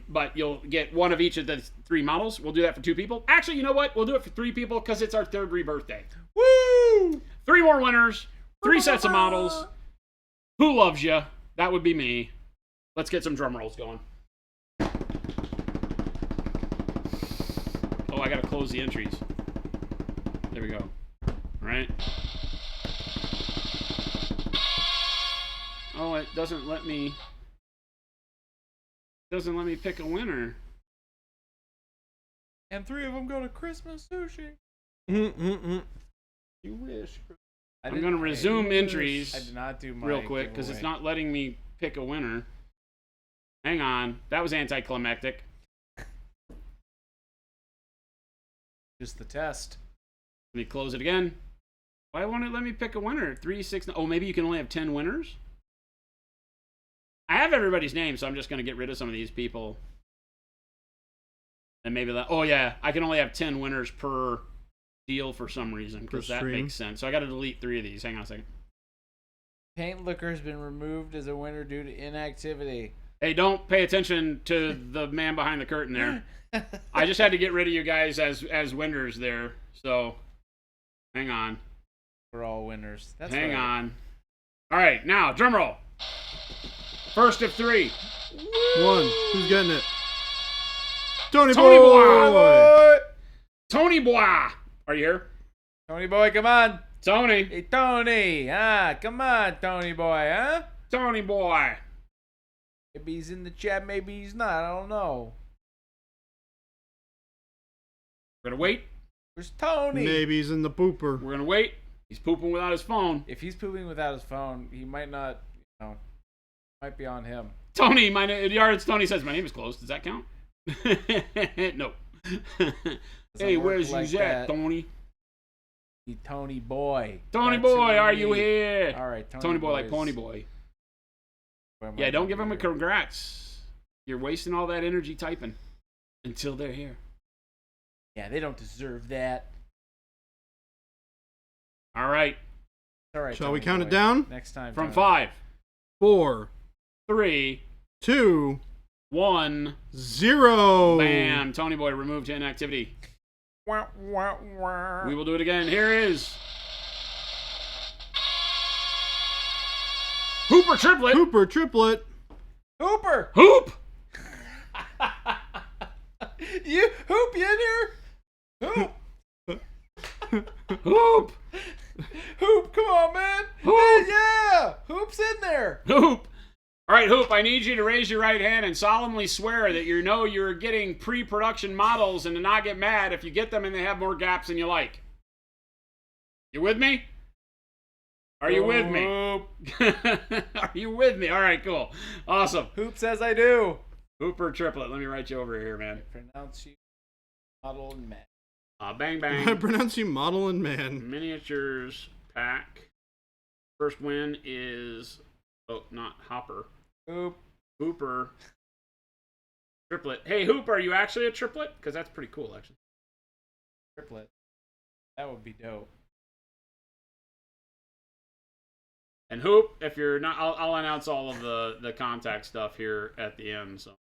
But you'll get one of each of the 3 models. We'll do that for 2 people. Actually, you know what? We'll do it for 3 people because it's our 3rd rebirthday. Woo! 3 more winners, 3 sets of models. Who loves you? That would be me. Let's get some drum rolls going. Oh, I gotta close the entries. There we go. All right. Oh, it doesn't let me pick a winner. And 3 of them go to Christmas sushi. You wish. I'm going to resume entries I did not do my real quick because it's not letting me pick a winner. Hang on. That was anticlimactic. Just the test. Let me close it again. Why won't it let me pick a winner? 3, 6... Oh, maybe you can only have 10 winners? I have everybody's name, so I'm just going to get rid of some of these people. And maybe that... Oh, yeah. I can only have 10 winners per deal for some reason, because that makes sense. So I got to delete 3 of these. Hang on a second. Paint liquor has been removed as a winner due to inactivity. Hey, don't pay attention to the man behind the curtain there. I just had to get rid of you guys as winners there. So, hang on. We're all winners. That's Hang right. on. All right, now, drum roll. First of 3. 1. Who's getting it? Tony Tony Boy! Boy! Tony Boy! Are you here? Tony boy, come on. Tony. Hey, Tony. Come on, Tony boy, huh? Tony Boy. Maybe he's in the chat, maybe he's not. I don't know. We're going to wait. Where's Tony? Maybe he's in the pooper. We're going to wait. He's pooping without his phone. If he's pooping without his phone, he might not, might be on him. Tony, Yards Tony says, my name is closed. Does that count? No. Hey, work where's like you at, that. Tony? Tony boy. Tony That's who Boy, we are you need. here? All right, Tony Boy like boys. Pony Boy. Where am I Yeah, don't gonna give be him a here? congrats. You're wasting all that energy typing until they're here. Yeah, they don't deserve that. All right. All right. Shall we Tony count boy. it down? Next time. From Tony. 5, 4, 3, 2, 1. 0. Bam. Tony Boy removed to inactivity. Wah, wah, wah. We will do it again. Here is Hooper Triplet. Hooper triplet. Hooper. Hoop. Hoop, you in here? Hoop. Hoop! Hoop, come on, man. Hoop. Hey, yeah. Hoop's in there. Hoop! All right, Hoop, I need you to raise your right hand and solemnly swear that you know you're getting pre-production models and to not get mad if you get them and they have more gaps than you like. You with me? Are you with me? Are you with me? All right, cool. Awesome. Hoop says I do. Hooper triplet. Let me write you over here, man. Pronounce you model and man. Bang, I bang. pronounce you model and man. Miniatures pack. First win is, not Hopper. Hoop. Hooper. Triplet. Hey, Hoop, are you actually a triplet? Because that's pretty cool, actually. Triplet. That would be dope. And Hoop, if you're not, I'll announce all of the contact stuff here at the end. So,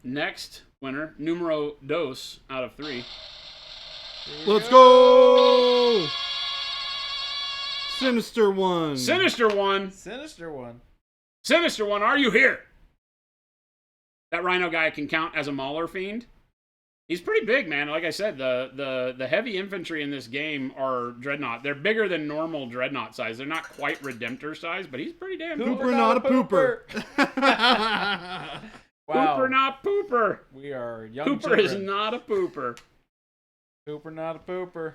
next winner, numero dos out of 3. Let's go! Sinister one. Sinister one. Sinister one. Sinister one, are you here? That rhino guy can count as a Mauler fiend. He's pretty big, man. Like I said, the heavy infantry in this game are Dreadnought. They're bigger than normal Dreadnought size. They're not quite Redemptor size, but he's pretty damn cool. Hooper, not a pooper. Wow. Hooper, not pooper. We are young Hooper children. is not a pooper. Hooper, not a pooper.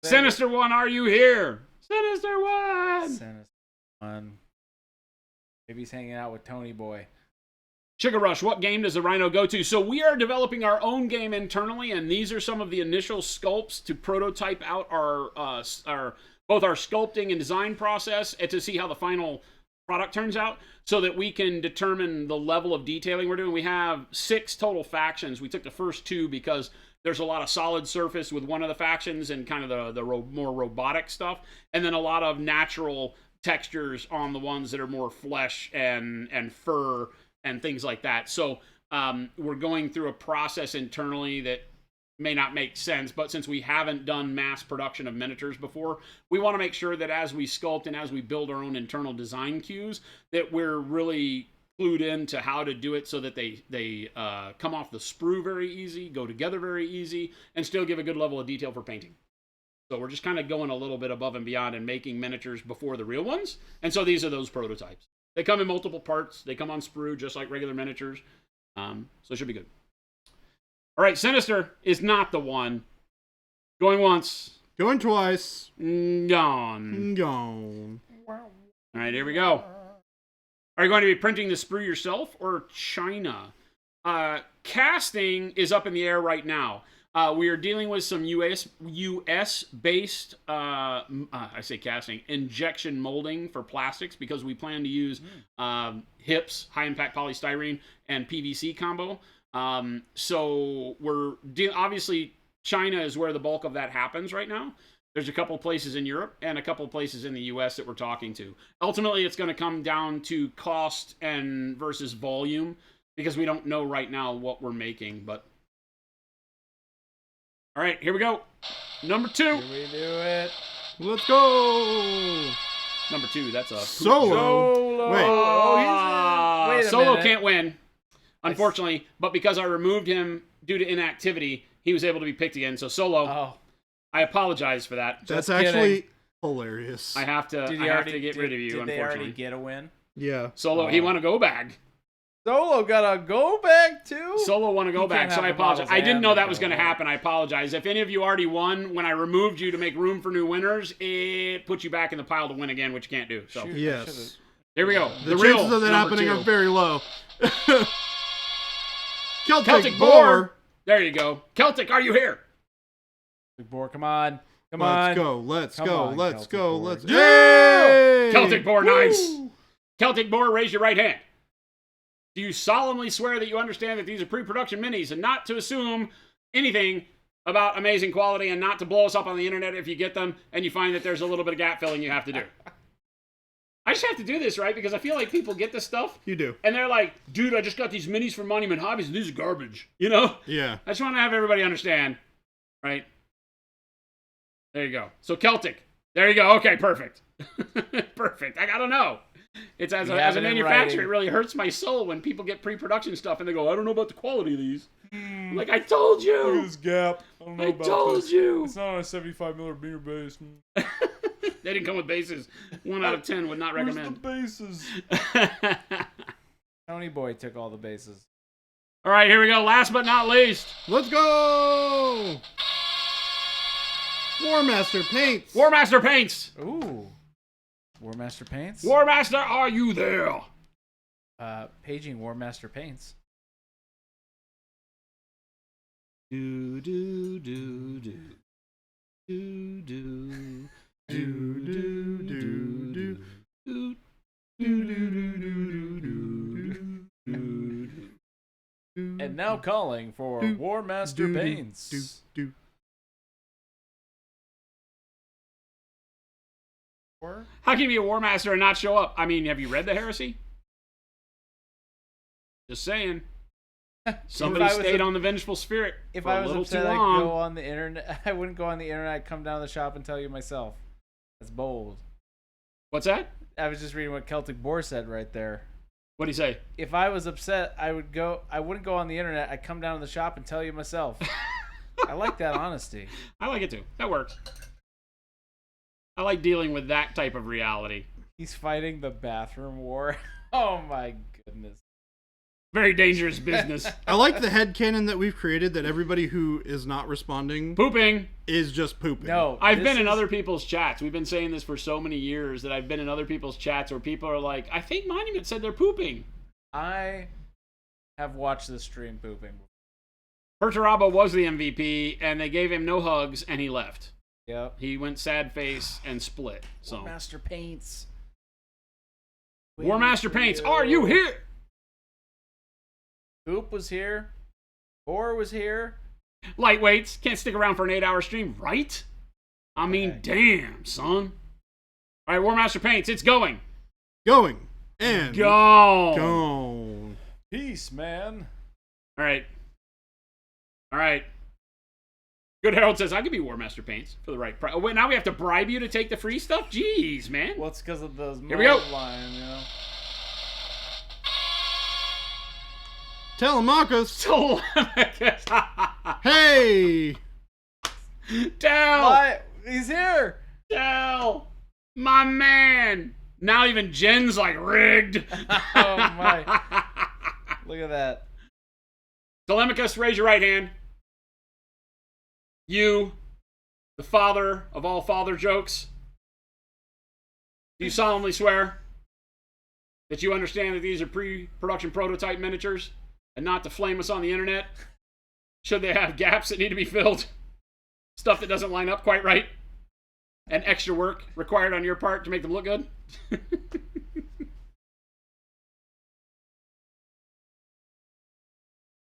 Sinister one, are you here? Sinister one. Sinister one. Maybe he's hanging out with Tony Boy. Sugar Rush, what game does the Rhino go to? So we are developing our own game internally, and these are some of the initial sculpts to prototype out our both our sculpting and design process and to see how the final product turns out so that we can determine the level of detailing we're doing. We have 6 total factions. We took the first 2 because there's a lot of solid surface with one of the factions and kind of the more robotic stuff, and then a lot of natural textures on the ones that are more flesh and fur and things like that. So we're going through a process internally that may not make sense, but since we haven't done mass production of miniatures before, we want to make sure that as we sculpt and as we build our own internal design cues, that we're really clued into how to do it so that they come off the sprue very easy, go together very easy, and still give a good level of detail for painting. So we're just kind of going a little bit above and beyond and making miniatures before the real ones. And so these are those prototypes. They come in multiple parts. They come on sprue just like regular miniatures. So it should be good. All right, Sinister is not the one. Going once. Going twice. Gone. Gone. All right, here we go. Are you going to be printing the sprue yourself or China? Casting is up in the air right now. We are dealing with some US-based, I say casting, injection molding for plastics because we plan to use HIPS, high-impact polystyrene, and PVC combo. So we're obviously China is where the bulk of that happens right now. There's a couple places in Europe and a couple places in the US that we're talking to. Ultimately, it's going to come down to cost and versus volume because we don't know right now what we're making, but all right, here we go. Number 2. Here we do it. Let's go. Number 2, that's a Solo. Wait. Wait a Solo minute. can't win, unfortunately, but because I removed him due to inactivity, he was able to be picked again. So Solo, Oh, I apologize for that. That's Just kidding. actually hilarious. I have to get rid of you, Did they already unfortunately. get a win? Yeah. Solo, he won a go bag. Solo got a go bag too? Solo won a go You bag, can't so have I the models apologize. I didn't and know the that was go going to bag. happen. I apologize. If any of you already won, when I removed you to make room for new winners, it puts you back in the pile to win again, which you can't do. So Shoot, I Yes. should've- here we go. The real chances of that number happening 2. are very low. Celtic Boar. There you go. Celtic, are you here? Big Boar, come on. Come Let's on. go. Let's Come go. on, Let's Celtic go. Boar. Let's. Yeah! Hey! Celtic Boar, nice. Woo! Celtic Boar, raise your right hand. Do you solemnly swear that you understand that these are pre-production minis and not to assume anything about amazing quality and not to blow us up on the internet if you get them and you find that there's a little bit of gap filling you have to do? I just have to do this, right? Because I feel like people get this stuff You do. and they're like, dude, I just got these minis from Monument Hobbies and these are garbage. You know? Yeah. I just want to have everybody understand, right? There you go. So Celtic. There you go. Okay, perfect. Perfect. I gotta know. It's as You a have it in manufacturer, writing. it really hurts my soul when people get pre-production stuff and they go, I don't know about the quality of these. I'm like, I told you. gap. I don't I told you. It's not on a 75mm base. They didn't come with bases. 1 out of 10 would not recommend. bases? Tony Boy took all the bases. All right, here we go. Last but not least. Let's go! War Master Paints. War Master Paints. Ooh. War Master Paints? War Master, are you there? Paging War Master Paints. Do do do do do do do do do do And now calling for War Master Paints. How can you be a War Master and not show up? I mean, have you read the Heresy? Just saying. Somebody stayed on the Vengeful Spirit If for I a was little upset, too I'd long. go on the internet. I wouldn't go on the internet. I'd come down to the shop and tell you myself. That's bold. What's that? I was just reading what Celtic Boar said right there. What'd he say? If I was upset, I wouldn't go on the internet. I'd come down to the shop and tell you myself. I like that honesty. I like it too. That works. I like dealing with that type of reality. He's fighting the bathroom war. Oh my goodness. Very dangerous business. I like the headcanon that we've created that everybody who is not responding Pooping. is just pooping. No, I've this been in is- other people's chats. We've been saying this for so many years that I've been in other people's chats where people are like, I think Monument said they're pooping. I have watched the stream pooping. Perturabo was the MVP, and they gave him no hugs, and he left. Yep. He went sad face and split. So, War Master Paints. War Master Paints, are you here? Hoop was here. Boar was here. Lightweights can't stick around for an 8-hour stream, right? I mean, damn, son. All right, War Master Paints, it's going. Going. And Go. gone. Peace, man. All right. All right. Good Harold says, I could be War Master Paints for the right price. Oh, wait, now we have to bribe you to take the free stuff? Jeez, man. Well, it's because of those Here we go. line, you know? Telemachus. Telemachus. Hey. Tell. What? He's here. Tell. My man. Now even Jen's like rigged. Oh, my. Look at that. Telemachus, raise your right hand. You, the father of all father jokes, do you solemnly swear that you understand that these are pre-production prototype miniatures and not to flame us on the internet should they have gaps that need to be filled, stuff that doesn't line up quite right, and extra work required on your part to make them look good?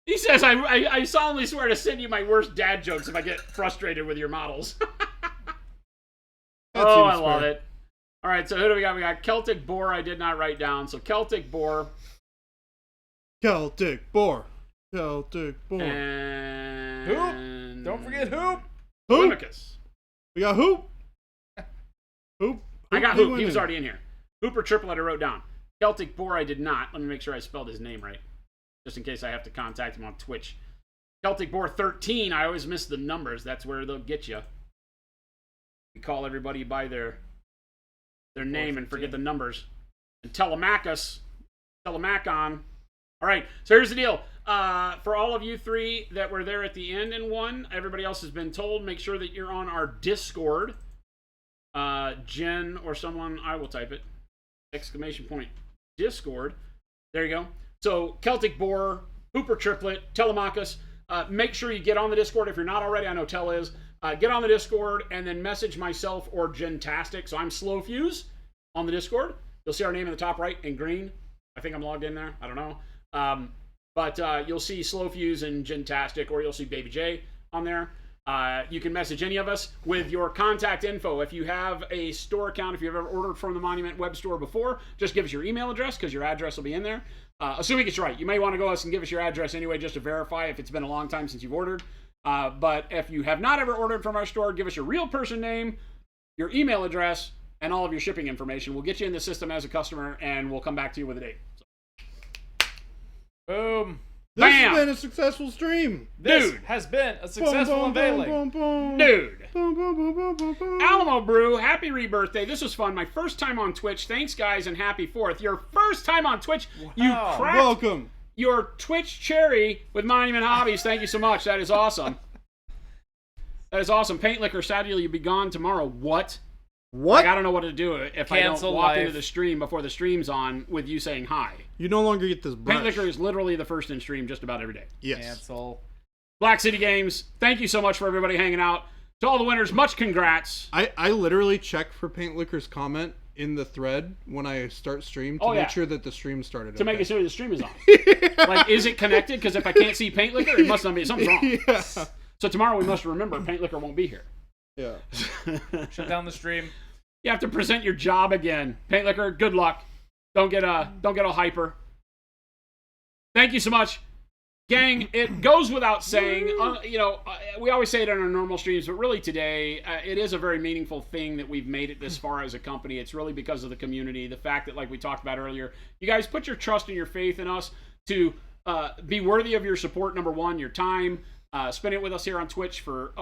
He says, I solemnly swear to send you my worst dad jokes if I get frustrated with your models. Oh, I love it. All right, so who do we got? We got Celtic Boar I did not write down. So Celtic Boar. Celtic Boar. Celtic Boar. And... Hoop. Don't forget Hoop. Hoop. Telemachus. We got Hoop. Hoop. I got be Hoop. He winning. was already in here. Hooper Triplet I wrote down. Celtic Boar I did not. Let me make sure I spelled his name right, just in case I have to contact him on Twitch. Celtic Boar 13, I always miss the numbers. That's where they'll get you. We call everybody by their name and forget the numbers. And Telemachus, Telemachon. All right, so here's the deal. For all of you three that were there at the end and won, everybody else has been told, make sure that you're on our Discord. Jen or someone, I will type it. ! Discord. There you go. So Celtic Boar, Hooper Triplet, Telemachus. Make sure you get on the Discord if you're not already. I know Tel is. Get on the Discord and then message myself or Jentastic. So I'm Slow Fuse on the Discord. You'll see our name in the top right in green. I think I'm logged in there. I don't know. But you'll see Slow Fuse and Jentastic, or you'll see Baby J on there. You can message any of us with your contact info. If you have a store account, if you've ever ordered from the Monument web store before, just give us your email address because your address will be in there. Assuming it's right. You may want to go us and give us your address anyway just to verify if it's been a long time since you've ordered. But if you have not ever ordered from our store, give us your real person name, your email address, and all of your shipping information. We'll get you in the system as a customer, and we'll come back to you with a date. Boom. This Bam! has been a successful stream. This Dude. has been a successful unveiling. Dude. Boom, boom, boom, boom, boom, boom. Alamo Brew, happy rebirthday. This was fun. My first time on Twitch. Thanks, guys, and happy 4th. Your first time on Twitch. You Wow. cracked Welcome. your Twitch cherry with Monument Hobbies. Thank you so much. That is awesome. That is awesome. Paint Liquor, sadly, you'll be gone tomorrow. What? What? Like, I don't know what to do if I Cancel don't walk life. into the stream before the stream's on with you saying hi. You no longer get this brush. Paint Liquor is literally the first in stream just about every day. Yes. Cancel. Black City Games, thank you so much for everybody hanging out. To all the winners, much congrats. I literally check for Paint Liquor's comment in the thread when I start stream to Oh, yeah. make sure that the stream started. To make okay. sure the stream is on. Like, is it connected? Because if I can't see Paint Liquor, it must not be. Something's wrong. Yeah. So tomorrow we must remember Paint Liquor won't be here. Yeah. Shut down the stream. You have to present your job again. Paint Liquor, good luck. Don't get all hyper. Thank you so much. Gang, it goes without saying, we always say it on our normal streams, but really today, it is a very meaningful thing that we've made it this far as a company. It's really because of the community. The fact that, like we talked about earlier, you guys put your trust and your faith in us to be worthy of your support, number one, your time, spend it with us here on Twitch for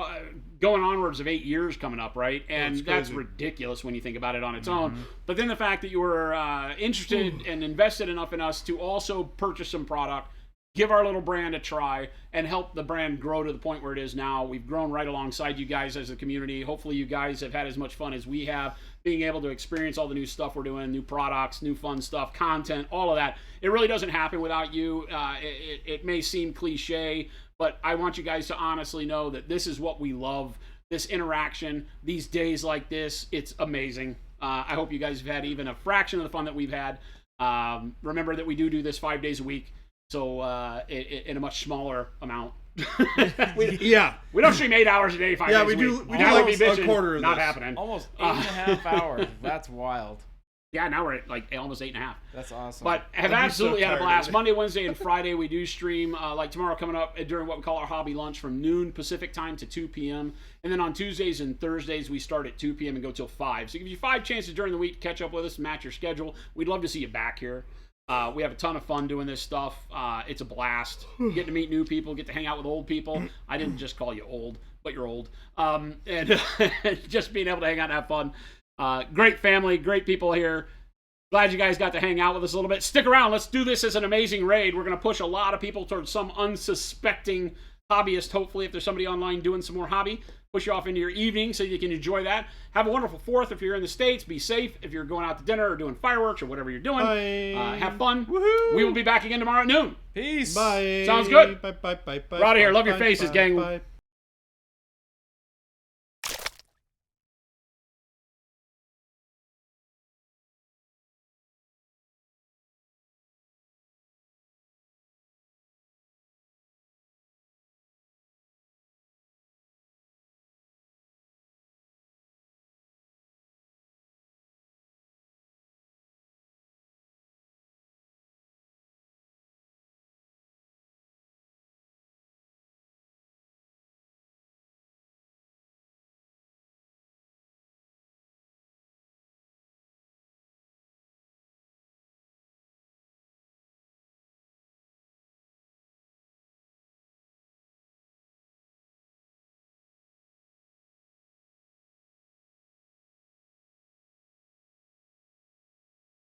going onwards of 8 years coming up, right? And that's ridiculous when you think about it on its own. But then the fact that you were interested and invested enough in us to also purchase some product, give our little brand a try, and help the brand grow to the point where it is now. We've grown right alongside you guys as a community. Hopefully you guys have had as much fun as we have, being able to experience all the new stuff we're doing, new products, new fun stuff, content, all of that. It really doesn't happen without you. It may seem cliche, but I want you guys to honestly know that this is what we love, this interaction, these days like this. It's amazing. I hope you guys have had even a fraction of the fun that we've had. Remember that we do this 5 days a week. So in a much smaller amount. We don't stream 8 hours a day, 5 days a week. We Now do we'd be a bitching. quarter of Not this. happening. Almost 8.5 hours. That's wild. Yeah, now we're at like almost 8.5. That's awesome. But have I'd be absolutely so had a tired blast. of it. Monday, Wednesday, and Friday we do stream. Like tomorrow coming up during what we call our hobby lunch from noon Pacific time to 2 p.m. And then on Tuesdays and Thursdays we start at 2 p.m. and go till 5. So it gives you 5 chances during the week to catch up with us, match your schedule. We'd love to see you back here. We have a ton of fun doing this stuff. It's a blast. You get to meet new people, get to hang out with old people. I didn't just call you old, but you're old. And just being able to hang out and have fun. Great family, great people here. Glad you guys got to hang out with us a little bit. Stick around. Let's do this as an amazing raid. We're going to push a lot of people towards some unsuspecting hobbyist, hopefully, if there's somebody online doing some more hobby. Push you off into your evening so you can enjoy that. Have a wonderful 4th if you're in the States. Be safe if you're going out to dinner or doing fireworks or whatever you're doing. Have fun. Woohoo. We will be back again tomorrow at noon. Peace. Bye. Sounds good. Bye. We're outta here. Love your faces, gang. Bye.